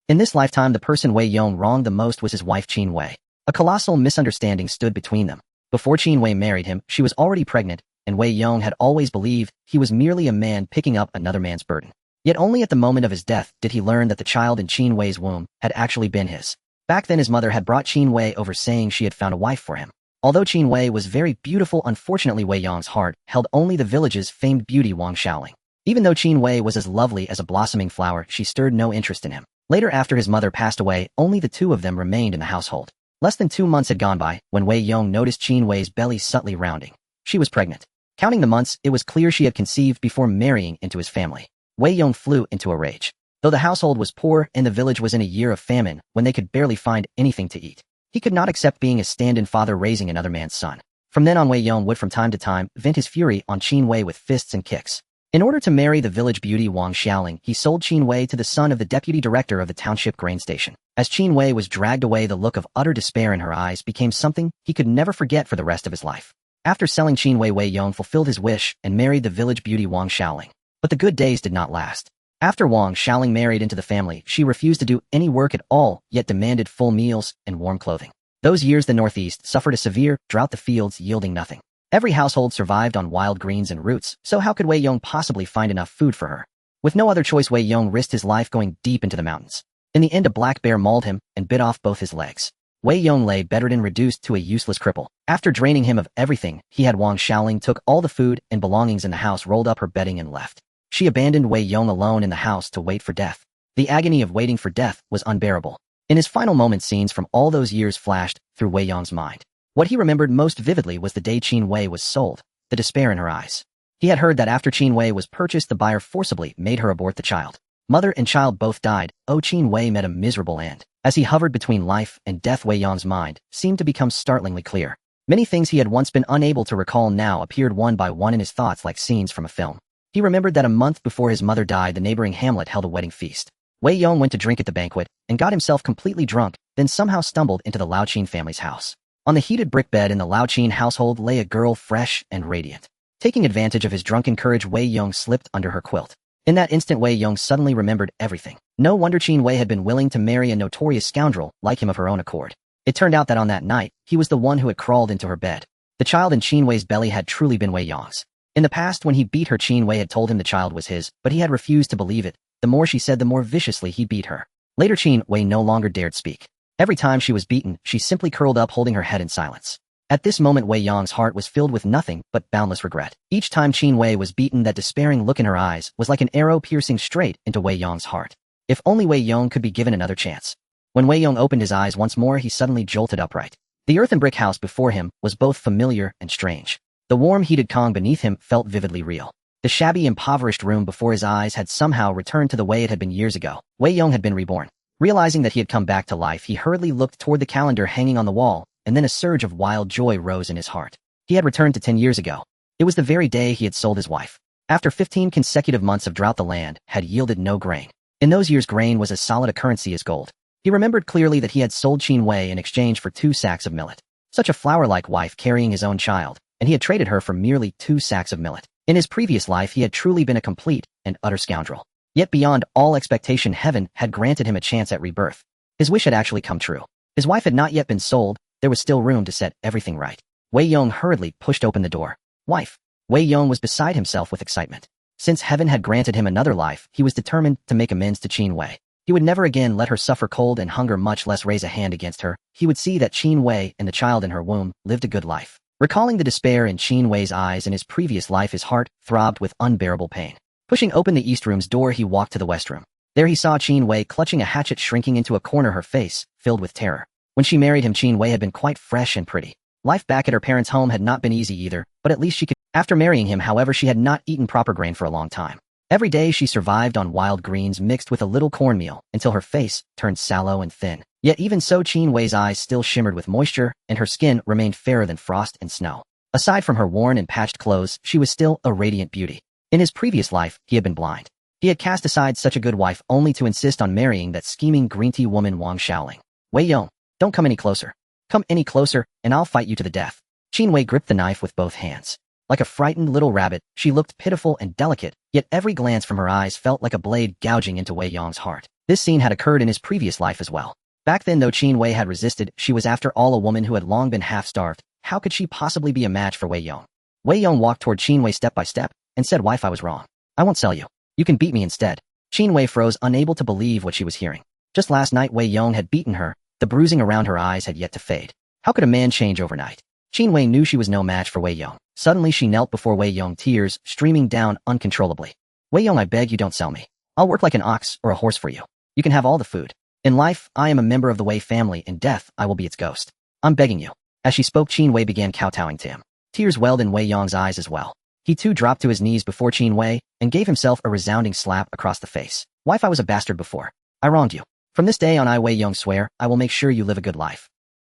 In this lifetime, the person Wei Yong wronged the most was his wife Qin Wei. A colossal misunderstanding stood between them. Before Qin Wei married him, she was already pregnant, and Wei Yong had always believed he was merely a man picking up another man's burden. Yet only at the moment of his death did he learn that the child in Qin Wei's womb had actually been his. Back then his mother had brought Qin Wei over saying she had found a wife for him. Although Qin Wei was very beautiful, unfortunately Wei Yong's heart held only the village's famed beauty Wang Xiaoling. Even though Qin Wei was as lovely as a blossoming flower, she stirred no interest in him. Later, after his mother passed away, only the two of them remained in the household. Less than 2 months had gone by when Wei Yong noticed Qin Wei's belly subtly rounding. She was pregnant. Counting the months, it was clear she had conceived before marrying into his family. Wei Yong flew into a rage. Though the household was poor and the village was in a year of famine when they could barely find anything to eat, he could not accept being a stand-in father raising another man's son. From then on, Wei Yong would from time to time vent his fury on Qin Wei with fists and kicks. In order to marry the village beauty Wang Xiaoling, he sold Qin Wei to the son of the deputy director of the township grain station. As Qin Wei was dragged away, the look of utter despair in her eyes became something he could never forget for the rest of his life. After selling Qin Wei, Wei Yong fulfilled his wish and married the village beauty Wang Xiaoling. But the good days did not last. After Wang Xiaoling married into the family, she refused to do any work at all, yet demanded full meals and warm clothing. Those years the Northeast suffered a severe drought, the fields yielding nothing. Every household survived on wild greens and roots, so how could Wei Yong possibly find enough food for her? With no other choice, Wei Yong risked his life going deep into the mountains. In the end, a black bear mauled him and bit off both his legs. Wei Yong lay bedridden, reduced to a useless cripple. After draining him of everything, he had Wang Xiaoling took all the food and belongings in the house, rolled up her bedding and left. She abandoned Wei Yong alone in the house to wait for death. The agony of waiting for death was unbearable. In his final moments, scenes from all those years flashed through Wei Yong's mind. What he remembered most vividly was the day Qin Wei was sold, the despair in her eyes. He had heard that after Qin Wei was purchased, the buyer forcibly made her abort the child. Mother and child both died. Qin Wei met a miserable end. As he hovered between life and death, Wei Yong's mind seemed to become startlingly clear. Many things he had once been unable to recall now appeared one by one in his thoughts like scenes from a film. He remembered that a month before his mother died, the neighboring hamlet held a wedding feast. Wei Yong went to drink at the banquet and got himself completely drunk, then somehow stumbled into the Lao Qin family's house. On the heated brick bed in the Lao Qin household lay a girl, fresh and radiant. Taking advantage of his drunken courage, Wei Yong slipped under her quilt. In that instant, Wei Yong suddenly remembered everything. No wonder Qin Wei had been willing to marry a notorious scoundrel like him of her own accord. It turned out that on that night, he was the one who had crawled into her bed. The child in Qin Wei's belly had truly been Wei Yong's. In the past, when he beat her, Qin Wei had told him the child was his, but he had refused to believe it. The more she said, the more viciously he beat her. Later, Qin Wei no longer dared speak. Every time she was beaten, she simply curled up, holding her head in silence. At this moment, Wei Yong's heart was filled with nothing but boundless regret. Each time Qin Wei was beaten, that despairing look in her eyes was like an arrow piercing straight into Wei Yong's heart. If only Wei Yong could be given another chance. When Wei Yong opened his eyes once more, he suddenly jolted upright. The earthen brick house before him was both familiar and strange. The warm, heated Kong beneath him felt vividly real. The shabby, impoverished room before his eyes had somehow returned to the way it had been years ago. Wei Yong had been reborn. Realizing that he had come back to life, he hurriedly looked toward the calendar hanging on the wall, and then a surge of wild joy rose in his heart. He had returned to 10 years ago. It was the very day he had sold his wife. After 15 consecutive months of drought, the land had yielded no grain. In those years, grain was as solid a currency as gold. He remembered clearly that he had sold Qin Wei in exchange for 2 sacks of millet. Such a flower-like wife carrying his own child, and he had traded her for merely 2 sacks of millet. In his previous life, he had truly been a complete and utter scoundrel. Yet beyond all expectation, heaven had granted him a chance at rebirth. His wish had actually come true. His wife had not yet been sold. There was still room to set everything right. Wei Yong hurriedly pushed open the door. Wife. Wei Yong was beside himself with excitement. Since heaven had granted him another life, he was determined to make amends to Qin Wei. He would never again let her suffer cold and hunger, much less raise a hand against her. He would see that Qin Wei and the child in her womb lived a good life. Recalling the despair in Qin Wei's eyes in his previous life, his heart throbbed with unbearable pain. Pushing open the east room's door, he walked to the west room. There he saw Qin Wei clutching a hatchet, shrinking into a corner, her face filled with terror. When she married him, Qin Wei had been quite fresh and pretty. Life back at her parents' home had not been easy either, but at least she could. After marrying him, however, she had not eaten proper grain for a long time. Every day she survived on wild greens mixed with a little cornmeal until her face turned sallow and thin. Yet even so, Qin Wei's eyes still shimmered with moisture, and her skin remained fairer than frost and snow. Aside from her worn and patched clothes, she was still a radiant beauty. In his previous life, he had been blind. He had cast aside such a good wife only to insist on marrying that scheming green tea woman Wang Xiaoling. Wei Yong, don't come any closer. Come any closer, and I'll fight you to the death. Qin Wei gripped the knife with both hands. Like a frightened little rabbit, she looked pitiful and delicate, yet every glance from her eyes felt like a blade gouging into Wei Yong's heart. This scene had occurred in his previous life as well. Back then, though Qin Wei had resisted, she was after all a woman who had long been half-starved. How could she possibly be a match for Wei Yong? Wei Yong walked toward Qin Wei step by step and said, "Wife, I was wrong. I won't sell you. You can beat me instead." Qin Wei froze, unable to believe what she was hearing. Just last night, Wei Yong had beaten her. The bruising around her eyes had yet to fade. How could a man change overnight? Qin Wei knew she was no match for Wei Yong. Suddenly, she knelt before Wei Yong, tears streaming down uncontrollably. "Wei Yong, I beg you, don't sell me. I'll work like an ox or a horse for you. You can have all the food. In life, I am a member of the Wei family. In death, I will be its ghost. I'm begging you." As she spoke, Qin Wei began kowtowing to him. Tears welled in Wei Yong's eyes as well. He too dropped to his knees before Qin Wei and gave himself a resounding slap across the face. "Wife, I was a bastard before. I wronged you. From this day on, I, Wei Yong, swear, I will make sure you live a good life."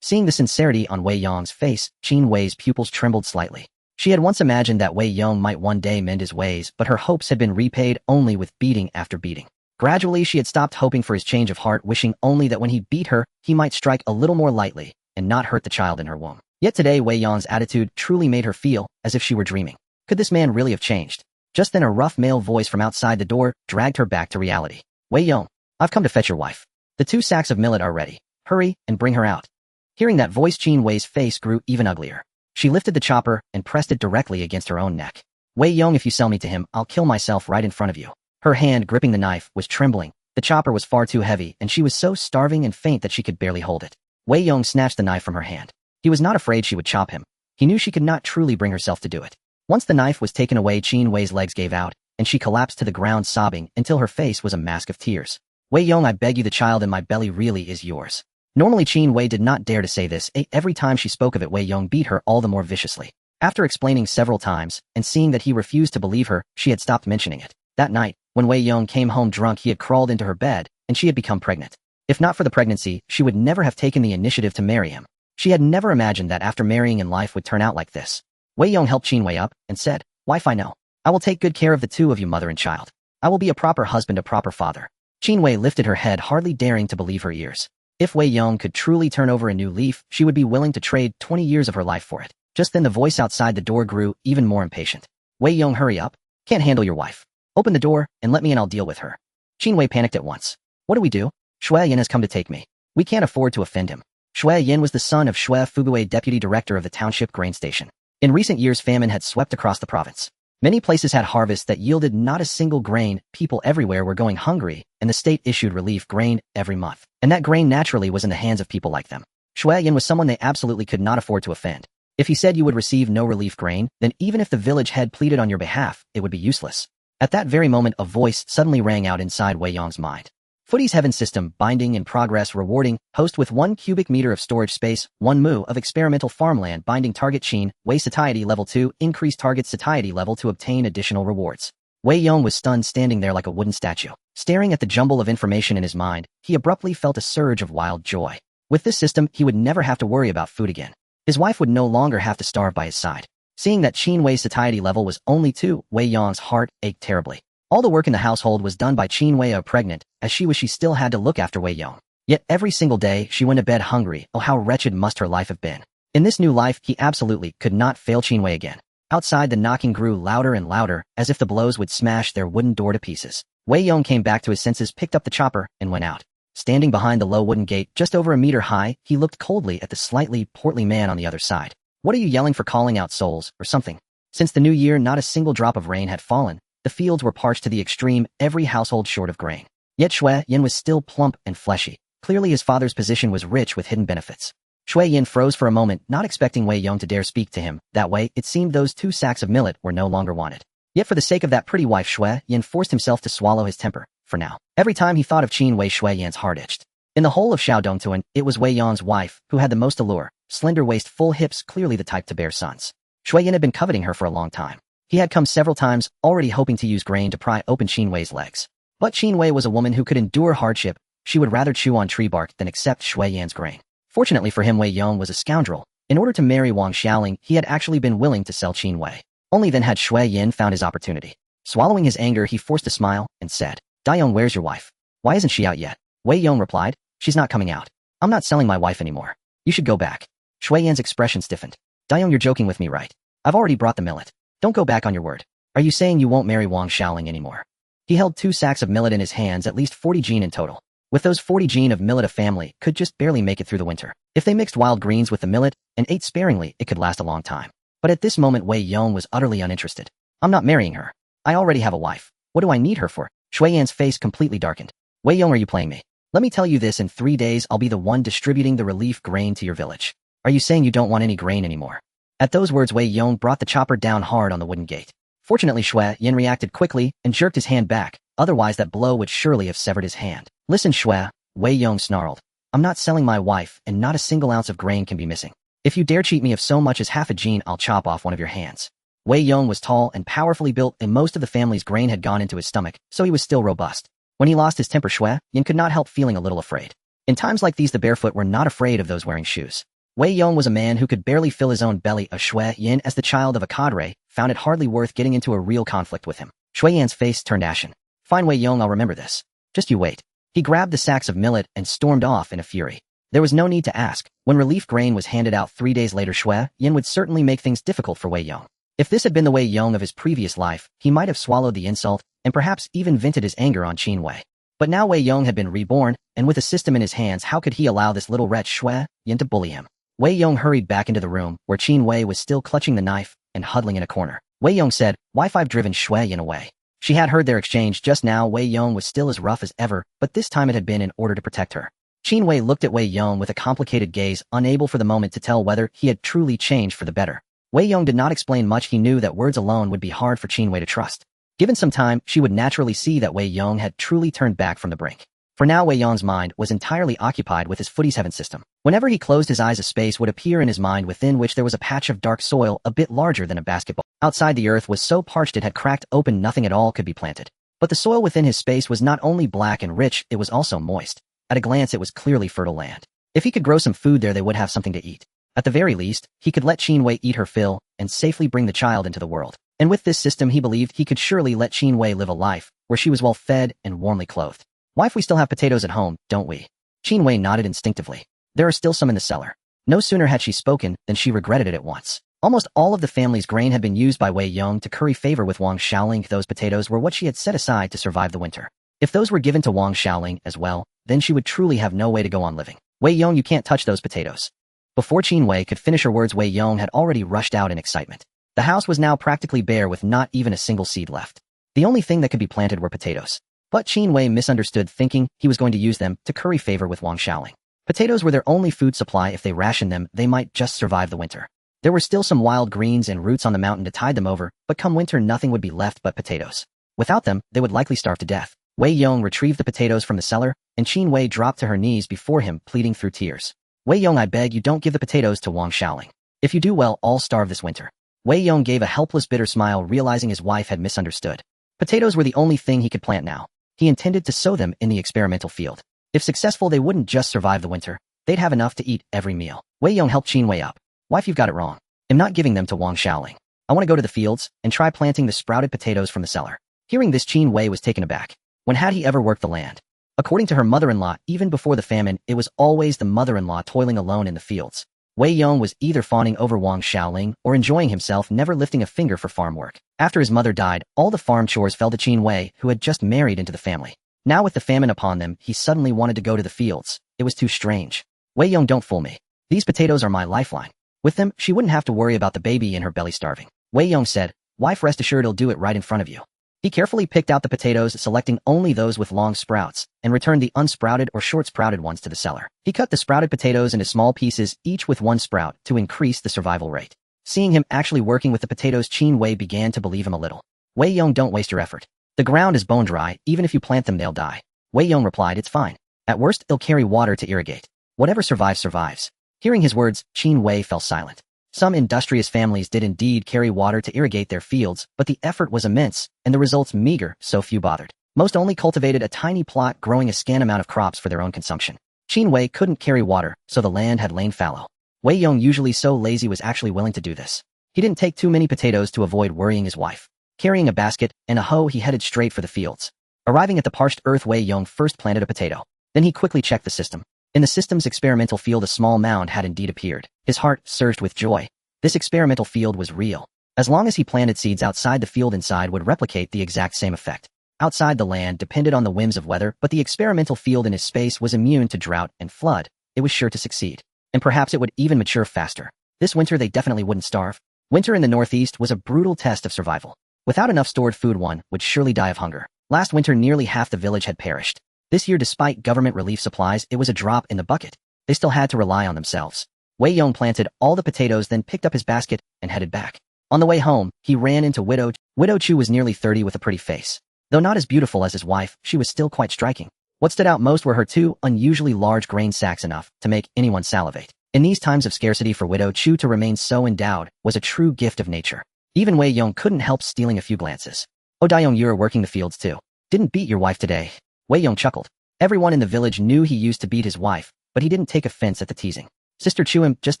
Seeing the sincerity on Wei Yong's face, Qin Wei's pupils trembled slightly. She had once imagined that Wei Yong might one day mend his ways, but her hopes had been repaid only with beating after beating. Gradually, she had stopped hoping for his change of heart, wishing only that when he beat her, he might strike a little more lightly and not hurt the child in her womb. Yet today, Wei Yong's attitude truly made her feel as if she were dreaming. Could this man really have changed? Just then, a rough male voice from outside the door dragged her back to reality. "Wei Yong, I've come to fetch your wife. The 2 sacks of millet are ready. Hurry and bring her out." Hearing that voice, Qin Wei's face grew even uglier. She lifted the chopper and pressed it directly against her own neck. "Wei Yong, if you sell me to him, I'll kill myself right in front of you." Her hand gripping the knife was trembling. The chopper was far too heavy, and she was so starving and faint that she could barely hold it. Wei Yong snatched the knife from her hand. He was not afraid she would chop him. He knew she could not truly bring herself to do it. Once the knife was taken away, Qin Wei's legs gave out, and she collapsed to the ground sobbing until her face was a mask of tears. "Wei Yong, I beg you, the child in my belly really is yours." Normally, Qin Wei did not dare to say this. Every time she spoke of it, Wei Yong beat her all the more viciously. After explaining several times, and seeing that he refused to believe her, she had stopped mentioning it. That night, when Wei Yong came home drunk, he had crawled into her bed, and she had become pregnant. If not for the pregnancy, she would never have taken the initiative to marry him. She had never imagined that after marrying in life would turn out like this. Wei Yong helped Qin Wei up and said, "Wife, I know. I will take good care of the 2 of you, mother and child. I will be a proper husband, a proper father." Qin Wei lifted her head, hardly daring to believe her ears. If Wei Yong could truly turn over a new leaf, she would be willing to trade 20 years of her life for it. Just then the voice outside the door grew even more impatient. "Wei Yong, hurry up. Can't handle your wife. Open the door and let me in, I'll deal with her." Qin Wei panicked at once. "What do we do? Xue Yan has come to take me. We can't afford to offend him." Xue Yan was the son of Xue Fuguwei, deputy director of the township grain station. In recent years, famine had swept across the province. Many places had harvests that yielded not a single grain. People everywhere were going hungry, and the state issued relief grain every month. And that grain naturally was in the hands of people like them. Xue Yan was someone they absolutely could not afford to offend. If he said you would receive no relief grain, then even if the village head pleaded on your behalf, it would be useless. At that very moment, a voice suddenly rang out inside Wei Yong's mind. Footy's HerThen system, binding in progress, rewarding, host with 1 cubic meter of storage space, 1 mu of experimental farmland, binding target Qin Wei satiety level 2, increase target satiety level to obtain additional rewards. Wei Yong was stunned, standing there like a wooden statue. Staring at the jumble of information in his mind, he abruptly felt a surge of wild joy. With this system, he would never have to worry about food again. His wife would no longer have to starve by his side. Seeing that Qin Wei's satiety level was only 2, Wei Yong's heart ached terribly. All the work in the household was done by Qin Wei, pregnant, as she still had to look after Wei Yong. Yet every single day, she went to bed hungry. Oh, how wretched must her life have been. In this new life, he absolutely could not fail Qin Wei again. Outside, the knocking grew louder and louder, as if the blows would smash their wooden door to pieces. Wei Yong came back to his senses, picked up the chopper, and went out. Standing behind the low wooden gate, just over a meter high, he looked coldly at the slightly portly man on the other side. "What are you yelling for, calling out souls, or something?" Since the new year, not a single drop of rain had fallen. The fields were parched to the extreme, every household short of grain. Yet Xue Yan was still plump and fleshy. Clearly his father's position was rich with hidden benefits. Xue Yan froze for a moment, not expecting Wei Yong to dare speak to him. That way, it seemed those 2 sacks of millet were no longer wanted. Yet for the sake of that pretty wife, Xue Yan forced himself to swallow his temper, for now. Every time he thought of Qin Wei, Xue Yan's heart itched. In the whole of Xiaodongtuan, it was Wei Yong's wife who had the most allure, slender waist, full hips, clearly the type to bear sons. Xue Yan had been coveting her for a long time. He had come several times, already hoping to use grain to pry open Qin Wei's legs. But Qin Wei was a woman who could endure hardship. She would rather chew on tree bark than accept Xue Yan's grain. Fortunately for him, Wei Yong was a scoundrel. In order to marry Wang Xiaoling, he had actually been willing to sell Qin Wei. Only then had Xue Yan found his opportunity. Swallowing his anger, he forced a smile and said, "Dayong, where's your wife? Why isn't she out yet?" Wei Yong replied, "She's not coming out. I'm not selling my wife anymore. You should go back." Xue Yan's expression stiffened. "Dayong, you're joking with me, right? I've already brought the millet. Don't go back on your word. Are you saying you won't marry Wang Xiaoling anymore?" He held 2 sacks of millet in his hands, at least 40 gene in total. With those 40 gene of millet, a family could just barely make it through the winter. If they mixed wild greens with the millet and ate sparingly, it could last a long time. But at this moment, Wei Yong was utterly uninterested. I'm not marrying her. I already have a wife. What do I need her for? Xue Yan's face completely darkened. Wei Yong, are you playing me? Let me tell you this, in 3 days I'll be the one distributing the relief grain to your village. Are you saying you don't want any grain anymore? At those words, Wei Yong brought the chopper down hard on the wooden gate. Fortunately, Xue Yan reacted quickly and jerked his hand back, otherwise that blow would surely have severed his hand. Listen, Xue, Wei Yong snarled. I'm not selling my wife, and not a single ounce of grain can be missing. If you dare cheat me of so much as half a gene, I'll chop off one of your hands. Wei Yong was tall and powerfully built, and most of the family's grain had gone into his stomach, so he was still robust. When he lost his temper, Xue Yan could not help feeling a little afraid. In times like these, the barefoot were not afraid of those wearing shoes. Wei Yong was a man who could barely fill his own belly. Xue Yan, as the child of a cadre, found it hardly worth getting into a real conflict with him. Xue Yan's face turned ashen. Fine, Wei Yong, I'll remember this. Just you wait. He grabbed the sacks of millet and stormed off in a fury. There was no need to ask. When relief grain was handed out 3 days later, Xue Yan would certainly make things difficult for Wei Yong. If this had been the Wei Yong of his previous life, he might have swallowed the insult and perhaps even vented his anger on Qin Wei. But now Wei Yong had been reborn, and with a system in his hands, how could he allow this little wretch Xue Yan to bully him? Wei Yong hurried back into the room, where Qin Wei was still clutching the knife and huddling in a corner. Wei Yong said, "Wife, I've driven Xue Yan away." She had heard their exchange just now. Wei Yong was still as rough as ever, but this time it had been in order to protect her. Qin Wei looked at Wei Yong with a complicated gaze, unable for the moment to tell whether he had truly changed for the better. Wei Yong did not explain much. He knew that words alone would be hard for Qin Wei to trust. Given some time, she would naturally see that Wei Yong had truly turned back from the brink. For now, Wei Yong's mind was entirely occupied with his footy's heaven system. Whenever he closed his eyes, a space would appear in his mind within which there was a patch of dark soil a bit larger than a basketball. Outside, the earth was so parched it had cracked open, nothing at all could be planted. But the soil within his space was not only black and rich, it was also moist. At a glance, it was clearly fertile land. If he could grow some food there, they would have something to eat. At the very least, he could let Qin Wei eat her fill and safely bring the child into the world. And with this system, he believed he could surely let Qin Wei live a life where she was well fed and warmly clothed. Wife, we still have potatoes at home, don't we? Qin Wei nodded instinctively. There are still some in the cellar. No sooner had she spoken than she regretted it at once. Almost all of the family's grain had been used by Wei Yong to curry favor with Wang Xiaoling. Those potatoes were what she had set aside to survive the winter. If those were given to Wang Xiaoling as well, then she would truly have no way to go on living. Wei Yong, you can't touch those potatoes. Before Qin Wei could finish her words, Wei Yong had already rushed out in excitement. The house was now practically bare, with not even a single seed left. The only thing that could be planted were potatoes. But Qin Wei misunderstood, thinking he was going to use them to curry favor with Wang Xiaoling. Potatoes were their only food supply. If they rationed them, they might just survive the winter. There were still some wild greens and roots on the mountain to tide them over, but come winter nothing would be left but potatoes. Without them, they would likely starve to death. Wei Yong retrieved the potatoes from the cellar, and Qin Wei dropped to her knees before him, pleading through tears. Wei Yong, I beg you, don't give the potatoes to Wang Xiaoling. If you do, well, I'll starve this winter. Wei Yong gave a helpless, bitter smile, realizing his wife had misunderstood. Potatoes were the only thing he could plant now. He intended to sow them in the experimental field. If successful, they wouldn't just survive the winter. They'd have enough to eat every meal. Wei Yong helped Qin Wei up. Wife, you've got it wrong. I'm not giving them to Wang Xiaoling. I want to go to the fields and try planting the sprouted potatoes from the cellar. Hearing this, Qin Wei was taken aback. When had he ever worked the land? According to her mother-in-law, even before the famine, it was always the mother-in-law toiling alone in the fields. Wei Yong was either fawning over Wang Xiaoling or enjoying himself, never lifting a finger for farm work. After his mother died, all the farm chores fell to Qin Wei, who had just married into the family. Now with the famine upon them, he suddenly wanted to go to the fields. It was too strange. Wei Yong, don't fool me. These potatoes are my lifeline. With them, she wouldn't have to worry about the baby in her belly starving. Wei Yong said, wife, rest assured he'll do it right in front of you. He carefully picked out the potatoes, selecting only those with long sprouts, and returned the unsprouted or short-sprouted ones to the cellar. He cut the sprouted potatoes into small pieces, each with one sprout, to increase the survival rate. Seeing him actually working with the potatoes, Qin Wei began to believe him a little. Wei Yong, don't waste your effort. The ground is bone dry, even if you plant them they'll die. Wei Yong replied, it's fine. At worst, it'll carry water to irrigate. Whatever survives, survives. Hearing his words, Qin Wei fell silent. Some industrious families did indeed carry water to irrigate their fields, but the effort was immense, and the results meager, so few bothered. Most only cultivated a tiny plot, growing a scant amount of crops for their own consumption. Qin Wei couldn't carry water, so the land had lain fallow. Wei Yong, usually so lazy, was actually willing to do this. He didn't take too many potatoes to avoid worrying his wife. Carrying a basket and a hoe, he headed straight for the fields. Arriving at the parched earth, Wei Yong first planted a potato. Then he quickly checked the system. In the system's experimental field, a small mound had indeed appeared. His heart surged with joy. This experimental field was real. As long as he planted seeds outside, the field inside would replicate the exact same effect. Outside, the land depended on the whims of weather, but the experimental field in his space was immune to drought and flood. It was sure to succeed. And perhaps it would even mature faster. This winter they definitely wouldn't starve. Winter in the northeast was a brutal test of survival. Without enough stored food, one would surely die of hunger. Last winter nearly half the village had perished. This year, despite government relief supplies, it was a drop in the bucket. They still had to rely on themselves. Wei Yong planted all the potatoes, then picked up his basket and headed back. On the way home, he ran into Widow. Widow Chu was nearly 30 with a pretty face. Though not as beautiful as his wife, she was still quite striking. What stood out most were her two unusually large grain sacks, enough to make anyone salivate. In these times of scarcity, for Widow Chu to remain so endowed was a true gift of nature. Even Wei Yong couldn't help stealing a few glances. Oh, Daiyong, you're working the fields too. Didn't beat your wife today. Wei Yong chuckled. Everyone in the village knew he used to beat his wife, but he didn't take offense at the teasing. Sister Chu, I'm just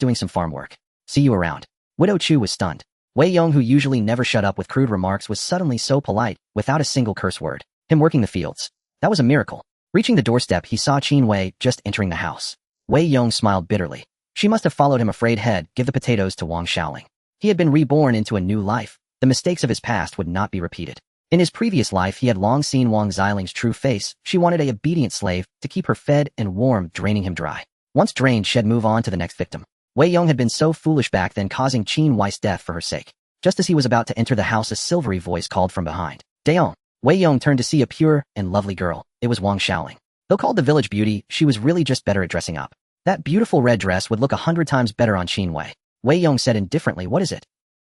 doing some farm work. See you around. Widow Chu was stunned. Wei Yong, who usually never shut up with crude remarks, was suddenly so polite, without a single curse word. Him working the fields. That was a miracle. Reaching the doorstep, he saw Qin Wei just entering the house. Wei Yong smiled bitterly. She must have followed him, afraid head, give the potatoes to Wang Xiaoling. He had been reborn into a new life. The mistakes of his past would not be repeated. In his previous life, he had long seen Wang Xiaoling's true face. She wanted a obedient slave to keep her fed and warm, draining him dry. Once drained, she'd move on to the next victim. Wei Yong had been so foolish back then, causing Qin Wei's death for her sake. Just as he was about to enter the house, a silvery voice called from behind. Daiyong. Wei Yong turned to see a pure and lovely girl. It was Wang Xiaoling. Though called the village beauty, she was really just better at dressing up. That beautiful red dress would look 100 times better on Qin Wei. Wei Yong said indifferently, what is it?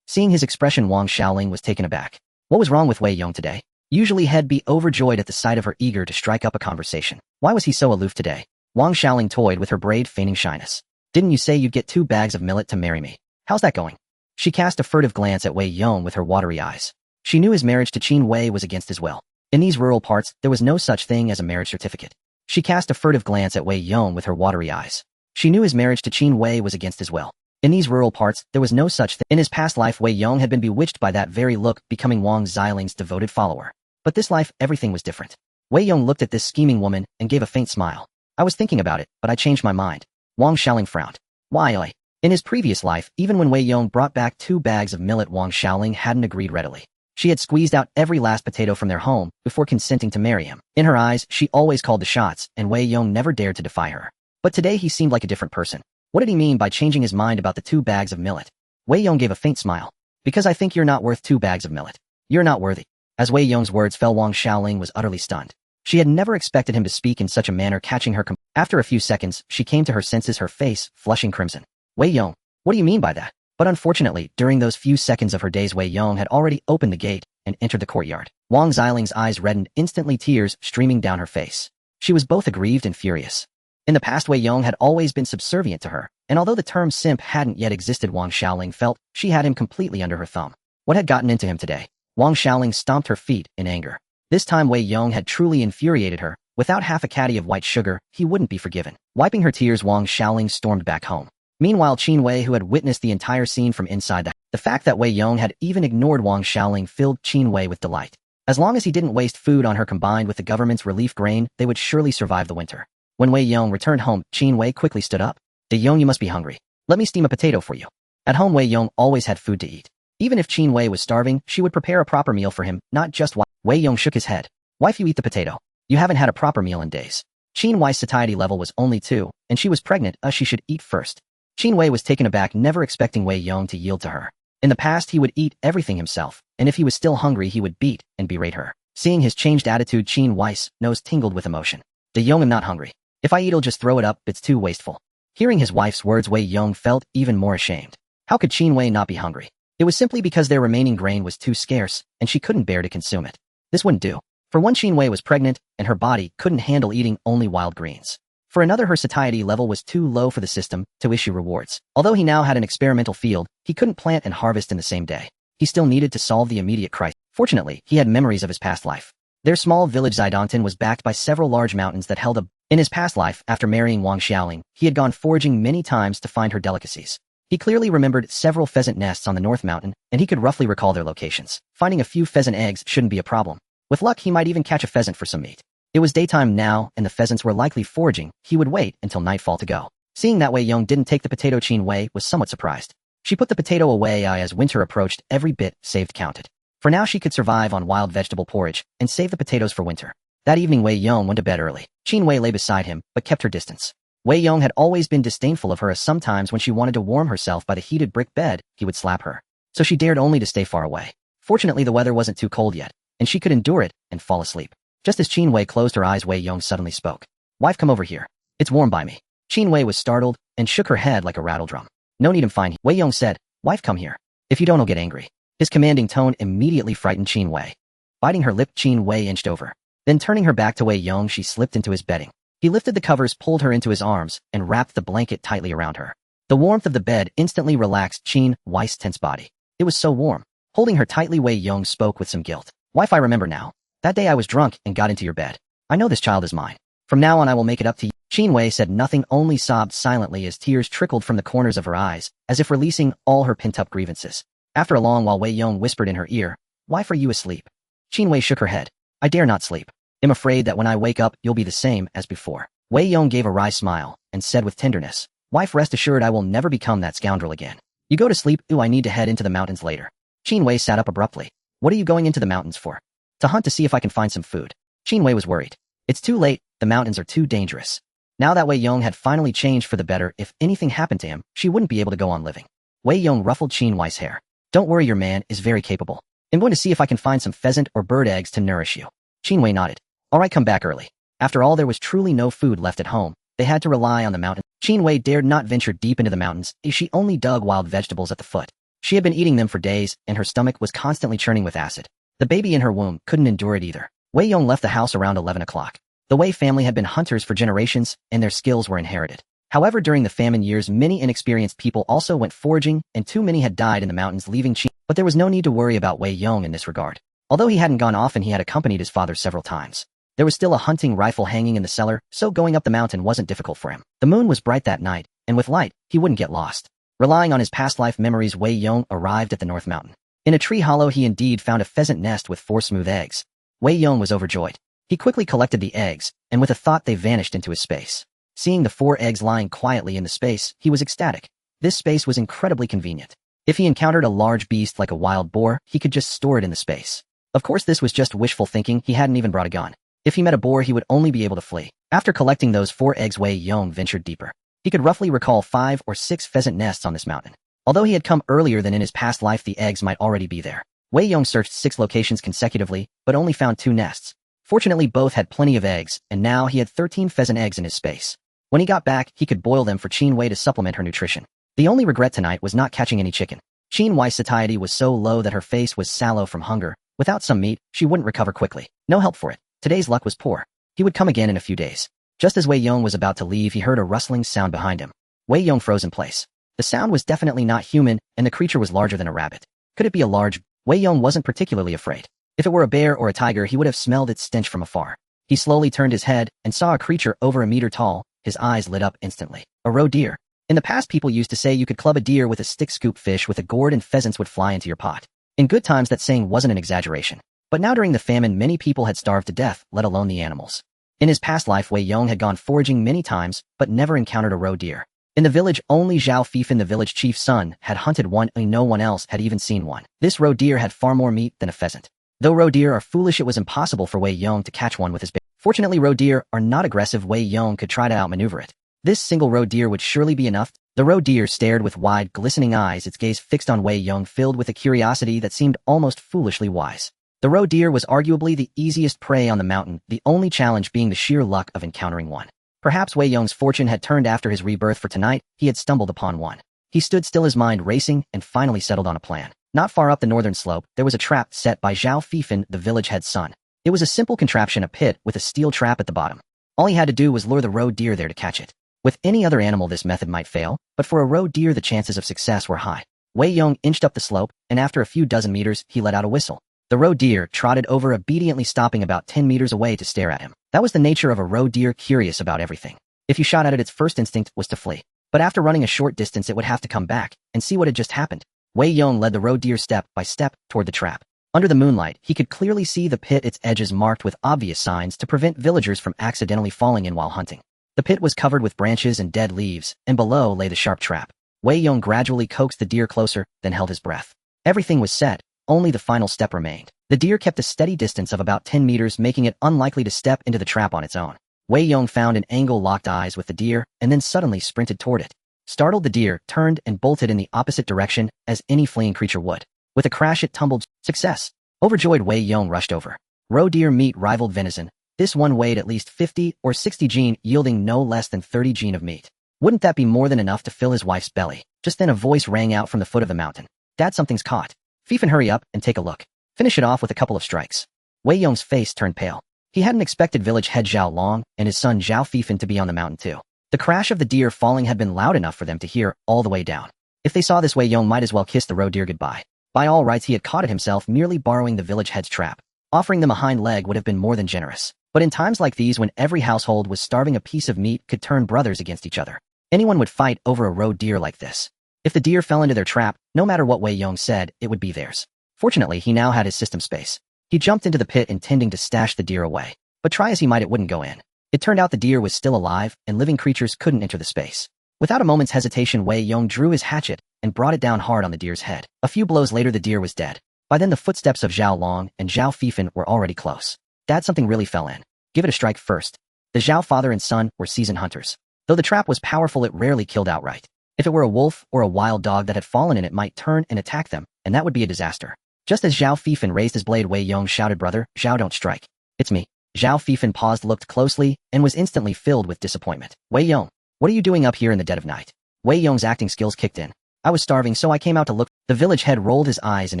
Seeing his expression, Wang Xiaoling was taken aback. What was wrong with Wei Yong today? Usually he'd be overjoyed at the sight of her, eager to strike up a conversation. Why was he so aloof today? Wang Xiaoling toyed with her braid, feigning shyness. Didn't you say you'd get 2 bags of millet to marry me? How's that going? She cast a furtive glance at Wei Yong with her watery eyes. She knew his marriage to Qin Wei was against his will. In these rural parts, there was no such thing as a marriage certificate. She cast a furtive glance at Wei Yong with her watery eyes. She knew his marriage to Qin Wei was against his will. In these rural parts, there was no such thing. In his past life, Wei Yong had been bewitched by that very look, becoming Wang Xiaoling's devoted follower. But this life, everything was different. Wei Yong looked at this scheming woman and gave a faint smile. I was thinking about it, but I changed my mind. Wang Xiaoling frowned. Why? In his previous life, even when Wei Yong brought back 2 bags of millet, Wang Xiaoling hadn't agreed readily. She had squeezed out every last potato from their home before consenting to marry him. In her eyes, she always called the shots, and Wei Yong never dared to defy her. But today he seemed like a different person. What did he mean by changing his mind about the 2 bags of millet? Wei Yong gave a faint smile. Because I think you're not worth 2 bags of millet. You're not worthy. As Wei Yong's words fell, Wang Xiaoling was utterly stunned. She had never expected him to speak in such a manner, catching her. After a few seconds, she came to her senses, her face flushing crimson. Wei Yong, what do you mean by that? But unfortunately, during those few seconds of her daze, Wei Yong had already opened the gate and entered the courtyard. Wang Xiaoling's eyes reddened, instantly tears streaming down her face. She was both aggrieved and furious. In the past, Wei Yong had always been subservient to her, and although the term simp hadn't yet existed, Wang Xiaoling felt she had him completely under her thumb. What had gotten into him today? Wang Xiaoling stomped her feet in anger. This time Wei Yong had truly infuriated her. Without half a caddy of white sugar, he wouldn't be forgiven. Wiping her tears, Wang Xiaoling stormed back home. Meanwhile, Qin Wei, who had witnessed the entire scene from inside the fact that Wei Yong had even ignored Wang Xiaoling filled Qin Wei with delight. As long as he didn't waste food on her, combined with the government's relief grain, they would surely survive the winter. When Wei Yong returned home, Qin Wei quickly stood up. Daiyong, you must be hungry. Let me steam a potato for you. At home, Wei Yong always had food to eat. Even if Qin Wei was starving, she would prepare a proper meal for him, not just Wei Yong shook his head. Wife, you eat the potato. You haven't had a proper meal in days. Qin Wei's satiety level was only 2, and she was pregnant, she should eat first. Qin Wei was taken aback, never expecting Wei Yong to yield to her. In the past, he would eat everything himself, and if he was still hungry, he would beat and berate her. Seeing his changed attitude, Qin Wei's nose tingled with emotion. Daiyong, I'm not hungry. If I eat, I'll just throw it up, it's too wasteful. Hearing his wife's words, Wei Yong felt even more ashamed. How could Qin Wei not be hungry? It was simply because their remaining grain was too scarce, and she couldn't bear to consume it. This wouldn't do. For one, Qin Wei was pregnant, and her body couldn't handle eating only wild greens. For another, her satiety level was too low for the system to issue rewards. Although he now had an experimental field, he couldn't plant and harvest in the same day. He still needed to solve the immediate crisis. Fortunately, he had memories of his past life. Their small village Zidongtan was backed by several large mountains that held a... In his past life, after marrying Wang Xiaoling, he had gone foraging many times to find her delicacies. He clearly remembered several pheasant nests on the North Mountain, and he could roughly recall their locations. Finding a few pheasant eggs shouldn't be a problem. With luck, he might even catch a pheasant for some meat. It was daytime now, and the pheasants were likely foraging. He would wait until nightfall to go. Seeing that Wei Yong didn't take the potato, Qin Wei was somewhat surprised. She put the potato away as winter approached. Every bit saved counted. For now she could survive on wild vegetable porridge and save the potatoes for winter. That evening Wei Yong went to bed early. Qin Wei lay beside him, but kept her distance. Wei Yong had always been disdainful of her, as sometimes when she wanted to warm herself by the heated brick bed, he would slap her. So she dared only to stay far away. Fortunately the weather wasn't too cold yet, and she could endure it and fall asleep. Just as Qin Wei closed her eyes, Wei Yong suddenly spoke. "Wife, come over here. It's warm by me." Qin Wei was startled and shook her head like a rattledrum. "No need, I'm fine." Wei Yong said, "Wife, come here. If you don't, I'll get angry." His commanding tone immediately frightened Qin Wei. Biting her lip, Qin Wei inched over. Then turning her back to Wei Yong, she slipped into his bedding. He lifted the covers, pulled her into his arms, and wrapped the blanket tightly around her. The warmth of the bed instantly relaxed Qin Wei's tense body. It was so warm. Holding her tightly, Wei Yong spoke with some guilt. "Wife, I remember now. That day I was drunk and got into your bed. I know this child is mine. From now on I will make it up to you." Qin Wei said nothing, only sobbed silently as tears trickled from the corners of her eyes, as if releasing all her pent-up grievances. After a long while, Wei Yong whispered in her ear, "Wife, are you asleep?" Qin Wei shook her head. "I dare not sleep. I'm afraid that when I wake up, you'll be the same as before." Wei Yong gave a wry smile and said with tenderness, "Wife, rest assured I will never become that scoundrel again. You go to sleep. I need to head into the mountains later." Qin Wei sat up abruptly. "What are you going into the mountains for?" "To hunt, to see if I can find some food." Qin Wei was worried. "It's too late. The mountains are too dangerous." Now that Wei Yong had finally changed for the better, if anything happened to him, she wouldn't be able to go on living. Wei Yong ruffled Qin Wei's hair. "Don't worry, your man is very capable. I'm going to see if I can find some pheasant or bird eggs to nourish you." Qin Wei nodded. "All right, come back early." After all, there was truly no food left at home. They had to rely on the mountain. Qin Wei dared not venture deep into the mountains. She only dug wild vegetables at the foot. She had been eating them for days, and her stomach was constantly churning with acid. The baby in her womb couldn't endure it either. Wei Yong left the house around 11 o'clock. The Wei family had been hunters for generations, and their skills were inherited. However, during the famine years, many inexperienced people also went foraging, and too many had died in the mountains, leaving Qin. But there was no need to worry about Wei Yong in this regard. Although he hadn't gone often, he had accompanied his father several times. There was still a hunting rifle hanging in the cellar, so going up the mountain wasn't difficult for him. The moon was bright that night, and with light, he wouldn't get lost. Relying on his past life memories, Wei Yong arrived at the North Mountain. In a tree hollow, he indeed found a pheasant nest with 4 smooth eggs. Wei Yong was overjoyed. He quickly collected the eggs, and with a thought they vanished into his space. Seeing the 4 eggs lying quietly in the space, he was ecstatic. This space was incredibly convenient. If he encountered a large beast like a wild boar, he could just store it in the space. Of course, this was just wishful thinking. He hadn't even brought a gun. If he met a boar, he would only be able to flee. After collecting those 4 eggs, Wei Yong ventured deeper. He could roughly recall 5 or 6 pheasant nests on this mountain. Although he had come earlier than in his past life, the eggs might already be there. Wei Yong searched 6 locations consecutively, but only found 2 nests. Fortunately, both had plenty of eggs, and now he had 13 pheasant eggs in his space. When he got back, he could boil them for Qin Wei to supplement her nutrition. The only regret tonight was not catching any chicken. Qin Wei's satiety was so low that her face was sallow from hunger. Without some meat, she wouldn't recover quickly. No help for it. Today's luck was poor. He would come again in a few days. Just as Wei Yong was about to leave, he heard a rustling sound behind him. Wei Yong froze in place. The sound was definitely not human, and the creature was larger than a rabbit. Could it be a large... Wei Yong wasn't particularly afraid. If it were a bear or a tiger, he would have smelled its stench from afar. He slowly turned his head and saw a creature over a meter tall. His eyes lit up instantly. A roe deer. In the past, people used to say you could club a deer with a stick, scoop fish with a gourd, and pheasants would fly into your pot. In good times, that saying wasn't an exaggeration. But now during the famine, many people had starved to death, let alone the animals. In his past life, Wei Yong had gone foraging many times, but never encountered a roe deer. In the village, only Zhao Fifan, the village chief's son, had hunted one, and no one else had even seen one. This roe deer had far more meat than a pheasant. Though roe deer are foolish, it was impossible for Wei Yong to catch one with his bait. Fortunately, roe deer are not aggressive. Wei Yong could try to outmaneuver it. This single roe deer would surely be enough. The roe deer stared with wide, glistening eyes, its gaze fixed on Wei Yong, filled with a curiosity that seemed almost foolishly wise. The roe deer was arguably the easiest prey on the mountain, the only challenge being the sheer luck of encountering one. Perhaps Wei Yong's fortune had turned after his rebirth, for tonight he had stumbled upon one. He stood still, his mind racing, and finally settled on a plan. Not far up the northern slope, there was a trap set by Zhao Fifan, the village head's son. It was a simple contraption, a pit with a steel trap at the bottom. All he had to do was lure the roe deer there to catch it. With any other animal, this method might fail, but for a roe deer, the chances of success were high. Wei Yong inched up the slope, and after a few dozen meters, he let out a whistle. The roe deer trotted over, obediently stopping about 10 meters away to stare at him. That was the nature of a roe deer, curious about everything. If you shot at it, its first instinct was to flee. But after running a short distance, it would have to come back and see what had just happened. Wei Yong led the roe deer step by step toward the trap. Under the moonlight, he could clearly see the pit, its edges marked with obvious signs to prevent villagers from accidentally falling in while hunting. The pit was covered with branches and dead leaves, and below lay the sharp trap. Wei Yong gradually coaxed the deer closer, then held his breath. Everything was set. only the final step remained. The deer kept a steady distance of about 10 meters, making it unlikely to step into the trap on its own. Wei Yong found an angle, locked eyes with the deer, and then suddenly sprinted toward it. Startled, the deer turned and bolted in the opposite direction as any fleeing creature would. With a crash, it tumbled. Success! Overjoyed, Wei Yong rushed over. Roe deer meat rivaled venison. This one weighed at least 50 or 60 gene, yielding no less than 30 gene of meat. Wouldn't that be more than enough to fill his wife's belly? Just then a voice rang out from the foot of the mountain. Dad, something's caught. Fifen, hurry up and take a look. Finish it off with a couple of strikes. Wei Yong's face turned pale. He hadn't expected village head Zhao Long and his son Zhao Fifen to be on the mountain too. The crash of the deer falling had been loud enough for them to hear all the way down. If they saw this, Wei Yong might as well kiss the roe deer goodbye. By all rights, he had caught it himself, merely borrowing the village head's trap. Offering them a hind leg would have been more than generous. But in times like these, when every household was starving, a piece of meat could turn brothers against each other. Anyone would fight over a roe deer like this. If the deer fell into their trap, no matter what Wei Yong said, it would be theirs. Fortunately, he now had his system space. He jumped into the pit, intending to stash the deer away. But try as he might, it wouldn't go in. It turned out the deer was still alive, and living creatures couldn't enter the space. Without a moment's hesitation, Wei Yong drew his hatchet and brought it down hard on the deer's head. A few blows later, the deer was dead. By then, the footsteps of Zhao Long and Zhao Fifen were already close. Dad, something really fell in. Give it a strike first. The Zhao father and son were seasoned hunters. Though the trap was powerful, it rarely killed outright. If it were a wolf or a wild dog that had fallen in, it might turn and attack them, and that would be a disaster. Just as Zhao Fifen raised his blade, Wei Yong shouted, "Brother, Zhao, don't strike. It's me." Zhao Fifen paused, looked closely, and was instantly filled with disappointment. "Wei Yong, what are you doing up here in the dead of night?" Wei Yong's acting skills kicked in. "I was starving, so I came out to look." The village head rolled his eyes in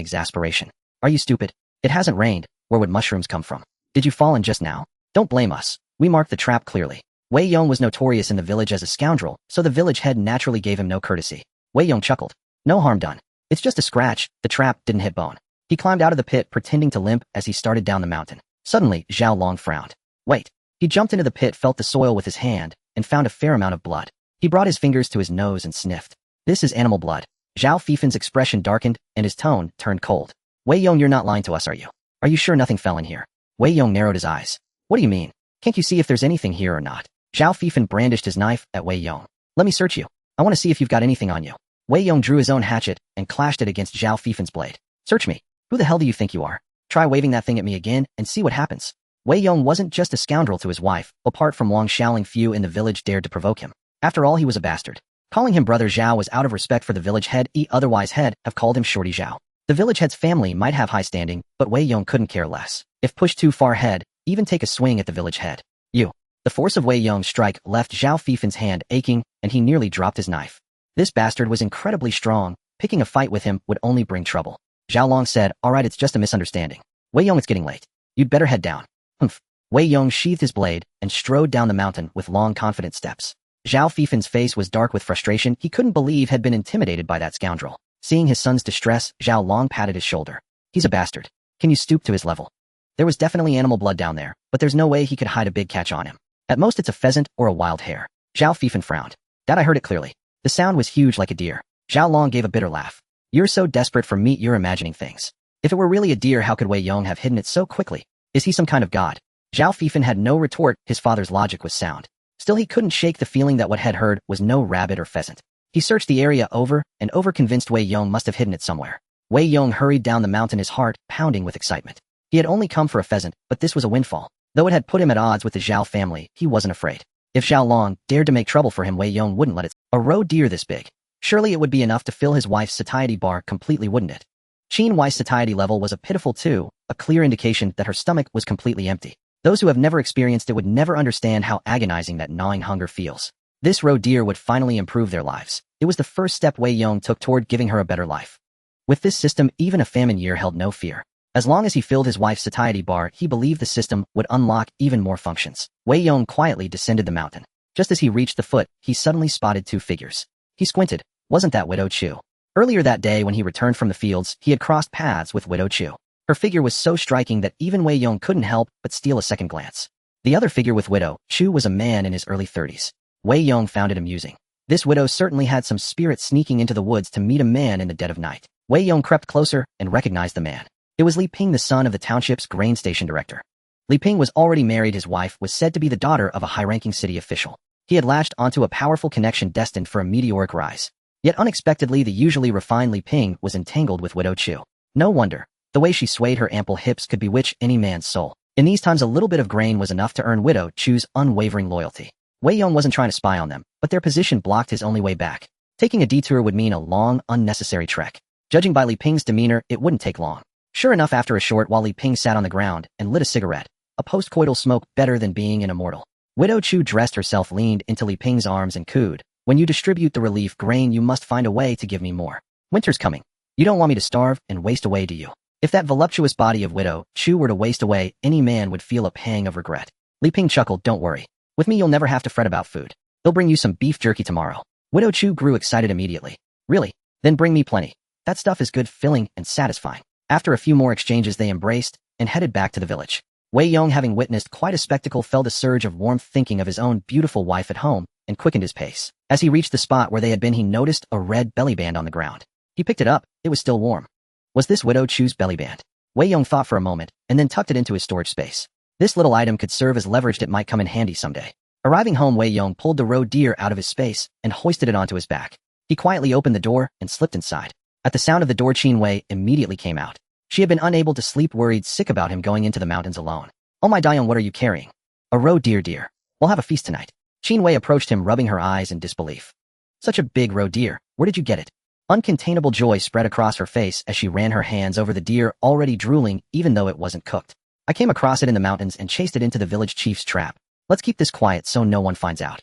exasperation. "Are you stupid? It hasn't rained. Where would mushrooms come from? Did you fall in just now? Don't blame us. We marked the trap clearly." Wei Yong was notorious in the village as a scoundrel, so the village head naturally gave him no courtesy. Wei Yong chuckled. "No harm done. It's just a scratch. The trap didn't hit bone." He climbed out of the pit, pretending to limp as he started down the mountain. Suddenly, Zhao Long frowned. "Wait." He jumped into the pit, felt the soil with his hand, and found a fair amount of blood. He brought his fingers to his nose and sniffed. "This is animal blood." Zhao Fifen's expression darkened, and his tone turned cold. "Wei Yong, you're not lying to us, are you? Are you sure nothing fell in here?" Wei Yong narrowed his eyes. "What do you mean? Can't you see if there's anything here or not?" Zhao Fifen brandished his knife at Wei Yong. "Let me search you. I want to see if you've got anything on you." Wei Yong drew his own hatchet and clashed it against Zhao Fifen's blade. "Search me. Who the hell do you think you are? Try waving that thing at me again and see what happens." Wei Yong wasn't just a scoundrel to his wife. Apart from Long Xiaoling, few in the village dared to provoke him. After all, he was a bastard. Calling him Brother Zhao was out of respect for the village head. Otherwise head have called him Shorty Zhao. The village head's family might have high standing, but Wei Yong couldn't care less. If pushed too far, he'd even take a swing at the village head. "You." The force of Wei Yong's strike left Zhao Fifen's hand aching, and he nearly dropped his knife. This bastard was incredibly strong. Picking a fight with him would only bring trouble. Zhao Long said, "All right, it's just a misunderstanding. Wei Yong, it's getting late. You'd better head down." "Humph." Wei Yong sheathed his blade and strode down the mountain with long, confident steps. Zhao Fifen's face was dark with frustration. He couldn't believe had been intimidated by that scoundrel. Seeing his son's distress, Zhao Long patted his shoulder. "He's a bastard. Can you stoop to his level?" There was definitely animal blood down there, but there's no way he could hide a big catch on him. At most, it's a pheasant or a wild hare. Zhao Fifen frowned. "That I heard it clearly. The sound was huge, like a deer." Zhao Long gave a bitter laugh. "You're so desperate for meat, you're imagining things. If it were really a deer, how could Wei Yong have hidden it so quickly? Is he some kind of god?" Zhao Fifen had no retort. His father's logic was sound. Still, he couldn't shake the feeling that what had heard was no rabbit or pheasant. He searched the area over and over, convinced Wei Yong must have hidden it somewhere. Wei Yong hurried down the mountain, his heart pounding with excitement. He had only come for a pheasant, but this was a windfall. Though it had put him at odds with the Zhao family, he wasn't afraid. If Zhao Long dared to make trouble for him, Wei Yong wouldn't let it. A roe deer this big. Surely it would be enough to fill his wife's satiety bar completely, wouldn't it? Qin Wei's satiety level was a pitiful 2, a clear indication that her stomach was completely empty. Those who have never experienced it would never understand how agonizing that gnawing hunger feels. This roe deer would finally improve their lives. It was the first step Wei Yong took toward giving her a better life. With this system, even a famine year held no fear. As long as he filled his wife's satiety bar, he believed the system would unlock even more functions. Wei Yong quietly descended the mountain. Just as he reached the foot, he suddenly spotted 2 figures. He squinted. Wasn't that Widow Chu? Earlier that day, when he returned from the fields, he had crossed paths with Widow Chu. Her figure was so striking that even Wei Yong couldn't help but steal a second glance. The other figure with Widow Chu was a man in his early 30s. Wei Yong found it amusing. This widow certainly had some spirit, sneaking into the woods to meet a man in the dead of night. Wei Yong crept closer and recognized the man. It was Li Ping, the son of the township's grain station director. Li Ping was already married. His wife was said to be the daughter of a high-ranking city official. He had latched onto a powerful connection destined for a meteoric rise. Yet unexpectedly, the usually refined Li Ping was entangled with Widow Chu. No wonder. The way she swayed her ample hips could bewitch any man's soul. In these times, a little bit of grain was enough to earn Widow Chu's unwavering loyalty. Wei Yong wasn't trying to spy on them, but their position blocked his only way back. Taking a detour would mean a long, unnecessary trek. Judging by Li Ping's demeanor, it wouldn't take long. Sure enough, after a short while, Li Ping sat on the ground and lit a cigarette. A post-coital smoke better than being an immortal. Widow Chu dressed herself, leaned into Li Ping's arms and cooed. When you distribute the relief grain, you must find a way to give me more. Winter's coming. You don't want me to starve and waste away, do you? If that voluptuous body of Widow Chu were to waste away, any man would feel a pang of regret. Li Ping chuckled. Don't worry. With me, you'll never have to fret about food. They'll bring you some beef jerky tomorrow. Widow Chu grew excited immediately. Really? Then bring me plenty. That stuff is good, filling, and satisfying. After a few more exchanges, they embraced and headed back to the village. Wei Yong, having witnessed quite a spectacle, felt a surge of warmth thinking of his own beautiful wife at home and quickened his pace. As he reached the spot where they had been, he noticed a red belly band on the ground. He picked it up. It was still warm. Was this Widow Chu's belly band? Wei Yong thought for a moment and then tucked it into his storage space. This little item could serve as leverage that might come in handy someday. Arriving home, Wei Yong pulled the roe deer out of his space and hoisted it onto his back. He quietly opened the door and slipped inside. At the sound of the door, Qin Wei immediately came out. She had been unable to sleep, worried sick about him going into the mountains alone. Oh my Dion, what are you carrying? A roe deer. We'll have a feast tonight. Qin Wei approached him, rubbing her eyes in disbelief. Such a big roe deer. Where did you get it? Uncontainable joy spread across her face as she ran her hands over the deer, already drooling even though it wasn't cooked. I came across it in the mountains and chased it into the village chief's trap. Let's keep this quiet so no one finds out.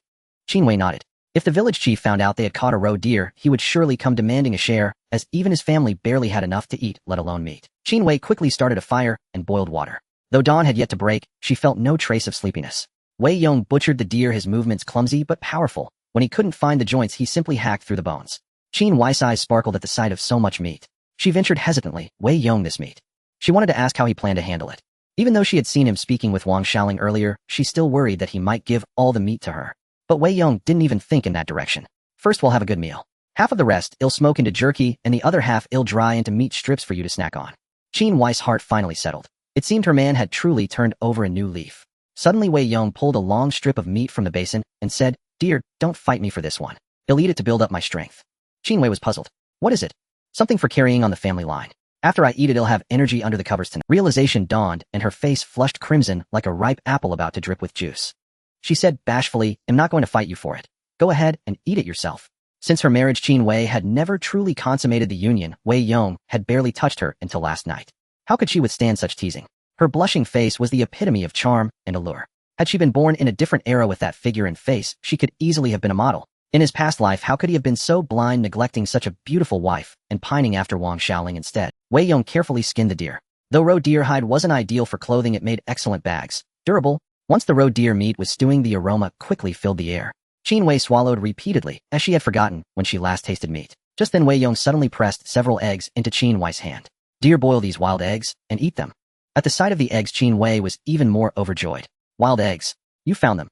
Qin Wei nodded. If the village chief found out they had caught a roe deer, he would surely come demanding a share, as even his family barely had enough to eat, let alone meat. Qin Wei quickly started a fire and boiled water. Though dawn had yet to break, she felt no trace of sleepiness. Wei Yong butchered the deer, his movements clumsy but powerful. When he couldn't find the joints, he simply hacked through the bones. Qin Wei's eyes sparkled at the sight of so much meat. She ventured hesitantly, Wei Yong, this meat. She wanted to ask how he planned to handle it. Even though she had seen him speaking with Wang Xiaoling earlier, she still worried that he might give all the meat to her. But Wei Yong didn't even think in that direction. First, we'll have a good meal. Half of the rest I'll smoke into jerky, and the other half I'll dry into meat strips for you to snack on. Qin Wei's heart finally settled. It seemed her man had truly turned over a new leaf. Suddenly, Wei Yong pulled a long strip of meat from the basin and said, Dear, don't fight me for this one. I'll eat it to build up my strength. Qin Wei was puzzled. What is it? Something for carrying on the family line. After I eat it, I'll have energy under the covers tonight. Realization dawned, and her face flushed crimson like a ripe apple about to drip with juice. She said bashfully, I'm not going to fight you for it. Go ahead and eat it yourself. Since her marriage, Qin Wei had never truly consummated the union. Wei Yong had barely touched her until last night. How could she withstand such teasing? Her blushing face was the epitome of charm and allure. Had she been born in a different era with that figure and face, she could easily have been a model. In his past life, how could he have been so blind, neglecting such a beautiful wife and pining after Wang Xiaoling instead? Wei Yong carefully skinned the deer. Though roe deer hide wasn't ideal for clothing, it made excellent bags. Durable. Once the roe deer meat was stewing, the aroma quickly filled the air. Qin Wei swallowed repeatedly, as she had forgotten when she last tasted meat. Just then Wei Yong suddenly pressed several eggs into Qin Wei's hand. Dear, boil these wild eggs and eat them. At the sight of the eggs, Qin Wei was even more overjoyed. Wild eggs? You found them.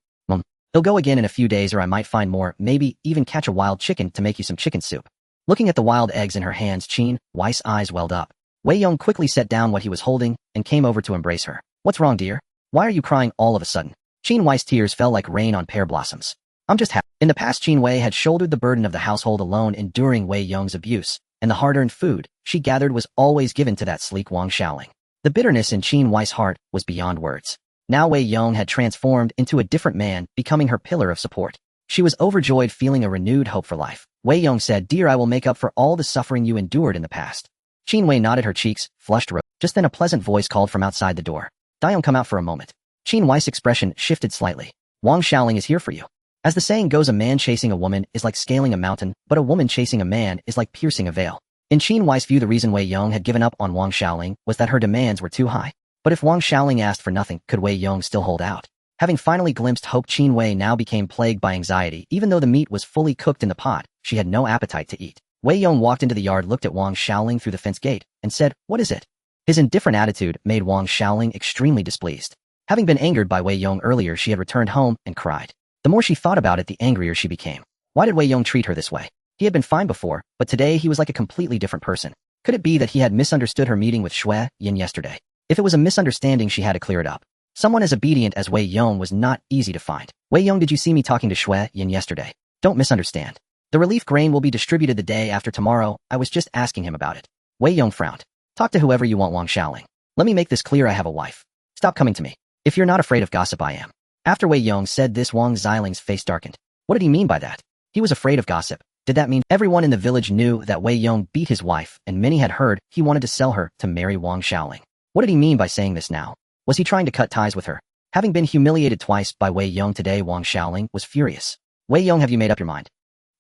They'll go again in a few days, or I might find more, maybe even catch a wild chicken to make you some chicken soup. Looking at the wild eggs in her hands, Qin Wei's eyes welled up. Wei Yong quickly set down what he was holding and came over to embrace her. What's wrong, dear? Why are you crying all of a sudden? Qin Wei's tears fell like rain on pear blossoms. I'm just happy. In the past, Qin Wei had shouldered the burden of the household alone, enduring Wei Yong's abuse, and the hard-earned food she gathered was always given to that sleek Wang Xiaoling. The bitterness in Qin Wei's heart was beyond words. Now Wei Yong had transformed into a different man, becoming her pillar of support. She was overjoyed, feeling a renewed hope for life. Wei Yong said, Dear, I will make up for all the suffering you endured in the past. Qin Wei nodded, her cheeks flushed rose. Just then a pleasant voice called from outside the door. Dion, come out for a moment. Qin Wei's expression shifted slightly. Wang Xiaoling is here for you. As the saying goes, a man chasing a woman is like scaling a mountain, but a woman chasing a man is like piercing a veil. In Qin Wei's view, the reason Wei Yong had given up on Wang Xiaoling was that her demands were too high. But if Wang Xiaoling asked for nothing, could Wei Yong still hold out? Having finally glimpsed hope, Qin Wei now became plagued by anxiety. Even though the meat was fully cooked in the pot, she had no appetite to eat. Wei Yong walked into the yard, looked at Wang Xiaoling through the fence gate, and said, What is it? His indifferent attitude made Wang Xiaoling extremely displeased. Having been angered by Wei Yong earlier, she had returned home and cried. The more she thought about it, the angrier she became. Why did Wei Yong treat her this way? He had been fine before, but today he was like a completely different person. Could it be that he had misunderstood her meeting with Xue Yan yesterday? If it was a misunderstanding, she had to clear it up. Someone as obedient as Wei Yong was not easy to find. Wei Yong, did you see me talking to Xue Yan yesterday? Don't misunderstand. The relief grain will be distributed the day after tomorrow. I was just asking him about it. Wei Yong frowned. Talk to whoever you want, Wang Xiaoling. Let me make this clear, I have a wife. Stop coming to me. If you're not afraid of gossip, I am. After Wei Yong said this, Wang Xiaoling's face darkened. What did he mean by that? He was afraid of gossip. Did that mean everyone in the village knew that Wei Yong beat his wife, and many had heard he wanted to sell her to marry Wang Xiaoling? What did he mean by saying this now? Was he trying to cut ties with her? Having been humiliated twice by Wei Yong today, Wang Xiaoling was furious. Wei Yong, have you made up your mind?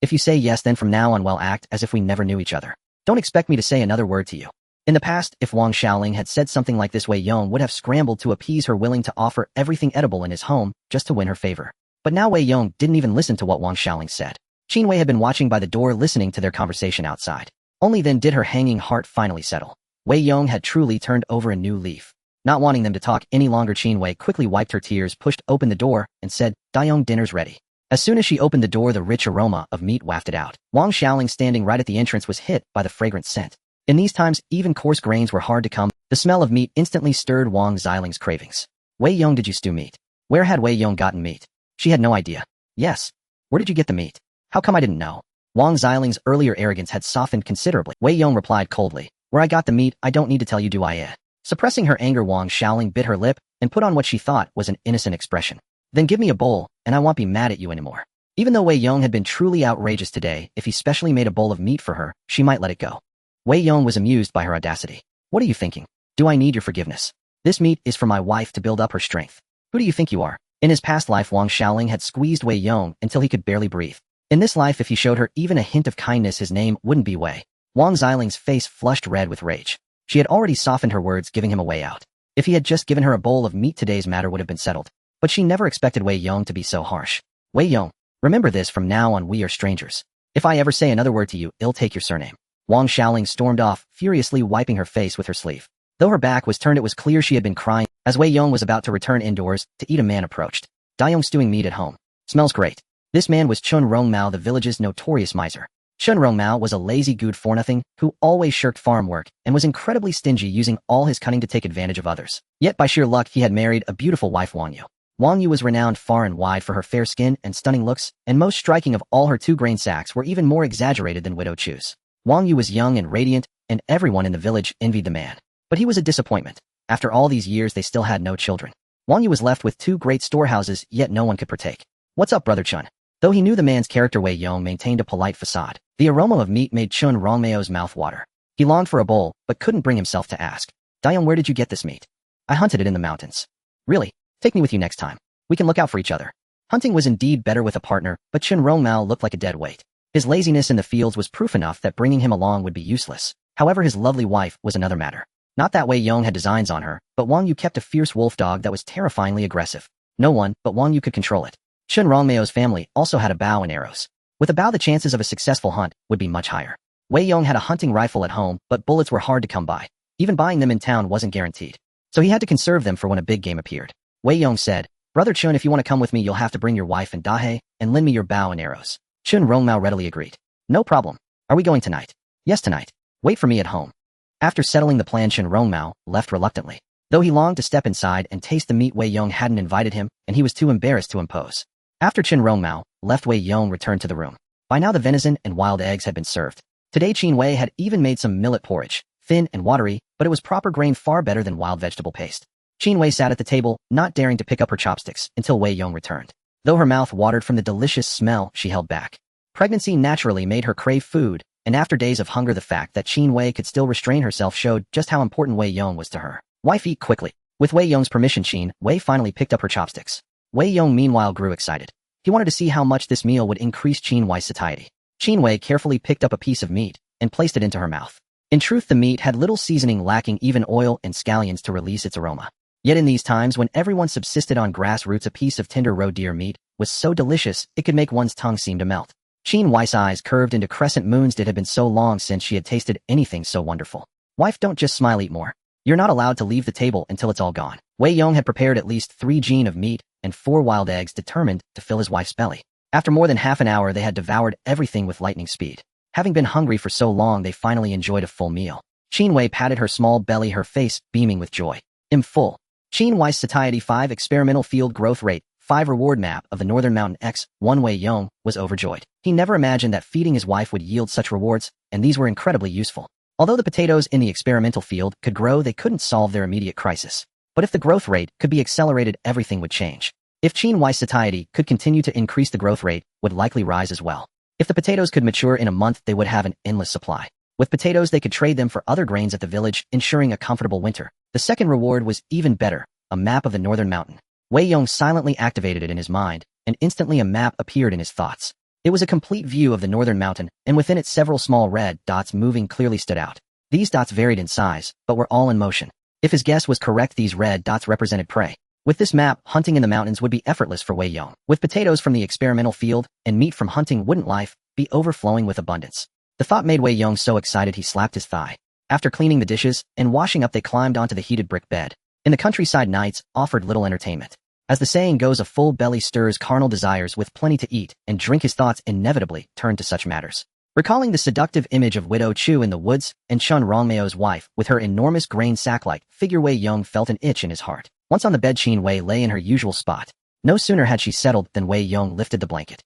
If you say yes, then from now on, well, act as if we never knew each other. Don't expect me to say another word to you. In the past, if Wang Xiaoling had said something like this, Wei Yong would have scrambled to appease her, willing to offer everything edible in his home just to win her favor. But now Wei Yong didn't even listen to what Wang Xiaoling said. Qin Wei had been watching by the door, listening to their conversation outside. Only then did her hanging heart finally settle. Wei Yong had truly turned over a new leaf. Not wanting them to talk any longer, Qin Wei quickly wiped her tears, pushed open the door, and said, "Dayong, dinner's ready." As soon as she opened the door, the rich aroma of meat wafted out. Wang Xiaoling, standing right at the entrance, was hit by the fragrant scent. In these times, even coarse grains were hard to come. The smell of meat instantly stirred Wang Xiaoling's cravings. "Wei Yong, did you stew meat?" Where had Wei Yong gotten meat? She had no idea. "Yes. Where did you get the meat?" "How come I didn't know?" Wang Xiaoling's earlier arrogance had softened considerably. Wei Yong replied coldly, "Where I got the meat, I don't need to tell you, do I?" Suppressing her anger, Wang Xiaoling bit her lip and put on what she thought was an innocent expression. "Then give me a bowl, and I won't be mad at you anymore." Even though Wei Yong had been truly outrageous today, if he specially made a bowl of meat for her, she might let it go. Wei Yong was amused by her audacity. "What are you thinking? Do I need your forgiveness? This meat is for my wife to build up her strength. Who do you think you are?" In his past life, Wang Xiaoling had squeezed Wei Yong until he could barely breathe. In this life, if he showed her even a hint of kindness, his name wouldn't be Wei. Wang Xiaoling's face flushed red with rage. She had already softened her words, giving him a way out. If he had just given her a bowl of meat, today's matter would have been settled. But she never expected Wei Yong to be so harsh. "Wei Yong, remember this, from now on we are strangers. If I ever say another word to you, I'll take your surname." Wang Xiaoling stormed off, furiously wiping her face with her sleeve. Though her back was turned, it was clear she had been crying. As Wei Yong was about to return indoors to eat, a man approached. "Dayong stewing meat at home. Smells great." This man was Chun Rongmao, the village's notorious miser. Chun Rongmao was a lazy good-for-nothing who always shirked farm work and was incredibly stingy, using all his cunning to take advantage of others. Yet by sheer luck, he had married a beautiful wife, Wang Yu. Wang Yu was renowned far and wide for her fair skin and stunning looks, and most striking of all, her 2 grain sacks were even more exaggerated than widow Chu's. Wang Yu was young and radiant, and everyone in the village envied the man. But he was a disappointment. After all these years, they still had no children. Wang Yu was left with 2 great storehouses, yet no one could partake. "What's up, brother Chun?" Though he knew the man's character, Wei Yong maintained a polite facade. The aroma of meat made Chun Rongmao's mouth water. He longed for a bowl, but couldn't bring himself to ask. "Dayong, where did you get this meat?" "I hunted it in the mountains." "Really? Take me with you next time. We can look out for each other." Hunting was indeed better with a partner, but Chun Rongmao looked like a dead weight. His laziness in the fields was proof enough that bringing him along would be useless. However, his lovely wife was another matter. Not that Wei Yong had designs on her, but Wang Yu kept a fierce wolf dog that was terrifyingly aggressive. No one but Wang Yu could control it. Chun Rongmao's family also had a bow and arrows. With a bow, the chances of a successful hunt would be much higher. Wei Yong had a hunting rifle at home, but bullets were hard to come by. Even buying them in town wasn't guaranteed. So he had to conserve them for when a big game appeared. Wei Yong said, "Brother Chun, if you want to come with me, you'll have to bring your wife and dahe, and lend me your bow and arrows." Chun Rongmao readily agreed. "No problem. Are we going tonight?" "Yes, tonight. Wait for me at home." After settling the plan, Chun Rongmao left reluctantly. Though he longed to step inside and taste the meat, Wei Yong hadn't invited him, and he was too embarrassed to impose. After Chun Rongmao left, Wei Yong returned to the room. By now the venison and wild eggs had been served. Today Qin Wei had even made some millet porridge, thin and watery, but it was proper grain, far better than wild vegetable paste. Qin Wei sat at the table, not daring to pick up her chopsticks until Wei Yong returned. Though her mouth watered from the delicious smell, she held back. Pregnancy naturally made her crave food, and after days of hunger, the fact that Qin Wei could still restrain herself showed just how important Wei Yong was to her. "Wife, eat quickly." With Wei Yong's permission, Qin Wei finally picked up her chopsticks. Wei Yong meanwhile grew excited. He wanted to see how much this meal would increase Qin Wei's satiety. Qin Wei carefully picked up a piece of meat and placed it into her mouth. In truth, the meat had little seasoning, lacking even oil and scallions to release its aroma. Yet in these times when everyone subsisted on grass roots, a piece of tender roe deer meat was so delicious it could make one's tongue seem to melt. Qin Wei's eyes curved into crescent moons. It had been so long since she had tasted anything so wonderful. "Wife, don't just smile, eat more. You're not allowed to leave the table until it's all gone." Wei Yong had prepared at least 3 jin of meat and 4 wild eggs, determined to fill his wife's belly. After more than half an hour, they had devoured everything with lightning speed. Having been hungry for so long, they finally enjoyed a full meal. Qin Wei patted her small belly, her face beaming with joy. "I'm full." Qin Wei's satiety 5 experimental field growth rate 5 reward map of the Northern Mountain X1. Wei Yong was overjoyed. He never imagined that feeding his wife would yield such rewards, and these were incredibly useful. Although the potatoes in the experimental field could grow, they couldn't solve their immediate crisis. But if the growth rate could be accelerated, everything would change. If Qin Wei's satiety could continue to increase, the growth rate would likely rise as well. If the potatoes could mature in a month, they would have an endless supply. With potatoes, they could trade them for other grains at the village, ensuring a comfortable winter. The second reward was even better, a map of the northern mountain. Wei Yong silently activated it in his mind, and instantly a map appeared in his thoughts. It was a complete view of the northern mountain, and within it several small red dots moving clearly stood out. These dots varied in size, but were all in motion. If his guess was correct, these red dots represented prey. With this map, hunting in the mountains would be effortless for Wei Yong. With potatoes from the experimental field and meat from hunting, wouldn't life be overflowing with abundance? The thought made Wei Yong so excited he slapped his thigh. After cleaning the dishes and washing up, they climbed onto the heated brick bed. In the countryside, nights offered little entertainment. As the saying goes, a full belly stirs carnal desires. With plenty to eat and drink, his thoughts inevitably turned to such matters. Recalling the seductive image of Widow Chu in the woods and Chun Rongmao's wife with her enormous grain sack-like figure, Wei Yong felt an itch in his heart. Once on the bed, Qin Wei lay in her usual spot. No sooner had she settled than Wei Yong lifted the blanket.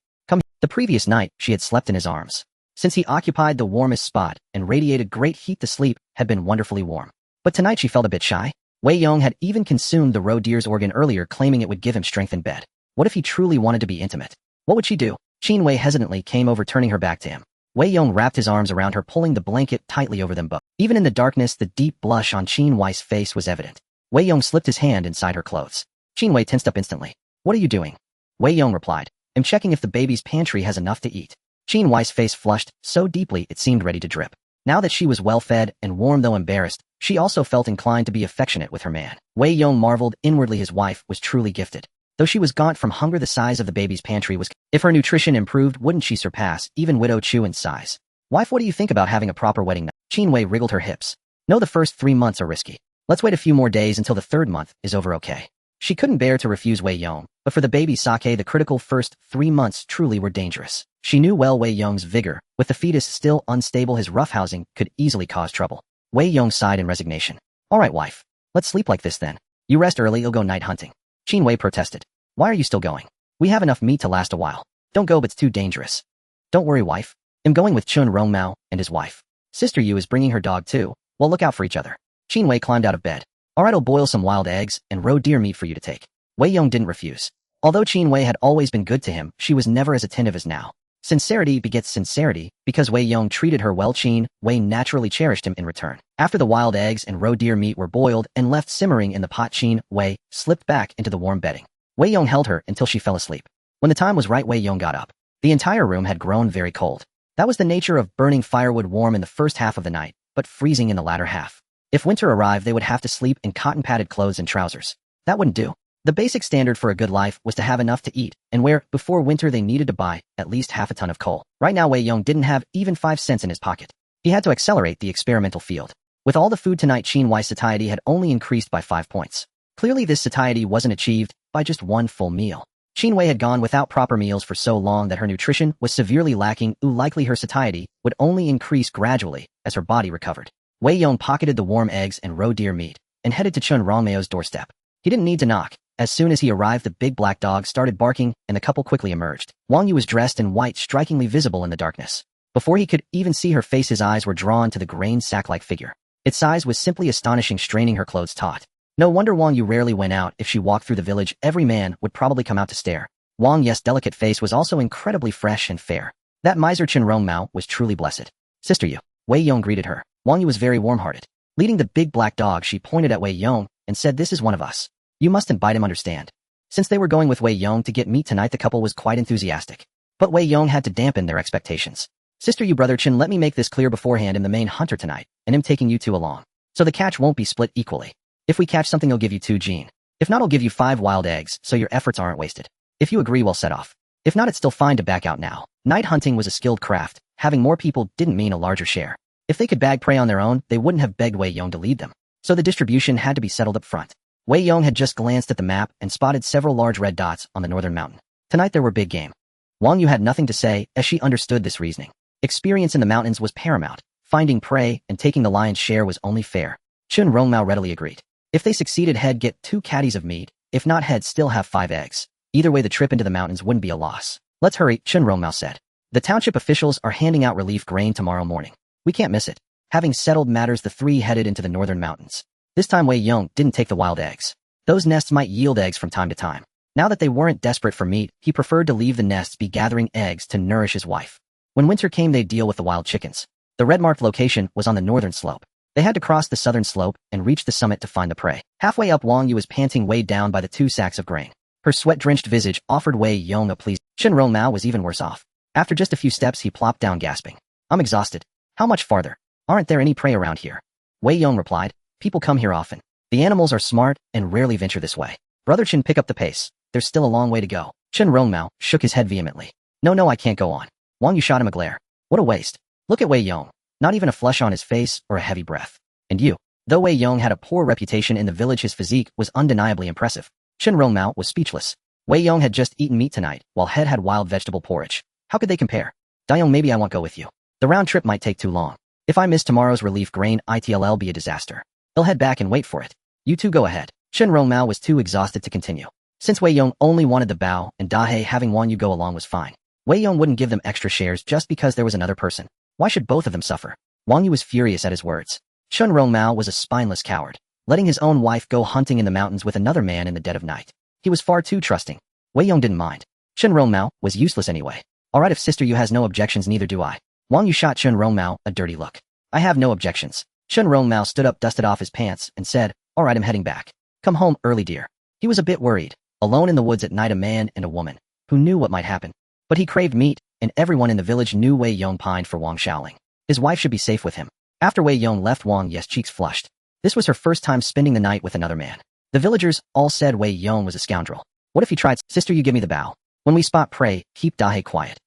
The previous night, she had slept in his arms. Since he occupied the warmest spot and radiated great heat, the sleep had been wonderfully warm. But tonight she felt a bit shy. Wei Yong had even consumed the roe deer's organ earlier, claiming it would give him strength in bed. What if he truly wanted to be intimate? What would she do? Qin Wei hesitantly came over, turning her back to him. Wei Yong wrapped his arms around her, pulling the blanket tightly over them both. Even in the darkness, the deep blush on Qin Wei's face was evident. Wei Yong slipped his hand inside her clothes. Qin Wei tensed up instantly. What are you doing? Wei Yong replied. I'm checking if the baby's pantry has enough to eat. Qin Wei's face flushed so deeply it seemed ready to drip. Now that she was well fed and warm, though embarrassed, she also felt inclined to be affectionate with her man. Wei Yong marveled inwardly. His wife was truly gifted. Though she was gaunt from hunger, the size of the baby's pantry was... If her nutrition improved, wouldn't she surpass even Widow Chu in size? Wife, what do you think about having a proper wedding night? Qin Wei wriggled her hips. No, the first 3 months are risky. Let's wait a few more days until the third month is over, okay? She couldn't bear to refuse Wei Yong, but for the baby's sake, the critical first 3 months truly were dangerous. She knew well Wei Yong's vigor. With the fetus still unstable, his roughhousing could easily cause trouble. Wei Yong sighed in resignation. All right, wife. Let's sleep like this then. You rest early, you'll go night hunting. Qin Wei protested. Why are you still going? We have enough meat to last a while. Don't go, but it's too dangerous. Don't worry, wife. I'm going with Chun Rongmao and his wife. Sister Yu is bringing her dog too. Well, look out for each other. Qin Wei climbed out of bed. All right, I'll boil some wild eggs and roe deer meat for you to take. Wei Yong didn't refuse. Although Qin Wei had always been good to him, she was never as attentive as now. Sincerity begets sincerity. Because Wei Yong treated her well, Qin Wei naturally cherished him in return. After the wild eggs and roe deer meat were boiled and left simmering in the pot, Qin Wei slipped back into the warm bedding. Wei Yong held her until she fell asleep. When the time was right, Wei Yong got up. The entire room had grown very cold. That was the nature of burning firewood, warm in the first half of the night, but freezing in the latter half. If winter arrived, they would have to sleep in cotton-padded clothes and trousers. That wouldn't do. The basic standard for a good life was to have enough to eat, and where, before winter, they needed to buy at least half a ton of coal. Right now, Wei Yong didn't have even 5 cents in his pocket. He had to accelerate the experimental field. With all the food tonight, Qin Wei's satiety had only increased by 5 points. Clearly, this satiety wasn't achieved by just one full meal. Qin Wei had gone without proper meals for so long that her nutrition was severely lacking. Likely her satiety would only increase gradually as her body recovered. Wei Yong pocketed the warm eggs and roe deer meat and headed to Chun Rongmao's doorstep. He didn't need to knock. As soon as he arrived, the big black dog started barking and the couple quickly emerged. Wang Yu was dressed in white, strikingly visible in the darkness. Before he could even see her face, his eyes were drawn to the grain sack-like figure. Its size was simply astonishing, straining her clothes taut. No wonder Wang Yu rarely went out. If she walked through the village, every man would probably come out to stare. Wang Yu's delicate face was also incredibly fresh and fair. That miser Chun Rongmao was truly blessed. Sister Yu. Wei Yong greeted her. Wang Yu was very warm-hearted. Leading the big black dog, she pointed at Wei Yong and said, "This is one of us. You mustn't bite him, understand?" Since they were going with Wei Yong to get meat tonight, the couple was quite enthusiastic. But Wei Yong had to dampen their expectations. Sister Yu, brother Chen, let me make this clear beforehand. I'm the main hunter tonight, and I'm taking you two along. So the catch won't be split equally. If we catch something, I'll give you 2 gene. If not, I'll give you 5 wild eggs, so your efforts aren't wasted. If you agree, we'll set off. If not, it's still fine to back out now. Night hunting was a skilled craft. Having more people didn't mean a larger share. If they could bag prey on their own, they wouldn't have begged Wei Yong to lead them. So the distribution had to be settled up front. Wei Yong had just glanced at the map and spotted several large red dots on the northern mountain. Tonight there were big game. Wang Yu had nothing to say as she understood this reasoning. Experience in the mountains was paramount. Finding prey and taking the lion's share was only fair. Chun Rongmao readily agreed. If they succeeded, he'd get 2 caddies of meat. If not, he'd still have 5 eggs. Either way, the trip into the mountains wouldn't be a loss. Let's hurry, Chun Rongmao said. The township officials are handing out relief grain tomorrow morning. We can't miss it. Having settled matters, the three headed into the northern mountains. This time Wei Yong didn't take the wild eggs. Those nests might yield eggs from time to time. Now that they weren't desperate for meat, he preferred to leave the nests be gathering eggs to nourish his wife. When winter came, they'd deal with the wild chickens. The red-marked location was on the northern slope. They had to cross the southern slope and reach the summit to find the prey. Halfway up, Wang Yu was panting, weighed down by the 2 sacks of grain. Her sweat-drenched visage offered Wei Yong a pleased. Qin Wei was even worse off. After just a few steps, he plopped down, gasping. I'm exhausted. How much farther? Aren't there any prey around here? Wei Yong replied. People come here often. The animals are smart and rarely venture this way. Brother Qin, pick up the pace. There's still a long way to go. Qin Wei shook his head vehemently. No, I can't go on. Wang Yu shot him a glare. What a waste. Look at Wei Yong. Not even a flush on his face or a heavy breath. And you. Though Wei Yong had a poor reputation in the village, his physique was undeniably impressive. Qin Wei was speechless. Wei Yong had just eaten meat tonight, while Head had wild vegetable porridge. How could they compare? Dayong, maybe I won't go with you. The round trip might take too long. If I miss tomorrow's relief grain, it'll be a disaster. He'll head back and wait for it. You two go ahead. Qin Wei was too exhausted to continue. Since Wei Yong only wanted the bow and Dahe having Wang Yu go along was fine. Wei Yong wouldn't give them extra shares just because there was another person. Why should both of them suffer? Wang Yu was furious at his words. Qin Wei was a spineless coward, letting his own wife go hunting in the mountains with another man in the dead of night. He was far too trusting. Wei Yong didn't mind. Qin Wei was useless anyway. Alright, if Sister Yu has no objections, neither do I. Wang Yu shot Qin Wei a dirty look. I have no objections. Qin Wei stood up, dusted off his pants, and said, Alright, I'm heading back. Come home early, dear. He was a bit worried. Alone in the woods at night, a man and a woman. Who knew what might happen? But he craved meat, and everyone in the village knew Wei Yong pined for Wang Shaoling. His wife should be safe with him. After Wei Yong left, Wang Yes' cheeks flushed. This was her first time spending the night with another man. The villagers all said Wei Yong was a scoundrel. What if he tried? Sister, you give me the bow. When we spot prey, keep Dahe quiet.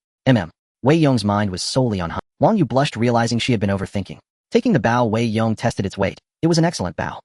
Wei Yong's mind was solely on hunt. Wang Yu blushed, realizing she had been overthinking. Taking the bow, Wei Yong tested its weight. It was an excellent bow.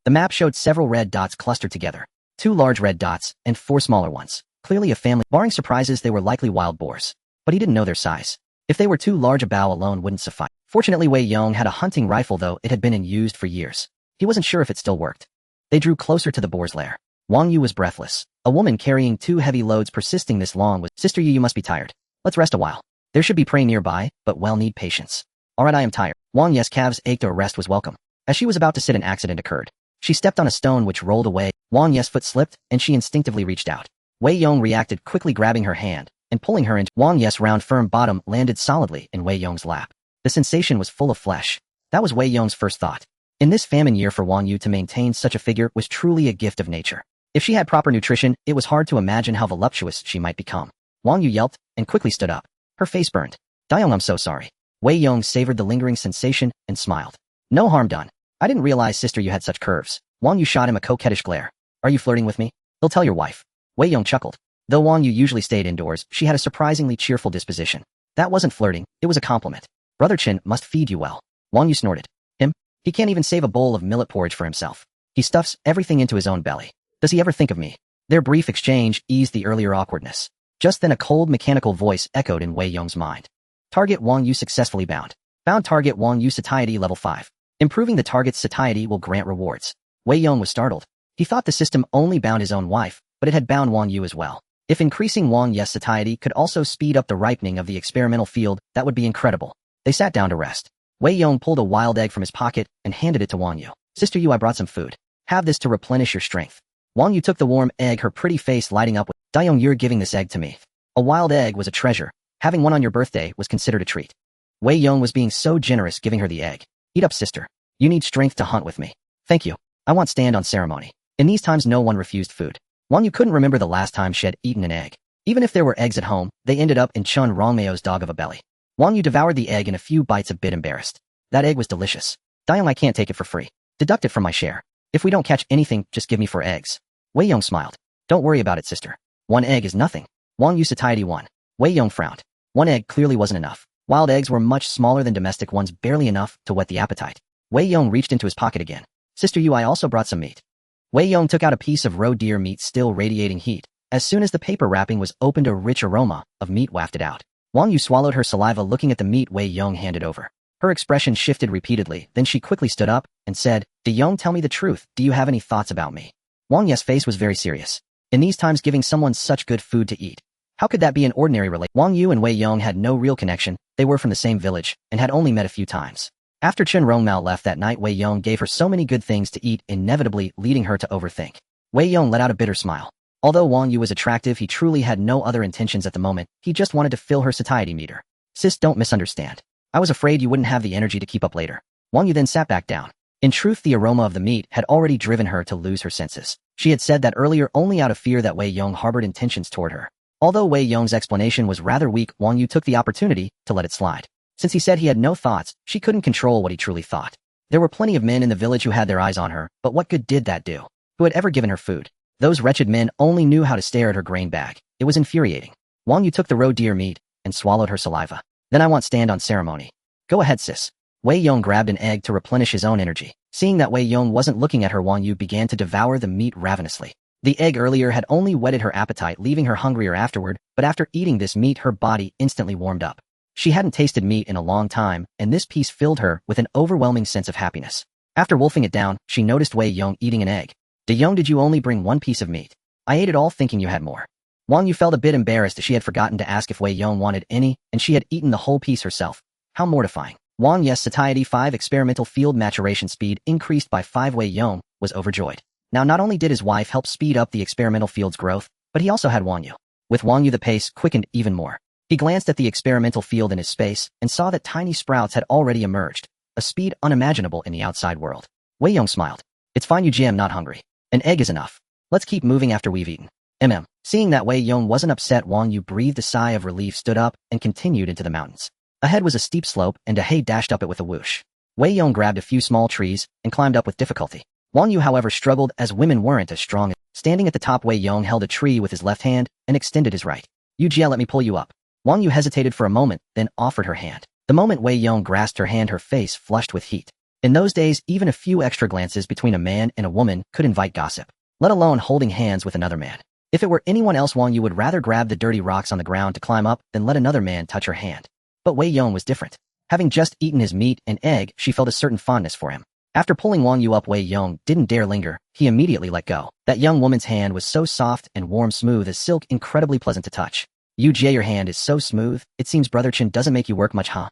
The map showed several red dots clustered together. 2 large red dots and 4 smaller ones. Clearly a family. Barring surprises, they were likely wild boars. But he didn't know their size. If they were too large, a bow alone wouldn't suffice. Fortunately, Wei Yong had a hunting rifle, though it had been in use for years. He wasn't sure if it still worked. They drew closer to the boar's lair. Wang Yu was breathless. A woman carrying 2 heavy loads persisting this long was, Sister Yu, you must be tired. Let's rest a while. There should be prey nearby, but we'll need patience. Alright, I am tired. Wang Yes' calves ached, a rest was welcome. As she was about to sit, an accident occurred. She stepped on a stone which rolled away. Wang Yes' foot slipped, and she instinctively reached out. Wei Yong reacted, quickly grabbing her hand and pulling her into. Wang Yes' round, firm bottom landed solidly in Wei Yong's lap. The sensation was full of flesh. That was Wei Yong's first thought. In this famine year, for Wang Yu to maintain such a figure was truly a gift of nature. If she had proper nutrition, it was hard to imagine how voluptuous she might become. Wang Yu yelped and quickly stood up. Her face burned. Dayong, I'm so sorry. Wei Yong savored the lingering sensation and smiled. No harm done. I didn't realize, Sister, you had such curves. Wang Yu shot him a coquettish glare. Are you flirting with me? He'll tell your wife. Wei Yong chuckled. Though Wang Yu usually stayed indoors, she had a surprisingly cheerful disposition. That wasn't flirting, it was a compliment. Brother Qin must feed you well. Wang Yu snorted. Him? He can't even save a bowl of millet porridge for himself. He stuffs everything into his own belly. Does he ever think of me? Their brief exchange eased the earlier awkwardness. Just then a cold mechanical voice echoed in Wei Yong's mind. Target Wang Yu successfully bound. Bound target Wang Yu satiety level 5. Improving the target's satiety will grant rewards. Wei Yong was startled. He thought the system only bound his own wife, but it had bound Wang Yu as well. If increasing Wang Yu's satiety could also speed up the ripening of the experimental field, that would be incredible. They sat down to rest. Wei Yong pulled a wild egg from his pocket and handed it to Wang Yu. Sister Yu, I brought some food. Have this to replenish your strength. Wang Yu took the warm egg, her pretty face lighting up with, Dayong, you're giving this egg to me. A wild egg was a treasure. Having one on your birthday was considered a treat. Wei Yong was being so generous, giving her the egg. Eat up, sister. You need strength to hunt with me. Thank you. I want stand on ceremony. In these times, no one refused food. Wang Yu couldn't remember the last time she had eaten an egg. Even if there were eggs at home, they ended up in Chun Rongmeo's dog of a belly. Wang Yu devoured the egg in a few bites, a bit embarrassed. That egg was delicious. Dayong, I can't take it for free. Deduct it from my share. If we don't catch anything, just give me 4 eggs. Wei Yong smiled. Don't worry about it, sister. 1 egg is nothing. Wang Yu satiety 1. Wei Yong frowned. 1 egg clearly wasn't enough. Wild eggs were much smaller than domestic ones, barely enough to whet the appetite. Wei Yong reached into his pocket again. Sister Yu, I also brought some meat. Wei Yong took out a piece of roe deer meat, still radiating heat. As soon as the paper wrapping was opened, a rich aroma of meat wafted out. Wang Yu swallowed her saliva, looking at the meat Wei Yong handed over. Her expression shifted repeatedly, then she quickly stood up and said, De Yong, tell me the truth. Do you have any thoughts about me? Wang Ye's face was very serious. In these times, giving someone such good food to eat, how could that be an ordinary relation? Wang Yu and Wei Yong had no real connection. They were from the same village and had only met a few times. After Chen Rongmao left that night, Wei Yong gave her so many good things to eat, inevitably leading her to overthink. Wei Yong let out a bitter smile. Although Wang Yu was attractive, he truly had no other intentions at the moment. He just wanted to fill her satiety meter. Sis, don't misunderstand. I was afraid you wouldn't have the energy to keep up later. Wang Yu then sat back down. In truth, the aroma of the meat had already driven her to lose her senses. She had said that earlier only out of fear that Wei Yong harbored intentions toward her. Although Wei Yong's explanation was rather weak, Wang Yu took the opportunity to let it slide. Since he said he had no thoughts, she couldn't control what he truly thought. There were plenty of men in the village who had their eyes on her, but what good did that do? Who had ever given her food? Those wretched men only knew how to stare at her grain bag. It was infuriating. Wang Yu took the roe deer meat and swallowed her saliva. Then I want stand on ceremony. Go ahead, sis. Wei Yong grabbed an egg to replenish his own energy. Seeing that Wei Yong wasn't looking at her, Wang Yu began to devour the meat ravenously. The egg earlier had only whetted her appetite, leaving her hungrier afterward, but after eating this meat, her body instantly warmed up. She hadn't tasted meat in a long time, and this piece filled her with an overwhelming sense of happiness. After wolfing it down, she noticed Wei Yong eating an egg. De Yong, did you only bring one piece of meat? I ate it all thinking you had more. Wang Yu felt a bit embarrassed as she had forgotten to ask if Wei Yong wanted any, and she had eaten the whole piece herself. How mortifying. Wang Yes satiety 5 experimental field maturation speed increased by 5. Wei Yong was overjoyed. Now not only did his wife help speed up the experimental field's growth, but he also had Wang Yu. With Wang Yu the pace quickened even more. He glanced at the experimental field in his space and saw that tiny sprouts had already emerged, a speed unimaginable in the outside world. Wei Yong smiled. It's fine, Yu Ji, I'm not hungry. An egg is enough. Let's keep moving after we've eaten. Seeing that Wei Yong wasn't upset, Wang Yu breathed a sigh of relief, stood up, and continued into the mountains. Ahead was a steep slope, and De He dashed up it with a whoosh. Wei Yong grabbed a few small trees and climbed up with difficulty. Wang Yu, however, struggled as women weren't as strong. Standing at the top, Wei Yong held a tree with his left hand and extended his right. Yu Jia, let me pull you up. Wang Yu hesitated for a moment, then offered her hand. The moment Wei Yong grasped her hand, her face flushed with heat. In those days, even a few extra glances between a man and a woman could invite gossip, let alone holding hands with another man. If it were anyone else, Wang Yu would rather grab the dirty rocks on the ground to climb up than let another man touch her hand. But Wei Yong was different. Having just eaten his meat and egg, she felt a certain fondness for him. After pulling Wang Yu up, Wei Yong didn't dare linger. He immediately let go. That young woman's hand was so soft and warm, smooth as silk, incredibly pleasant to touch. Yu Jie, your hand is so smooth. It seems Brother Chen doesn't make you work much, huh?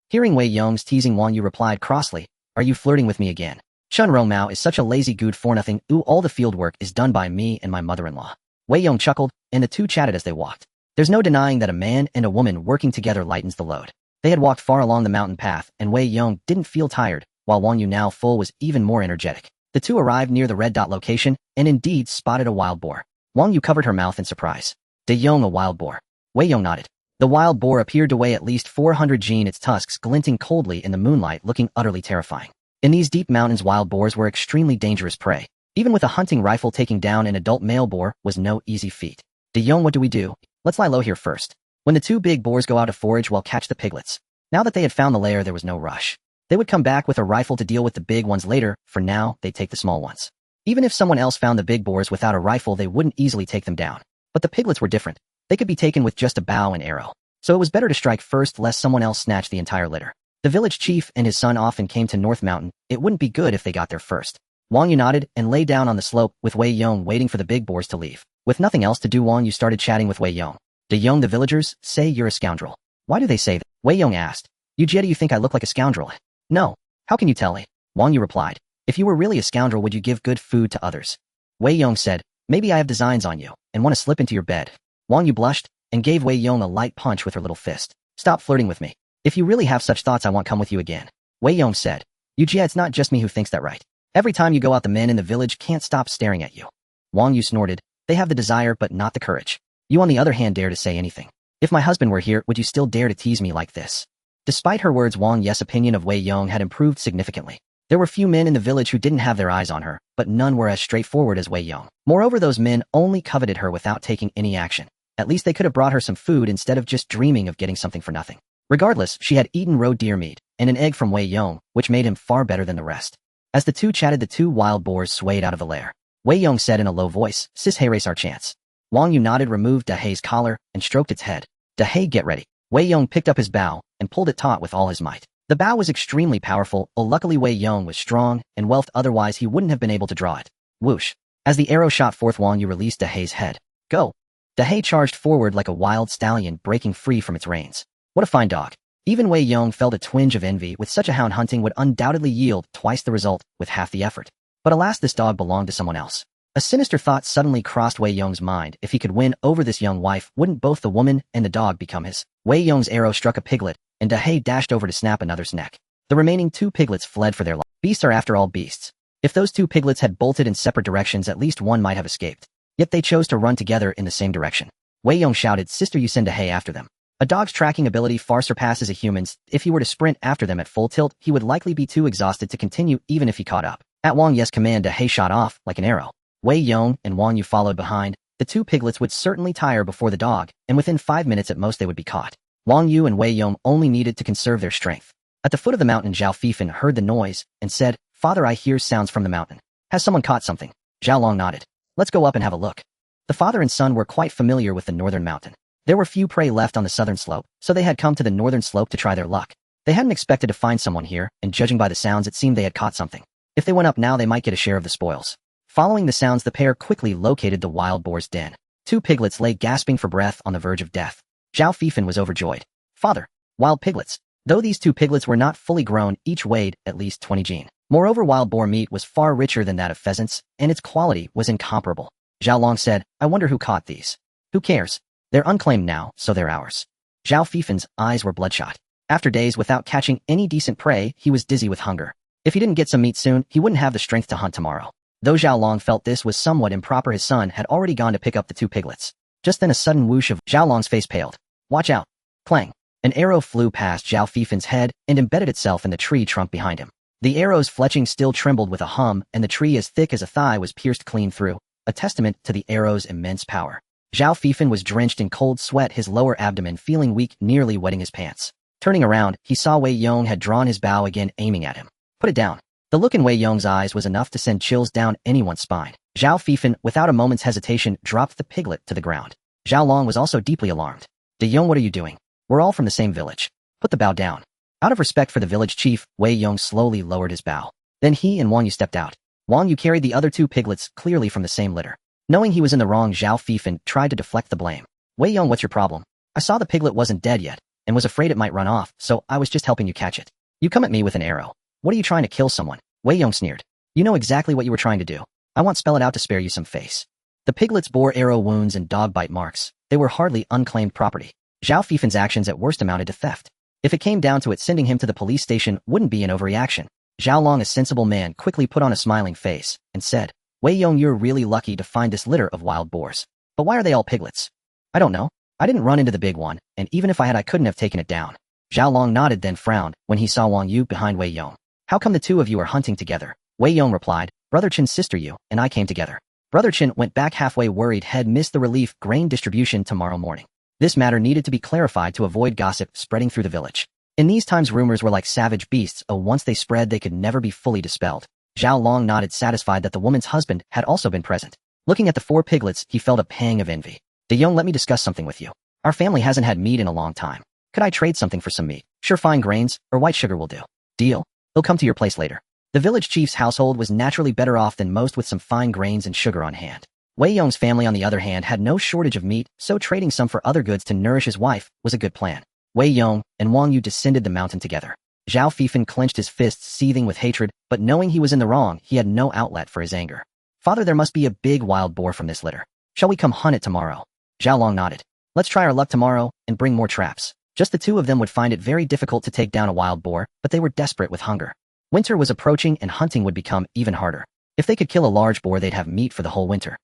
Hearing Wei Yong's teasing, Wang Yu replied crossly, are you flirting with me again? Chen Rongmao is such a lazy good for nothing. Ooh, all the field work is done by me and my mother-in-law. Wei Yong chuckled, and the two chatted as they walked. There's no denying that a man and a woman working together lightens the load. They had walked far along the mountain path, and Wei Yong didn't feel tired, while Wang Yu, now full, was even more energetic. The two arrived near the red dot location, and indeed spotted a wild boar. Wang Yu covered her mouth in surprise. De Yong, a wild boar. Wei Yong nodded. The wild boar appeared to weigh at least 400 jin, its tusks glinting coldly in the moonlight, looking utterly terrifying. In these deep mountains, wild boars were extremely dangerous prey. Even with a hunting rifle, taking down an adult male boar was no easy feat. De Yong, what do we do? Let's lie low here first. When the two big boars go out to forage, we'll catch the piglets. Now that they had found the lair, there was no rush. They would come back with a rifle to deal with the big ones later. For now, they'd take the small ones. Even if someone else found the big boars without a rifle, they wouldn't easily take them down. But the piglets were different. They could be taken with just a bow and arrow. So it was better to strike first, lest someone else snatch the entire litter. The village chief and his son often came to North Mountain. It wouldn't be good if they got there first. Wang Yu nodded and lay down on the slope, with Wei Yong waiting for the big boars to leave. With nothing else to do, Wang Yu started chatting with Wei Yong. De Yong, the villagers say you're a scoundrel. Why do they say that? Wei Yong asked. Yu Jie, do you think I look like a scoundrel? No. How can you tell? Wang Yu replied. If you were really a scoundrel, would you give good food to others? Wei Yong said. Maybe I have designs on you and want to slip into your bed. Wang Yu blushed and gave Wei Yong a light punch with her little fist. Stop flirting with me. If you really have such thoughts, I won't come with you again. Wei Yong said. Yu Jie, it's not just me who thinks that, right? Every time you go out, the men in the village can't stop staring at you. Wang Yu snorted. They have the desire, but not the courage. You, on the other hand, dare to say anything. If my husband were here, would you still dare to tease me like this? Despite her words, Wang Yes' opinion of Wei Yong had improved significantly. There were few men in the village who didn't have their eyes on her, but none were as straightforward as Wei Yong. Moreover, those men only coveted her without taking any action. At least they could have brought her some food instead of just dreaming of getting something for nothing. Regardless, she had eaten roe deer meat and an egg from Wei Yong, which made him far better than the rest. As the two chatted, the two wild boars swayed out of the lair. Wei Yong said in a low voice, Sis, hey, race our chance. Wang Yu nodded, removed Da Hei's collar, and stroked its head. Da Hei, get ready. Wei Yong picked up his bow and pulled it taut with all his might. The bow was extremely powerful, but luckily Wei Yong was strong and wealth, otherwise he wouldn't have been able to draw it. Whoosh. As the arrow shot forth, Wang Yu released Da Hei's head. Go. Da Hei charged forward like a wild stallion, breaking free from its reins. What a fine dog. Even Wei Yong felt a twinge of envy. With such a hound, hunting would undoubtedly yield twice the result with half the effort. But alas, this dog belonged to someone else. A sinister thought suddenly crossed Wei Yong's mind. If he could win over this young wife, wouldn't both the woman and the dog become his? Wei Yong's arrow struck a piglet, and Dahe dashed over to snap another's neck. The remaining 2 piglets fled for their life. Beasts are after all beasts. If those 2 piglets had bolted in separate directions, at least one might have escaped. Yet they chose to run together in the same direction. Wei Yong shouted, "Sister, you send Dahe after them." A dog's tracking ability far surpasses a human's. If he were to sprint after them at full tilt, he would likely be too exhausted to continue even if he caught up. At Wang Yu's command, Dahe shot off like an arrow. Wei Yong and Wang Yu followed behind. The 2 piglets would certainly tire before the dog, and within 5 minutes at most they would be caught. Wang Yu and Wei Yong only needed to conserve their strength. At the foot of the mountain, Zhao Fifan heard the noise and said, "Father, I hear sounds from the mountain. Has someone caught something?" Zhao Long nodded. "Let's go up and have a look." The father and son were quite familiar with the northern mountain. There were few prey left on the southern slope, so they had come to the northern slope to try their luck. They hadn't expected to find someone here, and judging by the sounds, it seemed they had caught something. If they went up now, they might get a share of the spoils. Following the sounds, the pair quickly located the wild boar's den. 2 piglets lay gasping for breath on the verge of death. Zhao Fifan was overjoyed. "Father, wild piglets." Though these 2 piglets were not fully grown, each weighed at least 20 jin. Moreover, wild boar meat was far richer than that of pheasants, and its quality was incomparable. Zhao Long said, "I wonder who caught these." "Who cares? They're unclaimed now, so they're ours." Zhao Fifan's eyes were bloodshot. After days without catching any decent prey, he was dizzy with hunger. If he didn't get some meat soon, he wouldn't have the strength to hunt tomorrow. Though Zhao Long felt this was somewhat improper, his son had already gone to pick up the 2 piglets. Just then a sudden whoosh of Zhao Long's face paled. "Watch out." Clang. An arrow flew past Zhao Fifan's head and embedded itself in the tree trunk behind him. The arrow's fletching still trembled with a hum, and the tree as thick as a thigh was pierced clean through, a testament to the arrow's immense power. Zhao Fifan was drenched in cold sweat, his lower abdomen feeling weak, nearly wetting his pants. Turning around, he saw Wei Yong had drawn his bow again, aiming at him. "Put it down." The look in Wei Yong's eyes was enough to send chills down anyone's spine. Zhao Fifan, without a moment's hesitation, dropped the piglet to the ground. Zhao Long was also deeply alarmed. "De Yong, what are you doing? We're all from the same village. Put the bow down." Out of respect for the village chief, Wei Yong slowly lowered his bow. Then he and Wang Yu stepped out. Wang Yu carried the other 2 piglets, clearly from the same litter. Knowing he was in the wrong, Zhao Fifan tried to deflect the blame. "Wei Yong, what's your problem? I saw the piglet wasn't dead yet, and was afraid it might run off, so I was just helping you catch it. You come at me with an arrow. What are you trying to kill someone?" Wei Yong sneered. "You know exactly what you were trying to do. I won't spell it out to spare you some face." The piglets bore arrow wounds and dog bite marks. They were hardly unclaimed property. Zhao Fifan's actions at worst amounted to theft. If it came down to it, sending him to the police station wouldn't be an overreaction. Zhao Long, a sensible man, quickly put on a smiling face and said, "Wei Yong, you're really lucky to find this litter of wild boars. But why are they all piglets?" "I don't know. I didn't run into the big one, and even if I had, I couldn't have taken it down." Zhao Long nodded, then frowned when he saw Wang Yu behind Wei Yong. "How come the 2 of you are hunting together?" Wei Yong replied, "Brother Qin's sister Yu and I came together." Brother Qin went back halfway, worried head missed the relief grain distribution tomorrow morning. This matter needed to be clarified to avoid gossip spreading through the village. In these times, rumors were like savage beasts. Once they spread, they could never be fully dispelled. Zhao Long nodded, satisfied that the woman's husband had also been present. Looking at the 4 piglets, he felt a pang of envy. "De Yong, let me discuss something with you. Our family hasn't had meat in a long time. Could I trade something for some meat? Sure, fine grains or white sugar will do." "Deal. They'll come to your place later." The village chief's household was naturally better off than most, with some fine grains and sugar on hand. Wei Yong's family, on the other hand, had no shortage of meat, so trading some for other goods to nourish his wife was a good plan. Wei Yong and Wang Yu descended the mountain together. Zhao Fifan clenched his fists, seething with hatred, but knowing he was in the wrong, he had no outlet for his anger. "Father, there must be a big wild boar from this litter. Shall we come hunt it tomorrow?" Zhao Long nodded. "Let's try our luck tomorrow and bring more traps." Just the 2 of them would find it very difficult to take down a wild boar, but they were desperate with hunger. Winter was approaching and hunting would become even harder. If they could kill a large boar, they'd have meat for the whole winter.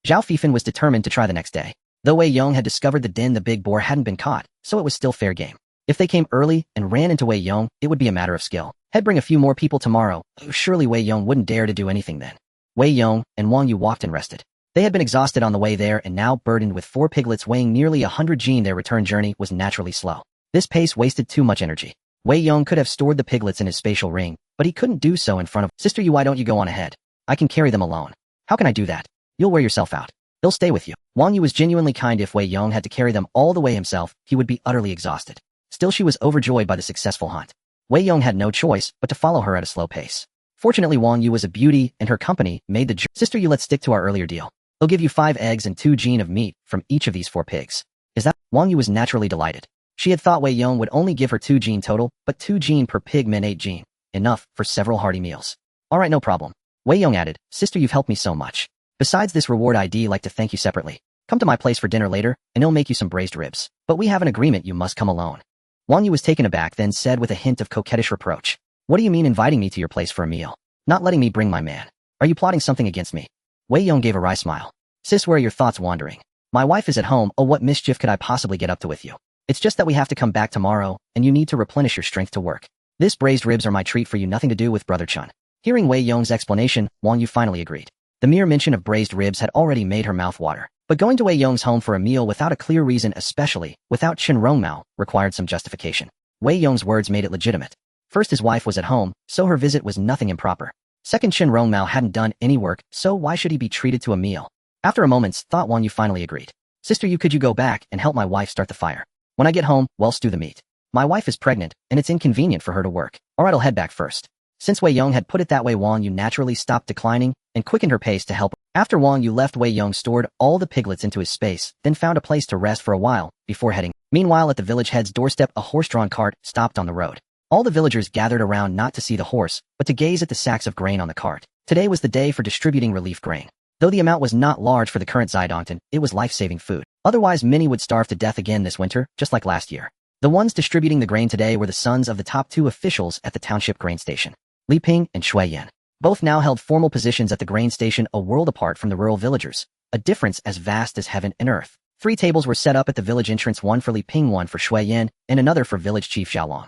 Zhao Fifan was determined to try the next day. Though Wei Yong had discovered the den, the big boar hadn't been caught, so it was still fair game. If they came early and ran into Wei Yong, it would be a matter of skill. He'd bring a few more people tomorrow. Surely Wei Yong wouldn't dare to do anything then. Wei Yong and Wang Yu walked and rested. They had been exhausted on the way there, and now burdened with 4 piglets weighing nearly 100 jin, their return journey was naturally slow. This pace wasted too much energy. Wei Yong could have stored the piglets in his spatial ring, but he couldn't do so in front of Sister Yu. "Why don't you go on ahead? I can carry them alone." "How can I do that? You'll wear yourself out. They'll stay with you." Wang Yu was genuinely kind. If Wei Yong had to carry them all the way himself, he would be utterly exhausted. Still, she was overjoyed by the successful hunt. Wei Yong had no choice but to follow her at a slow pace. Fortunately, Wang Yu was a beauty, and her company made the journey. "Sister Yu, let's stick to our earlier deal. They'll give you 5 eggs and 2 jin of meat from each of these 4 pigs." "Is that?" Wang Yu was naturally delighted. She had thought Wei Yong would only give her 2 gene total, but 2 gene per pig meant 8 gene. Enough for several hearty meals. Alright, no problem. Wei Yong added, sister, you've helped me so much. Besides this reward, I'd like to thank you separately. Come to my place for dinner later, and I'll make you some braised ribs. But we have an agreement, you must come alone. Wang Yu was taken aback, then said with a hint of coquettish reproach, what do you mean inviting me to your place for a meal? Not letting me bring my man. Are you plotting something against me? Wei Yong gave a wry smile. Sis, where are your thoughts wandering? My wife is at home. Oh, what mischief could I possibly get up to with you? It's just that we have to come back tomorrow, and you need to replenish your strength to work. This braised ribs are my treat for you, nothing to do with Brother Chun. Hearing Wei Yong's explanation, Wang Yu finally agreed. The mere mention of braised ribs had already made her mouth water. But going to Wei Yong's home for a meal without a clear reason, especially without Qin Rongmao, required some justification. Wei Yong's words made it legitimate. First, his wife was at home, so her visit was nothing improper. Second, Qin Rongmao hadn't done any work, so why should he be treated to a meal? After a moment's thought, Wang Yu finally agreed. Sister, could you go back and help my wife start the fire? When I get home, well, stew the meat. My wife is pregnant, and it's inconvenient for her to work. Alright, I'll head back first. Since Wei Yong had put it that way, Wang Yu naturally stopped declining and quickened her pace to help. After Wang Yu left, Wei Yong stored all the piglets into his space, then found a place to rest for a while before heading. Meanwhile, at the village head's doorstep, a horse-drawn cart stopped on the road. All the villagers gathered around not to see the horse, but to gaze at the sacks of grain on the cart. Today was the day for distributing relief grain. Though the amount was not large for the current Zidongton, it was life-saving food. Otherwise, many would starve to death again this winter, just like last year. The ones distributing the grain today were the sons of the top 2 officials at the township grain station, Li Ping and Xue Yan. Both now held formal positions at the grain station, a world apart from the rural villagers, a difference as vast as heaven and earth. 3 tables were set up at the village entrance, one for Li Ping, one for Xue Yan, and another for village chief Xiaolong.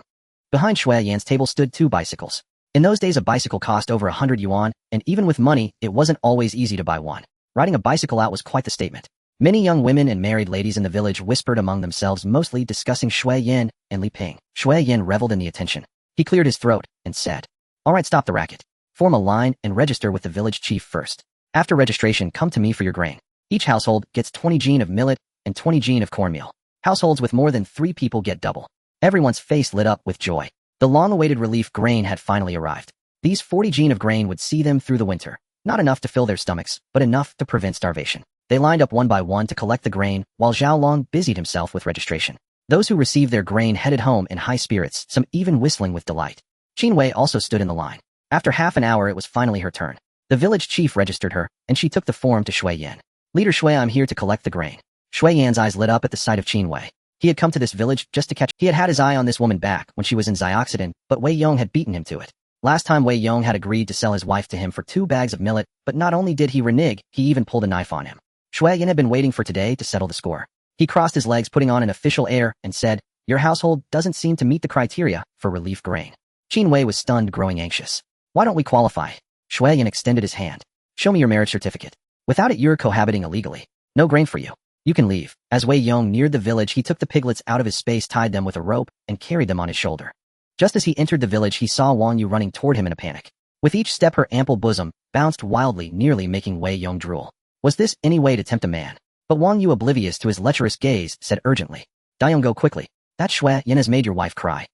Behind Xue Yan's table stood 2 bicycles. In those days, a bicycle cost over 100 yuan, and even with money, it wasn't always easy to buy one. Riding a bicycle out was quite the statement. Many young women and married ladies in the village whispered among themselves, mostly discussing Xue Yan and Li Ping. Xue Yan reveled in the attention. He cleared his throat and said, alright, stop the racket. Form a line and register with the village chief first. After registration, come to me for your grain. Each household gets 20 gene of millet and 20 gene of cornmeal. Households with more than 3 people get double. Everyone's face lit up with joy. The long-awaited relief grain had finally arrived. These 40 gene of grain would see them through the winter. Not enough to fill their stomachs, but enough to prevent starvation. They lined up one by one to collect the grain, while Xiaolong busied himself with registration. Those who received their grain headed home in high spirits, some even whistling with delight. Qin Wei also stood in the line. After half an hour, it was finally her turn. The village chief registered her, and she took the form to Xue Yan. Leader Xue, I'm here to collect the grain. Xue Yan's eyes lit up at the sight of Qin Wei. He had come to this village just to catch. He had his eye on this woman back when she was in Xioxidin, but Wei Yong had beaten him to it. Last time, Wei Yong had agreed to sell his wife to him for 2 bags of millet, but not only did he renege, he even pulled a knife on him. Xue Yan had been waiting for today to settle the score. He crossed his legs, putting on an official air, and said, your household doesn't seem to meet the criteria for relief grain. Qin Wei was stunned, growing anxious. Why don't we qualify? Xue Yan extended his hand. Show me your marriage certificate. Without it, you're cohabiting illegally. No grain for you. You can leave. As Wei Yong neared the village, he took the piglets out of his space, tied them with a rope, and carried them on his shoulder. Just as he entered the village, he saw Wang Yu running toward him in a panic. With each step, her ample bosom bounced wildly, nearly making Wei Yong drool. Was this any way to tempt a man? But Wang Yu, oblivious to his lecherous gaze, said urgently, Dayong, go quickly. That Xue Yan has made your wife cry.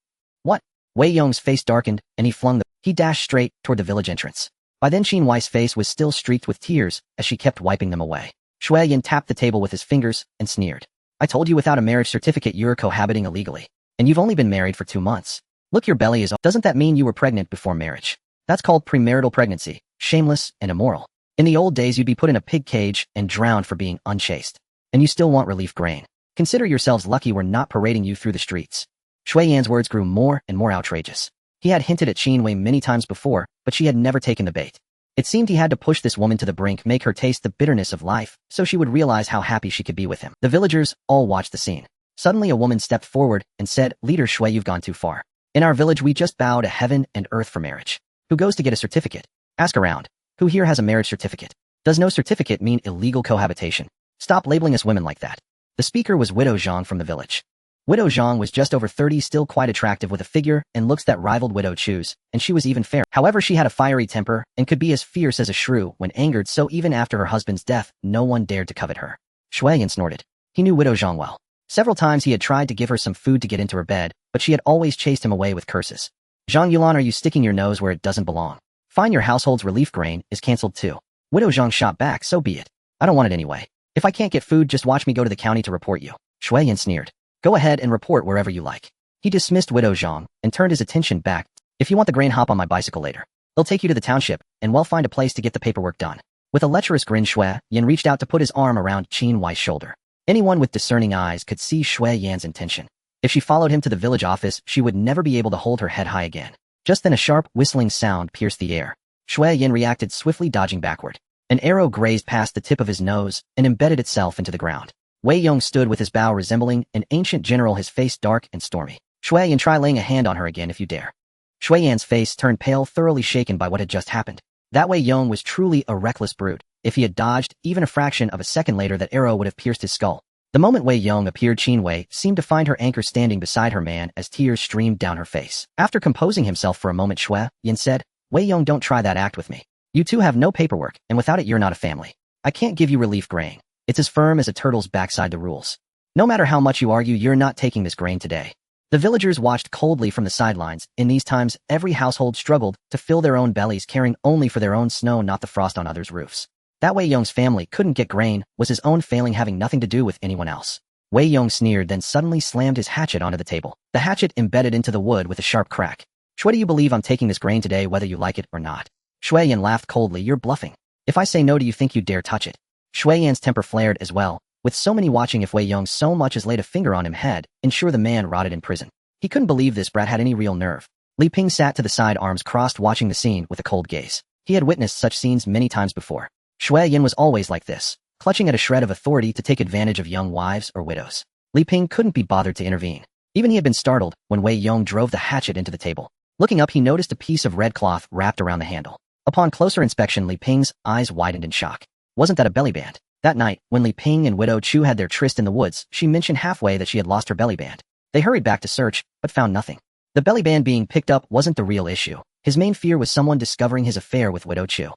What? Wei Yong's face darkened, and he dashed straight toward the village entrance. By then, Qin Wei's face was still streaked with tears as she kept wiping them away. Xue Yan tapped the table with his fingers and sneered. I told you, without a marriage certificate, you're cohabiting illegally. And you've only been married for 2 months. Look, your belly is... Doesn't that mean you were pregnant before marriage? That's called premarital pregnancy, shameless and immoral. In the old days, you'd be put in a pig cage and drowned for being unchaste. And you still want relief grain. Consider yourselves lucky we're not parading you through the streets. Xue Yan's words grew more and more outrageous. He had hinted at Qin Wei many times before, but she had never taken the bait. It seemed he had to push this woman to the brink, make her taste the bitterness of life, so she would realize how happy she could be with him. The villagers all watched the scene. Suddenly, a woman stepped forward and said, Leader Xue, you've gone too far. In our village, we just bow to heaven and earth for marriage. Who goes to get a certificate? Ask around. Who here has a marriage certificate? Does no certificate mean illegal cohabitation? Stop labeling us women like that. The speaker was Widow Zhang from the village. Widow Zhang was just over 30, still quite attractive with a figure and looks that rivaled Widow Chu's, and she was even fair. However, she had a fiery temper and could be as fierce as a shrew when angered, so even after her husband's death, no one dared to covet her. Xue Yan snorted. He knew Widow Zhang well. Several times he had tried to give her some food to get into her bed, but she had always chased him away with curses. Zhang Yulan, are you sticking your nose where it doesn't belong? Fine, your household's relief grain is cancelled too. Widow Zhang shot back, so be it. I don't want it anyway. If I can't get food, just watch me go to the county to report you. Xue Yan sneered. Go ahead and report wherever you like. He dismissed Widow Zhang and turned his attention back. If you want the grain, hop on my bicycle later. He'll take you to the township, and we'll find a place to get the paperwork done. With a lecherous grin, Xue Yan reached out to put his arm around Qin Wei's shoulder. Anyone with discerning eyes could see Xue Yan's intention. If she followed him to the village office, she would never be able to hold her head high again. Just then a sharp, whistling sound pierced the air. Xue Yan reacted swiftly, dodging backward. An arrow grazed past the tip of his nose and embedded itself into the ground. Wei Yong stood with his bow resembling an ancient general, his face dark and stormy. Xue Yan, try laying a hand on her again if you dare. Xue Yan's face turned pale, thoroughly shaken by what had just happened. That Wei Yong was truly a reckless brute. If he had dodged, even a fraction of a second later, that arrow would have pierced his skull. The moment Wei Yong appeared, Qin Wei seemed to find her anchor standing beside her man as tears streamed down her face. After composing himself for a moment, Xue Yan said, Wei Yong, don't try that act with me. You two have no paperwork, and without it you're not a family. I can't give you relief grain. It's as firm as a turtle's backside, the rules. No matter how much you argue, you're not taking this grain today. The villagers watched coldly from the sidelines. In these times, every household struggled to fill their own bellies, caring only for their own snow, not the frost on others' roofs. That Wei Yong's family couldn't get grain was his own failing, having nothing to do with anyone else. Wei Yong sneered, then suddenly slammed his hatchet onto the table. The hatchet embedded into the wood with a sharp crack. Xue, do you believe I'm taking this grain today whether you like it or not? Xue Yan laughed coldly. You're bluffing. If I say no, do you think you dare touch it? Xue Yan's temper flared as well. With so many watching, if Wei Yong so much as laid a finger on him, he'd ensure the man rotted in prison. He couldn't believe this brat had any real nerve. Li Ping sat to the side, arms crossed, watching the scene with a cold gaze. He had witnessed such scenes many times before. Xue Yan was always like this, clutching at a shred of authority to take advantage of young wives or widows. Li Ping couldn't be bothered to intervene. Even he had been startled when Wei Yong drove the hatchet into the table. Looking up, he noticed a piece of red cloth wrapped around the handle. Upon closer inspection, Li Ping's eyes widened in shock. Wasn't that a belly band? That night, when Li Ping and Widow Chu had their tryst in the woods, she mentioned halfway that she had lost her belly band. They hurried back to search, but found nothing. The belly band being picked up wasn't the real issue. His main fear was someone discovering his affair with Widow Chu.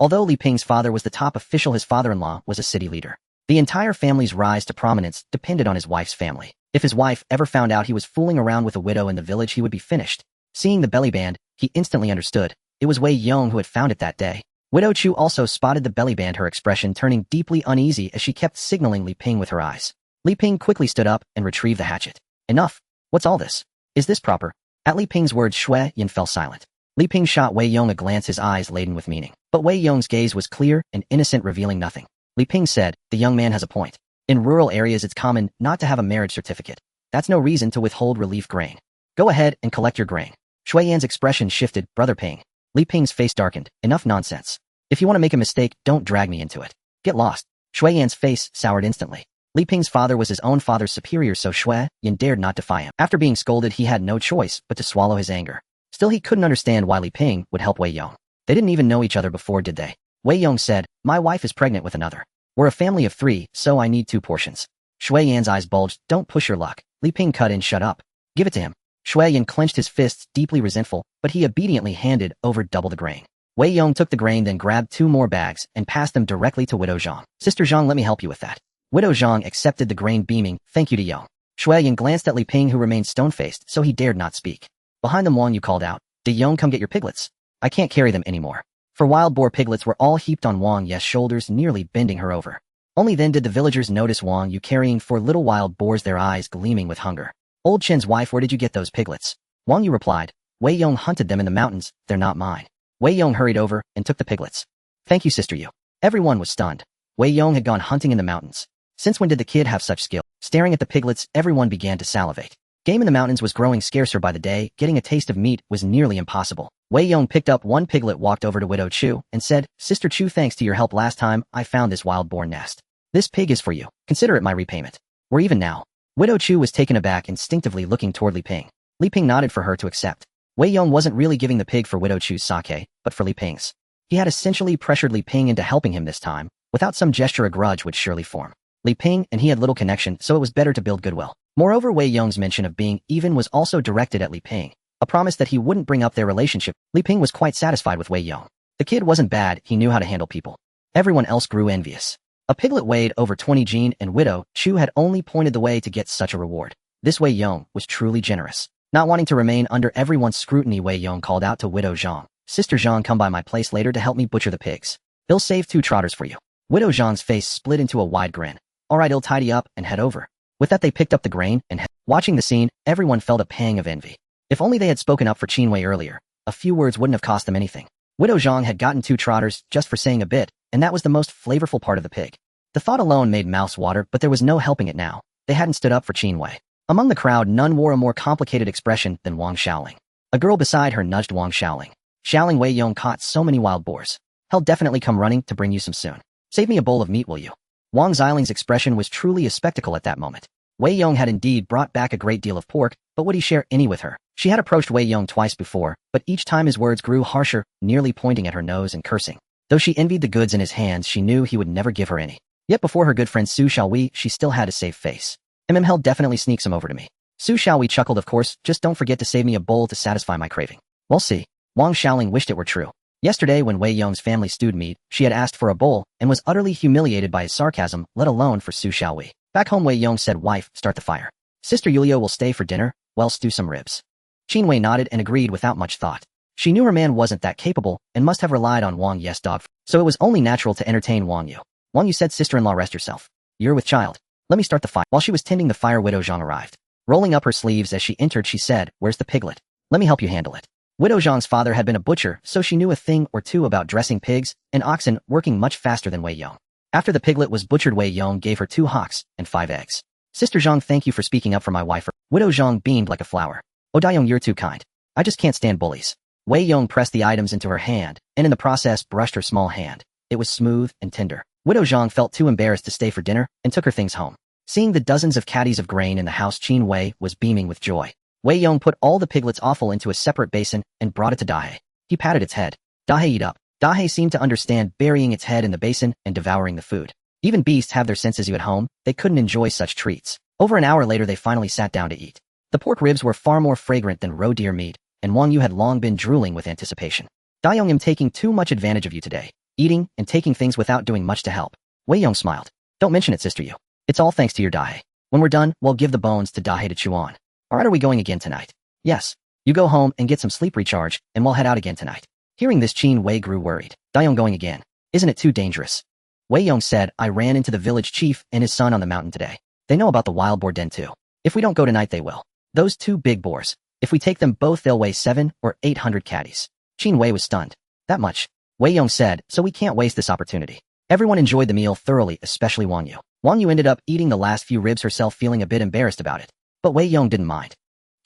Although Li Ping's father was the top official, his father-in-law was a city leader. The entire family's rise to prominence depended on his wife's family. If his wife ever found out he was fooling around with a widow in the village, he would be finished. Seeing the belly band, he instantly understood. It was Wei Yong who had found it that day. Widow Chu also spotted the belly band, her expression turning deeply uneasy as she kept signaling Li Ping with her eyes. Li Ping quickly stood up and retrieved the hatchet. Enough. What's all this? Is this proper? At Li Ping's words, Xue Yan fell silent. Li Ping shot Wei Yong a glance, his eyes laden with meaning. But Wei Yong's gaze was clear and innocent, revealing nothing. Li Ping said, the young man has a point. In rural areas it's common not to have a marriage certificate. That's no reason to withhold relief grain. Go ahead and collect your grain. Xue Yan's expression shifted. Brother Ping. Li Ping's face darkened. Enough nonsense. If you want to make a mistake, don't drag me into it. Get lost. Xue Yan's face soured instantly. Li Ping's father was his own father's superior, so Xue Yan dared not defy him. After being scolded, he had no choice but to swallow his anger. Still, he couldn't understand why Li Ping would help Wei Yong. They didn't even know each other before, did they? Wei Yong said, my wife is pregnant with another. We're a family of 3, so I need 2 portions. Xue Yan's eyes bulged. Don't push your luck. Li Ping cut in. Shut up. Give it to him. Xue Yan clenched his fists, deeply resentful, but he obediently handed over double the grain. Wei Yong took the grain, then grabbed 2 more bags and passed them directly to Widow Zhang. Sister Zhang, let me help you with that. Widow Zhang accepted the grain, beaming. Thank you to Yong. Xue Yan glanced at Li Ping, who remained stone-faced, so he dared not speak. Behind them, Wang Yu called out, Did Yong come get your piglets? I can't carry them anymore. For wild boar piglets were all heaped on Wang Yu's shoulders, nearly bending her over. Only then did the villagers notice Wang Yu carrying 4 little wild boars, their eyes gleaming with hunger. Old Chen's wife, where did you get those piglets? Wang Yu replied, Wei Yong hunted them in the mountains, they're not mine. Wei Yong hurried over and took the piglets. Thank you, Sister Yu. Everyone was stunned. Wei Yong had gone hunting in the mountains. Since when did the kid have such skill? Staring at the piglets, everyone began to salivate. Game in the mountains was growing scarcer by the day. Getting a taste of meat was nearly impossible. Wei Yong picked up 1 piglet, walked over to Widow Chu, and said, Sister Chu, thanks to your help last time, I found this wild boar nest. This pig is for you. Consider it my repayment. We're even now. Widow Chu was taken aback, instinctively looking toward Li Ping. Li Ping nodded for her to accept. Wei Yong wasn't really giving the pig for Widow Chu's sake, but for Li Ping's. He had essentially pressured Li Ping into helping him this time. Without some gesture, a grudge would surely form. Li Ping and he had little connection, so it was better to build goodwill. Moreover, Wei Yong's mention of being even was also directed at Li Ping, a promise that he wouldn't bring up their relationship. Li Ping was quite satisfied with Wei Yong. The kid wasn't bad, he knew how to handle people. Everyone else grew envious. A piglet weighed over 20 Jean and Widow Chu had only pointed the way to get such a reward. This Wei Yong was truly generous. Not wanting to remain under everyone's scrutiny, Wei Yong called out to Widow Zhang, Sister Zhang, come by my place later to help me butcher the pigs. They'll save 2 trotters for you. Widow Zhang's face split into a wide grin. Alright, I'll tidy up and head over. With that they picked up the grain and watching the scene, everyone felt a pang of envy. If only they had spoken up for Qin Wei earlier, a few words wouldn't have cost them anything. Widow Zhang had gotten 2 trotters just for saying a bit, and that was the most flavorful part of the pig. The thought alone made mouths water, but there was no helping it now. They hadn't stood up for Qin Wei. Among the crowd, none wore a more complicated expression than Wang Xiaoling. A girl beside her nudged Wang Xiaoling. Xiaoling, Wei Yong caught so many wild boars. He'll definitely come running to bring you some soon. Save me a bowl of meat, will you? Wang Xiaoling's expression was truly a spectacle at that moment. Wei Yong had indeed brought back a great deal of pork, but would he share any with her? She had approached Wei Yong twice before, but each time his words grew harsher, nearly pointing at her nose and cursing. Though she envied the goods in his hands, she knew he would never give her any. Yet before her good friend Su Xiaowei, she still had a save face. He'll definitely sneak some over to me. Su Xiaowei chuckled, of course, just don't forget to save me a bowl to satisfy my craving. We'll see. Wang Xiaoling wished it were true. Yesterday when Wei Yong's family stewed meat, she had asked for a bowl, and was utterly humiliated by his sarcasm, let alone for Su Xiaowei. Back home Wei Yong said, wife, start the fire. Sister Yulia will stay for dinner, well stew some ribs. Qin Wei nodded and agreed without much thought. She knew her man wasn't that capable, and must have relied on Wang Yu's dog, so it was only natural to entertain Wang Yu. Wang Yu said, sister-in-law, rest yourself. You're with child. Let me start the fire. While she was tending the fire, Widow Zhang arrived. Rolling up her sleeves as she entered, she said, where's the piglet? Let me help you handle it. Widow Zhang's father had been a butcher, so she knew a thing or two about dressing pigs and oxen, working much faster than Wei Yong. After the piglet was butchered, Wei Yong gave her 2 hocks and 5 eggs. Sister Zhang, thank you for speaking up for my wife. Widow Zhang beamed like a flower. Oh Dayong, you're too kind. I just can't stand bullies. Wei Yong pressed the items into her hand, and in the process brushed her small hand. It was smooth and tender. Widow Zhang felt too embarrassed to stay for dinner, and took her things home. Seeing the dozens of caddies of grain in the house, Qin Wei was beaming with joy. Wei Yong put all the piglet's offal into a separate basin, and brought it to Dahe. He patted its head. Dahe, eat up. Dahe seemed to understand, burying its head in the basin, and devouring the food. Even beasts have their senses. You at home, they couldn't enjoy such treats. Over an hour later they finally sat down to eat. The pork ribs were far more fragrant than roe deer meat, and Wang Yu had long been drooling with anticipation. Dayong, am taking too much advantage of you today, eating and taking things without doing much to help. Wei Yong smiled. Don't mention it, sister Yu. It's all thanks to your Dahe. When we're done, we'll give the bones to Dahe to chew on. Alright, are we going again tonight? Yes. You go home and get some sleep recharge, and we'll head out again tonight. Hearing this, Qin Wei grew worried. Dayong going again. Isn't it too dangerous? Wei Yong said, I ran into the village chief and his son on the mountain today. They know about the wild boar den too. If we don't go tonight, they will. Those 2 big boars. If we take them both, they'll weigh 700 or 800 caddies. Qin Wei was stunned. That much? Wei Yong said, so we can't waste this opportunity. Everyone enjoyed the meal thoroughly, especially Wang Yu. Wang Yu ended up eating the last few ribs herself, feeling a bit embarrassed about it. But Wei Yong didn't mind.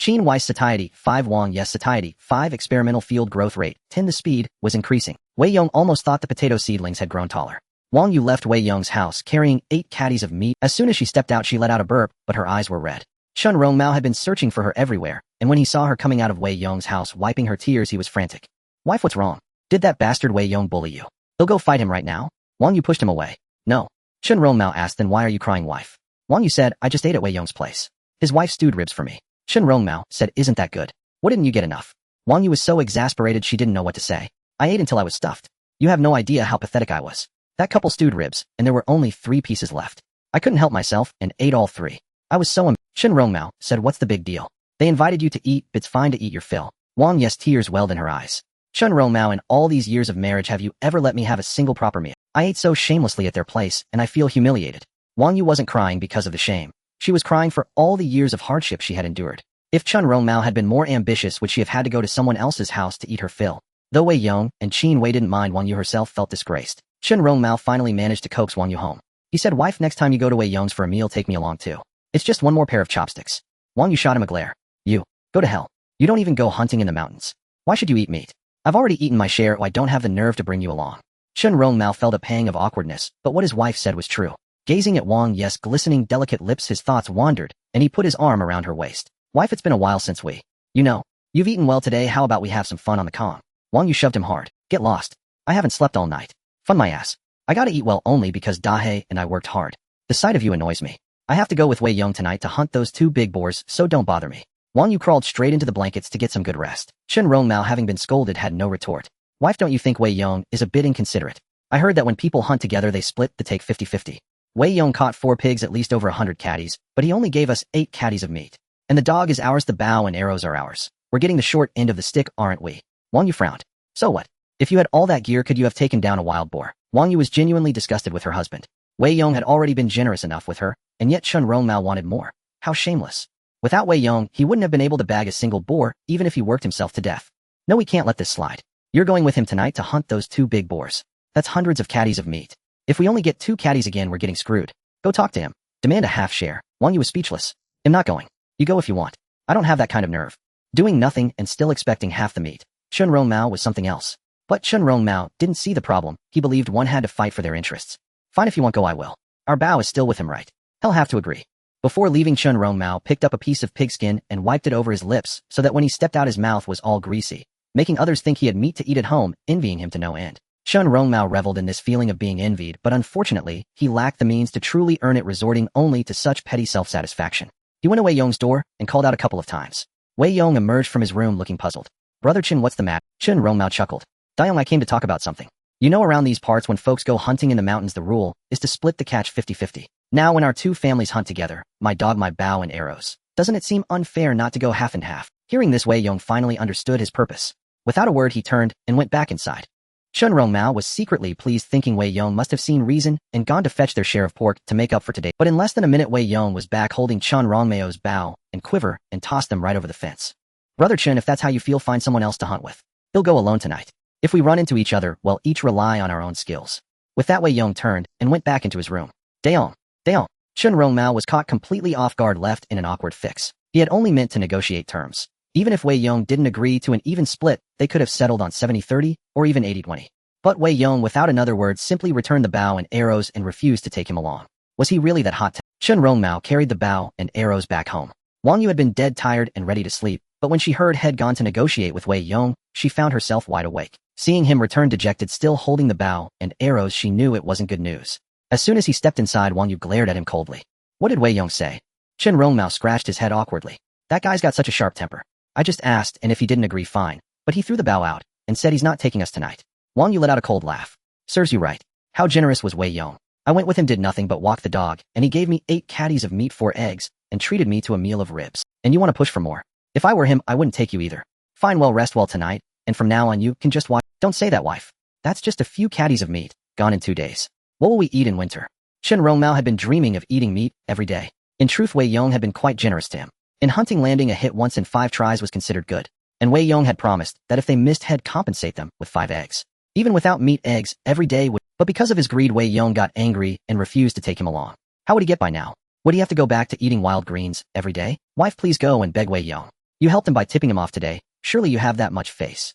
Qin Wei's satiety, 5 Wang Yes satiety, 5 experimental field growth rate, 10 the speed, was increasing. Wei Yong almost thought the potato seedlings had grown taller. Wang Yu left Wei Yong's house carrying 8 caddies of meat. As soon as she stepped out, she let out a burp, but her eyes were red. Shun Rongmao had been searching for her everywhere, and when he saw her coming out of Wei Yong's house wiping her tears, he was frantic. Wife, what's wrong? Did that bastard Wei Yong bully you? He'll go fight him right now? Wang Yu pushed him away. No. Shun Rongmao asked, then why are you crying, wife? Wang Yu said, I just ate at Wei Yong's place. His wife stewed ribs for me. Shun Rongmao said, isn't that good? What, didn't you get enough? Wang Yu was so exasperated she didn't know what to say. I ate until I was stuffed. You have no idea how pathetic I was. That couple stewed ribs, and there were only 3 pieces left. I couldn't help myself, and ate all 3. I was so Shun Rongmao said, what's the big deal? They invited you to eat, it's fine to eat your fill. Wang Yes tears welled in her eyes. Shun Rongmao, in all these years of marriage, have you ever let me have a single proper meal? I ate so shamelessly at their place, and I feel humiliated. Wang Yu wasn't crying because of the shame. She was crying for all the years of hardship she had endured. If Shun Rongmao had been more ambitious, would she have had to go to someone else's house to eat her fill? Though Wei Yong and Qin Wei didn't mind, Wang Yu herself felt disgraced. Shun Rongmao finally managed to coax Wang Yu home. He said, wife, next time you go to Wei Yong's for a meal, take me along too. It's just 1 more pair of chopsticks. Wang Yu shot him a glare. You. Go to hell. You don't even go hunting in the mountains. Why should you eat meat? I've already eaten my share, or I don't have the nerve to bring you along. Shun Rongmao felt a pang of awkwardness, but what his wife said was true. Gazing at Wang Yes' glistening delicate lips, his thoughts wandered, and he put his arm around her waist. Wife, it's been a while since we. You know. You've eaten well today, how about we have some fun on the calm? Wang Yu shoved him hard. Get lost. I haven't slept all night. Fun my ass. I gotta eat well only because Dahe and I worked hard. The sight of you annoys me. I have to go with Wei Yong tonight to hunt those 2 big boars, so don't bother me. Wang Yu crawled straight into the blankets to get some good rest. Shun Rongmao, having been scolded, had no retort. Wife, don't you think Wei Yong is a bit inconsiderate? I heard that when people hunt together they split the take 50-50. Wei Yong caught 4 pigs, at least over 100 caddies, but he only gave us 8 caddies of meat. And the dog is ours, the bow and arrows are ours. We're getting the short end of the stick, aren't we? Wang Yu frowned. So what? If you had all that gear, could you have taken down a wild boar? Wang Yu was genuinely disgusted with her husband. Wei Yong had already been generous enough with her, and yet Chen Rongmao wanted more. How shameless. Without Wei Yong, he wouldn't have been able to bag a single boar, even if he worked himself to death. No, we can't let this slide. You're going with him tonight to hunt those 2 big boars. That's hundreds of caddies of meat. If we only get 2 caddies again, we're getting screwed. Go talk to him. Demand a half share. Wang Yu was speechless. I'm not going. You go if you want. I don't have that kind of nerve. Doing nothing and still expecting half the meat. Chen Rongmao was something else. But Chen Rongmao didn't see the problem. He believed one had to fight for their interests. Fine, if you won't go, I will. Our Bao is still with him, right? He'll have to agree. Before leaving, Chen Rongmao picked up a piece of pigskin and wiped it over his lips so that when he stepped out his mouth was all greasy, making others think he had meat to eat at home, envying him to no end. Chen Rongmao reveled in this feeling of being envied, but unfortunately, he lacked the means to truly earn it, resorting only to such petty self-satisfaction. He went to Wei Yong's door and called out a couple of times. Wei Yong emerged from his room looking puzzled. Brother Chen, what's the matter? Chen Rongmao chuckled. Dayong, I came to talk about something. You know, around these parts when folks go hunting in the mountains, the rule is to split the catch 50-50. Now when our 2 families hunt together, my dog, my bow and arrows, doesn't it seem unfair not to go half and half? Hearing this, Wei Yong finally understood his purpose. Without a word, he turned and went back inside. Chen Rongmao was secretly pleased, thinking Wei Yong must have seen reason and gone to fetch their share of pork to make up for today. But in less than a minute, Wei Yong was back holding Chen Rongmao's bow and quiver and tossed them right over the fence. Brother Chen, if that's how you feel, find someone else to hunt with. He'll go alone tonight. If we run into each other, we'll each rely on our own skills. With that, Wei Yong turned and went back into his room. Dayong. Chen Rongmao was caught completely off guard, left in an awkward fix. He had only meant to negotiate terms. Even if Wei Yong didn't agree to an even split, they could have settled on 70-30 or even 80-20. But Wei Yong, without another word, simply returned the bow and arrows and refused to take him along. Was he really that hot? Chen Rongmao carried the bow and arrows back home. Wang Yu had been dead tired and ready to sleep, but when she heard had gone to negotiate with Wei Yong, she found herself wide awake. Seeing him return dejected, still holding the bow and arrows, she knew it wasn't good news. As soon as he stepped inside, Wang Yu glared at him coldly. What did Wei Yong say? Chen Rongmao scratched his head awkwardly. That guy's got such a sharp temper. I just asked, and if he didn't agree, fine. But he threw the bow out and said he's not taking us tonight. Wang Yu let out a cold laugh. Serves you right. How generous was Wei Yong. I went with him, did nothing but walk the dog, and he gave me 8 caddies of meat, 4 eggs, and treated me to a meal of ribs. And you want to push for more? If I were him, I wouldn't take you either. Fine, well, rest well tonight, and from now on you can just watch. Don't say that, wife. That's just a few caddies of meat, gone in 2 days. What will we eat in winter? Chen Rongmao had been dreaming of eating meat every day. In truth, Wei Yong had been quite generous to him. In hunting, landing a hit once in 5 tries was considered good, and Wei Yong had promised that if they missed, he'd compensate them with 5 eggs. Even without meat, eggs every day would. But because of his greed, Wei Yong got angry and refused to take him along. How would he get by now? Would he have to go back to eating wild greens every day? Wife, please go and beg Wei Yong. You helped him by tipping him off today. Surely you have that much face.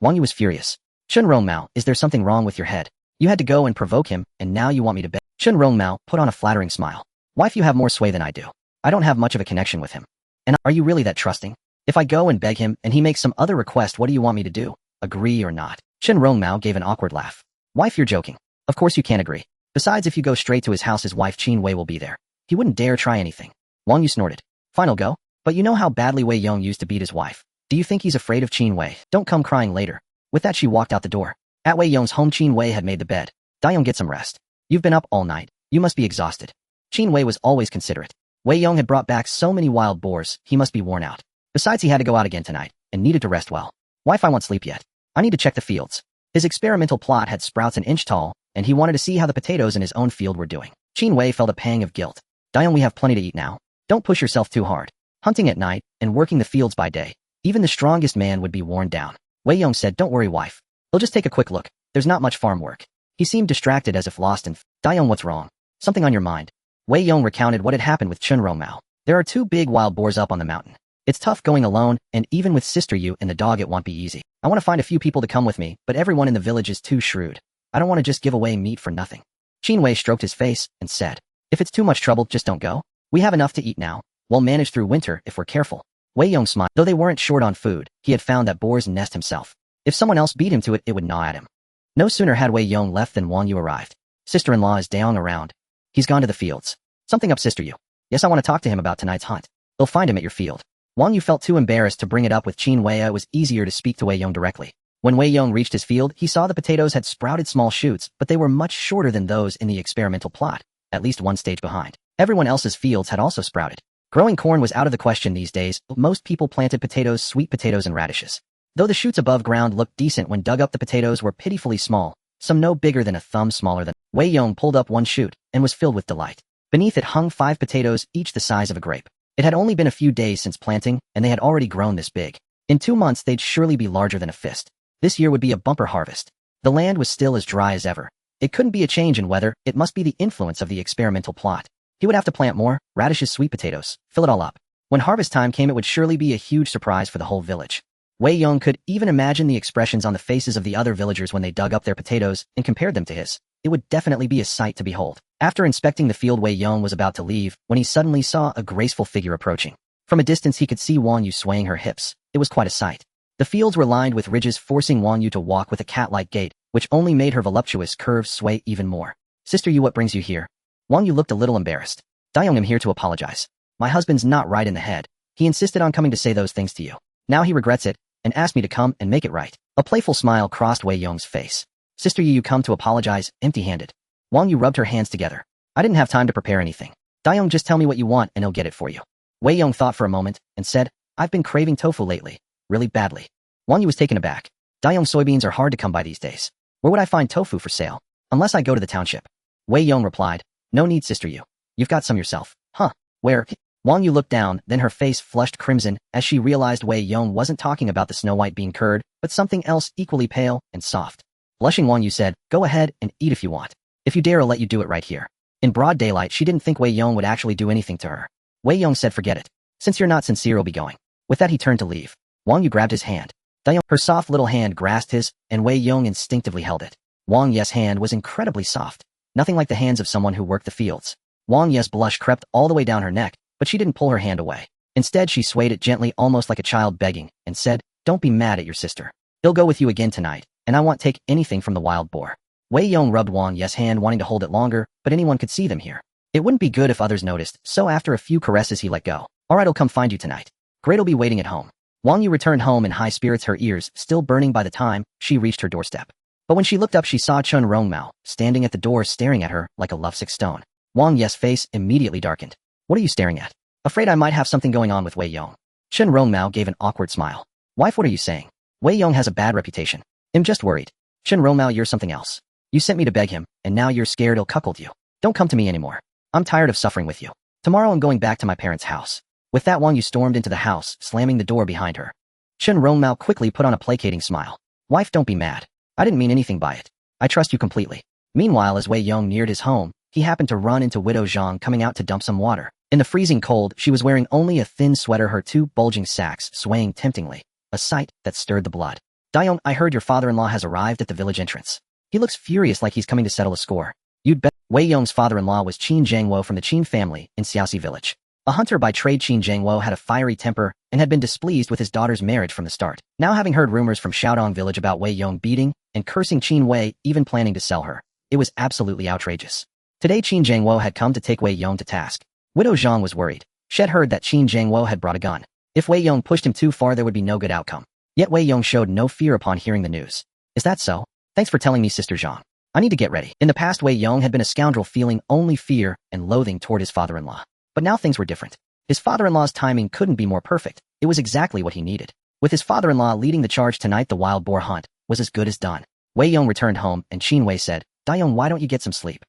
Wang Yu was furious. Chen Rongmao, is there something wrong with your head? You had to go and provoke him, and now you want me to beg? Chen Rongmao put on a flattering smile. Wife, you have more sway than I do. I don't have much of a connection with him. And are you really that trusting? If I go and beg him and he makes some other request, what do you want me to do? Agree or not? Chen Rongmao gave an awkward laugh. Wife, you're joking. Of course you can't agree. Besides, if you go straight to his house, his wife Qin Wei will be there. He wouldn't dare try anything. Wang Yu snorted. Fine, I'll go. But you know how badly Wei Yong used to beat his wife. Do you think he's afraid of Qin Wei? Don't come crying later. With that, she walked out the door. At Wei Yong's home, Qin Wei had made the bed. Dayong, get some rest. You've been up all night. You must be exhausted. Qin Wei was always considerate. Wei Yong had brought back so many wild boars, he must be worn out. Besides, he had to go out again tonight, and needed to rest well. Wife, I won't sleep yet. I need to check the fields. His experimental plot had sprouts an inch tall, and he wanted to see how the potatoes in his own field were doing. Qin Wei felt a pang of guilt. Dayong, we have plenty to eat now. Don't push yourself too hard. Hunting at night, and working the fields by day. Even the strongest man would be worn down. Wei Yong said, don't worry, wife. We'll just take a quick look. There's not much farm work. He seemed distracted, as if lost in. Dayong, what's wrong? Something on your mind? Wei Yong recounted what had happened with Chen Rongmao. There are 2 big wild boars up on the mountain. It's tough going alone, and even with Sister Yu and the dog it won't be easy. I want to find a few people to come with me, but everyone in the village is too shrewd. I don't want to just give away meat for nothing. Qin Wei stroked his face and said, if it's too much trouble, just don't go. We have enough to eat now. We'll manage through winter if we're careful. Wei Yong smiled. Though they weren't short on food, he had found that boar's nest himself. If someone else beat him to it, it would gnaw at him. No sooner had Wei Yong left than Wang Yu arrived. Sister-in-law is Dayong around. He's gone to the fields. Something up, Sister Yu. Yes, I want to talk to him about tonight's hunt. They'll find him at your field. Wang Yu felt too embarrassed to bring it up with Qin Wei. It was easier to speak to Wei Yong directly. When Wei Yong reached his field, he saw the potatoes had sprouted small shoots, but they were much shorter than those in the experimental plot, at least 1 stage behind. Everyone else's fields had also sprouted. Growing corn was out of the question these days. Most people planted potatoes, sweet potatoes, and radishes. Though the shoots above ground looked decent when dug up, the potatoes were pitifully small, some no bigger than a thumb smaller than. Wei Yong pulled up one shoot and was filled with delight. Beneath it hung 5 potatoes, each the size of a grape. It had only been a few days since planting, and they had already grown this big. In 2 months they'd surely be larger than a fist. This year would be a bumper harvest. The land was still as dry as ever. It couldn't be a change in weather, it must be the influence of the experimental plot. He would have to plant more, radishes, sweet potatoes, fill it all up. When harvest time came it would surely be a huge surprise for the whole village. Wei Yong could even imagine the expressions on the faces of the other villagers when they dug up their potatoes and compared them to his. It would definitely be a sight to behold. After inspecting the field, Wei Yong was about to leave when he suddenly saw a graceful figure approaching. From a distance he could see Wang Yu swaying her hips. It was quite a sight. The fields were lined with ridges forcing Wang Yu to walk with a cat-like gait, which only made her voluptuous curves sway even more. Sister Yu, what brings you here? Wang Yu looked a little embarrassed. Dayong, I'm here to apologize. My husband's not right in the head. He insisted on coming to say those things to you. Now he regrets it, and asked me to come and make it right. A playful smile crossed Wei Yong's face. Sister Yu, you come to apologize, empty-handed. Wang Yu rubbed her hands together. I didn't have time to prepare anything. Dayong, just tell me what you want and he'll get it for you. Wei Yong thought for a moment and said, I've been craving tofu lately. Really badly. Wang Yu was taken aback. Dayong, soybeans are hard to come by these days. Where would I find tofu for sale? Unless I go to the township. Wei Yong replied, no need, Sister Yu. You've got some yourself. Huh. Where? Wang Yu looked down, then her face flushed crimson as she realized Wei Yong wasn't talking about the snow-white bean curd, but something else equally pale and soft. Blushing, Wang Yu said, go ahead and eat if you want. If you dare, I'll let you do it right here. In broad daylight, she didn't think Wei Yong would actually do anything to her. Wei Yong said, forget it. Since you're not sincere, I'll be going. With that he turned to leave. Wang Yu grabbed his hand. Her soft little hand grasped his, and Wei Yong instinctively held it. Wang Ye's hand was incredibly soft. Nothing like the hands of someone who worked the fields. Wang Ye's blush crept all the way down her neck, but she didn't pull her hand away. Instead, she swayed it gently, almost like a child begging, and said, don't be mad at your sister. He'll go with you again tonight, and I won't take anything from the wild boar. Wei Yong rubbed Wang Ye's hand, wanting to hold it longer, but anyone could see them here. It wouldn't be good if others noticed, so after a few caresses he let go. Alright, I'll come find you tonight. Great'll be waiting at home. Wang Yu returned home in high spirits, her ears still burning by the time she reached her doorstep. But when she looked up she saw Chen Rongmao standing at the door staring at her like a lovesick stone. Wang Ye's face immediately darkened. What are you staring at? Afraid I might have something going on with Wei Yong. Chen Rongmao gave an awkward smile. Wife, what are you saying? Wei Yong has a bad reputation. I'm just worried. Chen Rongmao, you're something else. You sent me to beg him, and now you're scared he'll cuckold you. Don't come to me anymore. I'm tired of suffering with you. Tomorrow I'm going back to my parents' house. With that, Wang Yu stormed into the house, slamming the door behind her. Chen Rongmao quickly put on a placating smile. Wife, don't be mad. I didn't mean anything by it. I trust you completely. Meanwhile, as Wei Yong neared his home, he happened to run into Widow Zhang coming out to dump some water. In the freezing cold, she was wearing only a thin sweater, her 2 bulging sacks swaying temptingly, a sight that stirred the blood. Dayong, I heard your father-in-law has arrived at the village entrance. He looks furious, like he's coming to settle a score. You'd bet. Wei Yong's father-in-law was Qin Zhangwo from the Qin family in Xiaoxi village. A hunter by trade, Qin Zhangwo had a fiery temper and had been displeased with his daughter's marriage from the start. Now, having heard rumors from Xiaodong village about Wei Yong beating and cursing Qin Wei, even planning to sell her, it was absolutely outrageous. Today Qin Zhangwo had come to take Wei Yong to task. Widow Zhang was worried. She had heard that Qin Zhangwo had brought a gun. If Wei Yong pushed him too far, there would be no good outcome. Yet Wei Yong showed no fear upon hearing the news. Is that so? Thanks for telling me, Sister Zhang. I need to get ready. In the past, Wei Yong had been a scoundrel, feeling only fear and loathing toward his father-in-law. But now things were different. His father-in-law's timing couldn't be more perfect. It was exactly what he needed. With his father-in-law leading the charge tonight, the wild boar hunt was as good as done. Wei Yong returned home, and Qin Wei said, Dayong, why don't you get some sleep?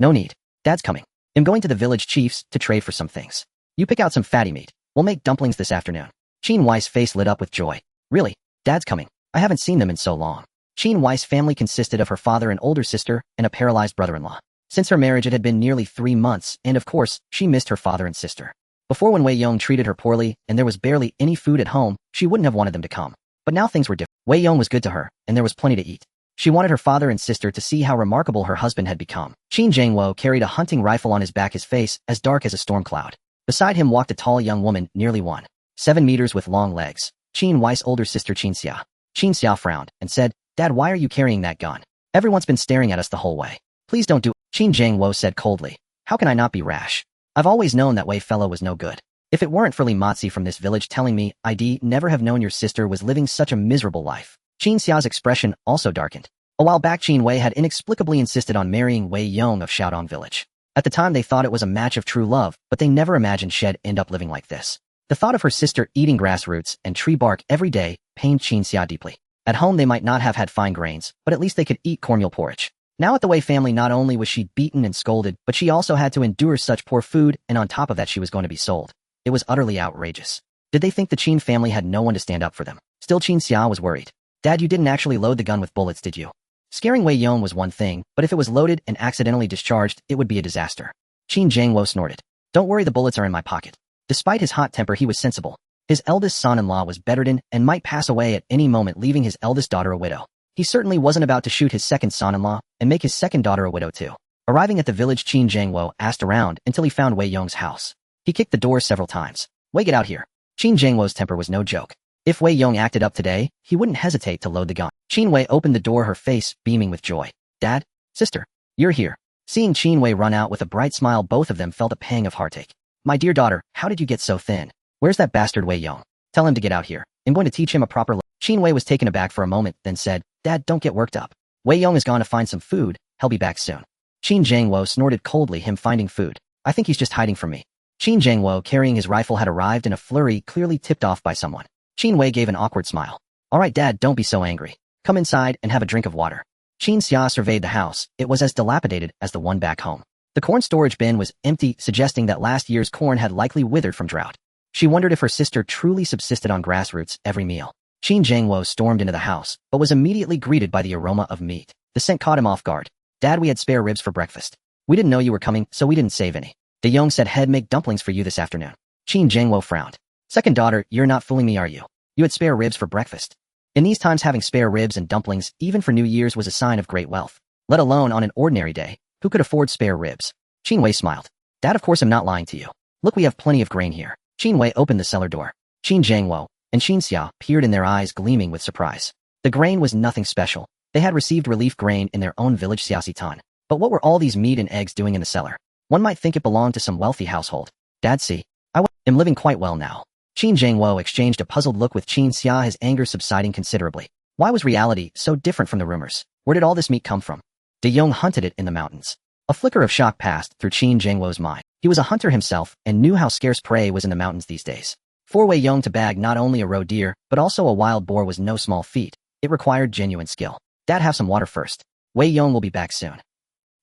No need. Dad's coming. I'm going to the village chiefs to trade for some things. You pick out some fatty meat. We'll make dumplings this afternoon. Qin Wei's face lit up with joy. Really? Dad's coming. I haven't seen them in so long. Qin Wei's family consisted of her father and older sister and a paralyzed brother-in-law. Since her marriage, it had been nearly 3 months, and of course, she missed her father and sister. Before, when Wei Yong treated her poorly and there was barely any food at home, she wouldn't have wanted them to come. But now things were different. Wei Yong was good to her, and there was plenty to eat. She wanted her father and sister to see how remarkable her husband had become. Qin Zhangwo carried a hunting rifle on his back, his face as dark as a storm cloud. Beside him walked a tall young woman, nearly 1.7 meters with long legs. Qin Wei's older sister, Qin Xia. Qin Xia frowned and said, Dad, why are you carrying that gun? Everyone's been staring at us the whole way. Please don't do it. Qin Zhangwo said coldly. How can I not be rash? I've always known that Wei fellow was no good. If it weren't for Li Matzi from this village telling me, I'd never have known your sister was living such a miserable life. Qin Xia's expression also darkened. A while back, Qin Wei had inexplicably insisted on marrying Wei Yong of Xiaodong village. At the time, they thought it was a match of true love, but they never imagined she'd end up living like this. The thought of her sister eating grass roots and tree bark every day pained Qin Xia deeply. At home they might not have had fine grains, but at least they could eat cornmeal porridge. Now at the Wei family, not only was she beaten and scolded, but she also had to endure such poor food, and on top of that she was going to be sold. It was utterly outrageous. Did they think the Qin family had no one to stand up for them? Still, Qin Xia was worried. Dad, you didn't actually load the gun with bullets, did you? Scaring Wei Yong was one thing, but if it was loaded and accidentally discharged, it would be a disaster. Qin Jiangwo snorted. Don't worry, the bullets are in my pocket. Despite his hot temper, he was sensible. His eldest son-in-law was bedridden and might pass away at any moment, leaving his eldest daughter a widow. He certainly wasn't about to shoot his second son-in-law and make his second daughter a widow too. Arriving at the village, Qin Jiangwo asked around until he found Wei Yong's house. He kicked the door several times. Wei, get out here. Qin Jiangwo's temper was no joke. If Wei Yong acted up today, he wouldn't hesitate to load the gun. Qin Wei opened the door, her face beaming with joy. Dad? Sister? You're here. Seeing Qin Wei run out with a bright smile, both of them felt a pang of heartache. My dear daughter, how did you get so thin? Where's that bastard Wei Yong? Tell him to get out here. I'm going to teach him a proper Qin Wei was taken aback for a moment, then said, Dad, don't get worked up. Wei Yong is gone to find some food. He'll be back soon. Qin Jiangwo snorted coldly, him finding food. I think he's just hiding from me. Qin Jiangwo, carrying his rifle, had arrived in a flurry, clearly tipped off by someone. Qin Wei gave an awkward smile. All right, Dad, don't be so angry. Come inside and have a drink of water. Qin Xia surveyed the house. It was as dilapidated as the one back home. The corn storage bin was empty, suggesting that last year's corn had likely withered from drought. She wondered if her sister truly subsisted on grass roots every meal. Qin Jiangwo stormed into the house, but was immediately greeted by the aroma of meat. The scent caught him off guard. Dad, we had spare ribs for breakfast. We didn't know you were coming, so we didn't save any. Wei Yong said, he'd make dumplings for you this afternoon. Qin Jiangwo frowned. Second daughter, you're not fooling me, are you? You had spare ribs for breakfast. In these times, having spare ribs and dumplings, even for New Year's, was a sign of great wealth. Let alone on an ordinary day. Who could afford spare ribs? Qin Wei smiled. Dad, of course I'm not lying to you. Look, we have plenty of grain here. Qin Wei opened the cellar door. Qin Jiangwo and Qin Xia peered in, their eyes gleaming with surprise. The grain was nothing special. They had received relief grain in their own village, Xiaxitan. But what were all these meat and eggs doing in the cellar? One might think it belonged to some wealthy household. Dad, see, I am living quite well now. Qin Jiangwo exchanged a puzzled look with Qin Xia, his anger subsiding considerably. Why was reality so different from the rumors? Where did all this meat come from? Wei Yong hunted it in the mountains. A flicker of shock passed through Qin Jiangwo's mind. He was a hunter himself and knew how scarce prey was in the mountains these days. For Wei Yong to bag not only a roe deer, but also a wild boar was no small feat. It required genuine skill. Dad, have some water first. Wei Yong will be back soon.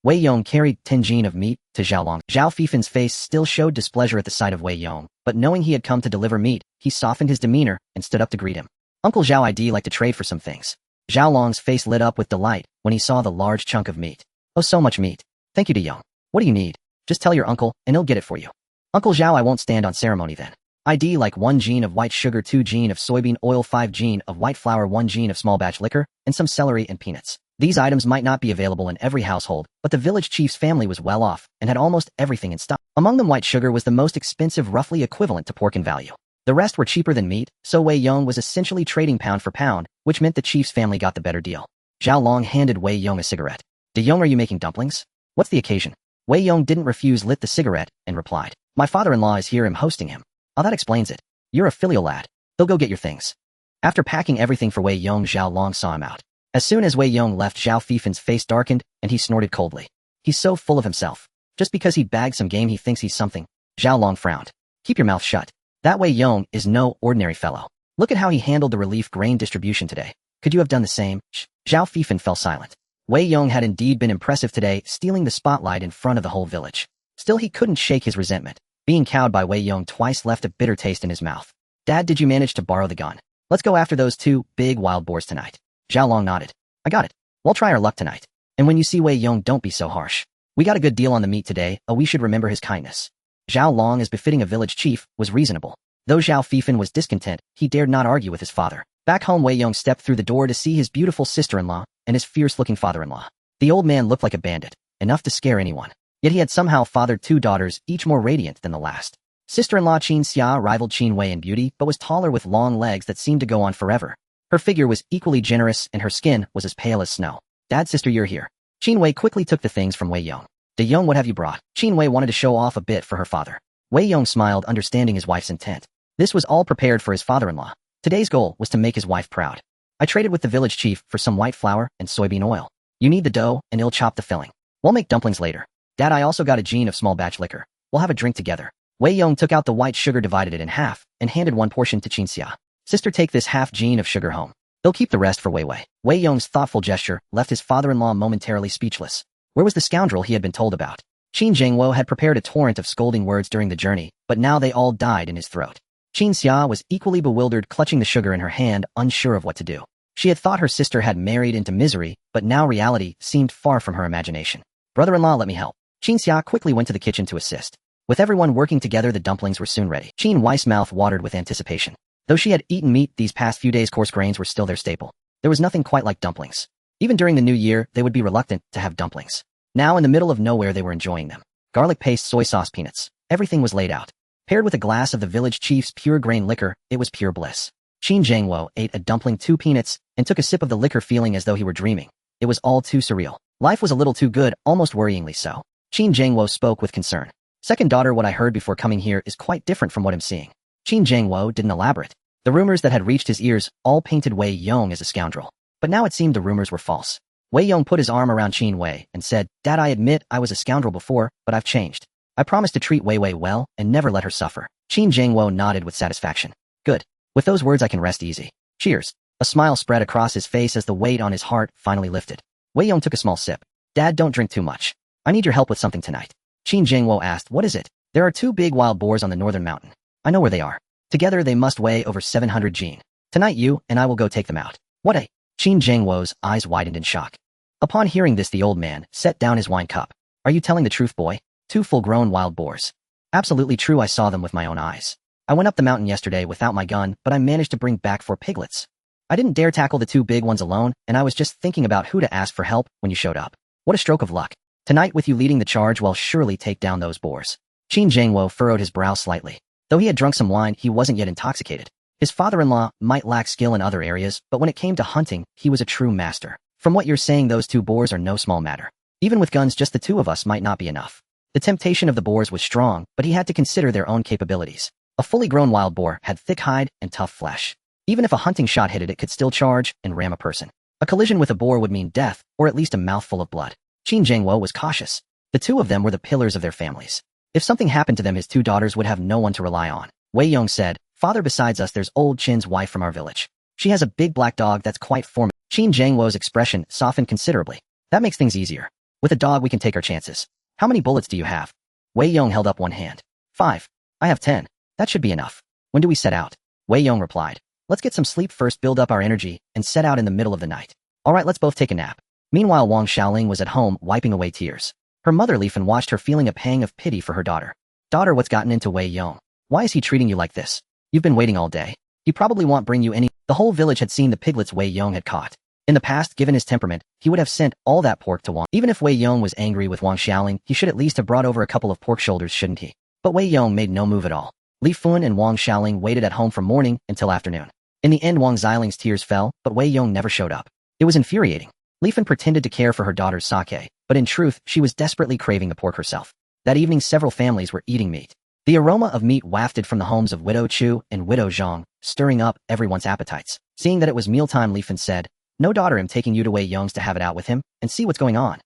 Wei Yong carried 10 jin of meat to Zhao Long. Zhao Fifan's face still showed displeasure at the sight of Wei Yong, but knowing he had come to deliver meat, he softened his demeanor and stood up to greet him. Uncle Zhao, I'd like to trade for some things. Zhao Long's face lit up with delight when he saw the large chunk of meat. Oh, so much meat. Thank you, Wei Yong. What do you need? Just tell your uncle, and he'll get it for you. Uncle Zhao, I won't stand on ceremony then. I'd like 1 jin of white sugar, 2 jin of soybean oil, 5 jin of white flour, 1 jin of small batch liquor, and some celery and peanuts. These items might not be available in every household, but the village chief's family was well off and had almost everything in stock. Among them, white sugar was the most expensive, roughly equivalent to pork in value. The rest were cheaper than meat, so Wei Yong was essentially trading pound for pound, which meant the chief's family got the better deal. Zhao Long handed Wei Yong a cigarette. Wei Yong, are you making dumplings? What's the occasion? Wei Yong didn't refuse, lit the cigarette, and replied, my father-in-law is here, I'm hosting him. Oh, that explains it. You're a filial lad. He'll go get your things. After packing everything for Wei Yong, Zhao Long saw him out. As soon as Wei Yong left, Zhao Fifan's face darkened, and he snorted coldly. He's so full of himself. Just because he bagged some game, he thinks he's something. Zhao Long frowned. Keep your mouth shut. That Wei Yong is no ordinary fellow. Look at how he handled the relief grain distribution today. Could you have done the same? Zhao Fifan fell silent. Wei Yong had indeed been impressive today, stealing the spotlight in front of the whole village. Still, he couldn't shake his resentment. Being cowed by Wei Yong twice left a bitter taste in his mouth. Dad, did you manage to borrow the gun? Let's go after those 2 big wild boars tonight. Zhao Long nodded. I got it. We'll try our luck tonight. And when you see Wei Yong, don't be so harsh. We got a good deal on the meat today, we should remember his kindness. Zhao Long, as befitting a village chief, was reasonable. Though Zhao Fifan was discontent, he dared not argue with his father. Back home, Wei Yong stepped through the door to see his beautiful sister-in-law and his fierce-looking father-in-law. The old man looked like a bandit, enough to scare anyone. Yet he had somehow fathered 2 daughters, each more radiant than the last. Sister-in-law Qin Xia rivaled Qin Wei in beauty, but was taller with long legs that seemed to go on forever. Her figure was equally generous, and her skin was as pale as snow. Dad, sister, you're here. Qin Wei quickly took the things from Wei Yong. Wei Yong, what have you brought? Qin Wei wanted to show off a bit for her father. Wei Yong smiled, understanding his wife's intent. This was all prepared for his father-in-law. Today's goal was to make his wife proud. I traded with the village chief for some white flour and soybean oil. You need the dough, and he'll chop the filling. We'll make dumplings later. Dad, I also got a jin of small batch liquor. We'll have a drink together. Wei Yong took out the white sugar, divided it in half, and handed 1 portion to Qin Xia. Sister, take this half jin of sugar home. They'll keep the rest for Wei Wei. Wei Yong's thoughtful gesture left his father-in-law momentarily speechless. Where was the scoundrel he had been told about? Qin Wei had prepared a torrent of scolding words during the journey, but now they all died in his throat. Qin Xia was equally bewildered, clutching the sugar in her hand, unsure of what to do. She had thought her sister had married into misery, but now reality seemed far from her imagination. Brother-in-law, let me help. Qin Xia quickly went to the kitchen to assist. With everyone working together, the dumplings were soon ready. Qin Wei's mouth watered with anticipation. Though she had eaten meat these past few days, coarse grains were still their staple. There was nothing quite like dumplings. Even during the new year, they would be reluctant to have dumplings. Now in the middle of nowhere, they were enjoying them. Garlic paste, soy sauce, peanuts. Everything was laid out. Paired with a glass of the village chief's pure grain liquor, it was pure bliss. Qin Wei ate a dumpling, 2 peanuts, and took a sip of the liquor, feeling as though he were dreaming. It was all too surreal. Life was a little too good, almost worryingly so. Qin Wei spoke with concern. Second daughter, what I heard before coming here is quite different from what I'm seeing. Qin Wei didn't elaborate. The rumors that had reached his ears all painted Wei Yong as a scoundrel. But now it seemed the rumors were false. Wei Yong put his arm around Qin Wei and said, Dad, I admit I was a scoundrel before, but I've changed. I promised to treat Wei Wei well and never let her suffer. Qin Wei nodded with satisfaction. Good. With those words I can rest easy. Cheers. A smile spread across his face as the weight on his heart finally lifted. Wei Yong took a small sip. Dad, don't drink too much. I need your help with something tonight. Qin Wei asked, What is it? There are 2 big wild boars on the northern mountain. I know where they are. Together they must weigh over 700 jin. Tonight you and I will go take them out. What a... Qin Wei's eyes widened in shock. Upon hearing this, the old man set down his wine cup. Are you telling the truth, boy? 2 full-grown wild boars. Absolutely true, I saw them with my own eyes. I went up the mountain yesterday without my gun, but I managed to bring back 4 piglets. I didn't dare tackle the 2 big ones alone, and I was just thinking about who to ask for help when you showed up. What a stroke of luck. Tonight with you leading the charge, we'll surely take down those boars. Qin Wei furrowed his brow slightly. Though he had drunk some wine, he wasn't yet intoxicated. His father-in-law might lack skill in other areas, but when it came to hunting, he was a true master. From what you're saying, those 2 boars are no small matter. Even with guns, just the 2 of us might not be enough. The temptation of the boars was strong, but he had to consider their own capabilities. A fully grown wild boar had thick hide and tough flesh. Even if a hunting shot hit it, it could still charge and ram a person. A collision with a boar would mean death, or at least a mouthful of blood. Qin Wei was cautious. The 2 of them were the pillars of their families. If something happened to them, his 2 daughters would have no one to rely on. Wei Yong said, Father, besides us, there's old Qin's wife from our village. She has a big black dog that's quite formidable. Qin Wei's expression softened considerably. That makes things easier. With a dog, we can take our chances. How many bullets do you have? Wei Yong held up one hand. 5. I have 10. That should be enough. When do we set out? Wei Yong replied. Let's get some sleep first, build up our energy, and set out in the middle of the night. All right, let's both take a nap. Meanwhile, Wang Xiaoling was at home, wiping away tears. Her mother Li Fan watched her, feeling a pang of pity for her daughter. Daughter, what's gotten into Wei Yong? Why is he treating you like this? You've been waiting all day. He probably won't bring you any. The whole village had seen the piglets Wei Yong had caught. In the past, given his temperament, he would have sent all that pork to Wang. Even if Wei Yong was angry with Wang Xiaoling, he should at least have brought over a couple of pork shoulders, shouldn't he? But Wei Yong made no move at all. Li Fan and Wang Xiaoling waited at home from morning until afternoon. In the end, Wang Xiaoling's tears fell, but Wei Yong never showed up. It was infuriating. Li Fan pretended to care for her daughter's sake, but in truth, she was desperately craving the pork herself. That evening, several families were eating meat. The aroma of meat wafted from the homes of Widow Chu and Widow Zhang, stirring up everyone's appetites. Seeing that it was mealtime, Li Fan said, No, daughter, I'm taking you to Wei Yong's to have it out with him and see what's going on.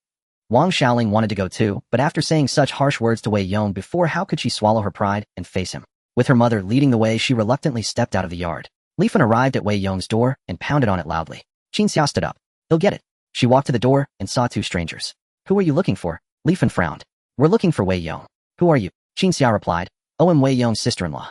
Wang Xiaoling wanted to go too, but after saying such harsh words to Wei Yong before, how could she swallow her pride and face him? With her mother leading the way, she reluctantly stepped out of the yard. Li Fan arrived at Wei Yong's door and pounded on it loudly. Qin Xia stood up. He'll get it. She walked to the door and saw 2 strangers. Who are you looking for? Li Fan frowned. We're looking for Wei Yong. Who are you? Qin Xia replied. Oh, I'm Wei Yong's sister-in-law.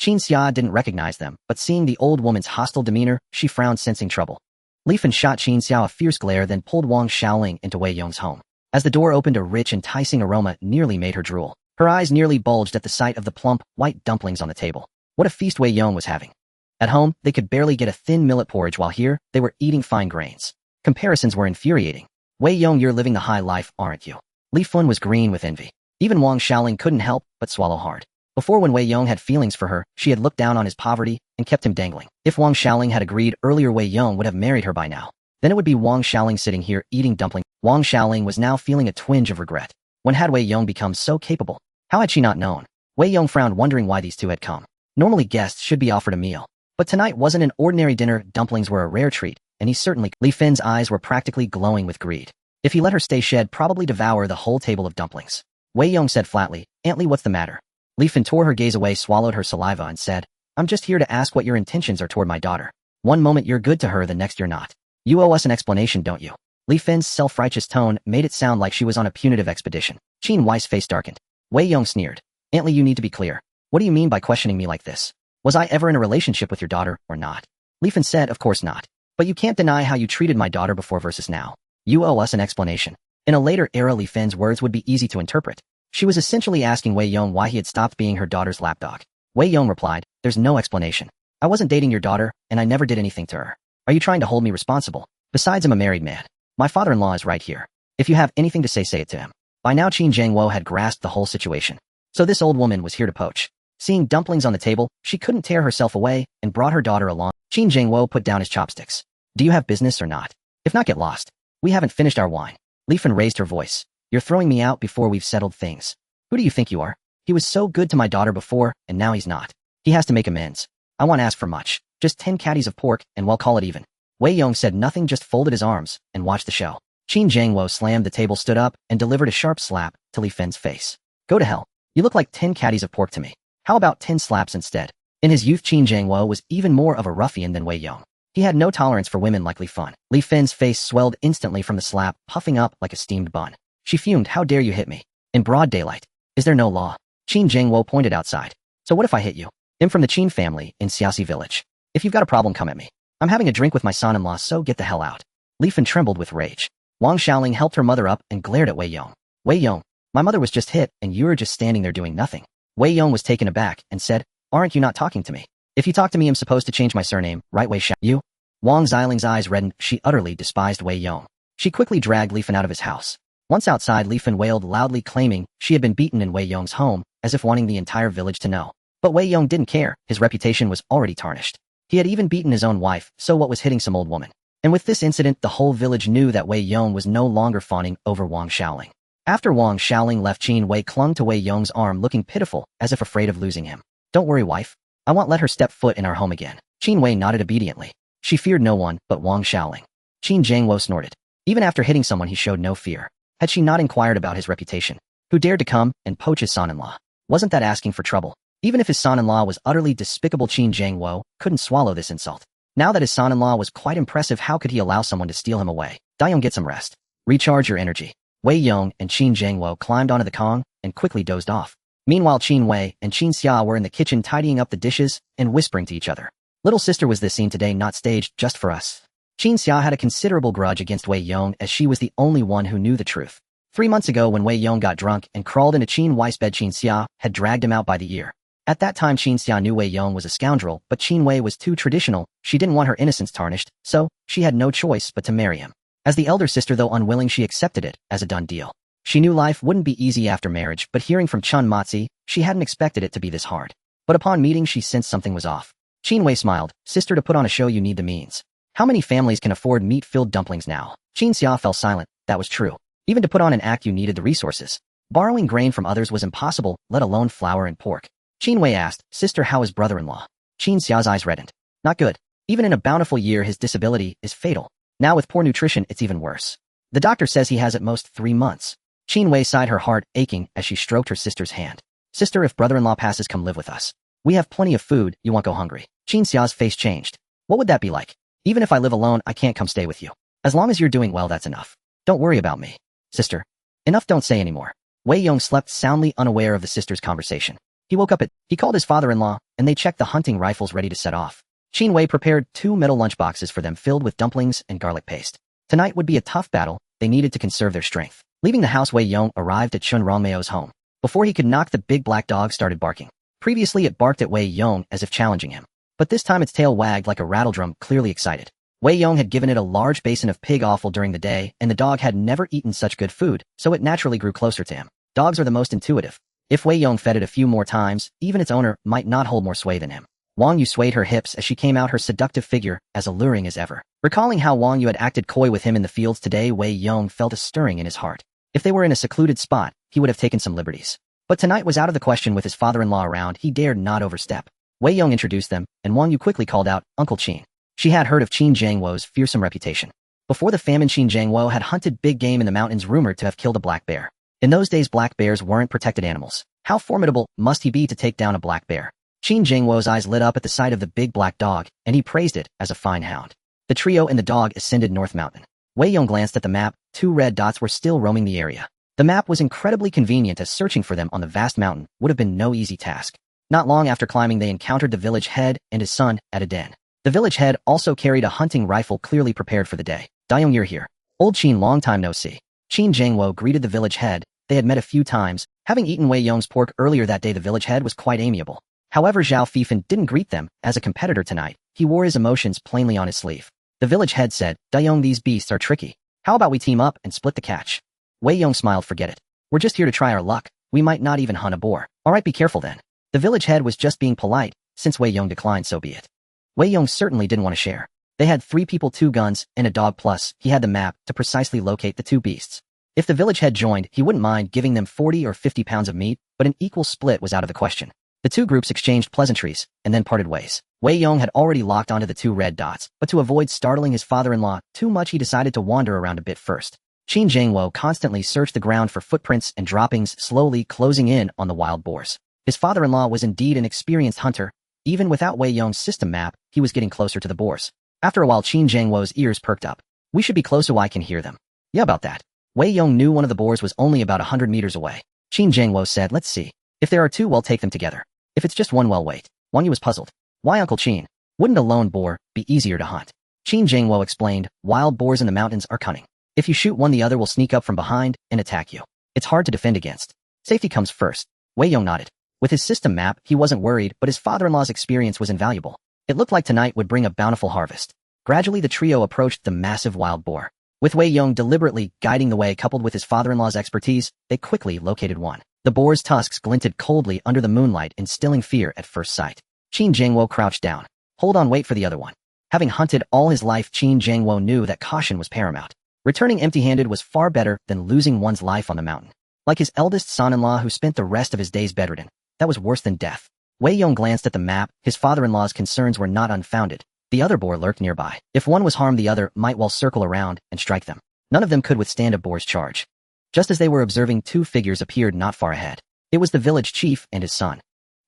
Qin Xia didn't recognize them, but seeing the old woman's hostile demeanor, she frowned, sensing trouble. Li Fan shot Qin Xia a fierce glare, then pulled Wang Xiaoling into Wei Yong's home. As the door opened, a rich, enticing aroma nearly made her drool. Her eyes nearly bulged at the sight of the plump, white dumplings on the table. What a feast Wei Yong was having. At home, they could barely get a thin millet porridge, while here, they were eating fine grains. Comparisons were infuriating. Wei Yong, you're living the high life, aren't you? Li Fan was green with envy. Even Wang Xiaoling couldn't help but swallow hard. Before, when Wei Yong had feelings for her, she had looked down on his poverty and kept him dangling. If Wang Xiaoling had agreed earlier, Wei Yong would have married her by now. Then it would be Wang Xiaoling sitting here eating dumpling. Wang Xiaoling was now feeling a twinge of regret. When had Wei Yong become so capable? How had she not known? Wei Yong frowned, wondering why these 2 had come. Normally guests should be offered a meal. But tonight wasn't an ordinary dinner. Dumplings were a rare treat, and he certainly... Li Fan's eyes were practically glowing with greed. If he let her stay, she'd probably devour the whole table of dumplings. Wei Yong said flatly, Aunt Li, what's the matter? Li Fan tore her gaze away, swallowed her saliva, and said, I'm just here to ask what your intentions are toward my daughter. One moment you're good to her, the next you're not. You owe us an explanation, don't you? Li Fen's self-righteous tone made it sound like she was on a punitive expedition. Qin Wei's face darkened. Wei Yong sneered. Aunt Li, you need to be clear. What do you mean by questioning me like this? Was I ever in a relationship with your daughter, or not? Li Fen said, of course not. But you can't deny how you treated my daughter before versus now. You owe us an explanation. In a later era, Li Fen's words would be easy to interpret. She was essentially asking Wei Yong why he had stopped being her daughter's lapdog. Wei Yong replied, there's no explanation. I wasn't dating your daughter, and I never did anything to her. Are you trying to hold me responsible? Besides, I'm a married man. My father-in-law is right here. If you have anything to say it to him. By now Qin Wei had grasped the whole situation. So this old woman was here to poach. Seeing dumplings on the table, she couldn't tear herself away and brought her daughter along. Qin Wei put down his chopsticks. Do you have business or not? If not, get lost. We haven't finished our wine. Li Fen raised her voice. You're throwing me out before we've settled things. Who do you think you are? He was so good to my daughter before, and now he's not. He has to make amends. I won't ask for much. Just 10 caddies of pork, and we'll call it even. Wei Yong said nothing, just folded his arms and watched the show. Qin Wei slammed the table, stood up, and delivered a sharp slap to Li Fen's face. Go to hell. You look like 10 caddies of pork to me. How about 10 slaps instead? In his youth, Qin Wei was even more of a ruffian than Wei Yong. He had no tolerance for women like Li Fen. Li Fen's face swelled instantly from the slap, puffing up like a steamed bun. She fumed. How dare you hit me? In broad daylight. Is there no law? Qin Wei pointed outside. So what if I hit you? I'm from the Qin family in Xiaxi village. If you've got a problem, come at me. I'm having a drink with my son-in-law, so get the hell out. Li Fen trembled with rage. Wang Xiaoling helped her mother up and glared at Wei Yong. Wei Yong, my mother was just hit, and you were just standing there doing nothing. Wei Yong was taken aback and said, aren't you not talking to me? If you talk to me, I'm supposed to change my surname, right, Wei Xiao? You? Wang Xiaoling's eyes reddened. She utterly despised Wei Yong. She quickly dragged Li Fen out of his house. Once outside, Li Fen wailed loudly, claiming she had been beaten in Wei Yong's home, as if wanting the entire village to know. But Wei Yong didn't care. His reputation was already tarnished. He had even beaten his own wife, so what was hitting some old woman? And with this incident, the whole village knew that Wei Yong was no longer fawning over Wang Xiaoling. After Wang Xiaoling left, Qin Wei clung to Wei Yong's arm, looking pitiful, as if afraid of losing him. Don't worry, wife. I won't let her step foot in our home again. Qin Wei nodded obediently. She feared no one but Wang Xiaoling. Qin Wei snorted. Even after hitting someone, he showed no fear. Had she not inquired about his reputation? Who dared to come and poach his son-in-law? Wasn't that asking for trouble? Even if his son-in-law was utterly despicable, Qin Wei couldn't swallow this insult. Now that his son-in-law was quite impressive, how could he allow someone to steal him away? Dayong, get some rest. Recharge your energy. Wei Yong and Qin Wei climbed onto the Kong and quickly dozed off. Meanwhile, Qin Wei and Qin Xia were in the kitchen tidying up the dishes and whispering to each other. Little sister, was this scene today not staged just for us? Qin Xia had a considerable grudge against Wei Yong, as she was the only one who knew the truth. 3 months ago, when Wei Yong got drunk and crawled into Qin Wei's bed, Qin Xia had dragged him out by the ear. At that time, Qin Xia knew Wei Yong was a scoundrel, but Qin Wei was too traditional. She didn't want her innocence tarnished, so she had no choice but to marry him. As the elder sister, though unwilling, she accepted it as a done deal. She knew life wouldn't be easy after marriage, but hearing from Chun Matzi, she hadn't expected it to be this hard. But upon meeting, she sensed something was off. Qin Wei smiled. Sister, to put on a show you need the means. How many families can afford meat-filled dumplings now? Qin Xia fell silent. That was true. Even to put on an act, you needed the resources. Borrowing grain from others was impossible, let alone flour and pork. Qin Wei asked, Sister, how is brother-in-law? Qin Xia's eyes reddened. Not good. Even in a bountiful year, his disability is fatal. Now with poor nutrition, it's even worse. The doctor says he has at most 3 months. Qin Wei sighed, her heart aching as she stroked her sister's hand. Sister, if brother-in-law passes, come live with us. We have plenty of food, you won't go hungry. Qin Xia's face changed. What would that be like? Even if I live alone, I can't come stay with you. As long as you're doing well, that's enough. Don't worry about me. Sister. Enough, don't say anymore. Wei Yong slept soundly, unaware of the sisters' conversation. He woke up he called his father-in-law, and they checked the hunting rifles ready to set off. Qin Wei prepared 2 metal lunchboxes for them filled with dumplings and garlic paste. Tonight would be a tough battle. They needed to conserve their strength. Leaving the house, Wei Yong arrived at Chun Rongmeo's home. Before he could knock, the big black dog started barking. Previously, it barked at Wei Yong as if challenging him. But this time its tail wagged like a rattledrum, clearly excited. Wei Yong had given it a large basin of pig offal during the day, and the dog had never eaten such good food, so it naturally grew closer to him. Dogs are the most intuitive. If Wei Yong fed it a few more times, even its owner might not hold more sway than him. Wang Yu swayed her hips as she came out, her seductive figure as alluring as ever. Recalling how Wang Yu had acted coy with him in the fields today, Wei Yong felt a stirring in his heart. If they were in a secluded spot, he would have taken some liberties. But tonight was out of the question. With his father-in-law around, he dared not overstep. Wei Yong introduced them, and Wang Yu quickly called out, Uncle Qin. She had heard of Qin Wei's fearsome reputation. Before the famine, Qin Wei had hunted big game in the mountains, rumored to have killed a black bear. In those days, black bears weren't protected animals. How formidable must he be to take down a black bear? Qin Jingwo's eyes lit up at the sight of the big black dog, and he praised it as a fine hound. The trio and the dog ascended North Mountain. Wei Yong glanced at the map. 2 red dots were still roaming the area. The map was incredibly convenient as searching for them on the vast mountain would have been no easy task. Not long after climbing they encountered the village head and his son at a den. The village head also carried a hunting rifle clearly prepared for the day. Dayong, you're here. Old Qin, long time no see. Qin Jingwo greeted the village head. They had met a few times. Having eaten Wei Yong's pork earlier that day, the village head was quite amiable. However, Zhao Fifan didn't greet them as a competitor tonight. He wore his emotions plainly on his sleeve. The village head said, Dayong, these beasts are tricky. How about we team up and split the catch? Wei Yong smiled, forget it. We're just here to try our luck. We might not even hunt a boar. Alright, be careful then. The village head was just being polite. Since Wei Yong declined, so be it. Wei Yong certainly didn't want to share. They had 3 people, 2 guns, and a dog, plus he had the map to precisely locate the 2 beasts. If the village head joined, he wouldn't mind giving them 40 or 50 pounds of meat, but an equal split was out of the question. The 2 groups exchanged pleasantries, and then parted ways. Wei Yong had already locked onto the 2 red dots, but to avoid startling his father-in-law too much, he decided to wander around a bit first. Qin Jingwo constantly searched the ground for footprints and droppings, slowly closing in on the wild boars. His father-in-law was indeed an experienced hunter. Even without Wei Yong's system map, he was getting closer to the boars. After a while, Qin Jingwo's ears perked up. We should be close so I can hear them. Yeah, about that. Wei Yong knew one of the boars was only about 100 meters away. Qin Jingwo said, let's see. If there are 2, we'll take them together. If it's just one, well, wait. Wang Yu was puzzled. Why, Uncle Qin? Wouldn't a lone boar be easier to hunt? Qin Jingwo explained, wild boars in the mountains are cunning. If you shoot one, the other will sneak up from behind and attack you. It's hard to defend against. Safety comes first. Wei Yong nodded. With his system map, he wasn't worried, but his father-in-law's experience was invaluable. It looked like tonight would bring a bountiful harvest. Gradually, the trio approached the massive wild boar. With Wei Yong deliberately guiding the way, coupled with his father-in-law's expertise, they quickly located one. The boar's tusks glinted coldly under the moonlight, instilling fear at first sight. Qin Jingwo crouched down. Hold on, wait for the other one. Having hunted all his life, Qin Jingwo knew that caution was paramount. Returning empty-handed was far better than losing one's life on the mountain. Like his eldest son-in-law who spent the rest of his days bedridden. That was worse than death. Wei Yong glanced at the map. His father-in-law's concerns were not unfounded. The other boar lurked nearby. If one was harmed, the other might well circle around and strike them. None of them could withstand a boar's charge. Just as they were observing, 2 figures appeared not far ahead. It was the village chief and his son.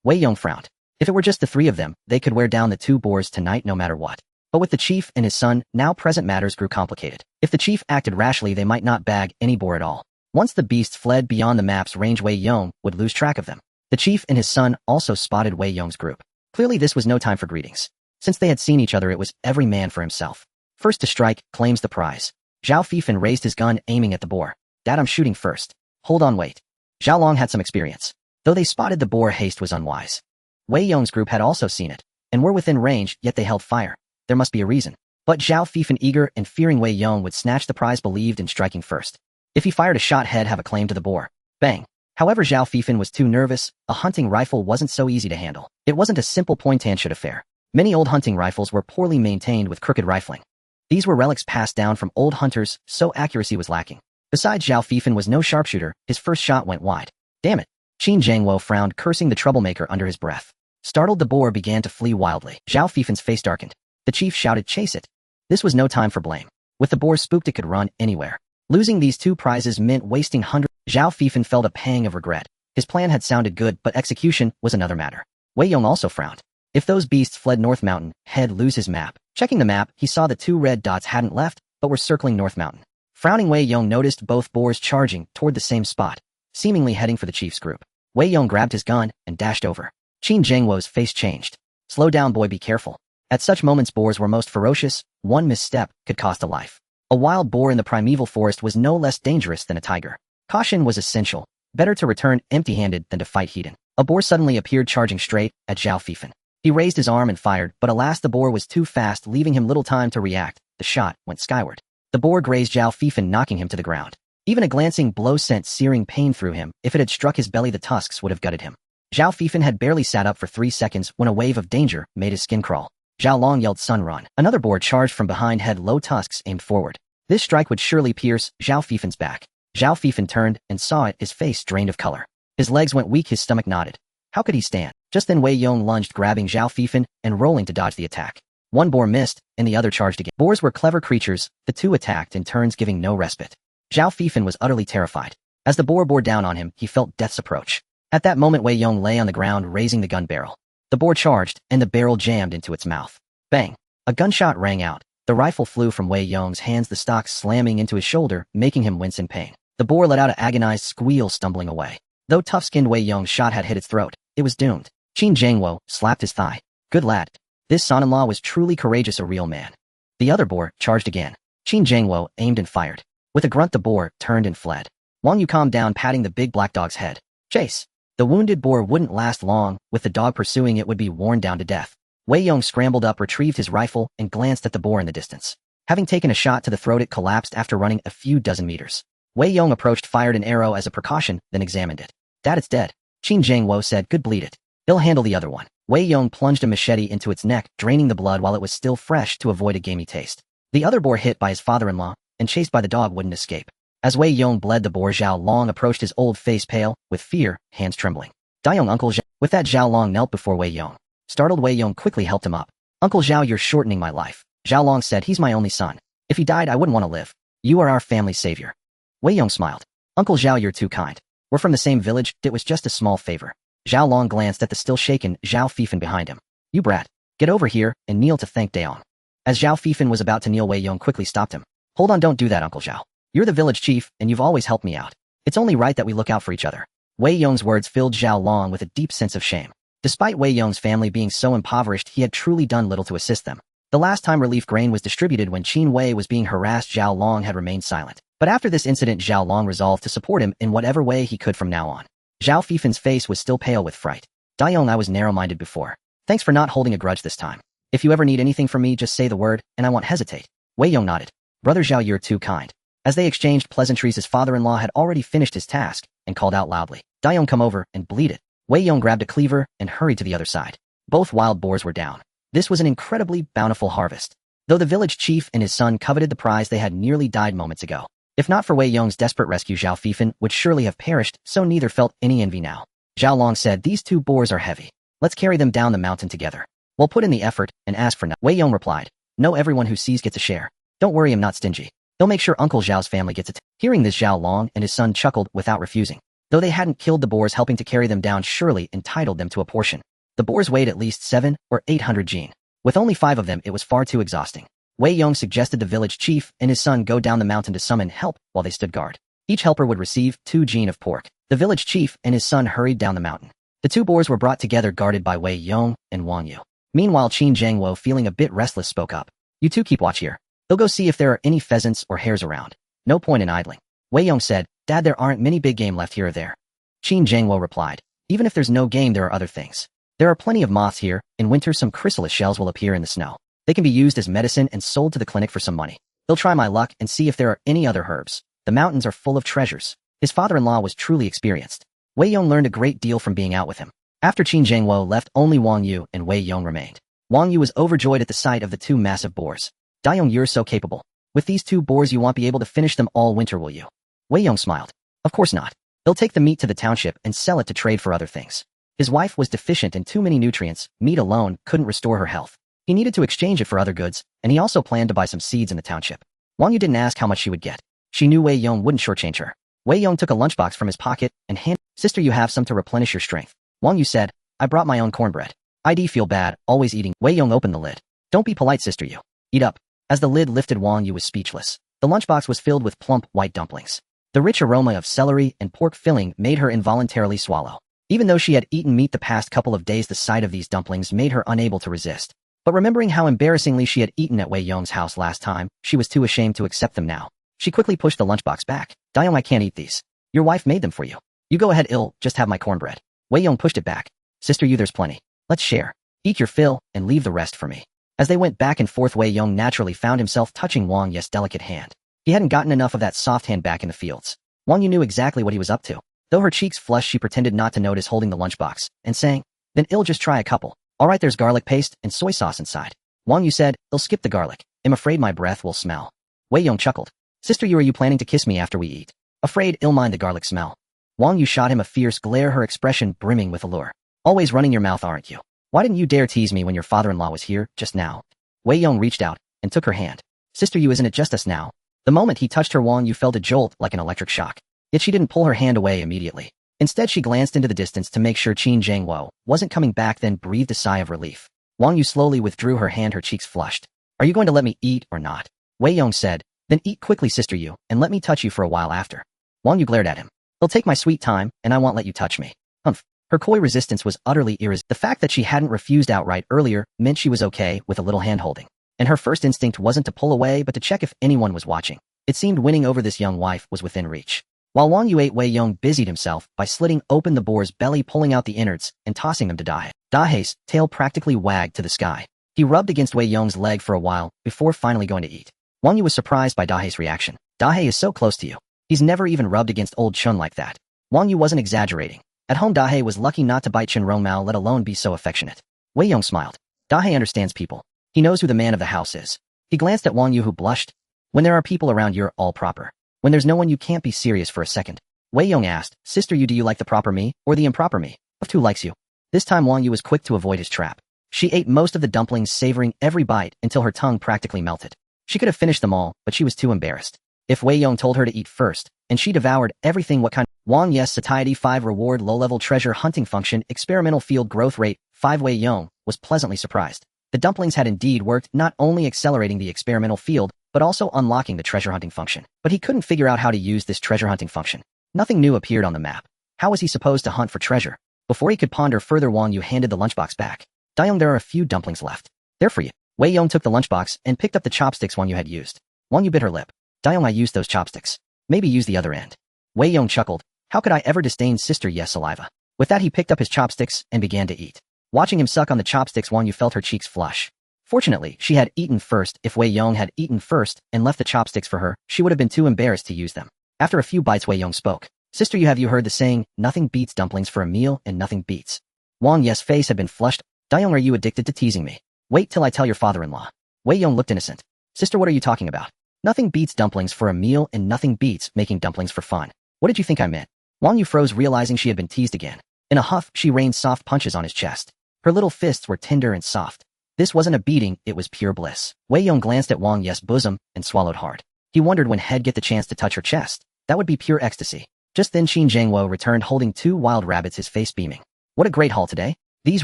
Wei Yong frowned. If it were just the 3 of them, they could wear down the 2 boars tonight no matter what. But with the chief and his son, now present, matters grew complicated. If the chief acted rashly, they might not bag any boar at all. Once the beasts fled beyond the map's range, Wei Yong would lose track of them. The chief and his son also spotted Wei Yong's group. Clearly this was no time for greetings. Since they had seen each other, it was every man for himself. First to strike claims the prize. Zhao Fifan raised his gun, aiming at the boar. Dad, I'm shooting first. Hold on, wait. Zhao Long had some experience. Though they spotted the boar, haste was unwise. Wei Yong's group had also seen it, and were within range, yet they held fire. There must be a reason. But Zhao Fifan, eager and fearing Wei Yong would snatch the prize, believed in striking first. If he fired a shot, he'd have a claim to the boar. Bang. However, Zhao Fifan was too nervous. A hunting rifle wasn't so easy to handle. It wasn't a simple point-and-shoot affair. Many old hunting rifles were poorly maintained with crooked rifling. These were relics passed down from old hunters, so accuracy was lacking. Besides, Zhao Fifan was no sharpshooter. His first shot went wide. Damn it. Qin Jingwo frowned, cursing the troublemaker under his breath. Startled, the boar began to flee wildly. Zhao Fifan's face darkened. The chief shouted, chase it. This was no time for blame. With the boar spooked, it could run anywhere. Losing these 2 prizes meant wasting hundreds. Zhao Fifan felt a pang of regret. His plan had sounded good, but execution was another matter. Wei Yong also frowned. If those beasts fled North Mountain, he'd lose his map. Checking the map, he saw the 2 red dots hadn't left, but were circling North Mountain. Frowning, Wei Yong noticed both boars charging toward the same spot, seemingly heading for the chief's group. Wei Yong grabbed his gun and dashed over. Qin Jingwo's face changed. Slow down, boy, be careful. At such moments, boars were most ferocious. One misstep could cost a life. A wild boar in the primeval forest was no less dangerous than a tiger. Caution was essential. Better to return empty-handed than to fight heated. A boar suddenly appeared, charging straight at Zhao Fifan. He raised his arm and fired, but alas, the boar was too fast, leaving him little time to react. The shot went skyward. The boar grazed Zhao Fifan, knocking him to the ground. Even a glancing blow sent searing pain through him. If it had struck his belly, the tusks would have gutted him. Zhao Fifan had barely sat up for 3 seconds when a wave of danger made his skin crawl. Zhao Long yelled, son, run. Another boar charged from behind, had low tusks aimed forward. This strike would surely pierce Zhao Fifan's back. Zhao Fifan turned and saw it, his face drained of color. His legs went weak, his stomach knotted. How could he stand? Just then Wei Yong lunged, grabbing Zhao Fifan and rolling to dodge the attack. One boar missed, and the other charged again. Boars were clever creatures. The 2 attacked in turns, giving no respite. Zhao Fifan was utterly terrified. As the boar bore down on him, he felt death's approach. At that moment, Wei Yong lay on the ground, raising the gun barrel. The boar charged, and the barrel jammed into its mouth. Bang! A gunshot rang out. The rifle flew from Wei Yong's hands, the stock slamming into his shoulder, making him wince in pain. The boar let out an agonized squeal, stumbling away. Though tough-skinned Wei Yong's shot had hit its throat, it was doomed. Qin Wei slapped his thigh. Good lad. This son-in-law was truly courageous, a real man. The other boar charged again. Qin Wei aimed and fired. With a grunt, the boar turned and fled. Wang Yu calmed down, patting the big black dog's head. Chase. The wounded boar wouldn't last long. With the dog pursuing, it would be worn down to death. Wei Yong scrambled up, retrieved his rifle, and glanced at the boar in the distance. Having taken a shot to the throat, it collapsed after running a few dozen meters. Wei Yong approached, fired an arrow as a precaution, then examined it. Dad, it's dead. Qin Wei said. Good, bleed it. He'll handle the other one. Wei Yong plunged a machete into its neck, draining the blood while it was still fresh to avoid a gamey taste. The other boar, hit by his father-in-law and chased by the dog, wouldn't escape. As Wei Yong bled, the boar Zhao Long approached, his old face pale, with fear, hands trembling. Dayong, Uncle Zhao. With that, Zhao Long knelt before Wei Yong. Startled, Wei Yong quickly helped him up. Uncle Zhao, you're shortening my life. Zhao Long said. He's my only son. If he died, I wouldn't want to live. You are our family's savior. Wei Yong smiled. Uncle Zhao, you're too kind. We're from the same village. It was just a small favor. Zhao Long glanced at the still shaken Zhao Fifan behind him. You brat. Get over here and kneel to thank Dayong. As Zhao Fifan was about to kneel, Wei Yong quickly stopped him. Hold on, don't do that, Uncle Zhao. You're the village chief, and you've always helped me out. It's only right that we look out for each other. Wei Yong's words filled Zhao Long with a deep sense of shame. Despite Wei Yong's family being so impoverished, he had truly done little to assist them. The last time relief grain was distributed when Qin Wei was being harassed, Zhao Long had remained silent. But after this incident, Zhao Long resolved to support him in whatever way he could from now on. Zhao Fifan's face was still pale with fright. Dayong, I was narrow-minded before. Thanks for not holding a grudge this time. If you ever need anything from me, just say the word, and I won't hesitate. Wei Yong nodded. Brother Zhao, you're too kind. As they exchanged pleasantries, his father-in-law had already finished his task and called out loudly. Dayong, come over and bleed it. Wei Yong grabbed a cleaver and hurried to the other side. Both wild boars were down. This was an incredibly bountiful harvest. Though the village chief and his son coveted the prize, they had nearly died moments ago. If not for Wei Yong's desperate rescue, Zhao Fifan would surely have perished, so neither felt any envy now. Zhao Long said, these two boars are heavy. Let's carry them down the mountain together. We'll put in the effort and ask for nothing. Wei Yong replied, no, everyone who sees gets a share. Don't worry, I'm not stingy. They'll make sure Uncle Zhao's family gets it. Hearing this, Zhao Long and his son chuckled without refusing. Though they hadn't killed the boars, helping to carry them down surely entitled them to a portion. The boars weighed at least 700 or 800 jin. With only 5 of them, it was far too exhausting. Wei Yong suggested the village chief and his son go down the mountain to summon help while they stood guard. Each helper would receive 2 jin of pork. The village chief and his son hurried down the mountain. The 2 boars were brought together, guarded by Wei Yong and Wang Yu. Meanwhile, Qin Wei, feeling a bit restless, spoke up. You two keep watch here. They'll go see if there are any pheasants or hares around. No point in idling. Wei Yong said, Dad, there aren't many big game left here or there. Qin Wei replied, even if there's no game, there are other things. There are plenty of moths here. In winter, some chrysalis shells will appear in the snow. They can be used as medicine and sold to the clinic for some money. They'll try my luck and see if there are any other herbs. The mountains are full of treasures. His father-in-law was truly experienced. Wei Yong learned a great deal from being out with him. After Qin Wei left, only Wang Yu and Wei Yong remained. Wang Yu was overjoyed at the sight of the 2 massive boars. Dayong, you're so capable. With these 2 boars, you won't be able to finish them all winter, will you? Wei Yong smiled. Of course not. They'll take the meat to the township and sell it to trade for other things. His wife was deficient in too many nutrients. Meat alone couldn't restore her health. He needed to exchange it for other goods, and he also planned to buy some seeds in the township. Wang Yu didn't ask how much she would get. She knew Wei Yong wouldn't shortchange her. Wei Yong took a lunchbox from his pocket and handed, Sister, you have some to replenish your strength. Wang Yu said, I brought my own cornbread. I'd feel bad, always eating. Wei Yong opened the lid. Don't be polite, sister, you. Eat up. As the lid lifted, Wang Yu was speechless. The lunchbox was filled with plump, white dumplings. The rich aroma of celery and pork filling made her involuntarily swallow. Even though she had eaten meat the past couple of days, the sight of these dumplings made her unable to resist. But remembering how embarrassingly she had eaten at Wei Yong's house last time, she was too ashamed to accept them now. She quickly pushed the lunchbox back. Dayong, I can't eat these. Your wife made them for you. You go ahead, just have my cornbread. Wei Yong pushed it back. Sister, you, there's plenty. Let's share. Eat your fill and leave the rest for me. As they went back and forth, Wei Yong naturally found himself touching Wang Yu's delicate hand. He hadn't gotten enough of that soft hand back in the fields. Wang Yu knew exactly what he was up to. Though her cheeks flushed, she pretended not to notice, holding the lunchbox and saying, then just try a couple. All right, there's garlic paste and soy sauce inside. Wang Yu said, skip the garlic. I'm afraid my breath will smell. Wei Yong chuckled. Sister, are you planning to kiss me after we eat? Afraid I'll mind the garlic smell. Wang Yu shot him a fierce glare, her expression brimming with allure. Always running your mouth, aren't you? Why didn't you dare tease me when your father-in-law was here just now? Wei Yong reached out and took her hand. Sister, isn't it just us now? The moment he touched her, Wang Yu felt a jolt like an electric shock. Yet she didn't pull her hand away immediately. Instead, she glanced into the distance to make sure Qin Zhangwo wasn't coming back, then breathed a sigh of relief. Wang Yu slowly withdrew her hand, her cheeks flushed. Are you going to let me eat or not? Wei Yong said. Then eat quickly, sister Yu, and let me touch you for a while after. Wang Yu glared at him. I'll take my sweet time, and I won't let you touch me. Humph. Her coy resistance was utterly irresistible. The fact that she hadn't refused outright earlier meant she was okay with a little hand-holding. And her first instinct wasn't to pull away but to check if anyone was watching. It seemed winning over this young wife was within reach. While Wang Yu ate, Wei Yong busied himself by slitting open the boar's belly, pulling out the innards, and tossing them to Dahe. Dahe's tail practically wagged to the sky. He rubbed against Wei Yong's leg for a while before finally going to eat. Wang Yu was surprised by Dahe's reaction. Dahe is so close to you. He's never even rubbed against old Chun like that. Wang Yu wasn't exaggerating. At home, Dahe was lucky not to bite Chen Rongmao, let alone be so affectionate. Wei Yong smiled. Dahe understands people. He knows who the man of the house is. He glanced at Wang Yu, who blushed. When there are people around, you're all proper. When there's no one, you can't be serious for a second. Wei Yong asked, Sister Yu, do you like the proper me or the improper me? Of who likes you? This time Wang Yu was quick to avoid his trap. She ate most of the dumplings, savoring every bite until her tongue practically melted. She could have finished them all, but she was too embarrassed. If Wei Yong told her to eat first, and she devoured everything, what kind? Wang Yes, Satiety 5 reward, low-level treasure hunting function, experimental field growth rate 5. Wei Yong was pleasantly surprised. The dumplings had indeed worked, not only accelerating the experimental field, but also unlocking the treasure hunting function. But he couldn't figure out how to use this treasure hunting function. Nothing new appeared on the map. How was he supposed to hunt for treasure? Before he could ponder further, Wang Yu handed the lunchbox back. Dayoung, there are a few dumplings left. They're for you. Wei Yong took the lunchbox and picked up the chopsticks Wang Yu had used. Wang Yu bit her lip. Dayoung, I used those chopsticks. Maybe use the other end. Wei Yong chuckled. How could I ever disdain Sister Yes saliva? With that, he picked up his chopsticks and began to eat. Watching him suck on the chopsticks, Wang Yu felt her cheeks flush. Fortunately, she had eaten first. If Wei Yong had eaten first and left the chopsticks for her, she would have been too embarrassed to use them. After a few bites, Wei Yong spoke. Sister, have you heard the saying, nothing beats dumplings for a meal and nothing beats? Wang Yes' face had been flushed. Dayoung, are you addicted to teasing me? Wait till I tell your father-in-law. Wei Yong looked innocent. Sister, what are you talking about? Nothing beats dumplings for a meal and nothing beats making dumplings for fun. What did you think I meant? Wang Yu froze, realizing she had been teased again. In a huff, she rained soft punches on his chest. Her little fists were tender and soft. This wasn't a beating, it was pure bliss. Wei Yong glanced at Wang Yes' bosom and swallowed hard. He wondered when he'd get the chance to touch her chest. That would be pure ecstasy. Just then Qin Zhangwo returned holding 2 wild rabbits, his face beaming. What a great haul today. These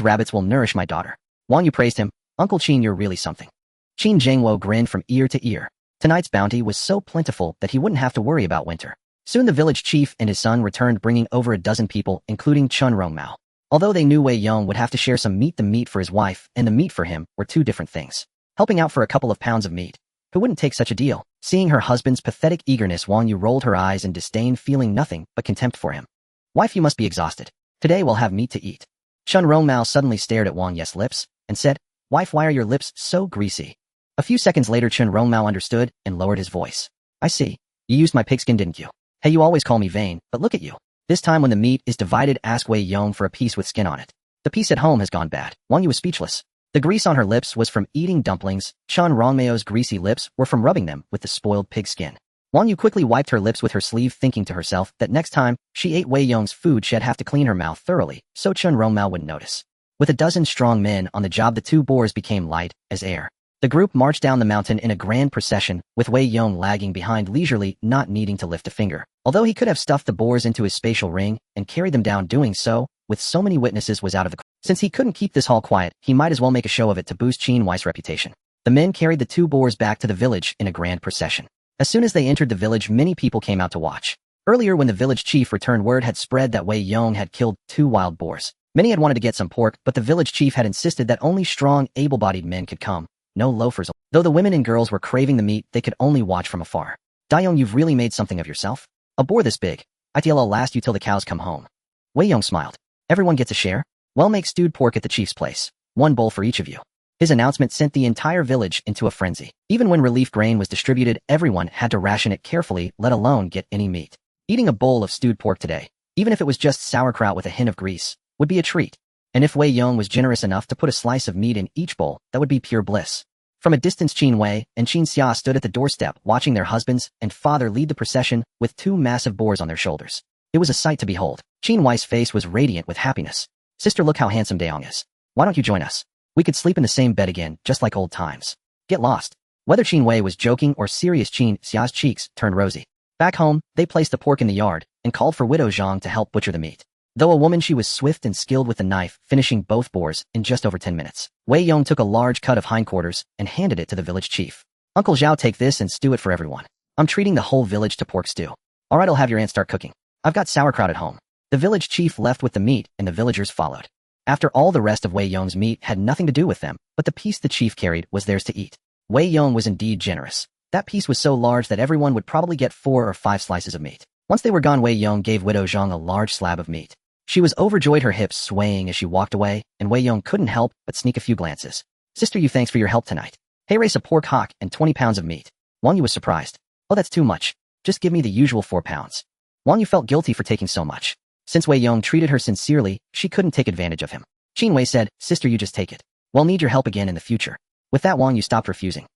rabbits will nourish my daughter. Wang Yu praised him. Uncle Qin, you're really something. Qin Zhangwo grinned from ear to ear. Tonight's bounty was so plentiful that he wouldn't have to worry about winter. Soon the village chief and his son returned, bringing over a dozen people, including Chen Rongmao. Although they knew Wei Yong would have to share some meat, the meat for his wife and the meat for him were two different things. Helping out for a couple of pounds of meat. Who wouldn't take such a deal? Seeing her husband's pathetic eagerness, Wang Yu rolled her eyes in disdain, feeling nothing but contempt for him. Wife, you must be exhausted. Today we'll have meat to eat. Chen Rongmao suddenly stared at Wang Yes' lips and said, Wife, why are your lips so greasy? A few seconds later, Chen Rongmao understood and lowered his voice. I see. You used my pigskin, didn't you? Hey, you always call me vain, but look at you. This time when the meat is divided, ask Wei Yong for a piece with skin on it. The piece at home has gone bad. Wang Yu was speechless. The grease on her lips was from eating dumplings. Chen Rongmao's greasy lips were from rubbing them with the spoiled pig skin. Wang Yu quickly wiped her lips with her sleeve, thinking to herself that next time she ate Wei Yong's food, she'd have to clean her mouth thoroughly so Chen Rongmao wouldn't notice. With a dozen strong men on the job, the 2 boars became light as air. The group marched down the mountain in a grand procession, with Wei Yong lagging behind leisurely, not needing to lift a finger. Although he could have stuffed the boars into his spatial ring and carried them down, doing so, with so many witnesses, was out of the question. Since he couldn't keep this haul quiet, he might as well make a show of it to boost Qin Wei's reputation. The men carried the 2 boars back to the village in a grand procession. As soon as they entered the village, many people came out to watch. Earlier, when the village chief returned, word had spread that Wei Yong had killed 2 wild boars. Many had wanted to get some pork, but the village chief had insisted that only strong, able-bodied men could come. No loafers. Though the women and girls were craving the meat, they could only watch from afar. Dayoung, you've really made something of yourself. A boar this big. I'll last you till the cows come home. Wei Yong smiled. Everyone gets a share? Well, make stewed pork at the chief's place. 1 bowl for each of you. His announcement sent the entire village into a frenzy. Even when relief grain was distributed, everyone had to ration it carefully, let alone get any meat. Eating a bowl of stewed pork today, even if it was just sauerkraut with a hint of grease, would be a treat. And if Wei Yong was generous enough to put a slice of meat in each bowl, that would be pure bliss. From a distance, Qin Wei and Qin Xia stood at the doorstep, watching their husbands and father lead the procession with 2 massive boars on their shoulders. It was a sight to behold. Qin Wei's face was radiant with happiness. Sister, look how handsome Dayoung is. Why don't you join us? We could sleep in the same bed again, just like old times. Get lost. Whether Qin Wei was joking or serious, Qin Xia's cheeks turned rosy. Back home, they placed the pork in the yard, and called for Widow Zhang to help butcher the meat. Though a woman, she was swift and skilled with the knife, finishing both boars in just over 10 minutes. Wei Yong took a large cut of hindquarters and handed it to the village chief. Uncle Zhao, take this and stew it for everyone. I'm treating the whole village to pork stew. Alright, I'll have your aunt start cooking. I've got sauerkraut at home. The village chief left with the meat and the villagers followed. After all, the rest of Wei Yong's meat had nothing to do with them, but the piece the chief carried was theirs to eat. Wei Yong was indeed generous. That piece was so large that everyone would probably get 4 or 5 slices of meat. Once they were gone, Wei Yong gave Widow Zhang a large slab of meat. She was overjoyed, her hips swaying as she walked away, and Wei Yong couldn't help but sneak a few glances. Sister Yu, thanks for your help tonight. Hey, race a pork hock and 20 pounds of meat. Wang Yu was surprised. Oh, that's too much. Just give me the usual 4 pounds. Wang Yu felt guilty for taking so much. Since Wei Yong treated her sincerely, she couldn't take advantage of him. Qin Wei said, Sister Yu, just take it. We'll need your help again in the future. With that, Wang Yu stopped refusing.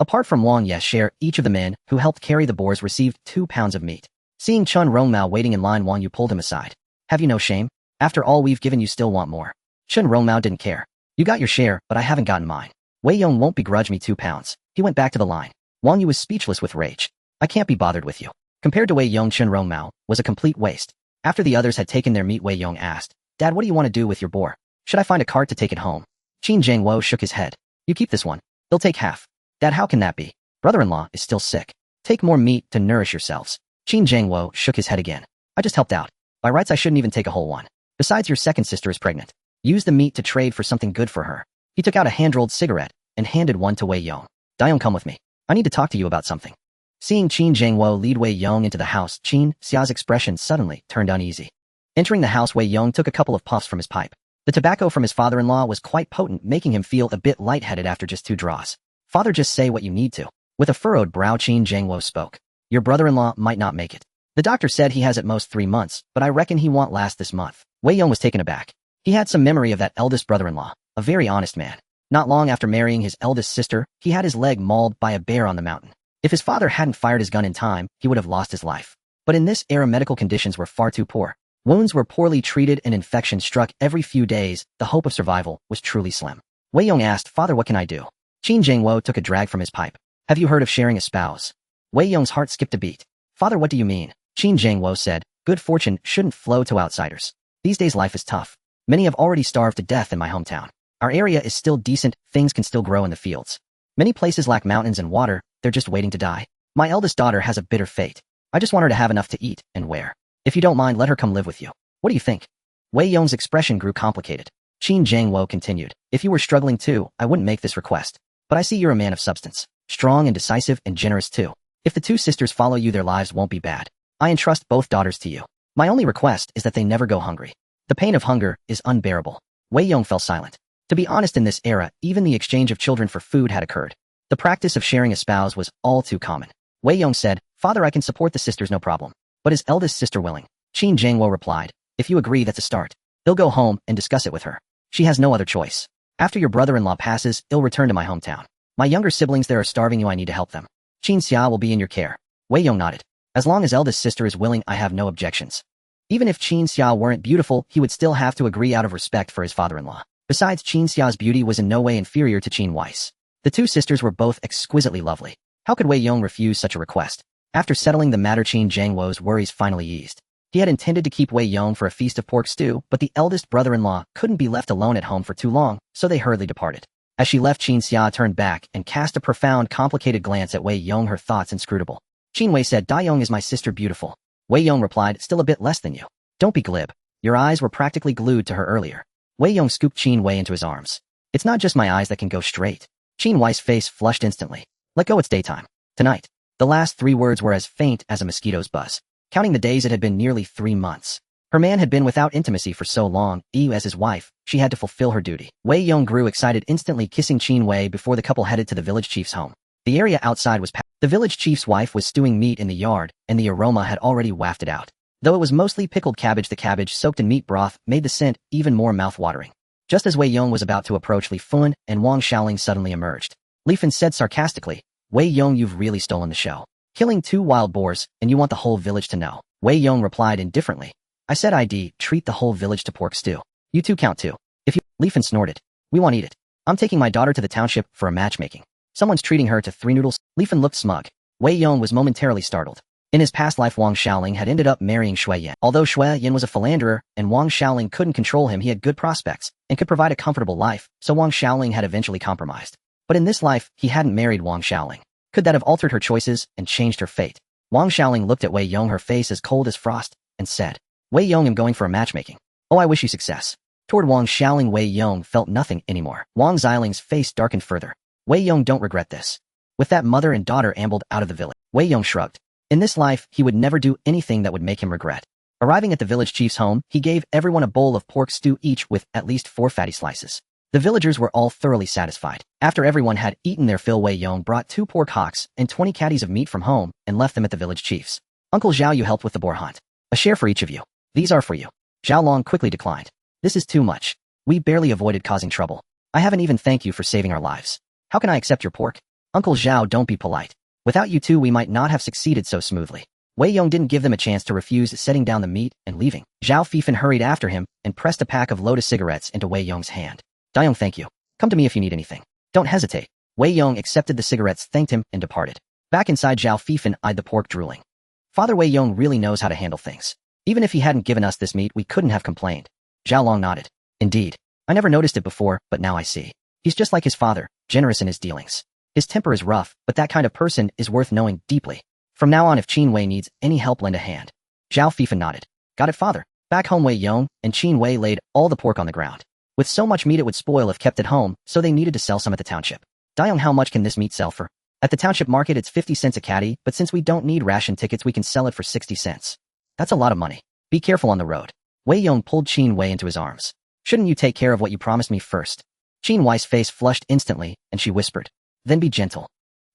Apart from Wang Yeshe, each of the men who helped carry the boars received 2 pounds of meat. Seeing Chun Rongmao waiting in line, Wang Yu pulled him aside. Have you no shame? After all we've given you, still want more. Chun Rongmao didn't care. You got your share, but I haven't gotten mine. Wei Yong won't begrudge me 2 pounds. He went back to the line. Wang Yu was speechless with rage. I can't be bothered with you. Compared to Wei Yong, Chun Rongmao was a complete waste. After the others had taken their meat, Wei Yong asked, Dad, what do you want to do with your boar? Should I find a cart to take it home? Qin Zhangwo shook his head. You keep this one. They'll take half. Dad, how can that be? Brother-in-law is still sick. Take more meat to nourish yourselves. Qin Zhangwo shook his head again. I just helped out. By rights, I shouldn't even take a whole one. Besides, your second sister is pregnant. Use the meat to trade for something good for her. He took out a hand-rolled cigarette and handed one to Wei Yong. Dayong, come with me. I need to talk to you about something. Seeing Qin Zhangwo lead Wei Yong into the house, Qin Xia's expression suddenly turned uneasy. Entering the house, Wei Yong took a couple of puffs from his pipe. The tobacco from his father-in-law was quite potent, making him feel a bit lightheaded after just 2 draws. Father, just say what you need to. With a furrowed brow, Qin Zhangwo spoke. Your brother-in-law might not make it. The doctor said he has at most 3 months, but I reckon he won't last this month. Wei Yong was taken aback. He had some memory of that eldest brother-in-law, a very honest man. Not long after marrying his eldest sister, he had his leg mauled by a bear on the mountain. If his father hadn't fired his gun in time, he would have lost his life. But in this era, medical conditions were far too poor. Wounds were poorly treated and infection struck every few days. The hope of survival was truly slim. Wei Yong asked, Father, what can I do? Qin Zhangwo took a drag from his pipe. Have you heard of sharing a spouse? Wei Yong's heart skipped a beat. Father, what do you mean? Qin Zhangwo said, good fortune shouldn't flow to outsiders. These days life is tough. Many have already starved to death in my hometown. Our area is still decent, things can still grow in the fields. Many places lack mountains and water, they're just waiting to die. My eldest daughter has a bitter fate. I just want her to have enough to eat and wear. If you don't mind, let her come live with you. What do you think? Wei Yong's expression grew complicated. Qin Zhangwo continued, if you were struggling too, I wouldn't make this request. But I see you're a man of substance, strong and decisive and generous too. If the 2 sisters follow you, their lives won't be bad. I entrust both daughters to you. My only request is that they never go hungry. The pain of hunger is unbearable. Wei Yong fell silent. To be honest, in this era, even the exchange of children for food had occurred. The practice of sharing a spouse was all too common. Wei Yong said, Father, I can support the sisters, no problem. But is eldest sister willing? Qin Zhangwo replied, if you agree, that's a start. They'll go home and discuss it with her. She has no other choice. After your brother-in-law passes, I'll return to my hometown. My younger siblings there are starving you, I need to help them. Qin Xia will be in your care. Wei Yong nodded. As long as eldest sister is willing, I have no objections. Even if Qin Xia weren't beautiful, he would still have to agree out of respect for his father-in-law. Besides, Qin Xia's beauty was in no way inferior to Qin Wei's. The 2 sisters were both exquisitely lovely. How could Wei Yong refuse such a request? After settling the matter, Qin Zhangwo's worries finally eased. He had intended to keep Wei Yong for a feast of pork stew, but the eldest brother-in-law couldn't be left alone at home for too long, so they hurriedly departed. As she left, Qin Xia turned back and cast a profound, complicated glance at Wei Yong, her thoughts inscrutable. Qin Wei said, Dayong, is my sister beautiful? Wei Yong replied, still a bit less than you. Don't be glib. Your eyes were practically glued to her earlier. Wei Yong scooped Qin Wei into his arms. It's not just my eyes that can go straight. Qin Wei's face flushed instantly. Let go, it's daytime. Tonight. The last 3 words were as faint as a mosquito's buzz. Counting the days, it had been nearly 3 months. Her man had been without intimacy for so long, as his wife, she had to fulfill her duty. Wei Yong grew excited, instantly kissing Qin Wei before the couple headed to the village chief's home. The area outside was packed. The village chief's wife was stewing meat in the yard, and the aroma had already wafted out. Though it was mostly pickled cabbage, the cabbage soaked in meat broth made the scent even more mouth-watering. Just as Wei Yong was about to approach, Li Fun and Wang Xiaoling suddenly emerged. Li Fun said sarcastically, Wei Yong, you've really stolen the show. Killing 2 wild boars, and you want the whole village to know. Wei Yong replied indifferently. I said I'd treat the whole village to pork stew. You 2 count too. If you— Li Fun snorted. We won't eat it. I'm taking my daughter to the township for a matchmaking. Someone's treating her to 3 noodles. Li Fun looked smug. Wei Yong was momentarily startled. In his past life, Wang Xiaoling had ended up marrying Xue Yan. Although Xue Yan was a philanderer and Wang Xiaoling couldn't control him, he had good prospects and could provide a comfortable life, so Wang Xiaoling had eventually compromised. But in this life, he hadn't married Wang Xiaoling. Could that have altered her choices and changed her fate? Wang Xiaoling looked at Wei Yong, her face as cold as frost, and said, Wei Yong, I'm going for a matchmaking. Oh, I wish you success. Toward Wang Xiaoling, Wei Yong felt nothing anymore. Wang Xiaoling's face darkened further. Wei Yong, don't regret this. With that, mother and daughter ambled out of the village. Wei Yong shrugged. In this life, he would never do anything that would make him regret. Arriving at the village chief's home, he gave everyone a bowl of pork stew each with at least 4 fatty slices. The villagers were all thoroughly satisfied. After everyone had eaten their fill, Wei Yong brought 2 pork hocks and 20 caddies of meat from home and left them at the village chief's. Uncle Zhao, you helped with the boar hunt. A share for each of you. These are for you. Zhao Long quickly declined. This is too much. We barely avoided causing trouble. I haven't even thanked you for saving our lives. How can I accept your pork? Uncle Zhao, don't be polite. Without you two, we might not have succeeded so smoothly. Wei Yong didn't give them a chance to refuse, setting down the meat and leaving. Zhao Fifan hurried after him and pressed a pack of Lotus cigarettes into Wei Yong's hand. Dayong, thank you. Come to me if you need anything. Don't hesitate. Wei Yong accepted the cigarettes, thanked him, and departed. Back inside, Zhao Fifan eyed the pork, drooling. Father Wei Yong really knows how to handle things. Even if he hadn't given us this meat, we couldn't have complained. Zhao Long nodded. Indeed. I never noticed it before, but now I see. He's just like his father, generous in his dealings. His temper is rough, but that kind of person is worth knowing deeply. From now on, if Qin Wei needs any help, lend a hand. Zhao Fifan nodded. Got it, father. Back home, Wei Yong and Qin Wei laid all the pork on the ground. With so much meat it would spoil if kept at home, so they needed to sell some at the township. Dayong, how much can this meat sell for? At the township market it's 50 cents a caddy, but since we don't need ration tickets we can sell it for 60 cents. That's a lot of money. Be careful on the road. Wei Yong pulled Qin Wei into his arms. Shouldn't you take care of what you promised me first? Qin Wei's face flushed instantly, and she whispered. Then be gentle.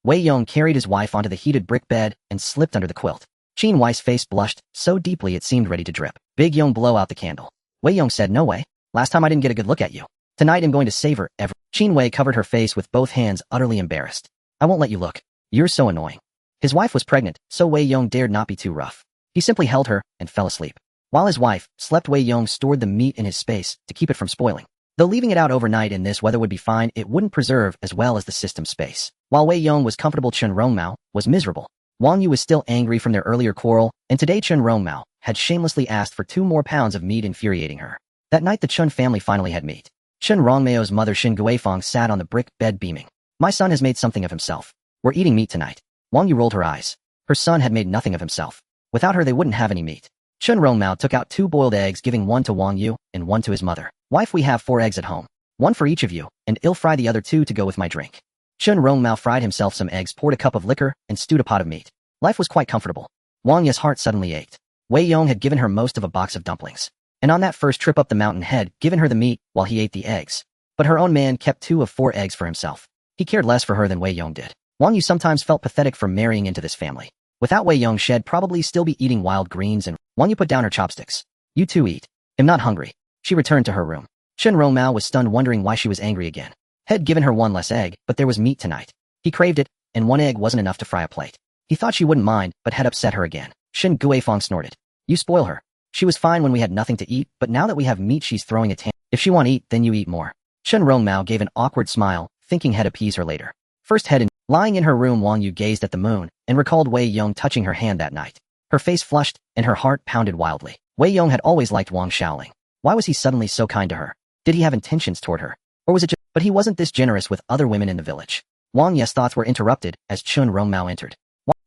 Wei Yong carried his wife onto the heated brick bed and slipped under the quilt. Qin Wei's face blushed so deeply it seemed ready to drip. Big Yong, blow out the candle. Wei Yong said, no way. Last time I didn't get a good look at you. Tonight I'm going to save her ever. Qin Wei covered her face with both hands, utterly embarrassed. I won't let you look. You're so annoying. His wife was pregnant, so Wei Yong dared not be too rough. He simply held her and fell asleep. While his wife slept, Wei Yong stored the meat in his space to keep it from spoiling. Though leaving it out overnight in this weather would be fine, it wouldn't preserve as well as the system space. While Wei Yong was comfortable, Chen Rongmao was miserable. Wang Yu was still angry from their earlier quarrel, and today Chen Rongmao had shamelessly asked for 2 more pounds of meat, infuriating her. That night the Chen family finally had meat. Chen Rongmao's mother Xin Guifang sat on the brick bed beaming. My son has made something of himself. We're eating meat tonight. Wang Yu rolled her eyes. Her son had made nothing of himself. Without her they wouldn't have any meat. Chen Rongmao took out 2 boiled eggs, giving 1 to Wang Yu and 1 to his mother. Wife, we have 4 eggs at home. 1 for each of you, and I'll fry the other 2 to go with my drink. Chen Rongmao fried himself some eggs, poured a cup of liquor, and stewed a pot of meat. Life was quite comfortable. Wang Yu's heart suddenly ached. Wei Yong had given her most of a box of dumplings, and on that first trip up the mountain had given her the meat while he ate the eggs. But her own man kept 2 of 4 eggs for himself. He cared less for her than Wei Yong did. Wang Yu sometimes felt pathetic for marrying into this family. Without Wei Yong, she'd probably still be eating wild greens, and Wang Yu put down her chopsticks. You 2 eat. I'm not hungry. She returned to her room. Chen Rongmao was stunned, wondering why she was angry again. Had given her 1 less egg, but there was meat tonight. He craved it, and 1 egg wasn't enough to fry a plate. He thought she wouldn't mind, but had upset her again. Xin Guifang snorted. You spoil her. She was fine when we had nothing to eat, but now that we have meat she's throwing a tantrum. If she won't eat, then you eat more. Chen Rongmao gave an awkward smile, thinking he'd appease her later. First head in. Lying in her room, Wang Yu gazed at the moon, and recalled Wei Yong touching her hand that night. Her face flushed, and her heart pounded wildly. Wei Yong had always liked Wang Xiaoling. Why was he suddenly so kind to her? Did he have intentions toward her? Or was it just... But he wasn't this generous with other women in the village. Wang Yu's thoughts were interrupted as Chen Rongmao entered.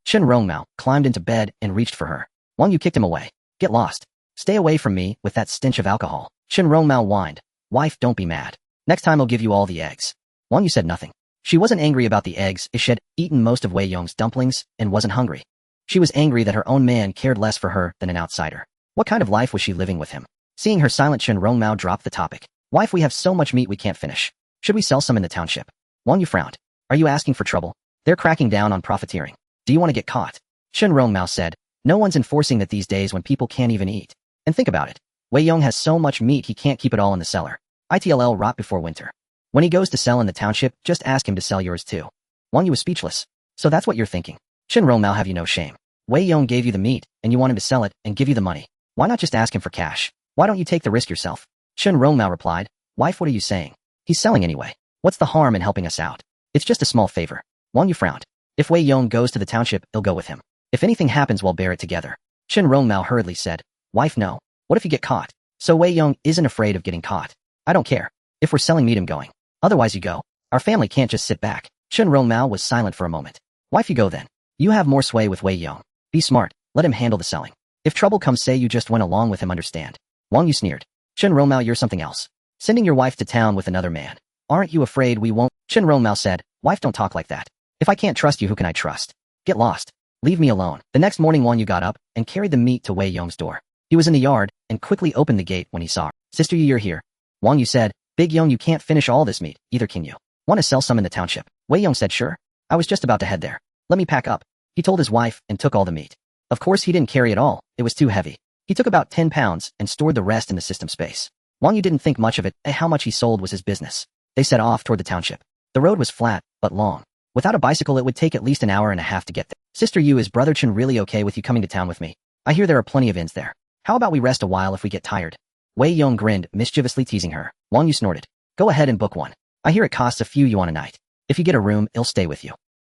Chen Rongmao climbed into bed and reached for her. Wang Yu kicked him away. Get lost. Stay away from me with that stench of alcohol. Chen Rongmao whined. Wife, don't be mad. Next time I'll give you all the eggs. Wang Yu said nothing. She wasn't angry about the eggs, as she had eaten most of Wei Yong's dumplings and wasn't hungry. She was angry that her own man cared less for her than an outsider. What kind of life was she living with him? Seeing her silent, Chen Rongmao dropped the topic. Wife, we have so much meat we can't finish. Should we sell some in the township? Wang Yu frowned. Are you asking for trouble? They're cracking down on profiteering. Do you want to get caught? Chen Rongmao said. No one's enforcing that these days when people can't even eat. And think about it. Wei Yong has so much meat he can't keep it all in the cellar. It'll rot before winter. When he goes to sell in the township, just ask him to sell yours too. Wang Yu was speechless. So that's what you're thinking. Chen Rongmao, have you no shame? Wei Yong gave you the meat, and you want him to sell it and give you the money. Why not just ask him for cash? Why don't you take the risk yourself? Chen Rongmao replied. Wife, what are you saying? He's selling anyway. What's the harm in helping us out? It's just a small favor. Wang Yu frowned. If Wei Yong goes to the township, I'll go with him. If anything happens, we'll bear it together. Qin Rongmao hurriedly said. Wife, no. What if you get caught? So Wei Yong isn't afraid of getting caught. I don't care. If we're selling meat, I'm going. Otherwise you go. Our family can't just sit back. Qin Rongmao was silent for a moment. Wife, you go then. You have more sway with Wei Yong. Be smart. Let him handle the selling. If trouble comes, say you just went along with him, understand? Wang Yu sneered. Qin Rongmao, you're something else. Sending your wife to town with another man. Aren't you afraid we won't? Qin Rongmao said. Wife, don't talk like that. If I can't trust you, who can I trust? Get lost. Leave me alone. The next morning, Wang Yu got up and carried the meat to Wei Yong's door. He was in the yard and quickly opened the gate when he saw her. Sister Yu, you're here. Wang Yu said. Big Yong, you can't finish all this meat, either can you? Want to sell some in the township? Wei Yong said, sure. I was just about to head there. Let me pack up. He told his wife and took all the meat. Of course, he didn't carry it all. It was too heavy. He took about 10 pounds and stored the rest in the system space. Wang Yu didn't think much of it. How much he sold was his business. They set off toward the township. The road was flat, but long. Without a bicycle, it would take at least an hour and a half to get there. Sister Yu, is Brother Chen really okay with you coming to town with me? I hear there are plenty of inns there. How about we rest a while if we get tired? Wei Yong grinned, mischievously teasing her. Wang Yu snorted. Go ahead and book one. I hear it costs a few yuan a night. If you get a room, it'll stay with you.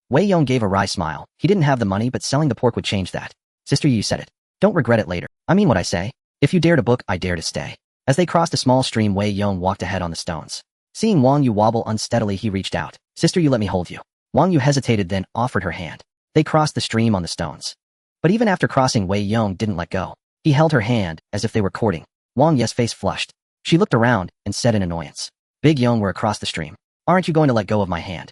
Wei Yong gave a wry smile. He didn't have the money, but selling the pork would change that. Sister Yu said it. Don't regret it later. I mean what I say. If you dare to book, I dare to stay. As they crossed a small stream, Wei Yong walked ahead on the stones. Seeing Wang Yu wobble unsteadily, he reached out. Sister Yu, let me hold you. Wang Yu hesitated, then offered her hand. They crossed the stream on the stones. But even after crossing, Wei Yong didn't let go. He held her hand as if they were courting. Wang Yu's face flushed. She looked around and said in annoyance. Big Yong, we're across the stream. Aren't you going to let go of my hand?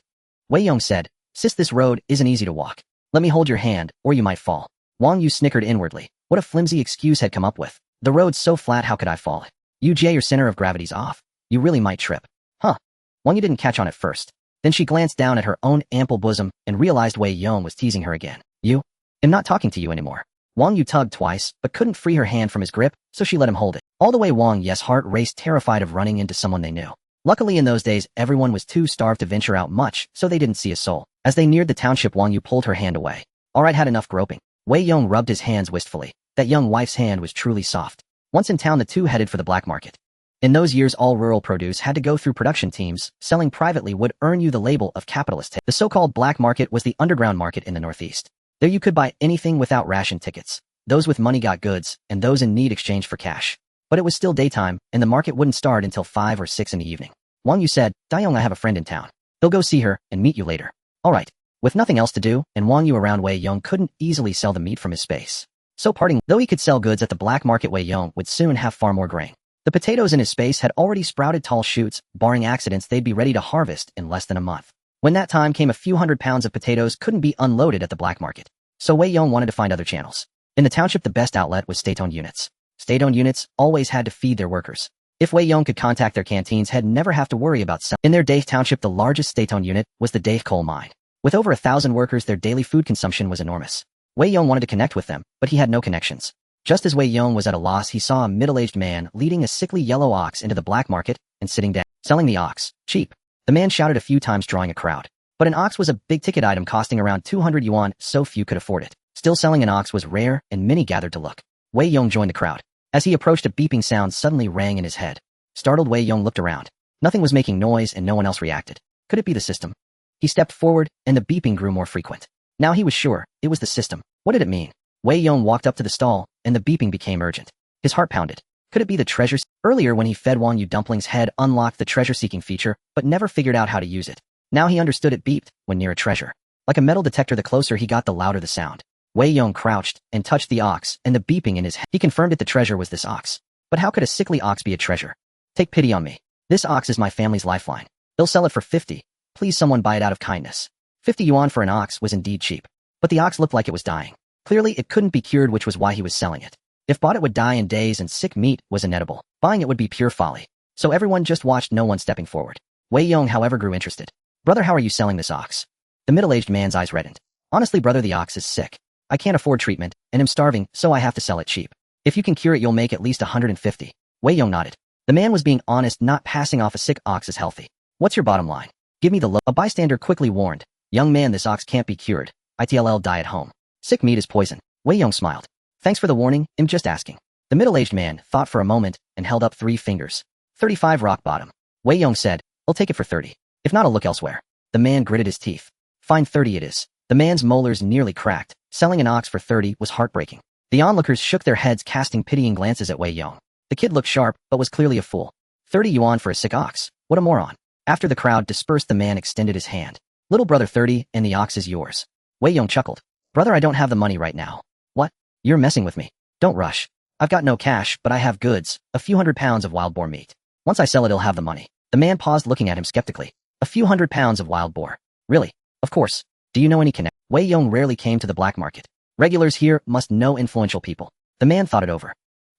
Wei Yong said. Sis, this road isn't easy to walk. Let me hold your hand, or you might fall. Wang Yu snickered inwardly. What a flimsy excuse had come up with. The road's so flat, how could I fall? Your center of gravity's off. You really might trip. Huh. Wang Yu didn't catch on at first. Then she glanced down at her own ample bosom and realized Wei Yong was teasing her again. You? I'm not talking to you anymore. Wang Yu tugged twice, but couldn't free her hand from his grip, so she let him hold it. All the way Wang Yu's heart raced, terrified of running into someone they knew. Luckily in those days, everyone was too starved to venture out much, so they didn't see a soul. As they neared the township, Wang Yu pulled her hand away. Alright, had enough groping. Wei Yong rubbed his hands wistfully. That young wife's hand was truly soft. Once in town, the two headed for the black market. In those years, all rural produce had to go through production teams. Selling privately would earn you the label of capitalist. The so-called black market was the underground market in the Northeast. There you could buy anything without ration tickets. Those with money got goods, and those in need exchanged for cash. But it was still daytime, and the market wouldn't start until 5 or 6 in the evening. Wang Yu said, Dayong, I have a friend in town. He'll go see her and meet you later. Alright. With nothing else to do, and Wang Yu around, Wei Yong couldn't easily sell the meat from his space. So parting, though he could sell goods at the black market, Wei Yong would soon have far more grain. The potatoes in his space had already sprouted tall shoots. Barring accidents, they'd be ready to harvest in less than a month. When that time came, a few hundred pounds of potatoes couldn't be unloaded at the black market. So Wei Yong wanted to find other channels. In the township, the best outlet was state-owned units. State-owned units always had to feed their workers. If Wei Yong could contact their canteens, he'd never have to worry about selling. In their Dave township, the largest state-owned unit was the Dave coal mine. With over 1,000 workers, their daily food consumption was enormous. Wei Yong wanted to connect with them, but he had no connections. Just as Wei Yong was at a loss, he saw a middle-aged man leading a sickly yellow ox into the black market and sitting down, selling the ox, cheap. The man shouted a few times, drawing a crowd. But an ox was a big-ticket item costing around 200 yuan, so few could afford it. Still, selling an ox was rare, and many gathered to look. Wei Yong joined the crowd. As he approached, a beeping sound suddenly rang in his head. Startled, Wei Yong looked around. Nothing was making noise, and no one else reacted. Could it be the system? He stepped forward, and the beeping grew more frequent. Now he was sure, it was the system. What did it mean? Wei Yong walked up to the stall, and the beeping became urgent. His heart pounded. Could it be the treasure? Earlier, when he fed Wang Yu dumplings, had unlocked the treasure-seeking feature, but never figured out how to use it. Now he understood it beeped when near a treasure. Like a metal detector, the closer he got, the louder the sound. Wei Yong crouched and touched the ox, and the beeping in his head. He confirmed it, the treasure was this ox. But how could a sickly ox be a treasure? Take pity on me. This ox is my family's lifeline. They'll sell it for 50. Please, someone buy it out of kindness. 50 yuan for an ox was indeed cheap. But the ox looked like it was dying. Clearly, it couldn't be cured, which was why he was selling it. If bought, it would die in days, and sick meat was inedible. Buying it would be pure folly. So everyone just watched, no one stepping forward. Wei Yong, however, grew interested. Brother, how are you selling this ox? The middle-aged man's eyes reddened. Honestly, brother, the ox is sick. I can't afford treatment, and am starving, so I have to sell it cheap. If you can cure it, you'll make at least 150. Wei Yong nodded. The man was being honest, not passing off a sick ox as healthy. What's your bottom line? Give me the low. A bystander quickly warned. Young man, this ox can't be cured. It'll die at home. Sick meat is poison. Wei Yong smiled. Thanks for the warning, I'm just asking. The middle-aged man thought for a moment and held up 3 fingers. 35 rock bottom. Wei Yong said, I'll take it for 30. If not, I'll look elsewhere. The man gritted his teeth. Fine, 30 it is. The man's molars nearly cracked. Selling an ox for 30 was heartbreaking. The onlookers shook their heads, casting pitying glances at Wei Yong. The kid looked sharp, but was clearly a fool. 30 yuan for a sick ox. What a moron. After the crowd dispersed, the man extended his hand. Little brother, 30, and the ox is yours. Wei Yong chuckled. Brother, I don't have the money right now. What? You're messing with me. Don't rush. I've got no cash, but I have goods, a few £100 of wild boar meat. Once I sell it, I'll have the money. The man paused, looking at him skeptically. A few £100 of wild boar. Really? Of course. Do you know any connect? Wei Yong rarely came to the black market. Regulars here must know influential people. The man thought it over.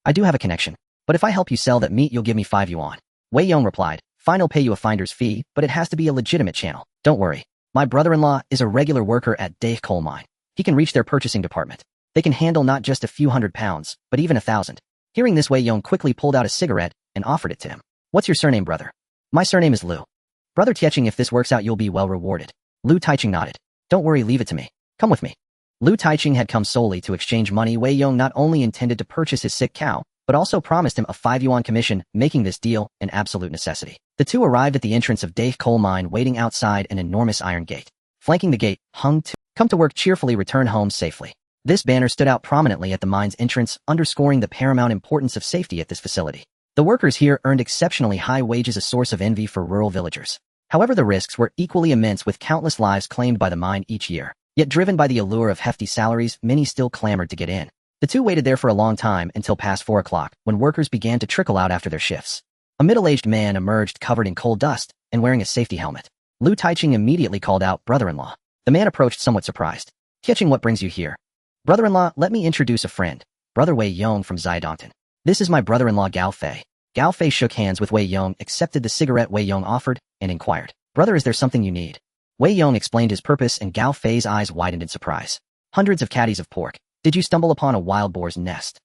I do have a connection, but if I help you sell that meat, you'll give me 5 yuan. Wei Yong replied. Fine, I'll pay you a finder's fee, but it has to be a legitimate channel. Don't worry. My brother-in-law is a regular worker at Dave coal mine. He can reach their purchasing department. They can handle not just a few £100, but even 1,000. Hearing this, Wei Yong quickly pulled out a cigarette and offered it to him. What's your surname, brother? My surname is Liu. Brother Tieching, if this works out, you'll be well rewarded. Liu Taiching nodded. Don't worry, leave it to me. Come with me. Liu Taiching had come solely to exchange money. Wei Yong not only intended to purchase his sick cow, but also promised him a 5 yuan commission, making this deal an absolute necessity. The two arrived at the entrance of Dave coal mine, waiting outside an enormous iron gate. Flanking the gate hung to come to work cheerfully, return home safely. This banner stood out prominently at the mine's entrance, underscoring the paramount importance of safety at this facility. The workers here earned exceptionally high wages, a source of envy for rural villagers. However, the risks were equally immense, with countless lives claimed by the mine each year. Yet driven by the allure of hefty salaries, many still clamored to get in. The two waited there for a long time, until past 4 o'clock, when workers began to trickle out after their shifts. A middle-aged man emerged, covered in coal dust and wearing a safety helmet. Liu Taiching immediately called out, brother-in-law. The man approached, somewhat surprised. Tieching, what brings you here? Brother-in-law, let me introduce a friend. Brother Wei Yong from Xiaodongtan. This is my brother-in-law Gao Fei. Gao Fei shook hands with Wei Yong, accepted the cigarette Wei Yong offered, and inquired, brother, is there something you need? Wei Yong explained his purpose, and Gao Fei's eyes widened in surprise. Hundreds of caddies of pork. Did you stumble upon a wild boar's nest?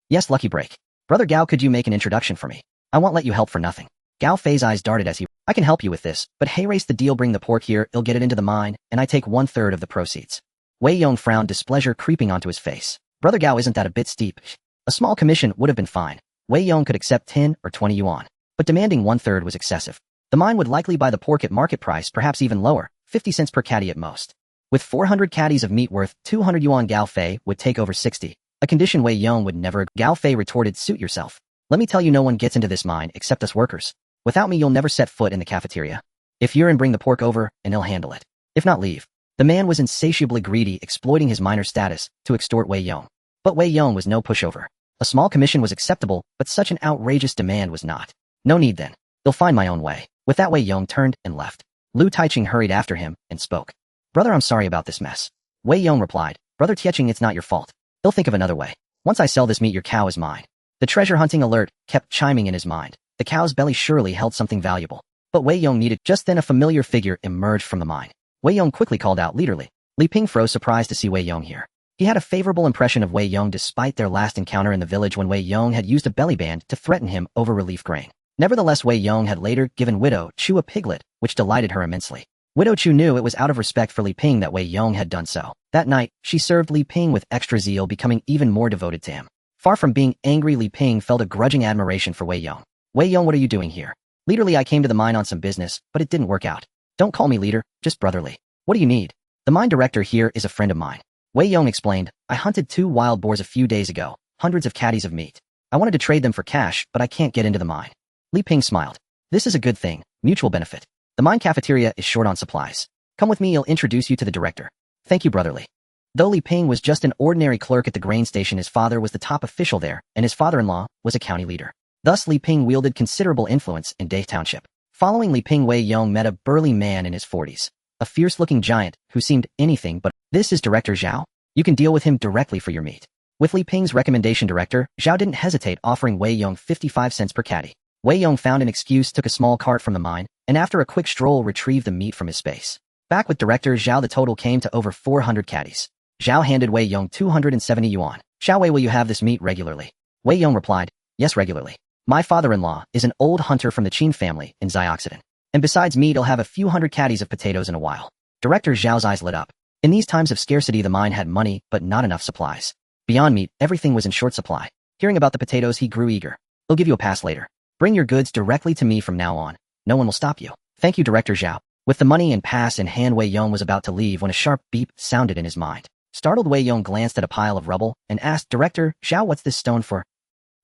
Yes, lucky break. Brother Gao, could you make an introduction for me? I won't let you help for nothing. Gao Fei's eyes darted as he, I can help you with this, but hey, race the deal, bring the pork here, I'll get it into the mine, and I take 1/3 of the proceeds. Wei Yong frowned, displeasure creeping onto his face. Brother Gao, isn't that a bit steep? A small commission would have been fine. Wei Yong could accept 10 or 20 yuan, but demanding 1/3 was excessive. The mine would likely buy the pork at market price, perhaps even lower, 50 cents per caddy at most. With 400 caddies of meat worth 200 yuan, Gao Fei would take over 60, a condition Wei Yong would never. Gao Fei retorted, suit yourself. Let me tell you, no one gets into this mine except us workers. Without me, you'll never set foot in the cafeteria. If you're in, bring the pork over, and he'll handle it. If not, leave. The man was insatiably greedy, exploiting his minor status to extort Wei Yong. But Wei Yong was no pushover. A small commission was acceptable, but such an outrageous demand was not. No need then. They'll find my own way. With that, Wei Yong turned and left. Liu Taiching hurried after him and spoke. Brother, I'm sorry about this mess. Wei Yong replied. Brother Tieching, it's not your fault. They'll think of another way. Once I sell this meat, your cow is mine. The treasure hunting alert kept chiming in his mind. The cow's belly surely held something valuable. But Wei Yong needed. Just then a familiar figure emerged from the mine. Wei Yong quickly called out, leaderly. Li Ping froze, surprised to see Wei Yong here. He had a favorable impression of Wei Yong despite their last encounter in the village, when Wei Yong had used a belly band to threaten him over relief grain. Nevertheless, Wei Yong had later given Widow Chu a piglet, which delighted her immensely. Widow Chu knew it was out of respect for Li Ping that Wei Yong had done so. That night, she served Li Ping with extra zeal, becoming even more devoted to him. Far from being angry, Li Ping felt a grudging admiration for Wei Yong. Wei Yong, what are you doing here? Leaderly, I came to the mine on some business, but it didn't work out. Don't call me leader, just brotherly. What do you need? The mine director here is a friend of mine. Wei Yong explained. I hunted 2 wild boars a few days ago, hundreds of caddies of meat. I wanted to trade them for cash, but I can't get into the mine. Li Ping smiled. This is a good thing, mutual benefit. The mine cafeteria is short on supplies. Come with me, I'll introduce you to the director. Thank you, brotherly. Though Li Ping was just an ordinary clerk at the grain station, his father was the top official there, and his father-in-law was a county leader. Thus, Li Ping wielded considerable influence in Dave Township. Following Li Ping, Wei Yong met a burly man in his 40s. A fierce-looking giant who seemed anything but. This is Director Zhao. You can deal with him directly for your meat. With Li Ping's recommendation, Director Zhao didn't hesitate, offering Wei Yong 55 cents per caddy. Wei Yong found an excuse, took a small cart from the mine, and after a quick stroll retrieved the meat from his space. Back with Director Zhao, the total came to over 400 caddies. Zhao handed Wei Yong 270 yuan. Xiao Wei, will you have this meat regularly? Wei Yong replied, yes, regularly. My father-in-law is an old hunter from the Qin family in Xiaodongtan. And besides meat, I'll have a few hundred caddies of potatoes in a while. Director Zhao's eyes lit up. In these times of scarcity, the mine had money, but not enough supplies. Beyond meat, everything was in short supply. Hearing about the potatoes, he grew eager. I'll give you a pass later. Bring your goods directly to me from now on. No one will stop you. Thank you, Director Zhao. With the money and pass in hand, Wei Yong was about to leave when a sharp beep sounded in his mind. Startled, Wei Yong glanced at a pile of rubble and asked, Director Zhao, what's this stone for?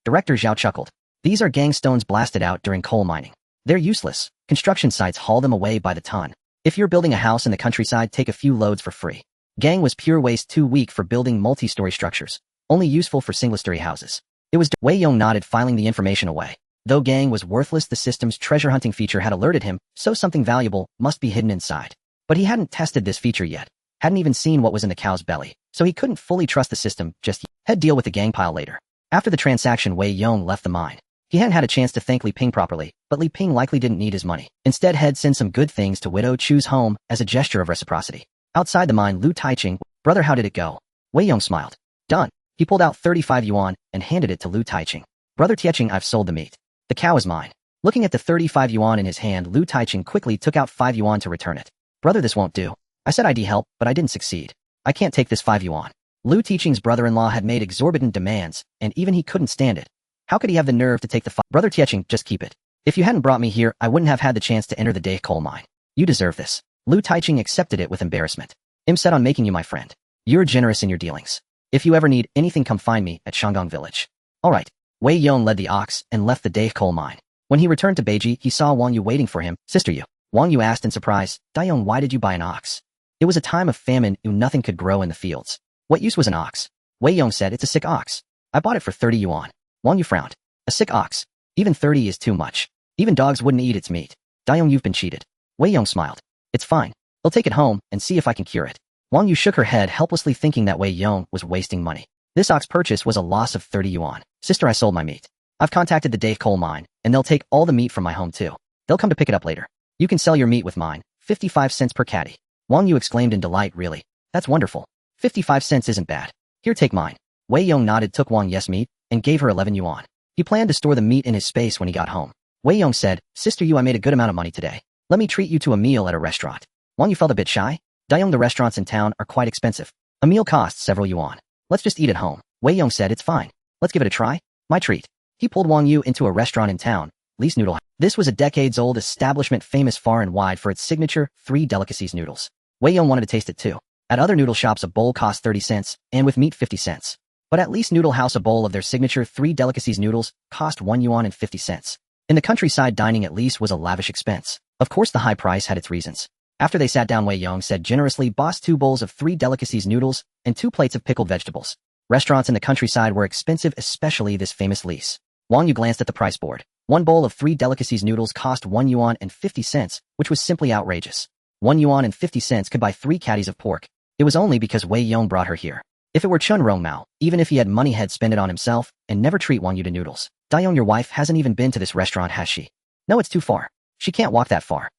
Director Zhao chuckled. These are gang stones blasted out during coal mining. They're useless. Construction sites haul them away by the ton. If you're building a house in the countryside, take a few loads for free. Gang was pure waste, too weak for building multi-story structures, only useful for single-story houses. It was Wei Yong nodded, filing the information away. Though gang was worthless, the system's treasure hunting feature had alerted him, so something valuable must be hidden inside. But he hadn't tested this feature yet, hadn't even seen what was in the cow's belly, so he couldn't fully trust the system just yet. He'd deal with the gang pile later. After the transaction, Wei Yong left the mine. He hadn't had a chance to thank Li Ping properly, but Li Ping likely didn't need his money. Instead, he'd send some good things to Widow Chu's home as a gesture of reciprocity. Outside the mine, Lu Taiching, brother, how did it go? Wei Yong smiled. Done. He pulled out 35 yuan and handed it to Lu Taiching. Brother Tieching, I've sold the meat. The cow is mine. Looking at the 35 yuan in his hand, Lu Taiching quickly took out 5 yuan to return it. Brother, this won't do. I said I'd help, but I didn't succeed. I can't take this 5 yuan. Lu Taiching's brother-in-law had made exorbitant demands, and even he couldn't stand it. How could he have the nerve to take the 5? Brother Tieching, just keep it. If you hadn't brought me here, I wouldn't have had the chance to enter the day coal mine. You deserve this. Lu Taiching accepted it with embarrassment. I'm set on making you my friend. You're generous in your dealings. If you ever need anything, come find me at Shanggong Village. All right. Wei Yong led the ox and left the day coal mine. When he returned to Beiji, he saw Wang Yu waiting for him. Sister Yu. Wang Yu asked in surprise, Dayong, why did you buy an ox? It was a time of famine, nothing could grow in the fields. What use was an ox? Wei Yong said, it's a sick ox. I bought it for 30 yuan. Wang Yu frowned. A sick ox. Even 30 is too much. Even dogs wouldn't eat its meat. Dayong, you've been cheated. Wei Yong smiled. It's fine. I'll take it home and see if I can cure it. Wang Yu shook her head helplessly, thinking that Wei Yong was wasting money. This ox purchase was a loss of 30 yuan. Sister, I sold my meat. I've contacted the day coal mine, and they'll take all the meat from my home too. They'll come to pick it up later. You can sell your meat with mine. 55 cents per caddy. Wang Yu exclaimed in delight. Really? That's wonderful. 55 cents isn't bad. Here, take mine. Wei Yong nodded, took Wang Yu's meat, and gave her 11 yuan. He planned to store the meat in his space when he got home. Wei Yong said, Sister Yu, I made a good amount of money today. Let me treat you to a meal at a restaurant. Wang Yu felt a bit shy. Dayong, the restaurants in town are quite expensive. A meal costs several yuan. Let's just eat at home. Wei Yong said, it's fine. Let's give it a try. My treat. He pulled Wang Yu into a restaurant in town, Li's Noodle. This was a decades-old establishment famous far and wide for its signature 3 delicacies noodles. Wei Yong wanted to taste it too. At other noodle shops, a bowl cost 30 cents, and with meat 50 cents. But at Li's Noodle House, a bowl of their signature 3 delicacies noodles cost 1 yuan and 50 cents. In the countryside, dining at Li's was a lavish expense. Of course, the high price had its reasons. After they sat down, Wei Yong said generously, boss, 2 bowls of 3 delicacies noodles and 2 plates of pickled vegetables. Restaurants in the countryside were expensive, especially this famous Li's. Wang Yu glanced at the price board. 1 bowl of 3 delicacies noodles cost 1 yuan and 50 cents, which was simply outrageous. 1 yuan and 50 cents could buy 3 caddies of pork. It was only because Wei Yong brought her here. If it were Chun Rong Mao, even if he had money, he'd spend it on himself and never treat Wang Yu to noodles. Dayong, your wife hasn't even been to this restaurant, has she? No, it's too far. She can't walk that far.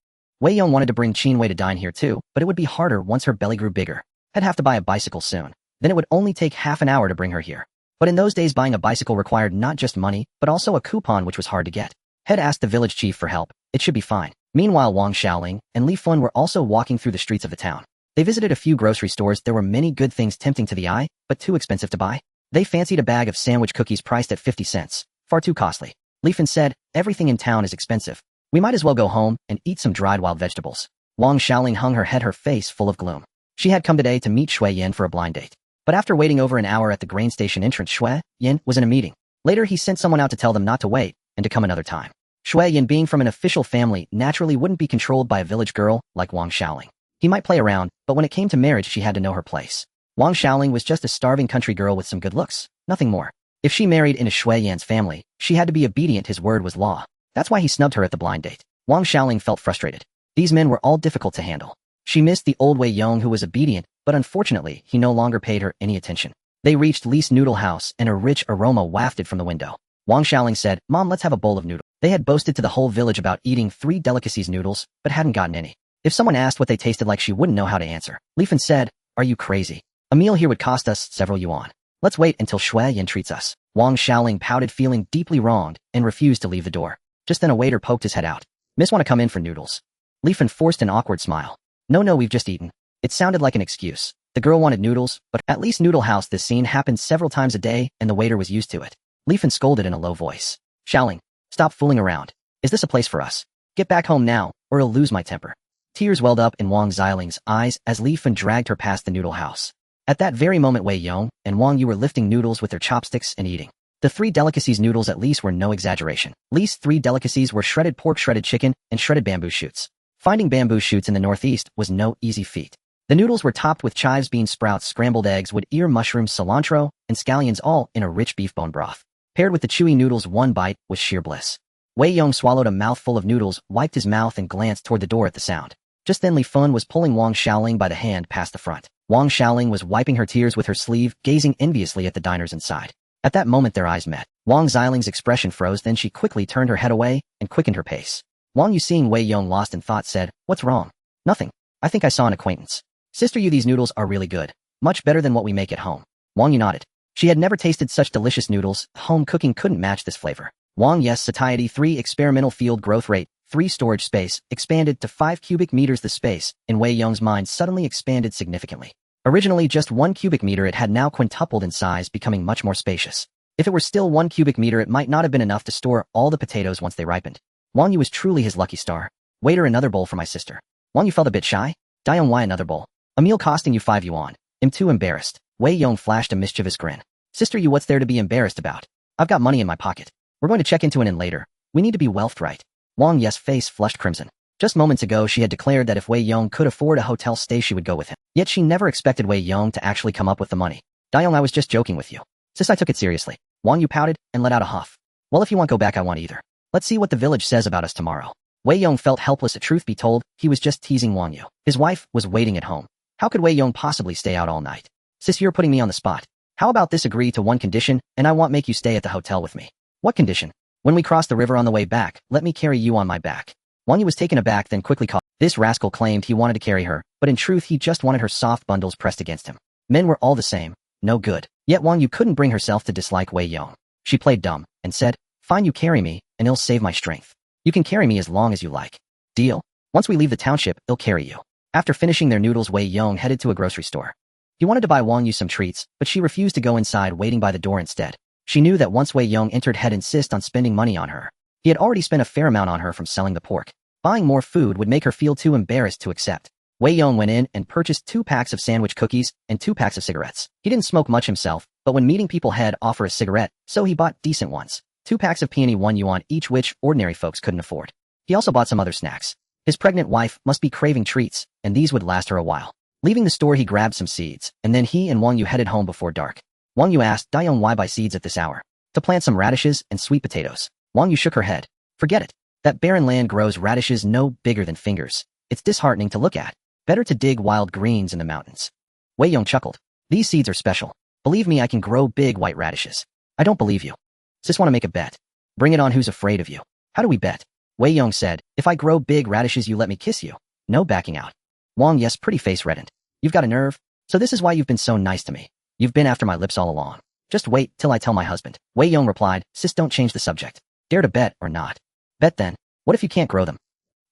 Wei Yong wanted to bring Qin Wei to dine here too, but it would be harder once her belly grew bigger. I'd have to buy a bicycle soon. Then it would only take half an hour to bring her here. But in those days, buying a bicycle required not just money, but also a coupon, which was hard to get. Head asked the village chief for help. It should be fine. Meanwhile, Wang Xiaoling and Li Fun were also walking through the streets of the town. They visited a few grocery stores. There were many good things tempting to the eye, but too expensive to buy. They fancied a bag of sandwich cookies priced at 50 cents. Far too costly. Li Fun said, everything in town is expensive. We might as well go home and eat some dried wild vegetables. Wang Xiaoling hung her head, her face full of gloom. She had come today to meet Xue Yan for a blind date. But after waiting over an hour at the grain station entrance, Xue Yan was in a meeting. Later, he sent someone out to tell them not to wait and to come another time. Xue Yan, being from an official family, naturally wouldn't be controlled by a village girl like Wang Xiaoling. He might play around, but when it came to marriage, she had to know her place. Wang Xiaoling was just a starving country girl with some good looks, nothing more. If she married into Xue Yan's family, she had to be obedient. His word was law. That's why he snubbed her at the blind date. Wang Xiaoling felt frustrated. These men were all difficult to handle. She missed the old Wei Yong, who was obedient, but unfortunately, he no longer paid her any attention. They reached Li's Noodle House, and a rich aroma wafted from the window. Wang Xiaoling said, Mom, let's have a bowl of noodles. They had boasted to the whole village about eating 3 delicacies noodles, but hadn't gotten any. If someone asked what they tasted like, she wouldn't know how to answer. Li Fen said, are you crazy? A meal here would cost us several yuan. Let's wait until Xue Yan treats us. Wang Xiaoling pouted, feeling deeply wronged, and refused to leave the door. Just then a waiter poked his head out. Miss, want to come in for noodles? Li Fen forced an awkward smile. No, we've just eaten. It sounded like an excuse. The girl wanted noodles, but at Li's Noodle House this scene happened several times a day, and the waiter was used to it. Li Fen scolded in a low voice. Xiaoling, stop fooling around. Is this a place for us? Get back home now, or I'll lose my temper. Tears welled up in Wang Xiling's eyes as Li Fan dragged her past the noodle house. At that very moment Wei Yong and Wang Yu were lifting noodles with their chopsticks and eating. The three delicacies noodles at least were no exaggeration. Li's three delicacies were shredded pork, shredded chicken, and shredded bamboo shoots. Finding bamboo shoots in the northeast was no easy feat. The noodles were topped with chives, bean sprouts, scrambled eggs, wood ear mushrooms, cilantro, and scallions, all in a rich beef bone broth. Paired with the chewy noodles, one bite was sheer bliss. Wei Yong swallowed a mouthful of noodles, wiped his mouth, and glanced toward the door at the sound. Just then Li Fan was pulling Wang Xiaoling by the hand past the front. Wang Xiaoling was wiping her tears with her sleeve, gazing enviously at the diners inside. At that moment their eyes met. Wang Xiling's expression froze, then she quickly turned her head away and quickened her pace. Wang Yu, seeing Wei Yong lost in thought, said, "What's wrong?" "Nothing. I think I saw an acquaintance." "Sister Yu, these noodles are really good. Much better than what we make at home." Wang Yu nodded. She had never tasted such delicious noodles. Home cooking couldn't match this flavor. Wang Yes satiety 3 experimental field growth rate 3 storage space expanded to 5 cubic meters. The space in Wei Yong's mind suddenly expanded significantly. Originally just 1 cubic meter, it had now quintupled in size, becoming much more spacious. If it were still 1 cubic meter, it might not have been enough to store all the potatoes once they ripened. Wang Yu was truly his lucky star. "Waiter, another bowl for my sister." Wang Yu felt a bit shy. "Dayong, why another bowl? A meal costing you 5 yuan. I'm too embarrassed." Wei Yong flashed a mischievous grin. "Sister Yu, what's there to be embarrassed about? I've got money in my pocket. We're going to check into an inn later. We need to be wealthed right." Wang Yes' face flushed crimson. Just moments ago she had declared that if Wei Yong could afford a hotel stay she would go with him. Yet she never expected Wei Yong to actually come up with the money. "Dayong, I was just joking with you." "Sis, I took it seriously." Wang Yu pouted and let out a huff. "Well, if you want go back, I want either. Let's see what the village says about us tomorrow." Wei Yong felt helpless. Truth be told, he was just teasing Wang Yu. His wife was waiting at home. How could Wei Yong possibly stay out all night? "Sis, you're putting me on the spot. How about this? Agree to one condition, and I won't make you stay at the hotel with me." "What condition?" "When we cross the river on the way back, let me carry you on my back." Wang Yu was taken aback, then quickly caught. This rascal claimed he wanted to carry her, but in truth he just wanted her soft bundles pressed against him. Men were all the same. No good. Yet Wang Yu couldn't bring herself to dislike Wei Yong. She played dumb and said, "Fine, you carry me, and it'll save my strength. You can carry me as long as you like. Deal? Once we leave the township, I'll carry you." After finishing their noodles, Wei Yong headed to a grocery store. He wanted to buy Wang Yu some treats, but she refused to go inside, waiting by the door instead. She knew that once Wei Yong entered, he'd insist on spending money on her. He had already spent a fair amount on her from selling the pork. Buying more food would make her feel too embarrassed to accept. Wei Yong went in and purchased 2 packs of sandwich cookies and 2 packs of cigarettes. He didn't smoke much himself, but when meeting people he'd offer a cigarette, so he bought decent ones. 2 packs of peony, 1 yuan each, which ordinary folks couldn't afford. He also bought some other snacks. His pregnant wife must be craving treats, and these would last her a while. Leaving the store he grabbed some seeds, and then he and Wang Yu headed home before dark. Wang Yu asked Dayong, "Why buy seeds at this hour?" "To plant some radishes and sweet potatoes." Wang Yu shook her head. "Forget it. That barren land grows radishes no bigger than fingers. It's disheartening to look at. Better to dig wild greens in the mountains." Wei Yong chuckled. "These seeds are special. Believe me, I can grow big white radishes." "I don't believe you." "Sis, want to make a bet?" "Bring it on. Who's afraid of you?" "How do we bet?" Wei Yong said, "If I grow big radishes, you let me kiss you. No backing out." Wang Yes' pretty face reddened. "You've got a nerve. So this is why you've been so nice to me. You've been after my lips all along. Just wait till I tell my husband." Wei Yong replied, "Sis, don't change the subject. Dare to bet or not?" "Bet then. What if you can't grow them?"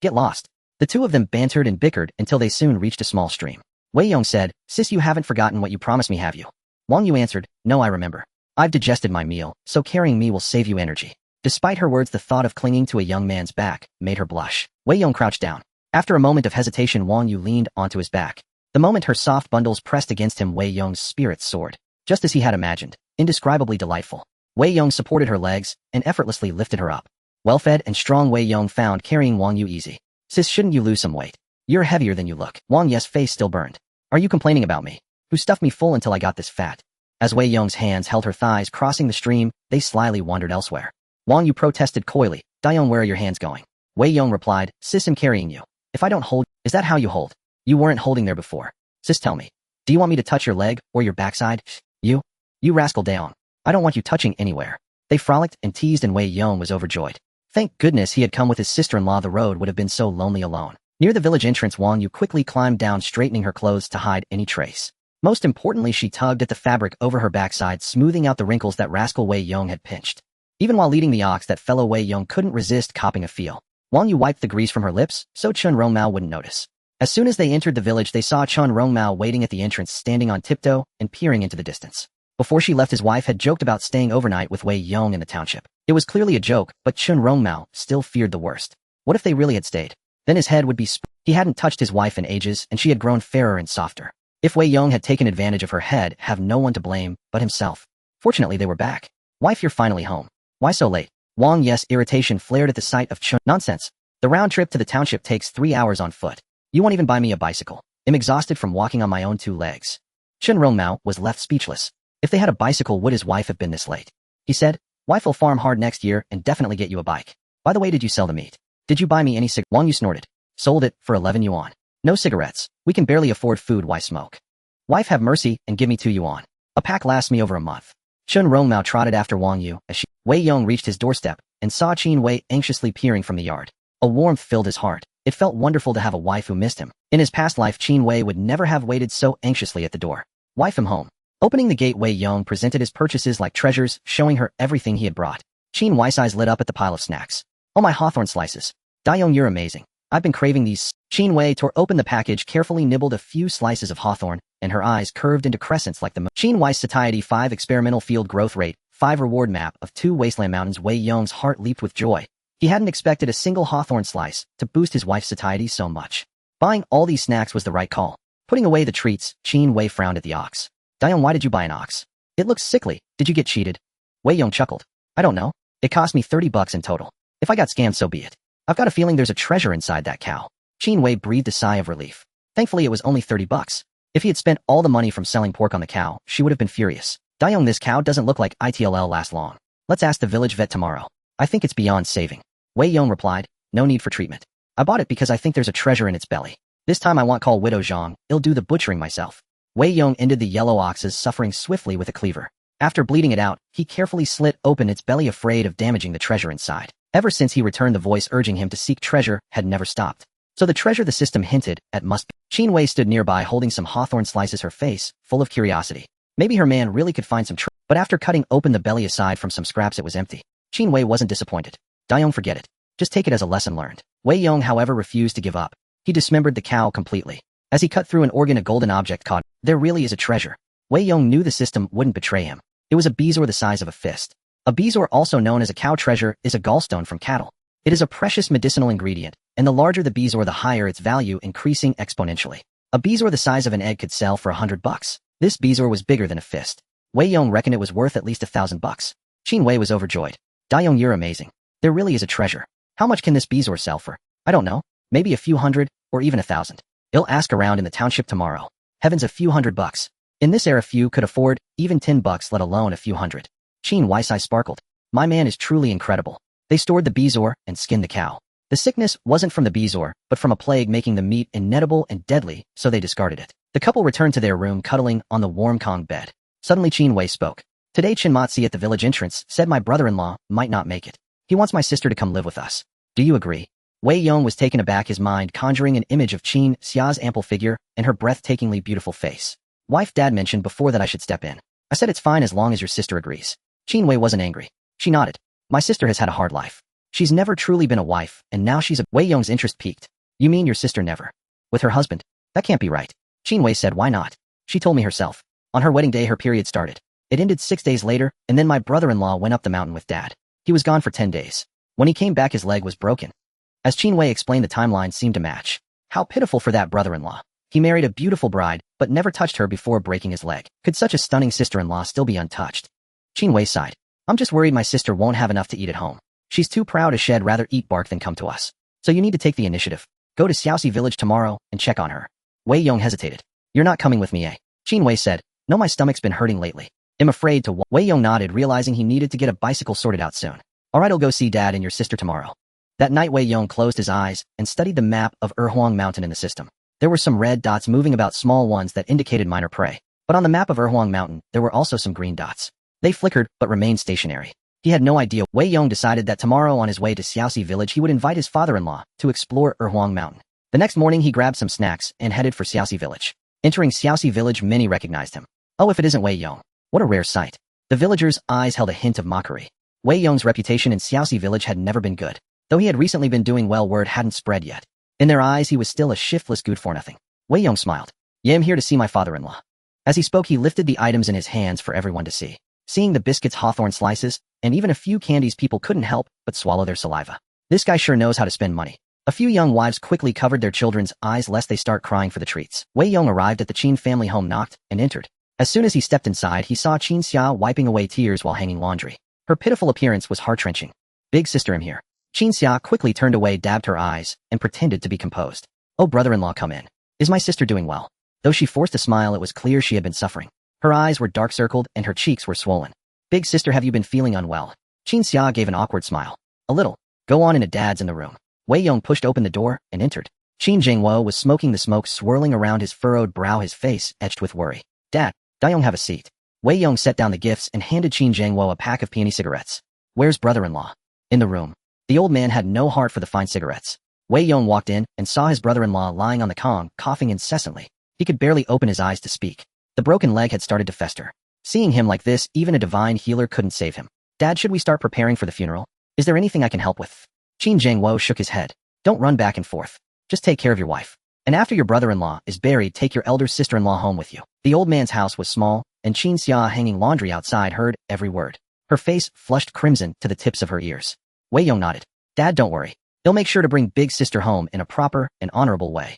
"Get lost." The two of them bantered and bickered until they soon reached a small stream. Wei Yong said, "Sis, you haven't forgotten what you promised me, have you?" Wang Yu answered, "No, I remember. I've digested my meal, so carrying me will save you energy." Despite her words, the thought of clinging to a young man's back made her blush. Wei Yong crouched down. After a moment of hesitation, Wang Yu leaned onto his back. The moment her soft bundles pressed against him, Wei Yong's spirits soared. Just as he had imagined, indescribably delightful. Wei Yong supported her legs and effortlessly lifted her up. Well-fed and strong, Wei Yong found carrying Wang Yu easy. "Sis, shouldn't you lose some weight? You're heavier than you look." Wang Yes' face still burned. "Are you complaining about me? Who stuffed me full until I got this fat?" As Wei Yong's hands held her thighs, crossing the stream, they slyly wandered elsewhere. Wang Yu protested coyly, "Dayong, where are your hands going?" Wei Yong replied, "Sis, I'm carrying you. If I don't hold, is that how you hold? You weren't holding there before. Sis, tell me. Do you want me to touch your leg or your backside?" You rascal Dayong. I don't want you touching anywhere." They frolicked and teased, and Wei Yong was overjoyed. Thank goodness he had come with his sister-in-law. The road would have been so lonely alone. Near the village entrance, Wang Yu quickly climbed down, straightening her clothes to hide any trace. Most importantly, she tugged at the fabric over her backside, smoothing out the wrinkles that rascal Wei Yong had pinched. Even while leading the ox, that fellow Wei Yong couldn't resist copping a feel. Wang Yu wiped the grease from her lips, so Chun Rongmao wouldn't notice. As soon as they entered the village, they saw Chun Rongmao waiting at the entrance, standing on tiptoe and peering into the distance. Before she left, his wife had joked about staying overnight with Wei Yong in the township. It was clearly a joke, but Chun Rongmao still feared the worst. What if they really had stayed? Then his head would be He hadn't touched his wife in ages, and she had grown fairer and softer. If Wei Yong had taken advantage of her head, have no one to blame but himself. Fortunately, they were back. Wife, you're finally home. Why so late? Wang Yes irritation flared at the sight of Chun. Nonsense. The round trip to the township takes 3 hours on foot. You won't even buy me a bicycle. I'm exhausted from walking on my own 2 legs. Chen Rongmao was left speechless. If they had a bicycle, would his wife have been this late? He said, wife will farm hard next year and definitely get you a bike. By the way, did you sell the meat? Did you buy me any Wang Yu snorted. Sold it for 11 yuan. No cigarettes. We can barely afford food, why smoke? Wife, have mercy and give me 2 yuan. A pack lasts me over a month. Chen Rongmao trotted after Wang Yu as Wei Yong reached his doorstep and saw Qin Wei anxiously peering from the yard. A warmth filled his heart. It felt wonderful to have a wife who missed him. In his past life, Qin Wei would never have waited so anxiously at the door. Wife, I'm home. Opening the gate, Wei Yong presented his purchases like treasures, showing her everything he had brought. Qin Wei's eyes lit up at the pile of snacks. Oh, my hawthorn slices. Dayong, you're amazing. I've been craving these. Qin Wei tore open the package, carefully nibbled a few slices of hawthorn, and her eyes curved into crescents like the moon. Qin Wei's satiety 5 experimental field growth rate, 5 reward map of 2 wasteland mountains. Wei Yong's heart leaped with joy. He hadn't expected a single hawthorn slice to boost his wife's satiety so much. Buying all these snacks was the right call. Putting away the treats, Qin Wei frowned at the ox. Dayong, why did you buy an ox? It looks sickly. Did you get cheated? Wei Yong chuckled. I don't know. It cost me 30 bucks in total. If I got scammed, so be it. I've got a feeling there's a treasure inside that cow. Qin Wei breathed a sigh of relief. Thankfully, it was only 30 bucks. If he had spent all the money from selling pork on the cow, she would have been furious. Dayong, this cow doesn't look like it'll last long. Let's ask the village vet tomorrow. I think it's beyond saving. Wei Yong replied, no need for treatment. I bought it because I think there's a treasure in its belly. This time I won't call Widow Zhang, I'll do the butchering myself. Wei Yong ended the yellow ox's suffering swiftly with a cleaver. After bleeding it out, he carefully slit open its belly, afraid of damaging the treasure inside. Ever since he returned, the voice urging him to seek treasure had never stopped. So the treasure the system hinted at must be. Qin Wei stood nearby holding some hawthorn slices, her face full of curiosity. Maybe her man really could find some treasure. But after cutting open the belly, aside from some scraps, it was empty. Qin Wei wasn't disappointed. Dayong, forget it. Just take it as a lesson learned. Wei Yong, however, refused to give up. He dismembered the cow completely. As he cut through an organ, a golden object caught. There really is a treasure. Wei Yong knew the system wouldn't betray him. It was a bezoar the size of a fist. A bezoar, also known as a cow treasure, is a gallstone from cattle. It is a precious medicinal ingredient, and the larger the bezoar, the higher its value, increasing exponentially. A bezoar the size of an egg could sell for 100 bucks. This bezoar was bigger than a fist. Wei Yong reckoned it was worth at least 1,000 bucks. Qin Wei was overjoyed. Dayong, you're amazing. There really is a treasure. How much can this bezoar sell for? I don't know. Maybe a few hundred, or even 1,000. I'll ask around in the township tomorrow. Heavens, a few hundred bucks. In this era, few could afford even 10 bucks, let alone a few hundred. Qin Wei's eyes sparkled. My man is truly incredible. They stored the bezoar and skinned the cow. The sickness wasn't from the bezoar, but from a plague making the meat inedible and deadly, so they discarded it. The couple returned to their room, cuddling on the warm Kong bed. Suddenly Qin Wei spoke. Today Chinmatsi at the village entrance said my brother-in-law might not make it. He wants my sister to come live with us. Do you agree? Wei Yong was taken aback, his mind conjuring an image of Qin Xia's ample figure and her breathtakingly beautiful face. Wife, Dad mentioned before that I should step in. I said it's fine as long as your sister agrees. Qin Wei wasn't angry. She nodded. My sister has had a hard life. She's never truly been a wife, and now she's a— Wei Yong's interest peaked. You mean your sister never? With her husband? That can't be right. Qin Wei said, why not? She told me herself. On her wedding day her period started. It ended 6 days later, and then my brother-in-law went up the mountain with Dad. He was gone for 10 days. When he came back his leg was broken. As Qin Wei explained, the timeline seemed to match. How pitiful for that brother-in-law. He married a beautiful bride, but never touched her before breaking his leg. Could such a stunning sister-in-law still be untouched? Qin Wei sighed. I'm just worried my sister won't have enough to eat at home. She's too proud to shed, rather eat bark than come to us. So you need to take the initiative. Go to Xiaoxi village tomorrow and check on her. Wei Yong hesitated. You're not coming with me, eh? Qin Wei said. No, my stomach's been hurting lately. I'm afraid to Wei Yong nodded, realizing he needed to get a bicycle sorted out soon. Alright, I'll go see Dad and your sister tomorrow. That night Wei Yong closed his eyes and studied the map of Erhuang Mountain in the system. There were some red dots moving about, small ones that indicated minor prey. But on the map of Erhuang Mountain, there were also some green dots. They flickered, but remained stationary. He had no idea. Wei Yong decided that tomorrow on his way to Xiaoxi village he would invite his father-in-law to explore Erhuang Mountain. The next morning he grabbed some snacks and headed for Xiaoxi village. Entering Xiaoxi village, many recognized him. Oh, if it isn't Wei Yong. What a rare sight. The villagers' eyes held a hint of mockery. Wei Yong's reputation in Xiaoxi village had never been good. Though he had recently been doing well, word hadn't spread yet. In their eyes he was still a shiftless good-for-nothing. Wei Yong smiled. Yeah, I'm here to see my father-in-law. As he spoke he lifted the items in his hands for everyone to see. Seeing the biscuits, hawthorn slices, and even a few candies, people couldn't help but swallow their saliva. This guy sure knows how to spend money. A few young wives quickly covered their children's eyes lest they start crying for the treats. Wei Yong arrived at the Qin family home, knocked, and entered. As soon as he stepped inside, he saw Qin Xia wiping away tears while hanging laundry. Her pitiful appearance was heart-wrenching. "Big sister, I'm here." Qin Xia quickly turned away, dabbed her eyes, and pretended to be composed. "Oh, brother-in-law, come in. Is my sister doing well?" Though she forced a smile, it was clear she had been suffering. Her eyes were dark-circled and her cheeks were swollen. "Big sister, have you been feeling unwell?" Qin Xia gave an awkward smile. "A little. Go on in, Dad's in the room." Wei Yong pushed open the door and entered. Qin Zhengwo was smoking, the smoke swirling around his furrowed brow, his face etched with worry. "Dad, Dayong, have a seat." Wei Yong set down the gifts and handed Qin Zhengwo a pack of peony cigarettes. "Where's brother-in-law?" "In the room." The old man had no heart for the fine cigarettes. Wei Yong walked in and saw his brother-in-law lying on the kong, coughing incessantly. He could barely open his eyes to speak. The broken leg had started to fester. Seeing him like this, even a divine healer couldn't save him. "Dad, should we start preparing for the funeral? Is there anything I can help with?" Qin Zhengwo shook his head. "Don't run back and forth. Just take care of your wife. And after your brother-in-law is buried, take your elder sister-in-law home with you." The old man's house was small, and Qin Xia, hanging laundry outside, heard every word. Her face flushed crimson to the tips of her ears. Wei Yong nodded. "Dad, don't worry. They'll make sure to bring big sister home in a proper and honorable way.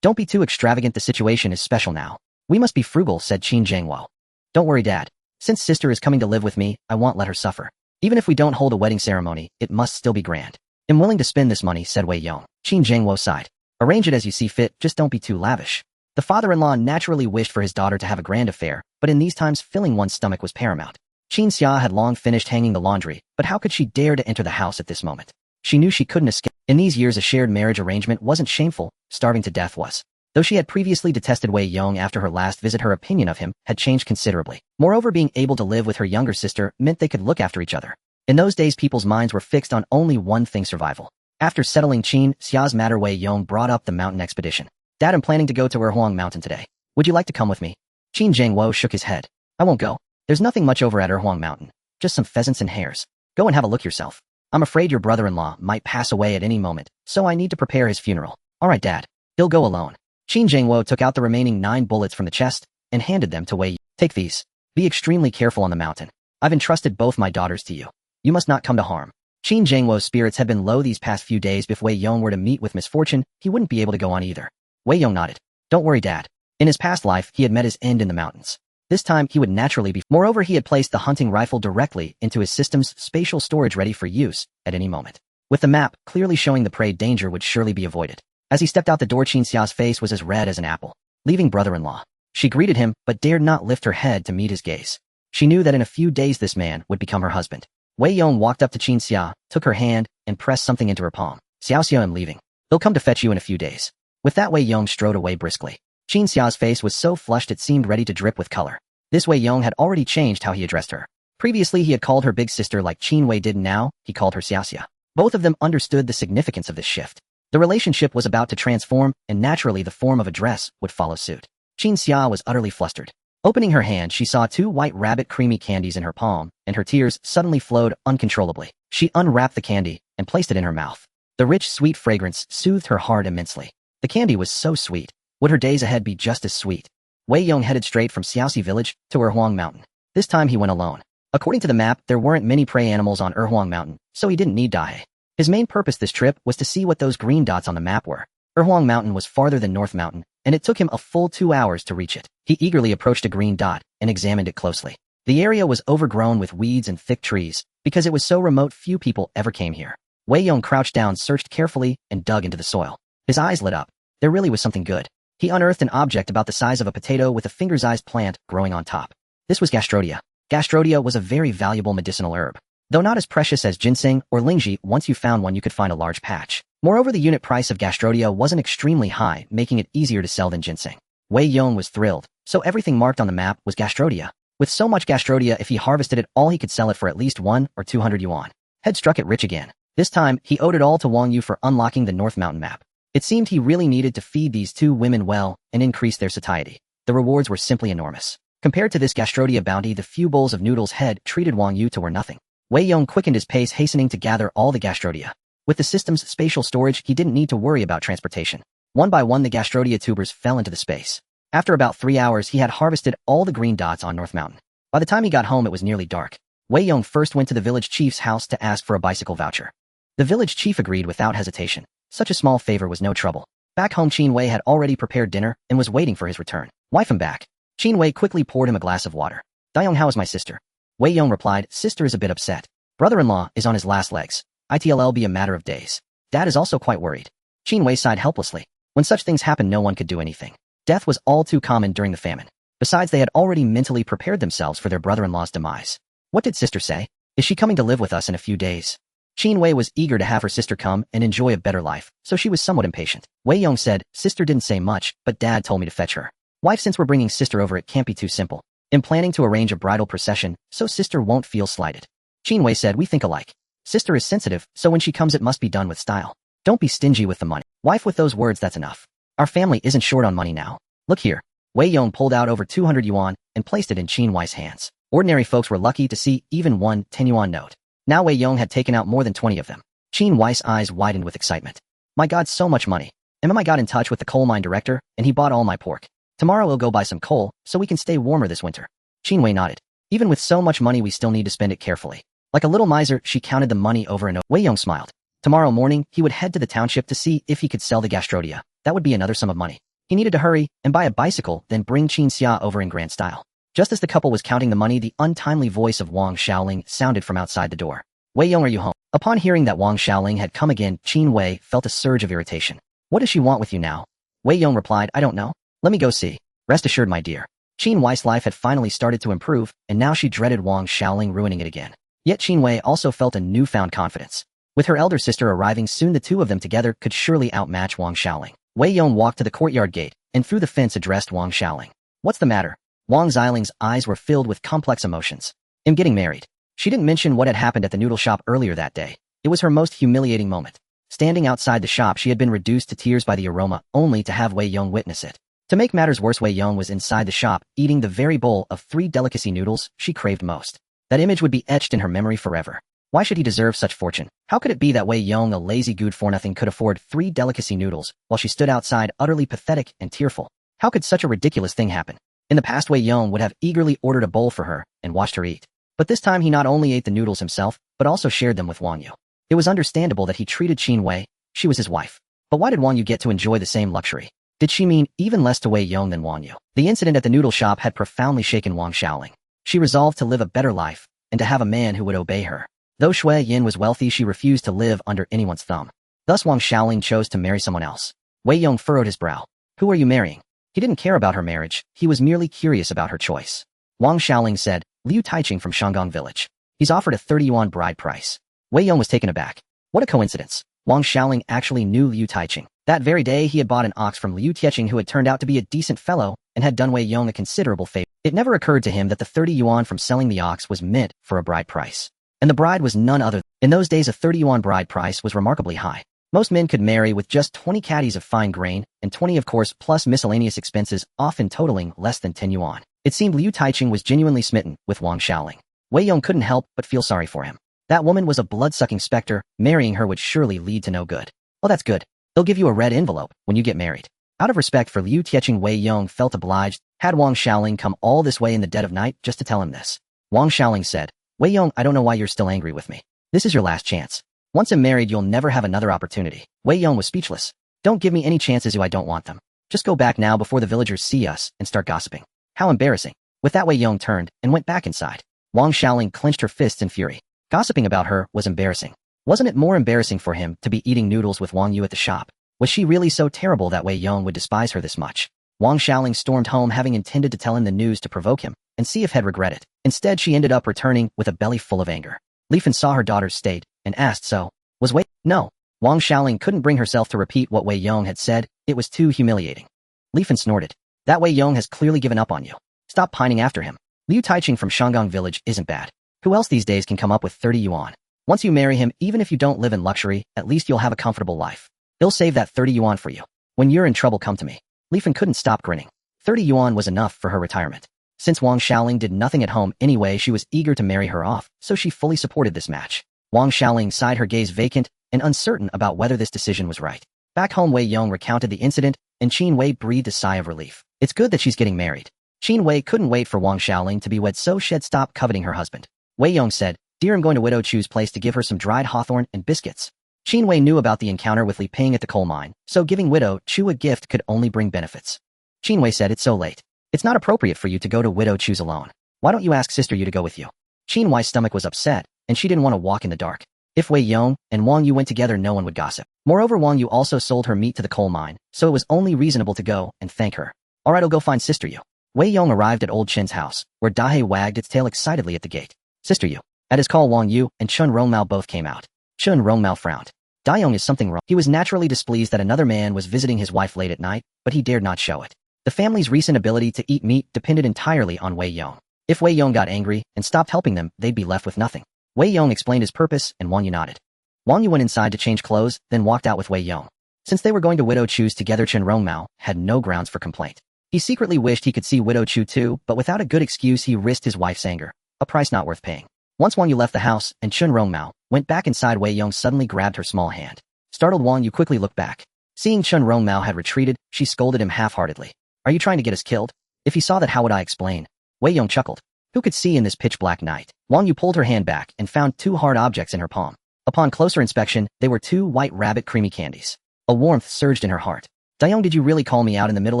Don't be too extravagant, the situation is special now. We must be frugal," said Qin Zhengwo. "Don't worry, Dad. Since sister is coming to live with me, I won't let her suffer. Even if we don't hold a wedding ceremony, it must still be grand." "I'm willing to spend this money," said Wei Yong. Qin Zhengwo sighed. "Arrange it as you see fit, just don't be too lavish." The father-in-law naturally wished for his daughter to have a grand affair, but in these times filling one's stomach was paramount. Qin Xia had long finished hanging the laundry, but how could she dare to enter the house at this moment? She knew she couldn't escape. In these years, a shared marriage arrangement wasn't shameful, starving to death was. Though she had previously detested Wei Yong after her last visit, her opinion of him had changed considerably. Moreover, being able to live with her younger sister meant they could look after each other. In those days, people's minds were fixed on only one thing: survival. After settling Qin Xia's matter, Wei Yong brought up the mountain expedition. "Dad, I'm planning to go to HerThen mountain today. Would you like to come with me?" Qin Zhengwo shook his head. "I won't go. There's nothing much over at HerThen mountain. Just some pheasants and hares. Go and have a look yourself. I'm afraid your brother-in-law might pass away at any moment, so I need to prepare his funeral." "All right, Dad. He'll go alone." Qin Zhengwo took out the remaining 9 bullets from the chest and handed them to Wei Yong. "Take these. Be extremely careful on the mountain. I've entrusted both my daughters to you. You must not come to harm." Qin Zhengwo's spirits had been low these past few days. If Wei Yong were to meet with misfortune, he wouldn't be able to go on either. Wei Yong nodded. "Don't worry, Dad. In his past life, he had met his end in the mountains. This time, he would naturally be. Moreover, he had placed the hunting rifle directly into his system's spatial storage, ready for use at any moment. With the map clearly showing the prey, danger would surely be avoided. As he stepped out the door, Qin Xia's face was as red as an apple. Leaving brother-in-law. She greeted him, but dared not lift her head to meet his gaze. She knew that in a few days this man would become her husband. Wei Yong walked up to Qin Xia, took her hand, and pressed something into her palm. "Xiao, I'm leaving. They'll come to fetch you in a few days." With that, Wei Yong strode away briskly. Qin Xia's face was so flushed it seemed ready to drip with color. This Wei Yong had already changed how he addressed her. Previously, he had called her big sister like Qin Wei did, now he called her Xiao. Both of them understood the significance of this shift. The relationship was about to transform, and naturally the form of address would follow suit. Qin Xia was utterly flustered. Opening her hand, she saw 2 white rabbit creamy candies in her palm, and her tears suddenly flowed uncontrollably. She unwrapped the candy and placed it in her mouth. The rich, sweet fragrance soothed her heart immensely. The candy was so sweet. Would her days ahead be just as sweet? Wei Yong headed straight from Xiaoxi village to HerThen mountain. This time he went alone. According to the map, there weren't many prey animals on HerThen mountain, so he didn't need Dahe. His main purpose this trip was to see what those green dots on the map were. HerThen mountain was farther than North mountain, and it took him a full 2 hours to reach it. He eagerly approached a green dot and examined it closely. The area was overgrown with weeds and thick trees. Because it was so remote, few people ever came here. Wei Yong crouched down, searched carefully, and dug into the soil. His eyes lit up. There really was something good. He unearthed an object about the size of a potato with a finger-sized plant growing on top. This was gastrodia. Gastrodia was a very valuable medicinal herb. Though not as precious as ginseng or lingzhi, once you found one you could find a large patch. Moreover, the unit price of gastrodia wasn't extremely high, making it easier to sell than ginseng. Wei Yong was thrilled, so everything marked on the map was gastrodia. With so much gastrodia, if he harvested it all, he could sell it for at least 1 or 200 yuan. Head struck it rich again. This time, he owed it all to Wang Yu for unlocking the North Mountain map. It seemed he really needed to feed these 2 women well and increase their satiety. The rewards were simply enormous. Compared to this gastrodia bounty, the few bowls of noodles Head treated Wang Yu to were nothing. Wei Yong quickened his pace, hastening to gather all the gastrodia. With the system's spatial storage, he didn't need to worry about transportation. One by one, the gastrodia tubers fell into the space. After about 3 hours, he had harvested all the green dots on North Mountain. By the time he got home, it was nearly dark. Wei Yong first went to the village chief's house to ask for a bicycle voucher. The village chief agreed without hesitation. Such a small favor was no trouble. Back home, Qin Wei had already prepared dinner and was waiting for his return. Wife him back. Qin Wei quickly poured him a glass of water. Dayong, how is my sister? Wei Yong replied, sister is a bit upset. Brother-in-law is on his last legs. It'll be a matter of days. Dad is also quite worried. Qin Wei sighed helplessly. When such things happen, no one could do anything. Death was all too common during the famine. Besides, they had already mentally prepared themselves for their brother-in-law's demise. What did sister say? Is she coming to live with us in a few days? Qin Wei was eager to have her sister come and enjoy a better life, so she was somewhat impatient. Wei Yong said, sister didn't say much, but dad told me to fetch her. Wife, since we're bringing sister over, it can't be too simple. I'm planning to arrange a bridal procession, so sister won't feel slighted. Qin Wei said, we think alike. Sister is sensitive, so when she comes it must be done with style. Don't be stingy with the money. Wife, with those words, that's enough. Our family isn't short on money now. Look here. Wei Yong pulled out over 200 yuan and placed it in Qin Wei's hands. Ordinary folks were lucky to see even one 10 yuan note. Now Wei Yong had taken out more than 20 of them. Qin Wei's eyes widened with excitement. My God, so much money. I got in touch with the coal mine director, and he bought all my pork. Tomorrow we'll go buy some coal, so we can stay warmer this winter. Qin Wei nodded. Even with so much money, we still need to spend it carefully. Like a little miser, she counted the money over and over. Wei Yong smiled. Tomorrow morning, he would head to the township to see if he could sell the gastrodia. That would be another sum of money. He needed to hurry and buy a bicycle, then bring Qin Xia over in grand style. Just as the couple was counting the money, the untimely voice of Wang Xiaoling sounded from outside the door. Wei Yong, are you home? Upon hearing that Wang Xiaoling had come again, Qin Wei felt a surge of irritation. What does she want with you now? Wei Yong replied, I don't know. Let me go see. Rest assured, my dear. Qin Wei's life had finally started to improve, and now she dreaded Wang Xiaoling ruining it again. Yet Qin Wei also felt a newfound confidence. With her elder sister arriving soon, the two of them together could surely outmatch Wang Xiaoling. Wei Yong walked to the courtyard gate, and through the fence addressed Wang Xiaoling. What's the matter? Wang Xiaoling's eyes were filled with complex emotions. I'm getting married. She didn't mention what had happened at the noodle shop earlier that day. It was her most humiliating moment. Standing outside the shop, she had been reduced to tears by the aroma, only to have Wei Yong witness it. To make matters worse, Wei Yong was inside the shop, eating the very bowl of 3 delicacy noodles she craved most. That image would be etched in her memory forever. Why should he deserve such fortune? How could it be that Wei Yong, a lazy good-for-nothing, could afford 3 delicacy noodles, while she stood outside utterly pathetic and tearful? How could such a ridiculous thing happen? In the past, Wei Yong would have eagerly ordered a bowl for her and watched her eat. But this time he not only ate the noodles himself, but also shared them with Wang Yu. It was understandable that he treated Qin Wei. She was his wife. But why did Wang Yu get to enjoy the same luxury? Did she mean even less to Wei Yong than Wang Yu? The incident at the noodle shop had profoundly shaken Wang Xiaoling. She resolved to live a better life, and to have a man who would obey her. Though Xue Yan was wealthy, she refused to live under anyone's thumb. Thus Wang Xiaoling chose to marry someone else. Wei Yong furrowed his brow. Who are you marrying? He didn't care about her marriage, he was merely curious about her choice. Wang Xiaoling said, Liu Taiching from Shangang village. He's offered a 30 yuan bride price. Wei Yong was taken aback. What a coincidence. Wang Xiaoling actually knew Liu Taiching. That very day he had bought an ox from Liu Taiching, who had turned out to be a decent fellow and had done Wei Yong a considerable favor. It never occurred to him that the 30 yuan from selling the ox was meant for a bride price. And the bride was none other. In those days, a 30 yuan bride price was remarkably high. Most men could marry with just 20 caddies of fine grain, and 20 of course plus miscellaneous expenses, often totaling less than 10 yuan. It seemed Liu Taiching was genuinely smitten with Wang Xiaoling. Wei Yong couldn't help but feel sorry for him. That woman was a blood-sucking specter, marrying her would surely lead to no good. Oh, that's good. They'll give you a red envelope when you get married. Out of respect for Liu Taiching, Wei Yong felt obliged, had Wang Xiaoling come all this way in the dead of night just to tell him this. Wang Xiaoling said, Wei Yong, I don't know why you're still angry with me. This is your last chance. Once I'm married, you'll never have another opportunity. Wei Yong was speechless. Don't give me any chances, I don't want them. Just go back now before the villagers see us and start gossiping. How embarrassing. With that, Wei Yong turned and went back inside. Wang Xiaoling clenched her fists in fury. Gossiping about her was embarrassing. Wasn't it more embarrassing for him to be eating noodles with Wang Yu at the shop? Was she really so terrible that Wei Yong would despise her this much? Wang Xiaoling stormed home, having intended to tell him the news to provoke him and see if he'd regret it. Instead, she ended up returning with a belly full of anger. Li Fan saw her daughter's state and asked, so, was Wei? No. Wang Xiaoling couldn't bring herself to repeat what Wei Yong had said. It was too humiliating. Li Fan snorted. That Wei Yong has clearly given up on you. Stop pining after him. Liu Taiching from Shangang village isn't bad. Who else these days can come up with 30 yuan? Once you marry him, even if you don't live in luxury, at least you'll have a comfortable life. He'll save that 30 yuan for you. When you're in trouble, come to me. Li Fan couldn't stop grinning. 30 yuan was enough for her retirement. Since Wang Xiaoling did nothing at home anyway, she was eager to marry her off, so she fully supported this match. Wang Xiaoling sighed, her gaze vacant and uncertain about whether this decision was right. Back home, Wei Yong recounted the incident, and Qin Wei breathed a sigh of relief. It's good that she's getting married. Qin Wei couldn't wait for Wang Xiaoling to be wed, so she'd stop coveting her husband. Wei Yong said, Dear, I'm going to Widow Chu's place to give her some dried hawthorn and biscuits. Qin Wei knew about the encounter with Li Ping at the coal mine, so giving Widow Chu a gift could only bring benefits. Qin Wei said, "It's so late. It's not appropriate for you to go to Widow Chu's alone. Why don't you ask Sister Yu to go with you?" Qin Wei's stomach was upset, and she didn't want to walk in the dark. If Wei Yong and Wang Yu went together, no one would gossip. Moreover, Wang Yu also sold her meat to the coal mine, so it was only reasonable to go and thank her. "Alright, I'll go find Sister Yu." Wei Yong arrived at Old Chin's house, where Dahe wagged its tail excitedly at the gate. "Sister Yu." At his call, Wang Yu and Chun Rongmao both came out. Chun Rongmao frowned. Dayong, is something wrong? He was naturally displeased that another man was visiting his wife late at night, but he dared not show it. The family's recent ability to eat meat depended entirely on Wei Yong. If Wei Yong got angry and stopped helping them, they'd be left with nothing. Wei Yong explained his purpose, and Wang Yu nodded. Wang Yu went inside to change clothes, then walked out with Wei Yong. Since they were going to Widow Chu's together, Chun Rongmao had no grounds for complaint. He secretly wished he could see Widow Chu too, but without a good excuse he risked his wife's anger, a price not worth paying. Once Wang Yu left the house and Chun Rongmao went back inside, Wei Yong suddenly grabbed her small hand. Startled, Wang Yu quickly looked back. Seeing Chun Rongmao had retreated, she scolded him half-heartedly. "Are you trying to get us killed? If he saw that, how would I explain?" Wei Yong chuckled. Who could see in this pitch-black night? Wang Yu pulled her hand back and found two hard objects in her palm. Upon closer inspection, they were two white rabbit creamy candies. A warmth surged in her heart. "Dayong, did you really call me out in the middle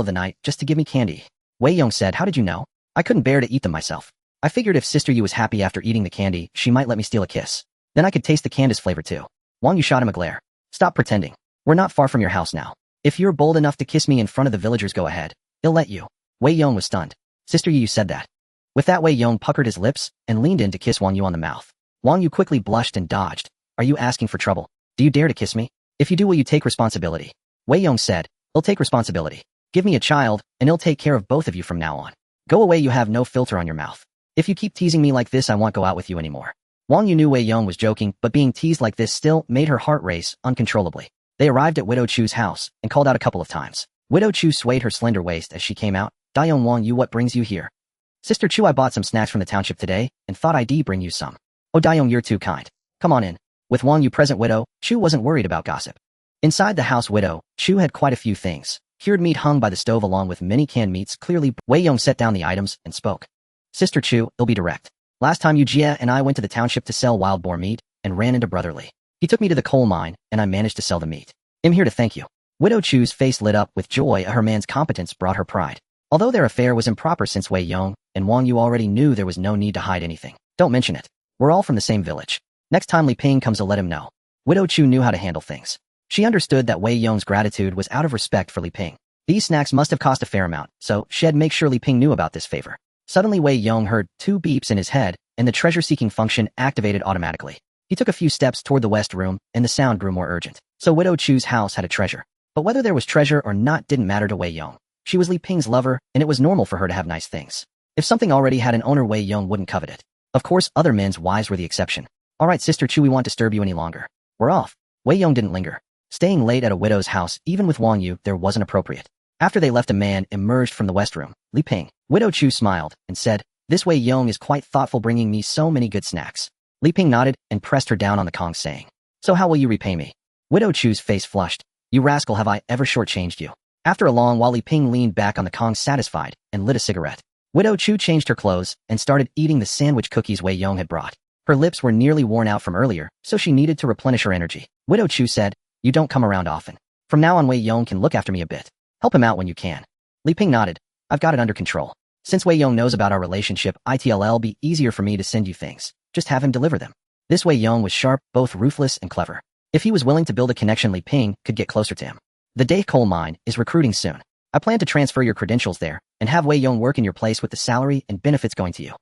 of the night just to give me candy?" Wei Yong said. "How did you know?" "I couldn't bear to eat them myself. I figured if Sister Yu was happy after eating the candy, she might let me steal a kiss. Then I could taste the candy's flavor too." Wang Yu shot him a glare. "Stop pretending. We're not far from your house now. If you're bold enough to kiss me in front of the villagers, go ahead. He'll let you." Wei Yong was stunned. "Sister Yu said that?" With that, Wei Yong puckered his lips and leaned in to kiss Wang Yu on the mouth. Wang Yu quickly blushed and dodged. "Are you asking for trouble? Do you dare to kiss me? If you do, will you take responsibility?" Wei Yong said. "He'll take responsibility. Give me a child, and he'll take care of both of you from now on. Go away, you have no filter on your mouth. If you keep teasing me like this, I won't go out with you anymore." Wang Yu knew Wei Yong was joking, but being teased like this still made her heart race uncontrollably. They arrived at Widow Chu's house and called out a couple of times. Widow Chu swayed her slender waist as she came out. "Dayong, Wang Yu, what brings you here?" "Sister Chu, I bought some snacks from the township today and thought I'd bring you some." "Oh, Dayong, you're too kind. Come on in." With Wang Yu present, Widow Chu wasn't worried about gossip. Inside the house, Widow Chu had quite a few things. Cured meat hung by the stove along with many canned meats. Clearly, Wei Yong set down the items and spoke. "Sister Chu, it'll be direct. Last time Yu Jia and I went to the township to sell wild boar meat and ran into Brotherly. He took me to the coal mine and I managed to sell the meat. I'm here to thank you." Widow Chu's face lit up with joy. Her man's competence brought her pride. Although their affair was improper since Wei Yong and Wang Yu already knew, there was no need to hide anything. "Don't mention it. We're all from the same village. Next time Li Ping comes, I'll let him know." Widow Chu knew how to handle things. She understood that Wei Yong's gratitude was out of respect for Li Ping. These snacks must have cost a fair amount, so she'd make sure Li Ping knew about this favor. Suddenly, Wei Yong heard two beeps in his head, and the treasure-seeking function activated automatically. He took a few steps toward the west room, and the sound grew more urgent. So Widow Chu's house had a treasure. But whether there was treasure or not didn't matter to Wei Yong. She was Li Ping's lover, and it was normal for her to have nice things. If something already had an owner, Wei Yong wouldn't covet it. Of course, other men's wives were the exception. "Alright, Sister Chu, we won't disturb you any longer. We're off." Wei Yong didn't linger. Staying late at a widow's house, even with Wang Yu, there wasn't appropriate. After they left, a man emerged from the west room. "Li Ping." Widow Chu smiled and said, "This Wei Yong is quite thoughtful, bringing me so many good snacks." Li Ping nodded and pressed her down on the Kong, saying, "So how will you repay me?" Widow Chu's face flushed. "You rascal, have I ever shortchanged you?" After a long while, Li Ping leaned back on the Kong, satisfied, and lit a cigarette. Widow Chu changed her clothes and started eating the sandwich cookies Wei Yong had brought. Her lips were nearly worn out from earlier, so she needed to replenish her energy. Widow Chu said, "You don't come around often. From now on, Wei Yong can look after me a bit. Help him out when you can." Li Ping nodded. "I've got it under control. Since Wei Yong knows about our relationship, it'll be easier for me to send you things. Just have him deliver them." This Wei Yong was sharp, both ruthless and clever. If he was willing to build a connection, Li Ping could get closer to him. "The Day coal mine is recruiting soon. I plan to transfer your credentials there and have Wei Yong work in your place with the salary and benefits going to you."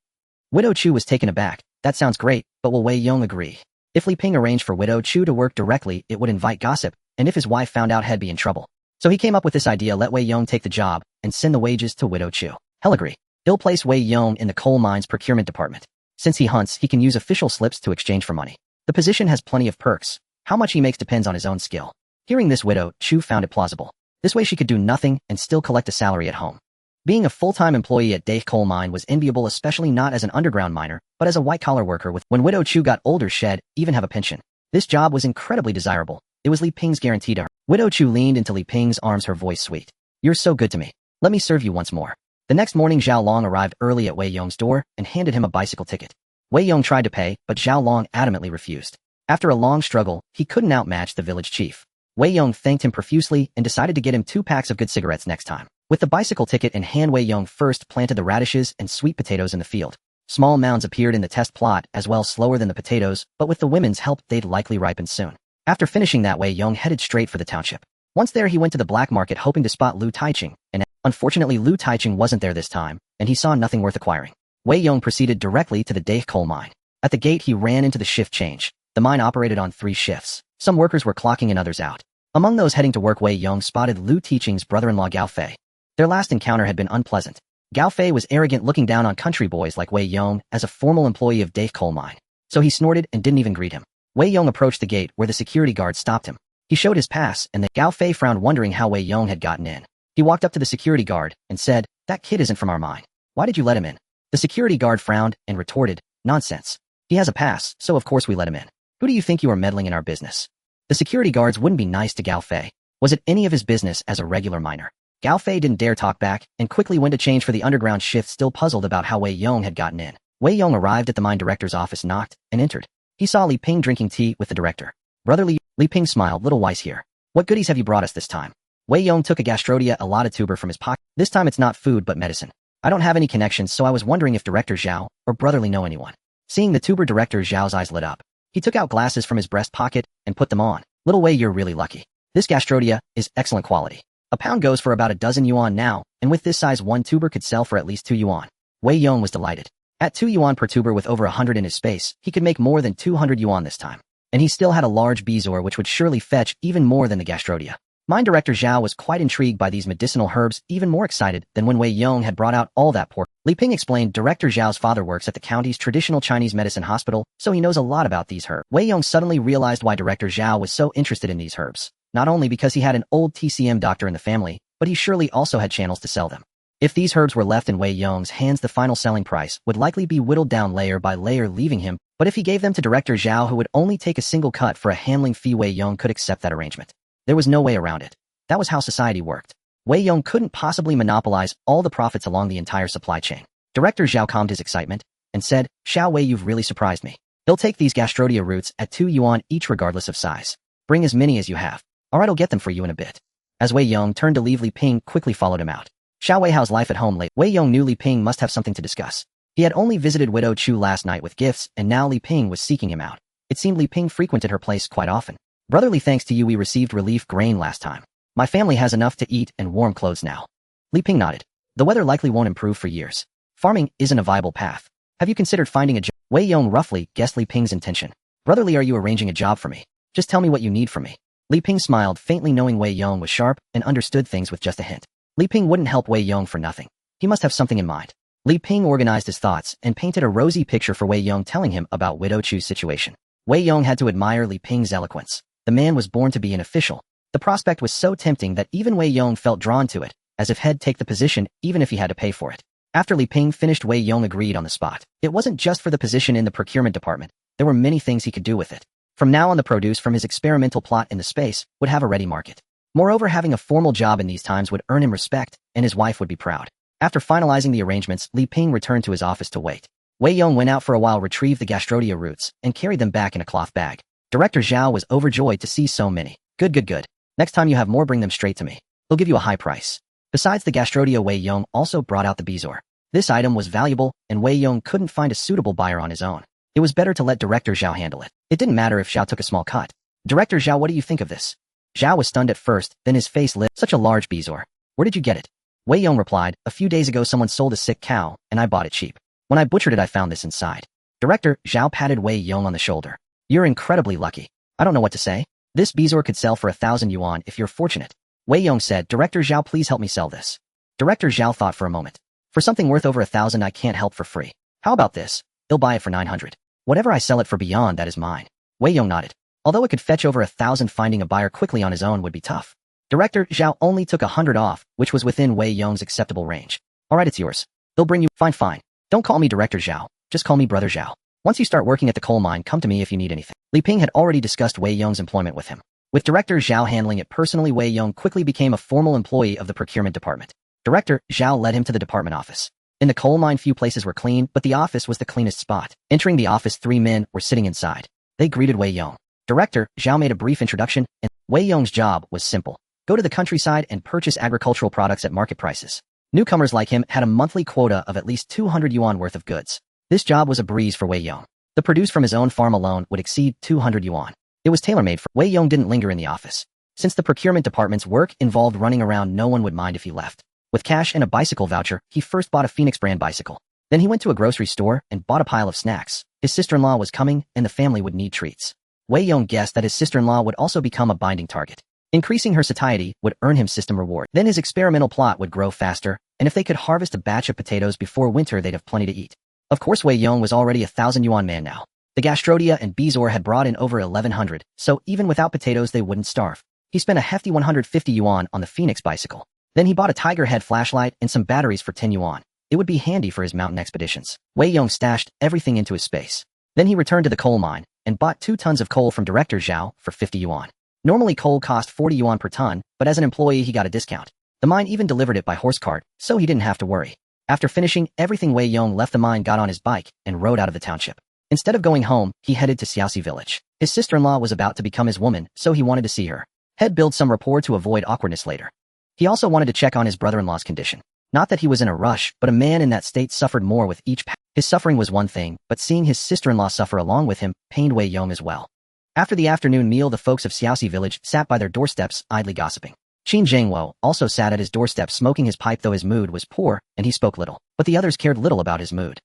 Widow Chu was taken aback. "That sounds great, but will Wei Yong agree?" If Li Ping arranged for Widow Chu to work directly, it would invite gossip, and if his wife found out, he'd be in trouble. So he came up with this idea: let Wei Yong take the job and send the wages to Widow Chu. He'll agree. He'll place Wei Yong in the coal mine's procurement department. Since he hunts, he can use official slips to exchange for money. The position has plenty of perks. How much he makes depends on his own skill. Hearing this, Widow Chu found it plausible. This way she could do nothing and still collect a salary at home. Being a full-time employee at Day coal mine was enviable, especially not as an underground miner, but as a white-collar worker. When Widow Chu got older, she'd even have a pension. This job was incredibly desirable. It was Li Ping's guarantee to her. Widow Chu leaned into Li Ping's arms, her voice sweet. "You're so good to me. Let me serve you once more." The next morning, Zhao Long arrived early at Wei Yong's door and handed him a bicycle ticket. Wei Yong tried to pay, but Zhao Long adamantly refused. After a long struggle, he couldn't outmatch the village chief. Wei Yong thanked him profusely and decided to get him 2 packs of good cigarettes next time. With the bicycle ticket in hand, Wei Yong first planted the radishes and sweet potatoes in the field. Small mounds appeared in the test plot as well, slower than the potatoes, but with the women's help they'd likely ripen soon. After finishing that, Wei Yong headed straight for the township. Once there, he went to the black market hoping to spot Lu Taiching, and unfortunately Lu Taiching wasn't there this time, and he saw nothing worth acquiring. Wei Yong proceeded directly to the Dahe coal mine. At the gate he ran into the shift change. The mine operated on 3 shifts. Some workers were clocking in, others out. Among those heading to work, Wei Yong spotted Lu Taiching's brother-in-law Gao Fei. Their last encounter had been unpleasant. Gao Fei was arrogant, looking down on country boys like Wei Yong as a formal employee of Dahe coal mine. So he snorted and didn't even greet him. Wei Yong approached the gate where the security guard stopped him. He showed his pass and Gao Fei frowned, wondering how Wei Yong had gotten in. He walked up to the security guard and said, "That kid isn't from our mine. Why did you let him in?" The security guard frowned and retorted, "Nonsense. He has a pass, so of course we let him in. Who do you think you are meddling in our business?" The security guards wouldn't be nice to Gao Fei. Was it any of his business as a regular miner? Gao Fei didn't dare talk back and quickly went to change for the underground shift, still puzzled about how Wei Yong had gotten in. Wei Yong arrived at the mine director's office, knocked, and entered. He saw Li Ping drinking tea with the director. "Brother Li," Li Ping smiled, "little Weiss here. What goodies have you brought us this time?" Wei Yong took a gastrodia elata tuber from his pocket. "This time it's not food but medicine. I don't have any connections, so I was wondering if Director Zhao or Brother Li know anyone." Seeing the tuber, Director Zhao's eyes lit up. He took out glasses from his breast pocket and put them on. "Little Wei, you're really lucky. This gastrodia is excellent quality. A pound goes for about a dozen yuan now, and with this size, 1 tuber could sell for at least 2 yuan. Wei Yong was delighted. At 2 yuan per tuber with over 100 in his space, he could make more than 200 yuan this time. And he still had a large bezoar which would surely fetch even more than the gastrodia. Mine Director Zhao was quite intrigued by these medicinal herbs, even more excited than when Wei Yong had brought out all that pork. Li Ping explained, "Director Zhao's father works at the county's traditional Chinese medicine hospital, so he knows a lot about these herbs." Wei Yong suddenly realized why Director Zhao was so interested in these herbs. Not only because he had an old TCM doctor in the family, but he surely also had channels to sell them. If these herbs were left in Wei Yong's hands, the final selling price would likely be whittled down layer by layer, leaving him. But if he gave them to Director Zhao, who would only take a single cut for a handling fee, Wei Yong could accept that arrangement. There was no way around it. That was how society worked. Wei Yong couldn't possibly monopolize all the profits along the entire supply chain. Director Zhao calmed his excitement and said, "Xiao Wei, you've really surprised me. He'll take these gastrodia roots at 2 yuan each regardless of size. Bring as many as you have. Alright, I'll get them for you in a bit." As Wei Yong turned to leave, Li Ping quickly followed him out. Xiao Wei, how's life at home late? Wei Yong knew Li Ping must have something to discuss. He had only visited Widow Chu last night with gifts, and now Li Ping was seeking him out. It seemed Li Ping frequented her place quite often. "Brotherly, thanks to you we received relief grain last time. My family has enough to eat and warm clothes now." Li Ping nodded. "The weather likely won't improve for years. Farming isn't a viable path. Have you considered finding a job?" Wei Yong roughly guessed Li Ping's intention. "Brotherly, are you arranging a job for me? Just tell me what you need from me." Li Ping smiled faintly, knowing Wei Yong was sharp and understood things with just a hint. Li Ping wouldn't help Wei Yong for nothing. He must have something in mind. Li Ping organized his thoughts and painted a rosy picture for Wei Yong, telling him about Widow Chu's situation. Wei Yong had to admire Li Ping's eloquence. The man was born to be an official. The prospect was so tempting that even Wei Yong felt drawn to it, as if he'd take the position even if he had to pay for it. After Li Ping finished, Wei Yong agreed on the spot. It wasn't just for the position in the procurement department. There were many things he could do with it. From now on, the produce from his experimental plot in the space would have a ready market. Moreover, having a formal job in these times would earn him respect, and his wife would be proud. After finalizing the arrangements, Li Ping returned to his office to wait. Wei Yong went out for a while, retrieved the gastrodia roots, and carried them back in a cloth bag. Director Zhao was overjoyed to see so many. Good. Next time you have more, bring them straight to me. He'll give you a high price." Besides the gastrodia, Wei Yong also brought out the bezoar. This item was valuable, and Wei Yong couldn't find a suitable buyer on his own. It was better to let Director Zhao handle it. It didn't matter if Zhao took a small cut. "Director Zhao, what do you think of this?" Zhao was stunned at first, then his face lit. "Such a large bezoar. Where did you get it?" Wei Yong replied, "A few days ago someone sold a sick cow, and I bought it cheap. When I butchered it I found this inside." Director Zhao patted Wei Yong on the shoulder. "You're incredibly lucky. I don't know what to say. This bezoar could sell for 1,000 yuan if you're fortunate." Wei Yong said, "Director Zhao, please help me sell this." Director Zhao thought for a moment. "For something worth over 1,000 I can't help for free. How about this? He'll buy it for 900. Whatever I sell it for beyond that is mine." Wei Yong nodded. Although it could fetch over 1,000, finding a buyer quickly on his own would be tough. Director Zhao only took 100 off, which was within Wei Yong's acceptable range. "Alright, it's yours. They'll bring you—" Fine. Don't call me Director Zhao. Just call me Brother Zhao. Once you start working at the coal mine, come to me if you need anything." Li Ping had already discussed Wei Yong's employment with him. With Director Zhao handling it personally, Wei Yong quickly became a formal employee of the procurement department. Director Zhao led him to the department office. In the coal mine, few places were clean, but the office was the cleanest spot. Entering the office, 3 men were sitting inside. They greeted Wei Yong. Director Zhao made a brief introduction, and Wei Yong's job was simple. Go to the countryside and purchase agricultural products at market prices. Newcomers like him had a monthly quota of at least 200 yuan worth of goods. This job was a breeze for Wei Yong. The produce from his own farm alone would exceed 200 yuan. It was tailor-made for Wei Yong. Didn't linger in the office. Since the procurement department's work involved running around, no one would mind if he left. With cash and a bicycle voucher, he first bought a Phoenix brand bicycle. Then he went to a grocery store and bought a pile of snacks. His sister-in-law was coming, and the family would need treats. Wei Yong guessed that his sister-in-law would also become a binding target. Increasing her satiety would earn him system reward. Then his experimental plot would grow faster, and if they could harvest a batch of potatoes before winter, they'd have plenty to eat. Of course, Wei Yong was already 1,000 yuan man now. The Gastrodia and Bezor had brought in over 1,100, so even without potatoes they wouldn't starve. He spent a hefty 150 yuan on the Phoenix bicycle. Then he bought a tiger head flashlight and some batteries for 10 yuan. It would be handy for his mountain expeditions. Wei Yong stashed everything into his space. Then he returned to the coal mine and bought 2 tons of coal from Director Zhao for 50 yuan. Normally coal cost 40 yuan per ton, but as an employee he got a discount. The mine even delivered it by horse cart, so he didn't have to worry. After finishing everything, Wei Yong left the mine, got on his bike, and rode out of the township. Instead of going home, he headed to Xiaoxi village. His sister-in-law was about to become his woman, so he wanted to see her. Head build some rapport to avoid awkwardness later. He also wanted to check on his brother-in-law's condition. Not that he was in a rush, but a man in that state suffered more with each pass. His suffering was one thing, but seeing his sister-in-law suffer along with him pained Wei Yong as well. After the afternoon meal, the folks of Xiaoxi village sat by their doorsteps, idly gossiping. Qin Wei also sat at his doorstep smoking his pipe, though his mood was poor, and he spoke little. But the others cared little about his mood.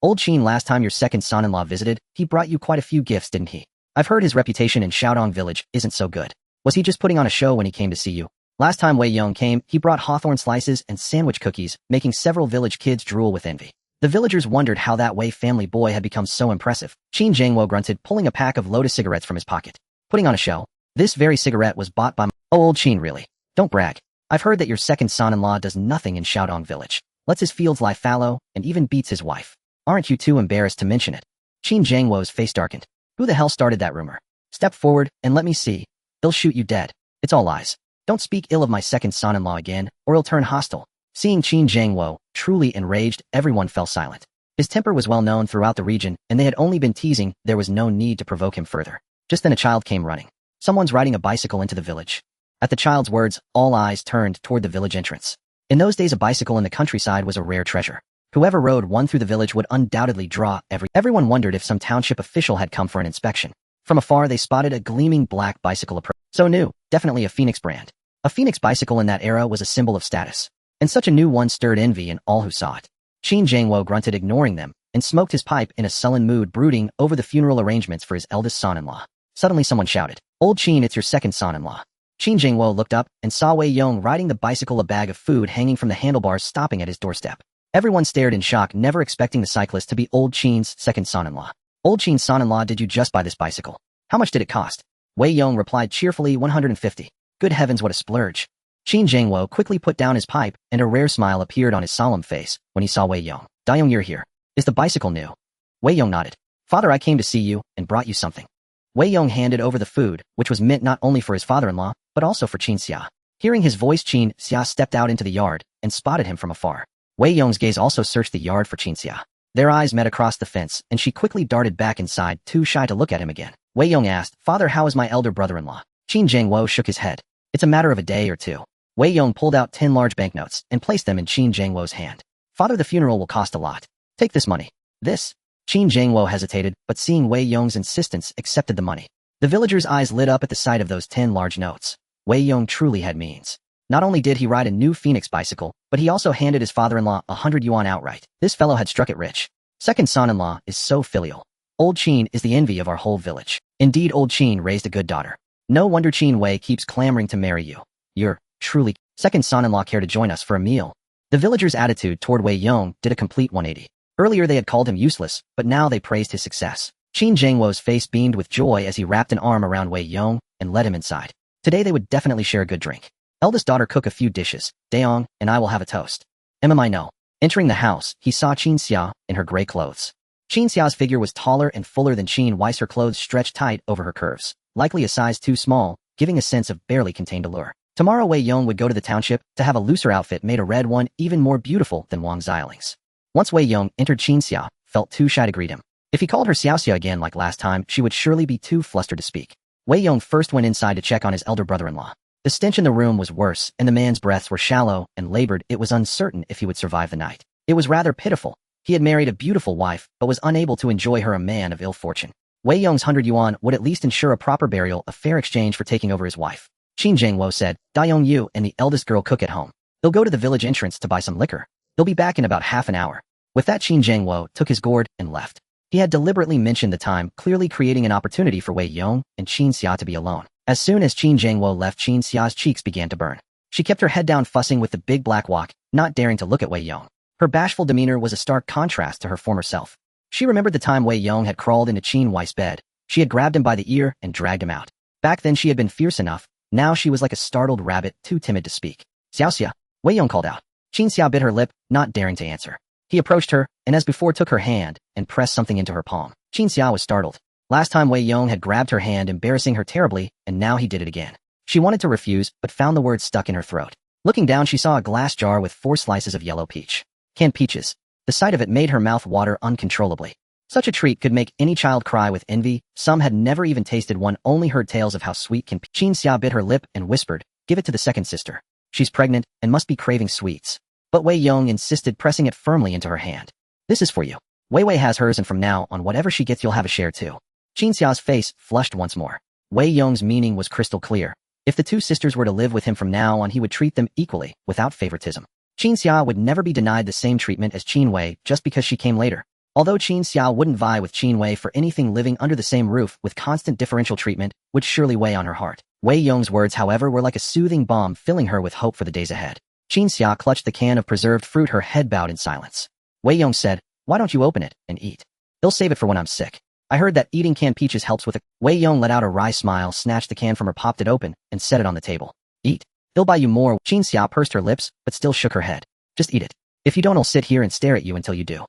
Old Qin, last time your second son-in-law visited, he brought you quite a few gifts, didn't he? I've heard his reputation in Shaodong village isn't so good. Was he just putting on a show when he came to see you? Last time Wei Yong came, he brought hawthorn slices and sandwich cookies, making several village kids drool with envy. The villagers wondered how that Wei family boy had become so impressive. Qin Wei grunted, pulling a pack of Lotus cigarettes from his pocket. Putting on a show? This very cigarette was bought by Oh, old Qin, really? Don't brag. I've heard that your second son-in-law does nothing in Shaodong village. Lets his fields lie fallow, and even beats his wife. Aren't you too embarrassed to mention it? Qin Wei's face darkened. Who the hell started that rumor? Step forward, and let me see. They'll shoot you dead. It's all lies. Don't speak ill of my second son-in-law again, or he'll turn hostile. Seeing Qin Wei truly enraged, everyone fell silent. His temper was well known throughout the region, and they had only been teasing. There was no need to provoke him further. Just then a child came running. Someone's riding a bicycle into the village. At the child's words, all eyes turned toward the village entrance. In those days, a bicycle in the countryside was a rare treasure. Whoever rode one through the village would undoubtedly draw everyone wondered if some township official had come for an inspection. From afar they spotted a gleaming black bicycle approach. So new, definitely a Phoenix brand. A Phoenix bicycle in that era was a symbol of status. And such a new one stirred envy in all who saw it. Qin Wei grunted, ignoring them, and smoked his pipe in a sullen mood, brooding over the funeral arrangements for his eldest son-in-law. Suddenly someone shouted, "Old Qin, it's your second son-in-law." Qin Wei looked up and saw Wei Yong riding the bicycle, a bag of food hanging from the handlebars, stopping at his doorstep. Everyone stared in shock, never expecting the cyclist to be old Qin's second son-in-law. "Old Qin's son-in-law, did you just buy this bicycle? How much did it cost?" Wei Yong replied cheerfully, 150. Good heavens, what a splurge. Qin Wei quickly put down his pipe, and a rare smile appeared on his solemn face when he saw Wei Yong. "Dayong, you're here. Is the bicycle new?" Wei Yong nodded. "Father, I came to see you, and brought you something." Wei Yong handed over the food, which was meant not only for his father-in-law, but also for Qin Xia. Hearing his voice, Qin Xia stepped out into the yard, and spotted him from afar. Wei Yong's gaze also searched the yard for Qin Xia. Their eyes met across the fence, and she quickly darted back inside, too shy to look at him again. Wei Yong asked, "Father, how is my elder brother-in-law?" Qin Wei shook his head. "It's a matter of a day or two." Wei Yong pulled out 10 large banknotes and placed them in Qin Wei's hand. "Father, the funeral will cost a lot. Take this money." "This?" Qin Wei hesitated, but seeing Wei Yong's insistence, accepted the money. The villagers' eyes lit up at the sight of those 10 large notes. Wei Yong truly had means. Not only did he ride a new Phoenix bicycle, but he also handed his father-in-law 100 yuan outright. This fellow had struck it rich. Second son-in-law is so filial. Old Qin is the envy of our whole village. Indeed, old Qin raised a good daughter. No wonder Qin Wei keeps clamoring to marry you. You're truly second son-in-law. Care to join us for a meal? The villagers' attitude toward Wei Yong did a complete 180. Earlier they had called him useless, but now they praised his success. Qin Wei's face beamed with joy as he wrapped an arm around Wei Yong and led him inside. Today they would definitely share a good drink. Eldest daughter, cook a few dishes. Dayong and I will have a toast. I know. Entering the house, he saw Qin Xia in her gray clothes. Qin Xia's figure was taller and fuller than Qin Wei's. Her clothes stretched tight over her curves, likely a size too small, giving a sense of barely contained allure. Tomorrow Wei Yong would go to the township to have a looser outfit made, a red one, even more beautiful than Wang Xiaoling's. Once Wei Yong entered, Qin Xia felt too shy to greet him. If he called her Xiaoxia again like last time, she would surely be too flustered to speak. Wei Yong first went inside to check on his elder brother-in-law. The stench in the room was worse, and the man's breaths were shallow and labored. It was uncertain if he would survive the night. It was rather pitiful. He had married a beautiful wife, but was unable to enjoy her, a man of ill fortune. Wei Yong's 100 yuan would at least ensure a proper burial, a fair exchange for taking over his wife. Qin Wei said, Dayong Yu and the eldest girl cook at home. They'll go to the village entrance to buy some liquor. They'll be back in about half an hour. With that, Qin Wei took his gourd and left. He had deliberately mentioned the time, clearly creating an opportunity for Wei Yong and Qin Xia to be alone. As soon as Qin Wei left, Qin Xia's cheeks began to burn. She kept her head down, fussing with the big black wok, not daring to look at Wei Yong. Her bashful demeanor was a stark contrast to her former self. She remembered the time Wei Yong had crawled into Qin Wei's bed. She had grabbed him by the ear and dragged him out. Back then she had been fierce enough. Now she was like a startled rabbit, too timid to speak. Xiaoxia, Wei Yong called out. Qin Xia bit her lip, not daring to answer. He approached her, and as before took her hand and pressed something into her palm. Qin Xia was startled. Last time Wei Yong had grabbed her hand, embarrassing her terribly, and now he did it again. She wanted to refuse, but found the words stuck in her throat. Looking down, she saw a glass jar with 4 slices of yellow peach. Canned peaches. The sight of it made her mouth water uncontrollably. Such a treat could make any child cry with envy. Some had never even tasted one, only heard tales of how sweet can be. Qin Xia bit her lip and whispered, give it to the second sister. She's pregnant and must be craving sweets. But Wei Yong insisted, pressing it firmly into her hand. This is for you. Wei has hers, and from now on whatever she gets you'll have a share too. Qin Xia's face flushed once more. Wei Yong's meaning was crystal clear. If the 2 sisters were to live with him from now on, he would treat them equally, without favoritism. Qin Xia would never be denied the same treatment as Qin Wei just because she came later. Although Qin Xia wouldn't vie with Qin Wei for anything, living under the same roof with constant differential treatment would surely weigh on her heart. Wei Yong's words, however, were like a soothing balm, filling her with hope for the days ahead. Qin Xia clutched the can of preserved fruit, her head bowed in silence. Wei Yong said, why don't you open it and eat? They'll save it for when I'm sick. I heard that eating canned peaches helps with it. Wei Yong let out a wry smile, snatched the can from her, popped it open, and set it on the table. Eat. They'll buy you more. Qin Xia pursed her lips, but still shook her head. Just eat it. If you don't, I'll sit here and stare at you until you do.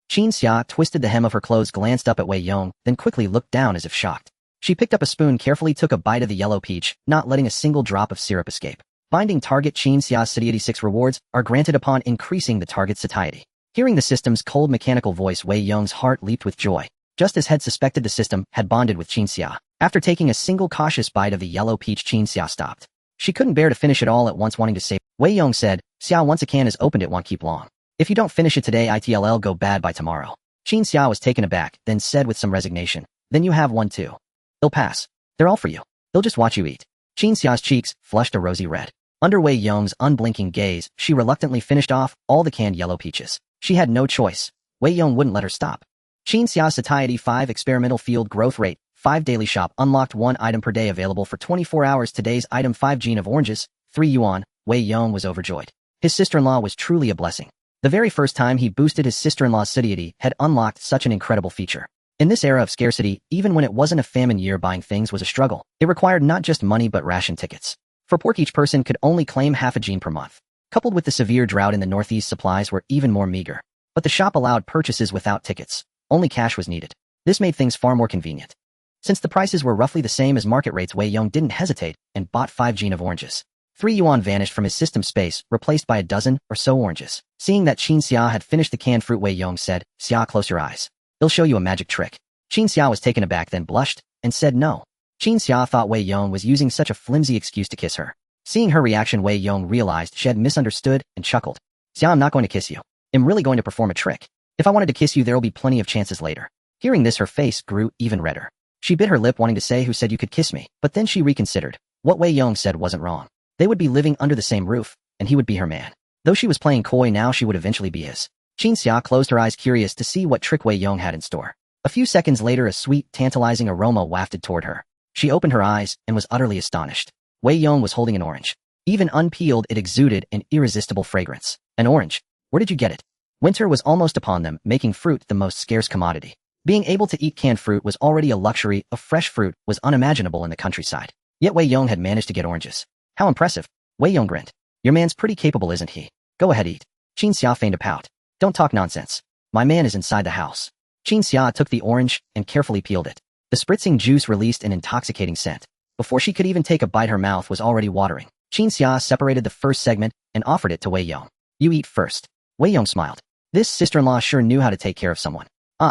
Qin Xia twisted the hem of her clothes, glanced up at Wei Yong, then quickly looked down as if shocked. She picked up a spoon, carefully took a bite of the yellow peach, not letting a single drop of syrup escape. Binding target. Qin Xia's satiety. 6 rewards are granted upon increasing the target's satiety. Hearing the system's cold mechanical voice, Wei Yong's heart leaped with joy. Just as had suspected, the system had bonded with Qin Xia. After taking a single cautious bite of the yellow peach, Qin Xia stopped. She couldn't bear to finish it all at once, wanting to say. Wei Yong said, Xia, once a can is opened it won't keep long. If you don't finish it today, it'll go bad by tomorrow. Qin Xia was taken aback, then said with some resignation, then you have one too. They'll pass. They're all for you. They'll just watch you eat. Qin Xia's cheeks flushed a rosy red. Under Wei Yong's unblinking gaze, she reluctantly finished off all the canned yellow peaches. She had no choice. Wei Yong wouldn't let her stop. Qin Xia's satiety. 5 experimental field growth rate, 5 daily shop, unlocked 1 item per day, available for 24 hours. Today's item, 5 gene of oranges, 3 yuan. Wei Yong was overjoyed. His sister-in-law was truly a blessing. The very first time he boosted his sister-in-law's satiety had unlocked such an incredible feature. In this era of scarcity, even when it wasn't a famine year, buying things was a struggle. It required not just money but ration tickets. For pork, each person could only claim half a gene per month. Coupled with the severe drought in the northeast, supplies were even more meager. But the shop allowed purchases without tickets. Only cash was needed. This made things far more convenient. Since the prices were roughly the same as market rates, Wei Yong didn't hesitate and bought 5 gene of oranges. 3 yuan vanished from his system space, replaced by a dozen or so oranges. Seeing that Qin Xia had finished the canned fruit, Wei Yong said, Xia, close your eyes. They'll show you a magic trick. Qin Xia was taken aback, then blushed and said no. Qin Xia thought Wei Yong was using such a flimsy excuse to kiss her. Seeing her reaction, Wei Yong realized she had misunderstood and chuckled. Xia, I'm not going to kiss you. I'm really going to perform a trick. If I wanted to kiss you, there'll be plenty of chances later. Hearing this, her face grew even redder. She bit her lip, wanting to say, who said you could kiss me? But then she reconsidered. What Wei Yong said wasn't wrong. They would be living under the same roof, and he would be her man. Though she was playing coy, now she would eventually be his. Qin Xia closed her eyes, curious to see what trick Wei Yong had in store. A few seconds later, a sweet, tantalizing aroma wafted toward her. She opened her eyes and was utterly astonished. Wei Yong was holding an orange. Even unpeeled, it exuded an irresistible fragrance. An orange? Where did you get it? Winter was almost upon them, making fruit the most scarce commodity. Being able to eat canned fruit was already a luxury. A fresh fruit was unimaginable in the countryside. Yet Wei Yong had managed to get oranges. How impressive. Wei Yong grinned. Your man's pretty capable, isn't he? Go ahead, eat. Qin Xia feigned a pout. Don't talk nonsense. My man is inside the house. Qin Xia took the orange and carefully peeled it. The spritzing juice released an intoxicating scent. Before she could even take a bite, her mouth was already watering. Qin Xia separated the first segment and offered it to Wei Yong. You eat first. Wei Yong smiled. This sister-in-law sure knew how to take care of someone.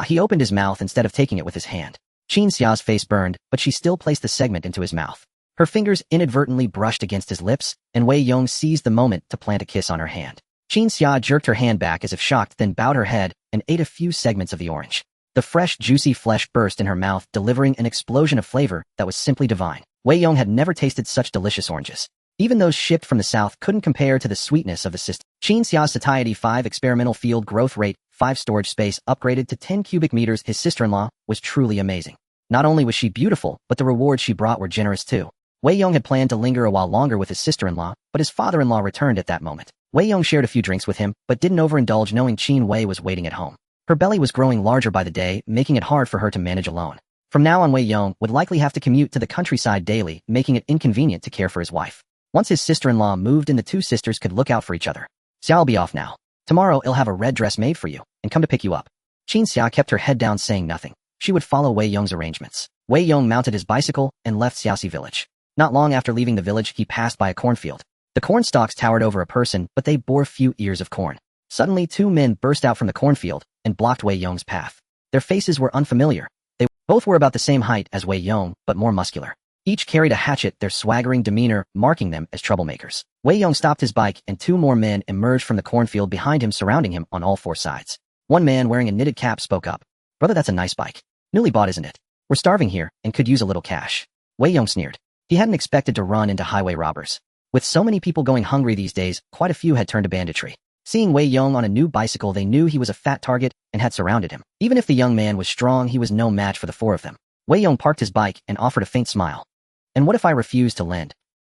He opened his mouth instead of taking it with his hand. Qin Xia's face burned, but she still placed the segment into his mouth. Her fingers inadvertently brushed against his lips, and Wei Yong seized the moment to plant a kiss on her hand. Qin Xia jerked her hand back as if shocked, then bowed her head and ate a few segments of the orange. The fresh, juicy flesh burst in her mouth, delivering an explosion of flavor that was simply divine. Wei Yong had never tasted such delicious oranges. Even those shipped from the south couldn't compare to the sweetness of the system. Qin Xia's satiety 5 experimental field growth rate, 5 storage space upgraded to 10 cubic meters. His sister-in-law was truly amazing. Not only was she beautiful, but the rewards she brought were generous too. Wei Yong had planned to linger a while longer with his sister-in-law, but his father-in-law returned at that moment. Wei Yong shared a few drinks with him, but didn't overindulge knowing Qin Wei was waiting at home. Her belly was growing larger by the day, making it hard for her to manage alone. From now on, Wei Yong would likely have to commute to the countryside daily, making it inconvenient to care for his wife. Once his sister-in-law moved in, the two sisters could look out for each other. Xiao'll be off now. Tomorrow I'll have a red dress made for you, and come to pick you up. Qin Xia kept her head down, saying nothing. She would follow Wei Yong's arrangements. Wei Yong mounted his bicycle and left Xiaoxi village. Not long after leaving the village, he passed by a cornfield. The corn stalks towered over a person, but they bore few ears of corn. Suddenly, two men burst out from the cornfield and blocked Wei Yong's path. Their faces were unfamiliar. They both were about the same height as Wei Yong, but more muscular. Each carried a hatchet, their swaggering demeanor marking them as troublemakers. Wei Yong stopped his bike, and two more men emerged from the cornfield behind him, surrounding him on all four sides. One man wearing a knitted cap spoke up. "Brother, that's a nice bike. Newly bought, isn't it? We're starving here and could use a little cash." Wei Yong sneered. He hadn't expected to run into highway robbers. With so many people going hungry these days, quite a few had turned to banditry. Seeing Wei Yong on a new bicycle, they knew he was a fat target and had surrounded him. Even if the young man was strong, he was no match for the four of them. Wei Yong parked his bike and offered a faint smile. "And what if I refuse to lend?"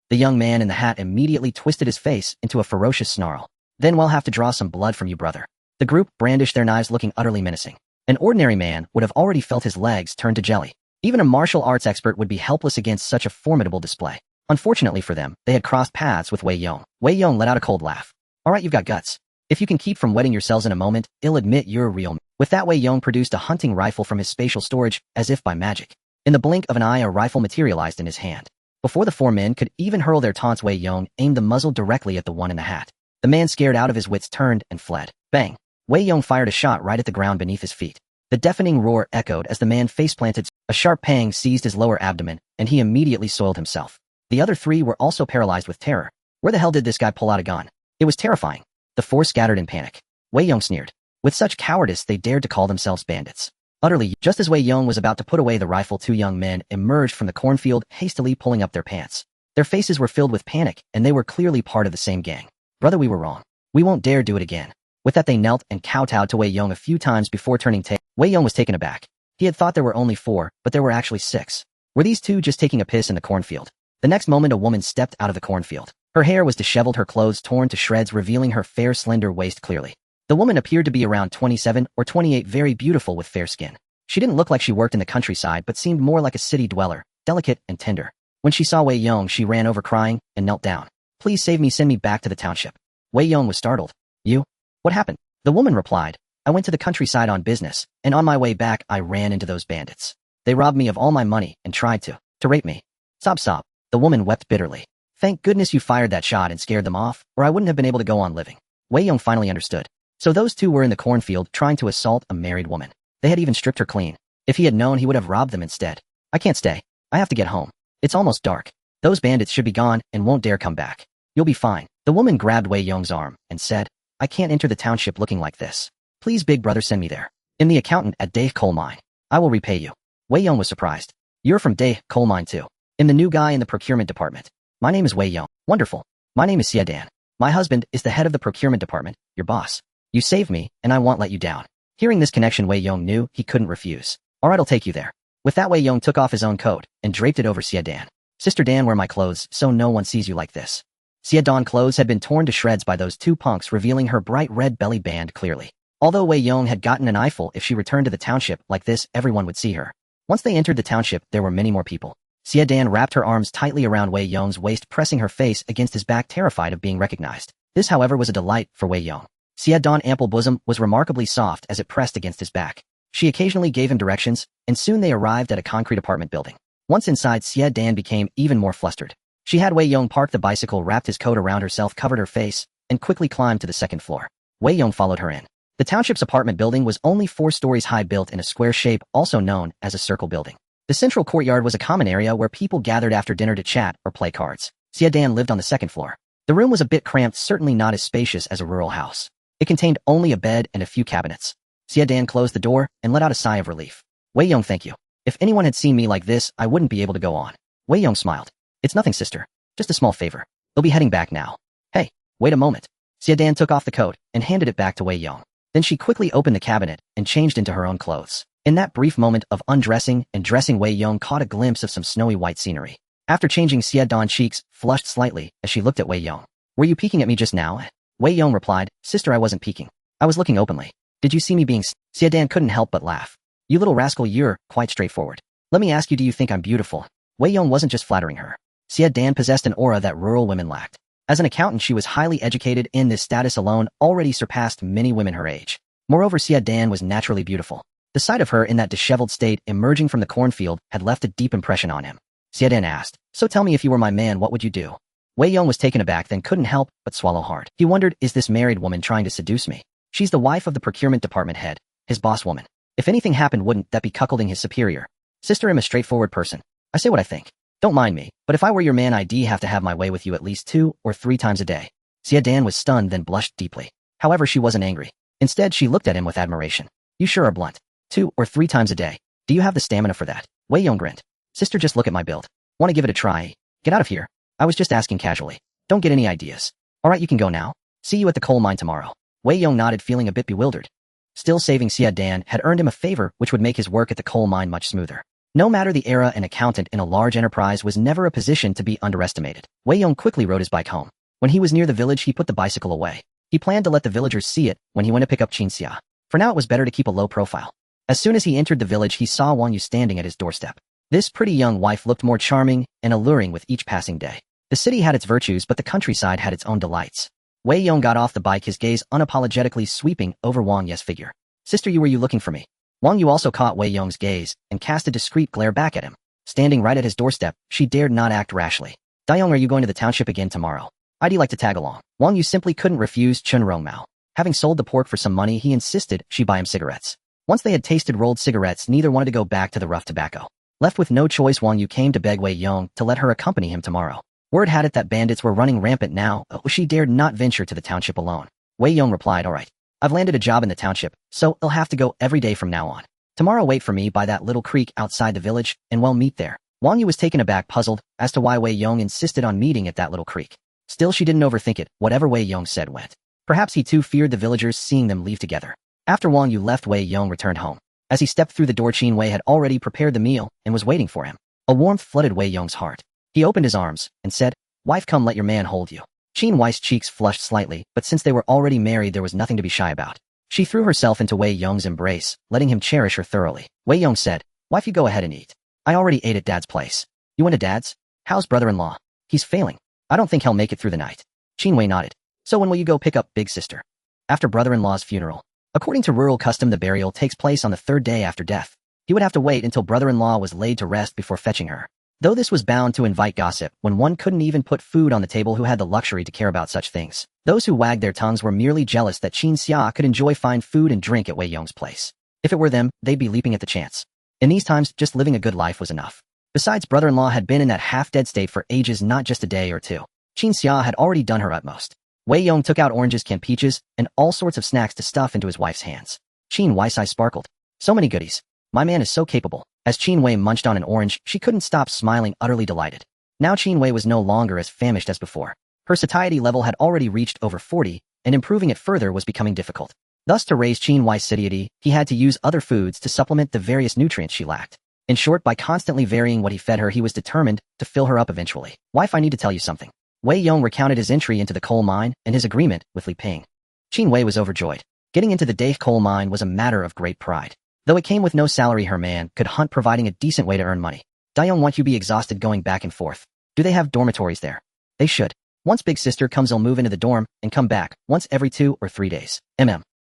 The young man in the hat immediately twisted his face into a ferocious snarl. "Then we'll have to draw some blood from you, brother." The group brandished their knives, looking utterly menacing. An ordinary man would have already felt his legs turn to jelly. Even a martial arts expert would be helpless against such a formidable display. Unfortunately for them, they had crossed paths with Wei Yong. Wei Yong let out a cold laugh. "All right, you've got guts. If you can keep from wetting yourselves in a moment, I'll admit you're a real man." With that, Wei Yong produced a hunting rifle from his spatial storage, as if by magic. In the blink of an eye, a rifle materialized in his hand. Before the four men could even hurl their taunts, Wei Yong aimed the muzzle directly at the one in the hat. The man, scared out of his wits, turned and fled. Bang! Wei Yong fired a shot right at the ground beneath his feet. The deafening roar echoed as the man face-planted. A sharp pang seized his lower abdomen, and he immediately soiled himself. The other three were also paralyzed with terror. Where the hell did this guy pull out a gun? It was terrifying. The four scattered in panic. Wei Yong sneered. With such cowardice, they dared to call themselves bandits. Utterly, just as Wei Yong was about to put away the rifle, two young men emerged from the cornfield, hastily pulling up their pants. Their faces were filled with panic, and they were clearly part of the same gang. "Brother, we were wrong. We won't dare do it again." With that, they knelt and kowtowed to Wei Yong a few times before turning tail. Wei Yong was taken aback. He had thought there were only 4, but there were actually 6. Were these two just taking a piss in the cornfield? The next moment, a woman stepped out of the cornfield. Her hair was disheveled, her clothes torn to shreds, revealing her fair, slender waist clearly. The woman appeared to be around 27 or 28, very beautiful with fair skin. She didn't look like she worked in the countryside, but seemed more like a city dweller, delicate and tender. When she saw Wei Yong, she ran over crying and knelt down. "Please save me, send me back to the township." Wei Yong was startled. "You? What happened?" The woman replied, "I went to the countryside on business, and on my way back I ran into those bandits. They robbed me of all my money and tried to rape me." Sob sob. The woman wept bitterly. "Thank goodness you fired that shot and scared them off, or I wouldn't have been able to go on living." Wei Yong finally understood. So those two were in the cornfield trying to assault a married woman. They had even stripped her clean. If he had known, he would have robbed them instead. "I can't stay. I have to get home. It's almost dark. Those bandits should be gone and won't dare come back. You'll be fine." The woman grabbed Wei Yong's arm and said, "I can't enter the township looking like this. Please, big brother, send me there. In the accountant at Day Coal Mine. I will repay you." Wei Yong was surprised. "You're from Day Coal Mine too?" "I'm the new guy in the procurement department. My name is Wei Yong." "Wonderful. My name is Xue Yan. My husband is the head of the procurement department, your boss. You saved me, and I won't let you down." Hearing this connection, Wei Yong knew he couldn't refuse. "All right, I'll take you there." With that, Wei Yong took off his own coat and draped it over Xue Dan. "Sister Dan, wear my clothes so no one sees you like this." Xue Dan's clothes had been torn to shreds by those two punks, revealing her bright red belly band clearly. Although Wei Yong had gotten an eyeful, if she returned to the township like this, everyone would see her. Once they entered the township, there were many more people. Xue Dan wrapped her arms tightly around Wei Yong's waist, pressing her face against his back, terrified of being recognized. This, however, was a delight for Wei Yong. Xue Dan's ample bosom was remarkably soft as it pressed against his back. She occasionally gave him directions, and soon they arrived at a concrete apartment building. Once inside, Xue Dan became even more flustered. She had Wei Yong park the bicycle, wrapped his coat around herself, covered her face, and quickly climbed to the second floor. Wei Yong followed her in. The township's apartment building was only 4 stories high, built in a square shape, also known as a circle building. The central courtyard was a common area where people gathered after dinner to chat or play cards. Xue Yan lived on the second floor. The room was a bit cramped, certainly not as spacious as a rural house. It contained only a bed and a few cabinets. Xue Yan closed the door and let out a sigh of relief. Wei Yong, thank you. If anyone had seen me like this, I wouldn't be able to go on. Wei Yong smiled. It's nothing, sister. Just a small favor. They'll be heading back now. Hey, wait a moment. Xue Yan took off the coat and handed it back to Wei Yong. Then she quickly opened the cabinet and changed into her own clothes. In that brief moment of undressing and dressing, Wei Yong caught a glimpse of some snowy white scenery. After changing, Xue Yan's cheeks flushed slightly as she looked at Wei Yong. Were you peeking at me just now? Wei Yong replied, sister, I wasn't peeking. I was looking openly. Did you see me being Xue Yan couldn't help but laugh. You little rascal, you're quite straightforward. Let me ask you, do you think I'm beautiful? Wei Yong wasn't just flattering her. Xue Yan possessed an aura that rural women lacked. As an accountant, she was highly educated, and this status alone already surpassed many women her age. Moreover, Xue Yan was naturally beautiful. The sight of her in that disheveled state emerging from the cornfield had left a deep impression on him. Xue Yan asked, so tell me, if you were my man, what would you do? Wei Yong was taken aback, then couldn't help but swallow hard. He wondered, is this married woman trying to seduce me? She's the wife of the procurement department head, his boss woman. If anything happened, wouldn't that be cuckolding his superior? Sister, I'm a straightforward person. I say what I think. Don't mind me, but if I were your man, I'd have to have my way with you at least 2 or 3 times a day. Xue Yan was stunned, then blushed deeply. However, she wasn't angry. Instead, she looked at him with admiration. You sure are blunt. 2 or 3 times a day. Do you have the stamina for that? Wei Yong grinned. Sister, just look at my build. Want to give it a try? Get out of here. I was just asking casually. Don't get any ideas. Alright, you can go now. See you at the coal mine tomorrow. Wei Yong nodded, feeling a bit bewildered. Still, saving Xue Yan had earned him a favor which would make his work at the coal mine much smoother. No matter the era, an accountant in a large enterprise was never a position to be underestimated. Wei Yong quickly rode his bike home. When he was near the village, he put the bicycle away. He planned to let the villagers see it when he went to pick up Qin Xia. For now, it was better to keep a low profile. As soon as he entered the village, he saw Wang Yu standing at his doorstep. This pretty young wife looked more charming and alluring with each passing day. The city had its virtues, but the countryside had its own delights. Wei Yong got off the bike, his gaze unapologetically sweeping over Wang Yu's figure. Sister, were you looking for me? Wang Yu also caught Wei Yong's gaze and cast a discreet glare back at him. Standing right at his doorstep, she dared not act rashly. Dayong, are you going to the township again tomorrow? I'd like to tag along. Wang Yu simply couldn't refuse Chun Rongmao. Having sold the pork for some money, he insisted she buy him cigarettes. Once they had tasted rolled cigarettes, neither wanted to go back to the rough tobacco. Left with no choice, Wang Yu came to beg Wei Yong to let her accompany him tomorrow. Word had it that bandits were running rampant now, she dared not venture to the township alone. Wei Yong replied, alright. I've landed a job in the township, so I'll have to go every day from now on. Tomorrow, wait for me by that little creek outside the village, and we'll meet there. Wang Yu was taken aback, puzzled as to why Wei Yong insisted on meeting at that little creek. Still, she didn't overthink it. Whatever Wei Yong said went. Perhaps he too feared the villagers seeing them leave together. After Wang Yu left, Wei Yong returned home. As he stepped through the door, Qin Wei had already prepared the meal and was waiting for him. A warmth flooded Wei Yong's heart. He opened his arms and said, wife, come, let your man hold you. Qin Wei's cheeks flushed slightly, but since they were already married, there was nothing to be shy about. She threw herself into Wei Yong's embrace, letting him cherish her thoroughly. Wei Yong said, wife, you go ahead and eat. I already ate at Dad's place. You went to Dad's? How's brother-in-law? He's failing. I don't think he'll make it through the night. Qin Wei nodded. So when will you go pick up big sister? After brother-in-law's funeral. According to rural custom, the burial takes place on the 3rd day after death. He would have to wait until brother-in-law was laid to rest before fetching her. Though this was bound to invite gossip, when one couldn't even put food on the table, who had the luxury to care about such things? Those who wagged their tongues were merely jealous that Qin Xia could enjoy fine food and drink at Wei Yong's place. If it were them, they'd be leaping at the chance. In these times, just living a good life was enough. Besides, brother-in-law had been in that half-dead state for ages, not just a day or 2. Qin Xia had already done her utmost. Wei Yong took out oranges, canned peaches, and all sorts of snacks to stuff into his wife's hands. Qin Wei's eyes sparkled. So many goodies. My man is so capable. As Qin Wei munched on an orange, she couldn't stop smiling, utterly delighted. Now Qin Wei was no longer as famished as before. Her satiety level had already reached over 40, and improving it further was becoming difficult. Thus, to raise Qin Wei's satiety, he had to use other foods to supplement the various nutrients she lacked. In short, by constantly varying what he fed her, he was determined to fill her up eventually. Wife, I need to tell you something. Wei Yong recounted his entry into the coal mine and his agreement with Li Ping. Qin Wei was overjoyed. Getting into the Dahe coal mine was a matter of great pride. Though it came with no salary, her man could hunt, providing a decent way to earn money. Dayong, won't you be exhausted going back and forth? Do they have dormitories there? They should. Once big sister comes, I'll move into the dorm and come back once every 2 or 3 days.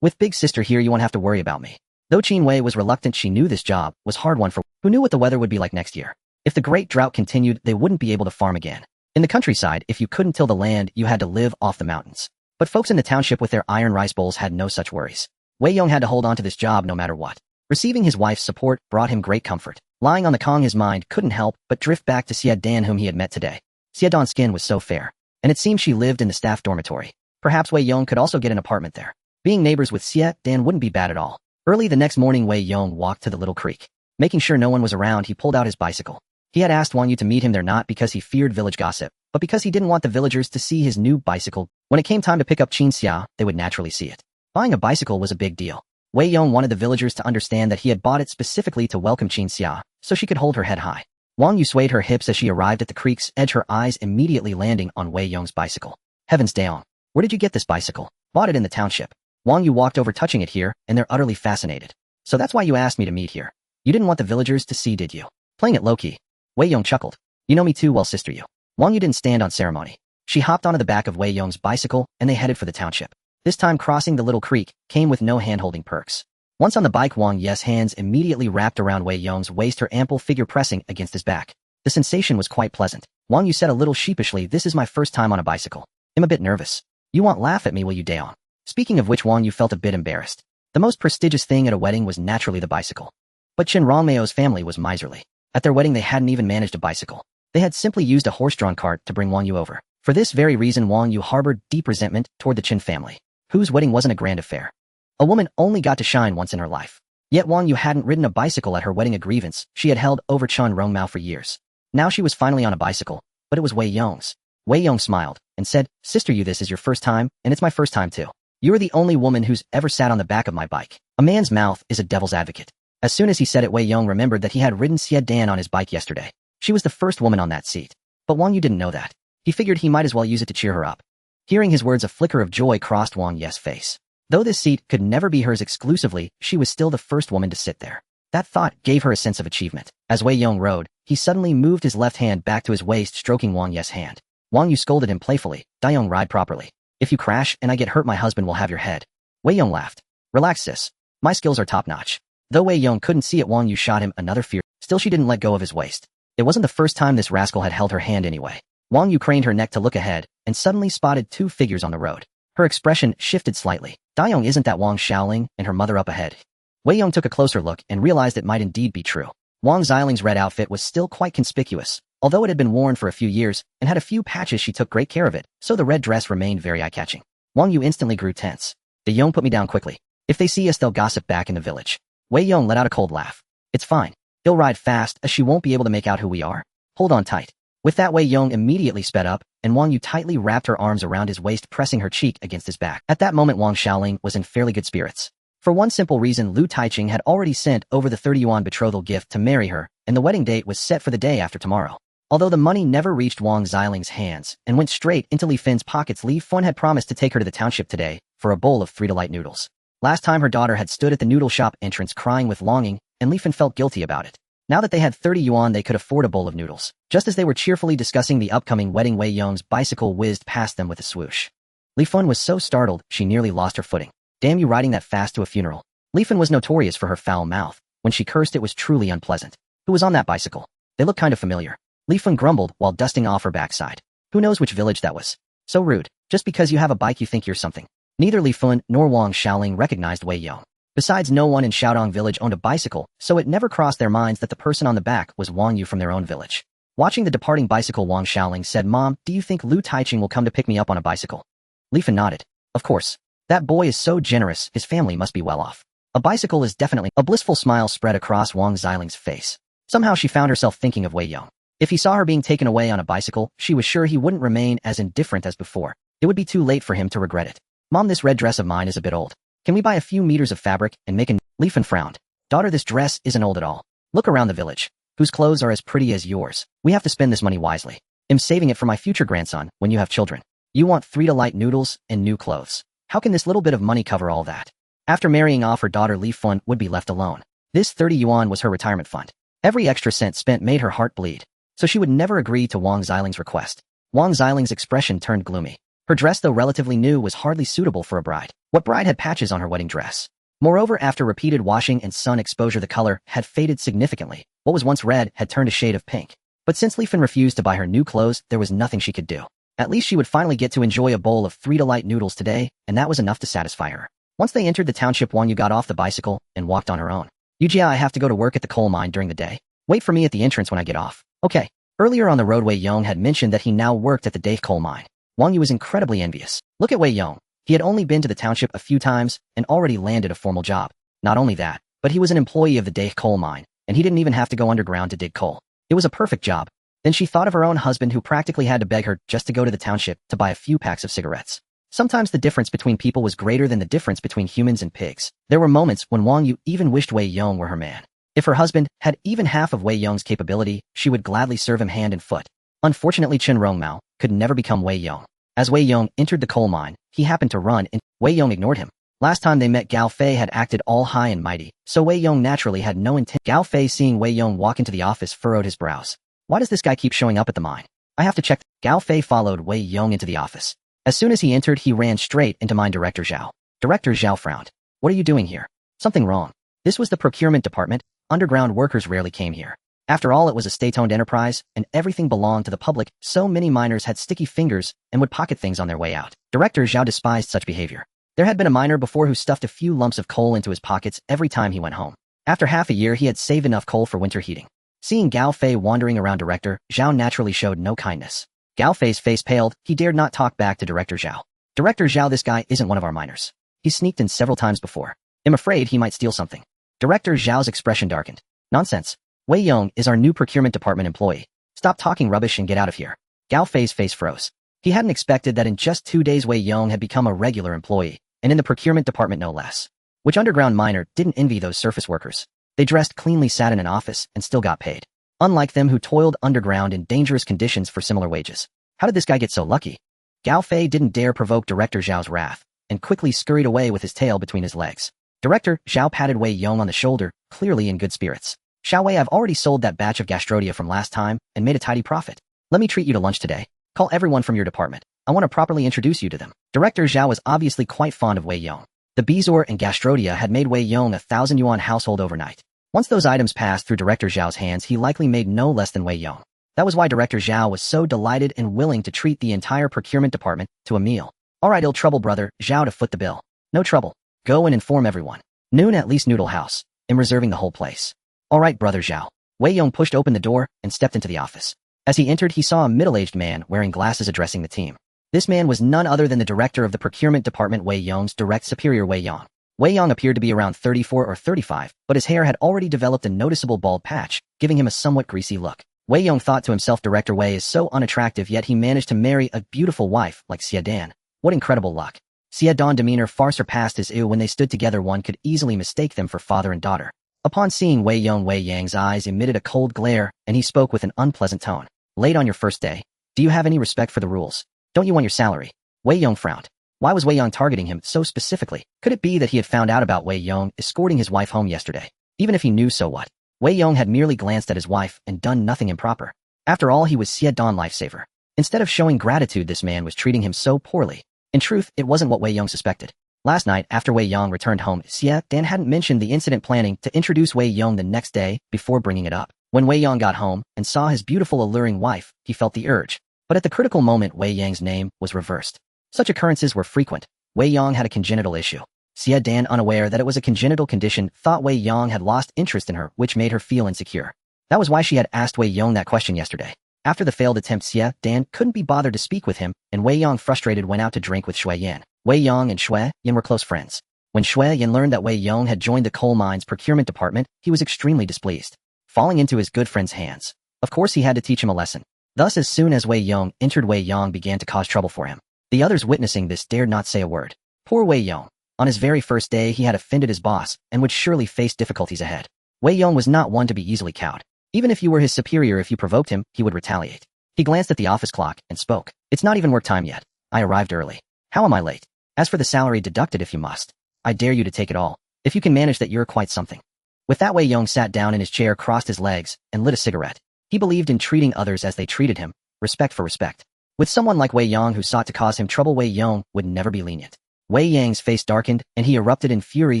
With big sister here, you won't have to worry about me. Though Qin Wei was reluctant, she knew this job was hard one for who knew what the weather would be like next year. If the great drought continued, they wouldn't be able to farm again. In the countryside, if you couldn't till the land, you had to live off the mountains. But folks in the township with their iron rice bowls had no such worries. Wei Yong had to hold on to this job no matter what. Receiving his wife's support brought him great comfort. Lying on the Kong, his mind couldn't help but drift back to Xue Yan, whom he had met today. Xue Yan's skin was so fair, and it seemed she lived in the staff dormitory. Perhaps Wei Yong could also get an apartment there. Being neighbors with Xue Yan wouldn't be bad at all. Early the next morning, Wei Yong walked to the little creek. Making sure no one was around, he pulled out his bicycle. He had asked Wang Yu to meet him there not because he feared village gossip, but because he didn't want the villagers to see his new bicycle. When it came time to pick up Qin Xia, they would naturally see it. Buying a bicycle was a big deal. Wei Yong wanted the villagers to understand that he had bought it specifically to welcome Qin Xia, so she could hold her head high. Wang Yu swayed her hips as she arrived at the creek's edge, her eyes immediately landing on Wei Yong's bicycle. Heavens, Daong, where did you get this bicycle? Bought it in the township. Wang Yu walked over, touching it here, and they're utterly fascinated. So that's why you asked me to meet here. You didn't want the villagers to see, did you? Playing it low-key. Wei Yong chuckled. You know me too well, sister you. Wang Yu didn't stand on ceremony. She hopped onto the back of Wei Yong's bicycle, and they headed for the township. This time crossing the little creek came with no hand-holding perks. Once on the bike, Wang Yu's hands immediately wrapped around Wei Yong's waist, her ample figure pressing against his back. The sensation was quite pleasant. Wang Yu said a little sheepishly, this is my first time on a bicycle. I'm a bit nervous. You won't laugh at me, will you, Daong? Speaking of which, Wang Yu felt a bit embarrassed. The most prestigious thing at a wedding was naturally the bicycle. But Qin Rongmeo's family was miserly. At their wedding, they hadn't even managed a bicycle. They had simply used a horse-drawn cart to bring Wang Yu over. For this very reason, Wang Yu harbored deep resentment toward the Qin family, whose wedding wasn't a grand affair. A woman only got to shine once in her life. Yet Wang Yu hadn't ridden a bicycle at her wedding, a grievance she had held over Qin Rongmeo for years. Now she was finally on a bicycle, but it was Wei Yong's. Wei Yong smiled and said, Sister Yu, this is your first time, and it's my first time too. You are the only woman who's ever sat on the back of my bike. A man's mouth is a devil's advocate. As soon as he said it, Wei Yong remembered that he had ridden Xue Yan on his bike yesterday. She was the first woman on that seat. But Wang Yu didn't know that. He figured he might as well use it to cheer her up. Hearing his words, a flicker of joy crossed Wang Yu's face. Though this seat could never be hers exclusively, she was still the first woman to sit there. That thought gave her a sense of achievement. As Wei Yong rode, he suddenly moved his left hand back to his waist, stroking Wang Yu's hand. Wang Yu scolded him playfully, Daong, ride properly. If you crash and I get hurt, my husband will have your head. Wei Yong laughed. Relax, sis. My skills are top-notch. Though Wei Yong couldn't see it, Wang Yu shot him another fear. Still, she didn't let go of his waist. It wasn't the first time this rascal had held her hand anyway. Wang Yu craned her neck to look ahead, and suddenly spotted two figures on the road. Her expression shifted slightly. Daong, isn't that Wang Xiaoling and her mother up ahead? Wei Yong took a closer look and realized it might indeed be true. Wang Xiaoling's red outfit was still quite conspicuous. Although it had been worn for a few years and had a few patches, she took great care of it, so the red dress remained very eye-catching. Wang Yu instantly grew tense. De Yong, put me down quickly. If they see us, they'll gossip back in the village. Wei Yong let out a cold laugh. It's fine. He'll ride fast, as she won't be able to make out who we are. Hold on tight. With that, Wei Yong immediately sped up, and Wang Yu tightly wrapped her arms around his waist, pressing her cheek against his back. At that moment, Wang Xiaoling was in fairly good spirits. For one simple reason, Lu Taiqing had already sent over the 30 yuan betrothal gift to marry her, and the wedding date was set for the day after tomorrow. Although the money never reached Wang Xiaoling's hands and went straight into Li Fen's pockets, Li Fen had promised to take her to the township today for a bowl of 3 delight noodles. Last time her daughter had stood at the noodle shop entrance crying with longing, and Li Fen felt guilty about it. Now that they had 30 yuan, they could afford a bowl of noodles. Just as they were cheerfully discussing the upcoming wedding, Wei Yong's bicycle whizzed past them with a swoosh. Li Fen was so startled, she nearly lost her footing. Damn you, riding that fast to a funeral. Li Fen was notorious for her foul mouth. When she cursed, it was truly unpleasant. Who was on that bicycle? They look kind of familiar. Li Fen grumbled while dusting off her backside. Who knows which village that was? So rude. Just because you have a bike you think you're something. Neither Li Fen nor Wang Xiaoling recognized Wei Yong. Besides, no one in Xiaodong village owned a bicycle, so it never crossed their minds that the person on the back was Wang Yu from their own village. Watching the departing bicycle, Wang Xiaoling said, Mom, do you think Lu Taiqing will come to pick me up on a bicycle? Li Fen nodded. Of course. That boy is so generous, his family must be well off. A bicycle is definitely... A blissful smile spread across Wang Xiaoling's face. Somehow she found herself thinking of Wei Yong. If he saw her being taken away on a bicycle, she was sure he wouldn't remain as indifferent as before. It would be too late for him to regret it. Mom, this red dress of mine is a bit old. Can we buy a few meters of fabric and make a... Li Fen frowned. Daughter, this dress isn't old at all. Look around the village. Whose clothes are as pretty as yours? We have to spend this money wisely. I'm saving it for my future grandson when you have children. You want 3 delight noodles and new clothes. How can this little bit of money cover all that? After marrying off her daughter, Li Fen would be left alone. This 30 yuan was her retirement fund. Every extra cent spent made her heart bleed, so she would never agree to Wang Xiaoling's request. Wang Xiaoling's expression turned gloomy. Her dress, though relatively new, was hardly suitable for a bride. What bride had patches on her wedding dress? Moreover, after repeated washing and sun exposure, the color had faded significantly. What was once red had turned a shade of pink. But since Li Fen refused to buy her new clothes, there was nothing she could do. At least she would finally get to enjoy a bowl of 3 delight noodles today, and that was enough to satisfy her. Once they entered the township, Wang Yu got off the bicycle and walked on her own. Yujia, I have to go to work at the coal mine during the day. Wait for me at the entrance when I get off. Okay. Earlier on the road, Wei Yong had mentioned that he now worked at the Dave coal mine. Wang Yu was incredibly envious. Look at Wei Yong. He had only been to the township a few times and already landed a formal job. Not only that, but he was an employee of the Dave coal mine, and he didn't even have to go underground to dig coal. It was a perfect job. Then she thought of her own husband, who practically had to beg her just to go to the township to buy a few packs of cigarettes. Sometimes the difference between people was greater than the difference between humans and pigs. There were moments when Wang Yu even wished Wei Yong were her man. If her husband had even half of Wei Yong's capability, she would gladly serve him hand and foot. Unfortunately, Chen Rongmao could never become Wei Yong. As Wei Yong entered the coal mine, he happened to run and Wei Yong ignored him. Last time they met, Gao Fei had acted all high and mighty, so Wei Yong naturally had no intent. Gao Fei, seeing Wei Yong walk into the office, furrowed his brows. Why does this guy keep showing up at the mine? I have to check. Gao Fei followed Wei Yong into the office. As soon as he entered, he ran straight into Mine Director Zhao. Director Zhao frowned. What are you doing here? Something wrong. This was the procurement department. Underground workers rarely came here. After all, it was a state-owned enterprise, and everything belonged to the public, so many miners had sticky fingers and would pocket things on their way out. Director Zhao despised such behavior. There had been a miner before who stuffed a few lumps of coal into his pockets every time he went home. After half a year, he had saved enough coal for winter heating. Seeing Gao Fei wandering around, Director Zhao naturally showed no kindness. Gao Fei's face paled. He dared not talk back to Director Zhao. Director Zhao, this guy isn't one of our miners. He sneaked in several times before. I'm afraid he might steal something. Director Zhao's expression darkened. Nonsense. Wei Yong is our new procurement department employee. Stop talking rubbish and get out of here. Gao Fei's face froze. He hadn't expected that in just 2 days Wei Yong had become a regular employee, and in the procurement department no less. Which underground miner didn't envy those surface workers? They dressed cleanly, sat in an office, and still got paid. Unlike them, who toiled underground in dangerous conditions for similar wages. How did this guy get so lucky? Gao Fei didn't dare provoke Director Zhao's wrath, and quickly scurried away with his tail between his legs. Director Zhao patted Wei Yong on the shoulder, clearly in good spirits. Xiao Wei, I've already sold that batch of gastrodia from last time and made a tidy profit. Let me treat you to lunch today. Call everyone from your department. I want to properly introduce you to them. Director Zhao was obviously quite fond of Wei Yong. The Bezoar and gastrodia had made Wei Yong a 1,000 yuan household overnight. Once those items passed through Director Zhao's hands, he likely made no less than Wei Yong. That was why Director Zhao was so delighted and willing to treat the entire procurement department to a meal. All right, ill trouble, brother Zhao, to foot the bill. No trouble. Go and inform everyone. Noon at least, Noodle House. I'm reserving the whole place. All right, brother Zhao. Wei Yong pushed open the door and stepped into the office. As he entered, he saw a middle-aged man wearing glasses addressing the team. This man was none other than the director of the procurement department, Wei Yong's direct superior, Wei Yong. Wei Yong appeared to be around 34 or 35, but his hair had already developed a noticeable bald patch, giving him a somewhat greasy look. Wei Yong thought to himself, Director Wei is so unattractive, yet he managed to marry a beautiful wife like Xue Yan. What incredible luck. Xue Yan's demeanor far surpassed his ew. When they stood together, one could easily mistake them for father and daughter. Upon seeing Wei Yong, Wei Yang's eyes emitted a cold glare, and he spoke with an unpleasant tone. Late on your first day? Do you have any respect for the rules? Don't you want your salary? Wei Yong frowned. Why was Wei Yong targeting him so specifically? Could it be that he had found out about Wei Yong escorting his wife home yesterday? Even if he knew, so what? Wei Yong had merely glanced at his wife and done nothing improper. After all, he was Xue Yan lifesaver. Instead of showing gratitude, this man was treating him so poorly. In truth, it wasn't what Wei Yong suspected. Last night, after Wei Yong returned home, Xue Yan hadn't mentioned the incident, planning to introduce Wei Yong the next day before bringing it up. When Wei Yong got home and saw his beautiful, alluring wife, he felt the urge. But at the critical moment, Wei Yang's name was reversed. Such occurrences were frequent. Wei Yong had a congenital issue. Xue Yan, unaware that it was a congenital condition, thought Wei Yong had lost interest in her, which made her feel insecure. That was why she had asked Wei Yong that question yesterday. After the failed attempt, Xue Yan couldn't be bothered to speak with him, and Wei Yong, frustrated, went out to drink with Xue Yan. Wei Yong and Xue Yan were close friends. When Xue Yan learned that Wei Yong had joined the coal mines procurement department, he was extremely displeased. Falling into his good friend's hands. Of course, he had to teach him a lesson. Thus, as soon as Wei Yong entered, Wei Yong began to cause trouble for him. The others, witnessing this, dared not say a word. Poor Wei Yong. On his very first day, he had offended his boss and would surely face difficulties ahead. Wei Yong was not one to be easily cowed. Even if you were his superior, if you provoked him, he would retaliate. He glanced at the office clock and spoke. It's not even work time yet. I arrived early. How am I late? As for the salary, deducted if you must. I dare you to take it all. If you can manage that, you're quite something. With that, Wei Yong sat down in his chair, crossed his legs, and lit a cigarette. He believed in treating others as they treated him, respect for respect. With someone like Wei Yong who sought to cause him trouble, Wei Yong would never be lenient. Wei Yang's face darkened, and he erupted in fury,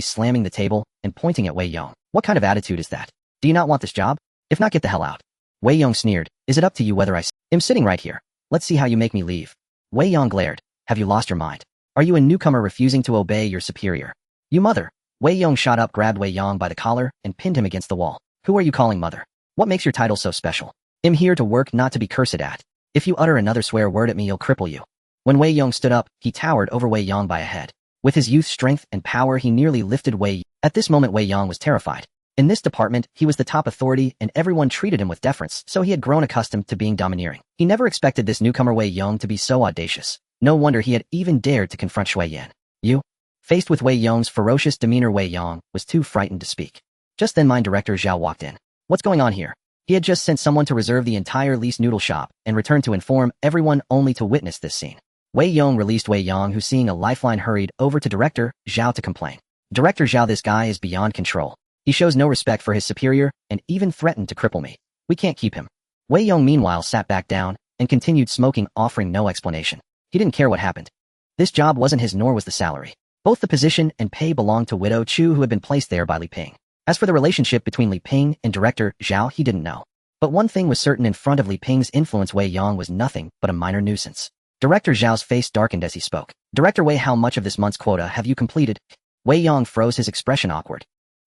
slamming the table and pointing at Wei Yong. What kind of attitude is that? Do you not want this job? If not, get the hell out. Wei Yong sneered. Is it up to you whether I'm sitting right here? Let's see how you make me leave. Wei Yong glared. Have you lost your mind? Are you a newcomer refusing to obey your superior? You mother. Wei Yong shot up, grabbed Wei Yong by the collar, and pinned him against the wall. Who are you calling mother? What makes your title so special? I'm here to work, not to be cursed at. If you utter another swear word at me, you'll cripple you. When Wei Yong stood up, he towered over Wei Yong by a head. With his youth, strength, and power, he nearly lifted Wei. At this moment, Wei Yong was terrified. In this department, he was the top authority, and everyone treated him with deference, so he had grown accustomed to being domineering. He never expected this newcomer Wei Yong to be so audacious. No wonder he had even dared to confront Xue Yan. You? Faced with Wei Yong's ferocious demeanor, Wei Yong was too frightened to speak. Just then mine director Zhao walked in. What's going on here? He had just sent someone to reserve the entire leased noodle shop and returned to inform everyone only to witness this scene. Wei Yong released Wei Yong, who seeing a lifeline hurried over to Director Zhao to complain. Director Zhao, this guy is beyond control. He shows no respect for his superior and even threatened to cripple me. We can't keep him. Wei Yong meanwhile sat back down and continued smoking, offering no explanation. He didn't care what happened. This job wasn't his, nor was the salary. Both the position and pay belonged to Widow Chu, who had been placed there by Li Ping. As for the relationship between Li Ping and Director Zhao, he didn't know. But one thing was certain: in front of Li Ping's influence, Wei Yong was nothing but a minor nuisance. Director Zhao's face darkened as he spoke. Director Wei, how much of this month's quota have you completed? Wei Yong froze, his expression awkward.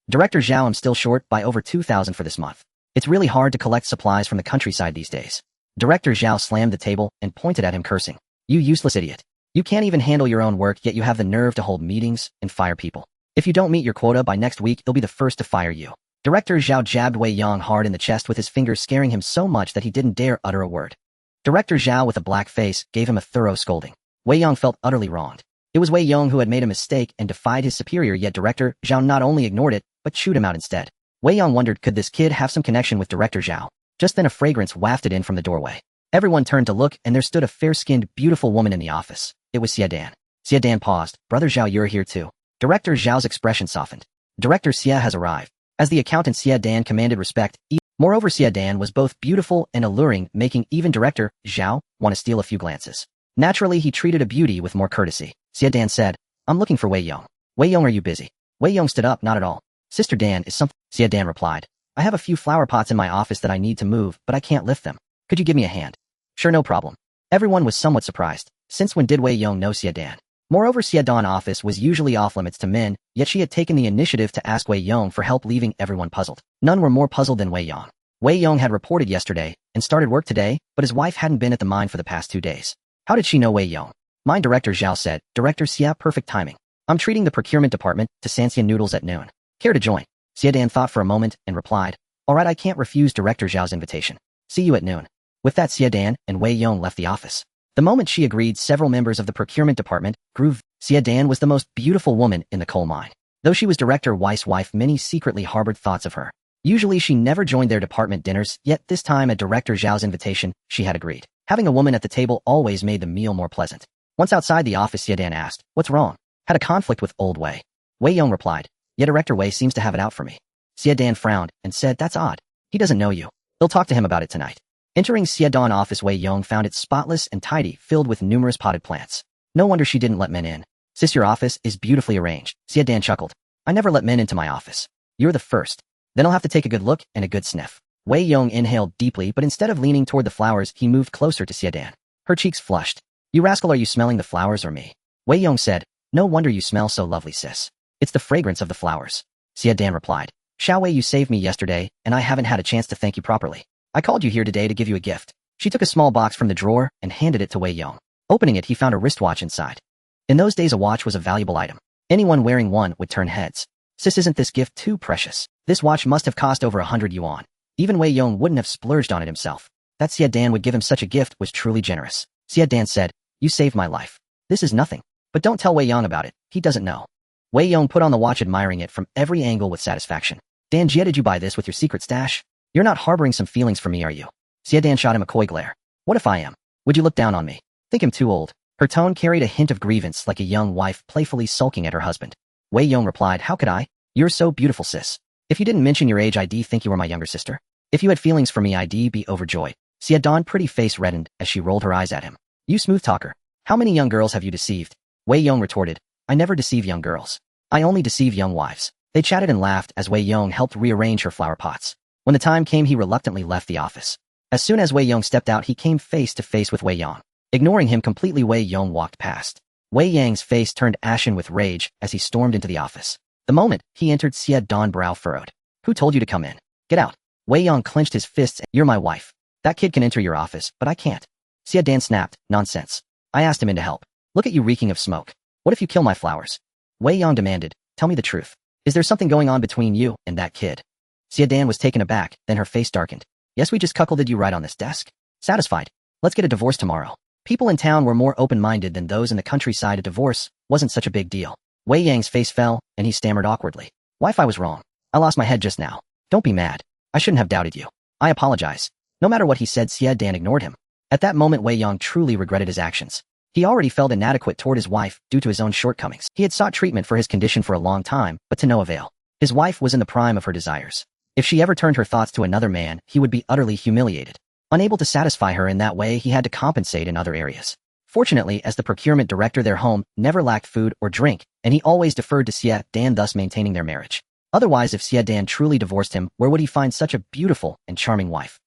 Director Zhao, I'm still short by over 2,000 for this month. It's really hard to collect supplies from the countryside these days. Director Zhao slammed the table and pointed at him, cursing. You useless idiot. You can't even handle your own work, yet you have the nerve to hold meetings and fire people. If you don't meet your quota by next week, you'll be the first to fire you. Director Zhao jabbed Wei Yong hard in the chest with his fingers, scaring him so much that he didn't dare utter a word. Director Zhao, with a black face, gave him a thorough scolding. Wei Yong felt utterly wronged. It was Wei Yong who had made a mistake and defied his superior, yet Director Zhao not only ignored it, but chewed him out instead. Wei Yong wondered, could this kid have some connection with Director Zhao? Just then a fragrance wafted in from the doorway. Everyone turned to look, and there stood a fair-skinned, beautiful woman in the office. It was Xue Yan. Xue Yan paused. Brother Zhao, you're here too. Director Zhao's expression softened. Director Xue has arrived. As the accountant, Xue Yan commanded respect. Moreover, Xue Yan was both beautiful and alluring, making even Director Zhao want to steal a few glances. Naturally, he treated a beauty with more courtesy. Xue Yan said, I'm looking for Wei Yong. Wei Yong, are you busy? Wei Yong stood up. Not at all. Sister Dan, is something? Xue Yan replied. I have a few flower pots in my office that I need to move, but I can't lift them. Could you give me a hand? Sure, no problem. Everyone was somewhat surprised. Since when did Wei Yong know Xue Yan? Moreover, Xue Yan's office was usually off-limits to men, yet she had taken the initiative to ask Wei Yong for help, leaving everyone puzzled. None were more puzzled than Wei Yong. Wei Yong had reported yesterday and started work today, but his wife hadn't been at the mine for the past 2 days. How did she know Wei Yong? Mine Director Zhao said. Director Xue, perfect timing. I'm treating the procurement department to Sanxian noodles at noon. Care to join? Xue Yan thought for a moment and replied, all right, I can't refuse Director Zhao's invitation. See you at noon. With that, Xue Yan and Wei Yong left the office. The moment she agreed, several members of the procurement department grew. Xue Yan was the most beautiful woman in the coal mine. Though she was Director Wei's wife, many secretly harbored thoughts of her. Usually she never joined their department dinners, yet this time at Director Zhao's invitation, she had agreed. Having a woman at the table always made the meal more pleasant. Once outside the office, Xue Yan asked, what's wrong? Had a conflict with old Wei. Wei Yong replied, yeah, Director Wei seems to have it out for me. Xue Yan frowned and said, that's odd. He doesn't know you. They'll talk to him about it tonight. Entering Xue Yan's office, Wei Yong found it spotless and tidy, filled with numerous potted plants. No wonder she didn't let men in. Sis, your office is beautifully arranged. Xue Yan chuckled. I never let men into my office. You're the first. Then I'll have to take a good look and a good sniff. Wei Yong inhaled deeply, but instead of leaning toward the flowers, he moved closer to Xue Yan. Her cheeks flushed. You rascal, are you smelling the flowers or me? Wei Yong said, no wonder you smell so lovely, sis. It's the fragrance of the flowers. Xue Yan replied. Xiao Wei, you saved me yesterday, and I haven't had a chance to thank you properly. I called you here today to give you a gift. She took a small box from the drawer and handed it to Wei Yong. Opening it, he found a wristwatch inside. In those days, a watch was a valuable item. Anyone wearing one would turn heads. Sis, isn't this gift too precious? This watch must have cost over 100 yuan. Even Wei Yong wouldn't have splurged on it himself. That Xue Yan would give him such a gift was truly generous. Xue Yan said, you saved my life. This is nothing. But don't tell Wei Yong about it. He doesn't know. Wei Yong put on the watch, admiring it from every angle with satisfaction. Dan Jie, did you buy this with your secret stash? You're not harboring some feelings for me, are you? Xue Yan shot him a coy glare. What if I am? Would you look down on me? Think I'm too old? Her tone carried a hint of grievance, like a young wife playfully sulking at her husband. Wei Yong replied, how could I? You're so beautiful, sis. If you didn't mention your age, I'd think you were my younger sister. If you had feelings for me, I'd be overjoyed. Xue Yan's pretty face reddened as she rolled her eyes at him. You smooth talker. How many young girls have you deceived? Wei Yong retorted, I never deceive young girls. I only deceive young wives. They chatted and laughed as Wei Yong helped rearrange her flower pots. When the time came, he reluctantly left the office. As soon as Wei Yong stepped out, he came face to face with Wei Yong. Ignoring him completely, Wei Yong walked past. Wei Yang's face turned ashen with rage as he stormed into the office. The moment he entered, Xue Yan brow furrowed. Who told you to come in? Get out. Wei Yong clenched his fists. You're my wife. That kid can enter your office, but I can't. Xue Yan snapped. Nonsense. I asked him in to help. Look at you reeking of smoke. What if you kill my flowers? Wei Yong demanded. Tell me the truth. Is there something going on between you and that kid? Xue Yan was taken aback, then her face darkened. Yes, we just cuckolded you right on this desk. Satisfied. Let's get a divorce tomorrow. People in town were more open-minded than those in the countryside. A divorce wasn't such a big deal. Wei Yang's face fell, and he stammered awkwardly. Wife, I was wrong. I lost my head just now. Don't be mad. I shouldn't have doubted you. I apologize. No matter what he said, Xue Yan ignored him. At that moment, Wei Yong truly regretted his actions. He already felt inadequate toward his wife due to his own shortcomings. He had sought treatment for his condition for a long time, but to no avail. His wife was in the prime of her desires. If she ever turned her thoughts to another man, he would be utterly humiliated. Unable to satisfy her in that way, he had to compensate in other areas. Fortunately, as the procurement director, their home never lacked food or drink, and he always deferred to Xue Yan, thus maintaining their marriage. Otherwise, if Xue Yan truly divorced him, where would he find such a beautiful and charming wife?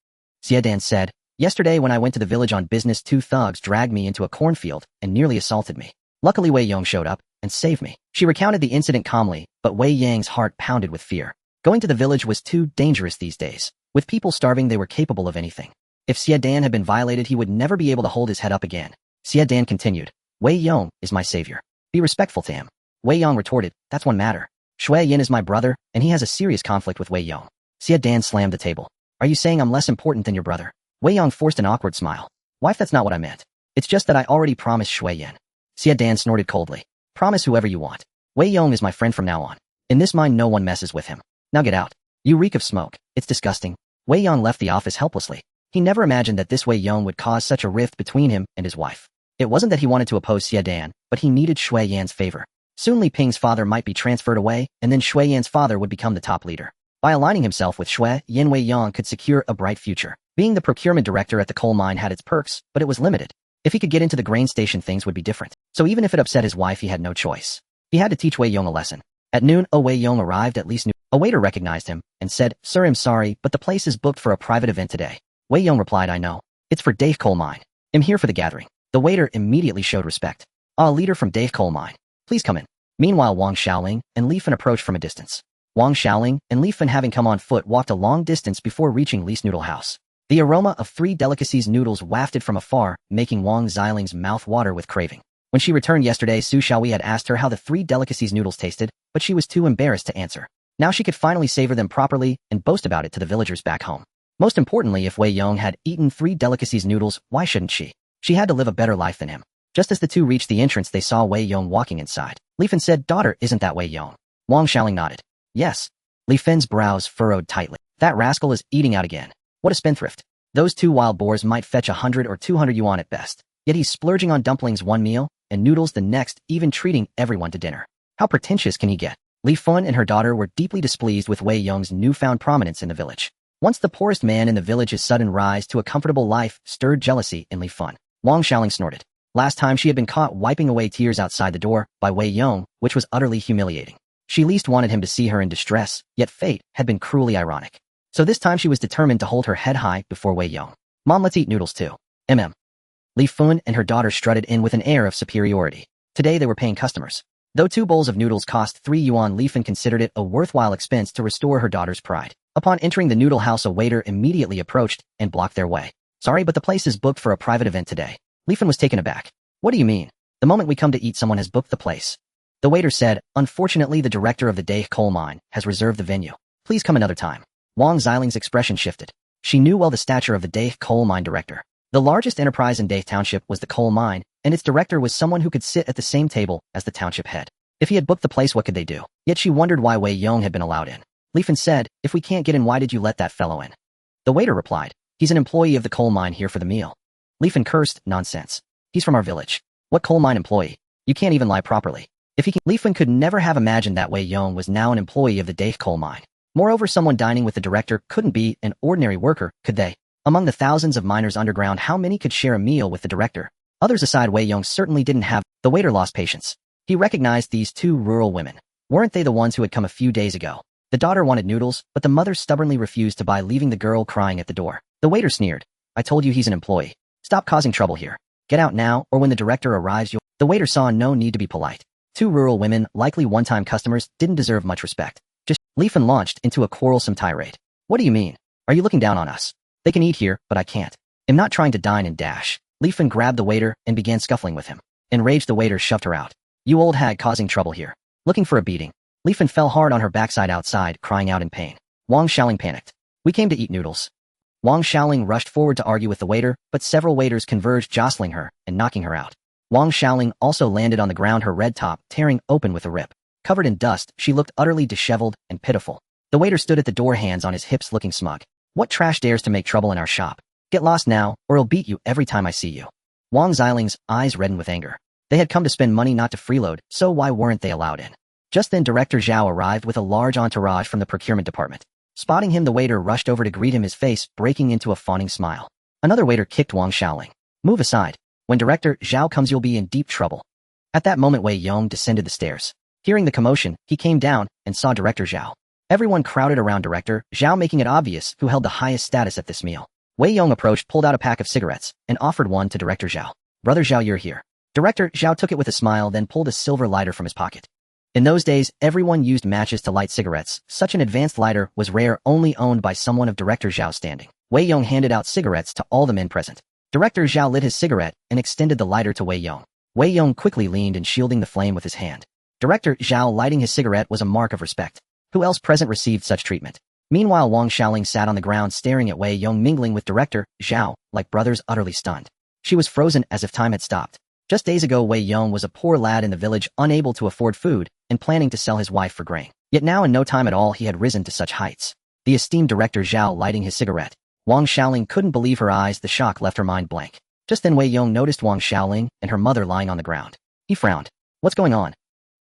Xue Yan said, Yesterday when I went to the village on business, 2 thugs dragged me into a cornfield and nearly assaulted me. Luckily, Wei Yong showed up and saved me. She recounted the incident calmly, but Wei Yang's heart pounded with fear. Going to the village was too dangerous these days. With people starving, they were capable of anything. If Xue Yan had been violated, he would never be able to hold his head up again. Xue Yan continued, Wei Yong is my savior. Be respectful to him. Wei Yong retorted, that's one matter. Xue Yan is my brother, and he has a serious conflict with Wei Yong. Xue Yan slammed the table. Are you saying I'm less important than your brother? Wei Yong forced an awkward smile. Wife, that's not what I meant. It's just that I already promised Xue Yan. Xue Yan snorted coldly. Promise whoever you want. Wei Yong is my friend from now on. In this mine, no one messes with him. Now get out. You reek of smoke. It's disgusting. Wei Yong left the office helplessly. He never imagined that this Wei Yong would cause such a rift between him and his wife. It wasn't that he wanted to oppose Xue Yan, but he needed Xue Yan's favor. Soon Li Ping's father might be transferred away, and then Xue Yan's father would become the top leader. By aligning himself with Xue Yan, Wei Yong could secure a bright future. Being the procurement director at the coal mine had its perks, but it was limited. If he could get into the grain station, things would be different. So even if it upset his wife, he had no choice. He had to teach Wei Yong a lesson. At noon, Wei Yong arrived at least noon. A waiter recognized him and said, Sir, I'm sorry, but the place is booked for a private event today. Wei Yong replied, I know. It's for Dave Coal Mine. I'm here for the gathering. The waiter immediately showed respect. A leader from Dave Coal Mine. Please come in. Meanwhile, Wang Xiaoling and Li Fen approached from a distance. Wang Xiaoling and Li Fen, having come on foot, walked a long distance before reaching Li's noodle house. The aroma of 3 delicacies noodles wafted from afar, making Wang Xiaoling's mouth water with craving. When she returned yesterday, Su Xiaohui had asked her how the 3 delicacies noodles tasted, but she was too embarrassed to answer. Now she could finally savor them properly and boast about it to the villagers back home. Most importantly, if Wei Yong had eaten 3 delicacies noodles, why shouldn't she? She had to live a better life than him. Just as the two reached the entrance, they saw Wei Yong walking inside. Li Fen said, Daughter, isn't that Wei Yong? Wang Xiaoling nodded. Yes. Li Fen's brows furrowed tightly. That rascal is eating out again. What a spendthrift. Those 2 wild boars might fetch 100 or 200 yuan at best. Yet he's splurging on dumplings one meal and noodles the next, even treating everyone to dinner. How pretentious can he get? Li Fen and her daughter were deeply displeased with Wei Yong's newfound prominence in the village. Once the poorest man in the village, his sudden rise to a comfortable life stirred jealousy in Li Fen. Wang Xiaoling snorted. Last time she had been caught wiping away tears outside the door by Wei Yong, which was utterly humiliating. She least wanted him to see her in distress, yet fate had been cruelly ironic. So this time she was determined to hold her head high before Wei Yong. Mom, let's eat noodles too. Li Fen and her daughter strutted in with an air of superiority. Today they were paying customers. Though 2 bowls of noodles cost 3 yuan, Li Fen considered it a worthwhile expense to restore her daughter's pride. Upon entering the noodle house, a waiter immediately approached and blocked their way. Sorry, but the place is booked for a private event today. Li Fen was taken aback. What do you mean? The moment we come to eat, someone has booked the place. The waiter said, Unfortunately, the director of the Dai coal mine has reserved the venue. Please come another time. Wang Xiaoling's expression shifted. She knew well the stature of the Dai coal mine director. The largest enterprise in Dai Township was the coal mine, and its director was someone who could sit at the same table as the township head. If he had booked the place, what could they do? Yet she wondered why Wei Yong had been allowed in. Li Fen said, If we can't get in, why did you let that fellow in? The waiter replied, He's an employee of the coal mine here for the meal. Li Fen cursed, Nonsense. He's from our village. What coal mine employee? You can't even lie properly. If he can— Li Fen could never have imagined that Wei Yong was now an employee of the Dai coal mine. Moreover, someone dining with the director couldn't be an ordinary worker, could they? Among the thousands of miners underground, how many could share a meal with the director? Others aside, Wei Yong certainly didn't have. The waiter lost patience. He recognized these 2 rural women. Weren't they the ones who had come a few days ago? The daughter wanted noodles, but the mother stubbornly refused to buy, leaving the girl crying at the door. The waiter sneered. I told you he's an employee. Stop causing trouble here. Get out now, or when the director arrives, you'll— The waiter saw no need to be polite. Two rural women, likely one-time customers, didn't deserve much respect. Just Li Fen launched into a quarrelsome tirade. What do you mean? Are you looking down on us? They can eat here, but I can't. I'm not trying to dine and dash. Li Fen grabbed the waiter and began scuffling with him. Enraged, the waiter shoved her out. You old hag causing trouble here. Looking for a beating. Li Fen fell hard on her backside outside, crying out in pain. Wang Xiaoling panicked. We came to eat noodles. Wang Xiaoling rushed forward to argue with the waiter, but several waiters converged, jostling her and knocking her out. Wang Xiaoling also landed on the ground, her red top tearing open with a rip. Covered in dust, she looked utterly disheveled and pitiful. The waiter stood at the door, hands on his hips, looking smug. What trash dares to make trouble in our shop? Get lost now, or I'll beat you every time I see you. Wang Xiaoling's eyes reddened with anger. They had come to spend money, not to freeload, so why weren't they allowed in? Just then Director Zhao arrived with a large entourage from the procurement department. Spotting him, the waiter rushed over to greet him, his face breaking into a fawning smile. Another waiter kicked Wang Xiaoling. Move aside. When Director Zhao comes, you'll be in deep trouble. At that moment, Wei Yong descended the stairs. Hearing the commotion, he came down and saw Director Zhao. Everyone crowded around Director Zhao, making it obvious who held the highest status at this meal. Wei Yong approached, pulled out a pack of cigarettes, and offered one to Director Zhao. Brother Zhao, you're here. Director Zhao took it with a smile, then pulled a silver lighter from his pocket. In those days, everyone used matches to light cigarettes. Such an advanced lighter was rare, only owned by someone of Director Zhao's standing. Wei Yong handed out cigarettes to all the men present. Director Zhao lit his cigarette and extended the lighter to Wei Yong. Wei Yong quickly leaned and shielding the flame with his hand. Director Zhao lighting his cigarette was a mark of respect. Who else present received such treatment? Meanwhile, Wang Xiaoling sat on the ground staring at Wei Yong mingling with Director Zhao, like brothers, utterly stunned. She was frozen as if time had stopped. Just days ago, Wei Yong was a poor lad in the village, unable to afford food, and planning to sell his wife for grain. Yet now in no time at all he had risen to such heights. The esteemed Director Zhao lighting his cigarette. Wang Xiaoling couldn't believe her eyes, the shock left her mind blank. Just then Wei Yong noticed Wang Xiaoling and her mother lying on the ground. He frowned. What's going on?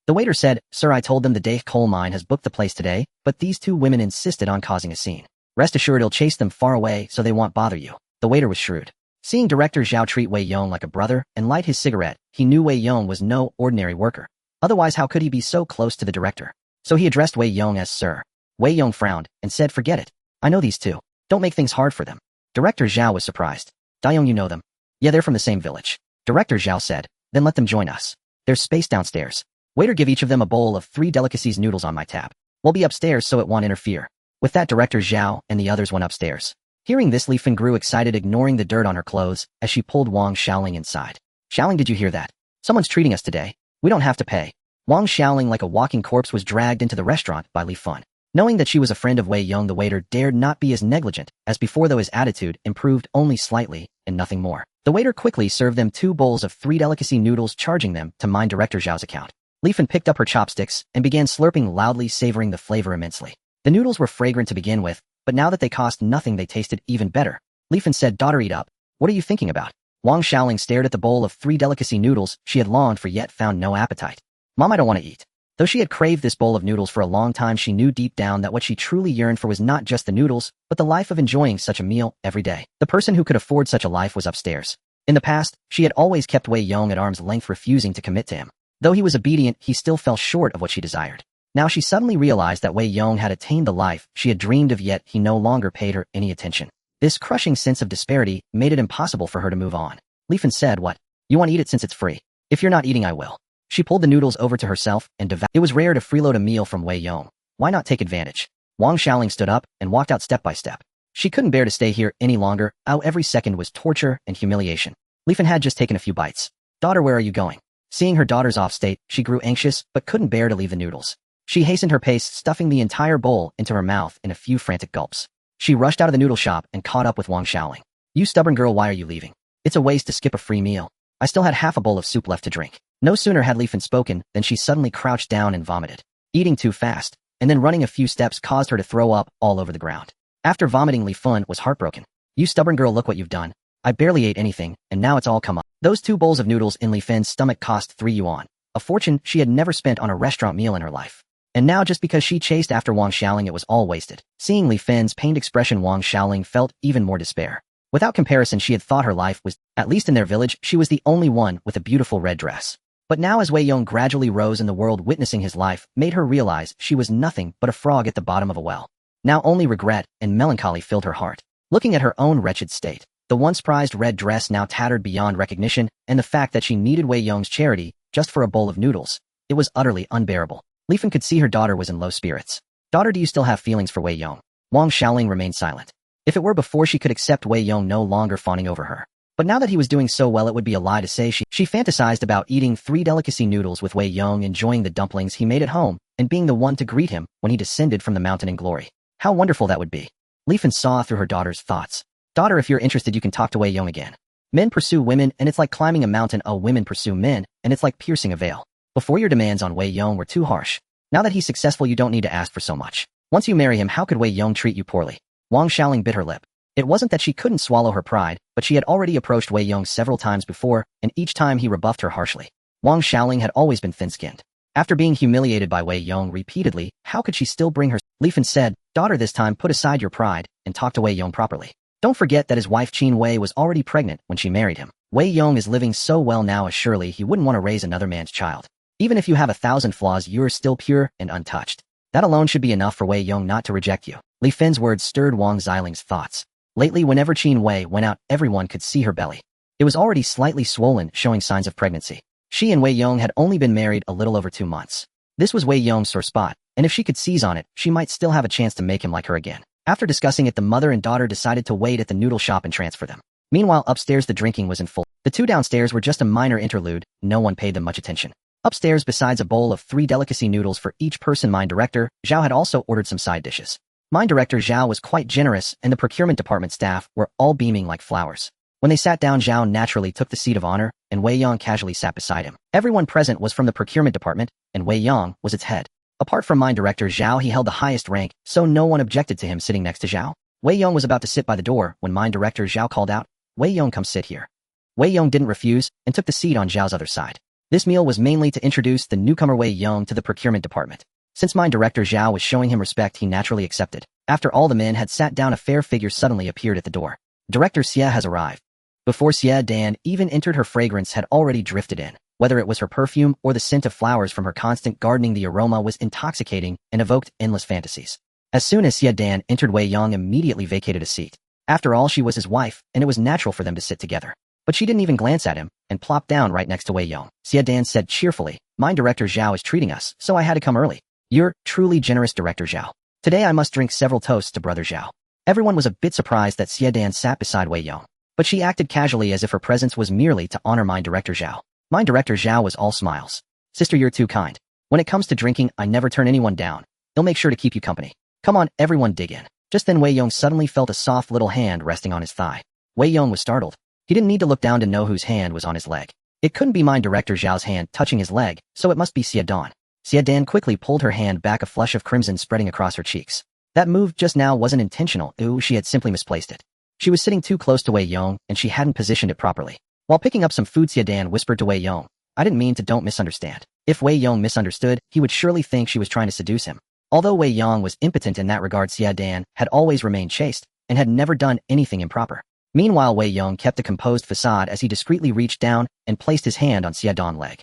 The waiter said, Sir, I told them the Dahe coal mine has booked the place today, but these two women insisted on causing a scene. Rest assured he'll chase them far away so they won't bother you. The waiter was shrewd. Seeing Director Zhao treat Wei Yong like a brother and light his cigarette, he knew Wei Yong was no ordinary worker. Otherwise, how could he be so close to the director? So he addressed Wei Yong as Sir. Wei Yong frowned and said, forget it. I know these two. Don't make things hard for them. Director Zhao was surprised. Dayong, you know them? Yeah, they're from the same village. Director Zhao said, then let them join us. There's space downstairs. Waiter, give each of them a bowl of 3 delicacies noodles on my tab. We'll be upstairs so it won't interfere. With that, Director Zhao and the others went upstairs. Hearing this, Li Fen grew excited, ignoring the dirt on her clothes as she pulled Wang Xiaoling inside. Xiaoling, did you hear that? Someone's treating us today. We don't have to pay. Wang Xiaoling, like a walking corpse, was dragged into the restaurant by Li Fen. Knowing that she was a friend of Wei Yong, the waiter dared not be as negligent as before, though his attitude improved only slightly and nothing more. The waiter quickly served them 2 bowls of 3 delicacy noodles, charging them to mind Director Zhao's account. Li Fen picked up her chopsticks and began slurping loudly, savoring the flavor immensely. The noodles were fragrant to begin with, but now that they cost nothing, they tasted even better. Li Fen said, daughter, eat up. What are you thinking about? Wang Xiaoling stared at the bowl of 3 delicacy noodles she had longed for yet found no appetite. Mom, I don't want to eat. Though she had craved this bowl of noodles for a long time, she knew deep down that what she truly yearned for was not just the noodles, but the life of enjoying such a meal every day. The person who could afford such a life was upstairs. In the past, she had always kept Wei Yong at arm's length, refusing to commit to him. Though he was obedient, he still fell short of what she desired. Now she suddenly realized that Wei Yong had attained the life she had dreamed of, yet he no longer paid her any attention. This crushing sense of disparity made it impossible for her to move on. Li Fen said, what? You want to eat it since it's free? If you're not eating, I will. She pulled the noodles over to herself and devoured. It was rare to freeload a meal from Wei Yong. Why not take advantage? Wang Xiaoling stood up and walked out step by step. She couldn't bear to stay here any longer. Every second was torture and humiliation. Li Fen had just taken a few bites. Daughter, where are you going? Seeing her daughter's off state, she grew anxious but couldn't bear to leave the noodles. She hastened her pace, stuffing the entire bowl into her mouth in a few frantic gulps. She rushed out of the noodle shop and caught up with Wang Xiaoling. You stubborn girl, why are you leaving? It's a waste to skip a free meal. I still had half a bowl of soup left to drink. No sooner had Li Fen spoken than she suddenly crouched down and vomited. Eating too fast, and then running a few steps caused her to throw up all over the ground. After vomiting, Li Fen was heartbroken. You stubborn girl, look what you've done. I barely ate anything, and now it's all come up. Those 2 bowls of noodles in Li Fen's stomach cost 3 yuan, a fortune she had never spent on a restaurant meal in her life. And now, just because she chased after Wang Xiaoling, it was all wasted. Seeing Li Fen's pained expression, Wang Xiaoling felt even more despair. Without comparison, she had thought her life was, at least in their village, she was the only one with a beautiful red dress. But now, as Wei Yong gradually rose in the world, witnessing his life made her realize she was nothing but a frog at the bottom of a well. Now only regret and melancholy filled her heart. Looking at her own wretched state, The once prized red dress now tattered beyond recognition, and the fact that she needed Wei Yong's charity just for a bowl of noodles. It was utterly unbearable. Li Fen could see her daughter was in low spirits. Daughter, do you still have feelings for Wei Yong? Wang Xiaoling remained silent. If it were before she could accept Wei Yong no longer fawning over her. But now that he was doing so well, it would be a lie to say she fantasized about eating 3 delicacy noodles with Wei Yong, enjoying the dumplings he made at home, and being the one to greet him when he descended from the mountain in glory. How wonderful that would be. Li Fen saw through her daughter's thoughts. Daughter, if you're interested, you can talk to Wei Yong again. Men pursue women, and it's like climbing a mountain. Women pursue men, and it's like piercing a veil. Before, your demands on Wei Yong were too harsh. Now that he's successful, you don't need to ask for so much. Once you marry him, how could Wei Yong treat you poorly? Wang Xiaoling bit her lip. It wasn't that she couldn't swallow her pride, but she had already approached Wei Yong several times before, and each time he rebuffed her harshly. Wang Xiaoling had always been thin-skinned. After being humiliated by Wei Yong repeatedly, how could she still bring her? Li Fen said, daughter, this time put aside your pride and talk to Wei Yong properly. Don't forget that his wife Qin Wei was already pregnant when she married him. Wei Yong is living so well now, surely he wouldn't want to raise another man's child. Even if you have 1,000 flaws, you're still pure and untouched. That alone should be enough for Wei Yong not to reject you. Li Fen's words stirred Wang Xiaoling's thoughts. Lately, whenever Qin Wei went out, everyone could see her belly. It was already slightly swollen, showing signs of pregnancy. She and Wei Yong had only been married a little over 2 months. This was Wei Yong's sore spot, and if she could seize on it, she might still have a chance to make him like her again. After discussing it, the mother and daughter decided to wait at the noodle shop and transfer them. Meanwhile, upstairs the drinking was in full. The two downstairs were just a minor interlude, no one paid them much attention. Upstairs, besides a bowl of 3 delicacy noodles for each person, Mine Director Zhao had also ordered some side dishes. Mine Director Zhao was quite generous, and the procurement department staff were all beaming like flowers. When they sat down, Zhao naturally took the seat of honor, and Wei Yong casually sat beside him. Everyone present was from the procurement department, and Wei Yong was its head. Apart from Mine Director Zhao, he held the highest rank, so no one objected to him sitting next to Zhao. Wei Yong was about to sit by the door when Mine Director Zhao called out, Wei Yong, come sit here. Wei Yong didn't refuse, and took the seat on Zhao's other side. This meal was mainly to introduce the newcomer Wei Yong to the procurement department. Since Mine Director Zhao was showing him respect, he naturally accepted. After all the men had sat down, a fair figure suddenly appeared at the door. Director Xue has arrived. Before Xue Yan even entered, her fragrance had already drifted in. Whether it was her perfume or the scent of flowers from her constant gardening, the aroma was intoxicating and evoked endless fantasies. As soon as Xue Yan entered, Wei Yong immediately vacated a seat. After all, she was his wife, and it was natural for them to sit together. But she didn't even glance at him, and plopped down right next to Wei Yong. Xue Yan said cheerfully, Mine Director Zhao is treating us, so I had to come early. You're truly generous, Director Zhao. Today I must drink several toasts to Brother Zhao. Everyone was a bit surprised that Xue Yan sat beside Wei Yong, but she acted casually as if her presence was merely to honor Mine Director Zhao. Mine Director Zhao was all smiles. Sister, you're too kind. When it comes to drinking, I never turn anyone down. He'll make sure to keep you company. Come on, everyone dig in. Just then Wei Yong suddenly felt a soft little hand resting on his thigh. Wei Yong was startled. He didn't need to look down to know whose hand was on his leg. It couldn't be Mine Director Zhao's hand touching his leg, so it must be Xue Yan. Xue Yan quickly pulled her hand back, a flush of crimson spreading across her cheeks. That move just now wasn't intentional. She had simply misplaced it. She was sitting too close to Wei Yong, and she hadn't positioned it properly. While picking up some food, Xue Yan whispered to Wei Yong, I didn't mean to, don't misunderstand. If Wei Yong misunderstood, he would surely think she was trying to seduce him. Although Wei Yong was impotent in that regard, Xue Yan had always remained chaste, and had never done anything improper. Meanwhile, Wei Yong kept a composed facade as he discreetly reached down and placed his hand on Xue Yan's leg.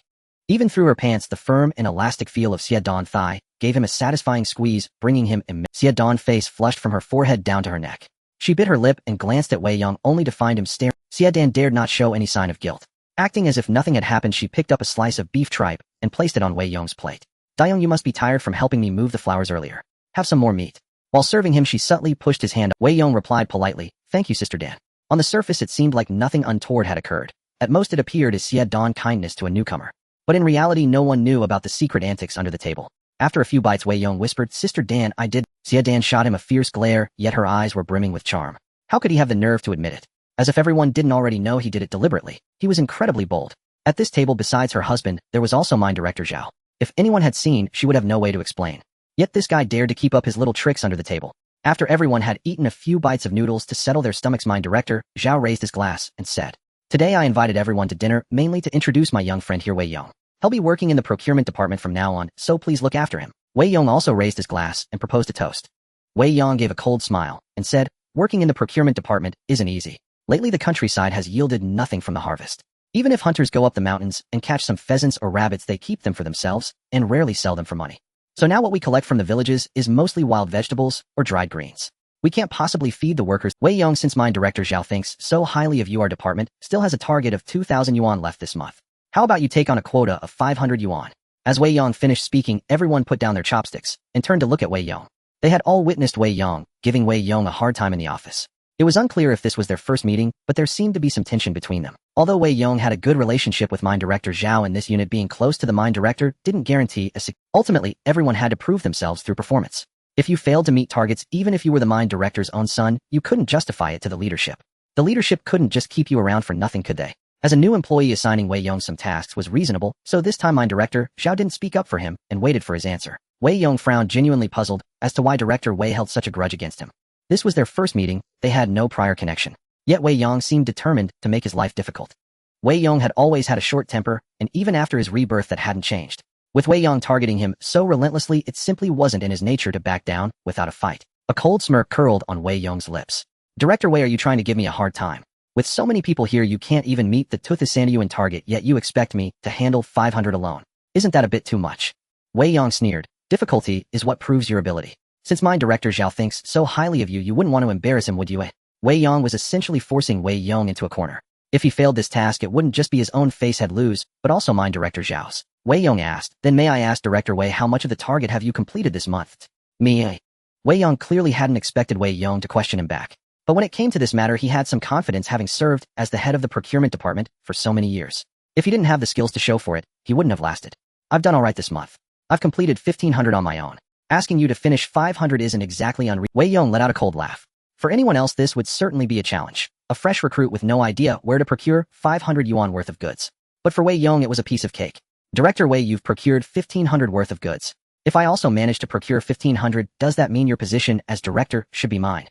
Even through her pants, the firm and elastic feel of Xue Yan's thigh gave him a satisfying squeeze, bringing him Xue Yan's face flushed from her forehead down to her neck. She bit her lip and glanced at Wei Yong, only to find him staring. Xue Yan dared not show any sign of guilt. Acting as if nothing had happened, she picked up a slice of beef tripe and placed it on Wei Yong's plate. Dayong, you must be tired from helping me move the flowers earlier. Have some more meat. While serving him, she subtly pushed his hand. Wei Yong replied politely, Thank you, Sister Dan. On the surface, it seemed like nothing untoward had occurred. At most, it appeared as Xue Yan's kindness to a newcomer. But in reality, no one knew about the secret antics under the table. After a few bites, Wei Yong whispered, Sister Dan, I did. Xue Yan shot him a fierce glare, yet her eyes were brimming with charm. How could he have the nerve to admit it? As if everyone didn't already know, he did it deliberately. He was incredibly bold. At this table, besides her husband, there was also Mine Director Zhao. If anyone had seen, she would have no way to explain. Yet this guy dared to keep up his little tricks under the table. After everyone had eaten a few bites of noodles to settle their stomachs, Mine Director Zhao raised his glass and said, Today I invited everyone to dinner, mainly to introduce my young friend here, Wei Yong. He'll be working in the procurement department from now on, so please look after him. Wei Yong also raised his glass and proposed a toast. Wei Yong gave a cold smile and said, Working in the procurement department isn't easy. Lately the countryside has yielded nothing from the harvest. Even if hunters go up the mountains and catch some pheasants or rabbits, they keep them for themselves and rarely sell them for money. So now what we collect from the villages is mostly wild vegetables or dried greens. We can't possibly feed the workers. Wei Yong, since mine director Zhao thinks so highly of you, our department still has a target of 2,000 yuan left this month. How about you take on a quota of 500 yuan? As Wei Yong finished speaking, everyone put down their chopsticks and turned to look at Wei Yong. They had all witnessed Wei Yong giving Wei Yong a hard time in the office. It was unclear if this was their first meeting, but there seemed to be some tension between them. Although Wei Yong had a good relationship with mine director Zhao, and this unit being close to the mine director didn't guarantee ultimately, everyone had to prove themselves through performance. If you failed to meet targets, even if you were the mine director's own son, you couldn't justify it to the leadership. The leadership couldn't just keep you around for nothing, could they? As a new employee, assigning Wei Yong some tasks was reasonable, so this time mine director Zhao didn't speak up for him and waited for his answer. Wei Yong frowned, genuinely puzzled as to why Director Wei held such a grudge against him. This was their first meeting, they had no prior connection. Yet Wei Yong seemed determined to make his life difficult. Wei Yong had always had a short temper, and even after his rebirth that hadn't changed. With Wei Yong targeting him so relentlessly, it simply wasn't in his nature to back down without a fight. A cold smirk curled on Wei Yong's lips. Director Wei, are you trying to give me a hard time? With so many people here, you can't even meet the 2,000 yuan target, yet you expect me to handle 500 alone. Isn't that a bit too much? Wei Yong sneered. Difficulty is what proves your ability. Since mine director Zhao thinks so highly of you, you wouldn't want to embarrass him, would you? Wei Yong was essentially forcing Wei Yong into a corner. If he failed this task, it wouldn't just be his own face he'd lose, but also mine director Zhao's. Wei Yong asked, then may I ask Director Wei, how much of the target have you completed this month? Me. Wei Yong clearly hadn't expected Wei Yong to question him back. But when it came to this matter, he had some confidence, having served as the head of the procurement department for so many years. If he didn't have the skills to show for it, he wouldn't have lasted. I've done alright this month. I've completed 1,500 on my own. Asking you to finish 500 isn't exactly unreasonable. Wei Yong let out a cold laugh. For anyone else, this would certainly be a challenge. A fresh recruit with no idea where to procure 500 yuan worth of goods. But for Wei Yong, it was a piece of cake. Director Wei, you've procured 1,500 worth of goods. If I also manage to procure 1,500, does that mean your position as director should be mine?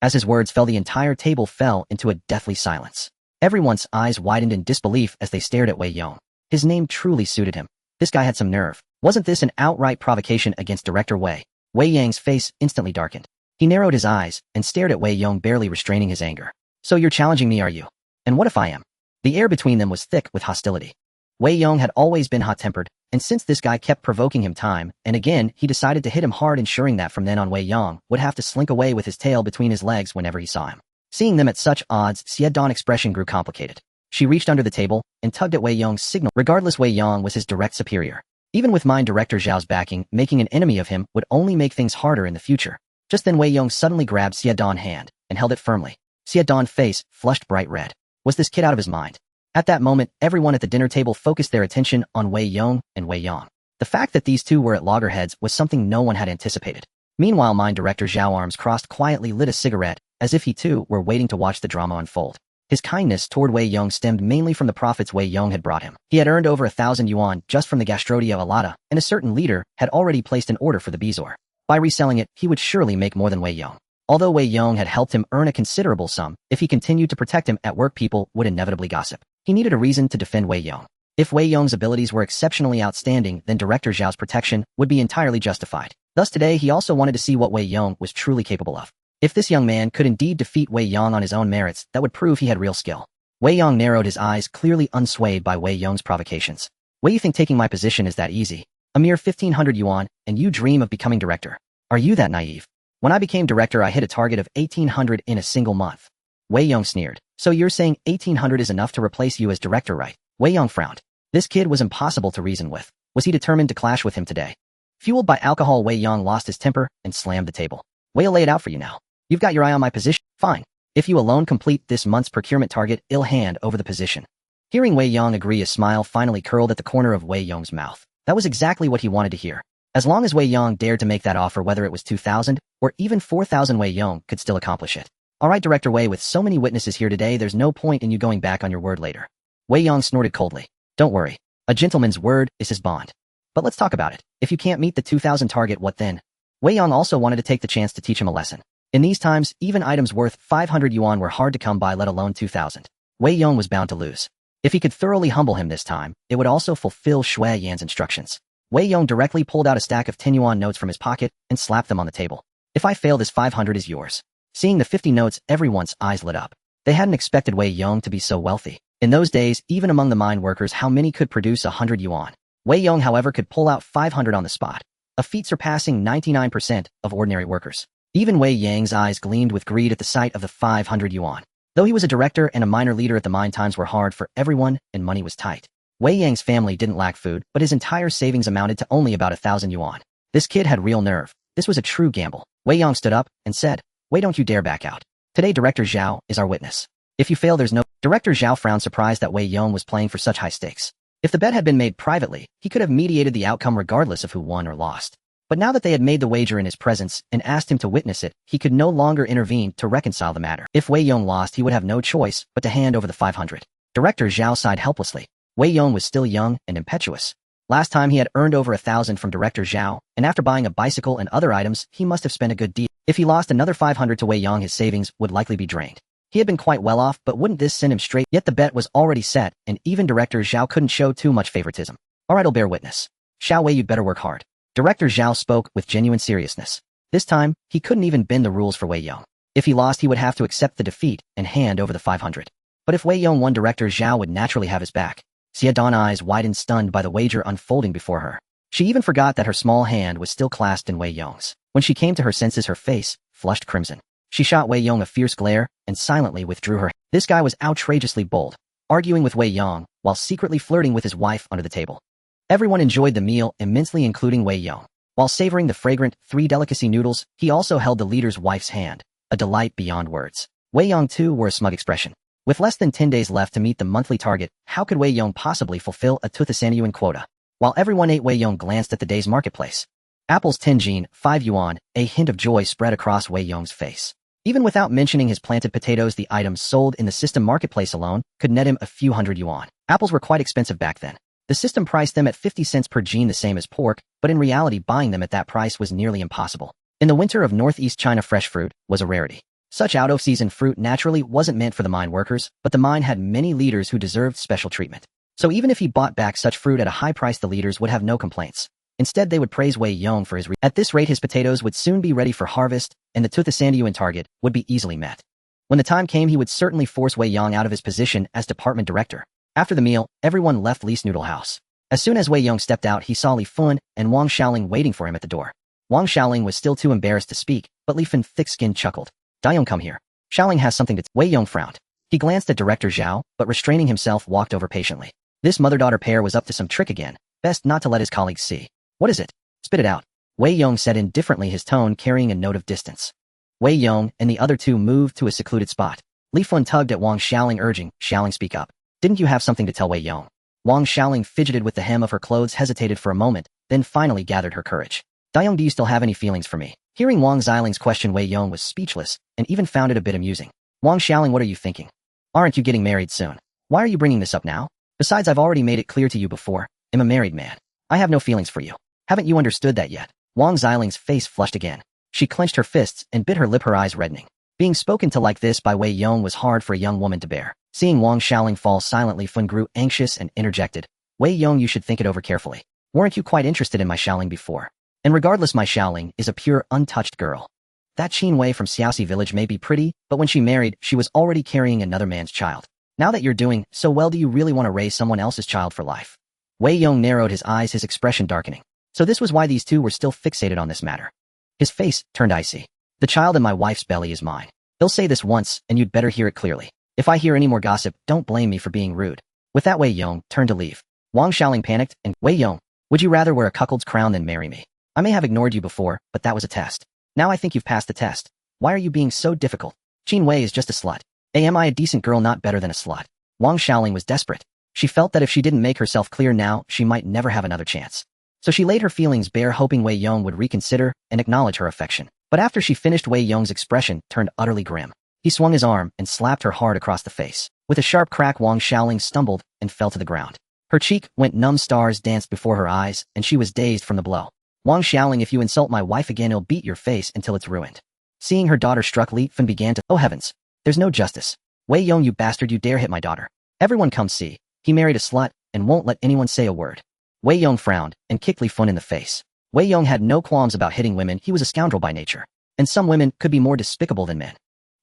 As his words fell, the entire table fell into a deathly silence. Everyone's eyes widened in disbelief as they stared at Wei Yong. His name truly suited him. This guy had some nerve. Wasn't this an outright provocation against Director Wei? Wei Yang's face instantly darkened. He narrowed his eyes and stared at Wei Yong, barely restraining his anger. So you're challenging me, are you? And what if I am? The air between them was thick with hostility. Wei Yong had always been hot-tempered, and since this guy kept provoking him time and again, he decided to hit him hard, ensuring that from then on Wei Yong would have to slink away with his tail between his legs whenever he saw him. Seeing them at such odds, Xue Yan's expression grew complicated. She reached under the table and tugged at Wei Yong's signal. Regardless, Wei Yong was his direct superior. Even with mine director Zhao's backing, making an enemy of him would only make things harder in the future. Just then Wei Yong suddenly grabbed Xue Yan's hand and held it firmly. Xue Yan's face flushed bright red. Was this kid out of his mind? At that moment, everyone at the dinner table focused their attention on Wei Yong and Wei Yong. The fact that these two were at loggerheads was something no one had anticipated. Meanwhile, mine director Zhao, arms crossed, quietly lit a cigarette, as if he too were waiting to watch the drama unfold. His kindness toward Wei Yong stemmed mainly from the profits Wei Yong had brought him. He had earned over 1,000 yuan just from the Gastrodia Alata, and a certain leader had already placed an order for the Bezor. By reselling it, he would surely make more than Wei Yong. Although Wei Yong had helped him earn a considerable sum, if he continued to protect him at work, people would inevitably gossip. He needed a reason to defend Wei Yong. If Wei Yong's abilities were exceptionally outstanding, then Director Zhao's protection would be entirely justified. Thus today he also wanted to see what Wei Yong was truly capable of. If this young man could indeed defeat Wei Yong on his own merits, that would prove he had real skill. Wei Yong narrowed his eyes, clearly unswayed by Wei Yong's provocations. Wei, you think taking my position is that easy? A mere 1,500 yuan, and you dream of becoming director? Are you that naive? When I became director, I hit a target of 1,800 in a single month. Wei Yong sneered. So you're saying 1,800 is enough to replace you as director, right? Wei Yong frowned. This kid was impossible to reason with. Was he determined to clash with him today? Fueled by alcohol, Wei Yong lost his temper and slammed the table. Wei'll lay it out for you now. You've got your eye on my position. Fine. If you alone complete this month's procurement target, I'll hand over the position. Hearing Wei Yong agree, a smile finally curled at the corner of Wei Yong's mouth. That was exactly what he wanted to hear. As long as Wei Yong dared to make that offer, whether it was 2,000 or even 4,000, Wei Yong could still accomplish it. Alright, Director Wei, with so many witnesses here today, there's no point in you going back on your word later. Wei Yong snorted coldly. Don't worry. A gentleman's word is his bond. But let's talk about it. If you can't meet the 2,000 target, what then? Wei Yong also wanted to take the chance to teach him a lesson. In these times, even items worth 500 yuan were hard to come by, let alone 2,000. Wei Yong was bound to lose. If he could thoroughly humble him this time, it would also fulfill Xue Yan's instructions. Wei Yong directly pulled out a stack of 10 yuan notes from his pocket and slapped them on the table. If I fail, this 500 is yours. Seeing the 50 notes, everyone's eyes lit up. They hadn't expected Wei Yong to be so wealthy. In those days, even among the mine workers, how many could produce 100 yuan? Wei Yong, however, could pull out 500 on the spot, a feat surpassing 99% of ordinary workers. Even Wei Yang's eyes gleamed with greed at the sight of the 500 yuan. Though he was a director and a minor leader at the mine, times were hard for everyone and money was tight. Wei Yang's family didn't lack food, but his entire savings amounted to only about 1,000 yuan. This kid had real nerve. This was a true gamble. Wei Yong stood up and said, "Wei, don't you dare back out. Today Director Zhao is our witness. If you fail, there's no—" Director Zhao frowned, surprised that Wei Yong was playing for such high stakes. If the bet had been made privately, he could have mediated the outcome regardless of who won or lost. But now that they had made the wager in his presence and asked him to witness it, he could no longer intervene to reconcile the matter. If Wei Yong lost, he would have no choice but to hand over the 500. Director Zhao sighed helplessly. Wei Yong was still young and impetuous. Last time he had earned over 1,000 from Director Zhao, and after buying a bicycle and other items, he must have spent a good deal. If he lost another 500 to Wei Yong, his savings would likely be drained. He had been quite well off, but wouldn't this send him straight? Yet the bet was already set, and even Director Zhao couldn't show too much favoritism. Alright, I'll bear witness. Xiao Wei, you'd better work hard. Director Zhao spoke with genuine seriousness. This time, he couldn't even bend the rules for Wei Yong. If he lost, he would have to accept the defeat and hand over the 500. But if Wei Yong won, Director Zhao would naturally have his back. Xue Yan's eyes widened, stunned by the wager unfolding before her. She even forgot that her small hand was still clasped in Wei Yong's. When she came to her senses, her face flushed crimson. She shot Wei Yong a fierce glare and silently withdrew her. This guy was outrageously bold, arguing with Wei Yong while secretly flirting with his wife under the table. Everyone enjoyed the meal immensely, including Wei Yong. While savoring the fragrant 3 delicacy noodles, he also held the leader's wife's hand, a delight beyond words. Wei Yong too wore a smug expression. With less than 10 days left to meet the monthly target, how could Wei Yong possibly fulfill a 2,000 yuan quota? While everyone ate, Wei Yong glanced at the day's marketplace. Apples 10 jin, 5 yuan, a hint of joy spread across Wei Yong's face. Even without mentioning his planted potatoes, the items sold in the system marketplace alone could net him a few hundred yuan. Apples were quite expensive back then. The system priced them at 50 cents per jin, the same as pork, but in reality buying them at that price was nearly impossible. In the winter of Northeast China, fresh fruit was a rarity. Such out-of-season fruit naturally wasn't meant for the mine workers, but the mine had many leaders who deserved special treatment. So even if he bought back such fruit at a high price, the leaders would have no complaints. Instead, they would praise Wei Yong for his At this rate, his potatoes would soon be ready for harvest, and the 2,000 yuan target would be easily met. When the time came, he would certainly force Wei Yong out of his position as department director. After the meal, everyone left Li's noodle house. As soon as Wei Yong stepped out, he saw Li Fun and Wang Xiaoling waiting for him at the door. Wang Xiaoling was still too embarrassed to speak, but Li Fun, thick-skinned, chuckled. "Dayong, come here. Xiaoling has something to—" Wei Yong frowned. He glanced at Director Zhao, but restraining himself, walked over patiently. This mother-daughter pair was up to some trick again. Best not to let his colleagues see. "What is it? Spit it out," Wei Yong said indifferently, his tone carrying a note of distance. Wei Yong and the other two moved to a secluded spot. Li Fun tugged at Wang Xiaoling, urging, "Xiaoling, speak up. Didn't you have something to tell Wei Yong?" Wang Xiaoling fidgeted with the hem of her clothes, hesitated for a moment, then finally gathered her courage. "Dayong, do you still have any feelings for me?" Hearing Wang Xiaoling's question, Wei Yong was speechless, and even found it a bit amusing. "Wang Xiaoling, what are you thinking? Aren't you getting married soon? Why are you bringing this up now? Besides, I've already made it clear to you before, I'm a married man. I have no feelings for you. Haven't you understood that yet?" Wang Xiaoling's face flushed again. She clenched her fists and bit her lip, her eyes reddening. Being spoken to like this by Wei Yong was hard for a young woman to bear. Seeing Wang Xiaoling fall silently, Fun grew anxious and interjected, "Wei Yong, you should think it over carefully. Weren't you quite interested in my Xiaoling before? And regardless, my Xiaoling is a pure, untouched girl. That Qin Wei from Xiaoxi village may be pretty, but when she married, she was already carrying another man's child. Now that you're doing so well, do you really want to raise someone else's child for life?" Wei Yong narrowed his eyes, his expression darkening. So this was why these two were still fixated on this matter. His face turned icy. "The child in my wife's belly is mine. They'll say this once, and you'd better hear it clearly. If I hear any more gossip, don't blame me for being rude." With that, Wei Yong turned to leave. Wang Xiaoling panicked and, "Wei Yong, would you rather wear a cuckold's crown than marry me? I may have ignored you before, but that was a test. Now I think you've passed the test. Why are you being so difficult? Qin Wei is just a slut. Am I a decent girl, not better than a slut?" Wang Xiaoling was desperate. She felt that if she didn't make herself clear now, she might never have another chance. So she laid her feelings bare, hoping Wei Yong would reconsider and acknowledge her affection. But after she finished, Wei Yong's expression turned utterly grim. He swung his arm and slapped her hard across the face. With a sharp crack, Wang Xiaoling stumbled and fell to the ground. Her cheek went numb, stars danced before her eyes, and she was dazed from the blow. "Wang Xiaoling, if you insult my wife again, I'll beat your face until it's ruined." Seeing her daughter struck, Li Fun began to, "Oh heavens, there's no justice. Wei Yong, you bastard, you dare hit my daughter. Everyone come see. He married a slut and won't let anyone say a word." Wei Yong frowned and kicked Li Fun in the face. Wei Yong had no qualms about hitting women. He was a scoundrel by nature. And some women could be more despicable than men.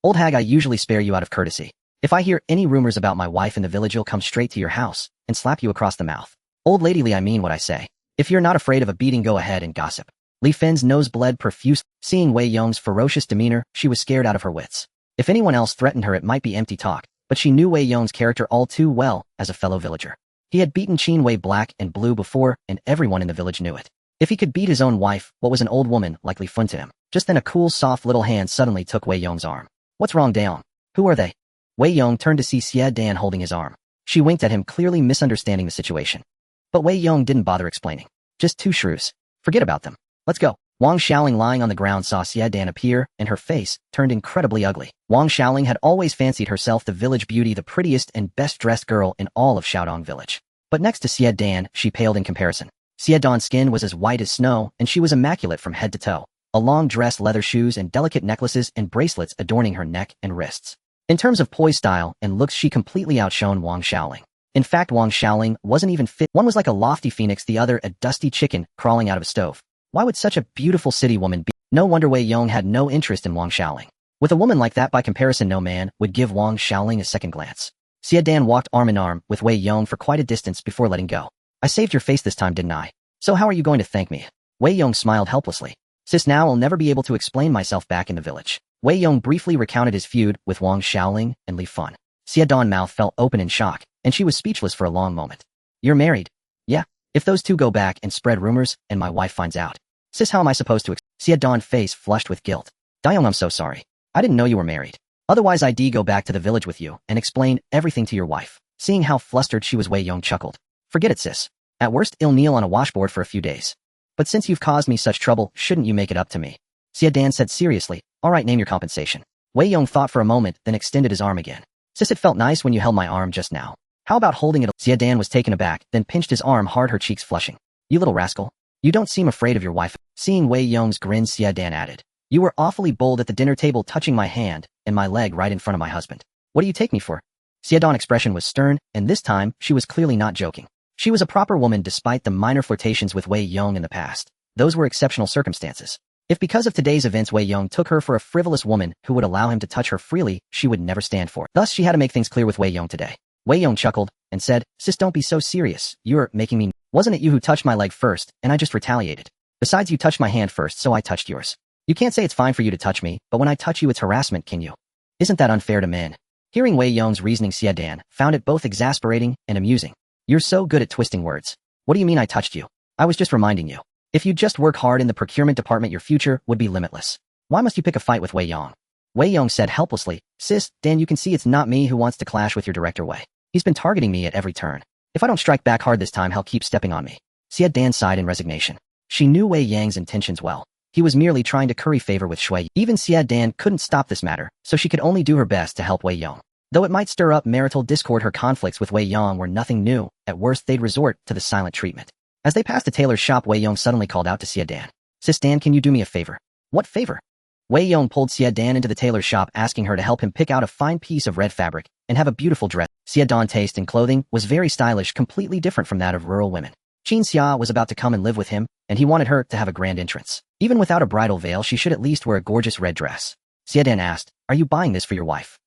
"Old hag, I usually spare you out of courtesy. If I hear any rumors about my wife in the village, I'll come straight to your house and slap you across the mouth. Old lady Li, I mean what I say. If you're not afraid of a beating, go ahead and gossip." Li Fen's nose bled profusely. Seeing Wei Yong's ferocious demeanor, she was scared out of her wits. If anyone else threatened her, it might be empty talk, but she knew Wei Yong's character all too well as a fellow villager. He had beaten Qin Wei black and blue before, and everyone in the village knew it. If he could beat his own wife, what was an old woman like Li Fen to him? Just then a cool, soft little hand suddenly took Wei Yong's arm. What's wrong, Daong? Who are they? Wei Yong turned to see Xue Yan holding his arm. She winked at him, clearly misunderstanding the situation. But Wei Yong didn't bother explaining. Just two shrews. Forget about them. Let's go. Wang Xiaoling lying on the ground saw Xue Yan appear, and her face turned incredibly ugly. Wang Xiaoling had always fancied herself the village beauty, the prettiest and best-dressed girl in all of Xiaodong village. But next to Xue Yan, she paled in comparison. Xue Yan's skin was as white as snow, and she was immaculate from head to toe. A long dress, leather shoes, and delicate necklaces and bracelets adorning her neck and wrists. In terms of poise, style, and looks, she completely outshone Wang Xiaoling. In fact, Wang Xiaoling wasn't even fit. One was like a lofty phoenix, the other a dusty chicken crawling out of a stove. Why would such a beautiful city woman be? No wonder Wei Yong had no interest in Wang Xiaoling. With a woman like that, by comparison, no man would give Wang Xiaoling a second glance. Xue Yan walked arm in arm with Wei Yong for quite a distance before letting go. I saved your face this time, didn't I? So how are you going to thank me? Wei Yong smiled helplessly. Sis, now I'll never be able to explain myself back in the village. Wei Yong briefly recounted his feud with Wang Xiaoling and Li Fen. Xue Yan's mouth fell open in shock, and she was speechless for a long moment. You're married? Yeah. If those two go back and spread rumors, and my wife finds out. Sis, how am I supposed to Xue Yan's face flushed with guilt. Daong, I'm so sorry. I didn't know you were married. Otherwise I'd go back to the village with you and explain everything to your wife. Seeing how flustered she was, Wei Yong chuckled. Forget it, sis. At worst, I'll kneel on a washboard for a few days. But since you've caused me such trouble, shouldn't you make it up to me? Xue Yan said seriously. All right, name your compensation. Wei Yong thought for a moment, then extended his arm again. Sis, it felt nice when you held my arm just now. How about holding it? Xue Yan was taken aback, then pinched his arm hard, her cheeks flushing. You little rascal. You don't seem afraid of your wife. Seeing Wei Yong's grin, Xue Yan added. You were awfully bold at the dinner table, touching my hand and my leg right in front of my husband. What do you take me for? Xue Yan's expression was stern, and this time, she was clearly not joking. She was a proper woman despite the minor flirtations with Wei Yong in the past. Those were exceptional circumstances. If because of today's events Wei Yong took her for a frivolous woman who would allow him to touch her freely, she would never stand for it. Thus, she had to make things clear with Wei Yong today. Wei Yong chuckled and said, Sis, don't be so serious. You're making me. Wasn't it you who touched my leg first, and I just retaliated? Besides, you touched my hand first, so I touched yours. You can't say it's fine for you to touch me, but when I touch you it's harassment, can you? Isn't that unfair to men? Hearing Wei Yong's reasoning, Xue Yan found it both exasperating and amusing. You're so good at twisting words. What do you mean I touched you? I was just reminding you. If you just work hard in the procurement department, your future would be limitless. Why must you pick a fight with Wei Yong? Wei Yong said helplessly, Sis, Dan, you can see it's not me who wants to clash with your director Wei. He's been targeting me at every turn. If I don't strike back hard this time, he'll keep stepping on me. Xue Yan sighed in resignation. She knew Wei Yang's intentions well. He was merely trying to curry favor with Xue. Even Xue Yan couldn't stop this matter, so she could only do her best to help Wei Yong. Though it might stir up marital discord, her conflicts with Wei Yong were nothing new. At worst, they'd resort to the silent treatment. As they passed a tailor's shop, Wei Yong suddenly called out to Xue Yan. Sis Dan, can you do me a favor? What favor? Wei Yong pulled Xue Yan into the tailor's shop, asking her to help him pick out a fine piece of red fabric and have a beautiful dress. Xue Yan's taste in clothing was very stylish, completely different from that of rural women. Qin Xia was about to come and live with him, and he wanted her to have a grand entrance. Even without a bridal veil, she should at least wear a gorgeous red dress. Xue Yan asked, Are you buying this for your wife?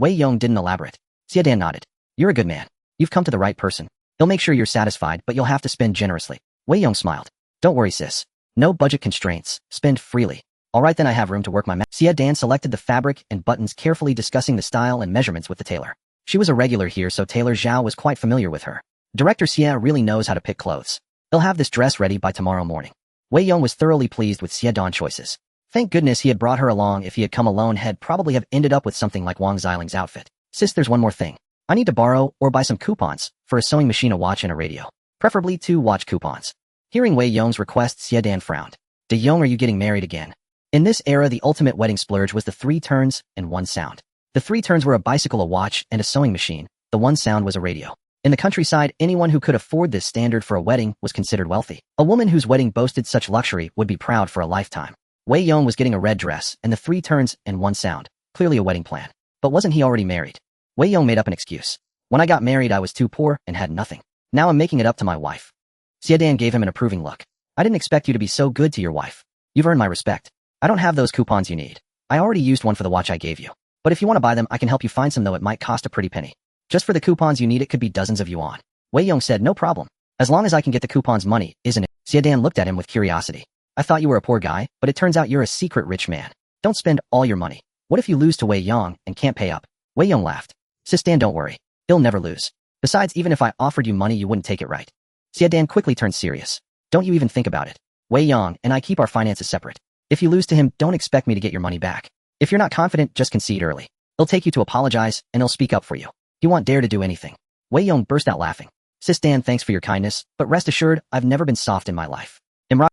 Wei Yong didn't elaborate. Xue Yan nodded. You're a good man. You've come to the right person. He'll make sure you're satisfied, but you'll have to spend generously. Wei Yong smiled. Don't worry, sis. No budget constraints. Spend freely. All right, then I have room to work my Xue Yan selected the fabric and buttons, carefully discussing the style and measurements with the tailor. She was a regular here, so Tailor Zhao was quite familiar with her. Director Xie really knows how to pick clothes. He'll have this dress ready by tomorrow morning. Wei Yong was thoroughly pleased with Xue Yan's choices. Thank goodness he had brought her along. If he had come alone, he'd probably have ended up with something like Wang Xiling's outfit. Sis, there's one more thing. I need to borrow or buy some coupons for a sewing machine, a watch, and a radio. Preferably 2 watch coupons. Hearing Wei Yong's request, Xue Yan frowned. De Yong, are you getting married again? In this era, the ultimate wedding splurge was the 3 turns and 1 sound. The 3 turns were a bicycle, a watch, and a sewing machine. The 1 sound was a radio. In the countryside, anyone who could afford this standard for a wedding was considered wealthy. A woman whose wedding boasted such luxury would be proud for a lifetime. Wei Yong was getting a red dress and the 3 turns and 1 sound. Clearly a wedding plan. But wasn't he already married? Wei Yong made up an excuse. When I got married, I was too poor and had nothing. Now I'm making it up to my wife. Xue Yan gave him an approving look. I didn't expect you to be so good to your wife. You've earned my respect. I don't have those coupons you need. I already used one for the watch I gave you. But if you want to buy them, I can help you find some, though it might cost a pretty penny. Just for the coupons you need, it could be dozens of yuan. Wei Yong said, no problem. As long as I can get the coupons money, isn't it? Xue Yan looked at him with curiosity. I thought you were a poor guy, but it turns out you're a secret rich man. Don't spend all your money. What if you lose to Wei Yong and can't pay up? Wei Yong laughed. Sis Dan, don't worry. He'll never lose. Besides, even if I offered you money, you wouldn't take it right. Xue Dan quickly turned serious. Don't you even think about it. Wei Yong and I keep our finances separate. If you lose to him, don't expect me to get your money back. If you're not confident, just concede early. He'll take you to apologize, and he'll speak up for you. He won't dare to do anything. Wei Yong burst out laughing. Sis Dan, thanks for your kindness, but rest assured, I've never been soft in my life.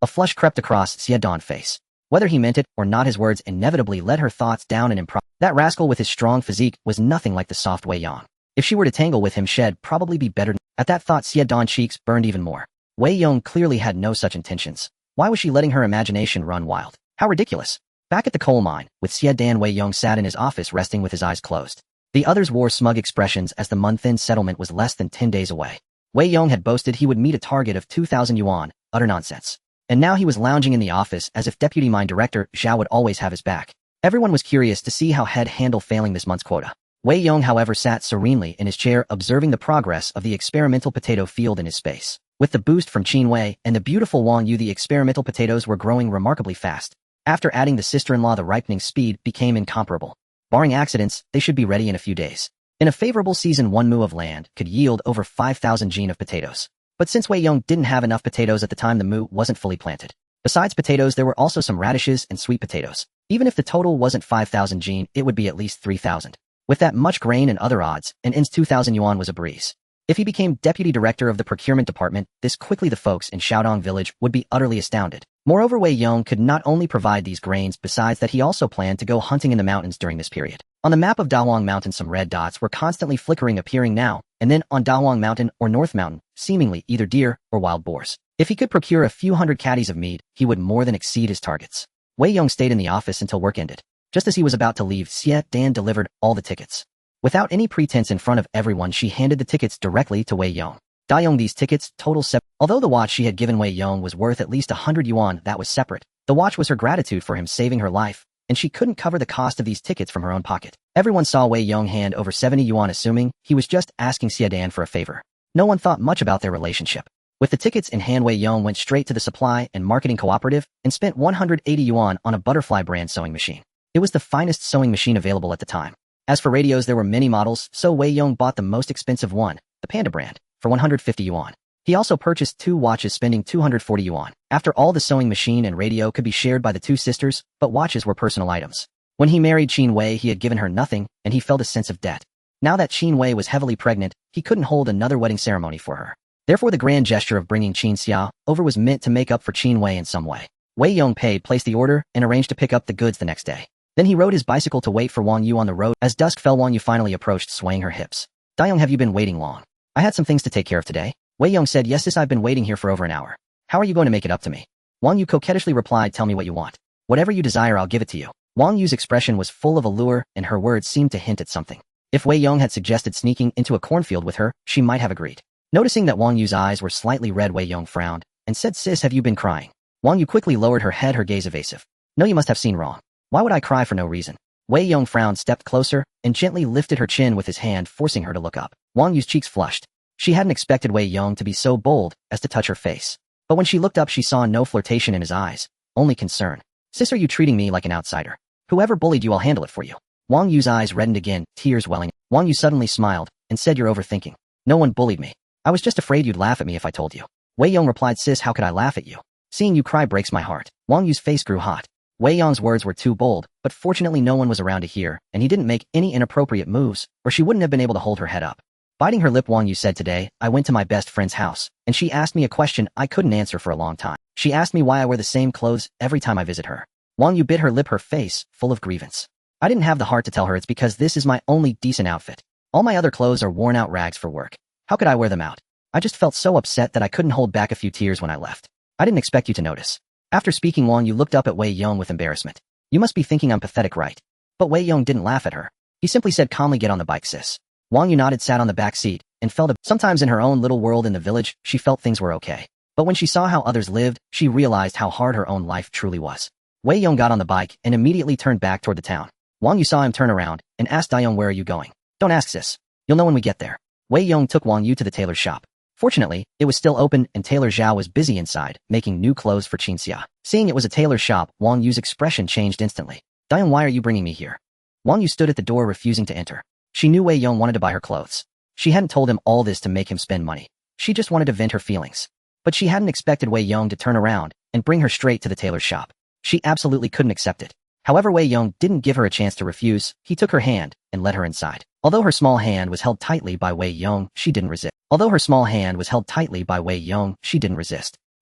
A flush crept across Xue Dan's face. Whether he meant it or not, his words inevitably led her thoughts down an improper. That rascal with his strong physique was nothing like the soft Wei Yong. If she were to tangle with him, she'd probably be better. At that thought, Xue Dan's cheeks burned even more. Wei Yong clearly had no such intentions. Why was she letting her imagination run wild? How ridiculous. Back at the coal mine, with Xue Dan, Wei Yong sat in his office resting with his eyes closed. The others wore smug expressions as the month-end settlement was less than 10 days away. Wei Yong had boasted he would meet a target of 2,000 yuan, utter nonsense. And now he was lounging in the office as if Deputy Mine Director Zhao would always have his back. Everyone was curious to see how he'd handle failing this month's quota. Wei Yong, however, sat serenely in his chair observing the progress of the experimental potato field in his space. With the boost from Qin Wei and the beautiful Wang Yu, the experimental potatoes were growing remarkably fast. After adding the sister-in-law, the ripening speed became incomparable. Barring accidents, they should be ready in a few days. In a favorable season, 1 mu of land could yield over 5,000 jin of potatoes. But since Wei Yong didn't have enough potatoes at the time, the mu wasn't fully planted. Besides potatoes, there were also some radishes and sweet potatoes. Even if the total wasn't 5,000 jin, it would be at least 3,000. With that much grain and other odds, an in's 2,000 yuan was a breeze. If he became deputy director of the procurement department, this quickly the folks in Xiaodong village would be utterly astounded. Moreover, Wei Yong could not only provide these grains, besides that he also planned to go hunting in the mountains during this period. On the map of Dawang Mountain, some red dots were constantly flickering, appearing now and then on Dawang Mountain or North Mountain, seemingly either deer or wild boars. If he could procure a few hundred caddies of meat, he would more than exceed his targets. Wei Yong stayed in the office until work ended. Just as he was about to leave, Xue Dan delivered all the tickets. Without any pretense in front of everyone, she handed the tickets directly to Wei Yong. Dayong, these tickets total 7. Although the watch she had given Wei Yong was worth at least 100 yuan, that was separate. The watch was her gratitude for him saving her life, and she couldn't cover the cost of these tickets from her own pocket. Everyone saw Wei Yong hand over 70 yuan, assuming he was just asking Xue Dan for a favor. No one thought much about their relationship. With the tickets in hand, Wei Yong went straight to the supply and marketing cooperative and spent 180 yuan on a butterfly brand sewing machine. It was the finest sewing machine available at the time. As for radios, there were many models, so Wei Yong bought the most expensive one, the Panda brand, for 150 yuan. He also purchased 2 watches, spending 240 yuan. After all, the sewing machine and radio could be shared by the 2 sisters, but watches were personal items. When he married Qin Wei, he had given her nothing, and he felt a sense of debt. Now that Qin Wei was heavily pregnant, he couldn't hold another wedding ceremony for her. Therefore, the grand gesture of bringing Qin Xia over was meant to make up for Qin Wei in some way. Wei Yong paid, placed the order, and arranged to pick up the goods the next day. Then he rode his bicycle to wait for Wang Yu on the road. As dusk fell, Wang Yu finally approached, swaying her hips. Dayong, have you been waiting long? I had some things to take care of today. Wei Yong said, yes sis, I've been waiting here for over an hour. How are you going to make it up to me? Wang Yu coquettishly replied, tell me what you want. Whatever you desire, I'll give it to you. Wang Yu's expression was full of allure, and her words seemed to hint at something. If Wei Yong had suggested sneaking into a cornfield with her, she might have agreed. Noticing that Wang Yu's eyes were slightly red, Wei Yong frowned and said, sis, have you been crying? Wang Yu quickly lowered her head, her gaze evasive. No, you must have seen wrong. Why would I cry for no reason? Wei Yong frowned, stepped closer, and gently lifted her chin with his hand, forcing her to look up. Wang Yu's cheeks flushed. She hadn't expected Wei Yong to be so bold as to touch her face. But when she looked up, she saw no flirtation in his eyes, only concern. Sis, are you treating me like an outsider? Whoever bullied you, I'll handle it for you. Wang Yu's eyes reddened again, tears welling. Wang Yu suddenly smiled and said, you're overthinking. No one bullied me. I was just afraid you'd laugh at me if I told you. Wei Yong replied, sis, how could I laugh at you? Seeing you cry breaks my heart. Wang Yu's face grew hot. Wei Yong's words were too bold, but fortunately no one was around to hear, and he didn't make any inappropriate moves, or she wouldn't have been able to hold her head up. Biting her lip, Wang Yu said, today, I went to my best friend's house, and she asked me a question I couldn't answer for a long time. She asked me why I wear the same clothes every time I visit her. Wang Yu bit her lip, her face full of grievance. I didn't have the heart to tell her it's because this is my only decent outfit. All my other clothes are worn out rags for work. How could I wear them out? I just felt so upset that I couldn't hold back a few tears when I left. I didn't expect you to notice. After speaking, Wang Yu looked up at Wei Yong with embarrassment. You must be thinking I'm pathetic, right? But Wei Yong didn't laugh at her. He simply said calmly, get on the bike, sis. Wang Yu nodded, sat on the back seat, and felt sometimes in her own little world in the village, she felt things were okay. But when she saw how others lived, she realized how hard her own life truly was. Wei Yong got on the bike and immediately turned back toward the town. Wang Yu saw him turn around and asked Dayong, where are you going? Don't ask, sis. You'll know when we get there. Wei Yong took Wang Yu to the tailor's shop. Fortunately, it was still open and Tailor Zhao was busy inside, making new clothes for Qin Xia. Seeing it was a tailor's shop, Wang Yu's expression changed instantly. Diane, why are you bringing me here? Wang Yu stood at the door refusing to enter. She knew Wei Yong wanted to buy her clothes. She hadn't told him all this to make him spend money. She just wanted to vent her feelings. But she hadn't expected Wei Yong to turn around and bring her straight to the tailor's shop. She absolutely couldn't accept it. However, Wei Yong didn't give her a chance to refuse. He took her hand and led her inside. Although her small hand was held tightly by Wei Yong, she didn't resist.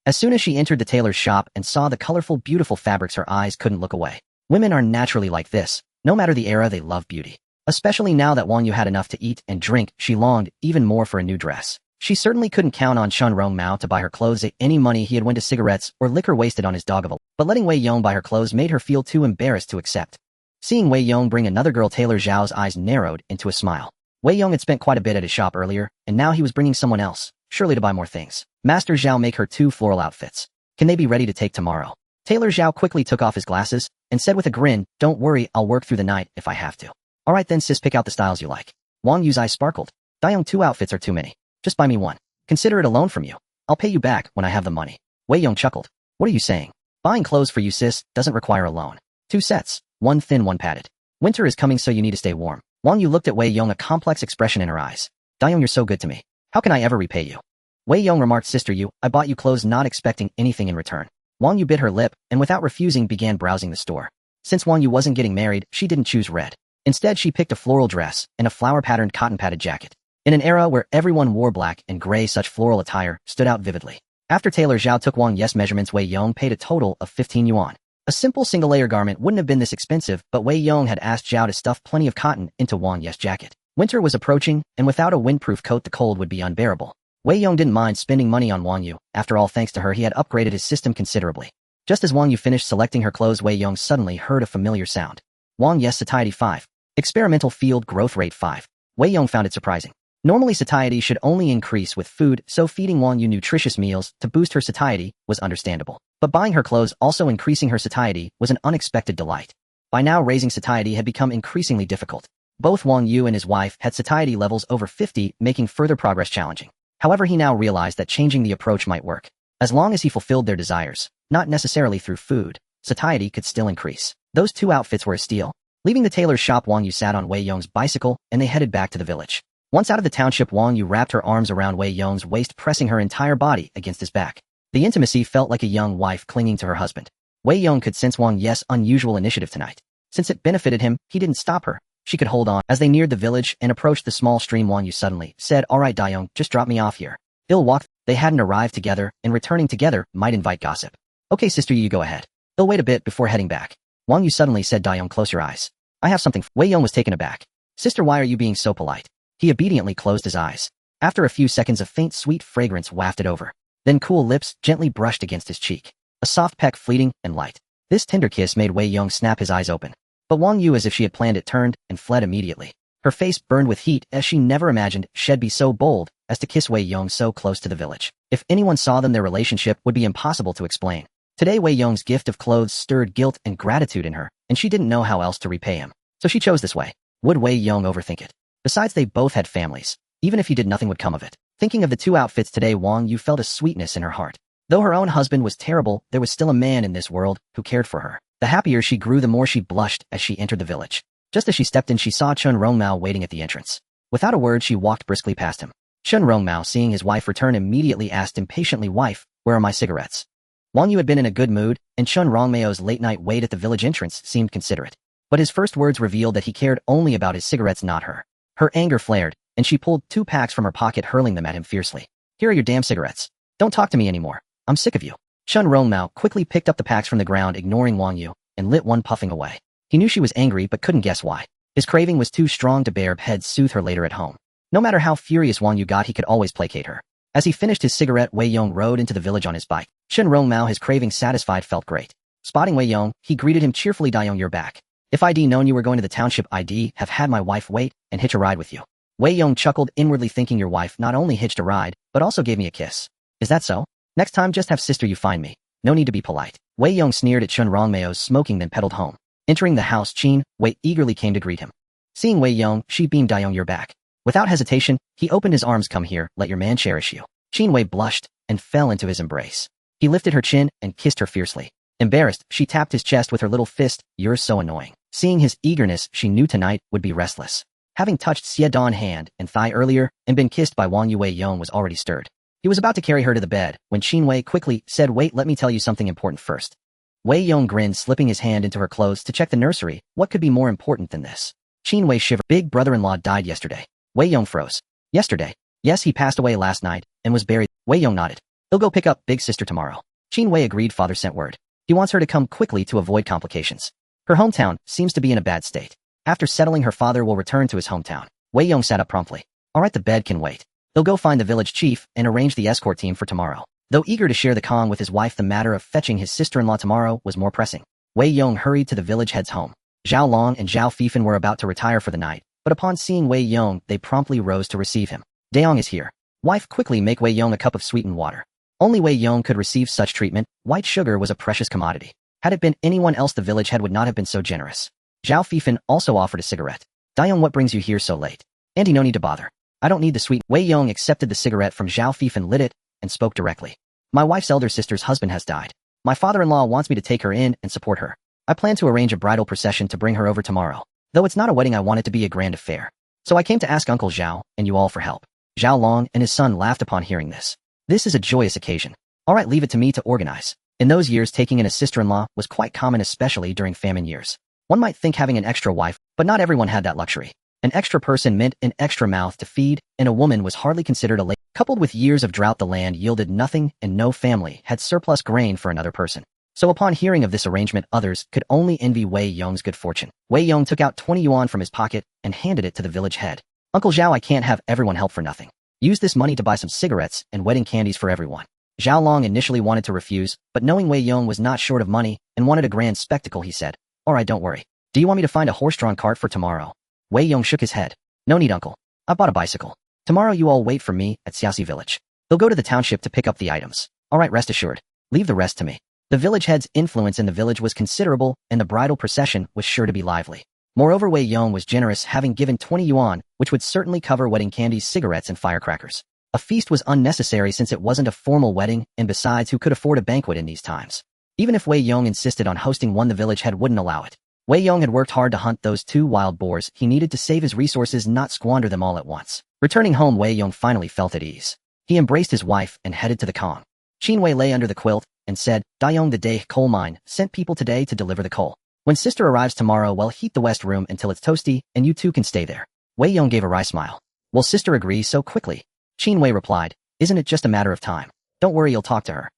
As soon as she entered the tailor's shop and saw the colorful, beautiful fabrics, her eyes couldn't look away. Women are naturally like this. No matter the era, they love beauty. Especially now that Wang Yu had enough to eat and drink, she longed even more for a new dress. She certainly couldn't count on Chun Rongmao to buy her clothes. Any money he had went to cigarettes or liquor wasted on his dog of a. But letting Wei Yong buy her clothes made her feel too embarrassed to accept. Seeing Wei Yong bring another girl, Tailor Zhao's eyes narrowed into a smile. Wei Yong had spent quite a bit at his shop earlier, and now he was bringing someone else, surely to buy more things. Master Zhao, make her 2 floral outfits. Can they be ready to take tomorrow? Tailor Zhao quickly took off his glasses and said with a grin, don't worry, I'll work through the night if I have to. Alright then sis, pick out the styles you like. Wang Yu's eyes sparkled. Diong, 2 outfits are too many. Just buy me one. Consider it a loan from you. I'll pay you back when I have the money. Wei Yong chuckled. What are you saying? Buying clothes for you sis doesn't require a loan. 2 sets, one thin, one padded. Winter is coming so you need to stay warm. Wang Yu looked at Wei Yong, a complex expression in her eyes. Diong, you're so good to me. How can I ever repay you? Wei Yong remarked, sister, I bought you clothes not expecting anything in return. Wang Yu bit her lip and without refusing began browsing the store. Since Wang Yu wasn't getting married, she didn't choose red. Instead, she picked a floral dress and a flower-patterned cotton-padded jacket. In an era where everyone wore black and gray, such floral attire stood out vividly. After Tailor Zhao took Wang Yu's measurements, Wei Yong paid a total of 15 yuan. A simple single-layer garment wouldn't have been this expensive, but Wei Yong had asked Zhao to stuff plenty of cotton into Wang Yu's jacket. Winter was approaching, and without a windproof coat the cold would be unbearable. Wei Yong didn't mind spending money on Wang Yu. After all, thanks to her, he had upgraded his system considerably. Just as Wang Yu finished selecting her clothes, Wei Yong suddenly heard a familiar sound. Wang Yu's satiety 5. Experimental field growth rate 5. Wei Yong found it surprising. Normally satiety should only increase with food, so feeding Wang Yu nutritious meals to boost her satiety was understandable. But buying her clothes also increasing her satiety was an unexpected delight. By now, raising satiety had become increasingly difficult. Both Wang Yu and his wife had satiety levels over 50, making further progress challenging. However, he now realized that changing the approach might work. As long as he fulfilled their desires, not necessarily through food, satiety could still increase. Those 2 outfits were a steal. Leaving the tailor's shop, Wang Yu sat on Wei Yong's bicycle, and they headed back to the village. Once out of the township, Wang Yu wrapped her arms around Wei Yong's waist, pressing her entire body against his back. The intimacy felt like a young wife clinging to her husband. Wei Yong could sense Wang Yu's unusual initiative tonight. Since it benefited him, he didn't stop her. She could hold on. As they neared the village and approached the small stream, Wang Yu suddenly said, alright Diong, just drop me off here. They'll walk. They hadn't arrived together, and returning together might invite gossip. Okay sister, you go ahead. They'll wait a bit before heading back. Wang Yu suddenly said, Diong, close your eyes. I have something. Wei Yong was taken aback. Sister, why are you being so polite? He obediently closed his eyes. After a few seconds, a faint sweet fragrance wafted over. Then cool lips gently brushed against his cheek. A soft peck, fleeting and light. This tender kiss made Wei Yong snap his eyes open. But Wang Yu, as if she had planned it, turned and fled immediately. Her face burned with heat, as she never imagined she'd be so bold as to kiss Wei Yong so close to the village. If anyone saw them, their relationship would be impossible to explain. Today, Wei Yong's gift of clothes stirred guilt and gratitude in her, and she didn't know how else to repay him. So she chose this way. Would Wei Yong overthink it? Besides, they both had families. Even if he did, nothing would come of it. Thinking of the 2 outfits today, Wang Yu felt a sweetness in her heart. Though her own husband was terrible, there was still a man in this world who cared for her. The happier she grew, the more she blushed as she entered the village. Just as she stepped in, she saw Chun Rongmao waiting at the entrance. Without a word, she walked briskly past him. Chun Rongmao, seeing his wife return, immediately asked impatiently, wife, where are my cigarettes? Wang Yu had been in a good mood, and Chun Rongmao's late-night wait at the village entrance seemed considerate. But his first words revealed that he cared only about his cigarettes, not her. Her anger flared, and she pulled 2 packs from her pocket, hurling them at him fiercely. Here are your damn cigarettes. Don't talk to me anymore. I'm sick of you. Chun Rongmao quickly picked up the packs from the ground, ignoring Wang Yu, and lit one, puffing away. He knew she was angry but couldn't guess why. His craving was too strong to bear. He'd soothe her later at home. No matter how furious Wang Yu got, he could always placate her. As he finished his cigarette, Wei Yong rode into the village on his bike. Chun Rongmao, his craving satisfied, felt great. Spotting Wei Yong, he greeted him cheerfully, Diong, you're back. If I'd known you were going to the township, I'd have had my wife wait and hitch a ride with you. Wei Yong chuckled, inwardly thinking, your wife not only hitched a ride, but also gave me a kiss. Is that so? Next time just have sister you find me. No need to be polite. Wei Yong sneered at Chun Rongmao's smoking, then pedaled home. Entering the house, Qin Wei eagerly came to greet him. Seeing Wei Yong, she beamed, Diong, you're back. Without hesitation, he opened his arms, come here, let your man cherish you. Qin Wei blushed and fell into his embrace. He lifted her chin and kissed her fiercely. Embarrassed, she tapped his chest with her little fist. You're so annoying. Seeing his eagerness, she knew tonight would be restless. Having touched Xue Yan's hand and thigh earlier and been kissed by Wei Yong was already stirred. He was about to carry her to the bed when Qin Wei quickly said, wait, let me tell you something important first. Wei Yong grinned, slipping his hand into her clothes to check the nursery. What could be more important than this? Qin Wei shivered. Big brother-in-law died yesterday. Wei Yong froze. Yesterday? Yes, he passed away last night and was buried. Wei Yong nodded. He'll go pick up big sister tomorrow. Qin Wei agreed. Father sent word. He wants her to come quickly to avoid complications. Her hometown seems to be in a bad state. After settling, her father will return to his hometown. Wei Yong sat up promptly. All right, the bed can wait. He'll go find the village chief and arrange the escort team for tomorrow. Though eager to share the calm with his wife, the matter of fetching his sister-in-law tomorrow was more pressing. Wei Yong hurried to the village head's home. Zhao Long and Zhao Fifan were about to retire for the night, but upon seeing Wei Yong, they promptly rose to receive him. Daong is here. Wife, quickly make Wei Yong a cup of sweetened water. Only Wei Yong could receive such treatment. White sugar was a precious commodity. Had it been anyone else, the village head would not have been so generous. Zhao Fifan also offered a cigarette. Daong, what brings you here so late? Auntie, no need to bother. I don't need the sweet. Wei Yong accepted the cigarette from Zhao Fifan, lit it, and spoke directly. My wife's elder sister's husband has died. My father-in-law wants me to take her in and support her. I plan to arrange a bridal procession to bring her over tomorrow. Though it's not a wedding, I want it to be a grand affair. So I came to ask Uncle Zhao and you all for help. Zhao Long and his son laughed upon hearing this. This is a joyous occasion. All right, leave it to me to organize. In those years, taking in a sister-in-law was quite common, especially during famine years. One might think having an extra wife, but not everyone had that luxury. An extra person meant an extra mouth to feed, and a woman was hardly considered a lady. Coupled with years of drought, the land yielded nothing, and no family had surplus grain for another person. So upon hearing of this arrangement, others could only envy Wei Yong's good fortune. Wei Yong took out 20 yuan from his pocket and handed it to the village head. Uncle Zhao, I can't have everyone help for nothing. Use this money to buy some cigarettes and wedding candies for everyone. Zhao Long initially wanted to refuse, but knowing Wei Yong was not short of money and wanted a grand spectacle, he said, all right, don't worry. Do you want me to find a horse-drawn cart for tomorrow? Wei Yong shook his head. No need, uncle. I bought a bicycle. Tomorrow you all wait for me at Xiaoxi village. They'll go to the township to pick up the items. All right, rest assured. Leave the rest to me. The village head's influence in the village was considerable, and the bridal procession was sure to be lively. Moreover, Wei Yong was generous, having given 20 yuan, which would certainly cover wedding candies, cigarettes, and firecrackers. A feast was unnecessary since it wasn't a formal wedding, and besides, who could afford a banquet in these times? Even if Wei Yong insisted on hosting one, the village head wouldn't allow it. Wei Yong had worked hard to hunt those 2 wild boars. He needed to save his resources, not squander them all at once. Returning home, Wei Yong finally felt at ease. He embraced his wife and headed to the Kong. Qin Wei lay under the quilt and said, Dayong, the day coal mine sent people today to deliver the coal. When sister arrives tomorrow, well, heat the west room until it's toasty, and you two can stay there. Wei Yong gave a wry smile. Will sister agree so quickly? Qin Wei replied, isn't it just a matter of time? Don't worry, you'll talk to her.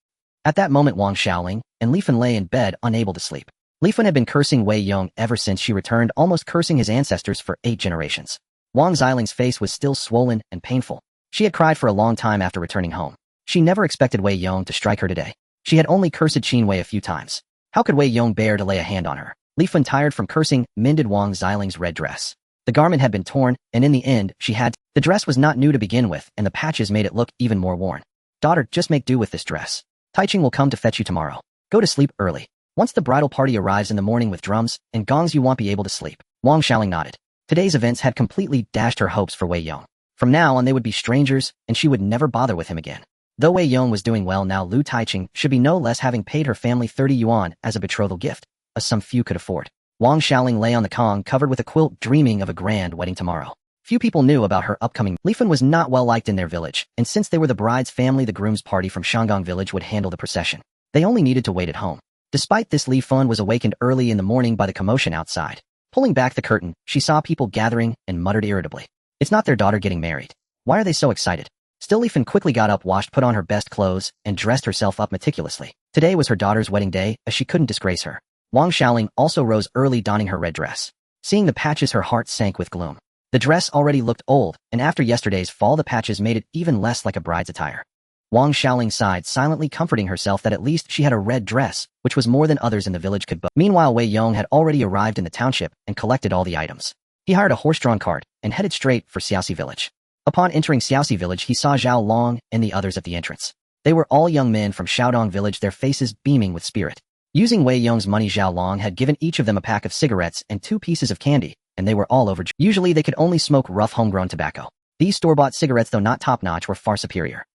At that moment, Wang Xiaoling and Li Fan lay in bed, unable to sleep. Li Fan had been cursing Wei Yong ever since she returned, almost cursing his ancestors for 8 generations. Wang Xiaoling's face was still swollen and painful. She had cried for a long time after returning home. She never expected Wei Yong to strike her today. She had only cursed Qin Wei a few times. How could Wei Yong bear to lay a hand on her? Li Fan, tired from cursing, mended Wang Xiaoling's red dress. The garment had been torn, and in the end, she had to. The dress was not new to begin with, and the patches made it look even more worn. Daughter, just make do with this dress. Taiching will come to fetch you tomorrow. Go to sleep early. Once the bridal party arrives in the morning with drums and gongs, you won't be able to sleep. Wang Xiaoling nodded. Today's events had completely dashed her hopes for Wei Yong. From now on, they would be strangers, and she would never bother with him again. Though Wei Yong was doing well now, Lu Taiching should be no less, having paid her family 30 yuan as a betrothal gift, a sum few could afford. Wang Xiaoling lay on the Kong, covered with a quilt, dreaming of a grand wedding tomorrow. Few people knew about her upcoming. Li Fan was not well liked in their village, and since they were the bride's family, the groom's party from Shangang village would handle the procession. They only needed to wait at home. Despite this, Li Fan was awakened early in the morning by the commotion outside. Pulling back the curtain, she saw people gathering and muttered irritably, it's not their daughter getting married. Why are they so excited? Still, Li Fan quickly got up, washed, put on her best clothes, and dressed herself up meticulously. Today was her daughter's wedding day, as she couldn't disgrace her. Wang Xiaoling also rose early, donning her red dress. Seeing the patches, her heart sank with gloom. The dress already looked old, and after yesterday's fall, the patches made it even less like a bride's attire. Wang Xiaoling sighed, silently comforting herself that at least she had a red dress, which was more than others in the village could boast. Meanwhile, Wei Yong had already arrived in the township and collected all the items. He hired a horse-drawn cart and headed straight for Xiaoxi village. Upon entering Xiaoxi village, he saw Zhao Long and the others at the entrance. They were all young men from Shaodong village, their faces beaming with spirit. Using Wei Yong's money, Zhao Long had given each of them a pack of cigarettes and 2 pieces of candy, and they were all overjoyed. Usually they could only smoke rough homegrown tobacco. These store-bought cigarettes, though not top-notch, were far superior.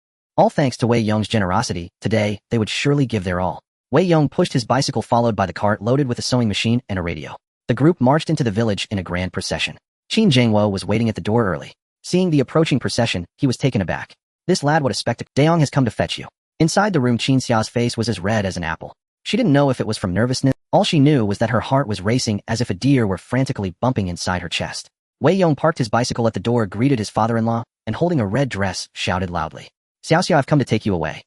All thanks to Wei Yong's generosity, today, they would surely give their all. Wei Yong pushed his bicycle followed by the cart loaded with a sewing machine and a radio. The group marched into the village in a grand procession. Qin Wei was waiting at the door early. Seeing the approaching procession, he was taken aback. This lad, what a spectacle. Dayong has come to fetch you. Inside the room, Qin Xia's face was as red as an apple. She didn't know if it was from nervousness. All she knew was that her heart was racing as if a deer were frantically bumping inside her chest. Wei Yong parked his bicycle at the door, greeted his father-in-law, and holding a red dress, shouted loudly, "Xiao, I've come to take you away."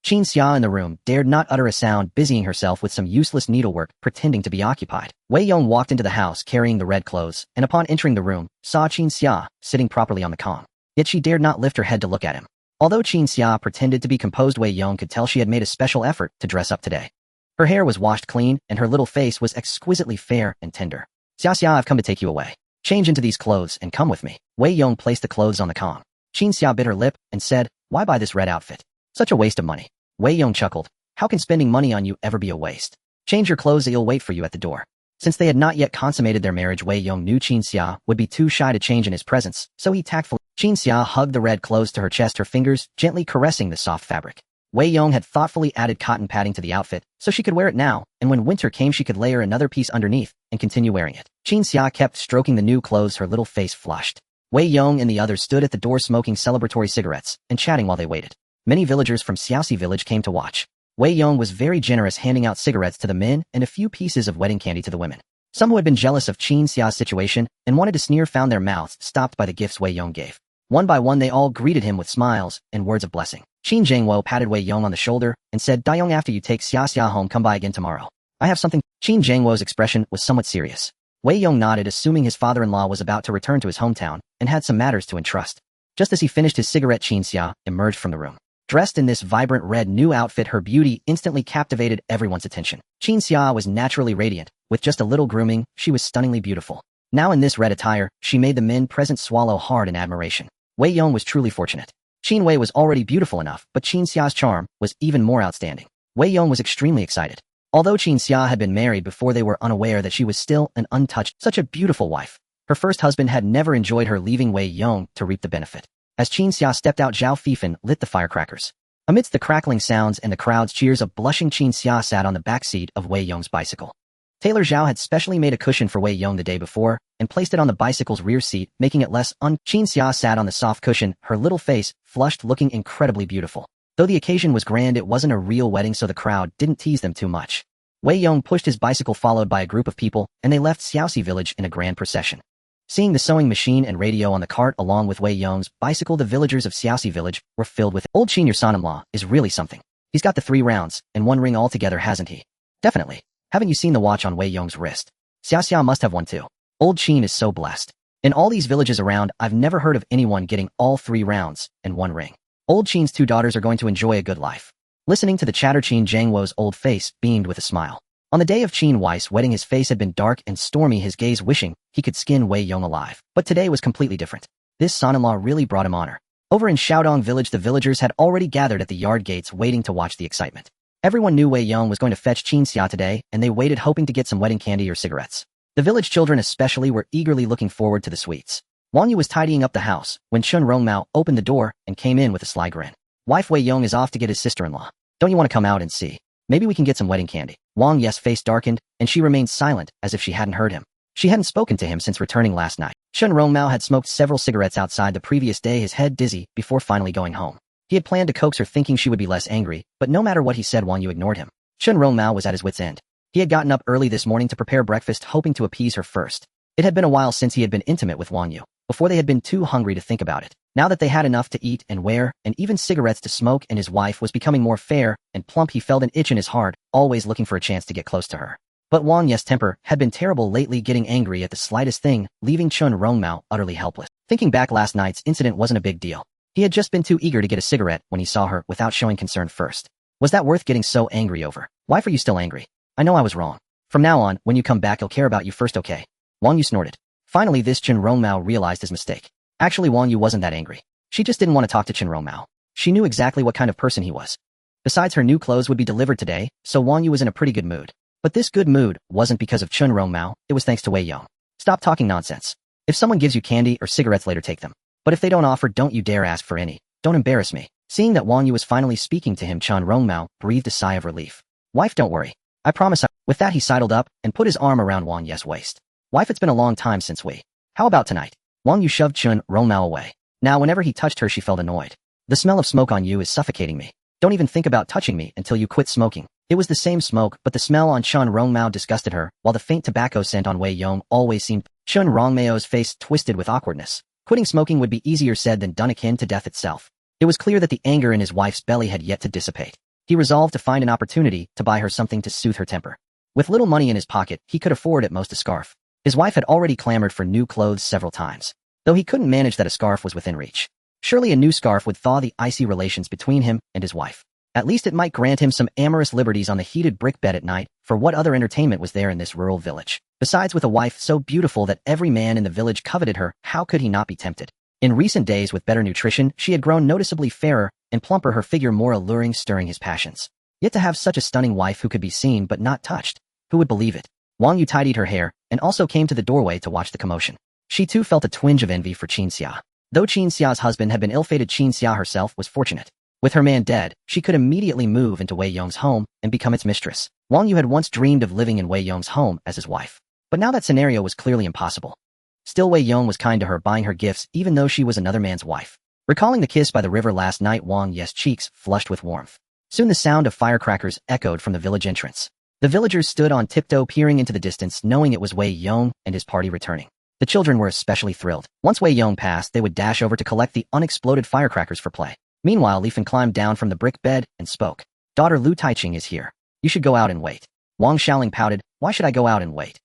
Qin Xia in the room dared not utter a sound, busying herself with some useless needlework, pretending to be occupied. Wei Yong walked into the house carrying the red clothes, and upon entering the room, saw Qin Xia sitting properly on the com. Yet she dared not lift her head to look at him. Although Qin Xia pretended to be composed, Wei Yong could tell she had made a special effort to dress up today. Her hair was washed clean, and her little face was exquisitely fair and tender. "Xiao, I've come to take you away. Change into these clothes and come with me." Wei Yong placed the clothes on the com. Qin Xia bit her lip and said, "Why buy this red outfit? Such a waste of money." Wei Yong chuckled. "How can spending money on you ever be a waste? Change your clothes, he'll wait for you at the door." Since they had not yet consummated their marriage, Wei Yong knew Qin Xia would be too shy to change in his presence, so he tactfully. Qin Xia hugged the red clothes to her chest, her fingers gently caressing the soft fabric. Wei Yong had thoughtfully added cotton padding to the outfit, so she could wear it now, and when winter came she could layer another piece underneath and continue wearing it. Qin Xia kept stroking the new clothes, her little face flushed. Wei Yong and the others stood at the door smoking celebratory cigarettes and chatting while they waited. Many villagers from Xiaoxi village came to watch. Wei Yong was very generous, handing out cigarettes to the men and a few pieces of wedding candy to the women. Some who had been jealous of Qin Xia's situation and wanted to sneer found their mouths stopped by the gifts Wei Yong gave. One by one they all greeted him with smiles and words of blessing. Qin Wei patted Wei Yong on the shoulder and said, "Dayong, after you take Xia home, come by again tomorrow. I have something." Qin Wei's expression was somewhat serious. Wei Yong nodded, assuming his father-in-law was about to return to his hometown and had some matters to entrust. Just as he finished his cigarette, Qin Xia emerged from the room. Dressed in this vibrant red new outfit, her beauty instantly captivated everyone's attention. Qin Xia was naturally radiant. With just a little grooming, she was stunningly beautiful. Now in this red attire, she made the men present swallow hard in admiration. Wei Yong was truly fortunate. Qin Wei was already beautiful enough, but Qin Xia's charm was even more outstanding. Wei Yong was extremely excited. Although Qin Xia had been married before, they were unaware that she was still an untouched, such a beautiful wife. Her first husband had never enjoyed her, leaving Wei Yong to reap the benefit. As Qin Xia stepped out, Zhao Fifan lit the firecrackers. Amidst the crackling sounds and the crowd's cheers, a blushing Qin Xia sat on the back seat of Wei Yong's bicycle. Tailor Zhao had specially made a cushion for Wei Yong the day before and placed it on the bicycle's rear seat, making it less Qin Xia sat on the soft cushion, her little face flushed, looking incredibly beautiful. Though the occasion was grand, it wasn't a real wedding, so the crowd didn't tease them too much. Wei Yong pushed his bicycle followed by a group of people, and they left Xiaoxi village in a grand procession. Seeing the sewing machine and radio on the cart along with Wei Yong's bicycle, the villagers of Xiaoxi village were filled with, "Old Qin, your son-in-law, is really something. He's got the 3 rounds and 1 ring altogether, hasn't he?" "Definitely. Haven't you seen the watch on Wei Yong's wrist? Xiao must have one too. Old Qin is so blessed. In all these villages around, I've never heard of anyone getting all 3 rounds and 1 ring. Old Qin's 2 daughters are going to enjoy a good life." Listening to the chatter, Qin Wei's old face beamed with a smile. On the day of Qin Wei's wedding, his face had been dark and stormy, his gaze wishing he could skin Wei Yong alive. But today was completely different. This son-in-law really brought him honor. Over in Xiaodong village, the villagers had already gathered at the yard gates waiting to watch the excitement. Everyone knew Wei Yong was going to fetch Qin Xia today, and they waited hoping to get some wedding candy or cigarettes. The village children especially were eagerly looking forward to the sweets. Wang Yu was tidying up the house when Chun Rongmao opened the door and came in with a sly grin. "Wife, Wei Yong is off to get his sister-in-law. Don't you want to come out and see? Maybe we can get some wedding candy." Wang Yu's face darkened, and she remained silent as if she hadn't heard him. She hadn't spoken to him since returning last night. Chun Rongmao had smoked several cigarettes outside the previous day, his head dizzy, before finally going home. He had planned to coax her, thinking she would be less angry, but no matter what he said, Wang Yu ignored him. Chun Rongmao was at his wit's end. He had gotten up early this morning to prepare breakfast, hoping to appease her first. It had been a while since he had been intimate with Wang Yu. Before, they had been too hungry to think about it. Now that they had enough to eat and wear, and even cigarettes to smoke, and his wife was becoming more fair and plump, he felt an itch in his heart, always looking for a chance to get close to her. But Wang Yu's temper had been terrible lately, getting angry at the slightest thing, leaving Chun Rongmao utterly helpless. Thinking back, last night's incident wasn't a big deal. He had just been too eager to get a cigarette when he saw her without showing concern first. Was that worth getting so angry over? "Wife, are you still angry? I know I was wrong. From now on, when you come back, I'll care about you first, okay?" Wang Yu snorted. Finally, this Chun Rongmao realized his mistake. Actually, Wang Yu wasn't that angry. She just didn't want to talk to Chun Rongmao. She knew exactly what kind of person he was. Besides, her new clothes would be delivered today, so Wang Yu was in a pretty good mood. But this good mood wasn't because of Chun Rongmao, it was thanks to Wei Yong. "Stop talking nonsense. If someone gives you candy or cigarettes later, take them. But if they don't offer, don't you dare ask for any. Don't embarrass me." Seeing that Wang Yu was finally speaking to him, Chen Rongmao breathed a sigh of relief. Wife, don't worry. I promise I— With that he sidled up and put his arm around Wang Yu's waist. Wife, it's been a long time since we— How about tonight? Wang Yu shoved Chen Rongmao away. Now whenever he touched her she felt annoyed. The smell of smoke on you is suffocating me. Don't even think about touching me until you quit smoking. It was the same smoke, but the smell on Chen Rongmao disgusted her, while the faint tobacco scent on Wei Yong always seemed— Chen Rongmao's face twisted with awkwardness. Quitting smoking would be easier said than done, akin to death itself. It was clear that the anger in his wife's belly had yet to dissipate. He resolved to find an opportunity to buy her something to soothe her temper. With little money in his pocket, he could afford at most a scarf. His wife had already clamored for new clothes several times, though he couldn't manage that a scarf was within reach. Surely a new scarf would thaw the icy relations between him and his wife. At least it might grant him some amorous liberties on the heated brick bed at night, for what other entertainment was there in this rural village? Besides, with a wife so beautiful that every man in the village coveted her, how could he not be tempted? In recent days, with better nutrition, she had grown noticeably fairer and plumper, her figure more alluring, stirring his passions. Yet to have such a stunning wife who could be seen but not touched, who would believe it? Wang Yu tidied her hair and also came to the doorway to watch the commotion. She too felt a twinge of envy for Qin Xia. Though Qin Xia's husband had been ill-fated, Qin Xia herself was fortunate. With her man dead, she could immediately move into Wei Yong's home and become its mistress. Wang Yu had once dreamed of living in Wei Yong's home as his wife. But now that scenario was clearly impossible. Still, Wei Yong was kind to her, buying her gifts even though she was another man's wife. Recalling the kiss by the river last night, Wang Yu's cheeks flushed with warmth. Soon the sound of firecrackers echoed from the village entrance. The villagers stood on tiptoe, peering into the distance, knowing it was Wei Yong and his party returning. The children were especially thrilled. Once Wei Yong passed, they would dash over to collect the unexploded firecrackers for play. Meanwhile, Li Fan climbed down from the brick bed and spoke. Daughter, Lu Taiqing is here. You should go out and wait. Wang Xiaoling pouted. Why should I go out and wait?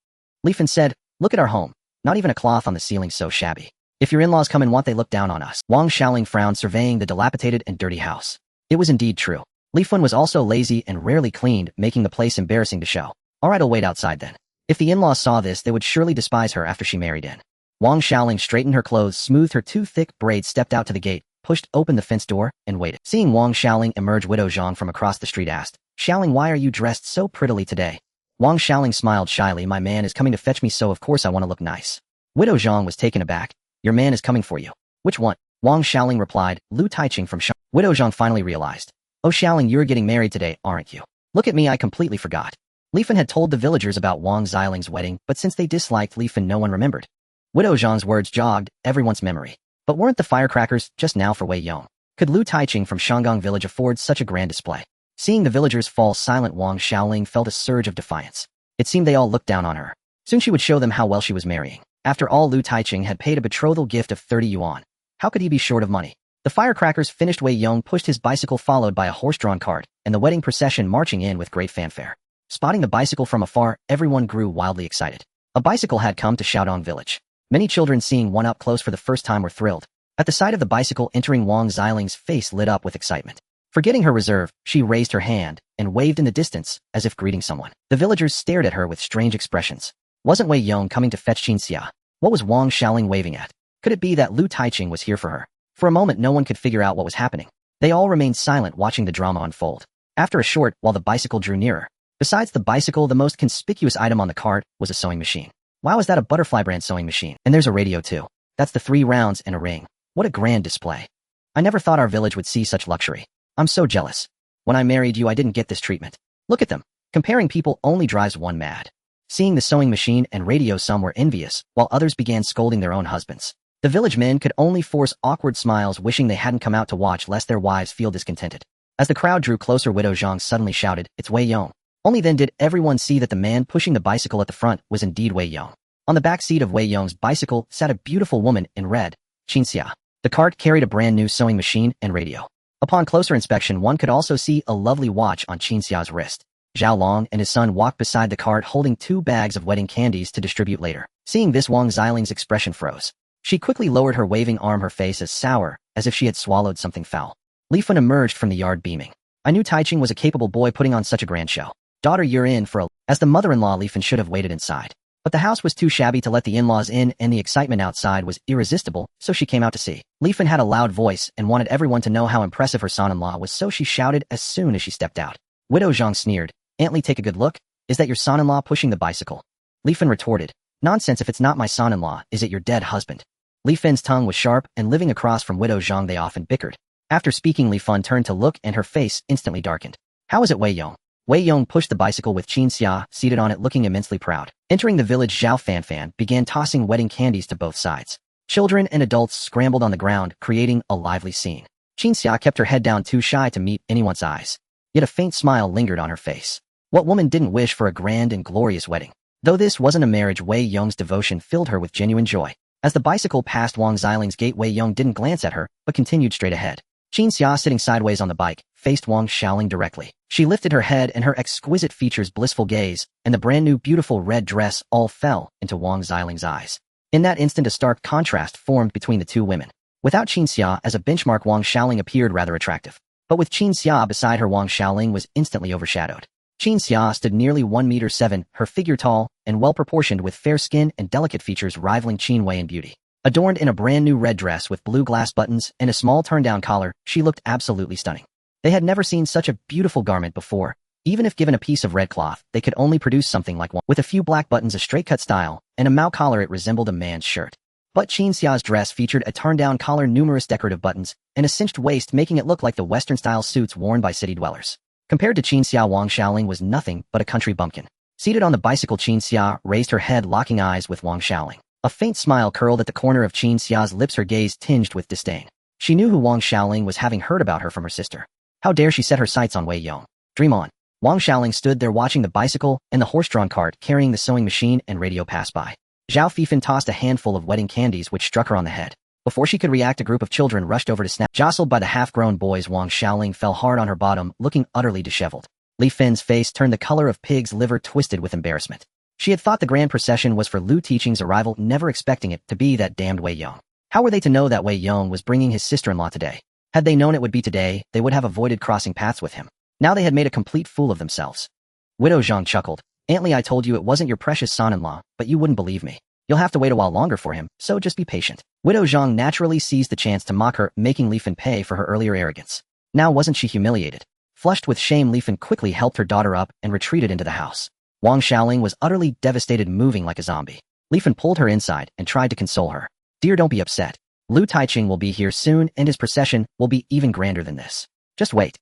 Li Fan said, look at our home. Not even a cloth on the ceiling, so shabby. If your in-laws come and want, they look down on us. Wang Xiaoling frowned, surveying the dilapidated and dirty house. It was indeed true. Li Fan was also lazy and rarely cleaned, making the place embarrassing to show. Alright, I'll wait outside then. If the in-laws saw this, they would surely despise her after she married in. Wang Xiaoling straightened her clothes, smoothed her two thick braids, stepped out to the gate, pushed open the fence door, and waited. Seeing Wang Xiaoling emerge, Widow Zhang from across the street asked, Xiaoling, why are you dressed so prettily today? Wang Xiaoling smiled shyly. My man is coming to fetch me, so of course I want to look nice. Widow Zhang was taken aback. Your man is coming for you. Which one? Wang Xiaoling replied, Lu Taiqing from Shang. Widow Zhang finally realized. Oh Xiaoling, you're getting married today, aren't you? Look at me, I completely forgot. Li Fan had told the villagers about Wang Xiaoling's wedding, but since they disliked Li Fan, no one remembered. Widow Zhang's words jogged everyone's memory. But weren't the firecrackers just now for Wei Yong? Could Lu Taiqing from Shangang village afford such a grand display? Seeing the villagers fall silent, Wang Xiaoling felt a surge of defiance. It seemed they all looked down on her. Soon she would show them how well she was marrying. After all, Lu Taiqing had paid a betrothal gift of 30 yuan. How could he be short of money? The firecrackers finished. Wei Yong pushed his bicycle, followed by a horse-drawn cart, and the wedding procession marching in with great fanfare. Spotting the bicycle from afar, everyone grew wildly excited. A bicycle had come to Xiaodong village. Many children, seeing one up close for the first time, were thrilled. At the sight of the bicycle entering, Wang Xiaoling's face lit up with excitement. Forgetting her reserve, she raised her hand and waved in the distance, as if greeting someone. The villagers stared at her with strange expressions. Wasn't Wei Yong coming to fetch Qin Xia? What was Wang Xiaoling waving at? Could it be that Lu Taiqing was here for her? For a moment, no one could figure out what was happening. They all remained silent, watching the drama unfold. After a short while, the bicycle drew nearer. Besides the bicycle, the most conspicuous item on the cart was a sewing machine. Wow, is that a Butterfly brand sewing machine? And there's a radio too. That's the 3 rounds and a ring. What a grand display. I never thought our village would see such luxury. I'm so jealous. When I married you, I didn't get this treatment. Look at them. Comparing people only drives one mad. Seeing the sewing machine and radio, some were envious, while others began scolding their own husbands. The village men could only force awkward smiles, wishing they hadn't come out to watch lest their wives feel discontented. As the crowd drew closer, Widow Zhang suddenly shouted, It's Wei Yong. Only then did everyone see that the man pushing the bicycle at the front was indeed Wei Yong. On the back seat of Wei Yong's bicycle sat a beautiful woman in red, Qin Xia. The cart carried a brand new sewing machine and radio. Upon closer inspection, one could also see a lovely watch on Qin Xia's wrist. Zhao Long and his son walked beside the cart, holding 2 bags of wedding candies to distribute later. Seeing this, Wang Xiaoling's expression froze. She quickly lowered her waving arm, her face as sour as if she had swallowed something foul. Li Fan emerged from the yard beaming. I knew Taiqing was a capable boy putting on such a grand show. Daughter, you're in for a— As the mother-in-law, Li Fan should have waited inside. But the house was too shabby to let the in-laws in, and the excitement outside was irresistible, so she came out to see. Li Fan had a loud voice and wanted everyone to know how impressive her son-in-law was, so she shouted as soon as she stepped out. Widow Zhang sneered. Aunt Li, take a good look. Is that your son-in-law pushing the bicycle? Li Fan retorted. Nonsense, if it's not my son-in-law, is it your dead husband? Li Fan's tongue was sharp, and living across from Widow Zhang, they often bickered. After speaking, Li Fun turned to look and her face instantly darkened. How is it, Wei Yong? Wei Yong pushed the bicycle with Qin Xia seated on it looking immensely proud. Entering the village, Zhao Fanfan began tossing wedding candies to both sides. Children and adults scrambled on the ground, creating a lively scene. Qin Xia kept her head down, too shy to meet anyone's eyes. Yet a faint smile lingered on her face. What woman didn't wish for a grand and glorious wedding? Though this wasn't a marriage, Wei Yong's devotion filled her with genuine joy. As the bicycle passed Wang Xiling's gate, Wei Yong didn't glance at her, but continued straight ahead. Qin Xia, sitting sideways on the bike, faced Wang Xiaoling directly. She lifted her head, and her exquisite features, blissful gaze, and the brand-new beautiful red dress all fell into Wang Xiling's eyes. In that instant, a stark contrast formed between the two women. Without Qin Xia as a benchmark, Wang Xiaoling appeared rather attractive. But with Qin Xia beside her, Wang Xiaoling was instantly overshadowed. Qin Xia stood nearly 1.7 meters, her figure tall and well-proportioned with fair skin and delicate features rivaling Qin Wei in beauty. Adorned in a brand-new red dress with blue glass buttons and a small turn-down collar, she looked absolutely stunning. They had never seen such a beautiful garment before. Even if given a piece of red cloth, they could only produce something like one. With a few black buttons, a straight-cut style, and a Mao collar, it resembled a man's shirt. But Qin Xia's dress featured a turned-down collar, numerous decorative buttons, and a cinched waist, making it look like the Western-style suits worn by city dwellers. Compared to Qin Xia, Wang Xiaoling was nothing but a country bumpkin. Seated on the bicycle, Qin Xia raised her head, locking eyes with Wang Xiaoling. A faint smile curled at the corner of Qin Xia's lips, her gaze tinged with disdain. She knew who Wang Xiaoling was, having heard about her from her sister. How dare she set her sights on Wei Yong? Dream on. Wang Xiaoling stood there watching the bicycle and the horse-drawn cart carrying the sewing machine and radio pass by. Zhao Fifan tossed a handful of wedding candies, which struck her on the head. Before she could react, a group of children rushed over to snap. Jostled by the half-grown boys, Wang Xiaoling fell hard on her bottom, looking utterly disheveled. Li Fin's face turned the color of pig's liver, twisted with embarrassment. She had thought the grand procession was for Lu Tiqing's arrival, never expecting it to be that damned Wei Yong. How were they to know that Wei Yong was bringing his sister-in-law today? Had they known it would be today, they would have avoided crossing paths with him. Now they had made a complete fool of themselves. Widow Zhang chuckled. Aunt Li, I told you it wasn't your precious son-in-law, but you wouldn't believe me. You'll have to wait a while longer for him, so just be patient. Widow Zhang naturally seized the chance to mock her, making Li Fin pay for her earlier arrogance. Now wasn't she humiliated? Flushed with shame, Li Fin quickly helped her daughter up and retreated into the house. Wang Xiaoling was utterly devastated, moving like a zombie. Li Fin pulled her inside and tried to console her. Dear, don't be upset. Lu Tiqing will be here soon, and his procession will be even grander than this. Just wait.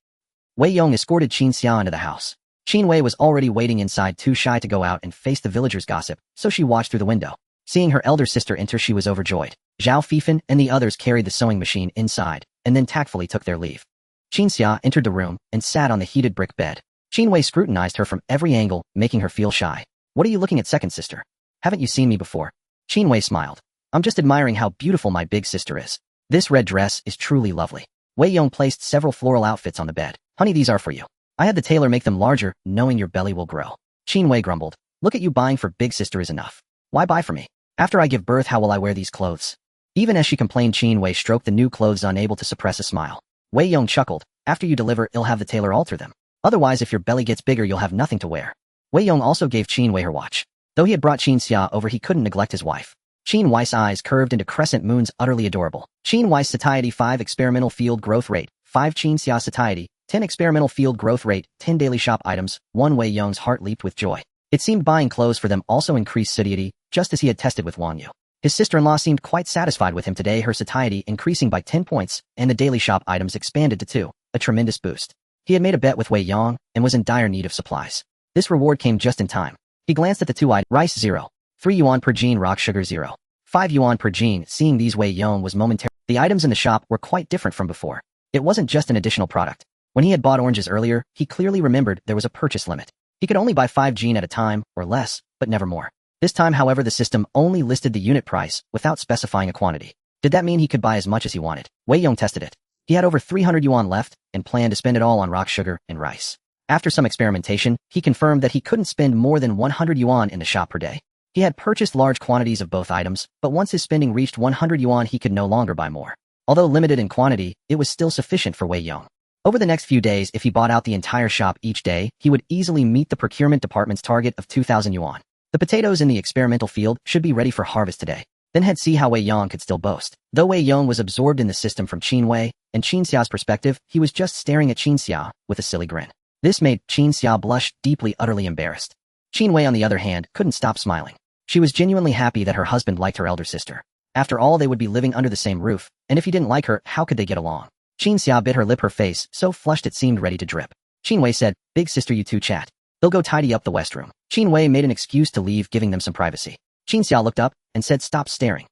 Wei Yong escorted Qin Xia into the house. Qin Wei was already waiting inside, too shy to go out and face the villagers' gossip, so she watched through the window. Seeing her elder sister enter, she was overjoyed. Zhao Fifan and the others carried the sewing machine inside, and then tactfully took their leave. Qin Xia entered the room and sat on the heated brick bed. Qin Wei scrutinized her from every angle, making her feel shy. What are you looking at, second sister? Haven't you seen me before? Qin Wei smiled. I'm just admiring how beautiful my big sister is. This red dress is truly lovely. Wei Yong placed several floral outfits on the bed. Honey, these are for you. I had the tailor make them larger, knowing your belly will grow. Qin Wei grumbled. Look at you, buying for big sister is enough. Why buy for me? After I give birth, how will I wear these clothes? Even as she complained, Qin Wei stroked the new clothes, unable to suppress a smile. Wei Yong chuckled. After you deliver, I'll have the tailor alter them. Otherwise, if your belly gets bigger, you'll have nothing to wear. Wei Yong also gave Qin Wei her watch. Though he had brought Qin Xia over, he couldn't neglect his wife. Qin Wei's eyes curved into crescent moons, utterly adorable. Qin Wei's satiety 5 experimental field growth rate, 5 Qin Xia satiety, 10 experimental field growth rate, 10 daily shop items, 1 Wei Yong's heart leaped with joy. It seemed buying clothes for them also increased satiety, just as he had tested with Wang Yu. His sister-in-law seemed quite satisfied with him today, her satiety increasing by 10 points, and the daily shop items expanded to 2, a tremendous boost. He had made a bet with Wei Yong, and was in dire need of supplies. This reward came just in time. He glanced at the 2 items. Rice 0. 3 yuan per jean, rock sugar 0. 5 yuan per jean. Seeing these, Wei Yong was momentarily. The items in the shop were quite different from before. It wasn't just an additional product. When he had bought oranges earlier, he clearly remembered there was a purchase limit. He could only buy 5 jean at a time, or less, but never more. This time, however, the system only listed the unit price without specifying a quantity. Did that mean he could buy as much as he wanted? Wei Yong tested it. He had over 300 yuan left and planned to spend it all on rock sugar and rice. After some experimentation, he confirmed that he couldn't spend more than 100 yuan in the shop per day. He had purchased large quantities of both items, but once his spending reached 100 yuan, he could no longer buy more. Although limited in quantity, it was still sufficient for Wei Yong. Over the next few days, if he bought out the entire shop each day, he would easily meet the procurement department's target of 2,000 yuan. The potatoes in the experimental field should be ready for harvest today. Then he'd see how Wei Yong could still boast. Though Wei Yong was absorbed in the system from Qin Wei and Qin Xia's perspective, he was just staring at Qin Xia with a silly grin. This made Qin Xia blush deeply, utterly embarrassed. Qin Wei, on the other hand, couldn't stop smiling. She was genuinely happy that her husband liked her elder sister. After all, they would be living under the same roof, and if he didn't like her, how could they get along? Qin Xia bit her lip, her face so flushed it seemed ready to drip. Qin Wei said, "Big sister, you two chat. They'll go tidy up the west room." Qin Wei made an excuse to leave, giving them some privacy. Qin Xia looked up and said, "Stop staring."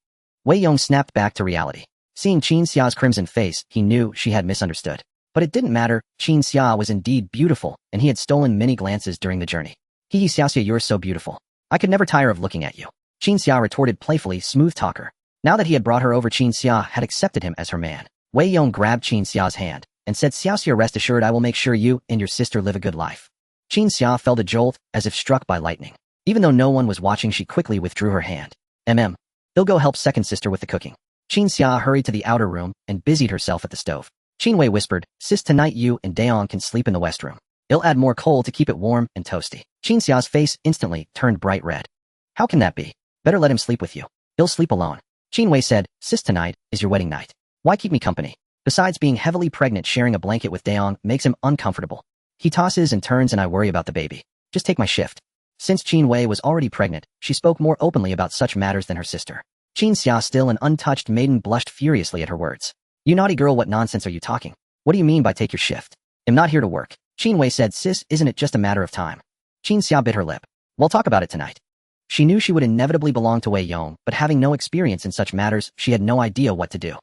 Wei Yong snapped back to reality. Seeing Qin Xia's crimson face, he knew she had misunderstood. But it didn't matter. Qin Xia was indeed beautiful, and he had stolen many glances during the journey. "Hee Xiaxia, you're so beautiful. I could never tire of looking at you." Qin Xia retorted playfully, smooth talker. Now that he had brought her over, Qin Xia had accepted him as her man. Wei Yong grabbed Qin Xia's hand and said, "Xiaxia, rest assured I will make sure you and your sister live a good life." Qin Xia felt a jolt as if struck by lightning. Even though no one was watching, she quickly withdrew her hand. They'll go help second sister with the cooking." Qin Xia hurried to the outer room and busied herself at the stove. Qin Wei whispered, "Sis, tonight you and Dayon can sleep in the west room. I'll add more coal to keep it warm and toasty." Qin Xia's face instantly turned bright red. "How can that be? Better let him sleep with you. He'll sleep alone." Qin Wei said, "Sis, tonight is your wedding night. Why keep me company? Besides being heavily pregnant, sharing a blanket with Dayon makes him uncomfortable. He tosses and turns and I worry about the baby. Just take my shift." Since Qin Wei was already pregnant, she spoke more openly about such matters than her sister. Qin Xia, still an untouched maiden, blushed furiously at her words. "You naughty girl, what nonsense are you talking? What do you mean by take your shift? I'm not here to work." Qin Wei said, "Sis, isn't it just a matter of time?" Qin Xia bit her lip. "We'll talk about it tonight." She knew she would inevitably belong to Wei Yong, but having no experience in such matters, she had no idea what to do.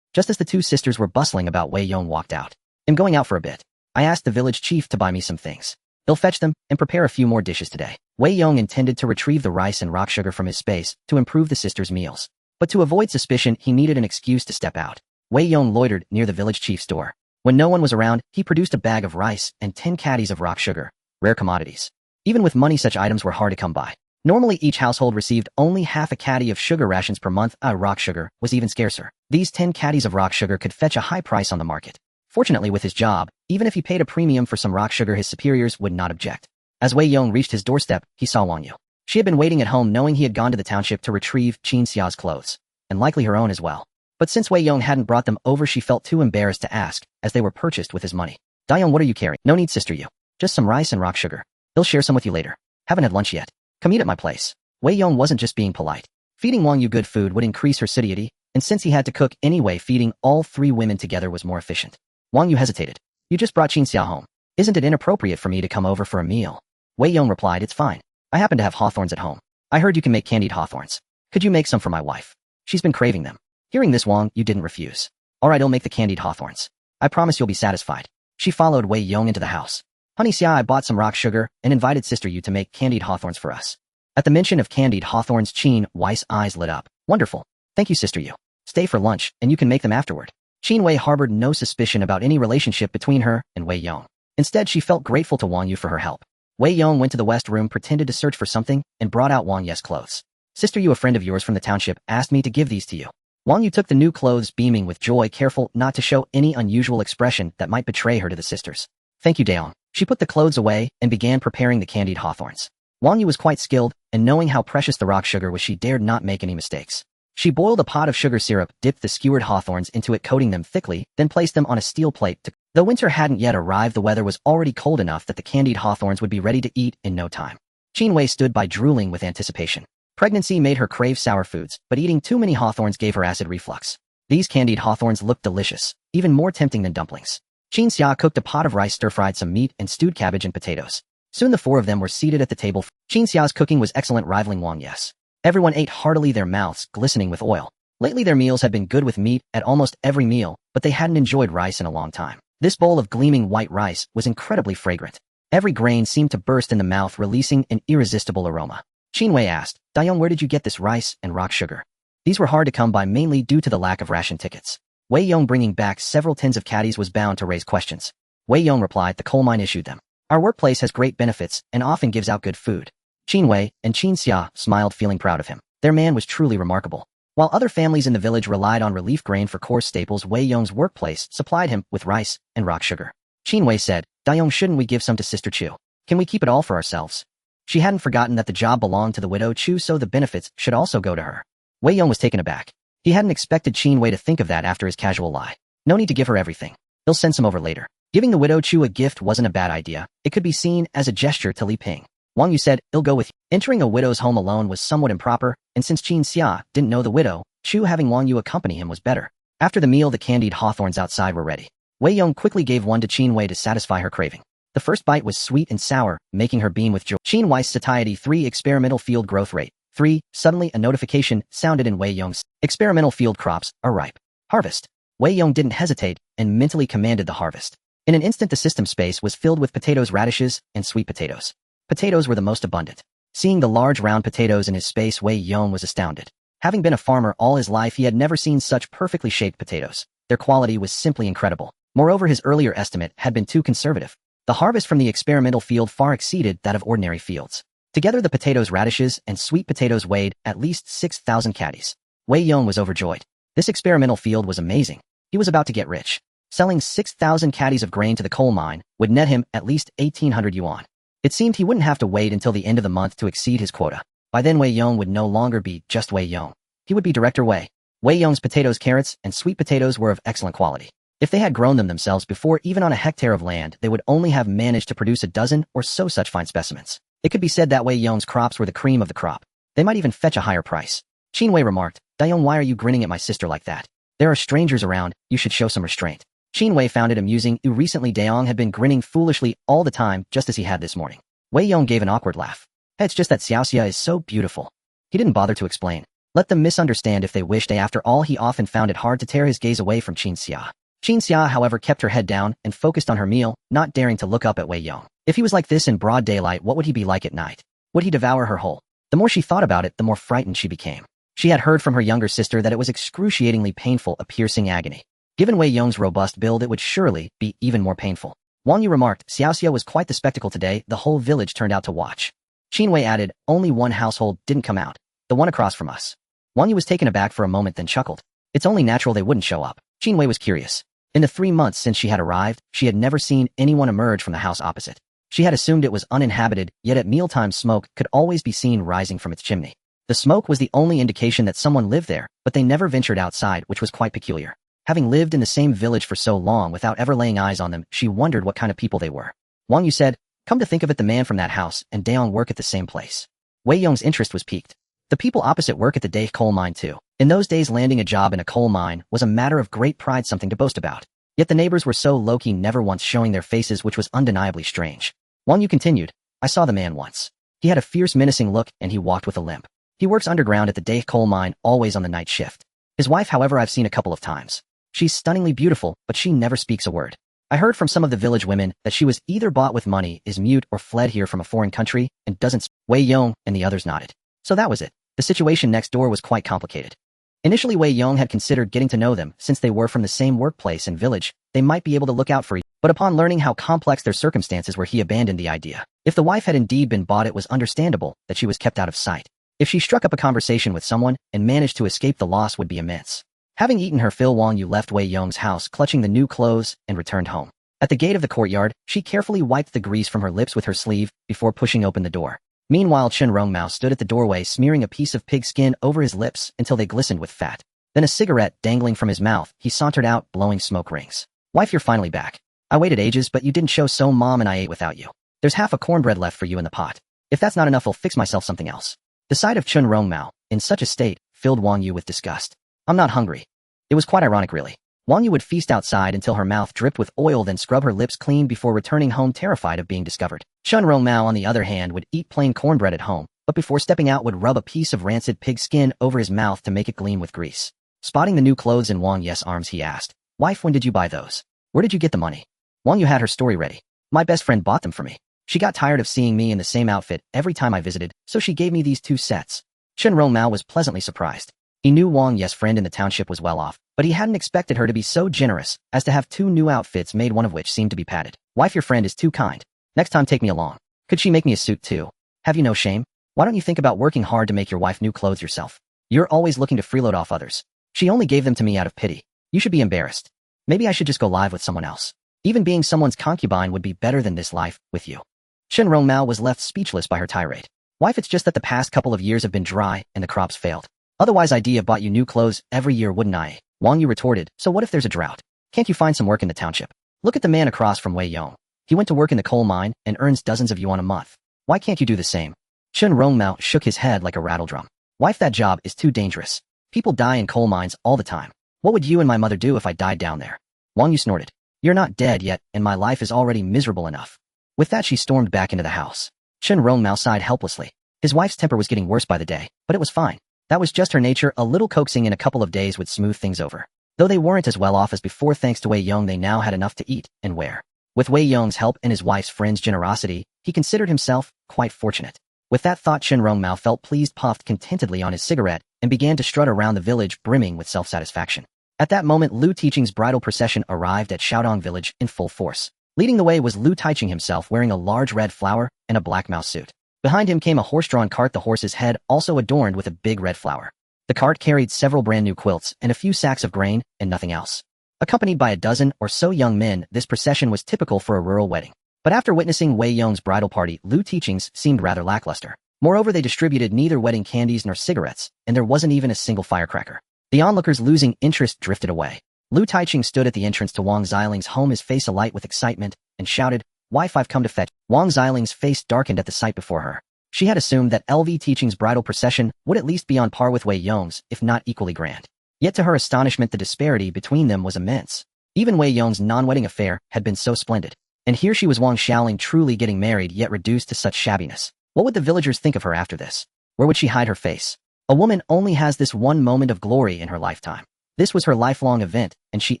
Just as the two sisters were bustling about, Wei Yong walked out. "I'm going out for a bit. I asked the village chief to buy me some things. He'll fetch them and prepare a few more dishes today." Wei Yong intended to retrieve the rice and rock sugar from his space to improve the sisters' meals. But to avoid suspicion, he needed an excuse to step out. Wei Yong loitered near the village chief's door. When no one was around, he produced a bag of rice and 10 caddies of rock sugar, rare commodities. Even with money, such items were hard to come by. Normally, each household received only half a caddy of sugar rations per month. Rock sugar was even scarcer. These 10 caddies of rock sugar could fetch a high price on the market. Fortunately, with his job, even if he paid a premium for some rock sugar, his superiors would not object. As Wei Yong reached his doorstep, he saw Wang Yu. She had been waiting at home, knowing he had gone to the township to retrieve Qin Xia's clothes, and likely her own as well. But since Wei Yong hadn't brought them over, she felt too embarrassed to ask, as they were purchased with his money. "Dayon, what are you carrying?" "No need, sister, you. Just some rice and rock sugar. He'll share some with you later. Haven't had lunch yet. Come eat at my place." Wei Yong wasn't just being polite. Feeding Wang Yu good food would increase her satiety, and since he had to cook anyway, feeding all three women together was more efficient. Wang Yu hesitated. "You just brought Qin Xia home. Isn't it inappropriate for me to come over for a meal?" Wei Yong replied, "It's fine. I happen to have hawthorns at home. I heard you can make candied hawthorns. Could you make some for my wife? She's been craving them." Hearing this, Wang Yu didn't refuse. "All right, I'll make the candied hawthorns. I promise you'll be satisfied." She followed Wei Yong into the house. "Honey Xia, I bought some rock sugar and invited sister Yu to make candied hawthorns for us." At the mention of candied hawthorns, Qin Wei's eyes lit up. "Wonderful. Thank you, sister Yu. Stay for lunch, and you can make them afterward." Qin Wei harbored no suspicion about any relationship between her and Wei Yong. Instead, she felt grateful to Wang Yu for her help. Wei Yong went to the west room, pretended to search for something, and brought out Wang Yu's clothes. "Sister Yu, a friend of yours from the township, asked me to give these to you." Wang Yu took the new clothes, beaming with joy, careful not to show any unusual expression that might betray her to the sisters. "Thank you, Dayon." She put the clothes away and began preparing the candied hawthorns. Wang Yu was quite skilled, and knowing how precious the rock sugar was, she dared not make any mistakes. She boiled a pot of sugar syrup, dipped the skewered hawthorns into it, coating them thickly, then placed them on a steel plate. Though winter hadn't yet arrived, the weather was already cold enough that the candied hawthorns would be ready to eat in no time. Qin Wei stood by, drooling with anticipation. Pregnancy made her crave sour foods, but eating too many hawthorns gave her acid reflux. These candied hawthorns looked delicious, even more tempting than dumplings. Qin Xia cooked a pot of rice, stir-fried some meat, and stewed cabbage and potatoes. Soon the four of them were seated at the table. Qin Xia's cooking was excellent, rivaling Wang Yu's. Everyone ate heartily, their mouths glistening with oil. Lately their meals had been good with meat at almost every meal, but they hadn't enjoyed rice in a long time. This bowl of gleaming white rice was incredibly fragrant. Every grain seemed to burst in the mouth, releasing an irresistible aroma. Qin Wei asked, "Dayon, where did you get this rice and rock sugar?" These were hard to come by, mainly due to the lack of ration tickets. Wei Yong, bringing back several tins of caddies, was bound to raise questions. Wei Yong replied, "The coal mine issued them. Our workplace has great benefits and often gives out good food." Qin Wei and Qin Xia smiled, feeling proud of him. Their man was truly remarkable. While other families in the village relied on relief grain for coarse staples, Wei Yong's workplace supplied him with rice and rock sugar. Qin Wei said, "Dayon, shouldn't we give some to Sister Chu? Can we keep it all for ourselves?" She hadn't forgotten that the job belonged to the widow Chu, so the benefits should also go to her. Wei Yong was taken aback. He hadn't expected Qin Wei to think of that after his casual lie. "No need to give her everything. He'll send some over later." Giving the widow Chu a gift wasn't a bad idea. It could be seen as a gesture to Li Ping. Wang Yu said, "I'll go with you." Entering a widow's home alone was somewhat improper, and since Qin Xia didn't know the widow Chu, having Wang Yu accompany him was better. After the meal, the candied hawthorns outside were ready. Wei Yong quickly gave one to Qin Wei to satisfy her craving. The first bite was sweet and sour, making her beam with joy. Qin Wei's satiety 3 experimental field growth rate. 3. Suddenly a notification sounded in Wei Yong's experimental field crops are ripe. Harvest. Wei Yong didn't hesitate and mentally commanded the harvest. In an instant the system space was filled with potatoes, radishes, and sweet potatoes. Potatoes were the most abundant. Seeing the large round potatoes in his space, Wei Yong was astounded. Having been a farmer all his life, he had never seen such perfectly shaped potatoes. Their quality was simply incredible. Moreover, his earlier estimate had been too conservative. The harvest from the experimental field far exceeded that of ordinary fields. Together the potatoes, radishes, and sweet potatoes weighed at least 6,000 caddies. Wei Yong was overjoyed. This experimental field was amazing. He was about to get rich. Selling 6,000 caddies of grain to the coal mine would net him at least 1,800 yuan. It seemed he wouldn't have to wait until the end of the month to exceed his quota. By then Wei Yong would no longer be just Wei Yong. He would be Director Wei. Wei Yong's potatoes, carrots, and sweet potatoes were of excellent quality. If they had grown them themselves before, even on a hectare of land, they would only have managed to produce a dozen or so such fine specimens. It could be said that Wei Yong's crops were the cream of the crop. They might even fetch a higher price. Qin Wei remarked, "Dayong, why are you grinning at my sister like that? There are strangers around, you should show some restraint." Qin Wei found it amusing. Recently Dayong had been grinning foolishly all the time, just as he had this morning. Wei Yong gave an awkward laugh. "It's just that Xiaoxia is so beautiful." He didn't bother to explain. Let them misunderstand if they wished. After all, he often found it hard to tear his gaze away from Qin Xia. Qin Xia, however, kept her head down and focused on her meal, not daring to look up at Wei Yong. If he was like this in broad daylight, what would he be like at night? Would he devour her whole? The more she thought about it, the more frightened she became. She had heard from her younger sister that it was excruciatingly painful, a piercing agony. Given Wei Yong's robust build, it would surely be even more painful. Wang Yu remarked, "Xiaoxia was quite the spectacle today. The whole village turned out to watch." Qin Wei added, "Only one household didn't come out. The one across from us." Wang Yu was taken aback for a moment, then chuckled. It's only natural they wouldn't show up. Qin Wei was curious. In the 3 months since she had arrived, she had never seen anyone emerge from the house opposite. She had assumed it was uninhabited, yet at mealtime smoke could always be seen rising from its chimney. The smoke was the only indication that someone lived there, but they never ventured outside, which was quite peculiar. Having lived in the same village for so long without ever laying eyes on them, she wondered what kind of people they were. Wang Yu said, "Come to think of it, the man from that house and Dayong work at the same place." Wei Yong's interest was piqued. The people opposite work at the Dahe coal mine too. In those days, landing a job in a coal mine was a matter of great pride, something to boast about. Yet the neighbors were so low-key, never once showing their faces, which was undeniably strange. Wang Yu continued, "I saw the man once. He had a fierce, menacing look, and he walked with a limp. He works underground at the Dahe coal mine, always on the night shift. His wife, however, I've seen a couple of times. She's stunningly beautiful, but she never speaks a word. I heard from some of the village women that she was either bought with money, is mute, or fled here from a foreign country, and doesn't speak." Wei Yong and the others nodded. So that was it. The situation next door was quite complicated. Initially, Wei Yong had considered getting to know them. Since they were from the same workplace and village, they might be able to look out for each other. But upon learning how complex their circumstances were, he abandoned the idea. If the wife had indeed been bought, it was understandable that she was kept out of sight. If she struck up a conversation with someone and managed to escape, the loss would be immense. Having eaten her fill, Wang Yu left Wei Yong's house, clutching the new clothes, and returned home. At the gate of the courtyard, she carefully wiped the grease from her lips with her sleeve before pushing open the door. Meanwhile, Chen Rongmao stood at the doorway, smearing a piece of pig skin over his lips until they glistened with fat. Then, a cigarette dangling from his mouth, he sauntered out, blowing smoke rings. "Wife, you're finally back. I waited ages, but you didn't show, so Mom and I ate without you. There's half a cornbread left for you in the pot. If that's not enough, I'll fix myself something else." The sight of Chen Rongmao, in such a state, filled Wang Yu with disgust. "I'm not hungry." It was quite ironic, really. Wang Yu would feast outside until her mouth dripped with oil, then scrub her lips clean before returning home, terrified of being discovered. Chen Rongmao, on the other hand, would eat plain cornbread at home, but before stepping out would rub a piece of rancid pig skin over his mouth to make it gleam with grease. Spotting the new clothes in Wang Yu's arms, he asked, "Wife, when did you buy those? Where did you get the money?" Wang Yu had her story ready. "My best friend bought them for me. She got tired of seeing me in the same outfit every time I visited, so she gave me these 2 sets. Chen Rongmao was pleasantly surprised. He knew Wang Yu's friend in the township was well off, but he hadn't expected her to be so generous as to have 2 new outfits made, one of which seemed to be padded. "Wife, your friend is too kind. Next time, take me along. Could she make me a suit too? Have you no shame? Why don't you think about working hard to make your wife new clothes yourself? You're always looking to freeload off others. She only gave them to me out of pity. You should be embarrassed. Maybe I should just go live with someone else. Even being someone's concubine would be better than this life with you." Chen Rongmao was left speechless by her tirade. "Wife, it's just that the past couple of years have been dry and the crops failed. Otherwise, I'd have bought you new clothes every year, wouldn't I?" Wang Yu retorted, "So what if there's a drought? Can't you find some work in the township? Look at the man across from Wei Yong. He went to work in the coal mine and earns dozens of yuan a month. Why can't you do the same?" Chen Rongmao shook his head like a rattledrum. "Wife, that job is too dangerous. People die in coal mines all the time. What would you and my mother do if I died down there?" Wang Yu snorted. You're not dead yet, and my life is already miserable enough. With that, she stormed back into the house. Qin Wei sighed helplessly. His wife's temper was getting worse by the day, but it was fine. That was just her nature. A little coaxing in a couple of days would smooth things over. Though they weren't as well off as before, thanks to Wei Yong, they now had enough to eat and wear. With Wei Yong's help and his wife's friend's generosity, he considered himself quite fortunate. With that thought, Qin Wei felt pleased, puffed contentedly on his cigarette, and began to strut around the village, brimming with self-satisfaction. At that moment, Lu Taiching's bridal procession arrived at Xiaodong village in full force. Leading the way was Lu Taiching himself, wearing a large red flower and a black mouse suit. Behind him came a horse-drawn cart, the horse's head also adorned with a big red flower. The cart carried several brand-new quilts and a few sacks of grain and nothing else. Accompanied by a dozen or so young men, this procession was typical for a rural wedding. But after witnessing Wei Yong's bridal party, Lu Taiching's seemed rather lackluster. Moreover, they distributed neither wedding candies nor cigarettes, and there wasn't even a single firecracker. The onlookers, losing interest, drifted away. Lu Taiching stood at the entrance to Wang Xiling's home, his face alight with excitement, and shouted, "Wife, I've come to fetch." Wang Xiling's face darkened at the sight before her. She had assumed that LV Taiching's bridal procession would at least be on par with Wei Yong's, if not equally grand. Yet to her astonishment, the disparity between them was immense. Even Wei Yong's non-wedding affair had been so splendid. And here she was, Wang Xiaoling, truly getting married, yet reduced to such shabbiness. What would the villagers think of her after this? Where would she hide her face? A woman only has this one moment of glory in her lifetime. This was her lifelong event, and she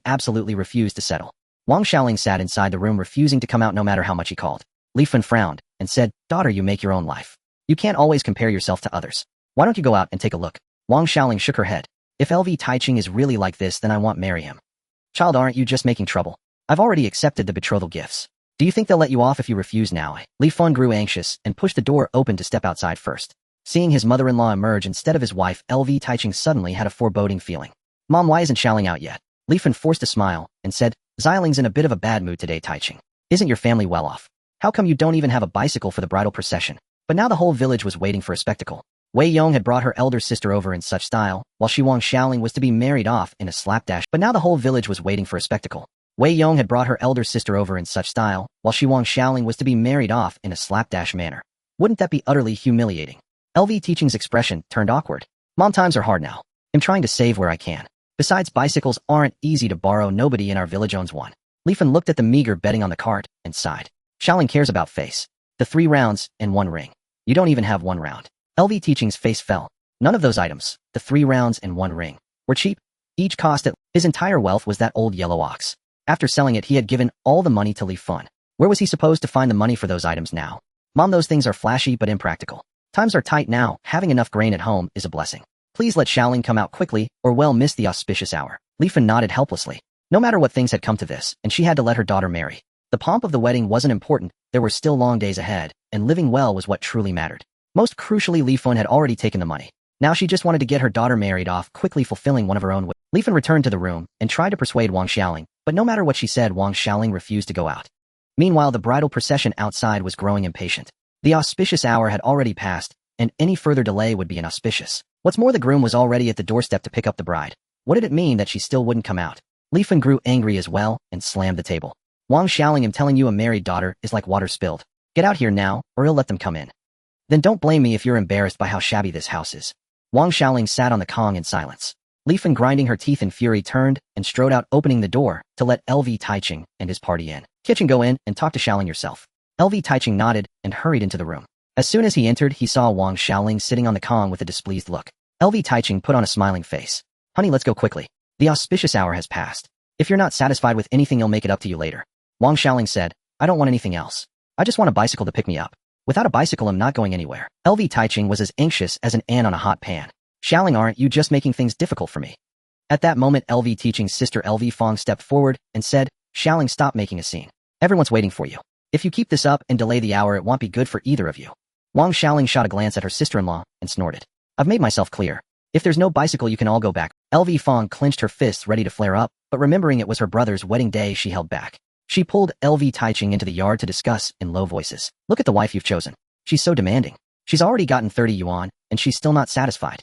absolutely refused to settle. Wang Xiaoling sat inside the room, refusing to come out no matter how much he called. Li Fen frowned and said, "Daughter, you make your own life. You can't always compare yourself to others. Why don't you go out and take a look?" Wang Xiaoling shook her head. "If LV Taiching is really like this, then I won't marry him." "Child, aren't you just making trouble? I've already accepted the betrothal gifts. Do you think they'll let you off if you refuse now?" Li Fen grew anxious and pushed the door open to step outside first. Seeing his mother-in-law emerge instead of his wife, LV Taiching suddenly had a foreboding feeling. "Mom, why isn't Xiaoling out yet?" Li Fen forced a smile and said, "Xiling's in a bit of a bad mood today, Taiching. Isn't your family well off? How come you don't even have a bicycle for the bridal procession?" But now the whole village was waiting for a spectacle. Wei Yong had brought her elder sister over in such style, while Wang Xiaoling was to be married off in a slapdash. But now the whole village was waiting for a spectacle. Wei Yong had brought her elder sister over in such style, while Wang Xiaoling was to be married off in a slapdash manner. Wouldn't that be utterly humiliating? LV Taiching's expression turned awkward. "Mom, times are hard now. I'm trying to save where I can. Besides, bicycles aren't easy to borrow. Nobody in our village owns one." Li Fen looked at the meager bedding on the cart and sighed. "Xiaoling cares about face. The 3 rounds and 1 ring. You don't even have 1 round." LV Taiching's face fell. None of those items, the 3 rounds and 1 ring, were cheap. Each cost his entire wealth was that old yellow ox. After selling it, he had given all the money to Li Fen. Where was he supposed to find the money for those items now? "Mom, those things are flashy but impractical. Times are tight now. Having enough grain at home is a blessing. Please let Xiaoling come out quickly, or we'll miss the auspicious hour." Li Fen nodded helplessly. No matter what, things had come to this, and she had to let her daughter marry. The pomp of the wedding wasn't important. There were still long days ahead, and living well was what truly mattered. Most crucially, Li Fen had already taken the money. Now she just wanted to get her daughter married off, quickly fulfilling one of her own wishes. Li Fen returned to the room and tried to persuade Wang Xiaoling, but no matter what she said, Wang Xiaoling refused to go out. Meanwhile, the bridal procession outside was growing impatient. The auspicious hour had already passed, and any further delay would be inauspicious. What's more, the groom was already at the doorstep to pick up the bride. What did it mean that she still wouldn't come out? Li Fen grew angry as well and slammed the table. "Wang Xiaoling, I'm telling you, a married daughter is like water spilled. Get out here now, or he'll let them come in. Then don't blame me if you're embarrassed by how shabby this house is." Wang Xiaoling sat on the Kong in silence. Li Fen, grinding her teeth in fury, turned and strode out, opening the door to let LV Taiching and his party in. "Kitchen, go in and talk to Xiaoling yourself." LV Taiching nodded and hurried into the room. As soon as he entered, he saw Wang Xiaoling sitting on the Kong with a displeased look. LV Taiching put on a smiling face. "Honey, let's go quickly. The auspicious hour has passed. If you're not satisfied with anything, I'll make it up to you later." Wang Xiaoling said, "I don't want anything else. I just want a bicycle to pick me up. Without a bicycle, I'm not going anywhere." LV Taiching was as anxious as an ant on a hot pan. "Xiaoling, aren't you just making things difficult for me?" At that moment, LV Taiching's sister LV Fong stepped forward and said, "Xiaoling, stop making a scene. Everyone's waiting for you. If you keep this up and delay the hour, it won't be good for either of you." Wang Xiaoling shot a glance at her sister-in-law and snorted. "I've made myself clear. If there's no bicycle, you can all go back." LV Fong clenched her fists, ready to flare up, but remembering it was her brother's wedding day, she held back. She pulled LV Taiching into the yard to discuss in low voices. "Look at the wife you've chosen. She's so demanding. She's already gotten 30 yuan, and she's still not satisfied."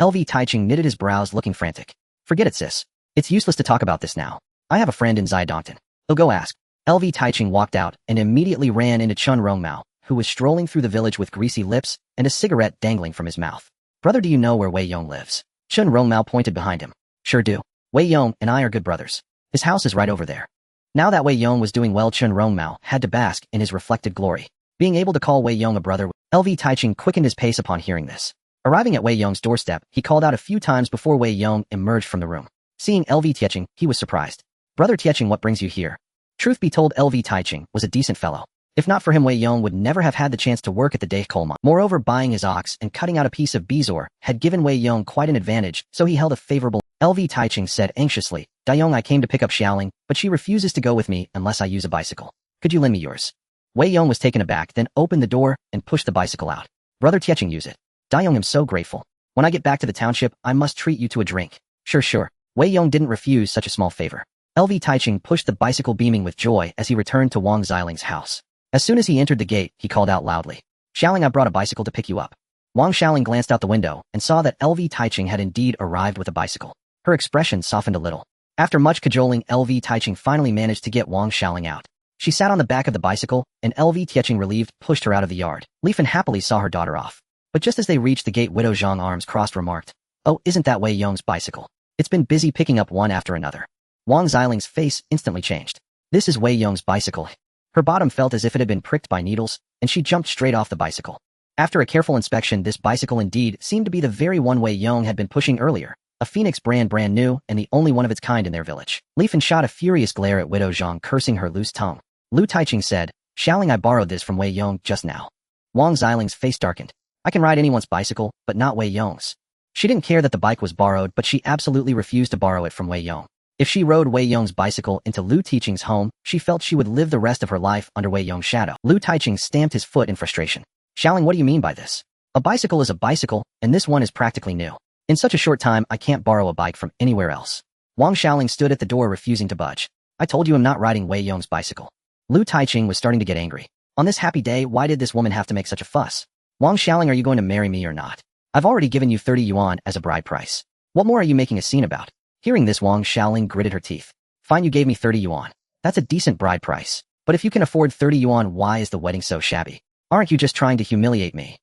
LV Taiching knitted his brows, looking frantic. "Forget it, sis. It's useless to talk about this now. I have a friend in Zidongton. He'll go ask." LV Taiching walked out and immediately ran into Chun Rongmao, who was strolling through the village with greasy lips and a cigarette dangling from his mouth. "Brother, do you know where Wei Yong lives?" Chun Rongmao pointed behind him. "Sure do. Wei Yong and I are good brothers. His house is right over there." Now that Wei Yong was doing well, Chen Rongmao had to bask in his reflected glory. Being able to call Wei Yong a brother, LV Taiching quickened his pace upon hearing this. Arriving at Wei Yong's doorstep, he called out a few times before Wei Yong emerged from the room. Seeing LV Taiching, he was surprised. Brother Taiching, what brings you here? Truth be told, LV Taiching was a decent fellow. If not for him, Wei Yong would never have had the chance to work at the day coal mine. Moreover, buying his ox and cutting out a piece of bezoar had given Wei Yong quite an advantage, so he held a favorable. LV Taiching said anxiously, Dayong, I came to pick up Xiaoling, but she refuses to go with me unless I use a bicycle. Could you lend me yours? Wei Yong was taken aback, then opened the door and pushed the bicycle out. Brother Taiching, use it. Dayong, am so grateful. When I get back to the township, I must treat you to a drink. Sure. Wei Yong didn't refuse such a small favor. LV Taiching pushed the bicycle beaming with joy as he returned to Wang Xiling's house. As soon as he entered the gate, he called out loudly, Xiaoling, I brought a bicycle to pick you up. Wang Xiaoling glanced out the window and saw that LV Taiching had indeed arrived with a bicycle. Her expression softened a little. After much cajoling, LV Taiching finally managed to get Wang Xiaoling out. She sat on the back of the bicycle, and LV Taiching, relieved, pushed her out of the yard. Li Fan happily saw her daughter off. But just as they reached the gate, Widow Zhang, arms crossed, remarked, Oh, isn't that Wei Yong's bicycle? It's been busy picking up one after another. Wang Xiling's face instantly changed. This is Wei Yong's bicycle. Her bottom felt as if it had been pricked by needles, and she jumped straight off the bicycle. After a careful inspection, this bicycle indeed seemed to be the very one Wei Yong had been pushing earlier, a Phoenix brand new and the only one of its kind in their village. Li Fan shot a furious glare at Widow Zhang, cursing her loose tongue. Lu Taiching said, Xiaoling, I borrowed this from Wei Yong just now. Wang Xiling's face darkened. I can ride anyone's bicycle, but not Wei Yong's. She didn't care that the bike was borrowed, but she absolutely refused to borrow it from Wei Yong. If she rode Wei Yong's bicycle into Lu Taiching's home, she felt she would live the rest of her life under Wei Yong's shadow. Lu Taiching stamped his foot in frustration. Xiaoling, what do you mean by this? A bicycle is a bicycle, and this one is practically new. In such a short time, I can't borrow a bike from anywhere else. Wang Xiaoling stood at the door, refusing to budge. I told you I'm not riding Wei Yong's bicycle. Lu Taiching was starting to get angry. On this happy day, why did this woman have to make such a fuss? Wang Xiaoling, are you going to marry me or not? I've already given you 30 yuan as a bride price. What more are you making a scene about? Hearing this, Wang Xiaoling gritted her teeth. Fine, you gave me 30 yuan. That's a decent bride price. But if you can afford 30 yuan, why is the wedding so shabby? Aren't you just trying to humiliate me?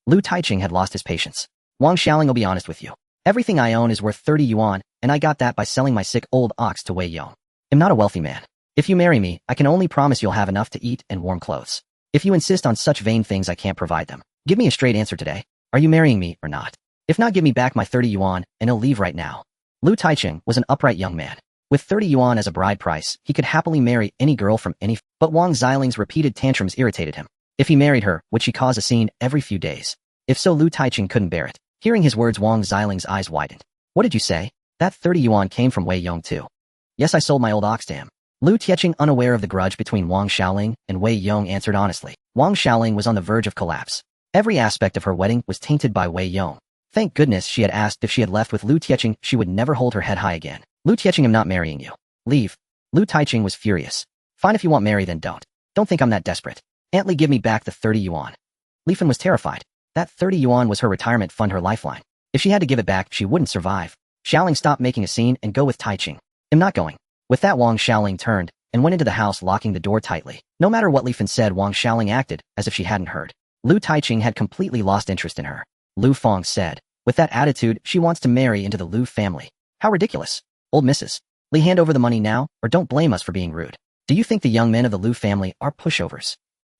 Lu Taiching had lost his patience. Wang Xiaoling, I'll be honest with you. Everything I own is worth 30 yuan, and I got that by selling my sick old ox to Wei Yong. I'm not a wealthy man. If you marry me, I can only promise you'll have enough to eat and warm clothes. If you insist on such vain things, I can't provide them. Give me a straight answer today. Are you marrying me or not? If not, give me back my 30 yuan, and I'll leave right now. Lu Taiching was an upright young man. With 30 yuan as a bride price, he could happily marry any girl from any. But Wang Xiling's repeated tantrums irritated him. If he married her, would she cause a scene every few days? If so, Lu Taiching couldn't bear it. Hearing his words, Wang Xiling's eyes widened. What did you say? That 30 yuan came from Wei Yong too. Yes, I sold my old ox to him. Lu Taiching, unaware of the grudge between Wang Xiaoling and Wei Yong, answered honestly. Wang Xiaoling was on the verge of collapse. Every aspect of her wedding was tainted by Wei Yong. Thank goodness she had asked. If she had left with Lu Taiching, she would never hold her head high again. Lu Taiching, I'm not marrying you. Leave. Lu Taiching was furious. Fine, if you want marry, then don't. Don't think I'm that desperate. Aunt Li, give me back the 30 yuan. Li Fan was terrified. That 30 yuan was her retirement fund, her lifeline. If she had to give it back, she wouldn't survive. Xiaoling, stop making a scene and go with Taiching. I'm not going. With that, Wang Xiaoling turned and went into the house, locking the door tightly. No matter what Li Fan said, Wang Xiaoling acted as if she hadn't heard. Lu Taiching had completely lost interest in her. Lu Fang said, with that attitude, she wants to marry into the Lu family. How ridiculous. Old Mrs. Li, hand over the money now, or don't blame us for being rude. Do you think the young men of the Lu family are pushovers?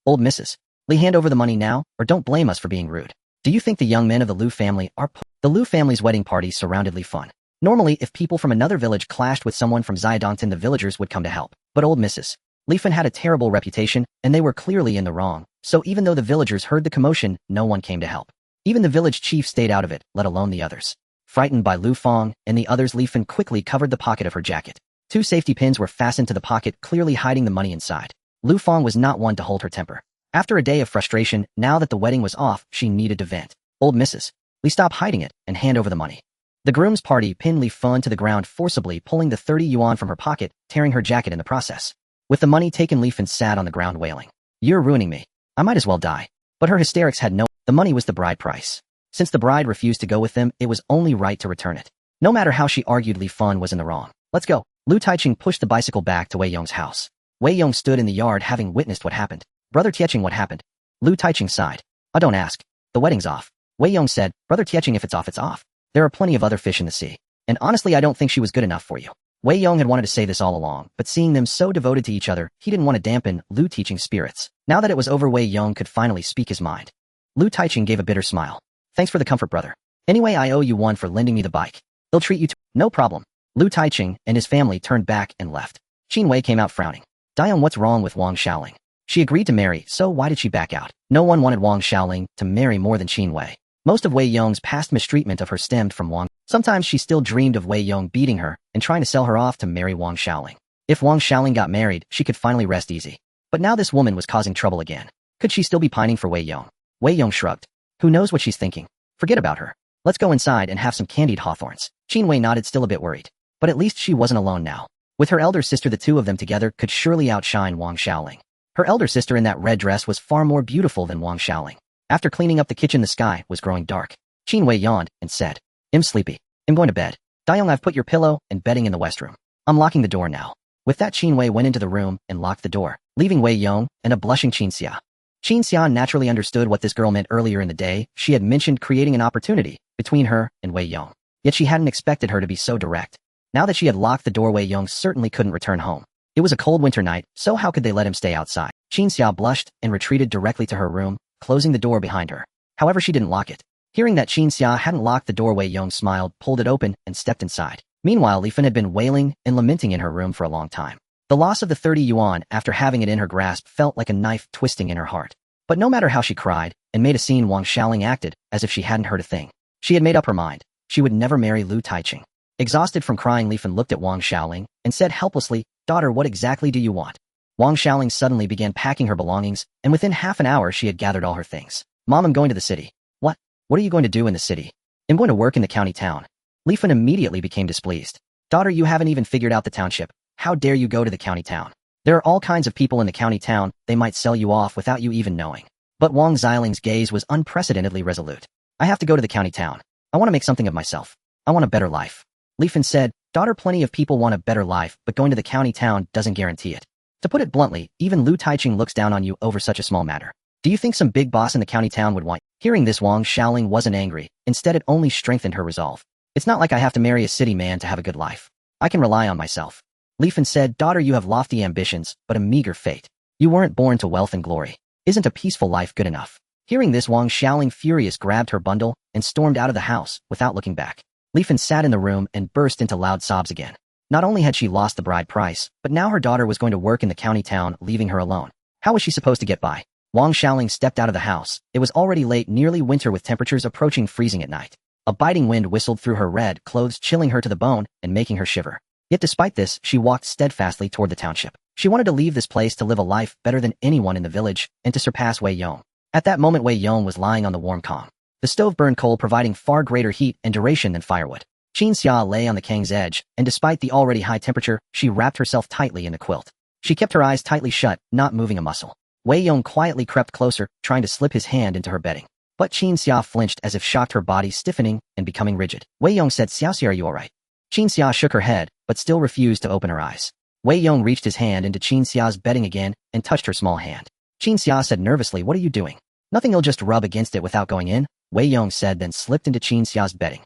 Old Mrs. Li, hand over the money now, or don't blame us for being rude. Do you think the young men of the Lu family are The Lu family's wedding party surrounded Li Fan. Normally, if people from another village clashed with someone from Xiadongtan, the villagers would come to help. But old Mrs. Li Fan had a terrible reputation, and they were clearly in the wrong, so even though the villagers heard the commotion, no one came to help. Even the village chief stayed out of it, let alone the others. Frightened by Lu Fang and the others, Li Fan quickly covered the pocket of her jacket. 2 safety pins were fastened to the pocket, clearly hiding the money inside. Lu Fang was not one to hold her temper. After a day of frustration, now that the wedding was off, she needed to vent. Old Mrs. Li, stop hiding it and hand over the money. The groom's party pinned Li Fan to the ground, forcibly pulling the 30 yuan from her pocket, tearing her jacket in the process. With the money taken, Li Fan sat on the ground wailing. You're ruining me. I might as well die. But her hysterics had no. The money was the bride price. Since the bride refused to go with them, it was only right to return it. No matter how she argued, Li Fan was in the wrong. Let's go. Lu Taiching pushed the bicycle back to Wei Yong's house. Wei Yong stood in the yard, having witnessed what happened. Brother Taiching, what happened? Lu Taiching sighed. I don't ask. The wedding's off. Wei Yong said, Brother Taiching, if it's off, it's off. There are plenty of other fish in the sea. And honestly, I don't think she was good enough for you. Wei Yong had wanted to say this all along, but seeing them so devoted to each other, he didn't want to dampen Lu Taiching's spirits. Now that it was over, Wei Yong could finally speak his mind. Lu Taiching gave a bitter smile. Thanks for the comfort, brother. Anyway, I owe you one for lending me the bike. They'll treat you to— No problem. Lu Taiching and his family turned back and left. Qin Wei came out frowning. Dayong, what's wrong with Wang Xiaoling? She agreed to marry, so why did she back out? No one wanted Wang Xiaoling to marry more than Qin Wei. Most of Wei Yong's past mistreatment of her stemmed from Wang. Sometimes she still dreamed of Wei Yong beating her and trying to sell her off to marry Wang Xiaoling. If Wang Xiaoling got married, she could finally rest easy. But now this woman was causing trouble again. Could she still be pining for Wei Yong? Wei Yong shrugged. Who knows what she's thinking? Forget about her. Let's go inside and have some candied hawthorns. Qin Wei nodded, still a bit worried. But at least she wasn't alone now. With her elder sister, the two of them together could surely outshine Wang Xiaoling. Her elder sister in that red dress was far more beautiful than Wang Xiaoling. After cleaning up the kitchen, the sky was growing dark. Qin Wei yawned and said, I'm sleepy. I'm going to bed. Dayong, I've put your pillow and bedding in the west room. I'm locking the door now. With that, Qin Wei went into the room and locked the door, leaving Wei Yong and a blushing Qin Xia. Qin Xia naturally understood what this girl meant. Earlier in the day, she had mentioned creating an opportunity between her and Wei Yong. Yet she hadn't expected her to be so direct. Now that she had locked the door, Wei Yong certainly couldn't return home. It was a cold winter night, so how could they let him stay outside? Qin Xia blushed and retreated directly to her room, closing the door behind her. However, she didn't lock it. Hearing that Qin Xia hadn't locked the door, Wei Yong smiled, pulled it open, and stepped inside. Meanwhile, Li Fan had been wailing and lamenting in her room for a long time. The loss of the 30 yuan after having it in her grasp felt like a knife twisting in her heart. But no matter how she cried and made a scene, Wang Xiaoling acted as if she hadn't heard a thing. She had made up her mind. She would never marry Lu Taiching. Exhausted from crying, Li Fan looked at Wang Xiaoling and said helplessly, Daughter, what exactly do you want? Wang Xiaoling suddenly began packing her belongings, and within half an hour she had gathered all her things. Mom, I'm going to the city. What? What are you going to do in the city? I'm going to work in the county town. Li Fan immediately became displeased. Daughter, you haven't even figured out the township. How dare you go to the county town? There are all kinds of people in the county town, they might sell you off without you even knowing. But Wang Xiaoling's gaze was unprecedentedly resolute. I have to go to the county town. I want to make something of myself. I want a better life. Li Fan said, Daughter, plenty of people want a better life, but going to the county town doesn't guarantee it. To put it bluntly, even Lu Taiching looks down on you over such a small matter. Do you think some big boss in the county town would want you? Hearing this, Wang Xiaoling wasn't angry. Instead, it only strengthened her resolve. It's not like I have to marry a city man to have a good life. I can rely on myself. Li Fan said, Daughter, you have lofty ambitions, but a meager fate. You weren't born to wealth and glory. Isn't a peaceful life good enough? Hearing this, Wang Xiaoling, furious, grabbed her bundle and stormed out of the house without looking back. Li Fan sat in the room and burst into loud sobs again. Not only had she lost the bride price, but now her daughter was going to work in the county town, leaving her alone. How was she supposed to get by? Wang Xiaoling stepped out of the house. It was already late, nearly winter, with temperatures approaching freezing at night. A biting wind whistled through her red clothes, chilling her to the bone and making her shiver. Yet despite this, she walked steadfastly toward the township. She wanted to leave this place to live a life better than anyone in the village and to surpass Wei Yong. At that moment, Wei Yong was lying on the warm calm. The stove burned coal, providing far greater heat and duration than firewood. Qin Xia lay on the kang's edge, and despite the already high temperature, she wrapped herself tightly in the quilt. She kept her eyes tightly shut, not moving a muscle. Wei Yong quietly crept closer, trying to slip his hand into her bedding. But Qin Xia flinched as if shocked, her body stiffening and becoming rigid. Wei Yong said, Xiaoxia, are you alright? Qin Xia shook her head, but still refused to open her eyes. Wei Yong reached his hand into Qin Xia's bedding again and touched her small hand. Qin Xia said nervously, What are you doing? Nothing, you'll just rub against it without going in, Wei Yong said, then slipped into Qin Xia's bedding.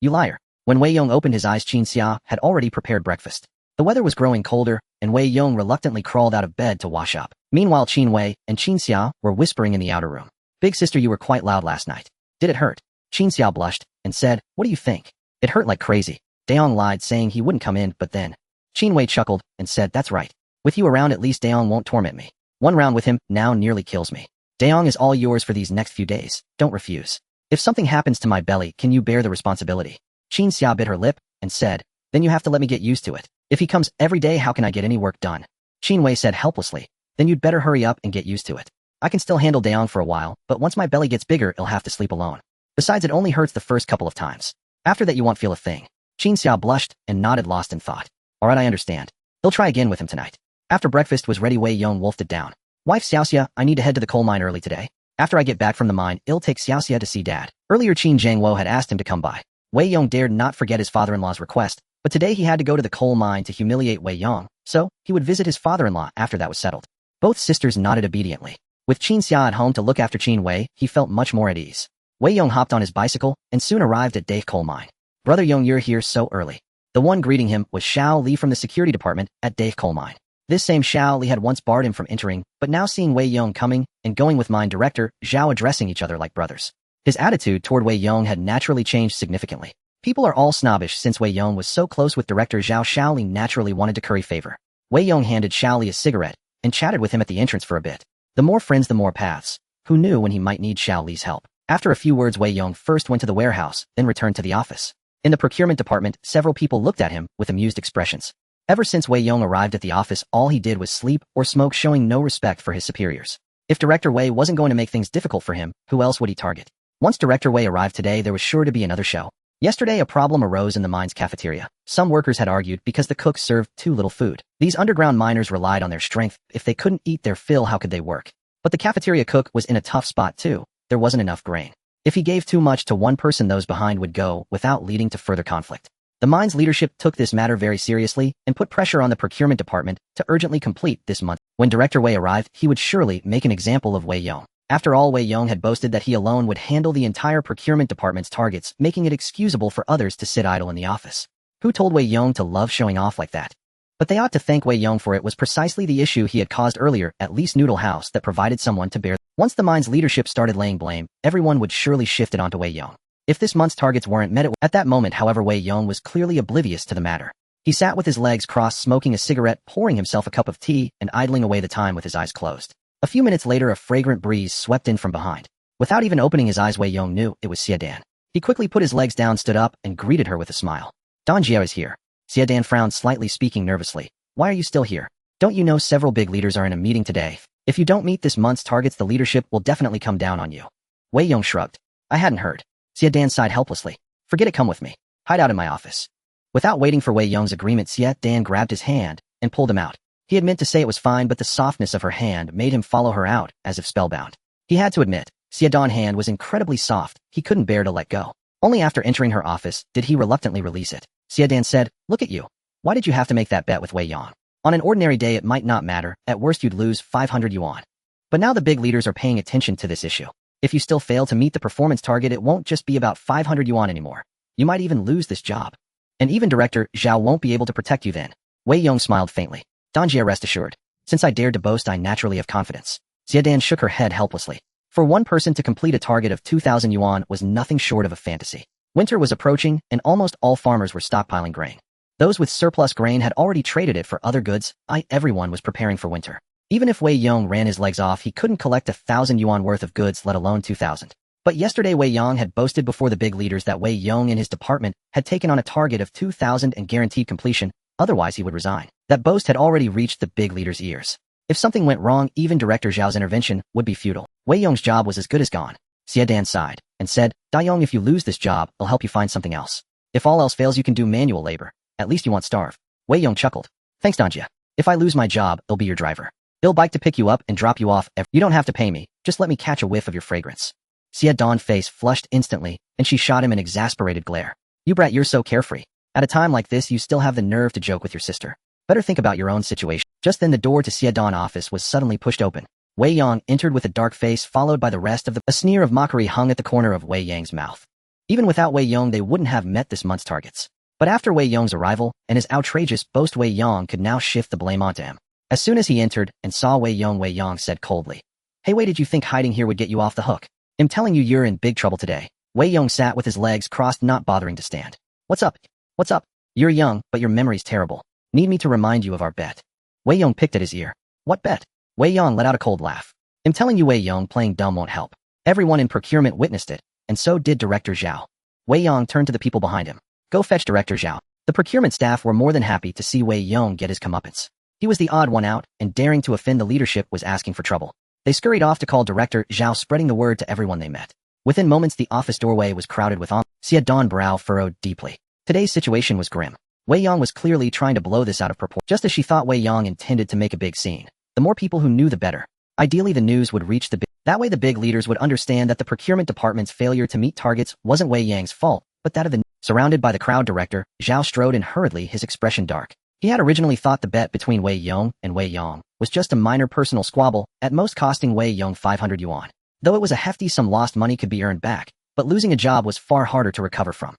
You liar. When Wei Yong opened his eyes, Qin Xia had already prepared breakfast. The weather was growing colder, and Wei Yong reluctantly crawled out of bed to wash up. Meanwhile, Qin Wei and Qin Xia were whispering in the outer room. Big sister, you were quite loud last night. Did it hurt? Qin Xia blushed and said, What do you think? It hurt like crazy. Dayong lied, saying he wouldn't come in, but then. Qin Wei chuckled and said, That's right. With you around, at least Dayong won't torment me. One round with him now nearly kills me. Dayong is all yours for these next few days. Don't refuse. If something happens to my belly, can you bear the responsibility? Qin Xia bit her lip and said, Then you have to let me get used to it. If he comes every day, how can I get any work done? Qin Wei said helplessly, Then you'd better hurry up and get used to it. I can still handle Dayong for a while, but once my belly gets bigger, I'll have to sleep alone. Besides, it only hurts the first couple of times. After that, you won't feel a thing. Qin Xia blushed and nodded, lost in thought. Alright, I understand. He'll try again with him tonight. After breakfast was ready, Wei Yong wolfed it down. Wife Xiaoxia, I need to head to the coal mine early today. After I get back from the mine, I'll take Xiaoxia to see Dad. Earlier, Qin Zhangwo had asked him to come by. Wei Yong dared not forget his father-in-law's request, but today he had to go to the coal mine to humiliate Wei Yong, so he would visit his father-in-law after that was settled. Both sisters nodded obediently. With Qin Xia at home to look after Qin Wei, he felt much more at ease. Wei Yong hopped on his bicycle and soon arrived at Dave coal mine. Brother Yong, you're here so early. The one greeting him was Xiao Li from the security department at Dave Coal Mine. This same Xiao Li had once barred him from entering, but now seeing Wei Yong coming and going with mine director Zhao addressing each other like brothers. His attitude toward Wei Yong had naturally changed significantly. People are all snobbish since Wei Yong was so close with director Xiao Li naturally wanted to curry favor. Wei Yong handed Xiao Li a cigarette and chatted with him at the entrance for a bit. The more friends, the more paths. Who knew when he might need Xiao Li's help? After a few words, Wei Yong first went to the warehouse, then returned to the office. In the procurement department, several people looked at him with amused expressions. Ever since Wei Yong arrived at the office, all he did was sleep or smoke, showing no respect for his superiors. If Director Wei wasn't going to make things difficult for him, who else would he target? Once Director Wei arrived today, there was sure to be another show. Yesterday, a problem arose in the mine's cafeteria. Some workers had argued because the cook served too little food. These underground miners relied on their strength. If they couldn't eat their fill, how could they work? But the cafeteria cook was in a tough spot too. There wasn't enough grain. If he gave too much to one person, those behind would go without, leading to further conflict. The mine's leadership took this matter very seriously and put pressure on the procurement department to urgently complete this month. When Director Wei arrived, he would surely make an example of Wei Yong. After all, Wei Yong had boasted that he alone would handle the entire procurement department's targets, making it excusable for others to sit idle in the office. Who told Wei Yong to love showing off like that? But they ought to thank Wei Yong for it. Was precisely the issue he had caused earlier, at least Noodle House, that provided someone to bear. Once the mine's leadership started laying blame, everyone would surely shift it onto Wei Yong. If this month's targets weren't met at that moment, however, Wei Yong was clearly oblivious to the matter. He sat with his legs crossed, smoking a cigarette, pouring himself a cup of tea, and idling away the time with his eyes closed. A few minutes later, a fragrant breeze swept in from behind. Without even opening his eyes, Wei Yong knew it was Xue Yan. He quickly put his legs down, stood up, and greeted her with a smile. Don Jiao is here. Xue Yan frowned slightly, speaking nervously. Why are you still here? Don't you know several big leaders are in a meeting today? If you don't meet this month's targets, the leadership will definitely come down on you. Wei Yong shrugged. I hadn't heard. Xue Yan sighed helplessly. Forget it, come with me. Hide out in my office. Without waiting for Wei Yong's agreement, Xue Yan grabbed his hand and pulled him out. He had meant to say it was fine, but the softness of her hand made him follow her out, as if spellbound. He had to admit, Xue Yan's hand was incredibly soft. He couldn't bear to let go. Only after entering her office did he reluctantly release it. Xue Yan said, look at you. Why did you have to make that bet with Wei Yong? On an ordinary day, it might not matter. At worst, you'd lose 500 yuan. But now the big leaders are paying attention to this issue. If you still fail to meet the performance target, it won't just be about 500 yuan anymore. You might even lose this job. And even Director Zhao won't be able to protect you then. Wei Yong smiled faintly. Dongjia, rest assured. Since I dared to boast, I naturally have confidence. Xue Yan shook her head helplessly. For one person to complete a target of 2,000 yuan was nothing short of a fantasy. Winter was approaching, and almost all farmers were stockpiling grain. Those with surplus grain had already traded it for other goods. Everyone was preparing for winter. Even if Wei Yong ran his legs off, he couldn't collect 1,000 yuan worth of goods, let alone 2,000. But yesterday Wei Yong had boasted before the big leaders that Wei Yong and his department had taken on a target of 2,000 and guaranteed completion, otherwise he would resign. That boast had already reached the big leaders' ears. If something went wrong, even Director Zhao's intervention would be futile. Wei Yong's job was as good as gone. Xue Yan sighed and said, Dayong, if you lose this job, I'll help you find something else. If all else fails, you can do manual labor. At least you won't starve. Wei Yong chuckled. Thanks, Dongjia. If I lose my job, I'll be your driver. He'll bike to pick you up and drop you off. You don't have to pay me. Just let me catch a whiff of your fragrance. Xue Yan's face flushed instantly, and she shot him an exasperated glare. You brat, you're so carefree. At a time like this, you still have the nerve to joke with your sister. Better think about your own situation. Just then the door to Xue Yan's office was suddenly pushed open. Wei Yong entered with a dark face, followed by the rest of the... A sneer of mockery hung at the corner of Wei Yang's mouth. Even without Wei Yong, they wouldn't have met this month's targets. But after Wei Yong's arrival and his outrageous boast, Wei Yong could now shift the blame onto him. As soon as he entered and saw Wei Yong said coldly, Hey, Wei, did you think hiding here would get you off the hook? I'm telling you, you're in big trouble today. Wei Yong sat with his legs crossed, not bothering to stand. What's up? What's up? You're young, but your memory's terrible. Need me to remind you of our bet? Wei Yong picked at his ear. What bet? Wei Yong let out a cold laugh. I'm telling you, Wei Yong, playing dumb won't help. Everyone in procurement witnessed it, and so did Director Zhao. Wei Yong turned to the people behind him. Go fetch Director Zhao. The procurement staff were more than happy to see Wei Yong get his comeuppance. He was the odd one out, and daring to offend the leadership was asking for trouble. They scurried off to call Director Zhao, spreading the word to everyone they met. Within moments, the office doorway was crowded with Xue Yan's brow furrowed deeply. Today's situation was grim. Wei Yong was clearly trying to blow this out of proportion. Just as she thought Wei Yong intended to make a big scene. The more people who knew, the better. Ideally, the news would reach the big... That way the big leaders would understand that the procurement department's failure to meet targets wasn't Wei Yang's fault, but that of the... Surrounded by the crowd, Director Zhao strode in hurriedly, his expression dark. He had originally thought the bet between Wei Yong and Wei Yong was just a minor personal squabble, at most costing Wei Yong 500 yuan. Though it was a hefty sum, lost money could be earned back, but losing a job was far harder to recover from.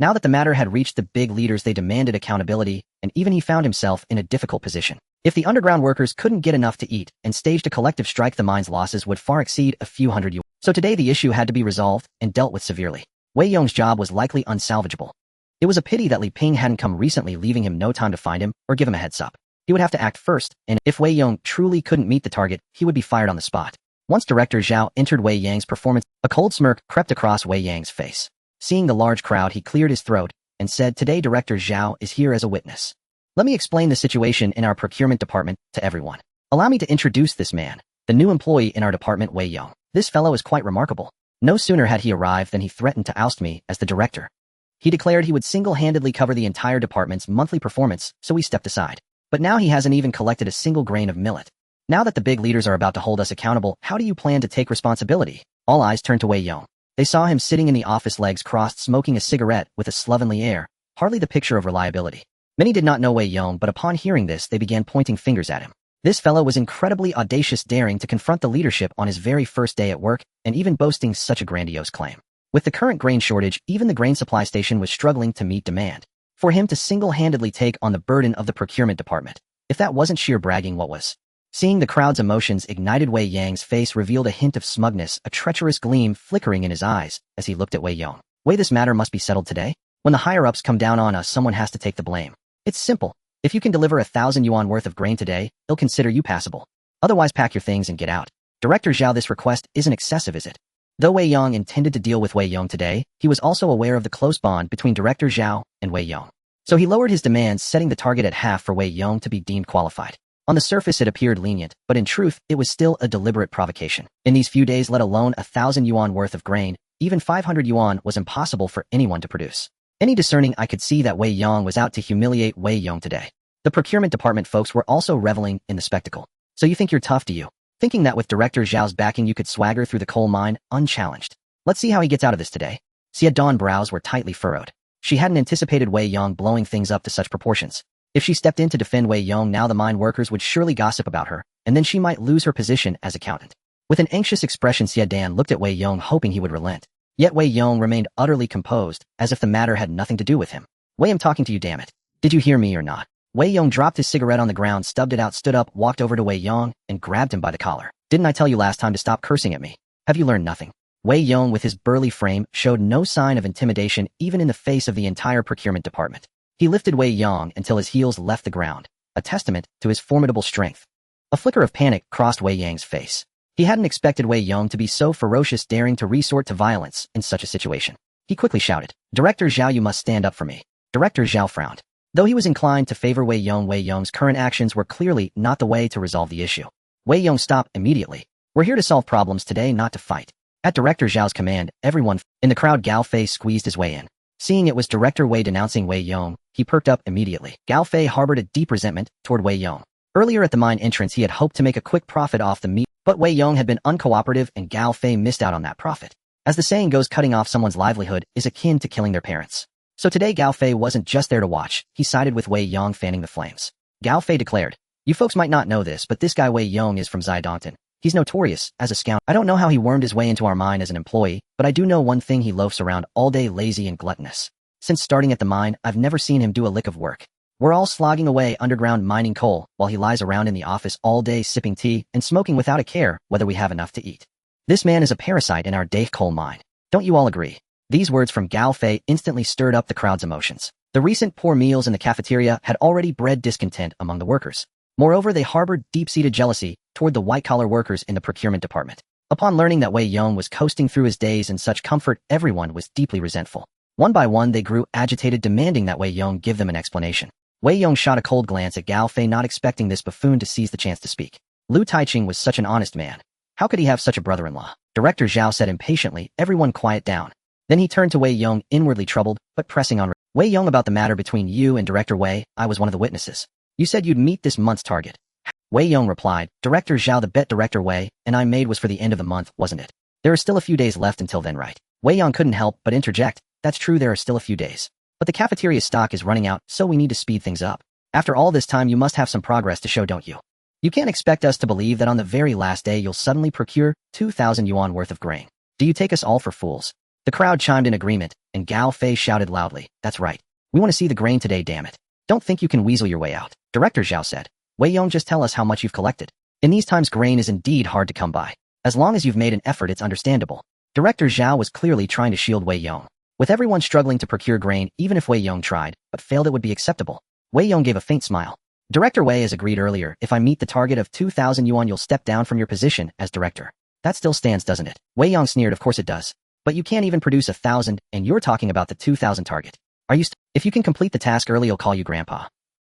Now that the matter had reached the big leaders, they demanded accountability, and even he found himself in a difficult position. If the underground workers couldn't get enough to eat and staged a collective strike, the mine's losses would far exceed a few hundred yuan. So today the issue had to be resolved and dealt with severely. Wei Yong's job was likely unsalvageable. It was a pity that Li Ping hadn't come recently, leaving him no time to find him or give him a heads up. He would have to act first, and if Wei Yong truly couldn't meet the target, he would be fired on the spot. Once Director Zhao entered Wei Yang's performance, a cold smirk crept across Wei Yang's face. Seeing the large crowd, he cleared his throat and said, "Today Director Zhao is here as a witness. Let me explain the situation in our procurement department to everyone. Allow me to introduce this man, the new employee in our department, Wei Yong. This fellow is quite remarkable. No sooner had he arrived than he threatened to oust me as the director. He declared he would single-handedly cover the entire department's monthly performance, so we stepped aside. But now he hasn't even collected a single grain of millet. Now that the big leaders are about to hold us accountable, how do you plan to take responsibility?" All eyes turned to Wei Yong. They saw him sitting in the office, legs crossed, smoking a cigarette with a slovenly air, hardly the picture of reliability. Many did not know Wei Yong, but upon hearing this, they began pointing fingers at him. This fellow was incredibly audacious, daring to confront the leadership on his very first day at work, and even boasting such a grandiose claim. With the current grain shortage, even the grain supply station was struggling to meet demand. For him to single-handedly take on the burden of the procurement department, if that wasn't sheer bragging, what was? Seeing the crowd's emotions ignited, Wei Yang's face revealed a hint of smugness, a treacherous gleam flickering in his eyes as he looked at Wei Yong. "Wei, this matter must be settled today. When the higher-ups come down on us, someone has to take the blame. It's simple. If you can deliver 1,000 yuan worth of grain today, they'll consider you passable. Otherwise, pack your things and get out." Director Zhao, this request isn't excessive, is it? Though Wei Yong intended to deal with Wei Yong today, he was also aware of the close bond between Director Zhao and Wei Yong. So he lowered his demands, setting the target at half for Wei Yong to be deemed qualified. On the surface it appeared lenient, but in truth, it was still a deliberate provocation. In these few days, let alone 1,000 yuan worth of grain, even 500 yuan was impossible for anyone to produce. Any discerning eye could see that Wei Yong was out to humiliate Wei Yong today. The procurement department folks were also reveling in the spectacle. So you think you're tough, do you? Thinking that with Director Zhao's backing you could swagger through the coal mine unchallenged? Let's see how he gets out of this today. Xie Yan's brows were tightly furrowed. She hadn't anticipated Wei Yong blowing things up to such proportions. If she stepped in to defend Wei Yong now, the mine workers would surely gossip about her, and then she might lose her position as accountant. With an anxious expression, Xue Yan looked at Wei Yong, hoping he would relent. Yet Wei Yong remained utterly composed, as if the matter had nothing to do with him. "Wei, I'm talking to you, damn it. Did you hear me or not?" Wei Yong dropped his cigarette on the ground, stubbed it out, stood up, walked over to Wei Yong, and grabbed him by the collar. "Didn't I tell you last time to stop cursing at me? Have you learned nothing?" Wei Yong, with his burly frame, showed no sign of intimidation even in the face of the entire procurement department. He lifted Wei Yong until his heels left the ground, a testament to his formidable strength. A flicker of panic crossed Wei Yang's face. He hadn't expected Wei Yong to be so ferocious, daring to resort to violence in such a situation. He quickly shouted, "Director Zhao, you must stand up for me." Director Zhao frowned. Though he was inclined to favor Wei Yong's current actions were clearly not the way to resolve the issue. Wei Yong stopped immediately. "We're here to solve problems today, not to fight." At Director Zhao's command, everyone in the crowd, Gao Fei squeezed his way in. Seeing it was Director Wei denouncing Wei Yong, he perked up immediately. Gao Fei harbored a deep resentment toward Wei Yong. Earlier at the mine entrance, he had hoped to make a quick profit off the meat, but Wei Yong had been uncooperative and Gao Fei missed out on that profit. As the saying goes, cutting off someone's livelihood is akin to killing their parents. So today Gao Fei wasn't just there to watch, he sided with Wei Yong, fanning the flames. Gao Fei declared, "You folks might not know this, but this guy Wei Yong is from Zidongton. He's notorious as a scoundrel. I don't know how he wormed his way into our mine as an employee, but I do know one thing: he loafs around all day, lazy and gluttonous. Since starting at the mine, I've never seen him do a lick of work. We're all slogging away underground mining coal, while he lies around in the office all day sipping tea and smoking without a care whether we have enough to eat. This man is a parasite in our Daich coal mine. Don't you all agree?" These words from Gao Fei instantly stirred up the crowd's emotions. The recent poor meals in the cafeteria had already bred discontent among the workers. Moreover, they harbored deep-seated jealousy toward the white-collar workers in the procurement department. Upon learning that Wei Yong was coasting through his days in such comfort, everyone was deeply resentful. One by one, they grew agitated, demanding that Wei Yong give them an explanation. Wei Yong shot a cold glance at Gao Fei, not expecting this buffoon to seize the chance to speak. Lu Taiqing was such an honest man. How could he have such a brother-in-law? Director Zhao said impatiently, "Everyone quiet down." Then he turned to Wei Yong, inwardly troubled, but pressing on. "Wei Yong, about the matter between you and Director Wei, I was one of the witnesses. You said you'd meet this month's target." Wei Yong replied, "Director Zhao, the bet Director Wei and I made was for the end of the month, wasn't it? There are still a few days left until then, right?" Wei Yong couldn't help but interject, "That's true, there are still a few days. But the cafeteria stock is running out, so we need to speed things up. After all this time, you must have some progress to show, don't you? You can't expect us to believe that on the very last day you'll suddenly procure 2,000 yuan worth of grain. Do you take us all for fools?" The crowd chimed in agreement, and Gao Fei shouted loudly, "That's right. We want to see the grain today, damn it. Don't think you can weasel your way out." Director Zhao said, "Wei Yong, just tell us how much you've collected. In these times, grain is indeed hard to come by. As long as you've made an effort, it's understandable." Director Zhao was clearly trying to shield Wei Yong. With everyone struggling to procure grain, even if Wei Yong tried, but failed, it would be acceptable. Wei Yong gave a faint smile. "Director Wei has agreed earlier, if I meet the target of 2,000 yuan, you'll step down from your position as director. That still stands, doesn't it?" Wei Yong sneered, "Of course it does. But you can't even produce 1,000, and you're talking about the 2,000 target. Are you If you can complete the task early, you'll call you Grandpa."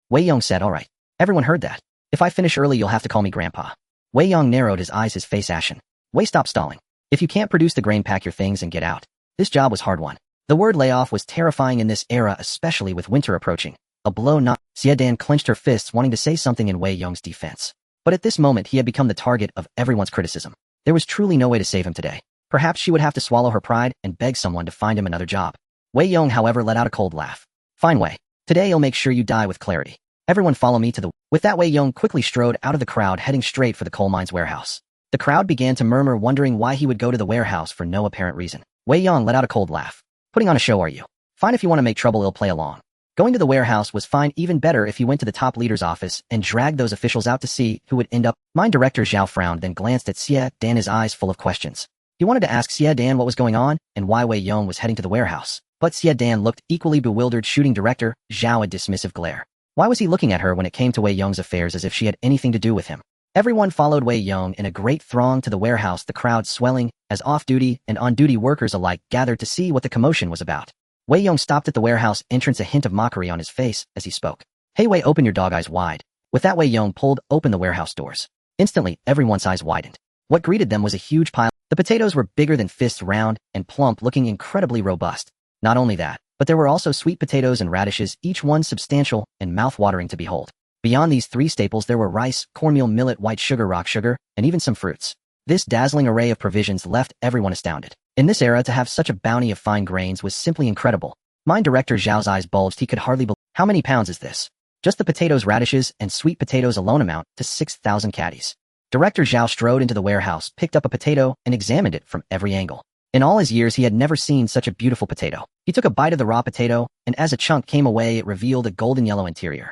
Wei Yong said, "All right. Everyone heard that. If I finish early, you'll have to call me Grandpa." Wei Yong narrowed his eyes, his face ashen. "Wei, stop stalling. If you can't produce the grain, pack your things and get out." This job was hard won. The word layoff was terrifying in this era, especially with winter approaching. A blow not. Xue Yan clenched her fists, wanting to say something in Wei Yong's defense. But at this moment, he had become the target of everyone's criticism. There was truly no way to save him today. Perhaps she would have to swallow her pride and beg someone to find him another job. Wei Yong, however, let out a cold laugh. "Fine, Wei. Today you'll make sure you die with clarity. Everyone follow me to the..." With that, Wei Yong quickly strode out of the crowd, heading straight for the coal mine's warehouse. The crowd began to murmur, wondering why he would go to the warehouse for no apparent reason. Wei Yong let out a cold laugh. "Putting on a show, are you? Fine, if you want to make trouble, I'll play along." Going to the warehouse was fine, even better if he went to the top leader's office and dragged those officials out to see who would end up. Mine Director Zhao frowned, then glanced at Xue Yan, his eyes full of questions. He wanted to ask Xue Yan what was going on and why Wei Yong was heading to the warehouse. But Xue Yan looked equally bewildered, shooting Director Zhao a dismissive glare. Why was he looking at her when it came to Wei Yong's affairs as if she had anything to do with him? Everyone followed Wei Yong in a great throng to the warehouse, the crowd swelling as off-duty and on-duty workers alike gathered to see what the commotion was about. Wei Yong stopped at the warehouse entrance, a hint of mockery on his face as he spoke. "Hey Wei, open your dog eyes wide." With that, Wei Yong pulled open the warehouse doors. Instantly, everyone's eyes widened. What greeted them was a huge pile. The potatoes were bigger than fists, round and plump, looking incredibly robust. Not only that, but there were also sweet potatoes and radishes, each one substantial and mouth-watering to behold. Beyond these three staples, there were rice, cornmeal, millet, white sugar, rock sugar, and even some fruits. This dazzling array of provisions left everyone astounded. In this era, to have such a bounty of fine grains was simply incredible. Mine Director Zhao's eyes bulged. He could hardly believe. How many pounds is this? Just the potatoes, radishes, and sweet potatoes alone amount to 6,000 caddies. Director Zhao strode into the warehouse, picked up a potato, and examined it from every angle. In all his years, he had never seen such a beautiful potato. He took a bite of the raw potato, and as a chunk came away, it revealed a golden yellow interior.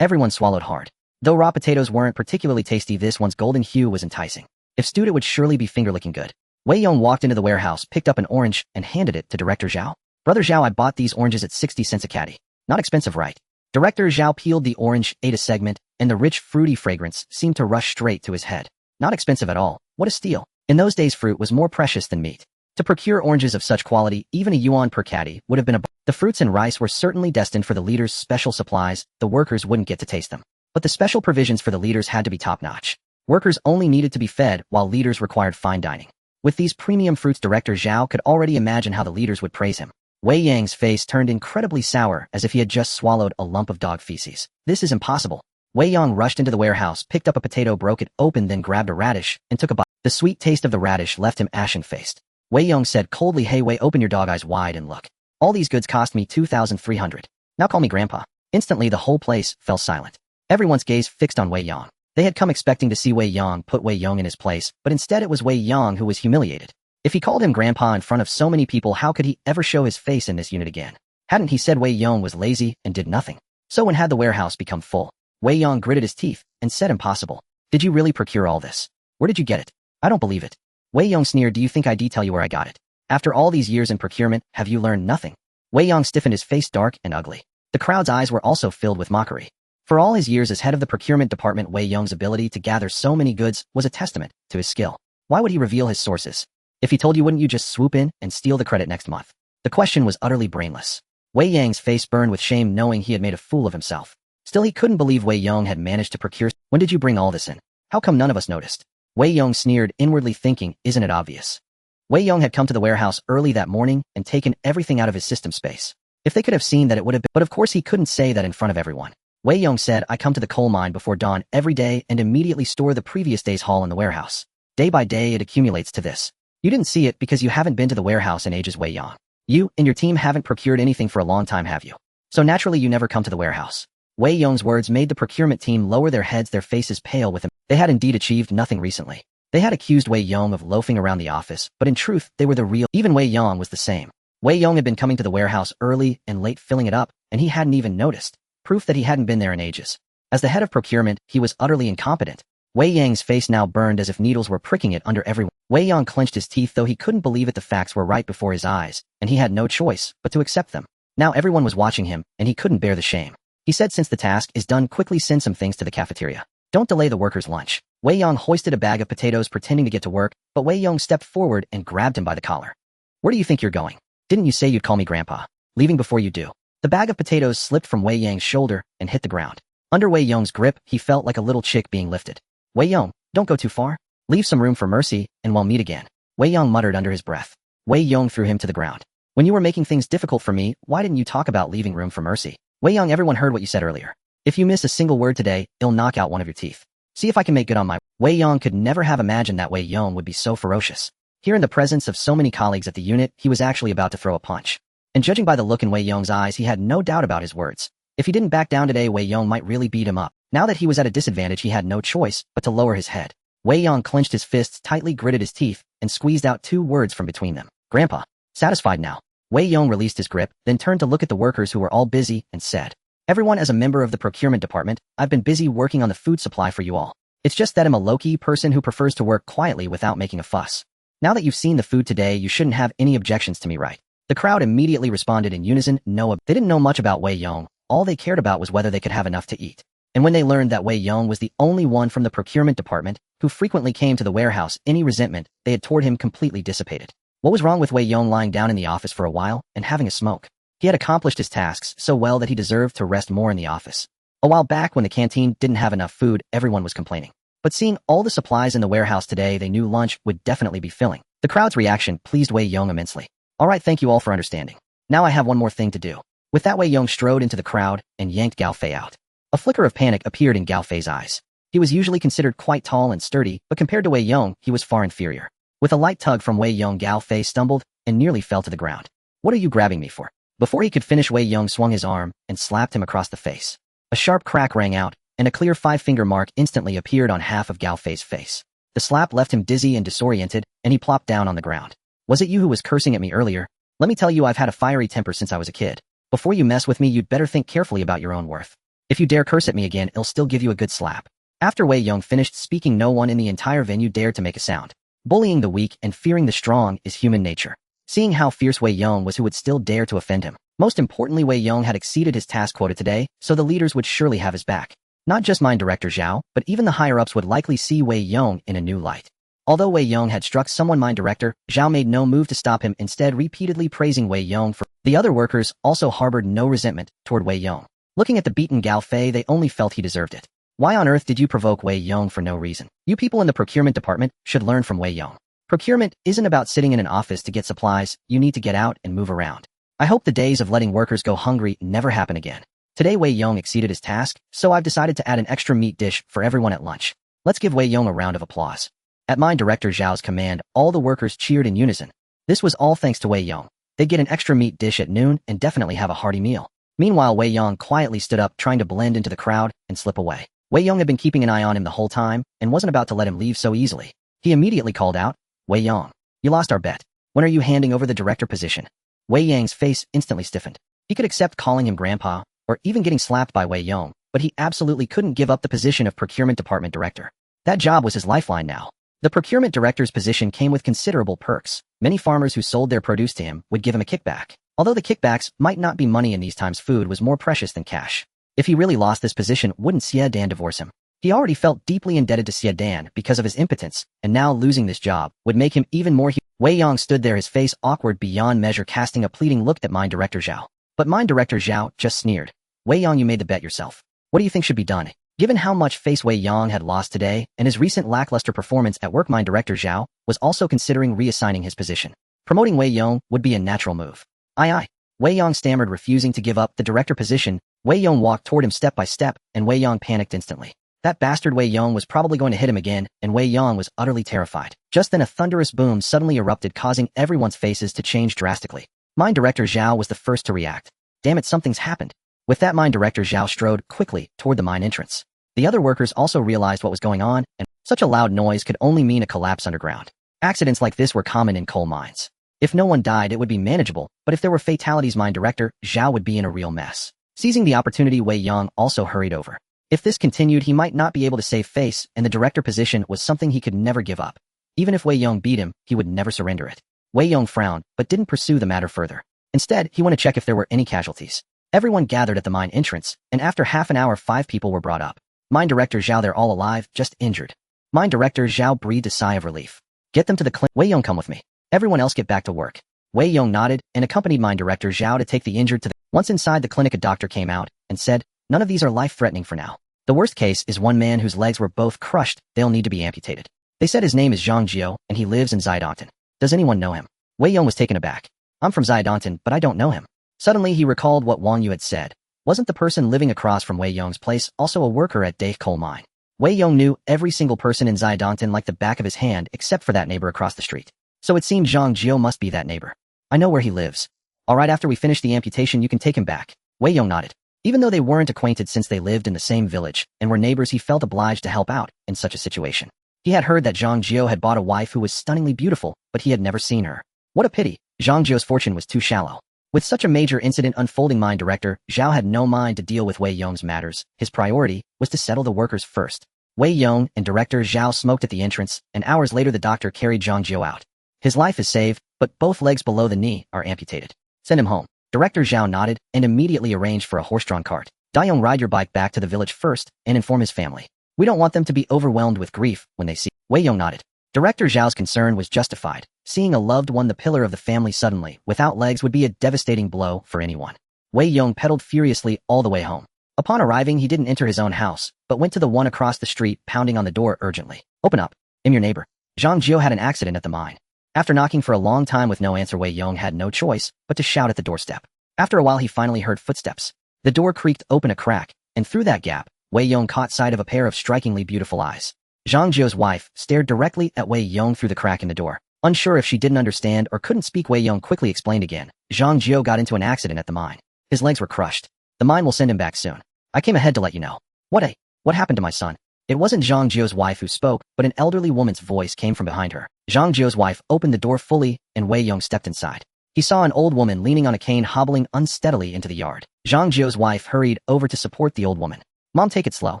Everyone swallowed hard. Though raw potatoes weren't particularly tasty, this one's golden hue was enticing. If stewed, it would surely be finger-licking good. Wei Yong walked into the warehouse, picked up an orange, and handed it to Director Zhao. "Brother Zhao, I bought these oranges at 60 cents a caddy. Not expensive, right?" Director Zhao peeled the orange, ate a segment, and the rich, fruity fragrance seemed to rush straight to his head. Not expensive at all. What a steal. In those days, fruit was more precious than meat. To procure oranges of such quality, even a yuan per caddy would have been The fruits and rice were certainly destined for the leader's special supplies. The workers wouldn't get to taste them. But the special provisions for the leaders had to be top-notch. Workers only needed to be fed, while leaders required fine dining. With these premium fruits, Director Zhao could already imagine how the leaders would praise him. Wei Yang's face turned incredibly sour, as if he had just swallowed a lump of dog feces. "This is impossible." Wei Yong rushed into the warehouse, picked up a potato, broke it open, then grabbed a radish, and took a bite. The sweet taste of the radish left him ashen-faced. Wei Yong said coldly, "Hey Wei, open your dog eyes wide and look. All these goods cost me 2,300. Now call me Grandpa." Instantly, the whole place fell silent. Everyone's gaze fixed on Wei Yong. They had come expecting to see Wei Yong put Wei Yong in his place, but instead it was Wei Yong who was humiliated. If he called him Grandpa in front of so many people, how could he ever show his face in this unit again? Hadn't he said Wei Yong was lazy and did nothing? So when had the warehouse become full? Wei Yong gritted his teeth and said, "Impossible. Did you really procure all this? Where did you get it? I don't believe it." Wei Yong sneered, "Do you think I'd tell you where I got it? After all these years in procurement, have you learned nothing?" Wei Yong stiffened, his face dark and ugly. The crowd's eyes were also filled with mockery. For all his years as head of the procurement department, Wei Yong's ability to gather so many goods was a testament to his skill. Why would he reveal his sources? If he told you, wouldn't you just swoop in and steal the credit next month? The question was utterly brainless. Wei Yang's face burned with shame, knowing he had made a fool of himself. Still, he couldn't believe Wei Yong had managed to procure. "When did you bring all this in? How come none of us noticed?" Wei Yong sneered, inwardly thinking, "Isn't it obvious?" Wei Yong had come to the warehouse early that morning and taken everything out of his system space. If they could have seen that, it would have been, but of course he couldn't say that in front of everyone. Wei Yong said, "I come to the coal mine before dawn every day and immediately store the previous day's haul in the warehouse. Day by day it accumulates to this. You didn't see it because you haven't been to the warehouse in ages, Wei Yong. You and your team haven't procured anything for a long time, have you? So naturally you never come to the warehouse." Wei Yong's words made the procurement team lower their heads, their faces pale with him. They had indeed achieved nothing recently. They had accused Wei Yong of loafing around the office, but in truth, they were the real. Even Wei Yong was the same. Wei Yong had been coming to the warehouse early and late filling it up, and he hadn't even noticed. Proof that he hadn't been there in ages. As the head of procurement, he was utterly incompetent. Wei Yang's face now burned as if needles were pricking it under every. Wei Yong clenched his teeth though he couldn't believe it. The facts were right before his eyes, and he had no choice but to accept them. Now everyone was watching him, and he couldn't bear the shame. He said, since the task is done, quickly send some things to the cafeteria. Don't delay the workers' lunch. Wei Yong hoisted a bag of potatoes pretending to get to work, but Wei Yong stepped forward and grabbed him by the collar. Where do you think you're going? Didn't you say you'd call me Grandpa? Leaving before you do. The bag of potatoes slipped from Wei Yang's shoulder and hit the ground. Under Wei Yong's grip, he felt like a little chick being lifted. Wei Yong, don't go too far. Leave some room for mercy, and we'll meet again. Wei Yong muttered under his breath. Wei Yong threw him to the ground. When you were making things difficult for me, why didn't you talk about leaving room for mercy? Wei Yong, everyone heard what you said earlier. If you miss a single word today, it'll knock out one of your teeth. See if I can make good on my. Wei Yong could never have imagined that Wei Yong would be so ferocious. Here in the presence of so many colleagues at the unit, he was actually about to throw a punch. And judging by the look in Wei Yong's eyes, he had no doubt about his words. If he didn't back down today, Wei Yong might really beat him up. Now that he was at a disadvantage, he had no choice but to lower his head. Wei Yong clenched his fists tightly, gritted his teeth, and squeezed out 2 words from between them. Grandpa. Satisfied now, Wei Yong released his grip, then turned to look at the workers who were all busy and said, everyone, as a member of the procurement department, I've been busy working on the food supply for you all. It's just that I'm a low-key person who prefers to work quietly without making a fuss. Now that you've seen the food today, you shouldn't have any objections to me, right? The crowd immediately responded in unison, no. They didn't know much about Wei Yong. All they cared about was whether they could have enough to eat. And when they learned that Wei Yong was the only one from the procurement department who frequently came to the warehouse, any resentment they had toward him completely dissipated. What was wrong with Wei Yong lying down in the office for a while and having a smoke? He had accomplished his tasks so well that he deserved to rest more in the office. A while back, when the canteen didn't have enough food, everyone was complaining. But seeing all the supplies in the warehouse today, they knew lunch would definitely be filling. The crowd's reaction pleased Wei Yong immensely. Alright, thank you all for understanding. Now I have one more thing to do. With that, Wei Yong strode into the crowd and yanked Gao Fei out. A flicker of panic appeared in Gao Fei's eyes. He was usually considered quite tall and sturdy, but compared to Wei Yong, he was far inferior. With a light tug from Wei Yong, Gao Fei stumbled and nearly fell to the ground. What are you grabbing me for? Before he could finish, Wei Yong swung his arm and slapped him across the face. A sharp crack rang out, and a clear 5-finger mark instantly appeared on half of Gao Fei's face. The slap left him dizzy and disoriented, and he plopped down on the ground. Was it you who was cursing at me earlier? Let me tell you, I've had a fiery temper since I was a kid. Before you mess with me, you'd better think carefully about your own worth. If you dare curse at me again, I'll still give you a good slap. After Wei Yong finished speaking, no one in the entire venue dared to make a sound. Bullying the weak and fearing the strong is human nature. Seeing how fierce Wei Yong was, who would still dare to offend him? Most importantly, Wei Yong had exceeded his task quota today, so the leaders would surely have his back. Not just Mine Director Zhao, but even the higher-ups would likely see Wei Yong in a new light. Although Wei Yong had struck someone, Mine Director Zhao made no move to stop him, instead repeatedly praising Wei Yong for. The other workers also harbored no resentment toward Wei Yong. Looking at the beaten Gao Fei, they only felt he deserved it. Why on earth did you provoke Wei Yong for no reason? You people in the procurement department should learn from Wei Yong. Procurement isn't about sitting in an office to get supplies, you need to get out and move around. I hope the days of letting workers go hungry never happen again. Today Wei Yong exceeded his task, so I've decided to add an extra meat dish for everyone at lunch. Let's give Wei Yong a round of applause. At Mine Director Zhao's command, all the workers cheered in unison. This was all thanks to Wei Yong. They'd get an extra meat dish at noon and definitely have a hearty meal. Meanwhile, Wei Yong quietly stood up, trying to blend into the crowd and slip away. Wei Yong had been keeping an eye on him the whole time and wasn't about to let him leave so easily. He immediately called out, Wei Yong, you lost our bet. When are you handing over the director position? Wei Yang's face instantly stiffened. He could accept calling him Grandpa, or even getting slapped by Wei Yong, but he absolutely couldn't give up the position of procurement department director. That job was his lifeline now. The procurement director's position came with considerable perks. Many farmers who sold their produce to him would give him a kickback. Although the kickbacks might not be money in these times, food was more precious than cash. If he really lost this position, wouldn't Xue Yan divorce him? He already felt deeply indebted to Xue Yan because of his impotence, and now losing this job would make him even more. Wei Yong stood there, his face awkward beyond measure, casting a pleading look at Mine Director Zhao. But Mine Director Zhao just sneered. Wei Yong, you made the bet yourself. What do you think should be done? Given how much face Wei Yong had lost today, and his recent lackluster performance at work, Mine Director Zhao was also considering reassigning his position. Promoting Wei Yong would be a natural move. Aye. Wei Yong stammered, refusing to give up the director position. Wei Yong walked toward him step by step, and Wei Yong panicked instantly. That bastard Wei Yong was probably going to hit him again, and Wei Yong was utterly terrified. Just then a thunderous boom suddenly erupted, causing everyone's faces to change drastically. Mine Director Zhao was the first to react. Damn it, something's happened. With that, Mine Director Zhao strode quickly toward the mine entrance. The other workers also realized what was going on, and such a loud noise could only mean a collapse underground. Accidents like this were common in coal mines. If no one died, it would be manageable, but if there were fatalities, mine director Zhao would be in a real mess. Seizing the opportunity, Wei Yong also hurried over. If this continued, he might not be able to save face, and the director position was something he could never give up. Even if Wei Yong beat him, he would never surrender it. Wei Yong frowned, but didn't pursue the matter further. Instead, he went to check if there were any casualties. Everyone gathered at the mine entrance, and after half an hour 5 people were brought up. Mine director Zhao, they're all alive, just injured. Mine director Zhao breathed a sigh of relief. Get them to the clinic. Wei Yong, come with me. Everyone else get back to work. Wei Yong nodded and accompanied mine director Zhao to take the injured to the... Once inside the clinic, a doctor came out and said, none of these are life-threatening for now. The worst case is one man whose legs were both crushed. They'll need to be amputated. They said his name is Zhang Jiao, and he lives in Zaidantan. Does anyone know him? Wei Yong was taken aback. I'm from Zaidantan, but I don't know him. Suddenly he recalled what Wang Yu had said. Wasn't the person living across from Wei Yong's place also a worker at Dahe coal mine? Wei Yong knew every single person in Zaidantan like the back of his hand except for that neighbor across the street. So it seemed Zhang Jiao must be that neighbor. I know where he lives. All right, after we finish the amputation you can take him back. Wei Yong nodded. Even though they weren't acquainted since they lived in the same village and were neighbors, he felt obliged to help out in such a situation. He had heard that Zhang Jiao had bought a wife who was stunningly beautiful, but he had never seen her. What a pity. Zhang Jiao's fortune was too shallow. With such a major incident unfolding, mine director Zhao had no mind to deal with Wei Yong's matters. His priority was to settle the workers first. Wei Yong and director Zhao smoked at the entrance, and hours later the doctor carried Zhang Jiao out. His life is saved, but both legs below the knee are amputated. Send him home. Director Zhao nodded and immediately arranged for a horse-drawn cart. Dayong, ride your bike back to the village first and inform his family. We don't want them to be overwhelmed with grief when they see. Wei Yong nodded. Director Zhao's concern was justified. Seeing a loved one, the pillar of the family, suddenly without legs would be a devastating blow for anyone. Wei Yong pedaled furiously all the way home. Upon arriving, he didn't enter his own house, but went to the one across the street, pounding on the door urgently. Open up. I'm your neighbor. Zhang Jiao had an accident at the mine. After knocking for a long time with no answer, Wei Yong had no choice but to shout at the doorstep. After a while, he finally heard footsteps. The door creaked open a crack, and through that gap, Wei Yong caught sight of a pair of strikingly beautiful eyes. Zhang Jiao's wife stared directly at Wei Yong through the crack in the door. Unsure if she didn't understand or couldn't speak, Wei Yong quickly explained again. Zhang Jiao got into an accident at the mine. His legs were crushed. The mine will send him back soon. I came ahead to let you know. What happened to my son? It wasn't Zhang Jiao's wife who spoke, but an elderly woman's voice came from behind her. Zhang Jiao's wife opened the door fully, and Wei Yong stepped inside. He saw an old woman leaning on a cane, hobbling unsteadily into the yard. Zhang Jiao's wife hurried over to support the old woman. Mom, take it slow.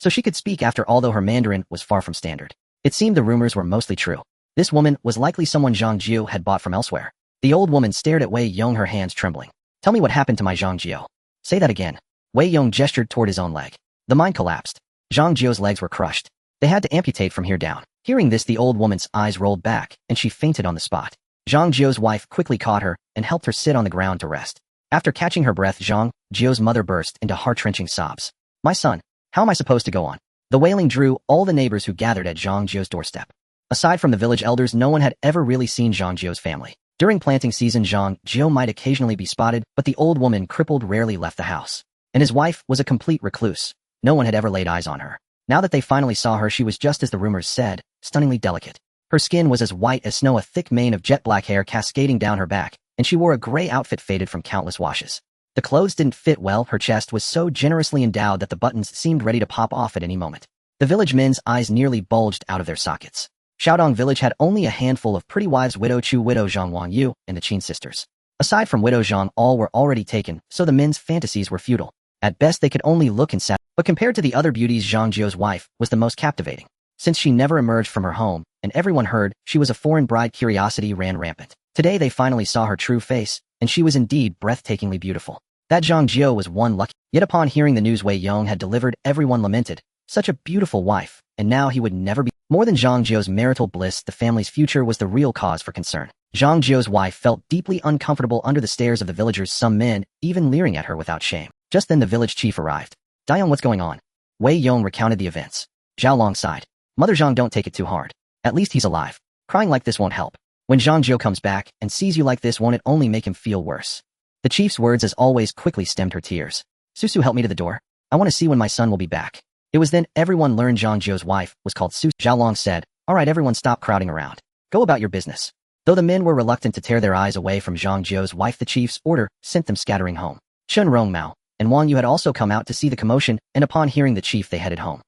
So she could speak after, although her Mandarin was far from standard. It seemed the rumors were mostly true. This woman was likely someone Zhang Jiao had bought from elsewhere. The old woman stared at Wei Yong, her hands trembling. Tell me what happened to my Zhang Jiao. Say that again. Wei Yong gestured toward his own leg. The mine collapsed. Zhang Jiao's legs were crushed. They had to amputate from here down. Hearing this, the old woman's eyes rolled back, and she fainted on the spot. Zhang Jiao's wife quickly caught her and helped her sit on the ground to rest. After catching her breath, Zhang Jiao's mother burst into heart-wrenching sobs. My son, how am I supposed to go on? The wailing drew all the neighbors who gathered at Zhang Jiao's doorstep. Aside from the village elders, no one had ever really seen Zhang Jiao's family. During planting season, Zhang Jiao might occasionally be spotted, but the old woman, crippled, rarely left the house. And his wife was a complete recluse. No one had ever laid eyes on her. Now that they finally saw her, she was just as the rumors said, stunningly delicate. Her skin was as white as snow, a thick mane of jet black hair cascading down her back, and she wore a gray outfit faded from countless washes. The clothes didn't fit well. Her chest was so generously endowed that the buttons seemed ready to pop off at any moment. The village men's eyes nearly bulged out of their sockets. Xiaodong village had only a handful of pretty wives: Widow Chu, Widow Zhang, Wang Yu, and the Qin sisters. Aside from Widow Zhang, all were already taken, so the men's fantasies were futile. At best, they could only look and sad, but compared to the other beauties, Zhang Jiao's wife was the most captivating. Since she never emerged from her home, and everyone heard she was a foreign bride, curiosity ran rampant. Today they finally saw her true face, and she was indeed breathtakingly beautiful. That Zhang Jiao was one lucky. Yet upon hearing the news Wei Yong had delivered, everyone lamented. Such a beautiful wife, and now he would never be. More than Zhang Jiao's marital bliss, the family's future was the real cause for concern. Zhang Jiao's wife felt deeply uncomfortable under the stares of the villagers, some men even leering at her without shame. Just then the village chief arrived. Dayong, what's going on? Wei Yong recounted the events. Zhao Long sighed. Mother Zhang, don't take it too hard. At least he's alive. Crying like this won't help. When Zhang Jiao comes back and sees you like this, won't it only make him feel worse? The chief's words, as always, quickly stemmed her tears. Susu, help me to the door. I want to see when my son will be back. It was then everyone learned Zhang Jiao's wife was called Susu. Zhao Long said, all right, everyone, stop crowding around. Go about your business. Though the men were reluctant to tear their eyes away from Zhang Jiao's wife, the chief's order sent them scattering home. Chen Rongmao and Wang Yu had also come out to see the commotion, and upon hearing the chief, they headed home.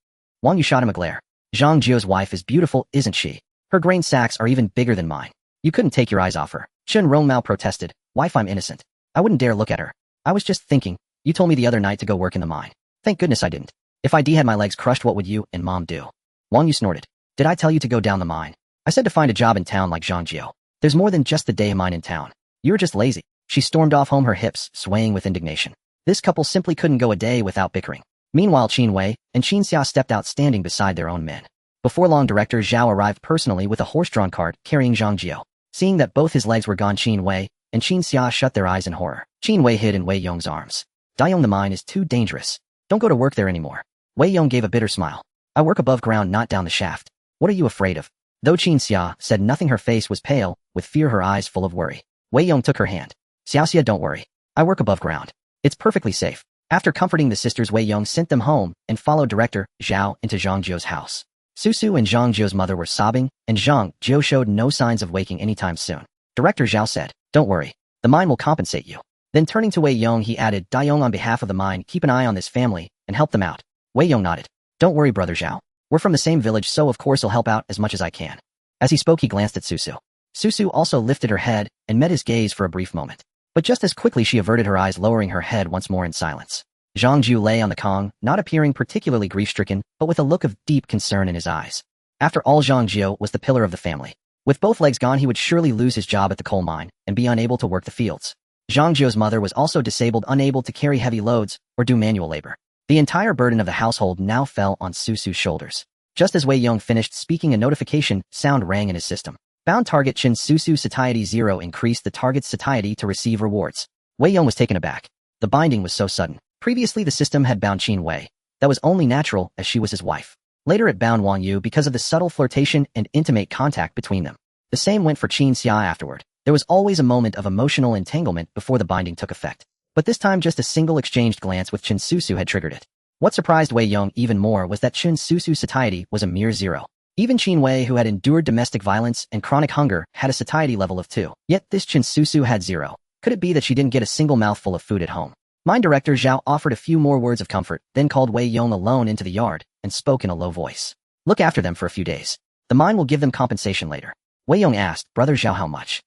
Wang Yu shot him a glare. Zhang Jiu's wife is beautiful, isn't she? Her grain sacks are even bigger than mine. You couldn't take your eyes off her. Chen Rongmao protested. Wife, I'm innocent. I wouldn't dare look at her. I was just thinking. You told me the other night to go work in the mine. Thank goodness I didn't. If I had my legs crushed, what would you and Mom do? Wang Yu snorted. Did I tell you to go down the mine? I said to find a job in town like Zhang Jiu. There's more than just the day mine in town. You're just lazy. She stormed off home, her hips swaying with indignation. This couple simply couldn't go a day without bickering. Meanwhile, Qin Wei and Qin Xia stepped out, standing beside their own men. Before long, Director Zhao arrived personally with a horse-drawn cart carrying Zhang Jiu. Seeing that both his legs were gone, Qin Wei and Qin Xia shut their eyes in horror. Qin Wei hid in Wei Yong's arms. Dayong, the mine is too dangerous. Don't go to work there anymore. Wei Yong gave a bitter smile. I work above ground, not down the shaft. What are you afraid of? Though Qin Xia said nothing, her face was pale, with fear, her eyes full of worry. Wei Yong took her hand. Xiaoxia, don't worry. I work above ground. It's perfectly safe. After comforting the sisters, Wei Yong sent them home and followed Director Zhao into Zhang Jiu's house. Susu and Zhang Jiu's mother were sobbing, and Zhang Jiu showed no signs of waking anytime soon. Director Zhao said, don't worry. The mine will compensate you. Then turning to Wei Yong, he added, Dayong, on behalf of the mine, keep an eye on this family and help them out. Wei Yong nodded. Don't worry, Brother Zhao. We're from the same village, so of course I'll help out as much as I can. As he spoke, he glanced at Susu. Susu also lifted her head and met his gaze for a brief moment. But just as quickly she averted her eyes, lowering her head once more in silence. Zhang Jiu lay on the kong, not appearing particularly grief-stricken, but with a look of deep concern in his eyes. After all, Zhang Jiu was the pillar of the family. With both legs gone, he would surely lose his job at the coal mine and be unable to work the fields. Zhang Jiu's mother was also disabled, unable to carry heavy loads or do manual labor. The entire burden of the household now fell on Susu's shoulders. Just as Wei Yong finished speaking, a notification sound rang in his system. Bound target Qin Susu satiety 0 increased the target's satiety to receive rewards. Wei Yong was taken aback. The binding was so sudden. Previously, the system had bound Qin Wei. That was only natural, as she was his wife. Later, it bound Wang Yu because of the subtle flirtation and intimate contact between them. The same went for Qin Xia afterward. There was always a moment of emotional entanglement before the binding took effect. But this time, just a single exchanged glance with Qin Susu had triggered it. What surprised Wei Yong even more was that Qin Susu's satiety was a mere 0. Even Qin Wei, who had endured domestic violence and chronic hunger, had a satiety level of 2. Yet this Qin Susu had 0. Could it be that she didn't get a single mouthful of food at home? Mine Director Zhao offered a few more words of comfort, then called Wei Yong alone into the yard and spoke in a low voice. Look after them for a few days. The mine will give them compensation later. Wei Yong asked, Brother Zhao, how much?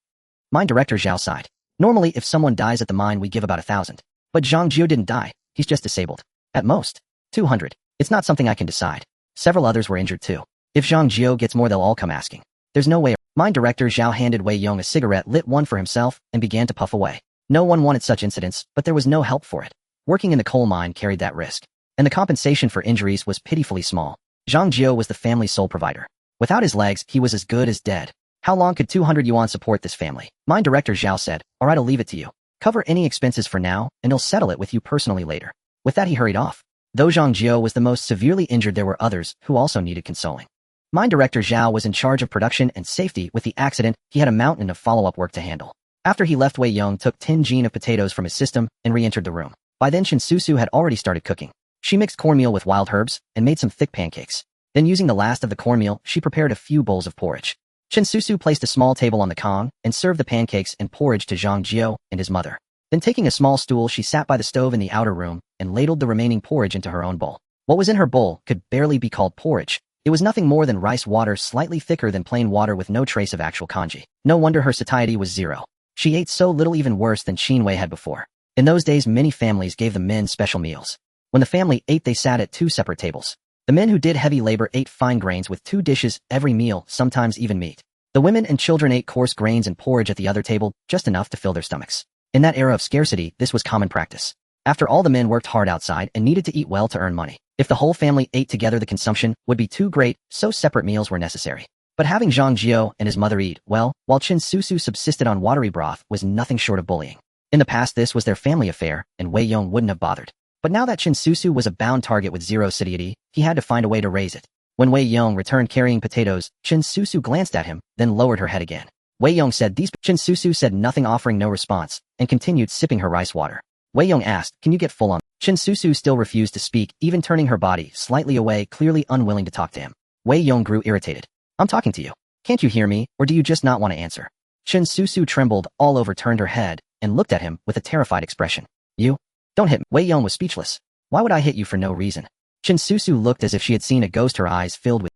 Mine Director Zhao sighed. Normally, if someone dies at the mine, we give about 1,000. But Zhang Jiu didn't die. He's just disabled. At most, 200. It's not something I can decide. Several others were injured too. If Zhang Jiu gets more, they'll all come asking. There's no way. Mine Director Zhao handed Wei Yong a cigarette, lit one for himself, and began to puff away. No one wanted such incidents, but there was no help for it. Working in the coal mine carried that risk. And the compensation for injuries was pitifully small. Zhang Jiu was the family's sole provider. Without his legs, he was as good as dead. How long could 200 yuan support this family? Mine Director Zhao said, Alright, I'll leave it to you. Cover any expenses for now, and I'll settle it with you personally later. With that, he hurried off. Though Zhang Jiu was the most severely injured, there were others who also needed consoling. Mine Director Zhao was in charge of production and safety. With the accident, he had a mountain of follow-up work to handle. After he left, Wei Yong took 10 gene of potatoes from his system and re-entered the room. By then, Qin Susu had already started cooking. She mixed cornmeal with wild herbs and made some thick pancakes. Then, using the last of the cornmeal, she prepared a few bowls of porridge. Qin Susu placed a small table on the kong and served the pancakes and porridge to Zhang Jiu and his mother. Then, taking a small stool, she sat by the stove in the outer room and ladled the remaining porridge into her own bowl. What was in her bowl could barely be called porridge. It was nothing more than rice water, slightly thicker than plain water with no trace of actual kanji. No wonder her satiety was 0. She ate so little, even worse than Qin Wei had before. In those days, many families gave the men special meals. When the family ate, they sat at 2 separate tables. The men who did heavy labor ate fine grains with 2 dishes every meal, sometimes even meat. The women and children ate coarse grains and porridge at the other table, just enough to fill their stomachs. In that era of scarcity, this was common practice. After all, the men worked hard outside and needed to eat well to earn money. If the whole family ate together, the consumption would be too great, so separate meals were necessary. But having Zhang Jiu and his mother eat, well, while Qin Susu subsisted on watery broth, was nothing short of bullying. In the past, this was their family affair, and Wei Yong wouldn't have bothered. But now that Qin Susu was a bound target with 0 satiety, he had to find a way to raise it. When Wei Yong returned carrying potatoes, Qin Susu glanced at him, then lowered her head again. Wei Yong said these. Qin Susu said nothing, offering no response, and continued sipping her rice water. Wei Yong asked, Can you get full on? Qin Susu still refused to speak, even turning her body slightly away, clearly unwilling to talk to him. Wei Yong grew irritated. I'm talking to you. Can't you hear me, or do you just not want to answer? Qin Susu trembled all over, turned her head, and looked at him with a terrified expression. You? Don't hit me. Wei Yong was speechless. Why would I hit you for no reason? Susu looked as if she had seen a ghost, her eyes filled with,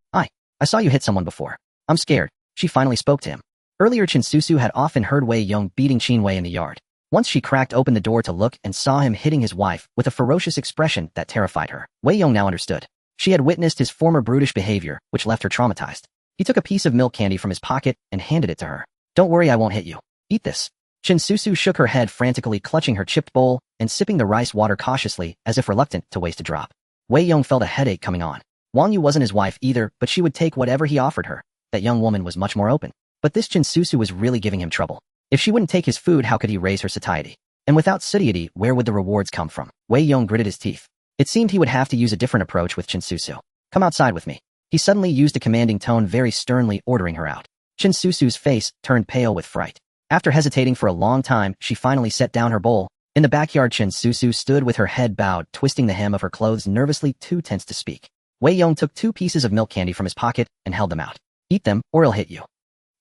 I saw you hit someone before. I'm scared. She finally spoke to him. Earlier Susu had often heard Wei Yong beating Qin Wei in the yard. Once she cracked open the door to look and saw him hitting his wife with a ferocious expression that terrified her. Wei Yong now understood. She had witnessed his former brutish behavior, which left her traumatized. He took a piece of milk candy from his pocket and handed it to her. Don't worry, I won't hit you. Eat this. Susu shook her head, frantically clutching her chipped bowl and sipping the rice water cautiously as if reluctant to waste a drop. Wei Yong felt a headache coming on. Wang Yu wasn't his wife either, but she would take whatever he offered her. That young woman was much more open. But this Susu was really giving him trouble. If she wouldn't take his food, how could he raise her satiety? And without satiety, where would the rewards come from? Wei Yong gritted his teeth. It seemed he would have to use a different approach with Susu. Come outside with me. He suddenly used a commanding tone, very sternly ordering her out. Susu's face turned pale with fright. After hesitating for a long time, she finally set down her bowl. In the backyard, Susu stood with her head bowed, twisting the hem of her clothes nervously, too tense to speak. Wei Yong took 2 pieces of milk candy from his pocket and held them out. Eat them, or I'll hit you.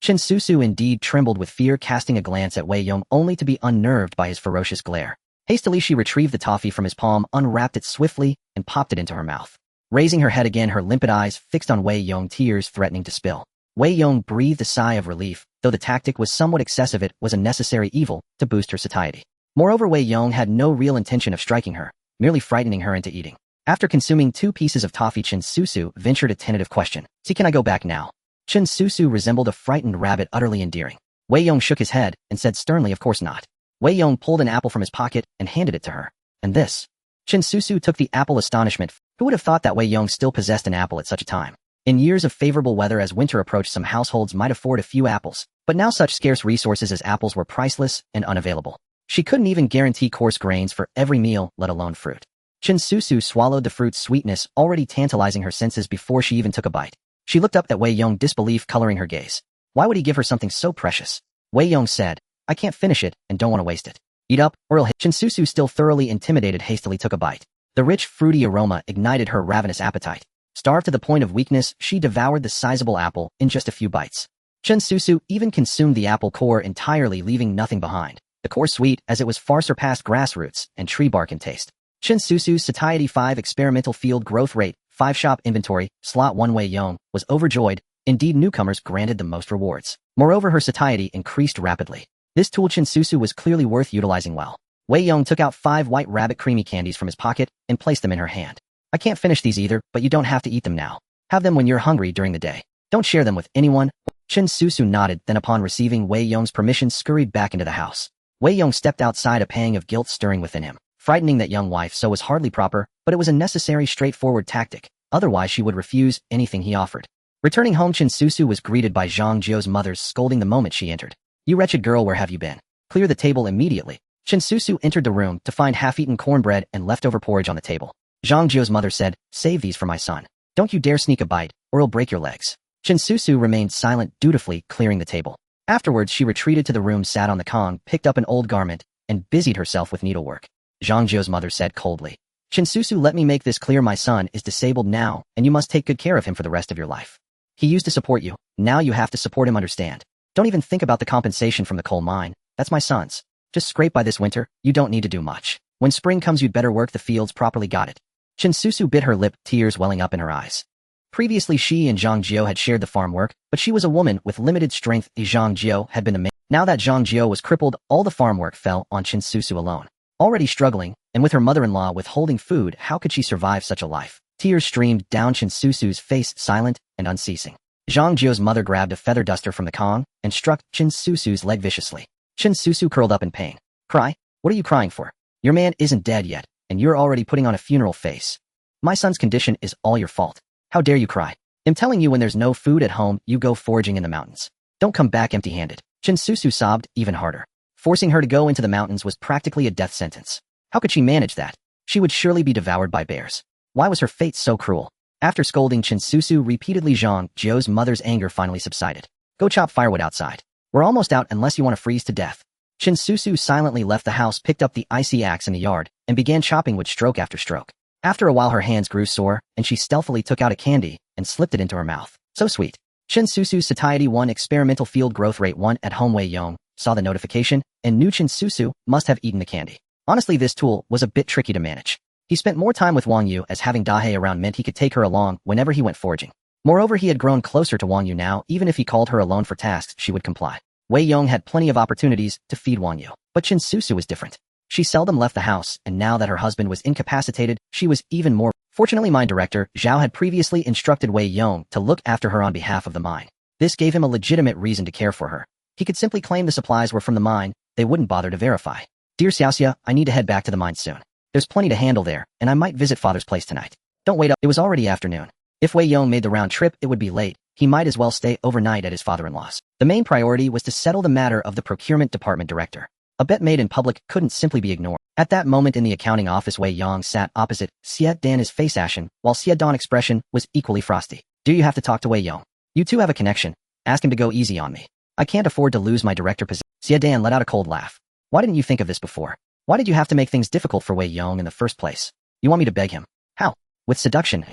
Susu indeed trembled with fear, casting a glance at Wei Yong only to be unnerved by his ferocious glare. Hastily she retrieved the toffee from his palm, unwrapped it swiftly, and popped it into her mouth. Raising her head again, her limpid eyes fixed on Wei Yong, tears threatening to spill. Wei Yong breathed a sigh of relief, though the tactic was somewhat excessive. It was a necessary evil to boost her satiety. Moreover, Wei Yong had no real intention of striking her, merely frightening her into eating. After consuming 2 pieces of toffee, Susu ventured a tentative question. See, can I go back now? Susu resembled a frightened rabbit, utterly endearing. Wei Yong shook his head and said sternly, of course not. Wei Yong pulled an apple from his pocket and handed it to her. And this? Susu took the apple, astonishment. Who would have thought that Wei Yong still possessed an apple at such a time? In years of favorable weather as winter approached, some households might afford a few apples, but now such scarce resources as apples were priceless and unavailable. She couldn't even guarantee coarse grains for every meal, let alone fruit. Susu swallowed the fruit's sweetness, already tantalizing her senses before she even took a bite. She looked up at Wei Yong, disbelief coloring her gaze. Why would he give her something so precious? Wei Yong said, I can't finish it and don't want to waste it. Eat up, or I'll hit. Susu, still thoroughly intimidated, hastily took a bite. The rich, fruity aroma ignited her ravenous appetite. Starved to the point of weakness, she devoured the sizable apple in just a few bites. Susu even consumed the apple core entirely, leaving nothing behind. The core, sweet as it was, far surpassed grass roots and tree bark in taste. Susu's satiety 5, experimental field growth rate 5, shop inventory, slot 1. Wei Yong was overjoyed. Indeed, newcomers granted the most rewards. Moreover, her satiety increased rapidly. This tool Susu was clearly worth utilizing well. Wei Yong took out 5 white rabbit creamy candies from his pocket and placed them in her hand. I can't finish these either, but you don't have to eat them now. Have them when you're hungry during the day. Don't share them with anyone. Susu nodded, then upon receiving Wei Yong's permission scurried back into the house. Wei Yong stepped outside, a pang of guilt stirring within him. Frightening that young wife so was hardly proper, but it was a necessary, straightforward tactic. Otherwise she would refuse anything he offered. Returning home, Susu was greeted by Zhang Jiu's mother's scolding the moment she entered. You wretched girl, where have you been? Clear the table immediately. Susu entered the room to find half-eaten cornbread and leftover porridge on the table. Zhang Jiu's mother said, save these for my son. Don't you dare sneak a bite, or he'll break your legs. Susu remained silent, dutifully clearing the table. Afterwards she retreated to the room, sat on the kong, picked up an old garment, and busied herself with needlework. Zhang Jiu's mother said coldly, Susu, let me make this clear. My son is disabled now, and you must take good care of him for the rest of your life. He used to support you. Now you have to support him, understand? Don't even think about the compensation from the coal mine. That's my son's. Just scrape by this winter. You don't need to do much. When spring comes, you'd better work the fields properly. Got it? Susu bit her lip, tears welling up in her eyes. Previously she and Zhang Jiu had shared the farm work, but she was a woman with limited strength. Zhang Jiu had been the main. Now that Zhang Jiu was crippled, all the farm work fell on Susu alone. Already struggling, and with her mother-in-law withholding food, how could she survive such a life? Tears streamed down Susu's face, silent and unceasing. Zhang Jiu's mother grabbed a feather duster from the kong and struck Susu's leg viciously. Susu curled up in pain. Cry? What are you crying for? Your man isn't dead yet, and you're already putting on a funeral face. My son's condition is all your fault. How dare you cry? I'm telling you, when there's no food at home, you go foraging in the mountains. Don't come back empty-handed. Susu sobbed even harder. Forcing her to go into the mountains was practically a death sentence. How could she manage that? She would surely be devoured by bears. Why was her fate so cruel? After scolding Susu repeatedly, Zhang Jiu's mother's anger finally subsided. Go chop firewood outside. We're almost out unless you want to freeze to death. Susu silently left the house, picked up the icy axe in the yard, and began chopping wood stroke after stroke. After a while her hands grew sore, and she stealthily took out a candy and slipped it into her mouth. So sweet. Susu's satiety 1, experimental field growth rate 1. At home, Wei Yong saw the notification and knew Susu must have eaten the candy. Honestly, this tool was a bit tricky to manage. He spent more time with Wang Yu as having Dahe around meant he could take her along whenever he went foraging. Moreover, he had grown closer to Wang Yu now. Even if he called her alone for tasks, she would comply. Wei Yong had plenty of opportunities to feed Wang Yu, but Qin Susu was different. She seldom left the house, and now that her husband was incapacitated, she was even more. Fortunately, mine director Zhao had previously instructed Wei Yong to look after her on behalf of the mine. This gave him a legitimate reason to care for her. He could simply claim the supplies were from the mine. They wouldn't bother to verify. Dear Xiaoxia, I need to head back to the mine soon. There's plenty to handle there, and I might visit father's place tonight. Don't wait up. It was already afternoon. If Wei Yong made the round trip, it would be late. He might as well stay overnight at his father-in-law's. The main priority was to settle the matter of the procurement department director. A bet made in public couldn't simply be ignored. At that moment in the accounting office, Wei Yong sat opposite Xue Yan, his face ashen, while Xue Yan's expression was equally frosty. Do you have to talk to Wei Yong? You two have a connection. Ask him to go easy on me. I can't afford to lose my director position. Xue Yan let out a cold laugh. Why didn't you think of this before? Why did you have to make things difficult for Wei Yong in the first place? You want me to beg him? How? With seduction.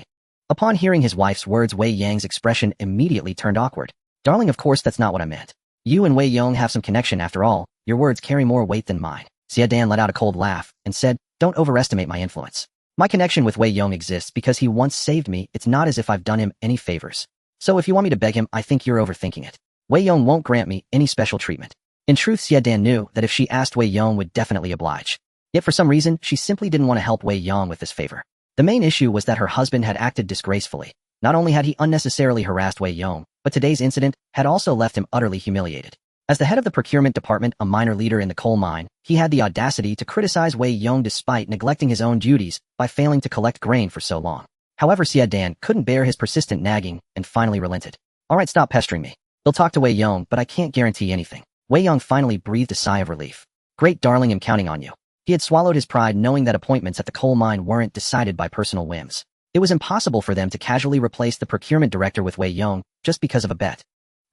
Upon hearing his wife's words, Wei Yang's expression immediately turned awkward. Darling, of course that's not what I meant. You and Wei Yong have some connection after all. Your words carry more weight than mine. Xue Yan let out a cold laugh and said, don't overestimate my influence. My connection with Wei Yong exists because he once saved me. It's not as if I've done him any favors. So if you want me to beg him, I think you're overthinking it. Wei Yong won't grant me any special treatment. In truth, Xue Yan knew that if she asked, Wei Yong would definitely oblige. Yet for some reason, she simply didn't want to help Wei Yong with this favor. The main issue was that her husband had acted disgracefully. Not only had he unnecessarily harassed Wei Yong, but today's incident had also left him utterly humiliated. As the head of the procurement department, a minor leader in the coal mine, he had the audacity to criticize Wei Yong despite neglecting his own duties by failing to collect grain for so long. However, Xue Yan couldn't bear his persistent nagging and finally relented. Alright, stop pestering me. They'll talk to Wei Yong, but I can't guarantee anything. Wei Yong finally breathed a sigh of relief. Great darling, I'm counting on you. He had swallowed his pride knowing that appointments at the coal mine weren't decided by personal whims. It was impossible for them to casually replace the procurement director with Wei Yong just because of a bet.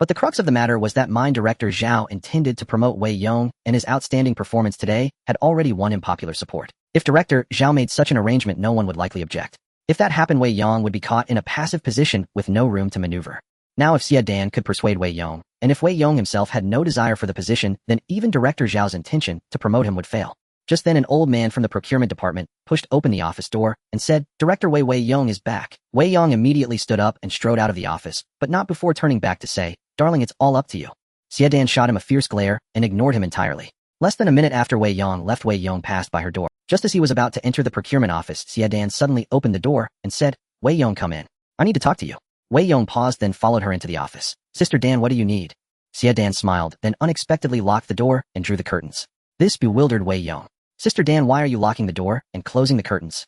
But the crux of the matter was that mine director Zhao intended to promote Wei Yong, and his outstanding performance today had already won him popular support. If director Zhao made such an arrangement, no one would likely object. If that happened, Wei Yong would be caught in a passive position with no room to maneuver. Now if Xue Yan could persuade Wei Yong, and if Wei Yong himself had no desire for the position, then even director Zhao's intention to promote him would fail. Just then an old man from the procurement department pushed open the office door and said, Director Wei Yong is back. Wei Yong immediately stood up and strode out of the office, but not before turning back to say, Darling, it's all up to you. Xue Yan shot him a fierce glare and ignored him entirely. Less than a minute after Wei Yong left, Wei Yong passed by her door. Just as he was about to enter the procurement office, Xue Yan suddenly opened the door and said, Wei Yong, come in. I need to talk to you. Wei Yong paused, then followed her into the office. Sister Dan, what do you need? Xue Yan smiled, then unexpectedly locked the door and drew the curtains. This bewildered Wei Yong. Sister Dan, why are you locking the door and closing the curtains?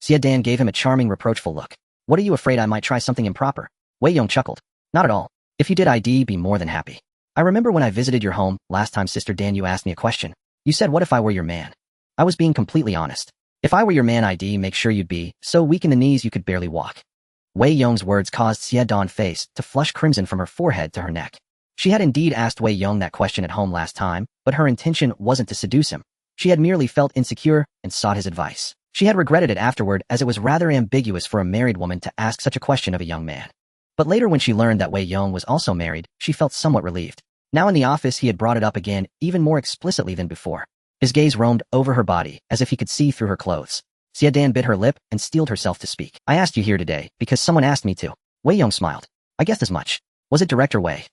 Xue Yan gave him a charming, reproachful look. What are you afraid I might try something improper? Wei Yong chuckled. Not at all. If you did, I'd be more than happy. I remember when I visited your home last time, Sister Dan, you asked me a question. You said, what if I were your man? I was being completely honest. If I were your man, I'd make sure you'd be so weak in the knees you could barely walk. Wei Yong's words caused Xue Yan's face to flush crimson from her forehead to her neck. She had indeed asked Wei Yong that question at home last time, but her intention wasn't to seduce him. She had merely felt insecure and sought his advice. She had regretted it afterward, as it was rather ambiguous for a married woman to ask such a question of a young man. But later, when she learned that Wei Yong was also married, she felt somewhat relieved. Now in the office, he had brought it up again, even more explicitly than before. His gaze roamed over her body, as if he could see through her clothes. Xue Yan bit her lip and steeled herself to speak. I asked you here today because someone asked me to. Wei Yong smiled. I guessed as much. Was it Director Wei?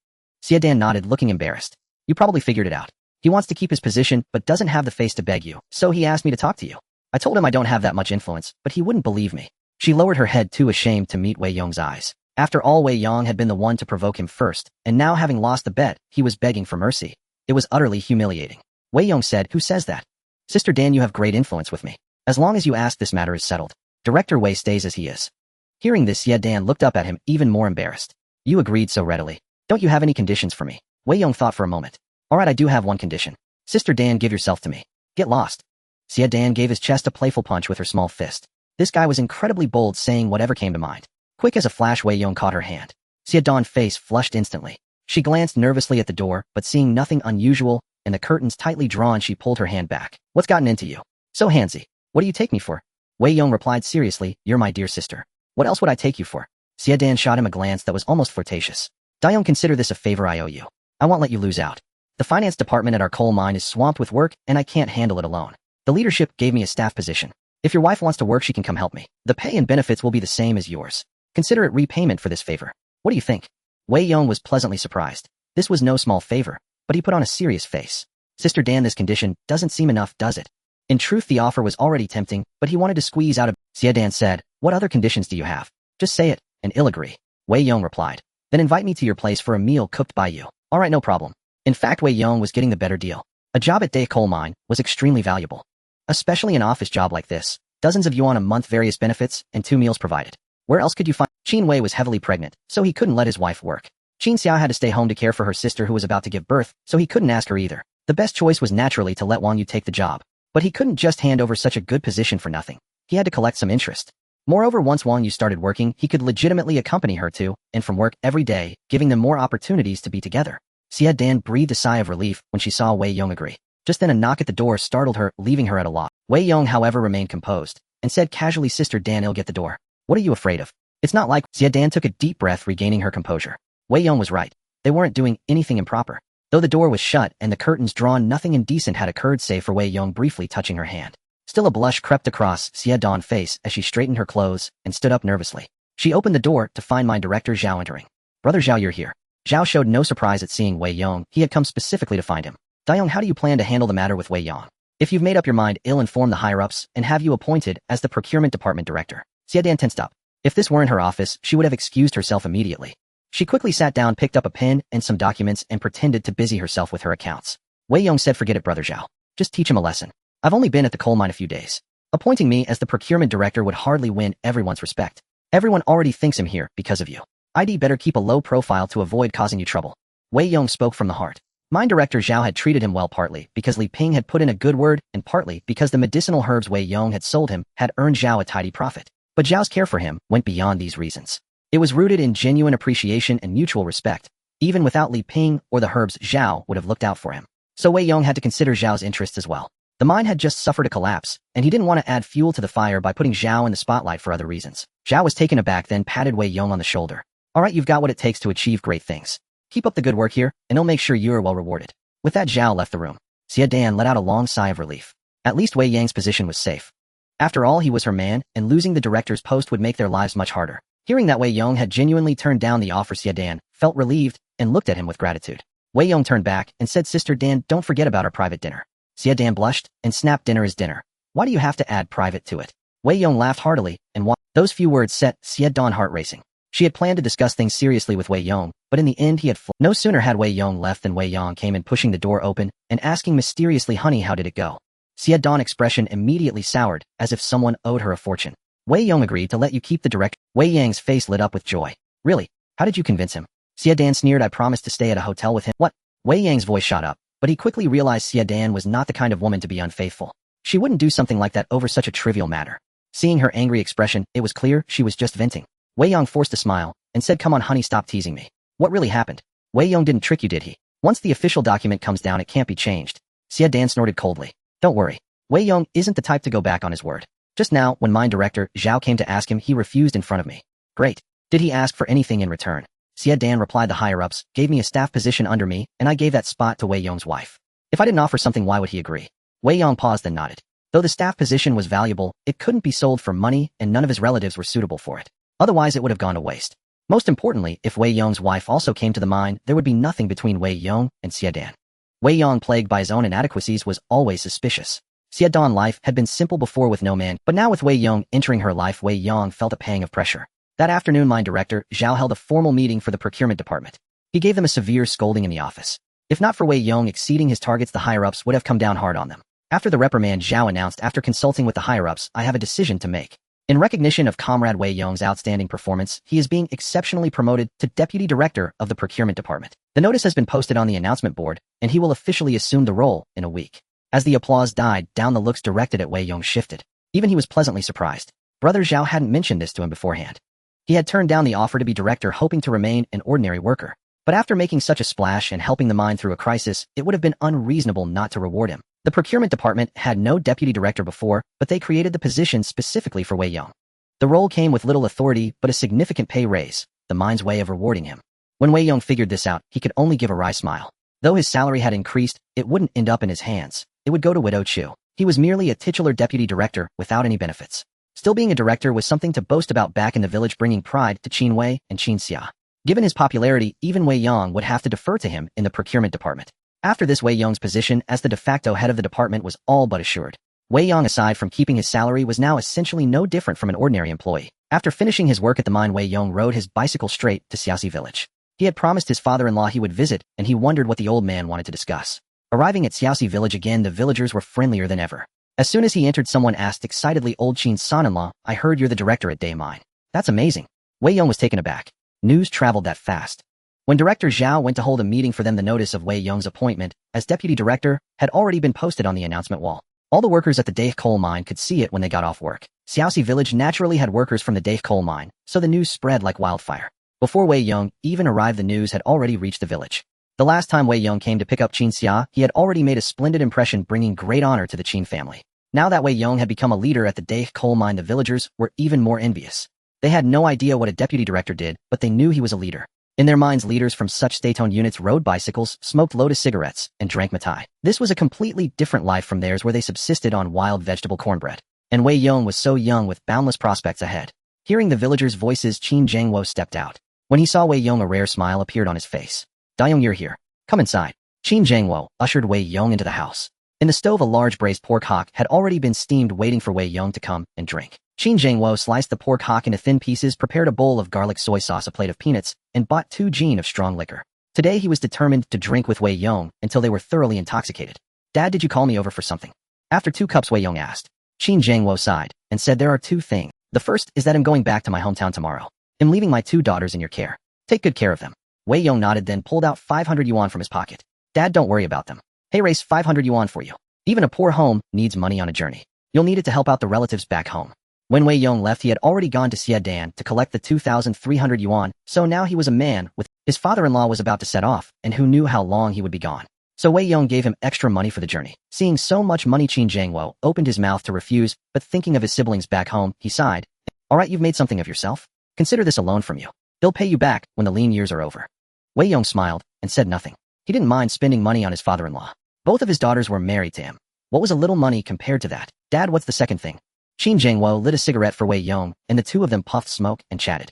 Xue Yan nodded, looking embarrassed. You probably figured it out. He wants to keep his position, but doesn't have the face to beg you, so he asked me to talk to you. I told him I don't have that much influence, but he wouldn't believe me. She lowered her head, too ashamed to meet Wei Yong's eyes. After all, Wei Yong had been the one to provoke him first, and now having lost the bet, he was begging for mercy. It was utterly humiliating. Wei Yong said, Who says that? Sister Dan, you have great influence with me. As long as you ask, this matter is settled. Director Wei stays as he is. Hearing this, Xue Yan looked up at him, even more embarrassed. You agreed so readily. Don't you have any conditions for me? Wei Yong thought for a moment. Alright, I do have one condition. Sister Dan, give yourself to me. Get lost. Xue Yan gave his chest a playful punch with her small fist. This guy was incredibly bold, saying whatever came to mind. Quick as a flash, Wei Yong caught her hand. Xue Yan's face flushed instantly. She glanced nervously at the door, but seeing nothing unusual, and the curtains tightly drawn, she pulled her hand back. What's gotten into you? So handsy. What do you take me for? Wei Yong replied seriously, You're my dear sister. What else would I take you for? Xue Yan shot him a glance that was almost flirtatious. Dayong, consider this a favor I owe you. I won't let you lose out. The finance department at our coal mine is swamped with work, and I can't handle it alone. The leadership gave me a staff position. If your wife wants to work, she can come help me. The pay and benefits will be the same as yours. Consider it repayment for this favor. What do you think? Wei Yong was pleasantly surprised. This was no small favor, but he put on a serious face. Sister Dan, this condition doesn't seem enough, does it? In truth, the offer was already tempting, but he wanted to squeeze out of Xue Dan said, what other conditions do you have? Just say it, and I'll agree. Wei Yong replied. Then invite me to your place for a meal cooked by you. All right, no problem. In fact, Wei Yong was getting the better deal. A job at Day coal mine was extremely valuable. Especially an office job like this. Dozens of yuan a month, various benefits, and 2 meals provided. Where else could you find? Qin Wei was heavily pregnant, so he couldn't let his wife work. Qin Xiao had to stay home to care for her sister who was about to give birth, so he couldn't ask her either. The best choice was naturally to let Wang Yu take the job. But he couldn't just hand over such a good position for nothing. He had to collect some interest. Moreover, once Wang Yu started working, he could legitimately accompany her to and from work every day, giving them more opportunities to be together. Xue Dan breathed a sigh of relief when she saw Wei Yong agree. Just then a knock at the door startled her, leaving her at a loss. Wei Yong, however, remained composed and said casually, Sister Dan, I'll get the door. What are you afraid of? It's not like... Xue Dan took a deep breath, regaining her composure. Wei Yong was right. They weren't doing anything improper. Though the door was shut and the curtains drawn, nothing indecent had occurred save for Wei Yong briefly touching her hand. Still, a blush crept across Xue Dan's face as she straightened her clothes and stood up nervously. She opened the door to find mine director Zhao entering. Brother Zhao, you're here. Zhao showed no surprise at seeing Wei Yong. He had come specifically to find him. Dayong, how do you plan to handle the matter with Wei Yong? If you've made up your mind, I'll inform the higher-ups and have you appointed as the procurement department director. Xue Dan tensed up. If this weren't her office, she would have excused herself immediately. She quickly sat down, picked up a pen and some documents, and pretended to busy herself with her accounts. Wei Yong said, forget it, Brother Zhao. Just teach him a lesson. I've only been at the coal mine a few days. Appointing me as the procurement director would hardly win everyone's respect. Everyone already thinks I'm here because of you. I'd better keep a low profile to avoid causing you trouble. Wei Yong spoke from the heart. Mine director Zhao had treated him well, partly because Li Ping had put in a good word and partly because the medicinal herbs Wei Yong had sold him had earned Zhao a tidy profit. But Zhao's care for him went beyond these reasons. It was rooted in genuine appreciation and mutual respect. Even without Li Ping or the herbs, Zhao would have looked out for him. So Wei Yong had to consider Zhao's interests as well. The mine had just suffered a collapse, and he didn't want to add fuel to the fire by putting Zhao in the spotlight for other reasons. Zhao was taken aback, then patted Wei Yong on the shoulder. All right, you've got what it takes to achieve great things. Keep up the good work here, and I'll make sure you're well rewarded. With that, Zhao left the room. Xue Dan let out a long sigh of relief. At least Wei Yang's position was safe. After all, he was her man, and losing the director's post would make their lives much harder. Hearing that Wei Yong had genuinely turned down the offer, Xue Dan felt relieved and looked at him with gratitude. Wei Yong turned back and said, Sister Dan, don't forget about our private dinner. Xue Dan blushed and snapped, dinner is dinner. Why do you have to add private to it? Wei Yong laughed heartily, and those few words set Xue Dan heart racing. She had planned to discuss things seriously with Wei Yong, but in the end he had no sooner had Wei Yong left than Wei Yong came in, pushing the door open and asking mysteriously, honey, how did it go? Xue Dan's expression immediately soured, as if someone owed her a fortune. Wei Yong agreed to let you keep the director. Wei Yang's face lit up with joy. Really? How did you convince him? Xue Dan sneered, I promised to stay at a hotel with him. What? Wei Yang's voice shot up, but he quickly realized Xue Dan was not the kind of woman to be unfaithful. She wouldn't do something like that over such a trivial matter. Seeing her angry expression, it was clear she was just venting. Wei Yong forced a smile and said, come on honey, stop teasing me. What really happened? Wei Yong didn't trick you, did he? Once the official document comes down, it can't be changed. Xue Dan snorted coldly. Don't worry. Wei Yong isn't the type to go back on his word. Just now, when mine director Zhao came to ask him, he refused in front of me. Great. Did he ask for anything in return? Xue Dan replied, the higher-ups gave me a staff position under me, and I gave that spot to Wei Yong's wife. If I didn't offer something, why would he agree? Wei Yong paused, then nodded. Though the staff position was valuable, it couldn't be sold for money, and none of his relatives were suitable for it. Otherwise, it would have gone to waste. Most importantly, if Wei Yong's wife also came to the mine, there would be nothing between Wei Yong and Xue Dan. Wei Yong, plagued by his own inadequacies, was always suspicious. Xue Dan's life had been simple before with no man, but now with Wei Yong entering her life, Wei Yong felt a pang of pressure. That afternoon, mine director Zhao held a formal meeting for the procurement department. He gave them a severe scolding in the office. If not for Wei Yong exceeding his targets, the higher-ups would have come down hard on them. After the reprimand, Zhao announced, after consulting with the higher-ups, I have a decision to make. In recognition of Comrade Wei Yong's outstanding performance, he is being exceptionally promoted to Deputy Director of the Procurement Department. The notice has been posted on the announcement board, and he will officially assume the role in a week. As the applause died down, the looks directed at Wei Yong shifted. Even he was pleasantly surprised. Brother Zhao hadn't mentioned this to him beforehand. He had turned down the offer to be director, hoping to remain an ordinary worker. But after making such a splash and helping the mine through a crisis, it would have been unreasonable not to reward him. The procurement department had no deputy director before, but they created the position specifically for Wei Yong. The role came with little authority, but a significant pay raise, the mine's way of rewarding him. When Wei Yong figured this out, he could only give a wry smile. Though his salary had increased, it wouldn't end up in his hands. It would go to Widow Chu. He was merely a titular deputy director without any benefits. Still, being a director was something to boast about back in the village, bringing pride to Qin Wei and Qin Xia. Given his popularity, even Wei Yong would have to defer to him in the procurement department. After this, Wei Yong's position as the de facto head of the department was all but assured. Wei Yong, aside from keeping his salary, was now essentially no different from an ordinary employee. After finishing his work at the mine, Wei Yong rode his bicycle straight to Xiaoxi village. He had promised his father-in-law he would visit, and he wondered what the old man wanted to discuss. Arriving at Xiaoxi village again, the villagers were friendlier than ever. As soon as he entered, someone asked excitedly, "Old Qin's son-in-law, I heard you're the director at Day Mine." "That's amazing." Wei Yong was taken aback. News traveled that fast. When Director Zhao went to hold a meeting for them, the notice of Wei Yong's appointment as deputy director had already been posted on the announcement wall. All the workers at the Day coal mine could see it when they got off work. Xiaoxi village naturally had workers from the Day coal mine, so the news spread like wildfire. Before Wei Yong even arrived, the news had already reached the village. The last time Wei Yong came to pick up Qin Xia, he had already made a splendid impression, bringing great honor to the Qin family. Now that Wei Yong had become a leader at the Day coal mine, the villagers were even more envious. They had no idea what a deputy director did, but they knew he was a leader. In their minds, leaders from such state-owned units rode bicycles, smoked lotus cigarettes, and drank mitai. This was a completely different life from theirs, where they subsisted on wild vegetable cornbread. And Wei Yong was so young, with boundless prospects ahead. Hearing the villagers' voices, Qin Zhengwo stepped out. When he saw Wei Yong, a rare smile appeared on his face. "Dayong, you're here. Come inside." Qin Zhengwo ushered Wei Yong into the house. In the stove, a large braised pork hock had already been steamed, waiting for Wei Yong to come and drink. Qin Zhengwo sliced the pork hock into thin pieces, prepared a bowl of garlic soy sauce, a plate of peanuts, and bought 2 gin of strong liquor. Today he was determined to drink with Wei Yong until they were thoroughly intoxicated. "Dad, did you call me over for something?" After 2 cups, Wei Yong asked. Qin Zhengwo sighed and said, "There are 2 things. The first is that I'm going back to my hometown tomorrow. I'm leaving my 2 daughters in your care. Take good care of them." Wei Yong nodded, then pulled out 500 yuan from his pocket. "Dad, don't worry about them. Hey, race 500 yuan for you. Even a poor home needs money on a journey. You'll need it to help out the relatives back home." When Wei Yong left, he had already gone to HerThen to collect the 2,300 yuan, so now he was a man with his father-in-law was about to set off, and who knew how long he would be gone. So Wei Yong gave him extra money for the journey. Seeing so much money, Qin Zhengwo opened his mouth to refuse, but thinking of his siblings back home, he sighed. "All right, you've made something of yourself. Consider this a loan from you. They'll pay you back when the lean years are over." Wei Yong smiled and said nothing. He didn't mind spending money on his father-in-law. Both of his daughters were married to him. What was a little money compared to that? "Dad, what's the second thing?" Qin Zhengwo lit a cigarette for Wei Yong, and the 2 of them puffed smoke and chatted.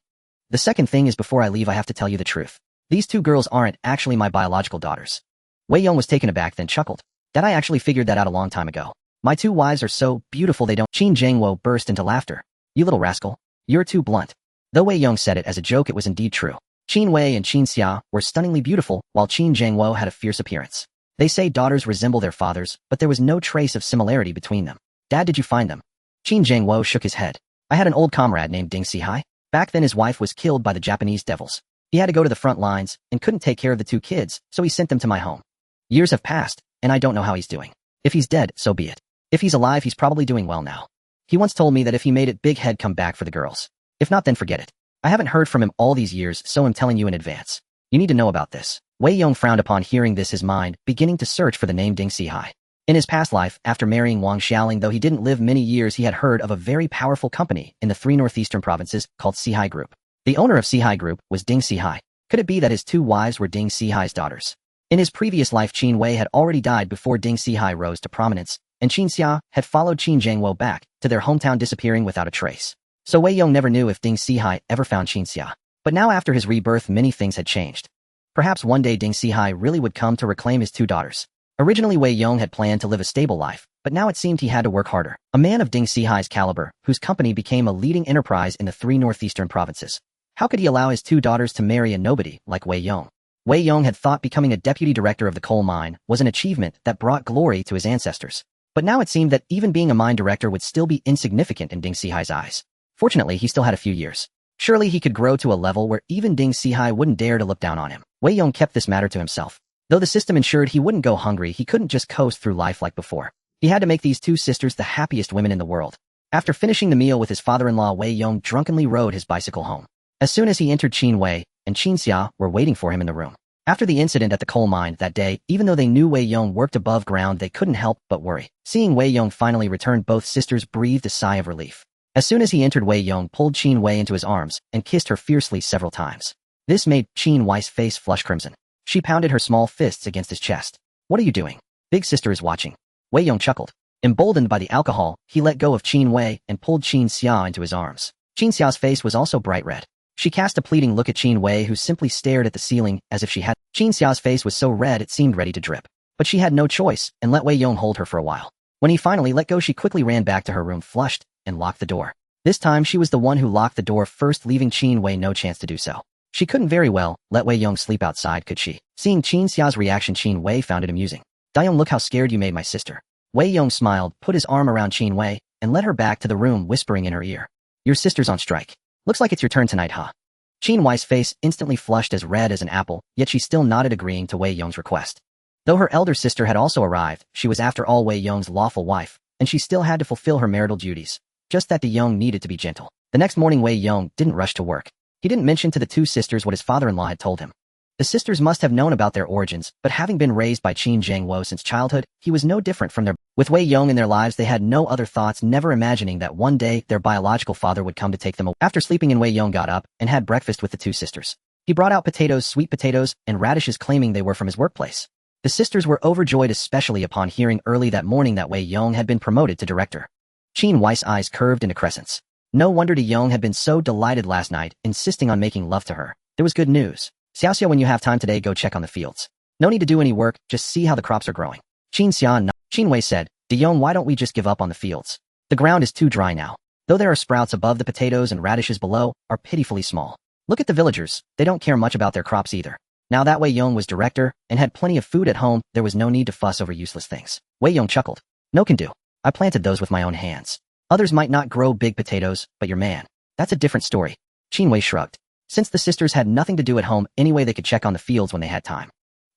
"The second thing is, before I leave, I have to tell you the truth. These 2 girls aren't actually my biological daughters." Wei Yong was taken aback, then chuckled. "Dad, I actually figured that out a long time ago. My 2 wives are so beautiful they don't—" Qin Zhengwo burst into laughter. "You little rascal. You're too blunt." Though Wei Yong said it as a joke, it was indeed true. Qin Wei and Qin Xia were stunningly beautiful, while Qin Zhengwo had a fierce appearance. They say daughters resemble their fathers, but there was no trace of similarity between them. "Dad, did you find them?" Qin Zhengwo shook his head. "I had an old comrade named Ding Sihai. Back then his wife was killed by the Japanese devils. He had to go to the front lines and couldn't take care of the 2 kids, so he sent them to my home. Years have passed, and I don't know how he's doing. If he's dead, so be it. If he's alive, he's probably doing well now. He once told me that if he made it big, he'd come back for the girls. If not, then forget it. I haven't heard from him all these years, so I'm telling you in advance. You need to know about this." Wei Yong frowned upon hearing this, his mind beginning to search for the name Ding Sihai. In his past life, after marrying Wang Xiaoling, though he didn't live many years, he had heard of a very powerful company in the 3 northeastern provinces called Sihai Group. The owner of Sihai Group was Ding Sihai. Could it be that his 2 wives were Ding Sihai's daughters? In his previous life, Qin Wei had already died before Ding Sihai rose to prominence, and Qin Xia had followed Qin Zhengwo back to their hometown, disappearing without a trace. So Wei Yong never knew if Ding Sihai ever found Qin Xia. But now, after his rebirth, many things had changed. Perhaps one day Ding Sihai really would come to reclaim his 2 daughters. Originally, Wei Yong had planned to live a stable life, but now it seemed he had to work harder. A man of Ding Sihai's caliber, whose company became a leading enterprise in the 3 northeastern provinces. How could he allow his 2 daughters to marry a nobody like Wei Yong? Wei Yong had thought becoming a deputy director of the coal mine was an achievement that brought glory to his ancestors. But now it seemed that even being a mine director would still be insignificant in Ding Sihai's eyes. Fortunately, he still had a few years. Surely he could grow to a level where even Ding Sihai wouldn't dare to look down on him. Wei Yong kept this matter to himself. Though the system ensured he wouldn't go hungry, he couldn't just coast through life like before. He had to make these 2 sisters the happiest women in the world. After finishing the meal with his father-in-law, Wei Yong drunkenly rode his bicycle home. As soon as he entered, Qin Wei and Qin Xia were waiting for him in the room. After the incident at the coal mine that day, even though they knew Wei Yong worked above ground, they couldn't help but worry. Seeing Wei Yong finally return, both sisters breathed a sigh of relief. As soon as he entered, Wei Yong pulled Qin Wei into his arms and kissed her fiercely several times. This made Qin Wei's face flush crimson. She pounded her small fists against his chest. "What are you doing? Big sister is watching." Wei Yong chuckled. Emboldened by the alcohol, he let go of Qin Wei and pulled Qin Xia into his arms. Qin Xia's face was also bright red. She cast a pleading look at Qin Wei, who simply stared at the ceiling as if she had. Qin Xia's face was so red it seemed ready to drip. But she had no choice and let Wei Yong hold her for a while. When he finally let go, she quickly ran back to her room, flushed, and locked the door. This time she was the one who locked the door first, leaving Qin Wei no chance to do so. She couldn't very well let Wei Yong sleep outside, could she? Seeing Qin Xia's reaction, Qin Wei found it amusing. "Dayong, look how scared you made my sister." Wei Yong smiled, put his arm around Qin Wei, and led her back to the room, whispering in her ear, "Your sister's on strike. Looks like it's your turn tonight, huh?" Qin Wei's face instantly flushed as red as an apple, yet she still nodded, agreeing to Wei Yong's request. Though her elder sister had also arrived, she was after all Wei Yong's lawful wife, and she still had to fulfill her marital duties. Just that the Yong needed to be gentle. The next morning, Wei Yong didn't rush to work. He didn't mention to the two sisters what his father-in-law had told him. The sisters must have known about their origins, but having been raised by Qin Zhengwo since childhood, he was no different from their. With Wei Yong in their lives, they had no other thoughts, never imagining that one day their biological father would come to take them away. After sleeping in, Wei Yong got up and had breakfast with the two sisters. He brought out potatoes, sweet potatoes, and radishes, claiming they were from his workplace. The sisters were overjoyed, especially upon hearing early that morning that Wei Yong had been promoted to director. Qin Wei's eyes curved into crescents. No wonder De Yong had been so delighted last night, insisting on making love to her. There was good news. "Xiaoxia, when you have time today, go check on the fields. No need to do any work, just see how the crops are growing." Qin Wei said, "De Yong, why don't we just give up on the fields? The ground is too dry now. Though there are sprouts above, the potatoes and radishes below are pitifully small. Look at the villagers, they don't care much about their crops either." Now that Wei Yong was director and had plenty of food at home, there was no need to fuss over useless things. Wei Yong chuckled. "No can do. I planted those with my own hands. Others might not grow big potatoes, but your man, that's a different story." Qin Wei shrugged. Since the sisters had nothing to do at home anyway, they could check on the fields when they had time.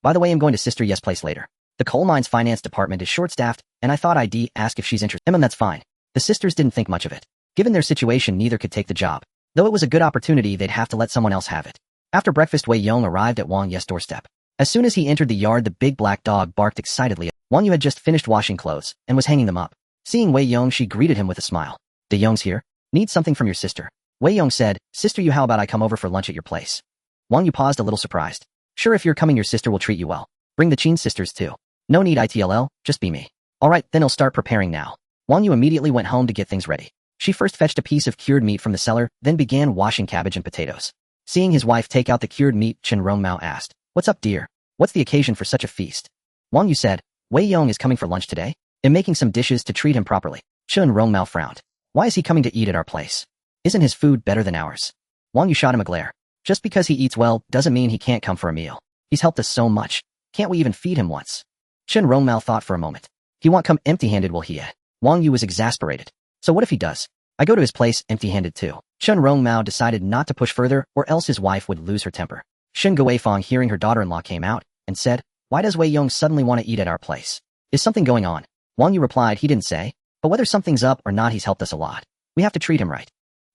"By the way, I'm going to Sister Yes' place later. The coal mine's finance department is short-staffed, and I thought I'd ask if she's interested." That's fine. The sisters didn't think much of it. Given their situation, neither could take the job. Though it was a good opportunity, they'd have to let someone else have it. After breakfast, Wei Yong arrived at Wang Ye's doorstep. As soon as he entered the yard, the big black dog barked excitedly. Wang Yu had just finished washing clothes and was hanging them up. Seeing Wei Yong, she greeted him with a smile. "De Yong's here? Need something from your sister?" Wei Yong said, "Sister Yu, how about I come over for lunch at your place?" Wang Yu paused, a little surprised. "Sure, if you're coming, your sister will treat you well. Bring the Qin sisters too. No need ITLL, just be me." "Alright, then I'll start preparing now." Wang Yu immediately went home to get things ready. She first fetched a piece of cured meat from the cellar, then began washing cabbage and potatoes. Seeing his wife take out the cured meat, Chen Rongmao asked, "What's up, dear? What's the occasion for such a feast?" Wang Yu said, "Wei Yong is coming for lunch today. I'm making some dishes to treat him properly." Chen Rongmao frowned. "Why is he coming to eat at our place? Isn't his food better than ours?" Wang Yu shot him a glare. "Just because he eats well doesn't mean he can't come for a meal. He's helped us so much. Can't we even feed him once?" Chen Rongmao thought for a moment. "He won't come empty-handed, will he?" Wang Yu was exasperated. "So what if he does? I go to his place empty-handed too." Chen Rongmao decided not to push further, or else his wife would lose her temper. Shen Guifang, hearing her daughter-in-law, came out and said, "Why does Wei Yong suddenly want to eat at our place? Is something going on?" Wang Yu replied he didn't say, but whether something's up or not, he's helped us a lot. We have to treat him right.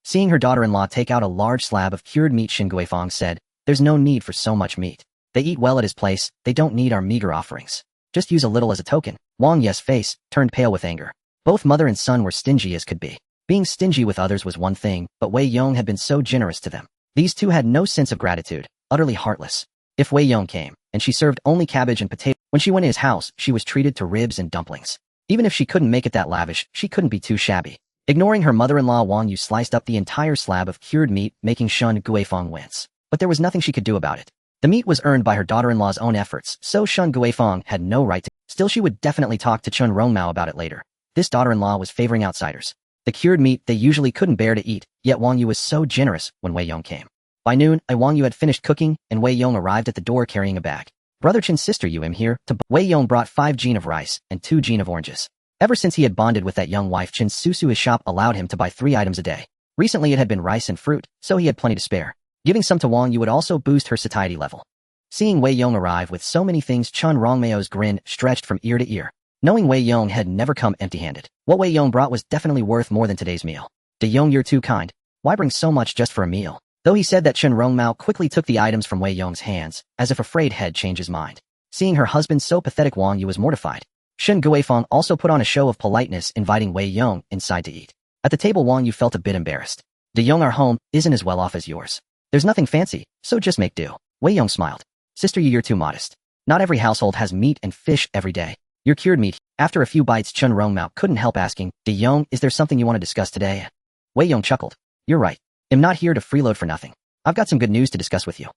Seeing her daughter-in-law take out a large slab of cured meat, Shen Guifang said, "There's no need for so much meat. They eat well at his place, they don't need our meager offerings. Just use a little as a token." Wang Ye's face turned pale with anger. Both mother and son were stingy as could be. Being stingy with others was one thing, but Wei Yong had been so generous to them. These two had no sense of gratitude, utterly heartless. If Wei Yong came, and she served only cabbage and potato, when she went to his house, she was treated to ribs and dumplings. Even if she couldn't make it that lavish, she couldn't be too shabby. Ignoring her mother-in-law, Wang Yu sliced up the entire slab of cured meat, making Shen Guifang wince. But there was nothing she could do about it. The meat was earned by her daughter-in-law's own efforts, so Shen Guifang had no right to. Still, she would definitely talk to Chen Rongmao about it later. This daughter-in-law was favoring outsiders. The cured meat they usually couldn't bear to eat, yet Wang Yu was so generous when Wei Yong came. By noon, Wang Yu had finished cooking, and Wei Yong arrived at the door carrying a bag. "Brother Chen's sister, you am here to." Wei Yong brought 5 jin of rice and 2 jin of oranges. Ever since he had bonded with that young wife, Chen Susu's shop allowed him to buy 3 items a day. Recently it had been rice and fruit, so he had plenty to spare. Giving some to Wang Yu would also boost her satiety level. Seeing Wei Yong arrive with so many things, Chen Rongmao's grin stretched from ear to ear. Knowing Wei Yong had never come empty-handed, what Wei Yong brought was definitely worth more than today's meal. "De Yong, you're too kind. Why bring so much just for a meal?" Though he said that, Chen Rongmao quickly took the items from Wei Yong's hands, as if afraid he'd change his mind. Seeing her husband so pathetic, Wang Yu was mortified. Shen Guifang also put on a show of politeness, inviting Wei Yong inside to eat. At the table, Wang Yu felt a bit embarrassed. "De Yong, our home isn't as well off as yours. There's nothing fancy, so just make do." Wei Yong smiled. "Sister, you're too modest. Not every household has meat and fish every day. Your cured meat. After a few bites, Chen Rongmao couldn't help asking, De Yong, is there something you want to discuss today? Wei Yong chuckled. You're right. I'm not here to freeload for nothing. I've got some good news to discuss with you.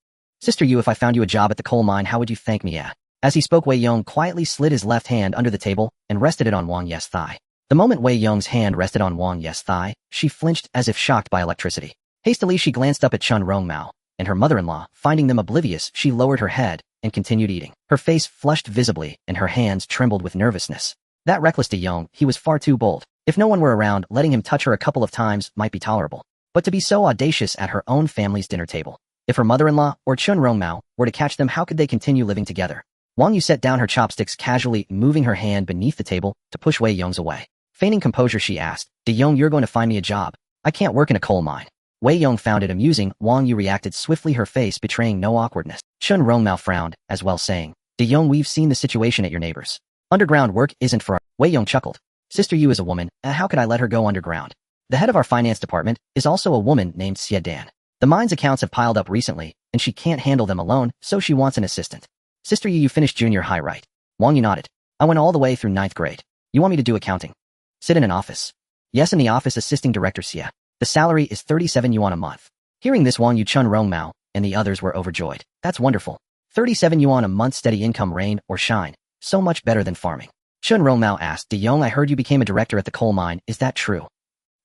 Sister Yu, if I found you a job at the coal mine, how would you thank me at? As he spoke, Wei Yong quietly slid his left hand under the table and rested it on Wang Ye's thigh. The moment Wei Yong's hand rested on Wang Ye's thigh, she flinched as if shocked by electricity. Hastily, she glanced up at Chen Rongmao and her mother-in-law. Finding them oblivious, she lowered her head and continued eating. Her face flushed visibly and her hands trembled with nervousness. That reckless De Yong, he was far too bold. If no one were around, letting him touch her a couple of times might be tolerable. But to be so audacious at her own family's dinner table. If her mother-in-law or Chen Rongmao were to catch them, how could they continue living together? Wang Yu set down her chopsticks casually, moving her hand beneath the table to push Wei Yong's away. Feigning composure, she asked, De Yong, you're going to find me a job. I can't work in a coal mine. Wei Yong found it amusing. Wang Yu reacted swiftly, her face betraying no awkwardness. Chen Rongmao frowned, as well, saying, De Yong, we've seen the situation at your neighbors. Underground work isn't for our... Wei Yong chuckled. Sister Yu is a woman, how could I let her go underground? The head of our finance department is also a woman named Xue Yan. The mine's accounts have piled up recently, and she can't handle them alone, so she wants an assistant. Sister Yu, you finished junior high, right? Wang Yu nodded. I went all the way through 9th grade. You want me to do accounting? Sit in an office? Yes, in the office, assisting director Xie. The salary is 37 yuan a month. Hearing this, Wang Yu, Chen Rongmao, and the others were overjoyed. That's wonderful. 37 yuan a month, steady income, rain or shine. So much better than farming. Chen Rongmao asked, De Yong, I heard you became a director at the coal mine, is that true?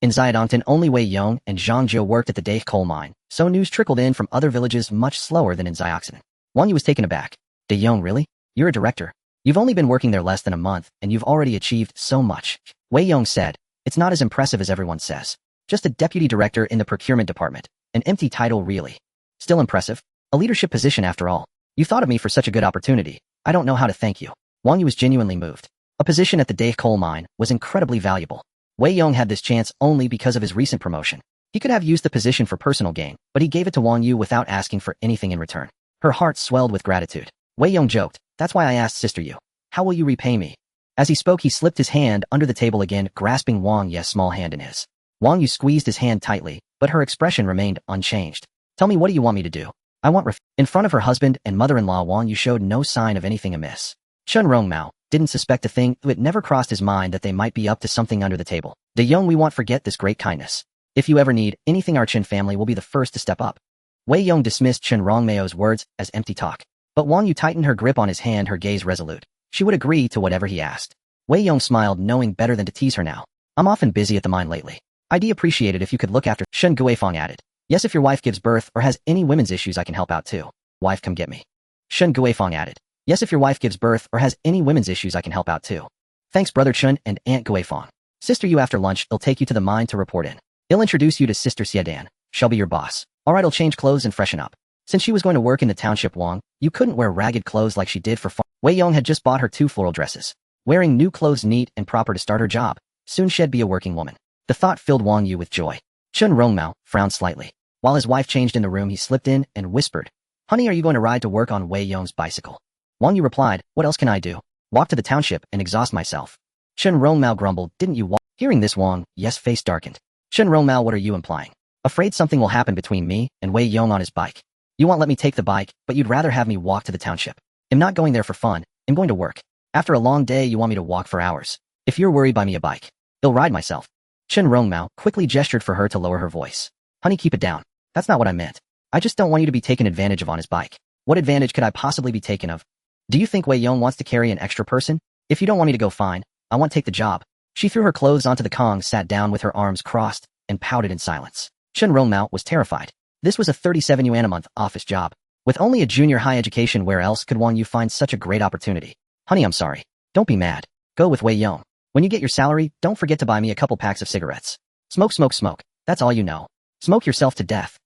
In Xiaodongtan, only Wei Yong and Zhang Zhou worked at the Dai coal mine, so news trickled in from other villages much slower than in Xiaoxin. Wang Yu was taken aback. De Yong, really? You're a director? You've only been working there less than a month, and you've already achieved so much. Wei Yong said, it's not as impressive as everyone says. Just a deputy director in the procurement department. An empty title, really. Still impressive. A leadership position after all. You thought of me for such a good opportunity. I don't know how to thank you. Wang Yu was genuinely moved. A position at the Dai coal mine was incredibly valuable. Wei Yong had this chance only because of his recent promotion. He could have used the position for personal gain, but he gave it to Wang Yu without asking for anything in return. Her heart swelled with gratitude. Wei Yong joked, that's why I asked Sister Yu. How will you repay me? As he spoke, he slipped his hand under the table again, grasping Wang Ye's small hand in his. Wang Yu squeezed his hand tightly, but her expression remained unchanged. Tell me, what do you want me to do? I want In front of her husband and mother-in-law, Wang Yu showed no sign of anything amiss. Chen Rongmao didn't suspect a thing. It never crossed his mind that they might be up to something under the table. De Yong, we won't forget this great kindness. If you ever need anything, our Chen family will be the first to step up. Wei Yong dismissed Chen Rongmao's words as empty talk. But Wang Yu tightened her grip on his hand, her gaze resolute. She would agree to whatever he asked. Wei Yong smiled, knowing better than to tease her now. I'm often busy at the mine lately. I'd appreciate it if you could look after. Shen Guifang added. Yes, if your wife gives birth or has any women's issues, I can help out too. Wife, come get me. Shen Guifang added. Yes, if your wife gives birth or has any women's issues, I can help out too. Thanks, Brother Chen and Aunt Guifang. Sister Yu, after lunch, I'll take you to the mine to report in. I'll introduce you to Sister Xue Yan. She'll be your boss. Alright, I'll change clothes and freshen up. Since she was going to work in the township, Wang, you couldn't wear ragged clothes like she did for farm. Wei Yong had just bought her 2 floral dresses. Wearing new clothes neat and proper to start her job. Soon she'd be a working woman. The thought filled Wang Yu with joy. Chen Rongmao frowned slightly. While his wife changed in the room, he slipped in and whispered, Honey, are you going to ride to work on Wei Yong's bicycle? Wang Yu replied, What else can I do? Walk to the township and exhaust myself. Chen Rongmao grumbled, Didn't you walk? Hearing this, Wang Ye's face darkened. Chen Rongmao, what are you implying? Afraid something will happen between me and Wei Yong on his bike. You won't let me take the bike, but you'd rather have me walk to the township. I'm not going there for fun. I'm going to work. After a long day, you want me to walk for hours. If you're worried, buy me a bike. I'll ride myself. Chen Rongmao quickly gestured for her to lower her voice. Honey, keep it down. That's not what I meant. I just don't want you to be taken advantage of on his bike. What advantage could I possibly be taken of? Do you think Wei Yong wants to carry an extra person? If you don't want me to go, fine. I won't take the job. She threw her clothes onto the Kong, sat down with her arms crossed, and pouted in silence. Chen Rongmao was terrified. This was a 37 yuan a month office job. With only a junior high education, where else could Wang Yu find such a great opportunity? Honey, I'm sorry. Don't be mad. Go with Wei Yong. When you get your salary, don't forget to buy me a couple packs of cigarettes. Smoke, smoke, smoke. That's all you know. Smoke yourself to death.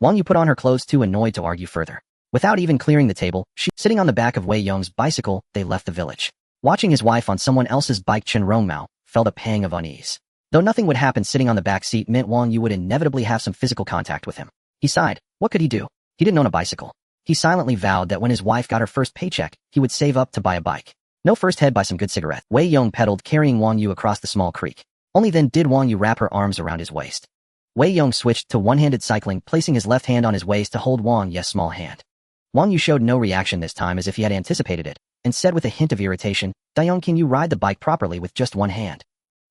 Wang Yu put on her clothes, too annoyed to argue further. Without even clearing the table, sitting on the back of Wei Yong's bicycle, they left the village. Watching his wife on someone else's bike, Chen Rongmao felt a pang of unease. Though nothing would happen, sitting on the back seat meant Wang Yu would inevitably have some physical contact with him. He sighed. What could he do? He didn't own a bicycle. He silently vowed that when his wife got her first paycheck, he would save up to buy a bike. No, first head buy some good cigarettes. Wei Yong pedaled, carrying Wang Yu across the small creek. Only then did Wang Yu wrap her arms around his waist. Wei Yong switched to one-handed cycling, placing his left hand on his waist to hold Wang Ye's small hand. Wang Yu showed no reaction this time, as if he had anticipated it. and said with a hint of irritation, "Dayong, can you ride the bike properly with just one hand?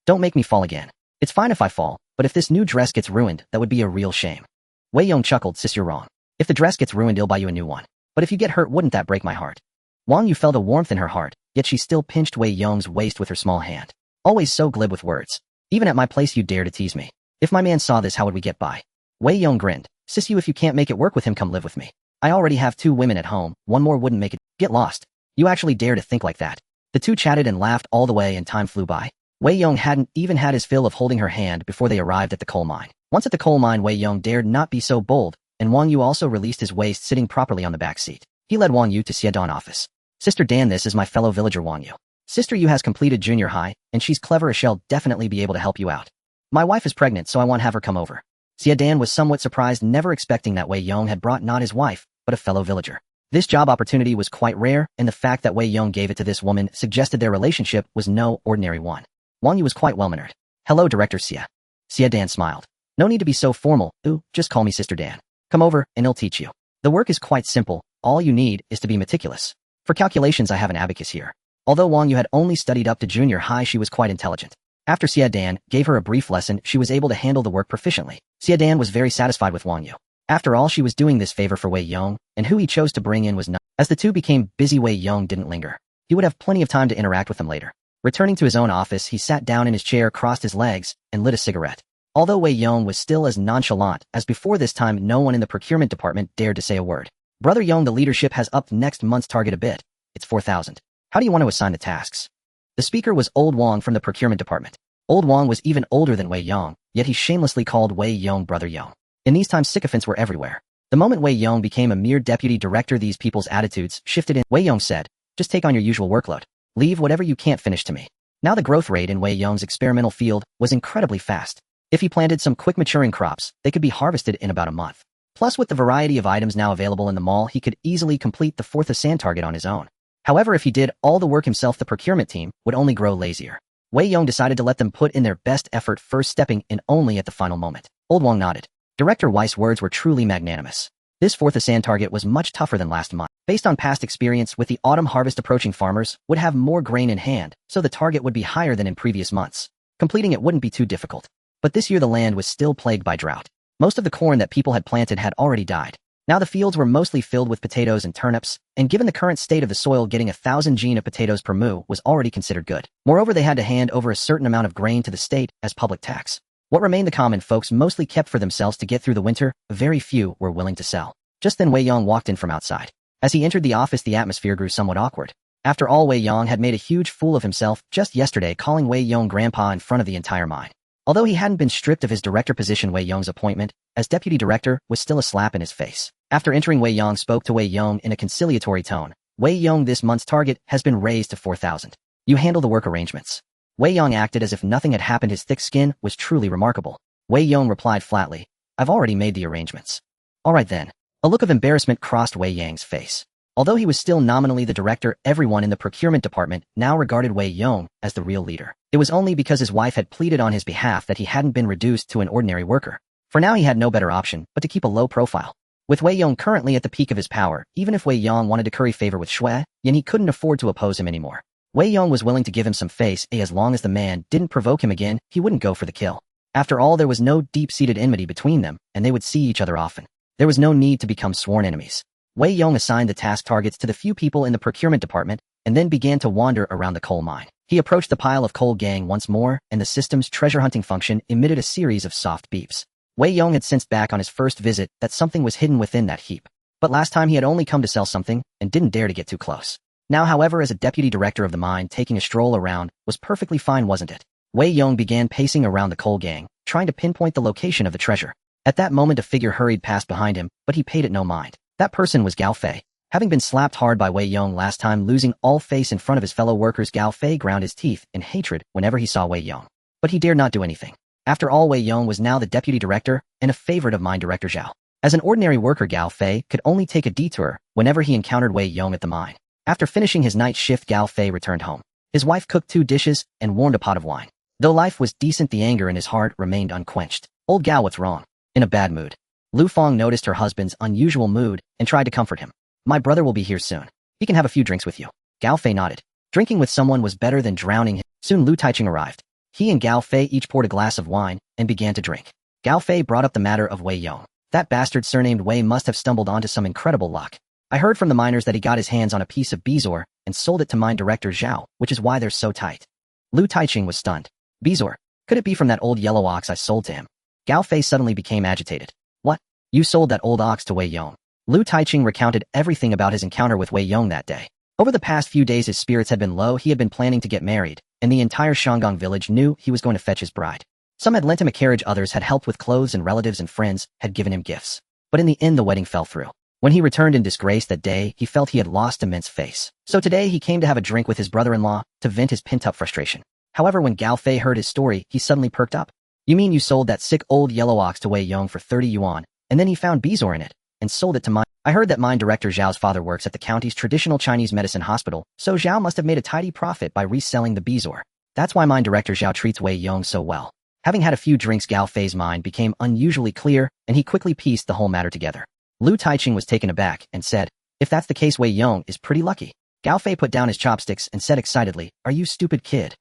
Don't make me fall again. It's fine if I fall, but if this new dress gets ruined, that would be a real shame." Wei Yong chuckled, "Sis, you're wrong. If the dress gets ruined, I'll buy you a new one. But if you get hurt, wouldn't that break my heart?" Wang Yu felt a warmth in her heart, yet she still pinched Wei Yong's waist with her small hand. "Always so glib with words. Even at my place you dare to tease me. If my man saw this, how would we get by?" Wei Yong grinned. "Sis, if you can't make it work with him, come live with me. I already have 2 women at home, one more wouldn't make it. Get lost. You actually dare to think like that." The two chatted and laughed all the way and time flew by. Wei Yong hadn't even had his fill of holding her hand before they arrived at the coal mine. Once at the coal mine, Wei Yong dared not be so bold, and Wang Yu also released his waist, sitting properly on the back seat. He led Wang Yu to Xue Yan office. "Sister Dan, this is my fellow villager Wang Yu. Sister Yu has completed junior high, and she's clever as she'll definitely be able to help you out. My wife is pregnant, so I want to have her come over." Xue Yan was somewhat surprised, never expecting that Wei Yong had brought not his wife, but a fellow villager. This job opportunity was quite rare, and the fact that Wei Yong gave it to this woman suggested their relationship was no ordinary one. Wang Yu was quite well-mannered. "Hello, Director Xie." Xue Yan smiled. "No need to be so formal. Ooh, just call me Sister Dan. Come over, and I'll teach you. The work is quite simple. All you need is to be meticulous. For calculations, I have an abacus here." Although Wang Yu had only studied up to junior high, she was quite intelligent. After Xue Yan gave her a brief lesson, she was able to handle the work proficiently. Xue Yan was very satisfied with Wang Yu. After all, she was doing this favor for Wei Yong, and who he chose to bring in was not. As the two became busy, Wei Yong didn't linger. He would have plenty of time to interact with them later. Returning to his own office, he sat down in his chair, crossed his legs, and lit a cigarette. Although Wei Yong was still as nonchalant as before, this time no one in the procurement department dared to say a word. "Brother Yong, the leadership has upped next month's target a bit. It's 4,000. How do you want to assign the tasks?" The speaker was Old Wang from the procurement department. Old Wang was even older than Wei Yong, yet he shamelessly called Wei Yong Brother Yong. In these times, sycophants were everywhere. The moment Wei Yong became a mere deputy director, these people's attitudes shifted in. Wei Yong said, "Just take on your usual workload. Leave whatever you can't finish to me." Now the growth rate in Wei Yong's experimental field was incredibly fast. If he planted some quick maturing crops, they could be harvested in about a month. Plus, with the variety of items now available in the mall, he could easily complete the 4th sand target on his own. However, if he did all the work himself, the procurement team would only grow lazier. Wei Yong decided to let them put in their best effort first, stepping in only at the final moment. Old Wang nodded. Director Weiss' words were truly magnanimous. This 4th sand target was much tougher than last month. Based on past experience with the autumn harvest approaching, farmers would have more grain in hand, so the target would be higher than in previous months. Completing it wouldn't be too difficult. But this year the land was still plagued by drought. Most of the corn that people had planted had already died. Now the fields were mostly filled with potatoes and turnips, and given the current state of the soil, getting 1,000 gene of potatoes per moo was already considered good. Moreover, they had to hand over a certain amount of grain to the state as public tax. What remained the common folks mostly kept for themselves to get through the winter. Very few were willing to sell. Just then Wei Yong walked in from outside. As he entered the office, the atmosphere grew somewhat awkward. After all, Wei Yong had made a huge fool of himself just yesterday, calling Wei Yong grandpa in front of the entire mine. Although he hadn't been stripped of his director position, Wei Yong's appointment as deputy director was still a slap in his face. After entering, Wei Yong spoke to Wei Yong in a conciliatory tone. "Wei Yong, this month's target has been raised to 4,000. You handle the work arrangements." Wei Yong acted as if nothing had happened. His thick skin was truly remarkable. Wei Yong replied flatly, "I've already made the arrangements." "All right then." A look of embarrassment crossed Wei Yong's face. Although he was still nominally the director, everyone in the procurement department now regarded Wei Yong as the real leader. It was only because his wife had pleaded on his behalf that he hadn't been reduced to an ordinary worker. For now, he had no better option but to keep a low profile. With Wei Yong currently at the peak of his power, even if Wei Yong wanted to curry favor with Xue Yan, he couldn't afford to oppose him anymore. Wei Yong was willing to give him some face, as long as the man didn't provoke him again, he wouldn't go for the kill. After all, there was no deep-seated enmity between them, and they would see each other often. There was no need to become sworn enemies. Wei Yong assigned the task targets to the few people in the procurement department, and then began to wander around the coal mine. He approached the pile of coal gang once more, and the system's treasure hunting function emitted a series of soft beeps. Wei Yong had sensed back on his first visit that something was hidden within that heap. But last time he had only come to sell something, and didn't dare to get too close. Now, however, as a deputy director of the mine, taking a stroll around was perfectly fine, wasn't it? Wei Yong began pacing around the coal gang, trying to pinpoint the location of the treasure. At that moment, a figure hurried past behind him, but he paid it no mind. That person was Gao Fei. Having been slapped hard by Wei Yong last time, losing all face in front of his fellow workers, Gao Fei ground his teeth in hatred whenever he saw Wei Yong. But he dared not do anything. After all, Wei Yong was now the deputy director and a favorite of mine director Zhao. As an ordinary worker, Gao Fei could only take a detour whenever he encountered Wei Yong at the mine. After finishing his night shift, Gao Fei returned home. His wife cooked 2 dishes and warmed a pot of wine. Though life was decent, the anger in his heart remained unquenched. "Old Gao, what's wrong?" In a bad mood. Lu Feng noticed her husband's unusual mood and tried to comfort him. "My brother will be here soon. He can have a few drinks with you." Gao Fei nodded. Drinking with someone was better than drowning him. Soon Lu Taiching arrived. He and Gao Fei each poured a glass of wine and began to drink. Gao Fei brought up the matter of Wei Yong. That bastard surnamed Wei must have stumbled onto some incredible luck. I heard from the miners that he got his hands on a piece of bezoar and sold it to mine director Zhao, which is why they're so tight. Lu Taiching was stunned. Bezoar? Could it be from that old yellow ox I sold to him? Gao Fei suddenly became agitated. What? You sold that old ox to Wei Yong? Lu Taiching recounted everything about his encounter with Wei Yong that day. Over the past few days his spirits had been low, he had been planning to get married, and the entire Shangang village knew he was going to fetch his bride. Some had lent him a carriage, others had helped with clothes, and relatives and friends had given him gifts. But in the end the wedding fell through. When he returned in disgrace that day, he felt he had lost immense face. So today he came to have a drink with his brother-in-law to vent his pent-up frustration. However, when Gao Fei heard his story, he suddenly perked up. You mean you sold that sick old yellow ox to Wei Yong for 30 yuan, and then he found bezoar in it, and sold it to mine? I heard that mine director Zhao's father works at the county's traditional Chinese medicine hospital, so Zhao must have made a tidy profit by reselling the bezoar. That's why mine director Zhao treats Wei Yong so well. Having had a few drinks, Gao Fei's mind became unusually clear, and he quickly pieced the whole matter together. Lu Taiching was taken aback and said, if that's the case, Wei Yong is pretty lucky. Gao Fei put down his chopsticks and said excitedly, are you stupid, kid?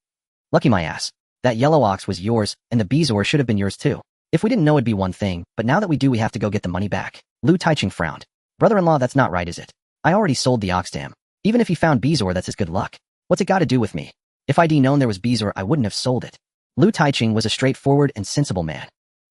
Lucky my ass. That yellow ox was yours, and the bezoar should have been yours too. If we didn't know it'd be one thing, but now that we do we have to go get the money back. Lu Taiching frowned. Brother-in-law, that's not right, is it? I already sold the ox to him. Even if he found bezoar, that's his good luck. What's it got to do with me? If I'd known there was bezoar, I wouldn't have sold it. Lu Taiching was a straightforward and sensible man.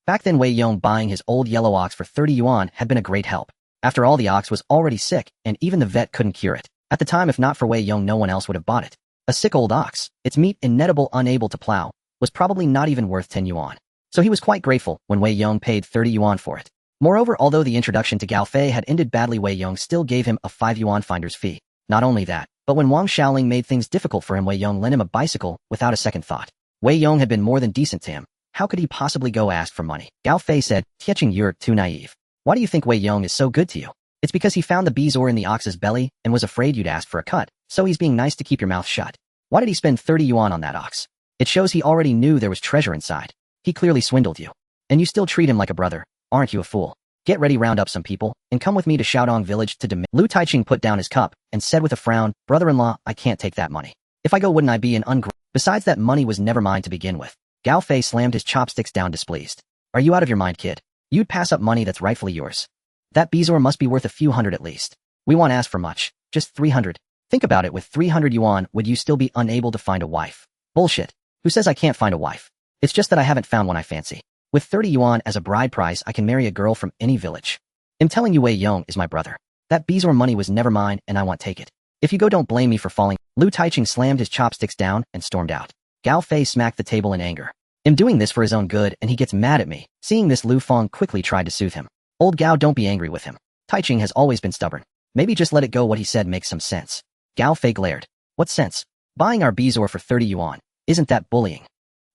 Back then Wei Yong buying his old yellow ox for 30 yuan had been a great help. After all, the ox was already sick, and even the vet couldn't cure it. At the time, if not for Wei Yong, no one else would have bought it. A sick old ox, its meat ineatable, unable to plow, was probably not even worth 10 yuan. So he was quite grateful when Wei Yong paid 30 yuan for it. Moreover, although the introduction to Gao Fei had ended badly, Wei Yong still gave him a 5 yuan finder's fee. Not only that, but when Wang Shaoling made things difficult for him, Wei Yong lent him a bicycle without a second thought. Wei Yong had been more than decent to him. How could he possibly go ask for money? Gao Fei said, Tieching, you're too naive. Why do you think Wei Yong is so good to you? It's because he found the bezoar in the ox's belly and was afraid you'd ask for a cut, so he's being nice to keep your mouth shut. Why did he spend 30 yuan on that ox? It shows he already knew there was treasure inside. He clearly swindled you. And you still treat him like a brother. Aren't you a fool? Get ready, round up some people, and come with me to Xiaodong village to demand. Lu Taiching put down his cup and said with a frown, brother-in-law, I can't take that money. If I go, wouldn't I be an ungrateful? Besides, that money was never mine to begin with. Gao Fei slammed his chopsticks down displeased. Are you out of your mind, kid? You'd pass up money that's rightfully yours. That bezoar must be worth a few hundred at least. We won't ask for much, just 300. Think about it, with 300 yuan, would you still be unable to find a wife? Bullshit. Who says I can't find a wife? It's just that I haven't found one I fancy. With 30 yuan as a bride price, I can marry a girl from any village. I'm telling you, Wei Yong is my brother. That bezoar money was never mine, and I won't take it. If you go, don't blame me for falling. Lu Taiching slammed his chopsticks down and stormed out. Gao Fei smacked the table in anger. I'm doing this for his own good, and he gets mad at me. Seeing this, Lu Feng quickly tried to soothe him. Old Gao, don't be angry with him. Taiching has always been stubborn. Maybe just let it go. What he said makes some sense. Gao Fei glared. What sense? Buying our bezoar for 30 yuan. Isn't that bullying?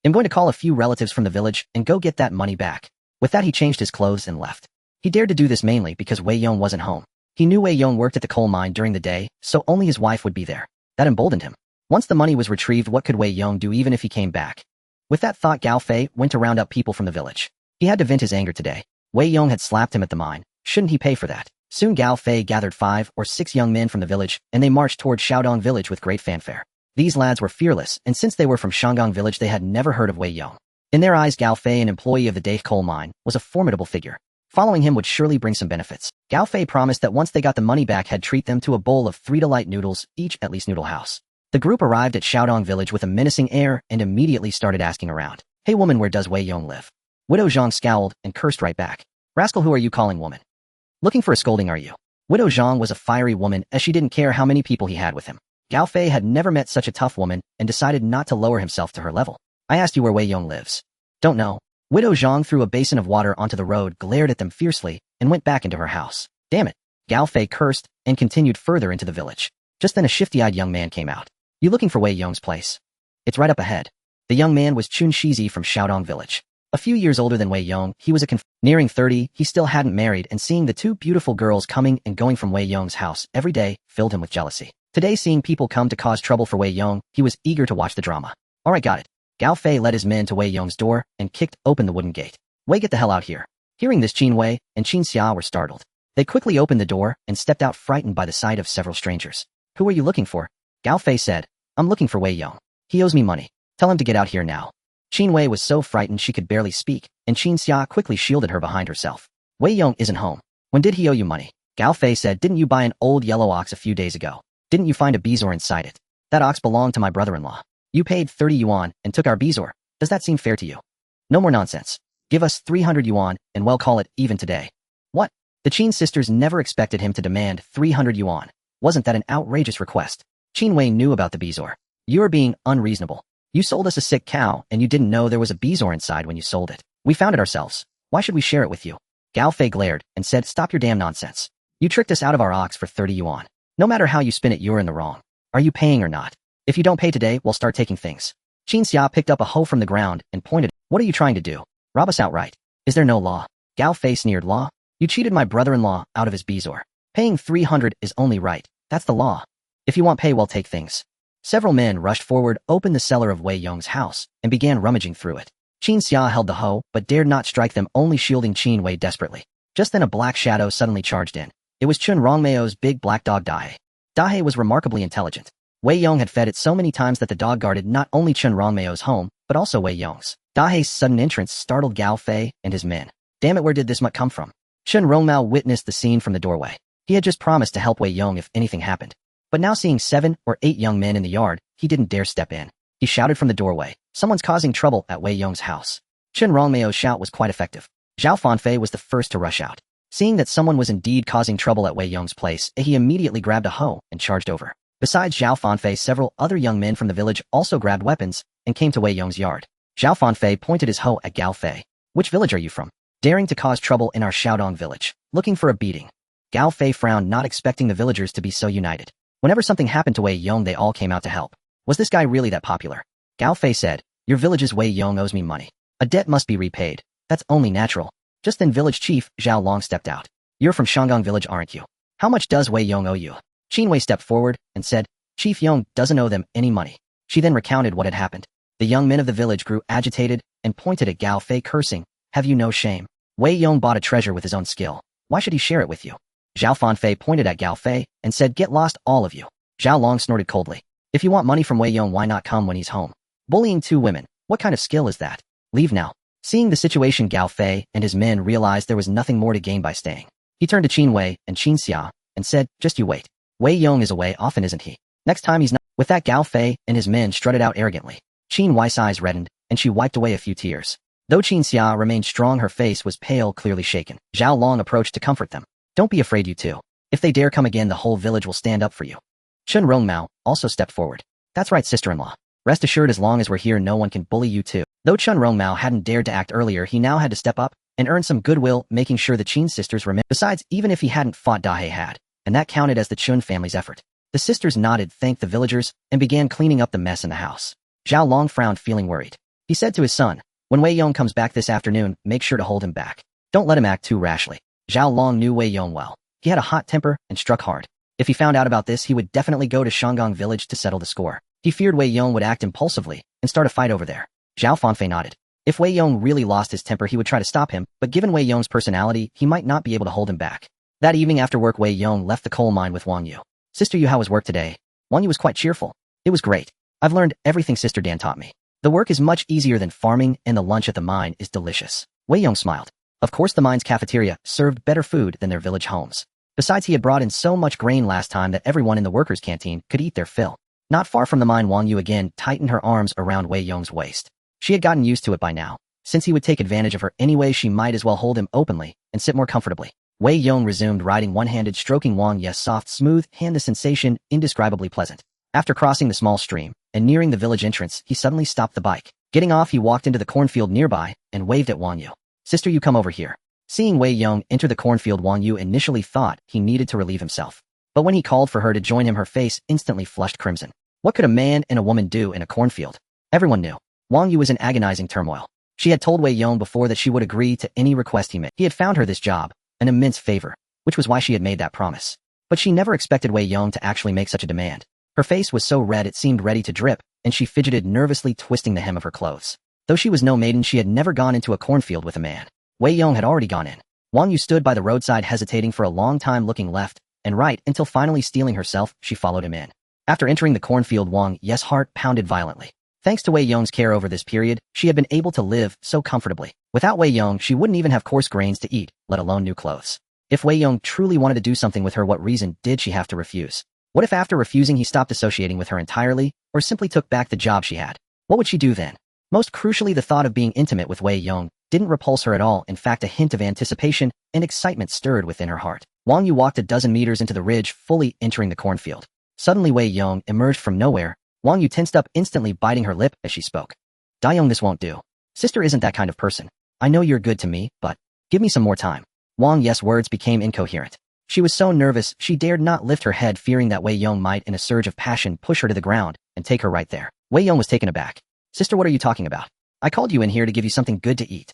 I'm going to call a few relatives from the village and go get that money back. With that, he changed his clothes and left. He dared to do this mainly because Wei Yong wasn't home. He knew Wei Yong worked at the coal mine during the day, so only his wife would be there. That emboldened him. Once the money was retrieved, what could Wei Yong do even if he came back? With that thought, Gao Fei went to round up people from the village. He had to vent his anger today. Wei Yong had slapped him at the mine. Shouldn't he pay for that? Soon Gao Fei gathered 5 or 6 young men from the village, and they marched toward Xiaodong village with great fanfare. These lads were fearless, and since they were from Shangang village, they had never heard of Wei Yong. In their eyes, Gao Fei, an employee of the Dahe coal mine, was a formidable figure. Following him would surely bring some benefits. Gao Fei promised that once they got the money back, he'd treat them to a bowl of 3 delight noodles, each at least noodle house. The group arrived at Xiaodong village with a menacing air and immediately started asking around. Hey woman, where does Wei Yong live? Widow Zhang scowled and cursed right back. Rascal, who are you calling woman? Looking for a scolding, are you? Widow Zhang was a fiery woman, as she didn't care how many people he had with him. Gao Fei had never met such a tough woman and decided not to lower himself to her level. I asked you where Wei Yong lives. Don't know. Widow Zhang threw a basin of water onto the road, glared at them fiercely, and went back into her house. Damn it. Gao Fei cursed and continued further into the village. Just then a shifty-eyed young man came out. You looking for Wei Yong's place? It's right up ahead. The young man was Chun Shizi from Xiaodong village. A few years older than Wei Yong, he was nearing 30, he still hadn't married, and seeing the 2 beautiful girls coming and going from Wei Yong's house every day filled him with jealousy. Today, seeing people come to cause trouble for Wei Yong, he was eager to watch the drama. Alright, got it. Gao Fei led his men to Wei Yong's door and kicked open the wooden gate. Wei, get the hell out here. Hearing this, Qin Wei and Qin Xia were startled. They quickly opened the door and stepped out, frightened by the sight of several strangers. Who are you looking for? Gao Fei said, I'm looking for Wei Yong. He owes me money. Tell him to get out here now. Qin Wei was so frightened she could barely speak, and Qin Xia quickly shielded her behind herself. Wei Yong isn't home. When did he owe you money? Gao Fei said, didn't you buy an old yellow ox a few days ago? Didn't you find a bezoar inside it? That ox belonged to my brother-in-law. You paid 30 yuan and took our bezoar. Does that seem fair to you? No more nonsense. Give us 300 yuan and we'll call it even today. What? The Qin sisters never expected him to demand 300 yuan. Wasn't that an outrageous request? Qin Wei knew about the bezoar. You're being unreasonable. You sold us a sick cow and you didn't know there was a bezoar inside when you sold it. We found it ourselves. Why should we share it with you? Gao Fei glared and said, stop your damn nonsense. You tricked us out of our ox for 30 yuan. No matter how you spin it, you're in the wrong. Are you paying or not? If you don't pay today, we'll start taking things. Qin Xia picked up a hoe from the ground and pointed. What are you trying to do? Rob us outright. Is there no law? Gao Fei sneered. Law? You cheated my brother-in-law out of his bezoar. Paying 300 is only right. That's the law. If you want pay, we'll take things. Several men rushed forward, opened the cellar of Wei Yong's house, and began rummaging through it. Qin Xia held the hoe, but dared not strike them, only shielding Qin Wei desperately. Just then a black shadow suddenly charged in. It was Chun Rongmeo's big black dog Dahe. Dahe was remarkably intelligent. Wei Yong had fed it so many times that the dog guarded not only Chun Rongmeo's home, but also Wei Yong's. Dahe's sudden entrance startled Gao Fei and his men. Damn it, where did this mutt come from? Chun Rongmeo witnessed the scene from the doorway. He had just promised to help Wei Yong if anything happened. But now seeing 7 or 8 young men in the yard, he didn't dare step in. He shouted from the doorway, someone's causing trouble at Wei Yong's house. Chun Rongmeo's shout was quite effective. Zhao Fanfei was the first to rush out. Seeing that someone was indeed causing trouble at Wei Yong's place, he immediately grabbed a hoe and charged over. Besides Zhao Fanfei, several other young men from the village also grabbed weapons and came to Wei Yong's yard. Zhao Fanfei pointed his hoe at Gao Fei. Which village are you from? Daring to cause trouble in our Shaodong village. Looking for a beating. Gao Fei frowned, not expecting the villagers to be so united. Whenever something happened to Wei Yong, they all came out to help. Was this guy really that popular? Gao Fei said, your village's Wei Yong owes me money. A debt must be repaid. That's only natural. Just then village chief Zhao Long stepped out. You're from Shangang village, aren't you? How much does Wei Yong owe you? Qin Wei stepped forward and said, Chief Yong doesn't owe them any money. She then recounted what had happened. The young men of the village grew agitated and pointed at Gao Fei, cursing, have you no shame? Wei Yong bought a treasure with his own skill. Why should he share it with you? Zhao Fanfei pointed at Gao Fei and said, get lost, all of you. Zhao Long snorted coldly. If you want money from Wei Yong, why not come when he's home? Bullying 2 women, what kind of skill is that? Leave now. Seeing the situation, Gao Fei and his men realized there was nothing more to gain by staying. He turned to Qin Wei and Qin Xia and said, just you wait. Wei Yong is away often, isn't he? Next time he's not. With that, Gao Fei and his men strutted out arrogantly. Qin Wei's eyes reddened, and she wiped away a few tears. Though Qin Xia remained strong, her face was pale, clearly shaken. Zhao Long approached to comfort them. Don't be afraid, you two. If they dare come again, the whole village will stand up for you. Chun Rongmeo also stepped forward. That's right, sister-in-law. Rest assured, as long as we're here, no one can bully you too. Though Chun Rongmeo hadn't dared to act earlier, he now had to step up and earn some goodwill, making sure the Qin sisters remained. Besides, even if he hadn't fought, Dahe had, and that counted as the Chun family's effort. The sisters nodded, thanked the villagers, and began cleaning up the mess in the house. Zhao Long frowned, feeling worried. He said to his son, when Wei Yong comes back this afternoon, make sure to hold him back. Don't let him act too rashly. Zhao Long knew Wei Yong well. He had a hot temper and struck hard. If he found out about this, he would definitely go to Shangang village to settle the score. He feared Wei Yong would act impulsively and start a fight over there. Zhao Fanfei nodded. If Wei Yong really lost his temper, he would try to stop him, but given Wei Yong's personality, he might not be able to hold him back. That evening after work, Wei Yong left the coal mine with Wang Yu. Sister Yu, how was work today? Wang Yu was quite cheerful. It was great. I've learned everything Sister Dan taught me. The work is much easier than farming, and the lunch at the mine is delicious. Wei Yong smiled. Of course, the mine's cafeteria served better food than their village homes. Besides, he had brought in so much grain last time that everyone in the workers' canteen could eat their fill. Not far from the mine, Wang Yu again tightened her arms around Wei Yong's waist. She had gotten used to it by now. Since he would take advantage of her anyway, she might as well hold him openly and sit more comfortably. Wei Yong resumed riding one-handed, stroking Wang Yu's soft, smooth hand, the sensation indescribably pleasant. After crossing the small stream and nearing the village entrance, he suddenly stopped the bike. Getting off, he walked into the cornfield nearby and waved at Wang Yu. Sister, you come over here. Seeing Wei Yong enter the cornfield, Wang Yu initially thought he needed to relieve himself. But when he called for her to join him, her face instantly flushed crimson. What could a man and a woman do in a cornfield? Everyone knew. Wang Yu was in agonizing turmoil. She had told Wei Yong before that she would agree to any request he made. He had found her this job, an immense favor, which was why she had made that promise. But she never expected Wei Yong to actually make such a demand. Her face was so red it seemed ready to drip, and she fidgeted nervously, twisting the hem of her clothes. Though she was no maiden, she had never gone into a cornfield with a man. Wei Yong had already gone in. Wang Yu stood by the roadside hesitating for a long time, looking left and right until finally steeling herself, she followed him in. After entering the cornfield, Wang Yes' heart pounded violently. Thanks to Wei Yong's care over this period, she had been able to live so comfortably. Without Wei Yong, she wouldn't even have coarse grains to eat, let alone new clothes. If Wei Yong truly wanted to do something with her, what reason did she have to refuse? What if after refusing he stopped associating with her entirely, or simply took back the job she had? What would she do then? Most crucially, the thought of being intimate with Wei Yong didn't repulse her at all. In fact, a hint of anticipation and excitement stirred within her heart. Wang Yu walked a dozen meters into the ridge, fully entering the cornfield. Suddenly Wei Yong emerged from nowhere. Wang Yu tensed up, instantly biting her lip as she spoke. Dayong, this won't do. Sister isn't that kind of person. I know you're good to me, but give me some more time. Wang Yes' words became incoherent. She was so nervous, she dared not lift her head, fearing that Wei Yong might, in a surge of passion, push her to the ground and take her right there. Wei Yong was taken aback. Sister, what are you talking about? I called you in here to give you something good to eat.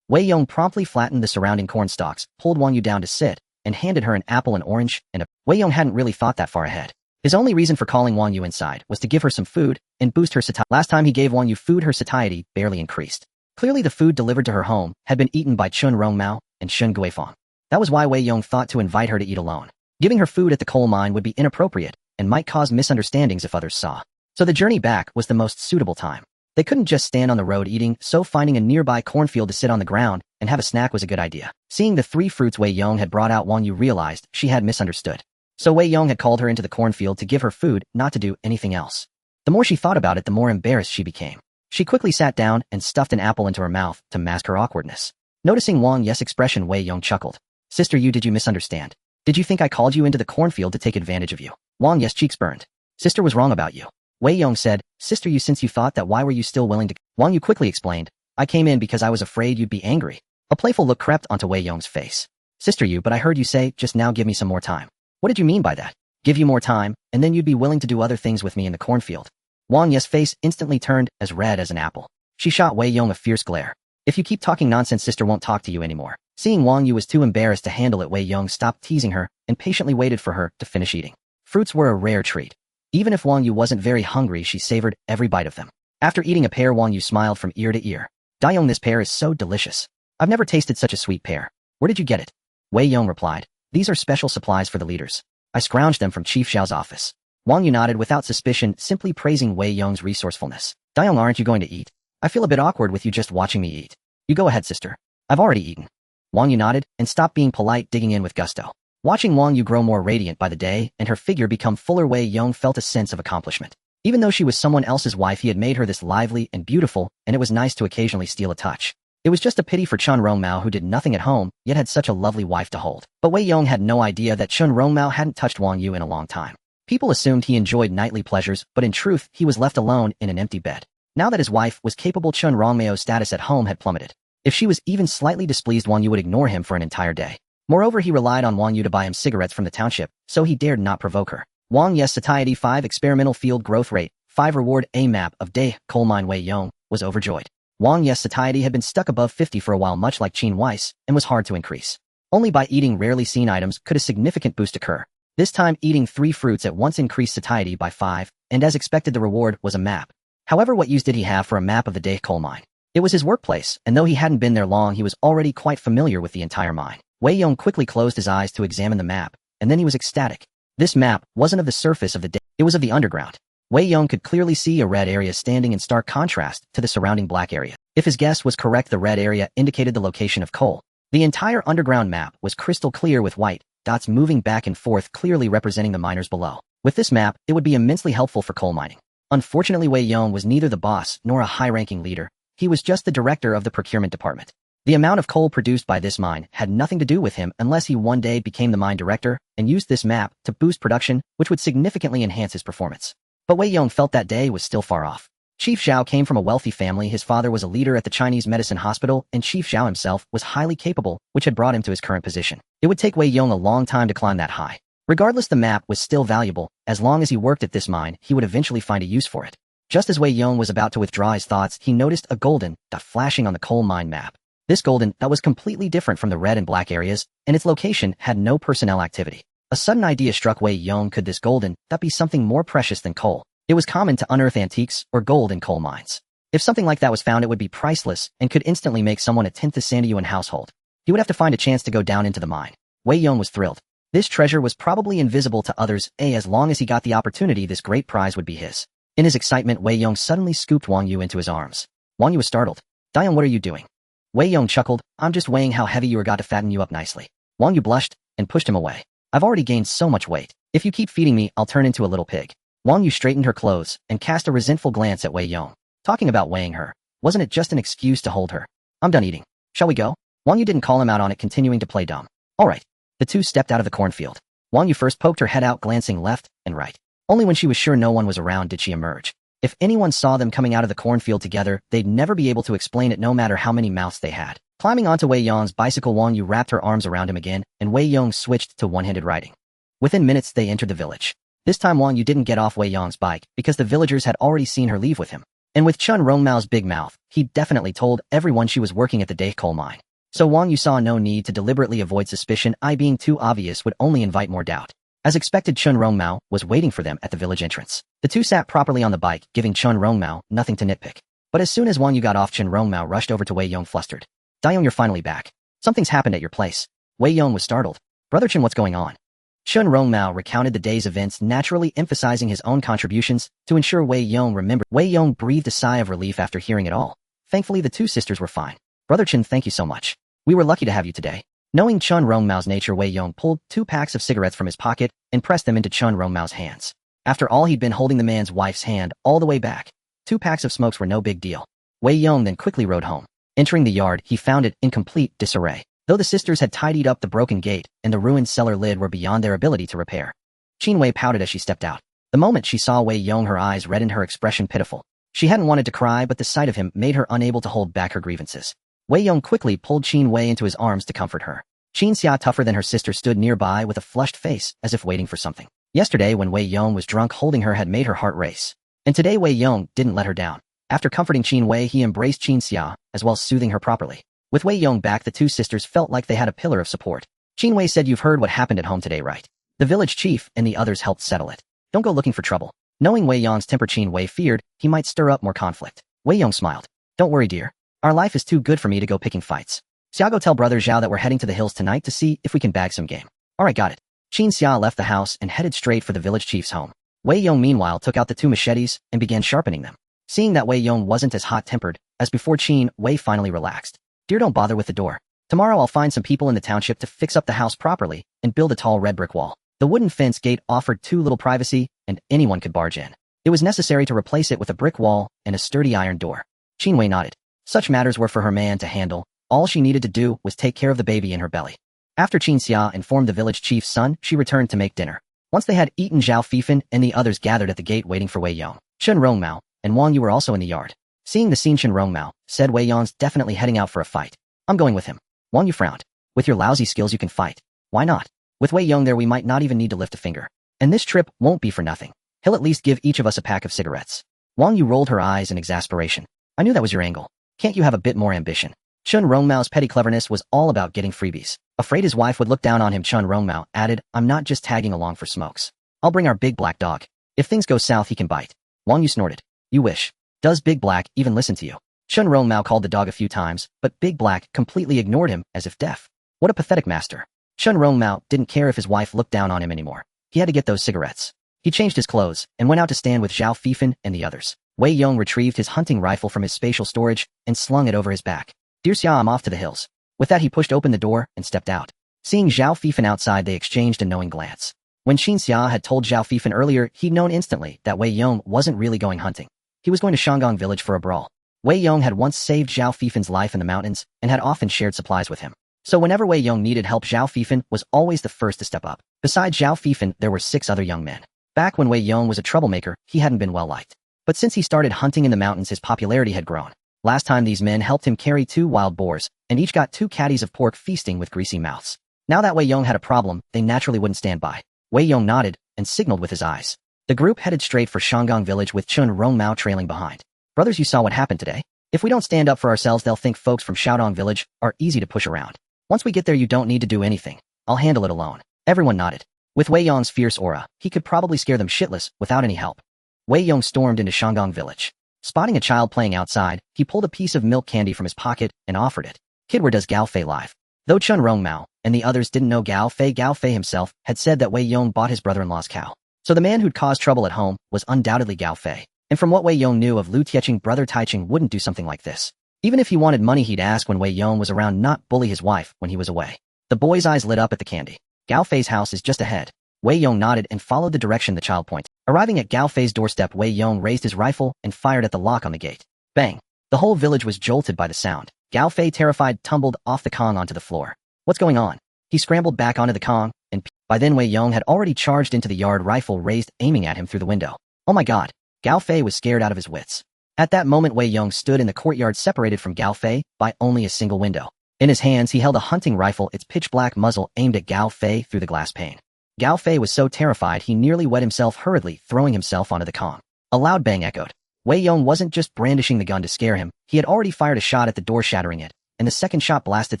Wei Yong promptly flattened the surrounding corn stalks, pulled Wang Yu down to sit, and handed her an apple, an orange, and a... Wei Yong hadn't really thought that far ahead. His only reason for calling Wang Yu inside was to give her some food and boost her satiety. Last time he gave Wang Yu food, her satiety barely increased. Clearly the food delivered to her home had been eaten by Chun Rongmao and Shun Guifang. That was why Wei Yong thought to invite her to eat alone. Giving her food at the coal mine would be inappropriate and might cause misunderstandings if others saw. So the journey back was the most suitable time. They couldn't just stand on the road eating, so finding a nearby cornfield to sit on the ground and have a snack was a good idea. Seeing the 3 fruits Wei Yong had brought out, Wang Yu realized she had misunderstood. So Wei Yong had called her into the cornfield to give her food, not to do anything else. The more she thought about it, the more embarrassed she became. She quickly sat down and stuffed an apple into her mouth to mask her awkwardness. Noticing Wang Yes' expression, Wei Yong chuckled. Sister, did you misunderstand? Did you think I called you into the cornfield to take advantage of you? Wang Yes' cheeks burned. Sister was wrong about you. Wei Yong said, Sister, since you thought that, why were you still willing to... Wang Yu quickly explained, I came in because I was afraid you'd be angry. A playful look crept onto Wei Yong's face. Sister, but I heard you say just now, give me some more time. What did you mean by that? Give you more time, and then you'd be willing to do other things with me in the cornfield. Wang Yes' face instantly turned as red as an apple. She shot Wei Yong a fierce glare. If you keep talking nonsense, Sister won't talk to you anymore. Seeing Wang Yu was too embarrassed to handle it, Wei Yong stopped teasing her and patiently waited for her to finish eating. Fruits were a rare treat. Even if Wang Yu wasn't very hungry, she savored every bite of them. After eating a pear, Wang Yu smiled from ear to ear. Dayong, this pear is so delicious. I've never tasted such a sweet pear. Where did you get it? Wei Yong replied. These are special supplies for the leaders. I scrounged them from Chief Xiao's office. Wang Yu nodded without suspicion, simply praising Wei Yong's resourcefulness. Dayong, aren't you going to eat? I feel a bit awkward with you just watching me eat. You go ahead, sister. I've already eaten. Wang Yu nodded and stopped being polite, digging in with gusto. Watching Wang Yu grow more radiant by the day and her figure become fuller, Wei Yong felt a sense of accomplishment. Even though she was someone else's wife, he had made her this lively and beautiful, and it was nice to occasionally steal a touch. It was just a pity for Chun Rongmao, who did nothing at home, yet had such a lovely wife to hold. But Wei Yong had no idea that Chun Rongmao hadn't touched Wang Yu in a long time. People assumed he enjoyed nightly pleasures, but in truth, he was left alone in an empty bed. Now that his wife was capable, Chun Rongmao's status at home had plummeted. If she was even slightly displeased, Wang Yu would ignore him for an entire day. Moreover, he relied on Wang Yu to buy him cigarettes from the township, so he dared not provoke her. Wang Yes' satiety 5 experimental field growth rate, 5 reward A map of day, coal mine. Wei Yong was overjoyed. Wang Yes' satiety had been stuck above 50 for a while, much like Qin Wei's, and was hard to increase. Only by eating rarely seen items could a significant boost occur. This time, eating 3 fruits at once increased satiety by 5, and as expected, the reward was a map. However, what use did he have for a map of the day coal mine? It was his workplace, and though he hadn't been there long, he was already quite familiar with the entire mine. Wei Yong quickly closed his eyes to examine the map, and then he was ecstatic. This map wasn't of the surface of the day, it was of the underground. Wei Yong could clearly see a red area standing in stark contrast to the surrounding black area. If his guess was correct, the red area indicated the location of coal. The entire underground map was crystal clear with white dots moving back and forth, clearly representing the miners below. With this map, it would be immensely helpful for coal mining. Unfortunately, Wei Yong was neither the boss nor a high-ranking leader. He was just the director of the procurement department. The amount of coal produced by this mine had nothing to do with him unless he one day became the mine director and used this map to boost production, which would significantly enhance his performance. But Wei Yong felt that day was still far off. Chief Xiao came from a wealthy family. His father was a leader at the Chinese medicine hospital, and Chief Xiao himself was highly capable, which had brought him to his current position. It would take Wei Yong a long time to climb that high. Regardless, the map was still valuable. As long as he worked at this mine, he would eventually find a use for it. Just as Wei Yong was about to withdraw his thoughts, he noticed a golden dot flashing on the coal mine map. This golden dot was completely different from the red and black areas, and its location had no personnel activity. A sudden idea struck Wei Yong. Could this golden dot be something more precious than coal? It was common to unearth antiques or gold in coal mines. If something like that was found, it would be priceless and could instantly make someone a 10th Sandayuan household. He would have to find a chance to go down into the mine. Wei Yong was thrilled. This treasure was probably invisible to others, as long as he got the opportunity, this great prize would be his. In his excitement, Wei Yong suddenly scooped Wang Yu into his arms. Wang Yu was startled. "Dion, what are you doing?" Wei Yong chuckled. "I'm just weighing how heavy you are, got to fatten you up nicely." Wang Yu blushed and pushed him away. "I've already gained so much weight. If you keep feeding me, I'll turn into a little pig." Wang Yu straightened her clothes and cast a resentful glance at Wei Yong. Talking about weighing her, wasn't it just an excuse to hold her? "I'm done eating. Shall we go?" Wang Yu didn't call him out on it, continuing to play dumb. "All right." The two stepped out of the cornfield. Wang Yu first poked her head out, glancing left and right. Only when she was sure no one was around did she emerge. If anyone saw them coming out of the cornfield together, they'd never be able to explain it, no matter how many mouths they had. Climbing onto Wei Yong's bicycle, Wang Yu wrapped her arms around him again, and Wei Yong switched to one-handed riding. Within minutes, they entered the village. This time Wang Yu didn't get off Wei Yong's bike, because the villagers had already seen her leave with him. And with Chun Rongmao's big mouth, he definitely told everyone she was working at the day coal mine. So Wang Yu saw no need to deliberately avoid suspicion. Being too obvious would only invite more doubt. As expected, Chun Rongmao was waiting for them at the village entrance. The two sat properly on the bike, giving Chun Rongmao nothing to nitpick. But as soon as Wang Yu got off, Chun Rongmao rushed over to Wei Yong, flustered. "Dion, you're finally back. Something's happened at your place." Wei Yong was startled. "Brother Chun, what's going on?" Chun Rongmao recounted the day's events, naturally emphasizing his own contributions to ensure Wei Yong remembered. Wei Yong breathed a sigh of relief after hearing it all. Thankfully, the two sisters were fine. "Brother Chun, thank you so much. We were lucky to have you today." Knowing Chun Rongmao's nature, Wei Yong pulled 2 packs of cigarettes from his pocket and pressed them into Chun Rongmao's hands. After all, he'd been holding the man's wife's hand all the way back. 2 packs of smokes were no big deal. Wei Yong then quickly rode home. Entering the yard, he found it in complete disarray. Though the sisters had tidied up the broken gate and the ruined cellar lid were beyond their ability to repair. Qin Wei pouted as she stepped out. The moment she saw Wei Yong, her eyes reddened, her expression pitiful. She hadn't wanted to cry, but the sight of him made her unable to hold back her grievances. Wei Yong quickly pulled Qin Wei into his arms to comfort her. Qin Xia, tougher than her sister, stood nearby with a flushed face, as if waiting for something. Yesterday, when Wei Yong was drunk, holding her had made her heart race. And today Wei Yong didn't let her down. After comforting Qin Wei, he embraced Qin Xia, as well as soothing her properly. With Wei Yong back, the two sisters felt like they had a pillar of support. Qin Wei said, "You've heard what happened at home today, right?" The village chief and the others helped settle it. "Don't go looking for trouble." Knowing Wei Yong's temper, Qin Wei feared he might stir up more conflict. Wei Yong smiled. "Don't worry, dear. Our life is too good for me to go picking fights. Xia, go tell Brother Zhao that we're heading to the hills tonight to see if we can bag some game." "All right, got it." Qin Xia left the house and headed straight for the village chief's home. Wei Yong meanwhile took out the 2 machetes and began sharpening them. Seeing that Wei Yong wasn't as hot-tempered as before, Qin Wei finally relaxed. "Dear, don't bother with the door. Tomorrow I'll find some people in the township to fix up the house properly and build a tall red brick wall." The wooden fence gate offered too little privacy, and anyone could barge in. It was necessary to replace it with a brick wall and a sturdy iron door. Qin Wei nodded. Such matters were for her man to handle. All she needed to do was take care of the baby in her belly. After Qin Xia informed the village chief's son, she returned to make dinner. Once they had eaten, Zhao Fifan and the others gathered at the gate waiting for Wei Yong. Chun Rongmao and Wang Yu were also in the yard. Seeing the scene, Chun Rongmao said, "Wei Yong's definitely heading out for a fight. I'm going with him." Wang Yu frowned. "With your lousy skills you can fight. Why not? With Wei Yong there we might not even need to lift a finger. And this trip won't be for nothing. He'll at least give each of us a pack of cigarettes." Wang Yu rolled her eyes in exasperation. "I knew that was your angle. Can't you have a bit more ambition?" Chun Rongmao's petty cleverness was all about getting freebies. Afraid his wife would look down on him, Chun Rongmao added, "I'm not just tagging along for smokes. I'll bring our big black dog. If things go south, he can bite." Wang Yu snorted. "You wish. Does Big Black even listen to you?" Chun Rongmao called the dog a few times, but Big Black completely ignored him as if deaf. What a pathetic master. Chun Rongmao didn't care if his wife looked down on him anymore. He had to get those cigarettes. He changed his clothes and went out to stand with Zhao Fifan and the others. Wei Yong retrieved his hunting rifle from his spatial storage and slung it over his back. "Dear Xia, I'm off to the hills." With that, he pushed open the door and stepped out. Seeing Zhao Fifan outside, they exchanged a knowing glance. When Qin Xia had told Zhao Fifan earlier, he'd known instantly that Wei Yong wasn't really going hunting. He was going to Shanggong village for a brawl. Wei Yong had once saved Zhao Fifan's life in the mountains and had often shared supplies with him. So whenever Wei Yong needed help, Zhao Fifan was always the first to step up. Besides Zhao Fifan, there were 6 other young men. Back when Wei Yong was a troublemaker, he hadn't been well liked. But since he started hunting in the mountains, his popularity had grown. Last time these men helped him carry 2 wild boars, and each got 2 caddies of pork, feasting with greasy mouths. Now that Wei Yong had a problem, they naturally wouldn't stand by. Wei Yong nodded and signaled with his eyes. The group headed straight for Shanggong village with Chun Rongmao trailing behind. "Brothers, you saw what happened today? If we don't stand up for ourselves, they'll think folks from Shaodong village are easy to push around. Once we get there, you don't need to do anything. I'll handle it alone." Everyone nodded. With Wei Yong's fierce aura, he could probably scare them shitless without any help. Wei Yong stormed into Shanggong village. Spotting a child playing outside, he pulled a piece of milk candy from his pocket and offered it. "Kid, where does Gao Fei live?" Though Chun Rongmao and the others didn't know Gao Fei. Gao Fei himself had said that Wei Yong bought his brother-in-law's cow. So the man who'd caused trouble at home was undoubtedly Gao Fei. And from what Wei Yong knew of Lu Tieqing, brother Taiqing wouldn't do something like this. Even if he wanted money, he'd ask when Wei Yong was around, not bully his wife when he was away. The boy's eyes lit up at the candy. Gao Fei's house is just ahead. Wei Yong nodded and followed the direction the child pointed. Arriving at Gao Fei's doorstep, Wei Yong raised his rifle and fired at the lock on the gate. Bang! The whole village was jolted by the sound. Gao Fei, terrified, tumbled off the Kong onto the floor. What's going on? He scrambled back onto the Kong, and by then Wei Yong had already charged into the yard, rifle raised, aiming at him through the window. Oh my god! Gao Fei was scared out of his wits. At that moment, Wei Yong stood in the courtyard, separated from Gao Fei by only a single window. In his hands, he held a hunting rifle, its pitch-black muzzle aimed at Gao Fei through the glass pane. Gao Fei was so terrified he nearly wet himself, hurriedly throwing himself onto the Kong. A loud bang echoed. Wei Yong wasn't just brandishing the gun to scare him, he had already fired a shot at the door, shattering it, and the second shot blasted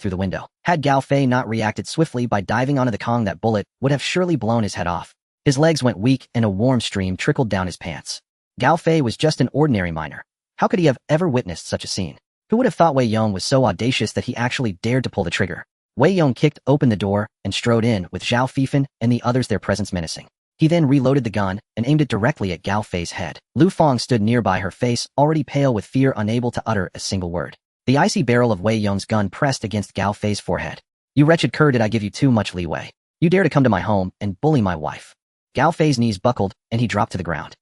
through the window. Had Gao Fei not reacted swiftly by diving onto the Kong, that bullet would have surely blown his head off. His legs went weak and a warm stream trickled down his pants. Gao Fei was just an ordinary miner. How could he have ever witnessed such a scene? Who would have thought Wei Yong was so audacious that he actually dared to pull the trigger? Wei Yong kicked open the door and strode in, with Zhao Fifan and the others, their presence menacing. He then reloaded the gun and aimed it directly at Gao Fei's head. Lu Fang stood nearby, her face already pale with fear, unable to utter a single word. The icy barrel of Wei Yong's gun pressed against Gao Fei's forehead. You wretched cur, did I give you too much leeway? You dare to come to my home and bully my wife? Gao Fei's knees buckled and he dropped to the ground.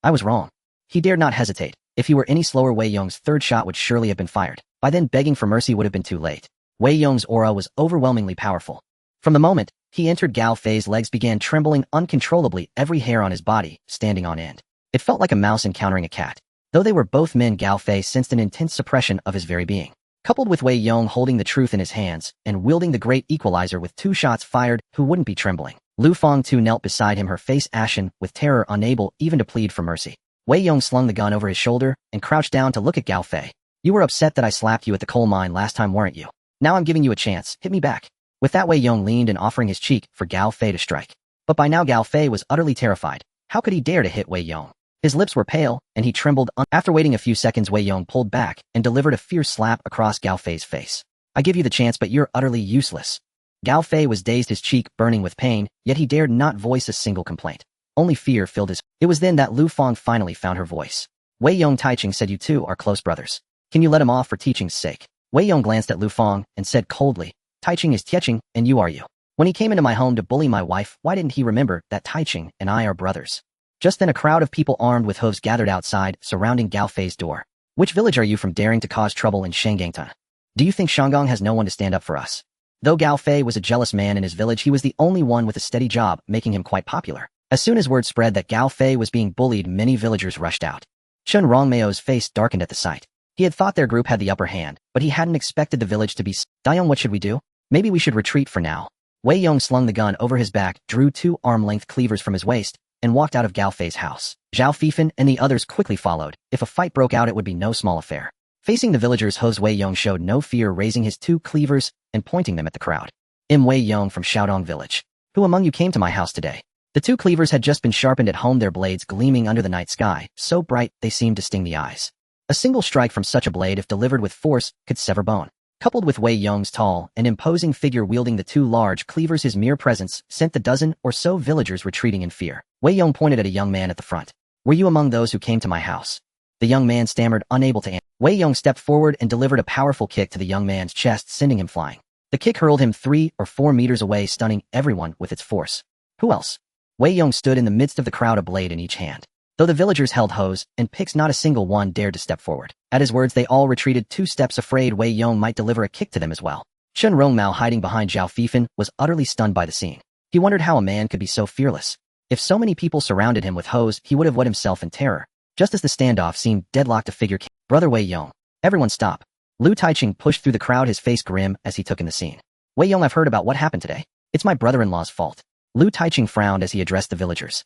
I was wrong. He dared not hesitate. If he were any slower, Wei Yong's third shot would surely have been fired. By then, begging for mercy would have been too late. Wei Yong's aura was overwhelmingly powerful. From the moment he entered, Gao Fei's legs began trembling uncontrollably, every hair on his body standing on end. It felt like a mouse encountering a cat. Though they were both men, Gao Fei sensed an intense suppression of his very being. Coupled with Wei Yong holding the truth in his hands and wielding the great equalizer with 2 shots fired, who wouldn't be trembling? Lu Fang too knelt beside him, her face ashen with terror, unable even to plead for mercy. Wei Yong slung the gun over his shoulder and crouched down to look at Gao Fei. You were upset that I slapped you at the coal mine last time, weren't you? Now I'm giving you a chance. Hit me back. With that, Wei Yong leaned and offering his cheek for Gao Fei to strike. But by now Gao Fei was utterly terrified. How could he dare to hit Wei Yong? His lips were pale, and he trembled. After waiting a few seconds, Wei Yong pulled back and delivered a fierce slap across Gao Fei's face. I give you the chance, but you're utterly useless. Gao Fei was dazed, his cheek burning with pain, yet he dared not voice a single complaint. Only fear filled his. It was then that Lu Fang finally found her voice. Wei Yong, Taiqing said you two are close brothers. Can you let him off for teaching's sake? Wei Yong glanced at Lu Fang and said coldly, Taiqing is Tieqing, and you are you. When he came into my home to bully my wife, why didn't he remember that Taiqing and I are brothers? Just then a crowd of people armed with hooves gathered outside, surrounding Gao Fei's door. Which village are you from, daring to cause trouble in Shangangtan? Do you think Shangang has no one to stand up for us? Though Gao Fei was a jealous man in his village, he was the only one with a steady job, making him quite popular. As soon as word spread that Gao Fei was being bullied, many villagers rushed out. Chun Rongmeo's face darkened at the sight. He had thought their group had the upper hand, but he hadn't expected the village to be. Dayong, what should we do? Maybe we should retreat for now. Wei Yong slung the gun over his back, drew 2 arm-length cleavers from his waist, and walked out of Gao Fei's house. Zhao Fifan and the others quickly followed. If a fight broke out, it would be no small affair. Facing the villagers' hooves, Wei Yong showed no fear, raising his 2 cleavers and pointing them at the crowd. I'm Wei Yong from Shaodong village. Who among you came to my house today? The 2 cleavers had just been sharpened at home, their blades gleaming under the night sky, so bright they seemed to sting the eyes. A single strike from such a blade, if delivered with force, could sever bone. Coupled with Wei Yong's tall and imposing figure wielding the 2 large cleavers, his mere presence sent the dozen or so villagers retreating in fear. Wei Yong pointed at a young man at the front. Were you among those who came to my house? The young man stammered, unable to answer. Wei Yong stepped forward and delivered a powerful kick to the young man's chest, sending him flying. The kick hurled him 3 or 4 meters away, stunning everyone with its force. Who else? Wei Yong stood in the midst of the crowd, a blade in each hand. Though the villagers held hoes and picks, not a single one dared to step forward. At his words, they all retreated 2 steps, afraid Wei Yong might deliver a kick to them as well. Chun Rongmao, hiding behind Zhao Fifan, was utterly stunned by the scene. He wondered how a man could be so fearless. If so many people surrounded him with hoes, he would have wet himself in terror. Just as the standoff seemed deadlocked, a figure came. Brother Wei Yong. Everyone stop. Lu Taiqing pushed through the crowd, his face grim as he took in the scene. Wei Yong, I've heard about what happened today. It's my brother-in-law's fault. Lu Taiqing frowned as he addressed the villagers.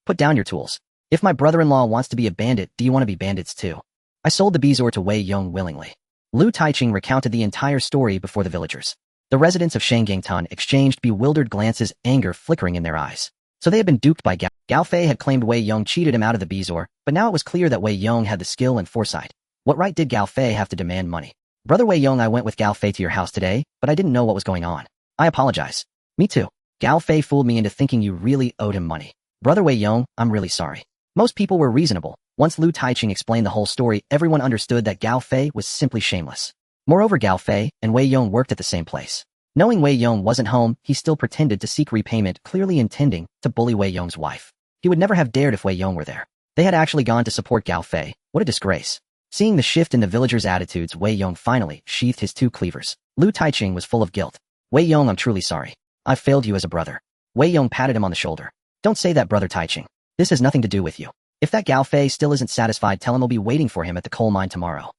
Put down your tools. If my brother-in-law wants to be a bandit, do you want to be bandits too? I sold the bezoar to Wei Yong willingly. Lu Taiqing recounted the entire story before the villagers. The residents of Shangangtan exchanged bewildered glances, anger flickering in their eyes. So they had been duped by Gao. Gao Fei had claimed Wei Yong cheated him out of the bezoar, but now it was clear that Wei Yong had the skill and foresight. What right did Gao Fei have to demand money? Brother Wei Yong, I went with Gao Fei to your house today, but I didn't know what was going on. I apologize. Me too. Gao Fei fooled me into thinking you really owed him money. Brother Wei Yong, I'm really sorry. Most people were reasonable. Once Lu Taiqing explained the whole story, everyone understood that Gao Fei was simply shameless. Moreover, Gao Fei and Wei Yong worked at the same place. Knowing Wei Yong wasn't home, he still pretended to seek repayment, clearly intending to bully Wei Yong's wife. He would never have dared if Wei Yong were there. They had actually gone to support Gao Fei. What a disgrace. Seeing the shift in the villagers' attitudes, Wei Yong finally sheathed his two cleavers. Lu Taiqing was full of guilt. Wei Yong, I'm truly sorry. I've failed you as a brother. Wei Yong patted him on the shoulder. Don't say that, Brother Taiqing. This has nothing to do with you. If that Gao Fei still isn't satisfied, tell him I'll be waiting for him at the coal mine tomorrow.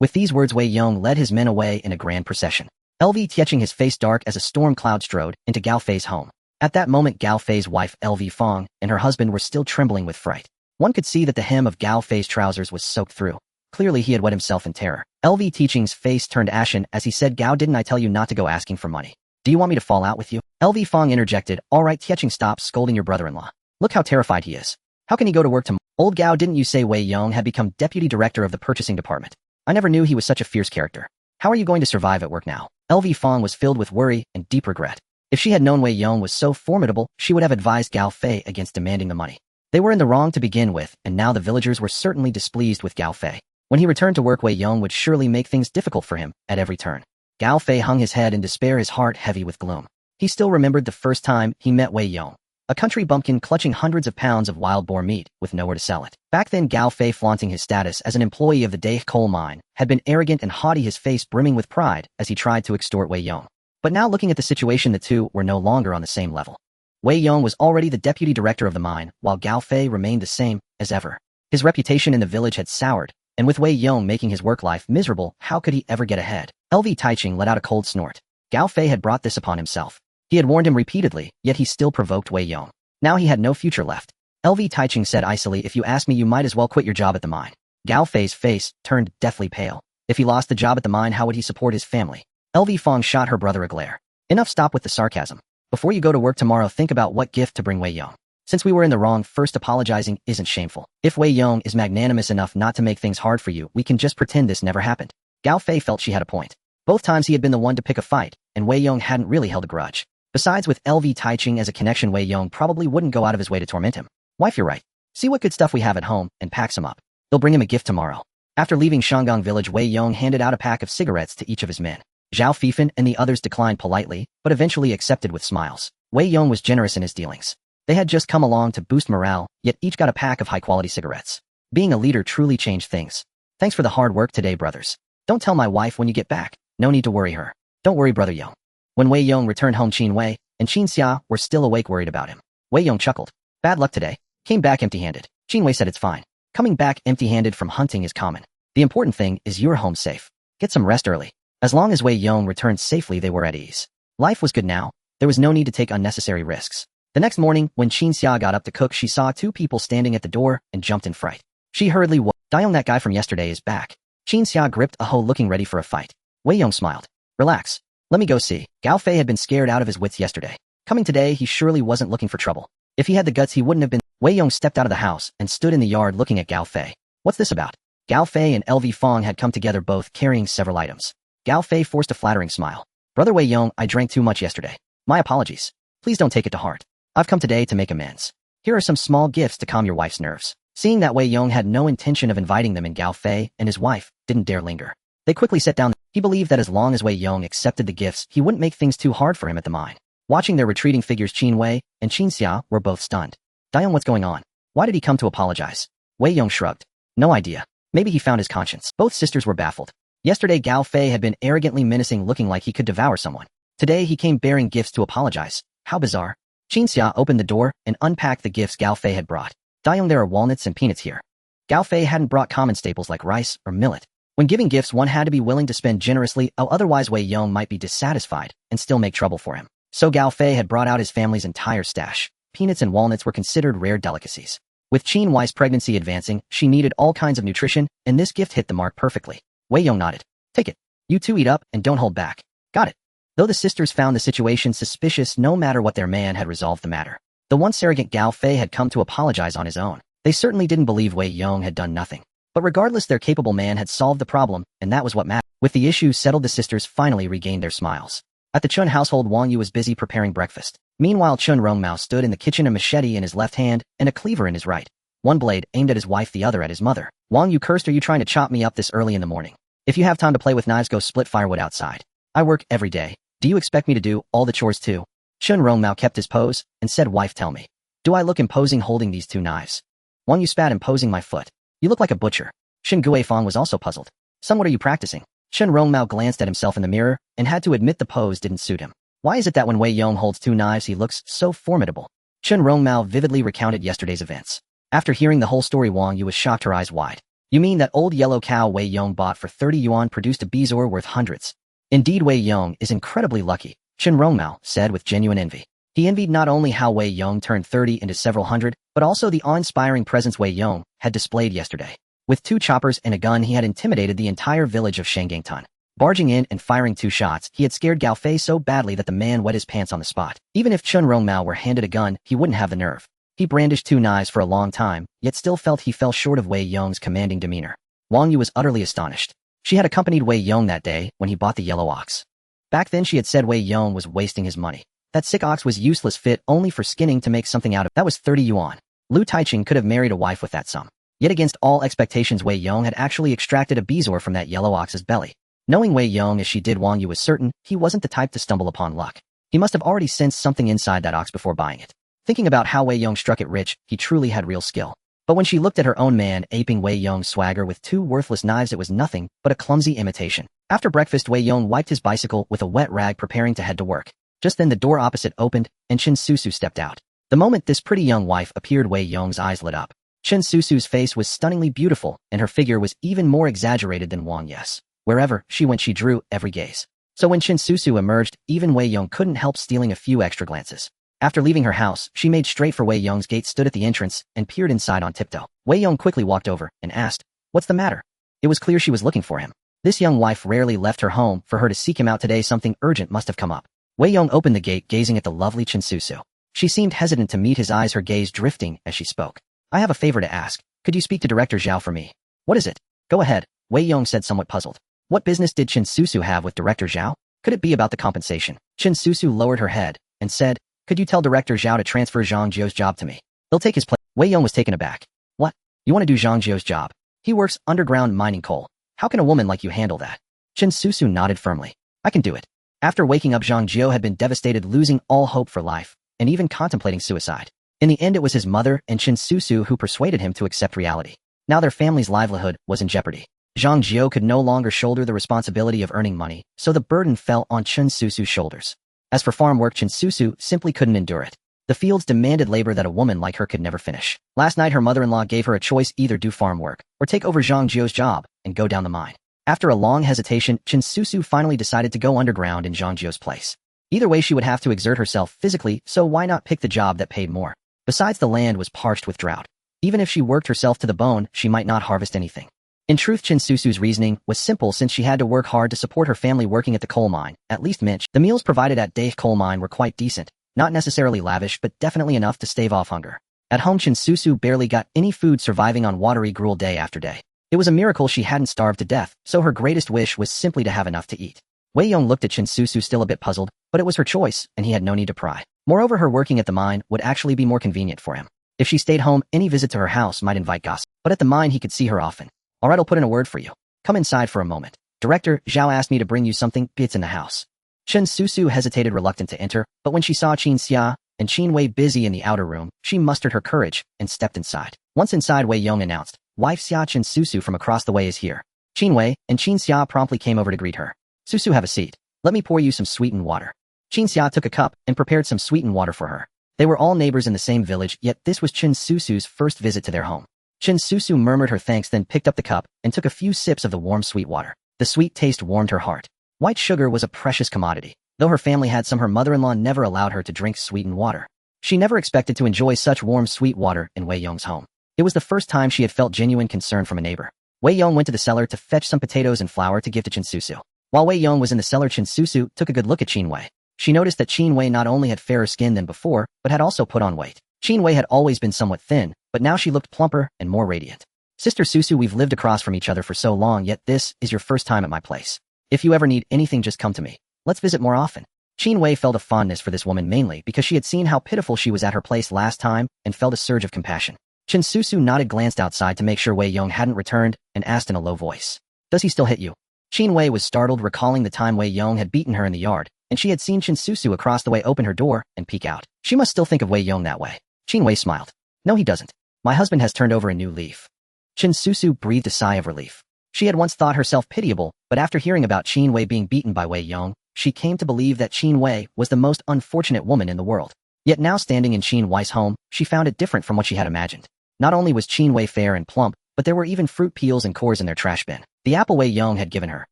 With these words, Wei Yong led his men away in a grand procession. LV Taiqing, his face dark as a storm cloud, strode into Gao Fei's home. At that moment, Gao Fei's wife LV Fong and her husband were still trembling with fright. One could see that the hem of Gao Fei's trousers was soaked through. Clearly he had wet himself in terror. LV Taiqing's face turned ashen as he said, Gao, didn't I tell you not to go asking for money? Do you want me to fall out with you? LV Fong interjected, all right, Taiqing, stop scolding your brother-in-law. Look how terrified he is. How can he go to work tomorrow? Old Gao, didn't you say Wei Yong had become deputy director of the purchasing department? I never knew he was such a fierce character. How are you going to survive at work now? LV Fong was filled with worry and deep regret. If she had known Wei Yong was so formidable, she would have advised Gao Fei against demanding the money. They were in the wrong to begin with, and now the villagers were certainly displeased with Gao Fei. When he returned to work, Wei Yong would surely make things difficult for him at every turn. Gao Fei hung his head in despair, his heart heavy with gloom. He still remembered the first time he met Wei Yong, a country bumpkin clutching hundreds of pounds of wild boar meat with nowhere to sell it. Back then, Gao Fei, flaunting his status as an employee of the Day coal mine, had been arrogant and haughty, his face brimming with pride as he tried to extort Wei Yong. But now, looking at the situation, the two were no longer on the same level. Wei Yong was already the deputy director of the mine, while Gao Fei remained the same as ever. His reputation in the village had soured, and with Wei Yong making his work life miserable, how could he ever get ahead? LV Taiqing let out a cold snort. Gao Fei had brought this upon himself. He had warned him repeatedly, yet he still provoked Wei Yong. Now he had no future left. LV Taiqing said icily, if you ask me, you might as well quit your job at the mine. Gao Fei's face turned deathly pale. If he lost the job at the mine, how would he support his family? LV Fong shot her brother a glare. Enough, stop with the sarcasm. Before you go to work tomorrow, think about what gift to bring Wei Yong. Since we were in the wrong, first apologizing isn't shameful. If Wei Yong is magnanimous enough not to make things hard for you, we can just pretend this never happened. Gao Fei felt she had a point. Both times he had been the one to pick a fight, and Wei Yong hadn't really held a grudge. Besides, with LV Taiqing as a connection, Wei Yong probably wouldn't go out of his way to torment him. Wife, you're right. See what good stuff we have at home, and pack some up. They'll bring him a gift tomorrow. After leaving Shangang village, Wei Yong handed out a pack of cigarettes to each of his men. Zhao Fifan and the others declined politely, but eventually accepted with smiles. Wei Yong was generous in his dealings. They had just come along to boost morale, yet each got a pack of high-quality cigarettes. Being a leader truly changed things. Thanks for the hard work today, brothers. Don't tell my wife when you get back. No need to worry her. Don't worry, Brother Yong. When Wei Yong returned home, Qin Wei and Qin Xia were still awake, worried about him. Wei Yong chuckled. Bad luck today. Came back empty-handed. Qin Wei said, it's fine. Coming back empty-handed from hunting is common. The important thing is you're home safe. Get some rest early. As long as Wei Yong returned safely, they were at ease. Life was good now. There was no need to take unnecessary risks. The next morning, when Qin Xia got up to cook, she saw two people standing at the door and jumped in fright. She hurriedly woke. Dayong, that guy from yesterday, is back. Qin Xia gripped a hoe, looking ready for a fight. Wei Yong smiled. Relax. Let me go see. Gao Fei had been scared out of his wits yesterday. Coming today, he surely wasn't looking for trouble. If he had the guts, he wouldn't have been. Wei Yong stepped out of the house and stood in the yard looking at Gao Fei. What's this about? Gao Fei and LV Fong had come together, both carrying several items. Gao Fei forced a flattering smile. Brother Wei Yong, I drank too much yesterday. My apologies. Please don't take it to heart. I've come today to make amends. Here are some small gifts to calm your wife's nerves. Seeing that Wei Yong had no intention of inviting them, and Gao Fei and his wife didn't dare linger. They quickly sat down. He believed that as long as Wei Yong accepted the gifts, he wouldn't make things too hard for him at the mine. Watching their retreating figures, Qin Wei and Qin Xia were both stunned. Dayong, what's going on? Why did he come to apologize? Wei Yong shrugged. No idea. Maybe he found his conscience. Both sisters were baffled. Yesterday, Gao Fei had been arrogantly menacing, looking like he could devour someone. Today, he came bearing gifts to apologize. How bizarre. Qin Xia opened the door and unpacked the gifts Gao Fei had brought. Dayong, there are walnuts and peanuts here. Gao Fei hadn't brought common staples like rice or millet. When giving gifts, one had to be willing to spend generously, otherwise Wei Yong might be dissatisfied and still make trouble for him. So Gao Fei had brought out his family's entire stash. Peanuts and walnuts were considered rare delicacies. With Qin Wei's pregnancy advancing, she needed all kinds of nutrition, and this gift hit the mark perfectly. Wei Yong nodded. Take it. You two eat up and don't hold back. Got it. Though the sisters found the situation suspicious, no matter what, their man had resolved the matter. The once arrogant Gao Fei had come to apologize on his own. They certainly didn't believe Wei Yong had done nothing. But regardless, their capable man had solved the problem, and that was what mattered. With the issue settled, the sisters finally regained their smiles. At the Chun household, Wang Yu was busy preparing breakfast. Meanwhile, Chun Rongmao stood in the kitchen, a machete in his left hand and a cleaver in his right. One blade aimed at his wife, the other at his mother. Wang Yu cursed, "Are you trying to chop me up this early in the morning? If you have time to play with knives, go split firewood outside. I work every day. Do you expect me to do all the chores too?" Chun Rongmao kept his pose and said, "Wife, tell me, do I look imposing holding these two knives?" Wang Yu spat, "Imposing my foot? You look like a butcher." Shin Guifang was also puzzled. "Son, what are you practicing?" Chun Rongmao glanced at himself in the mirror and had to admit the pose didn't suit him. Why is it that when Wei Yong holds two knives he looks so formidable? Chun Rongmao vividly recounted yesterday's events. After hearing the whole story, Wang Yu was shocked, her eyes wide. "You mean that old yellow cow Wei Yong bought for 30 yuan produced a bezoar worth hundreds?" "Indeed, Wei Yong is incredibly lucky," Chun Rongmao said with genuine envy. He envied not only how Wei Yong turned 30 into several hundred, but also the awe-inspiring presence Wei Yong had displayed yesterday. With 2 choppers and a gun, he had intimidated the entire village of Shangangtan. Barging in and firing 2 shots, he had scared Gao Fei so badly that the man wet his pants on the spot. Even if Chun Rongmao were handed a gun, he wouldn't have the nerve. He brandished 2 knives for a long time, yet still felt he fell short of Wei Yong's commanding demeanor. Wang Yu was utterly astonished. She had accompanied Wei Yong that day when he bought the yellow ox. Back then she had said Wei Yong was wasting his money. That sick ox was useless, fit only for skinning to make something out of. That was 30 yuan. Lu Taiching could have married a wife with that sum. Yet against all expectations, Wei Yong had actually extracted a bezoar from that yellow ox's belly. Knowing Wei Yong as she did, Wang Yu was certain he wasn't the type to stumble upon luck. He must have already sensed something inside that ox before buying it. Thinking about how Wei Yong struck it rich, he truly had real skill. But when she looked at her own man aping Wei Yong's swagger with 2 worthless knives, it was nothing but a clumsy imitation. After breakfast, Wei Yong wiped his bicycle with a wet rag, preparing to head to work. Just then the door opposite opened, and Qin Susu stepped out. The moment this pretty young wife appeared, Wei Yong's eyes lit up. Qin Susu's face was stunningly beautiful, and her figure was even more exaggerated than Wang Yu's. Wherever she went, she drew every gaze. So when Qin Susu emerged, even Wei Yong couldn't help stealing a few extra glances. After leaving her house, she made straight for Wei Yong's gate, stood at the entrance, and peered inside on tiptoe. Wei Yong quickly walked over and asked, "What's the matter?" It was clear she was looking for him. This young wife rarely left her home for her to seek him out. Today something urgent must have come up. Wei Yong opened the gate, gazing at the lovely Qin Susu. She seemed hesitant to meet his eyes, her gaze drifting as she spoke. "I have a favor to ask. Could you speak to Director Zhao for me?" "What is it?" "Go ahead," Wei Yong said, somewhat puzzled. What business did Qin Susu have with Director Zhao? Could it be about the compensation? Qin Susu lowered her head and said, "Could you tell Director Zhao to transfer Zhang Jiu's job to me? He'll take his place." Wei Yong was taken aback. "What? You want to do Zhang Jiu's job? He works underground mining coal. How can a woman like you handle that?" Qin Susu nodded firmly. "I can do it." After waking up, Zhang Jiu had been devastated, losing all hope for life, and even contemplating suicide. In the end, it was his mother and Qin Susu who persuaded him to accept reality. Now their family's livelihood was in jeopardy. Zhang Jiu could no longer shoulder the responsibility of earning money, so the burden fell on Qin Susu's shoulders. As for farm work, Qin Susu simply couldn't endure it. The fields demanded labor that a woman like her could never finish. Last night her mother-in-law gave her a choice: either do farm work or take over Zhang Jiu's job and go down the mine. After a long hesitation, Qin Susu finally decided to go underground in Zhang Jiu's place. Either way, she would have to exert herself physically, so why not pick the job that paid more? Besides, the land was parched with drought. Even if she worked herself to the bone, she might not harvest anything. In truth, Qin Susu's reasoning was simple. Since she had to work hard to support her family working at the coal mine, at least Minch, the meals provided at Dae's coal mine were quite decent. Not necessarily lavish, but definitely enough to stave off hunger. At home, Qin Susu barely got any food, surviving on watery gruel day after day. It was a miracle she hadn't starved to death, so her greatest wish was simply to have enough to eat. Wei Yong looked at Qin Susu, still a bit puzzled, but it was her choice, and he had no need to pry. Moreover, her working at the mine would actually be more convenient for him. If she stayed home, any visit to her house might invite gossip, but at the mine he could see her often. "Alright, I'll put in a word for you. Come inside for a moment. Director Zhao asked me to bring you something. It's in the house." Qin Susu hesitated, reluctant to enter, but when she saw Qin Xia and Qin Wei busy in the outer room, she mustered her courage and stepped inside. Once inside, Wei Yong announced, "Wife Xia, Qin Susu from across the way is here." Qin Wei and Qin Xia promptly came over to greet her. "Susu, have a seat. Let me pour you some sweetened water." Qin Xia took a cup and prepared some sweetened water for her. They were all neighbors in the same village, yet this was Qin Susu's first visit to their home. Qin Susu murmured her thanks, then picked up the cup and took a few sips of the warm sweet water. The sweet taste warmed her heart. White sugar was a precious commodity. Though her family had some, her mother-in-law never allowed her to drink sweetened water. She never expected to enjoy such warm sweet water in Wei Yong's home. It was the first time she had felt genuine concern from a neighbor. Wei Yong went to the cellar to fetch some potatoes and flour to give to Qin Susu. While Wei Yong was in the cellar, Qin Susu took a good look at Qin Wei. She noticed that Qin Wei not only had fairer skin than before, but had also put on weight. Qin Wei had always been somewhat thin, but now she looked plumper and more radiant. "Sister Susu, we've lived across from each other for so long, yet this is your first time at my place. If you ever need anything, just come to me. Let's visit more often." Qin Wei felt a fondness for this woman mainly because she had seen how pitiful she was at her place last time and felt a surge of compassion. Qin Susu nodded, glanced outside to make sure Wei Yong hadn't returned, and asked in a low voice, "Does he still hit you?" Qin Wei was startled, recalling the time Wei Yong had beaten her in the yard, and she had seen Qin Susu across the way open her door and peek out. She must still think of Wei Yong that way. Qin Wei smiled. "No, he doesn't. My husband has turned over a new leaf." Qin Susu breathed a sigh of relief. She had once thought herself pitiable, but after hearing about Qin Wei being beaten by Wei Yong, she came to believe that Qin Wei was the most unfortunate woman in the world. Yet now standing in Qin Wei's home, she found it different from what she had imagined. Not only was Qin Wei fair and plump, but there were even fruit peels and cores in their trash bin. The apple Wei Yong had given her.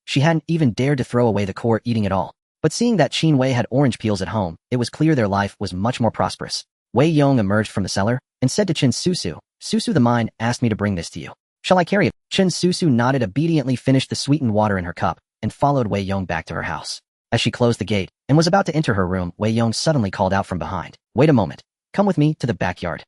She hadn't even dared to throw away the core, eating it all. But seeing that Qin Wei had orange peels at home, it was clear their life was much more prosperous. Wei Yong emerged from the cellar and said to Qin Susu, "Susu the mine asked me to bring this to you. Shall I carry it?" Qin Susu nodded, obediently finished the sweetened water in her cup, and followed Wei Yong back to her house. As she closed the gate and was about to enter her room, Wei Yong suddenly called out from behind, "Wait a moment. Come with me to the backyard."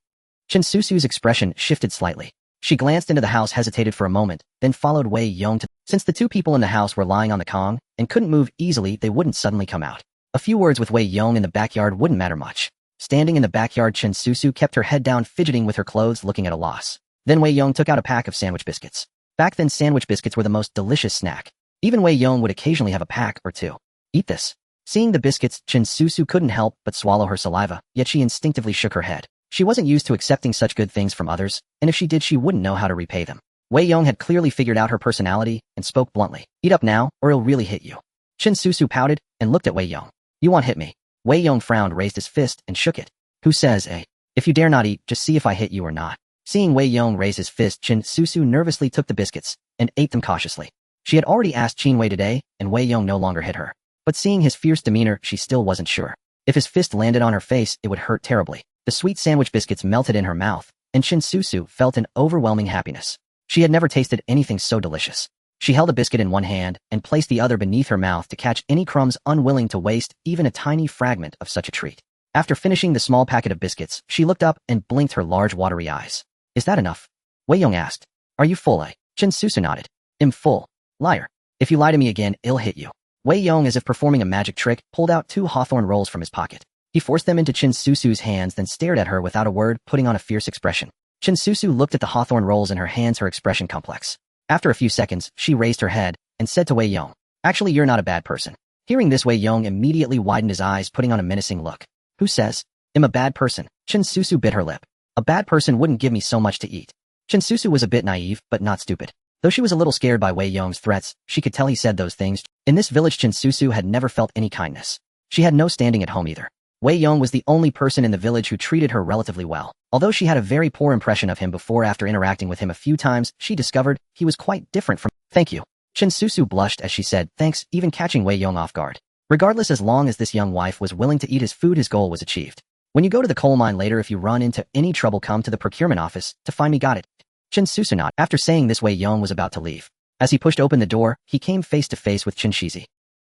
Qin Susu's expression shifted slightly. She glanced into the house, hesitated for a moment, then followed Wei Yong to... Since the two people in the house were lying on the Kong and couldn't move easily, they wouldn't suddenly come out. A few words with Wei Yong in the backyard wouldn't matter much. Standing in the backyard, Qin Susu kept her head down, fidgeting with her clothes, looking at a loss. Then Wei Yong took out a pack of sandwich biscuits. Back then, sandwich biscuits were the most delicious snack. Even Wei Yong would occasionally have a pack or two. "Eat this." Seeing the biscuits, Qin Susu couldn't help but swallow her saliva, yet she instinctively shook her head. She wasn't used to accepting such good things from others, and if she did, she wouldn't know how to repay them. Wei Yong had clearly figured out her personality and spoke bluntly, "Eat up now, or he'll really hit you." Qin Susu pouted and looked at Wei Yong. "You won't hit me." Wei Yong frowned, raised his fist, and shook it. "Who says, eh? If you dare not eat, just see if I hit you or not." Seeing Wei Yong raise his fist, Qin Susu nervously took the biscuits and ate them cautiously. She had already asked Qin Wei today, and Wei Yong no longer hit her. But seeing his fierce demeanor, she still wasn't sure. If his fist landed on her face, it would hurt terribly. The sweet sandwich biscuits melted in her mouth, and Qin Susu felt an overwhelming happiness. She had never tasted anything so delicious. She held a biscuit in one hand and placed the other beneath her mouth to catch any crumbs, unwilling to waste even a tiny fragment of such a treat. After finishing the small packet of biscuits, she looked up and blinked her large watery eyes. "Is that enough?" Wei Yong asked. "Are you full, eh?" Qin Susu nodded. "I'm full. Liar. If you lie to me again, I'll hit you." Wei Yong, as if performing a magic trick, pulled out 2 hawthorn rolls from his pocket. He forced them into Qin Susu's hands, then stared at her without a word, putting on a fierce expression. Qin Susu looked at the hawthorn rolls in her hands, her expression complex. After a few seconds, she raised her head and said to Wei Yong, "Actually, you're not a bad person." Hearing this, Wei Yong immediately widened his eyes, putting on a menacing look. "Who says? I'm a bad person?" Qin Susu bit her lip. "A bad person wouldn't give me so much to eat." Qin Susu was a bit naive, but not stupid. Though she was a little scared by Wei Yong's threats, she could tell he said those things. In this village, Qin Susu had never felt any kindness. She had no standing at home either. Wei Yong was the only person in the village who treated her relatively well. Although she had a very poor impression of him before, after interacting with him a few times, she discovered he was quite different from... "Thank you." Qin Susu blushed as she said thanks, even catching Wei Yong off guard. Regardless, as long as this young wife was willing to eat his food, his goal was achieved. "When you go to the coal mine later, if you run into any trouble, come to the procurement office to find me, got it?" Qin Susu nodded. After saying this, Wei Yong was about to leave. As he pushed open the door, he came face to face with Qin Shizi.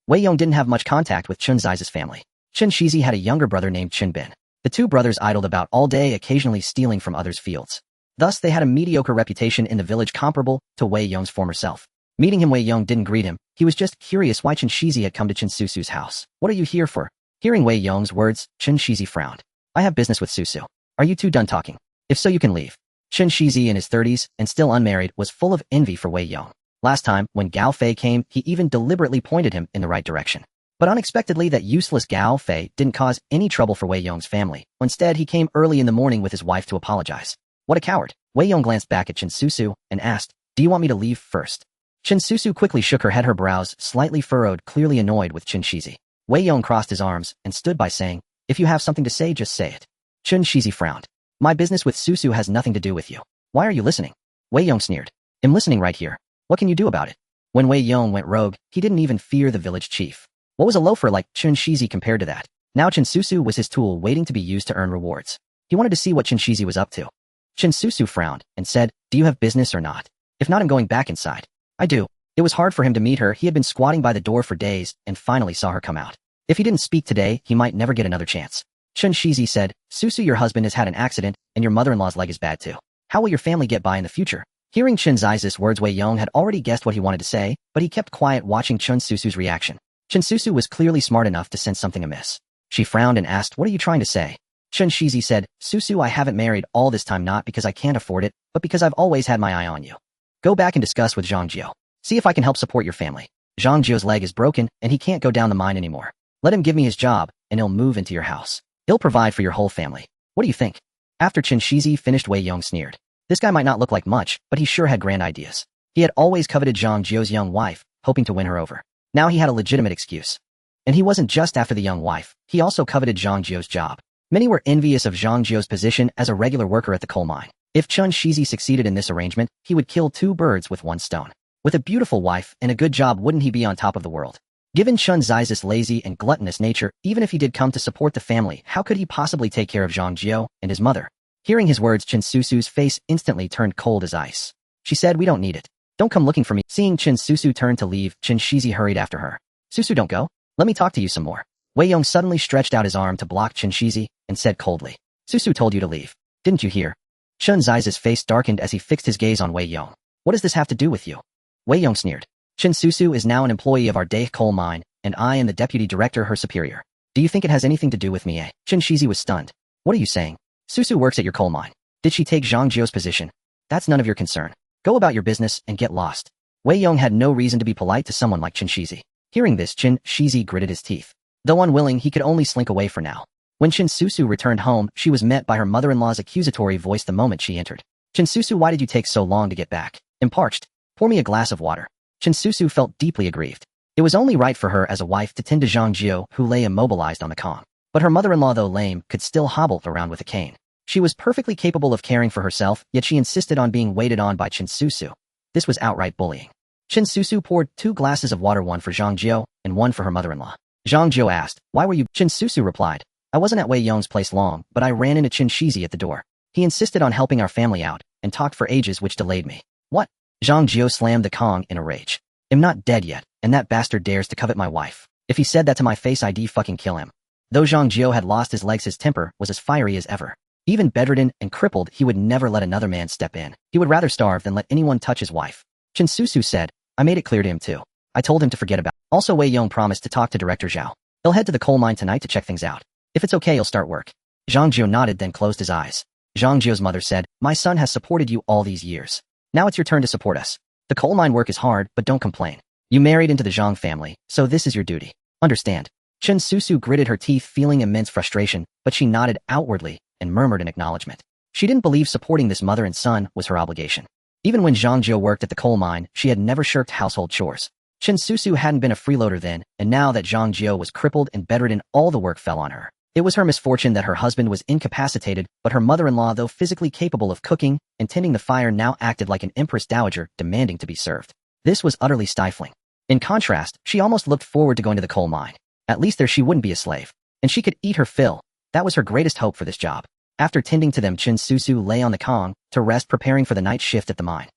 Wei Yong didn't have much contact with Qin Zai's family. Qin Shizi had a younger brother named Qin Bin. The two brothers idled about all day, occasionally stealing from others' fields. Thus, they had a mediocre reputation in the village, comparable to Wei Yong's former self. Meeting him, Wei Yong didn't greet him. He was just curious why Qin Shizi had come to Qin Susu's house. "What are you here for?" Hearing Wei Yong's words, Qin Shizi frowned. "I have business with Susu. Are you two done talking? If so, you can leave." Qin Shizi, in his 30s and still unmarried, was full of envy for Wei Yong. Last time, when Gao Fei came, he even deliberately pointed him in the right direction. But unexpectedly, that useless Gao Fei didn't cause any trouble for Wei Yong's family. Instead, he came early in the morning with his wife to apologize. "What a coward." Wei Yong glanced back at Qin Susu and asked, "Do you want me to leave first?" Qin Susu quickly shook her head, her brows slightly furrowed, clearly annoyed with Qin Shizi. Wei Yong crossed his arms and stood by, saying, "If you have something to say, just say it." Qin Shizi frowned. "My business with Susu has nothing to do with you. Why are you listening?" Wei Yong sneered. "I'm listening right here. What can you do about it?" When Wei Yong went rogue, he didn't even fear the village chief. What was a loafer like Qin Shizi compared to that? Now Qin Susu was his tool, waiting to be used to earn rewards. He wanted to see what Qin Shizi was up to. Qin Susu frowned and said, "Do you have business or not? If not, I'm going back inside." "I do." It was hard for him to meet her. He had been squatting by the door for days and finally saw her come out. If he didn't speak today, he might never get another chance. Qin Shizi said, "Susu, your husband has had an accident, and your mother-in-law's leg is bad too. How will your family get by in the future?" Hearing Qin Zai's words, Wei Yong had already guessed what he wanted to say, but he kept quiet, watching Qin Susu's reaction. Susu was clearly smart enough to sense something amiss. She frowned and asked, "What are you trying to say?" Shizi said, "Susu, I haven't married all this time not because I can't afford it, but because I've always had my eye on you. Go back and discuss with Zhang. See if I can help support your family. Zhang's leg is broken, and he can't go down the mine anymore. Let him give me his job, and he'll move into your house. He'll provide for your whole family. What do you think?" After Shizi finished, Wei Yong sneered. This guy might not look like much, but he sure had grand ideas. He had always coveted Zhang's young wife, hoping to win her over. Now he had a legitimate excuse. And he wasn't just after the young wife, he also coveted Zhang's job. Many were envious of Zhang's position as a regular worker at the coal mine. If Shizi succeeded in this arrangement, he would kill two birds with one stone. With a beautiful wife and a good job, wouldn't he be on top of the world? Given Zi's lazy and gluttonous nature, even if he did come to support the family, how could he possibly take care of Zhang and his mother? Hearing his words, Susu's face instantly turned cold as ice. She said, "We don't need it. Don't come looking for me." Seeing Susu turn to leave, Shizi hurried after her. "Susu, don't go. Let me talk to you some more." Wei Yong suddenly stretched out his arm to block Shizi and said coldly, "Susu told you to leave. Didn't you hear?" Zi's face darkened as he fixed his gaze on Wei Yong. "What does this have to do with you?" Wei Yong sneered. "Susu is now an employee of our Dahe coal mine, and I am the deputy director, her superior. Do you think it has anything to do with me, eh?" Shizi was stunned. "What are you saying? Susu works at your coal mine. Did she take Zhang's position? That's none of your concern. Go about your business and get lost." Wei Yong had no reason to be polite to someone like Shizi. Hearing this, Shizi gritted his teeth. Though unwilling, he could only slink away for now. When Susu returned home, she was met by her mother-in-law's accusatory voice the moment she entered. "Susu, why did you take so long to get back? I'm parched. Pour me a glass of water." Susu felt deeply aggrieved. It was only right for her as a wife to tend to Zhang, who lay immobilized on the kong. But her mother-in-law, though lame, could still hobble around with a cane. She was perfectly capable of caring for herself, yet she insisted on being waited on by Susu. This was outright bullying. Susu poured 2 glasses of water, one for Zhang and one for her mother-in-law. Zhang asked, "Why were you?" Susu replied, "I wasn't at Wei Yong's place long, but I ran into Shizi at the door. He insisted on helping our family out, and talked for ages, which delayed me." "What?" Zhang slammed the kong in a rage. "I'm not dead yet, and that bastard dares to covet my wife. If he said that to my face, I'd fucking kill him." Though Zhang had lost his legs, his temper was as fiery as ever. Even bedridden and crippled, he would never let another man step in. He would rather starve than let anyone touch his wife. Susu said, "I made it clear to him too. I told him to forget about it. Also, Wei Yong promised to talk to Director Zhao. He'll head to the coal mine tonight to check things out. If it's okay, he'll start work." Zhang nodded, then closed his eyes. Zhang's mother said, "My son has supported you all these years. Now it's your turn to support us. The coal mine work is hard, but don't complain. You married into the Zhang family, so this is your duty. Understand?" Susu gritted her teeth, feeling immense frustration, but she nodded outwardly and murmured in acknowledgement. She didn't believe supporting this mother and son was her obligation. Even when Zhang worked at the coal mine, she had never shirked household chores. Susu hadn't been a freeloader then, and now that Zhang was crippled and bedridden, all the work fell on her. It was her misfortune that her husband was incapacitated, but her mother-in-law, though physically capable of cooking and tending the fire, now acted like an empress dowager demanding to be served. This was utterly stifling. In contrast, she almost looked forward to going to the coal mine. At least there she wouldn't be a slave, and she could eat her fill. That was her greatest hope for this job. After tending to them, Susu lay on the kong to rest, preparing for the night shift at the mine.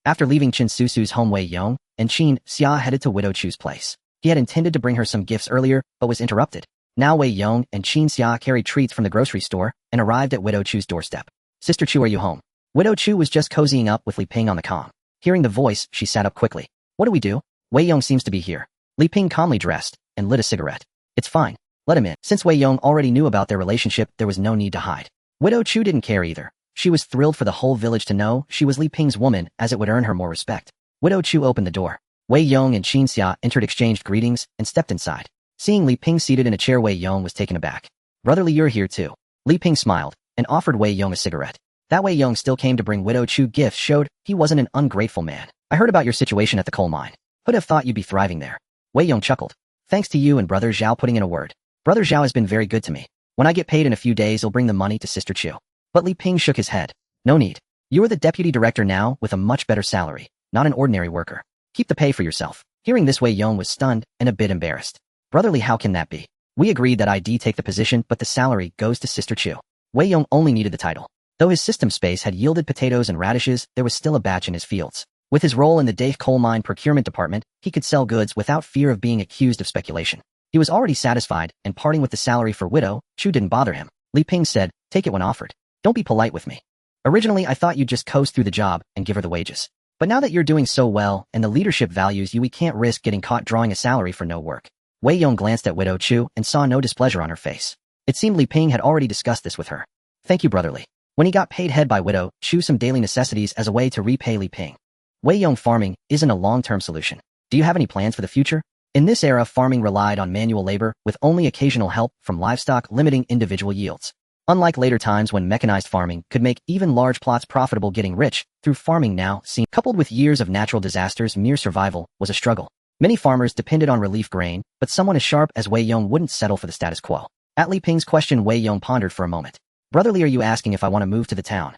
After leaving Susu's home, Wei Yong and Qin Xia headed to Widow Chu's place. He had intended to bring her some gifts earlier, but was interrupted. Now Wei Yong and Qin Xia carried treats from the grocery store and arrived at Widow Chu's doorstep. "Sister Chu, are you home?" Widow Chu was just cozying up with Li Ping on the kong. Hearing the voice, she sat up quickly. "What do we do? Wei Yong seems to be here." Li Ping calmly dressed and lit a cigarette. "It's fine. Let him in." Since Wei Yong already knew about their relationship, there was no need to hide. Widow Chu didn't care either. She was thrilled for the whole village to know she was Li Ping's woman, as it would earn her more respect. Widow Chu opened the door. Wei Yong and Qin Xia entered, exchanged greetings, and stepped inside. Seeing Li Ping seated in a chair, Wei Yong was taken aback. "Brotherly, you're here too." Li Ping smiled and offered Wei Yong a cigarette. That Wei Yong still came to bring Widow Chu gifts showed he wasn't an ungrateful man. "I heard about your situation at the coal mine. Who'd have thought you'd be thriving there?" Wei Yong chuckled. "Thanks to you and Brother Zhao putting in a word. Brother Zhao has been very good to me. When I get paid in a few days, he'll bring the money to Sister Chu." But Li Ping shook his head. "No need. You are the deputy director now, with a much better salary, not an ordinary worker. Keep the pay for yourself." Hearing this, Wei Yong was stunned and a bit embarrassed. "Brotherly, how can that be? We agreed that I'd take the position, but the salary goes to Sister Chu." Wei Yong only needed the title. Though his system space had yielded potatoes and radishes, there was still a batch in his fields. With his role in the Dahe coal mine procurement department, he could sell goods without fear of being accused of speculation. He was already satisfied, and parting with the salary for Widow Chu didn't bother him. Li Ping said, "Take it when offered. Don't be polite with me. Originally, I thought you'd just coast through the job and give her the wages. But now that you're doing so well and the leadership values you, we can't risk getting caught drawing a salary for no work. Wei Yong glanced at Widow Chu and saw no displeasure on her face. It seemed Li Ping had already discussed this with her. Thank you, brotherly. When he got paid head by Widow Chu some daily necessities as a way to repay Li Ping. Wei Yong farming isn't a long-term solution. Do you have any plans for the future? In this era, farming relied on manual labor with only occasional help from livestock limiting individual yields. Unlike later times when mechanized farming could make even large plots profitable, getting rich through farming now seemed, coupled with years of natural disasters, mere survival was a struggle. Many farmers depended on relief grain, but someone as sharp as Wei Yong wouldn't settle for the status quo. At Li Ping's question, Wei Yong pondered for a moment. Brotherly, are you asking if I want to move to the town?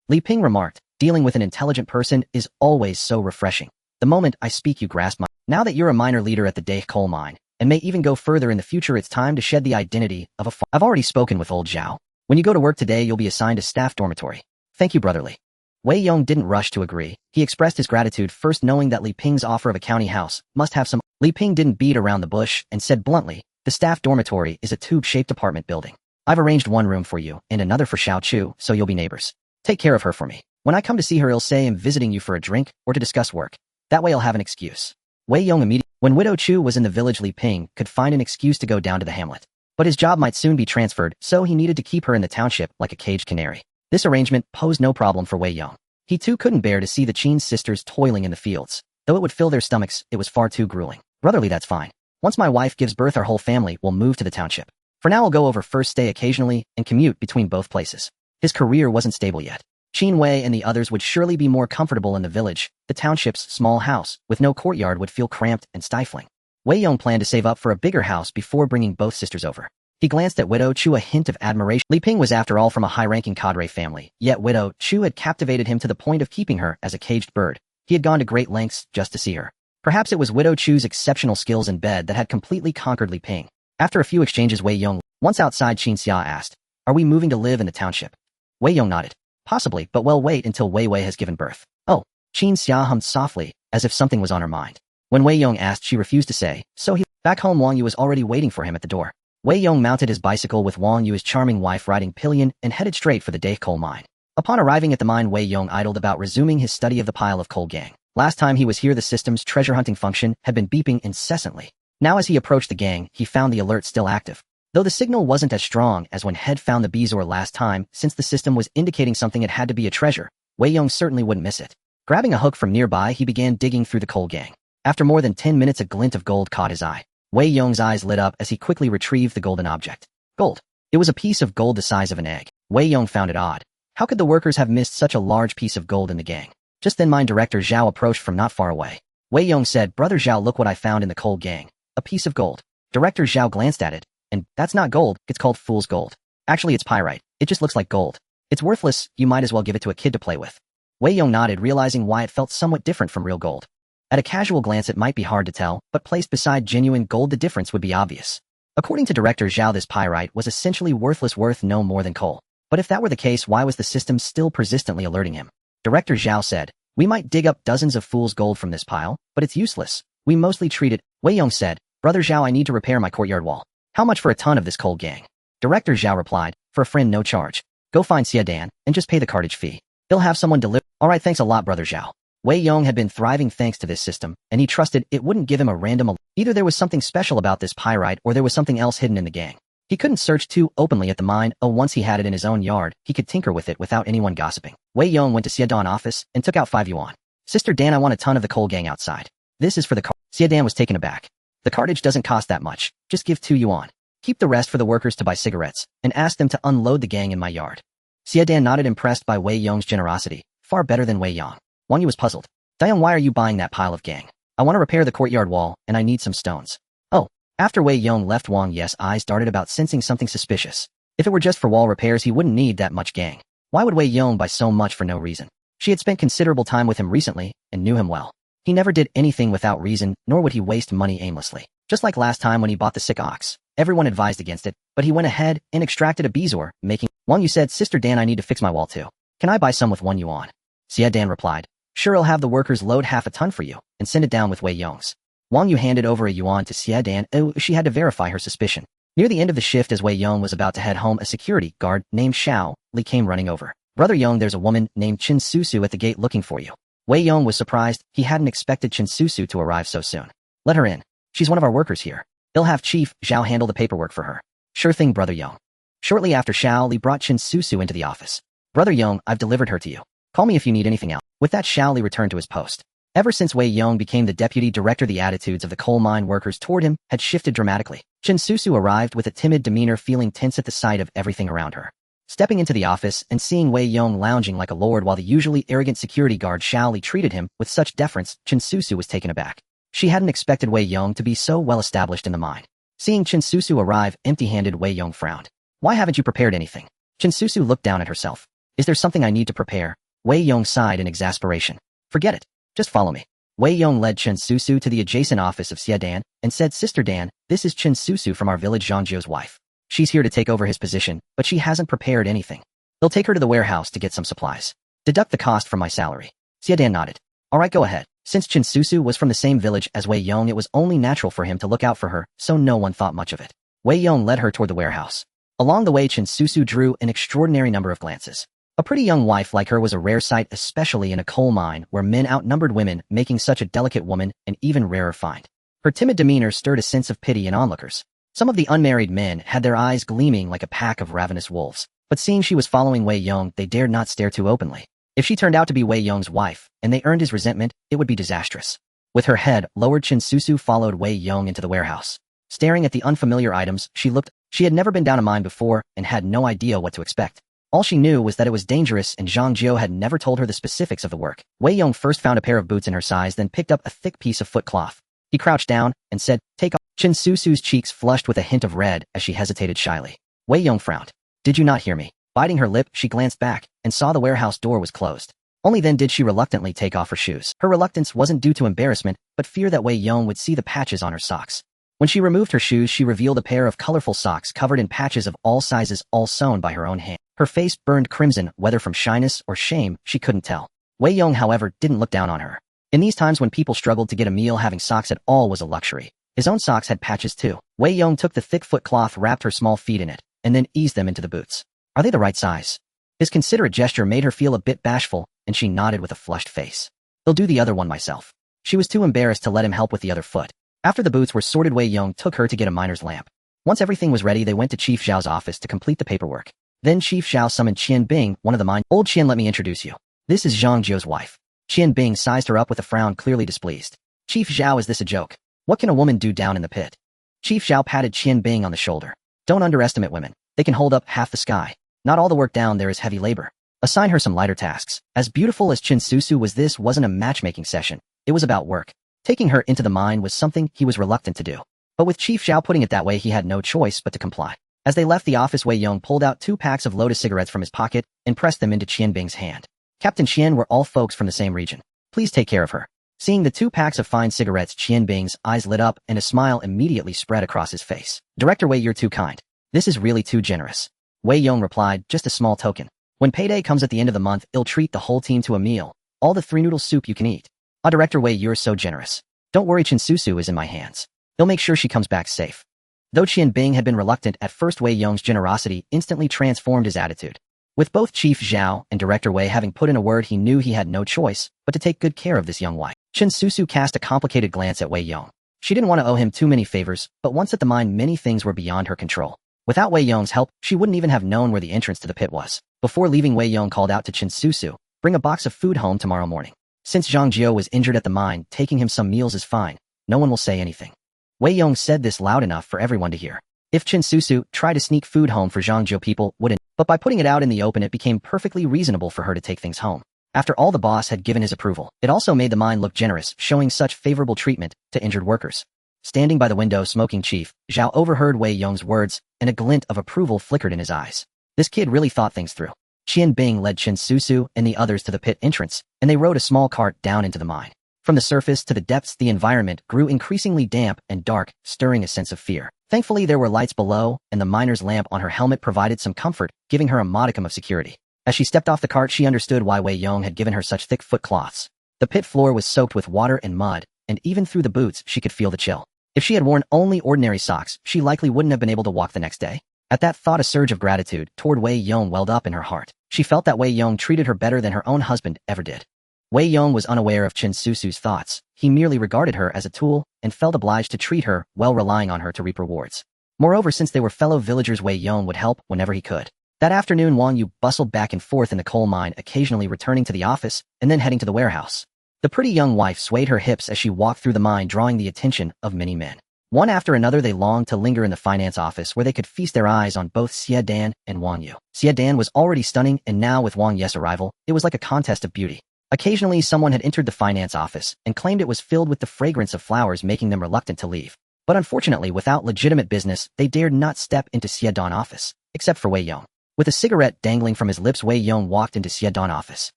Li Ping remarked, dealing with an intelligent person is always so refreshing. The moment I speak you grasp my... Now that you're a minor leader at the Dahe coal mine, and may even go further in the future, it's time to shed the identity of a farmer. I've already spoken with old Zhao. When you go to work today, you'll be assigned a staff dormitory. Thank you, brotherly. Wei Yong didn't rush to agree. He expressed his gratitude first, knowing that Li Ping's offer of a county house must have some... Li Ping didn't beat around the bush and said bluntly, the staff dormitory is a tube-shaped apartment building. I've arranged one room for you and another for Xiao Chu, so you'll be neighbors. Take care of her for me. When I come to see her, I'll say I'm visiting you for a drink or to discuss work. That way I'll have an excuse. Wei Yong immediately... When Widow Chu was in the village, Li Ping could find an excuse to go down to the hamlet. But his job might soon be transferred, so he needed to keep her in the township like a caged canary. This arrangement posed no problem for Wei Yong. He too couldn't bear to see the Qin sisters toiling in the fields. Though it would fill their stomachs, it was far too grueling. Brotherly, that's fine. Once my wife gives birth, our whole family will move to the township. For now, I'll go over first, stay occasionally, and commute between both places. His career wasn't stable yet. Qin Wei and the others would surely be more comfortable in the village. The township's small house, with no courtyard, would feel cramped and stifling. Wei Yong planned to save up for a bigger house before bringing both sisters over. He glanced at Widow Chu, a hint of admiration. Li Ping was after all from a high-ranking cadre family, yet Widow Chu had captivated him to the point of keeping her as a caged bird. He had gone to great lengths just to see her. Perhaps it was Widow Chu's exceptional skills in bed that had completely conquered Li Ping. After a few exchanges, Wei Yong, once outside, Qin Xia asked, are we moving to live in the township? Wei Yong nodded. Possibly, but we'll wait until Wei Wei has given birth. Oh, Qin Xia hummed softly, as if something was on her mind. When Wei Yong asked, she refused to say, so he... Back home, Wang Yu was already waiting for him at the door. Wei Yong mounted his bicycle with Wang Yu, his charming wife, riding pillion, and headed straight for the Dahe coal mine. Upon arriving at the mine, Wei Yong idled about, resuming his study of the pile of coal gang. Last time he was here, the system's treasure hunting function had been beeping incessantly. Now as he approached the gang, he found the alert still active. Though the signal wasn't as strong as when Head found the bezoar last time, since the system was indicating something, it had to be a treasure. Wei Yong certainly wouldn't miss it. Grabbing a hook from nearby, he began digging through the coal gang. After more than 10 minutes, a glint of gold caught his eye. Wei Yong's eyes lit up as he quickly retrieved the golden object. Gold. It was a piece of gold the size of an egg. Wei Yong found it odd. How could the workers have missed such a large piece of gold in the gang? Just then Mine Director Zhao approached from not far away. Wei Yong said, Brother Zhao, look what I found in the coal gang. A piece of gold. Director Zhao glanced at it, and that's not gold, it's called fool's gold. Actually, it's pyrite. It just looks like gold. It's worthless, you might as well give it to a kid to play with. Wei Yong nodded, realizing why it felt somewhat different from real gold. At a casual glance it might be hard to tell, but placed beside genuine gold the difference would be obvious. According to Director Zhao, this pyrite was essentially worthless, worth no more than coal. But if that were the case, why was the system still persistently alerting him? Director Zhao said, we might dig up dozens of fool's gold from this pile, but it's useless. We mostly treat it. Wei Yong said, Brother Zhao, I need to repair my courtyard wall. How much for a ton of this coal gang? Director Zhao replied, for a friend, no charge. Go find Xue Yan and just pay the cartage fee. He'll have someone deliver. Alright, thanks a lot, Brother Zhao. Wei Yong had been thriving thanks to this system, and he trusted it wouldn't give him a random. Either there was something special about this pyrite or there was something else hidden in the gang. He couldn't search too openly at the mine. Once he had it in his own yard, he could tinker with it without anyone gossiping. Wei Yong went to Xue Dan's office and took out 5 yuan. Sister Dan, I want a ton of the coal gang outside. This is for the car. Xue Dan was taken aback. The cartage doesn't cost that much. Just give 2 yuan. Keep the rest for the workers to buy cigarettes, and ask them to unload the gang in my yard. Xue Dan nodded, impressed by Wei Yong's generosity. Far better than Wei Yong. Wang Yu was puzzled. Diane, why are you buying that pile of gang? I want to repair the courtyard wall, and I need some stones. Oh. After Wei Yong left, Wang Yu's eyes darted about, sensing something suspicious. If it were just for wall repairs, he wouldn't need that much gang. Why would Wei Yong buy so much for no reason? She had spent considerable time with him recently, and knew him well. He never did anything without reason, nor would he waste money aimlessly. Just like last time when he bought the sick ox. Everyone advised against it, but he went ahead and extracted a bezoar, making... Wang Yu said, Sister Dan, I need to fix my wall too. Can I buy some with 1 yuan? Xue Dan replied, sure, I'll have the workers load half a ton for you, and send it down with Wei Yong's. Wang Yu handed over a yuan to Xue Dan. She had to verify her suspicion. Near the end of the shift, as Wei Yong was about to head home, a security guard named Xiao Li came running over. Brother Yong, there's a woman named Chen Susu at the gate looking for you. Wei Yong was surprised. He hadn't expected Chen Susu to arrive so soon. Let her in. She's one of our workers here. He'll have Chief Zhao handle the paperwork for her. Sure thing, Brother Yong. Shortly after, Xiao Li brought Qin Susu into the office. Brother Yong, I've delivered her to you. Call me if you need anything else. With that, Xiao Li returned to his post. Ever since Wei Yong became the deputy director, the attitudes of the coal mine workers toward him had shifted dramatically. Qin Susu arrived with a timid demeanor, feeling tense at the sight of everything around her. Stepping into the office and seeing Wei Yong lounging like a lord while the usually arrogant security guard Xiao Li treated him with such deference, Qin Susu was taken aback. She hadn't expected Wei Yong to be so well established in the mine. Seeing Qin Susu arrive empty-handed, Wei Yong frowned. Why haven't you prepared anything? Qin Susu looked down at herself. Is there something I need to prepare? Wei Yong sighed in exasperation. Forget it. Just follow me. Wei Yong led Qin Susu to the adjacent office of Xue Yan and said, Sister Dan, this is Qin Susu from our village, Zhangjiu's wife. She's here to take over his position, but she hasn't prepared anything. They'll take her to the warehouse to get some supplies. Deduct the cost from my salary. Xue Dan nodded. All right, go ahead. Since Qin Susu was from the same village as Wei Yong, it was only natural for him to look out for her, so no one thought much of it. Wei Yong led her toward the warehouse. Along the way, Qin Susu drew an extraordinary number of glances. A pretty young wife like her was a rare sight, especially in a coal mine where men outnumbered women, making such a delicate woman an even rarer find. Her timid demeanor stirred a sense of pity in onlookers. Some of the unmarried men had their eyes gleaming like a pack of ravenous wolves, but seeing she was following Wei Yong, they dared not stare too openly. If she turned out to be Wei Yong's wife, and they earned his resentment, it would be disastrous. With her head lowered, Qin Susu followed Wei Yong into the warehouse. Staring at the unfamiliar items, she had never been down a mine before and had no idea what to expect. All she knew was that it was dangerous, and Zhangjiu had never told her the specifics of the work. Wei Yong first found a pair of boots in her size, then picked up a thick piece of foot cloth. He crouched down and said, Take off. Qin Susu's cheeks flushed with a hint of red as she hesitated shyly. Wei Yong frowned. Did you not hear me? Biting her lip, she glanced back and saw the warehouse door was closed. Only then did she reluctantly take off her shoes. Her reluctance wasn't due to embarrassment, but fear that Wei Yong would see the patches on her socks. When she removed her shoes, she revealed a pair of colorful socks covered in patches of all sizes, all sewn by her own hand. Her face burned crimson, whether from shyness or shame, she couldn't tell. Wei Yong, however, didn't look down on her. In these times when people struggled to get a meal, having socks at all was a luxury. His own socks had patches too. Wei Yong took the thick foot cloth, wrapped her small feet in it, and then eased them into the boots. Are they the right size? His considerate gesture made her feel a bit bashful, and she nodded with a flushed face. I'll do the other one myself. She was too embarrassed to let him help with the other foot. After the boots were sorted, Wei Yong took her to get a miner's lamp. Once everything was ready, they went to Chief Zhao's office to complete the paperwork. Then Chief Zhao summoned Qian Bing, one of the mine. Old Qian, let me introduce you. This is Zhangjiu's wife. Qian Bing sized her up with a frown, clearly displeased. Chief Zhao, is this a joke? What can a woman do down in the pit? Chief Zhao patted Qian Bing on the shoulder. Don't underestimate women. They can hold up half the sky. Not all the work down there is heavy labor. Assign her some lighter tasks. As beautiful as Qin Susu was, this wasn't a matchmaking session. It was about work. Taking her into the mine was something he was reluctant to do. But with Chief Zhao putting it that way, he had no choice but to comply. As they left the office, Wei Yong pulled out 2 packs of Lotus cigarettes from his pocket and pressed them into Qian Bing's hand. Captain Qian, were all folks from the same region. Please take care of her. Seeing the 2 packs of fine cigarettes, Qian Bing's eyes lit up and a smile immediately spread across his face. Director Wei, you're too kind. This is really too generous. Wei Yong replied, just a small token. When payday comes at the end of the month, I'll treat the whole team to a meal. All the 3-noodle soup you can eat. Ah, Director Wei, you're so generous. Don't worry, Qin Susu is in my hands. He'll make sure she comes back safe. Though Qian Bing had been reluctant at first, Wei Yong's generosity instantly transformed his attitude. With both Chief Zhao and Director Wei having put in a word, he knew he had no choice but to take good care of this young wife. Qin Susu cast a complicated glance at Wei Yong. She didn't want to owe him too many favors, but once at the mine, many things were beyond her control. Without Wei Yong's help, she wouldn't even have known where the entrance to the pit was. Before leaving, Wei Yong called out to Qin Susu, bring a box of food home tomorrow morning. Since Zhangjiu was injured at the mine, taking him some meals is fine. No one will say anything. Wei Yong said this loud enough for everyone to hear. If Qin Susu tried to sneak food home for Zhangjiu, people wouldn't, but by putting it out in the open, it became perfectly reasonable for her to take things home. After all, the boss had given his approval. It also made the mine look generous, showing such favorable treatment to injured workers. Standing by the window smoking, Chief Zhao overheard Wei Yong's words, and a glint of approval flickered in his eyes. This kid really thought things through. Qian Bing led Qin Susu and the others to the pit entrance, and they rode a small cart down into the mine. From the surface to the depths, the environment grew increasingly damp and dark, stirring a sense of fear. Thankfully, there were lights below, and the miner's lamp on her helmet provided some comfort, giving her a modicum of security. As she stepped off the cart, she understood why Wei Yong had given her such thick foot cloths. The pit floor was soaked with water and mud, and even through the boots, she could feel the chill. If she had worn only ordinary socks, she likely wouldn't have been able to walk the next day. At that thought, a surge of gratitude toward Wei Yong welled up in her heart. She felt that Wei Yong treated her better than her own husband ever did. Wei Yong was unaware of Qin Susu's thoughts. He merely regarded her as a tool and felt obliged to treat her well, relying on her to reap rewards. Moreover, since they were fellow villagers, Wei Yong would help whenever he could. That afternoon, Wang Yu bustled back and forth in the coal mine, occasionally returning to the office and then heading to the warehouse. The pretty young wife swayed her hips as she walked through the mine, drawing the attention of many men. One after another, they longed to linger in the finance office where they could feast their eyes on both Xue Yan and Wang Yu. Xue Yan was already stunning, and now with Wang Yu's arrival, it was like a contest of beauty. Occasionally, someone had entered the finance office and claimed it was filled with the fragrance of flowers, making them reluctant to leave. But unfortunately, without legitimate business, they dared not step into Xue Yan's office, except for Wei Yong. With a cigarette dangling from his lips, Wei Yong walked into Xue Yan's office.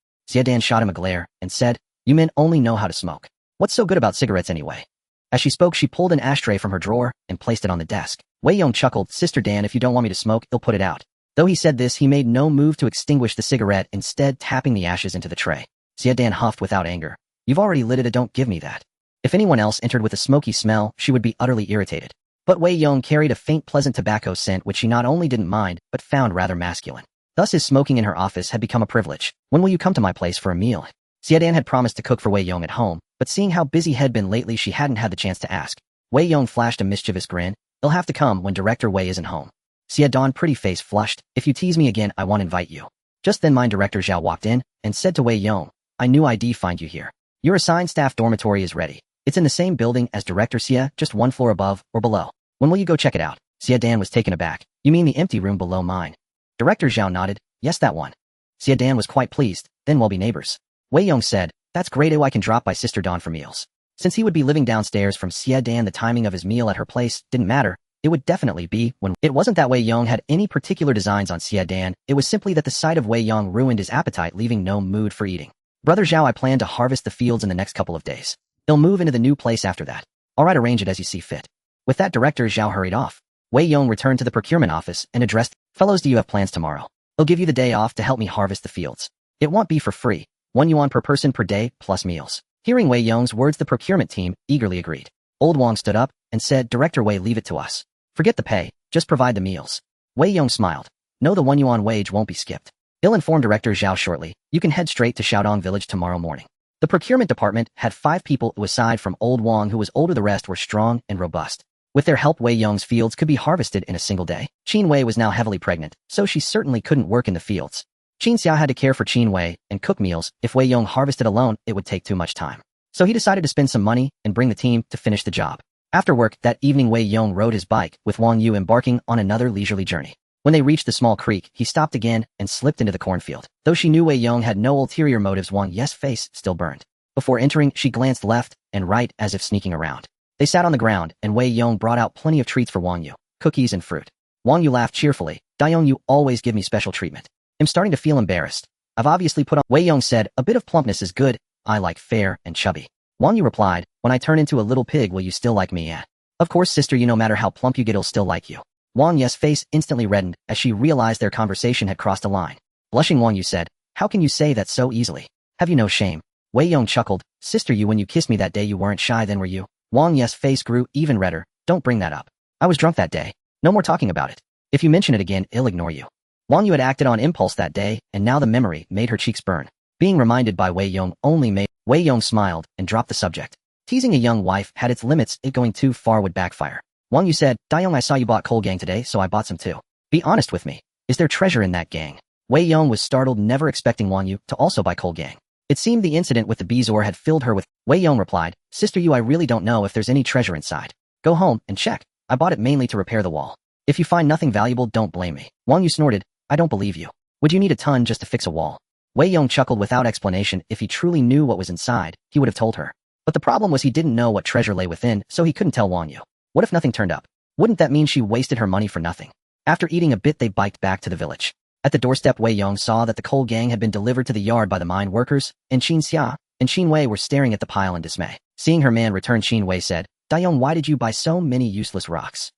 Xue Yan shot him a glare and said, "You men only know how to smoke. What's so good about cigarettes anyway?" As she spoke, she pulled an ashtray from her drawer and placed it on the desk. Wei Yong chuckled, "Sister Dan, if you don't want me to smoke, I'll put it out." Though he said this, he made no move to extinguish the cigarette, instead tapping the ashes into the tray. Xue Yan huffed without anger. "You've already lit it, don't give me that." If anyone else entered with a smoky smell, she would be utterly irritated. But Wei Yong carried a faint, pleasant tobacco scent which she not only didn't mind, but found rather masculine. Thus his smoking in her office had become a privilege. "When will you come to my place for a meal?" Xue Yan had promised to cook for Wei Yong at home, but seeing how busy he had been lately, she hadn't had the chance to ask. Wei Yong flashed a mischievous grin. "He'll have to come when Director Wei isn't home." Xue Yan's pretty face flushed. "If you tease me again, I won't invite you." Just then Mine Director Zhao walked in and said to Wei Yong, "I knew I'd find you here. Your assigned staff dormitory is ready. It's in the same building as Director Xie, just one floor above or below. When will you go check it out?" Xue Yan was taken aback. "You mean the empty room below mine?" Director Zhao nodded. "Yes, that one." Xue Yan was quite pleased. "Then we'll be neighbors." Wei Yong said, "That's great. I can drop by Sister Dawn for meals." Since he would be living downstairs from Xue Yan, the timing of his meal at her place didn't matter. It would definitely be when. It wasn't that Wei Yong had any particular designs on Xue Yan. It was simply that the sight of Wei Yong ruined his appetite, leaving no mood for eating. "Brother Zhao, I plan to harvest the fields in the next couple of days. He'll move into the new place after that. All right, arrange it as you see fit." With that, Director Zhao hurried off. Wei Yong returned to the procurement office and addressed, "Fellows, do you have plans tomorrow? I'll give you the day off to help me harvest the fields. It won't be for free. 1 yuan per person per day, plus meals." Hearing Wei Yong's words, the procurement team eagerly agreed. Old Wang stood up and said, "Director Wei, leave it to us. Forget the pay, just provide the meals." Wei Yong smiled. "No, the 1 yuan wage won't be skipped. I'll inform Director Zhao shortly. You can head straight to Xiaodong village tomorrow morning." The procurement department had 5 people who, aside from Old Wang who was older, the rest were strong and robust. With their help, Wei Yong's fields could be harvested in a single day. Qin Wei was now heavily pregnant, so she certainly couldn't work in the fields. Qin Xia had to care for Qin Wei and cook meals. If Wei Yong harvested alone, it would take too much time. So he decided to spend some money and bring the team to finish the job. After work that evening, Wei Yong rode his bike, with Wang Yu embarking on another leisurely journey. When they reached the small creek, he stopped again and slipped into the cornfield. Though she knew Wei Yong had no ulterior motives, Wang Yu's face still burned. Before entering, she glanced left and right as if sneaking around. They sat on the ground, and Wei Yong brought out plenty of treats for Wang Yu, cookies and fruit. Wang Yu laughed cheerfully. "Dayong, you always give me special treatment. I'm starting to feel embarrassed. I've obviously put on." Wei Yong said, "A bit of plumpness is good. I like fair and chubby." Wang Yu replied, "When I turn into a little pig, will you still like me?" "Of course, sister, no matter how plump you get, I'll still like you." Wang Yu's face instantly reddened as she realized their conversation had crossed a line. Blushing, Wang Yu said, "How can you say that so easily? Have you no shame?" Wei Yong chuckled. "Sister, when you kissed me that day, you weren't shy then, were you?" Wang Yu's face grew even redder. "Don't bring that up. I was drunk that day. No more talking about it. If you mention it again, I'll ignore you." Wang Yu had acted on impulse that day, and now the memory made her cheeks burn. Being reminded by Wei Yong only made. Wei Yong smiled and dropped the subject. Teasing a young wife had its limits. It going too far would backfire. Wang Yu said, "Dayong, I saw you bought coal gang today, so I bought some too. Be honest with me. Is there treasure in that gang?" Wei Yong was startled, never expecting Wang Yu to also buy coal gang. It seemed the incident with the bezoar had filled her with. Wei Yong replied, "Sister, I really don't know if there's any treasure inside. Go home and check. I bought it mainly to repair the wall. If you find nothing valuable, don't blame me." Wang Yu snorted, "I don't believe you. Would you need a ton just to fix a wall?" Wei Yong chuckled without explanation. If he truly knew what was inside, he would have told her. But the problem was he didn't know what treasure lay within, so he couldn't tell Wang Yu. What if nothing turned up? Wouldn't that mean she wasted her money for nothing? After eating a bit, they biked back to the village. At the doorstep, Wei Yong saw that the coal gang had been delivered to the yard by the mine workers, and Qin Xia and Qin Wei were staring at the pile in dismay. Seeing her man return, Qin Wei said, "Dayong, why did you buy so many useless rocks?"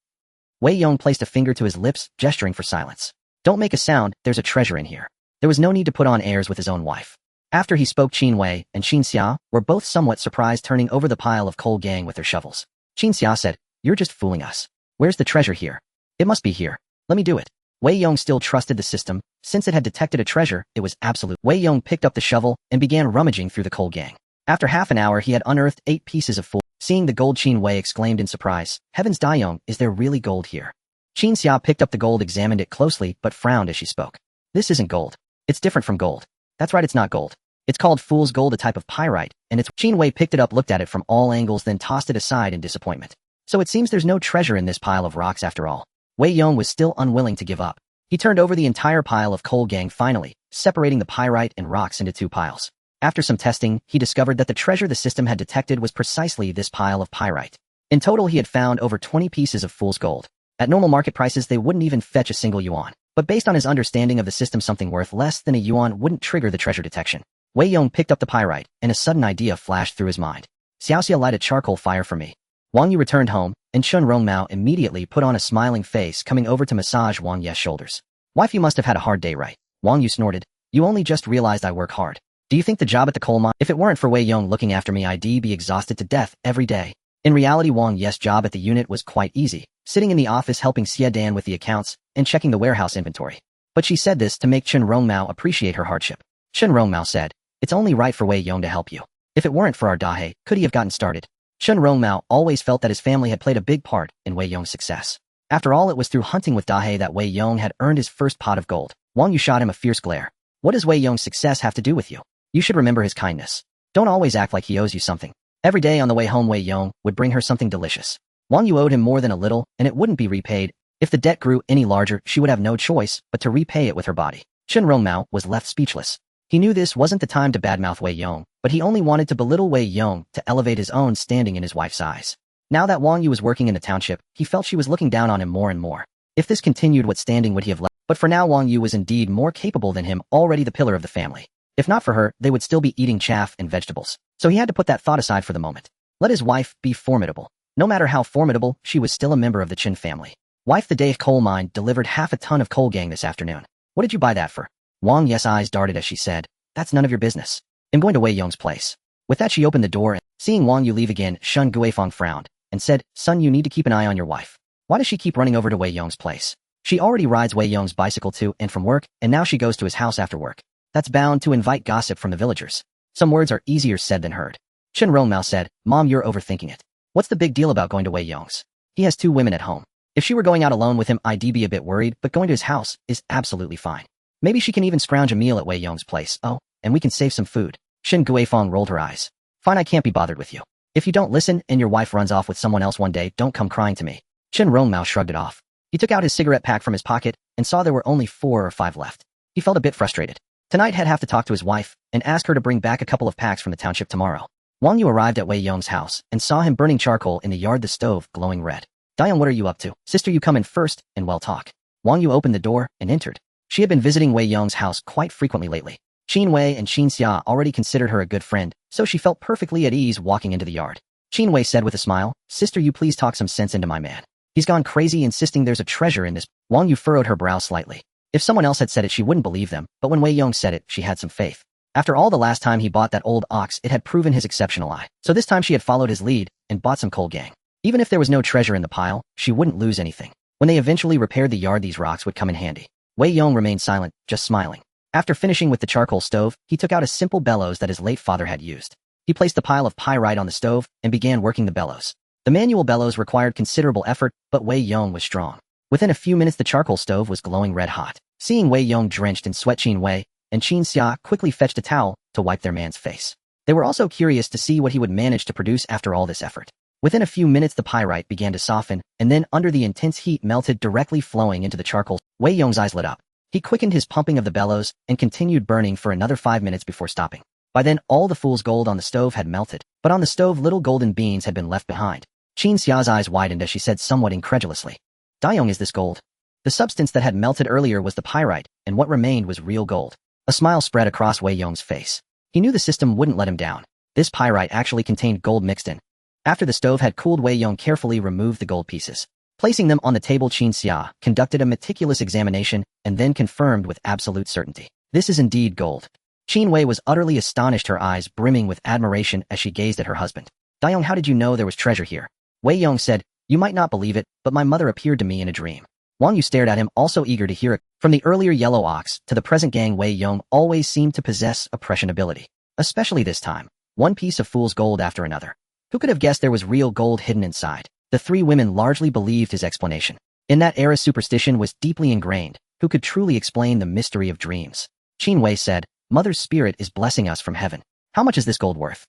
Wei Yong placed a finger to his lips, gesturing for silence. "Don't make a sound, there's a treasure in here." There was no need to put on airs with his own wife. After he spoke, Qin Wei and Qin Xia were both somewhat surprised, turning over the pile of coal gang with their shovels. Qin Xia said, "You're just fooling us. Where's the treasure here?" "It must be here. Let me do it." Wei Yong still trusted the system. Since it had detected a treasure, it was absolute. Wei Yong picked up the shovel and began rummaging through the coal gang. After half an hour, he had unearthed 8 pieces of full. Seeing the gold, Qin Wei exclaimed in surprise, "Heavens, Dayong, is there really gold here?" Qin Xia picked up the gold, examined it closely, but frowned as she spoke. "This isn't gold. It's different from gold." "That's right, it's not gold. It's called fool's gold, a type of pyrite, and it's—" Qin Wei picked it up, looked at it from all angles, then tossed it aside in disappointment. "So it seems there's no treasure in this pile of rocks after all." Wei Yong was still unwilling to give up. He turned over the entire pile of coal gang, finally, separating the pyrite and rocks into 2 piles. After some testing, he discovered that the treasure the system had detected was precisely this pile of pyrite. In total, he had found over 20 pieces of fool's gold. At normal market prices, they wouldn't even fetch a single yuan. But based on his understanding of the system, something worth less than a yuan wouldn't trigger the treasure detection. Wei Yong picked up the pyrite, and a sudden idea flashed through his mind. "Xiaoxia, light a charcoal fire for me." Wang Yu returned home, and Chun Rongmao immediately put on a smiling face, coming over to massage Wang Ye's shoulders. "Wife, you must have had a hard day, right?" Wang Yu snorted. "You only just realized I work hard. Do you think the job at the coal mine? If it weren't for Wei Yong looking after me, I'd be exhausted to death every day." In reality, Wang Ye's job at the unit was quite easy, sitting in the office helping Xue Yan with the accounts and checking the warehouse inventory. But she said this to make Chun Rongmao appreciate her hardship. Chun Rongmao said, "It's only right for Wei Yong to help you. If it weren't for our Dahe, could he have gotten started?" Chun Rongmao always felt that his family had played a big part in Wei Yong's success. After all, it was through hunting with Dahe that Wei Yong had earned his first pot of gold. Wang Yu shot him a fierce glare. "What does Wei Yong's success have to do with you? You should remember his kindness. Don't always act like he owes you something." Every day on the way home, Wei Yong would bring her something delicious. Wang Yu owed him more than a little, and it wouldn't be repaid. If the debt grew any larger, she would have no choice but to repay it with her body. Chun Rongmao was left speechless. He knew this wasn't the time to badmouth Wei Yong, but he only wanted to belittle Wei Yong to elevate his own standing in his wife's eyes. Now that Wang Yu was working in the township, he felt she was looking down on him more and more. If this continued, what standing would he have left? But for now, Wang Yu was indeed more capable than him, already the pillar of the family. If not for her, they would still be eating chaff and vegetables. So he had to put that thought aside for the moment. Let his wife be formidable. No matter how formidable, she was still a member of the Qin family. "Wife, the day coal mine delivered half a ton of coal gang this afternoon. What did you buy that for?" Wang Ye's eyes darted as she said, "That's none of your business. I'm going to Wei Yong's place." With that, she opened the door, and seeing Wang Yu leave again, Shun Guifang frowned and said, "Son, you need to keep an eye on your wife. Why does she keep running over to Wei Yong's place? She already rides Wei Yong's bicycle to and from work, and now she goes to his house after work. That's bound to invite gossip from the villagers." Some words are easier said than heard. Chun Rongmao said, "Mom, you're overthinking it. What's the big deal about going to Wei Yong's? He has 2 women at home. If she were going out alone with him, I'd be a bit worried, but going to his house is absolutely fine. Maybe she can even scrounge a meal at Wei Yong's place. Oh, and we can save some food." Shin Guifang rolled her eyes. "Fine, I can't be bothered with you. If you don't listen and your wife runs off with someone else one day, don't come crying to me." Chun Rongmao shrugged it off. He took out his cigarette pack from his pocket and saw there were only 4 or 5 left. He felt a bit frustrated. Tonight he'd have to talk to his wife and ask her to bring back a couple of packs from the township tomorrow. Wang Yu arrived at Wei Yong's house and saw him burning charcoal in the yard, the stove glowing red. "Dayong, what are you up to?" "Sister, you come in first and we'll talk." Wang Yu opened the door and entered. She had been visiting Wei Yong's house quite frequently lately. Qin Wei and Qin Xia already considered her a good friend, so she felt perfectly at ease walking into the yard. Qin Wei said with a smile, "Sister, you please talk some sense into my man. He's gone crazy insisting there's a treasure in this." Wang Yu furrowed her brow slightly. If someone else had said it, she wouldn't believe them, but when Wei Yong said it, she had some faith. After all, the last time he bought that old ox, it had proven his exceptional eye. So this time she had followed his lead and bought some coal gang. Even if there was no treasure in the pile, she wouldn't lose anything. When they eventually repaired the yard, these rocks would come in handy. Wei Yong remained silent, just smiling. After finishing with the charcoal stove, he took out a simple bellows that his late father had used. He placed the pile of pyrite on the stove and began working the bellows. The manual bellows required considerable effort, but Wei Yong was strong. Within a few minutes, the charcoal stove was glowing red hot. Seeing Wei Yong drenched in sweat, Qin Wei and Qin Xia quickly fetched a towel to wipe their man's face. They were also curious to see what he would manage to produce after all this effort. Within a few minutes, the pyrite began to soften, and then under the intense heat melted, directly flowing into the charcoal. Wei Yong's eyes lit up. He quickened his pumping of the bellows and continued burning for another 5 minutes before stopping. By then, all the fool's gold on the stove had melted, but on the stove, little golden beans had been left behind. Qin Xia's eyes widened as she said somewhat incredulously, "Dayong, is this gold?" The substance that had melted earlier was the pyrite, and what remained was real gold. A smile spread across Wei Yong's face. He knew the system wouldn't let him down. This pyrite actually contained gold mixed in. After the stove had cooled, Wei Yong carefully removed the gold pieces. Placing them on the table, Qin Xia conducted a meticulous examination and then confirmed with absolute certainty, "This is indeed gold." Qin Wei was utterly astonished, her eyes brimming with admiration as she gazed at her husband. "Dayong, how did you know there was treasure here?" Wei Yong said, "You might not believe it, but my mother appeared to me in a dream. Wang Yu stared at him, also eager to hear it. From the earlier yellow ox to the present gang, Wei Yong always seemed to possess oppression ability. Especially this time. One piece of fool's gold after another. Who could have guessed there was real gold hidden inside? The three women largely believed his explanation. In that era, superstition was deeply ingrained. Who could truly explain the mystery of dreams? Qin Wei said, Mother's spirit is blessing us from heaven. How much is this gold worth?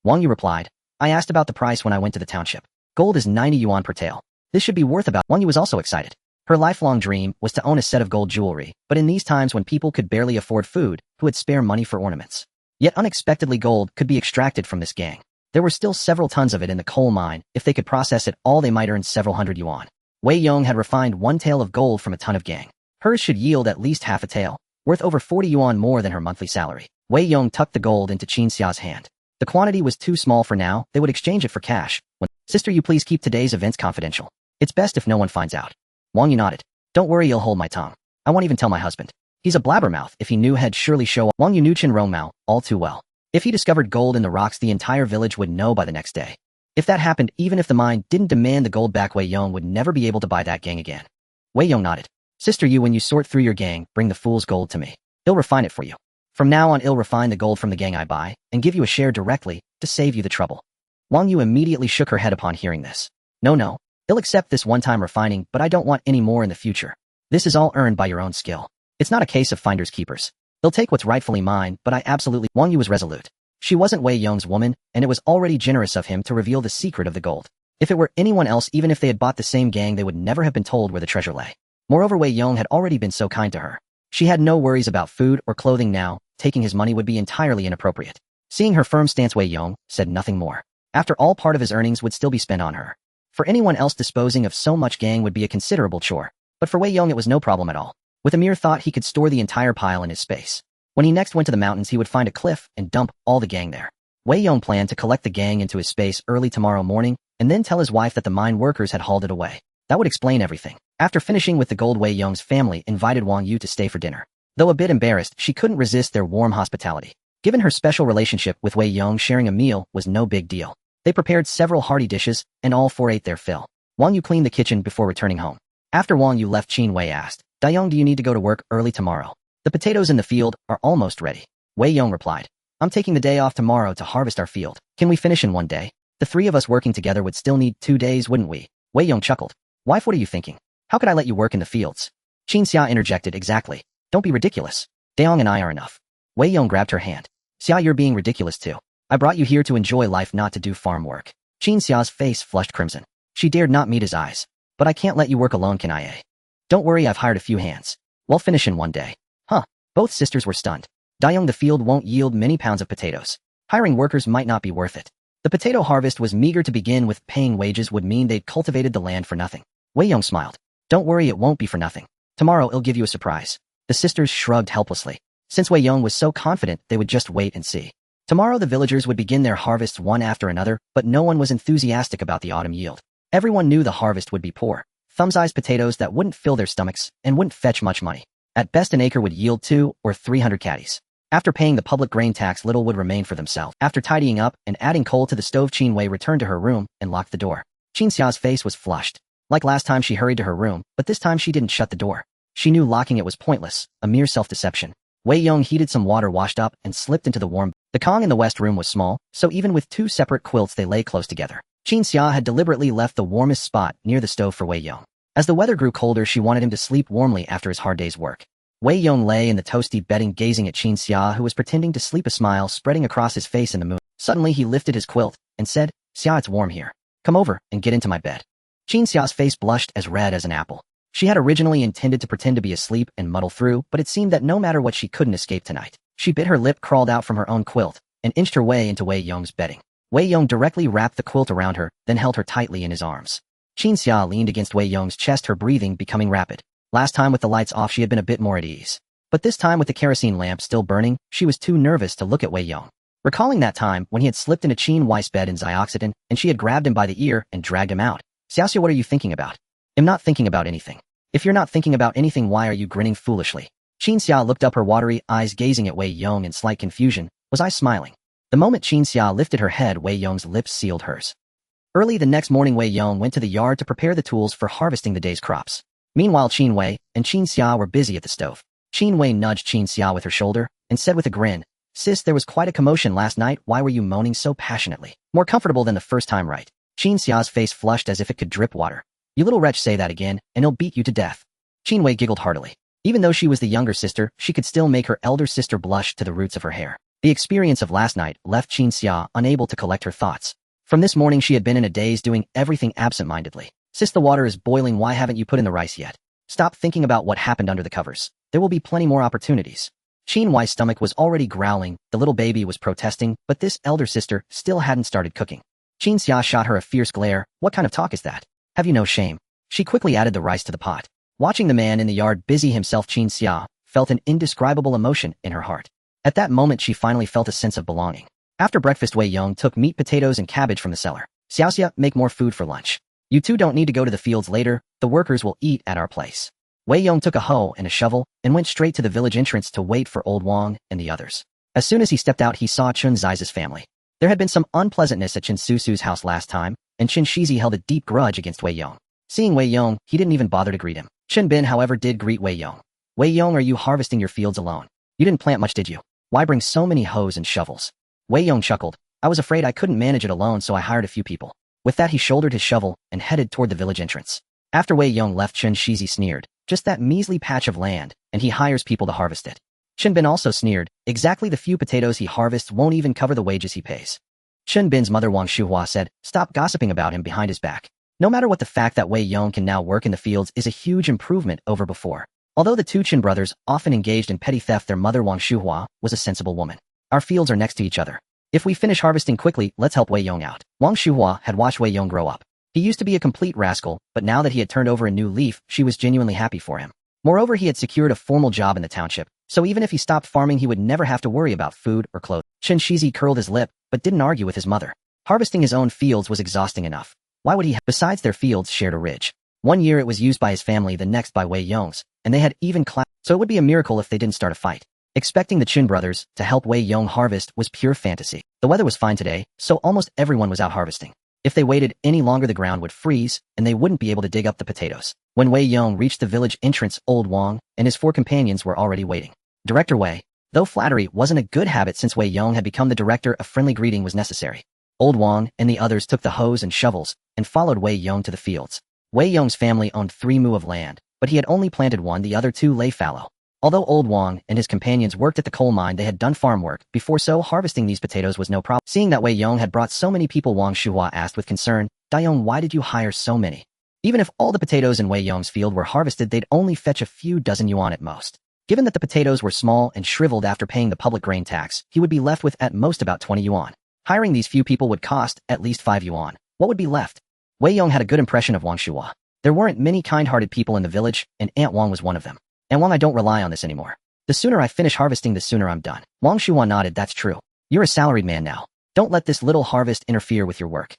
Wang Yu replied, I asked about the price when I went to the township. Gold is 90 yuan per tael. This should be worth about. Wang Yu was also excited. Her lifelong dream was to own a set of gold jewelry, but in these times when people could barely afford food, who would spare money for ornaments? Yet unexpectedly gold could be extracted from this gang. There were still several tons of it in the coal mine. If they could process it all, they might earn several hundred yuan. Wei Yong had refined 1 tael of gold from a ton of gang. Hers should yield at least half a tael, worth over 40 yuan more than her monthly salary. Wei Yong tucked the gold into Qin Xia's hand. The quantity was too small for now. They would exchange it for cash. Sister, you please keep today's events confidential. It's best if no one finds out. Wang Yu nodded. Don't worry, I'll hold my tongue. I won't even tell my husband. He's a blabbermouth. If he knew, he'd surely show up. Wang Yu knew Chen Rongmao all too well. If he discovered gold in the rocks, the entire village would know by the next day. If that happened, even if the mine didn't demand the gold back, Wei Yong would never be able to buy that gang again. Wei Yong nodded. Sister, you, when you sort through your gang, bring the fool's gold to me. I'll refine it for you. From now on, I'll refine the gold from the gang I buy, and give you a share directly, to save you the trouble. Wang Yu immediately shook her head upon hearing this. No. I'll accept this one-time refining, but I don't want any more in the future. This is all earned by your own skill. It's not a case of finders keepers. They'll take what's rightfully mine, but I absolutely— Wang Yu was resolute. She wasn't Wei Yong's woman, and it was already generous of him to reveal the secret of the gold. If it were anyone else, even if they had bought the same gang, they would never have been told where the treasure lay. Moreover, Wei Yong had already been so kind to her. She had no worries about food or clothing now. Taking his money would be entirely inappropriate. Seeing her firm stance, Wei Yong said nothing more. After all, part of his earnings would still be spent on her. For anyone else, disposing of so much gang would be a considerable chore. But for Wei Yong, it was no problem at all. With a mere thought, he could store the entire pile in his space. When he next went to the mountains, he would find a cliff and dump all the gang there. Wei Yong planned to collect the gang into his space early tomorrow morning, and then tell his wife that the mine workers had hauled it away. That would explain everything. After finishing with the gold, Wei Yong's family invited Wang Yu to stay for dinner. Though a bit embarrassed, she couldn't resist their warm hospitality. Given her special relationship with Wei Yong, sharing a meal was no big deal. They prepared several hearty dishes, and all four ate their fill. Wang Yu cleaned the kitchen before returning home. After Wang Yu left, Qin Wei asked, Dayong, do you need to go to work early tomorrow? The potatoes in the field are almost ready. Wei Yong replied, I'm taking the day off tomorrow to harvest our field. Can we finish in one day? The three of us working together would still need 2 days, wouldn't we? Wei Yong chuckled. Wife, what are you thinking? How could I let you work in the fields? Qin Xia interjected, exactly. Don't be ridiculous. Dayong and I are enough. Wei Yong grabbed her hand. Xia, you're being ridiculous too. I brought you here to enjoy life, not to do farm work. Qin Xia's face flushed crimson. She dared not meet his eyes. But I can't let you work alone, can I? Don't worry, I've hired a few hands. We'll finish in one day. Huh. Both sisters were stunned. Dayong, the field won't yield many pounds of potatoes. Hiring workers might not be worth it. The potato harvest was meager to begin with. Paying wages would mean they'd cultivated the land for nothing. Wei Yong smiled. Don't worry, it won't be for nothing. Tomorrow I'll give you a surprise. The sisters shrugged helplessly. Since Wei Yong was so confident, they would just wait and see. Tomorrow the villagers would begin their harvests one after another, but no one was enthusiastic about the autumn yield. Everyone knew the harvest would be poor. Thumb-sized potatoes that wouldn't fill their stomachs and wouldn't fetch much money. At best, an acre would yield 200 or 300 caddies. After paying the public grain tax, little would remain for themselves. After tidying up and adding coal to the stove, Qin Wei returned to her room and locked the door. Qin Xia's face was flushed. Like last time, she hurried to her room, but this time she didn't shut the door. She knew locking it was pointless, a mere self-deception. Wei Yong heated some water, washed up, and slipped into the warm. The Kong in the west room was small, so even with 2 separate quilts they lay close together. Qin Xia had deliberately left the warmest spot near the stove for Wei Yong. As the weather grew colder, she wanted him to sleep warmly after his hard day's work. Wei Yong lay in the toasty bedding, gazing at Qin Xia, who was pretending to sleep, a smile spreading across his face in the moon. Suddenly he lifted his quilt and said, Xia, it's warm here. Come over and get into my bed. Qin Xia's face blushed as red as an apple. She had originally intended to pretend to be asleep and muddle through, but it seemed that no matter what, she couldn't escape tonight. She bit her lip, crawled out from her own quilt, and inched her way into Wei Yong's bedding. Wei Yong directly wrapped the quilt around her, then held her tightly in his arms. Qin Xia leaned against Wei Yong's chest, her breathing becoming rapid. Last time with the lights off, she had been a bit more at ease. But this time with the kerosene lamp still burning, she was too nervous to look at Wei Yong. Recalling that time when he had slipped into Qin Wei's bed in Xioxidin, and she had grabbed him by the ear and dragged him out. Xiaoxia, what are you thinking about? I'm not thinking about anything. If you're not thinking about anything, why are you grinning foolishly? Qin Xia looked up, her watery eyes gazing at Wei Yong in slight confusion. Was I smiling? The moment Qin Xia lifted her head, Wei Yong's lips sealed hers. Early the next morning, Wei Yong went to the yard to prepare the tools for harvesting the day's crops. Meanwhile, Qin Wei and Qin Xia were busy at the stove. Qin Wei nudged Qin Xia with her shoulder and said with a grin, "Sis, there was quite a commotion last night. Why were you moaning so passionately? More comfortable than the first time, right?" Qin Xia's face flushed as if it could drip water. "You little wretch, say that again, and he'll beat you to death." Qin Wei giggled heartily. Even though she was the younger sister, she could still make her elder sister blush to the roots of her hair. The experience of last night left Qin Xia unable to collect her thoughts. From this morning she had been in a daze doing everything absent-mindedly. "Sis, the water is boiling. Why haven't you put in the rice yet? Stop thinking about what happened under the covers. There will be plenty more opportunities." Qin Wei's stomach was already growling, the little baby was protesting, but this elder sister still hadn't started cooking. Qin Xia shot her a fierce glare. "What kind of talk is that? Have you no shame?" She quickly added the rice to the pot. Watching the man in the yard busy himself, Qin Xia felt an indescribable emotion in her heart. At that moment she finally felt a sense of belonging. After breakfast, Wei Yong took meat, potatoes, and cabbage from the cellar. "Xiaoxia, make more food for lunch. You two don't need to go to the fields later, the workers will eat at our place." Wei Yong took a hoe and a shovel and went straight to the village entrance to wait for Old Wang and the others. As soon as he stepped out, he saw Chen Zai's family. There had been some unpleasantness at Chen Susu's house last time, and Chen Shizi held a deep grudge against Wei Yong. Seeing Wei Yong, he didn't even bother to greet him. Chen Bin, however, did greet Wei Yong. "Wei Yong, are you harvesting your fields alone? You didn't plant much, did you? Why bring so many hoes and shovels?" Wei Yong chuckled. "I was afraid I couldn't manage it alone, so I hired a few people." With that, he shouldered his shovel and headed toward the village entrance. After Wei Yong left, Chen Shizi sneered. "Just that measly patch of land, and he hires people to harvest it." Chen Bin also sneered. "Exactly, the few potatoes he harvests won't even cover the wages he pays." Chen Bin's mother Wang Shuhua said, "Stop gossiping about him behind his back." No matter what, the fact that Wei Yong can now work in the fields is a huge improvement over before. Although the two Qin brothers often engaged in petty theft, their mother Wang Shuhua was a sensible woman. "Our fields are next to each other. If we finish harvesting quickly, let's help Wei Yong out." Wang Shuhua had watched Wei Yong grow up. He used to be a complete rascal, but now that he had turned over a new leaf, she was genuinely happy for him. Moreover, he had secured a formal job in the township, so even if he stopped farming, he would never have to worry about food or clothes. Chen Shizi curled his lip, but didn't argue with his mother. Harvesting his own fields was exhausting enough. Why would he have? Besides, their fields shared a ridge. One year it was used by his family, the next by Wei Yong's, and they had even so it would be a miracle if they didn't start a fight. Expecting the Qin brothers to help Wei Yong harvest was pure fantasy. The weather was fine today, so almost everyone was out harvesting. If they waited any longer, the ground would freeze, and they wouldn't be able to dig up the potatoes. When Wei Yong reached the village entrance, Old Wang and his 4 companions were already waiting. Director Wei. Though flattery wasn't a good habit since Wei Yong had become the director, a friendly greeting was necessary. Old Wang and the others took the hoes and shovels and followed Wei Yong to the fields. Wei Yong's family owned 3 mu of land, but he had only planted 1, the other 2 lay fallow. Although Old Wang and his companions worked at the coal mine, they had done farm work before, so harvesting these potatoes was no problem. Seeing that Wei Yong had brought so many people, Wang Shuhua asked with concern, "Dayong, why did you hire so many? Even if all the potatoes in Wei Yong's field were harvested, they'd only fetch a few dozen yuan at most." Given that the potatoes were small and shriveled after paying the public grain tax, he would be left with at most about 20 yuan. Hiring these few people would cost at least 5 yuan. What would be left? Wei Yong had a good impression of Wang Shuhua. There weren't many kind-hearted people in the village, and Aunt Wang was one of them. "Aunt Wang, I don't rely on this anymore. The sooner I finish harvesting, the sooner I'm done." Wang Shuhua nodded. "That's true. You're a salaried man now. Don't let this little harvest interfere with your work."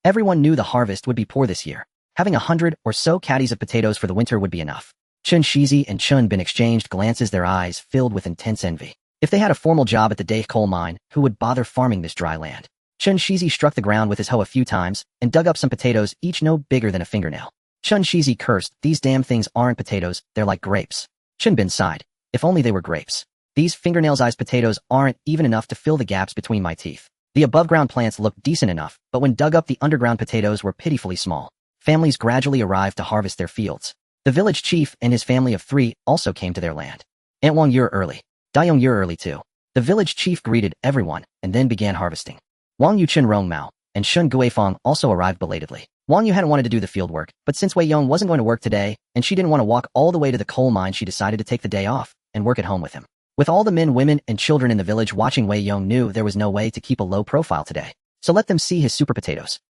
Everyone knew the harvest would be poor this year. Having 100 or so caddies of potatoes for the winter would be enough. Chen Shizi and Chen Bin exchanged glances, their eyes filled with intense envy. If they had a formal job at the Dahe coal mine, who would bother farming this dry land? Chen Shizi struck the ground with his hoe a few times and dug up some potatoes, each no bigger than a fingernail. Chen Shizi cursed. "These damn things aren't potatoes, they're like grapes." Chen Bin sighed. "If only they were grapes. These fingernail-sized potatoes aren't even enough to fill the gaps between my teeth." The above-ground plants looked decent enough, but when dug up, the underground potatoes were pitifully small. Families gradually arrived to harvest their fields. The village chief and his family of 3 also came to their land. "Aunt Wang, you're early. Dayong, you're early too." The village chief greeted everyone and then began harvesting. Wang Yu, Chen Rong Mao, and Shun Guifeng also arrived belatedly. Wang Yu hadn't wanted to do the field work, but since Wei Yong wasn't going to work today, and she didn't want to walk all the way to the coal mine, she decided to take the day off and work at home with him. With all the men, women, and children in the village watching, Wei Yong knew there was no way to keep a low profile today. So let them see his super potatoes.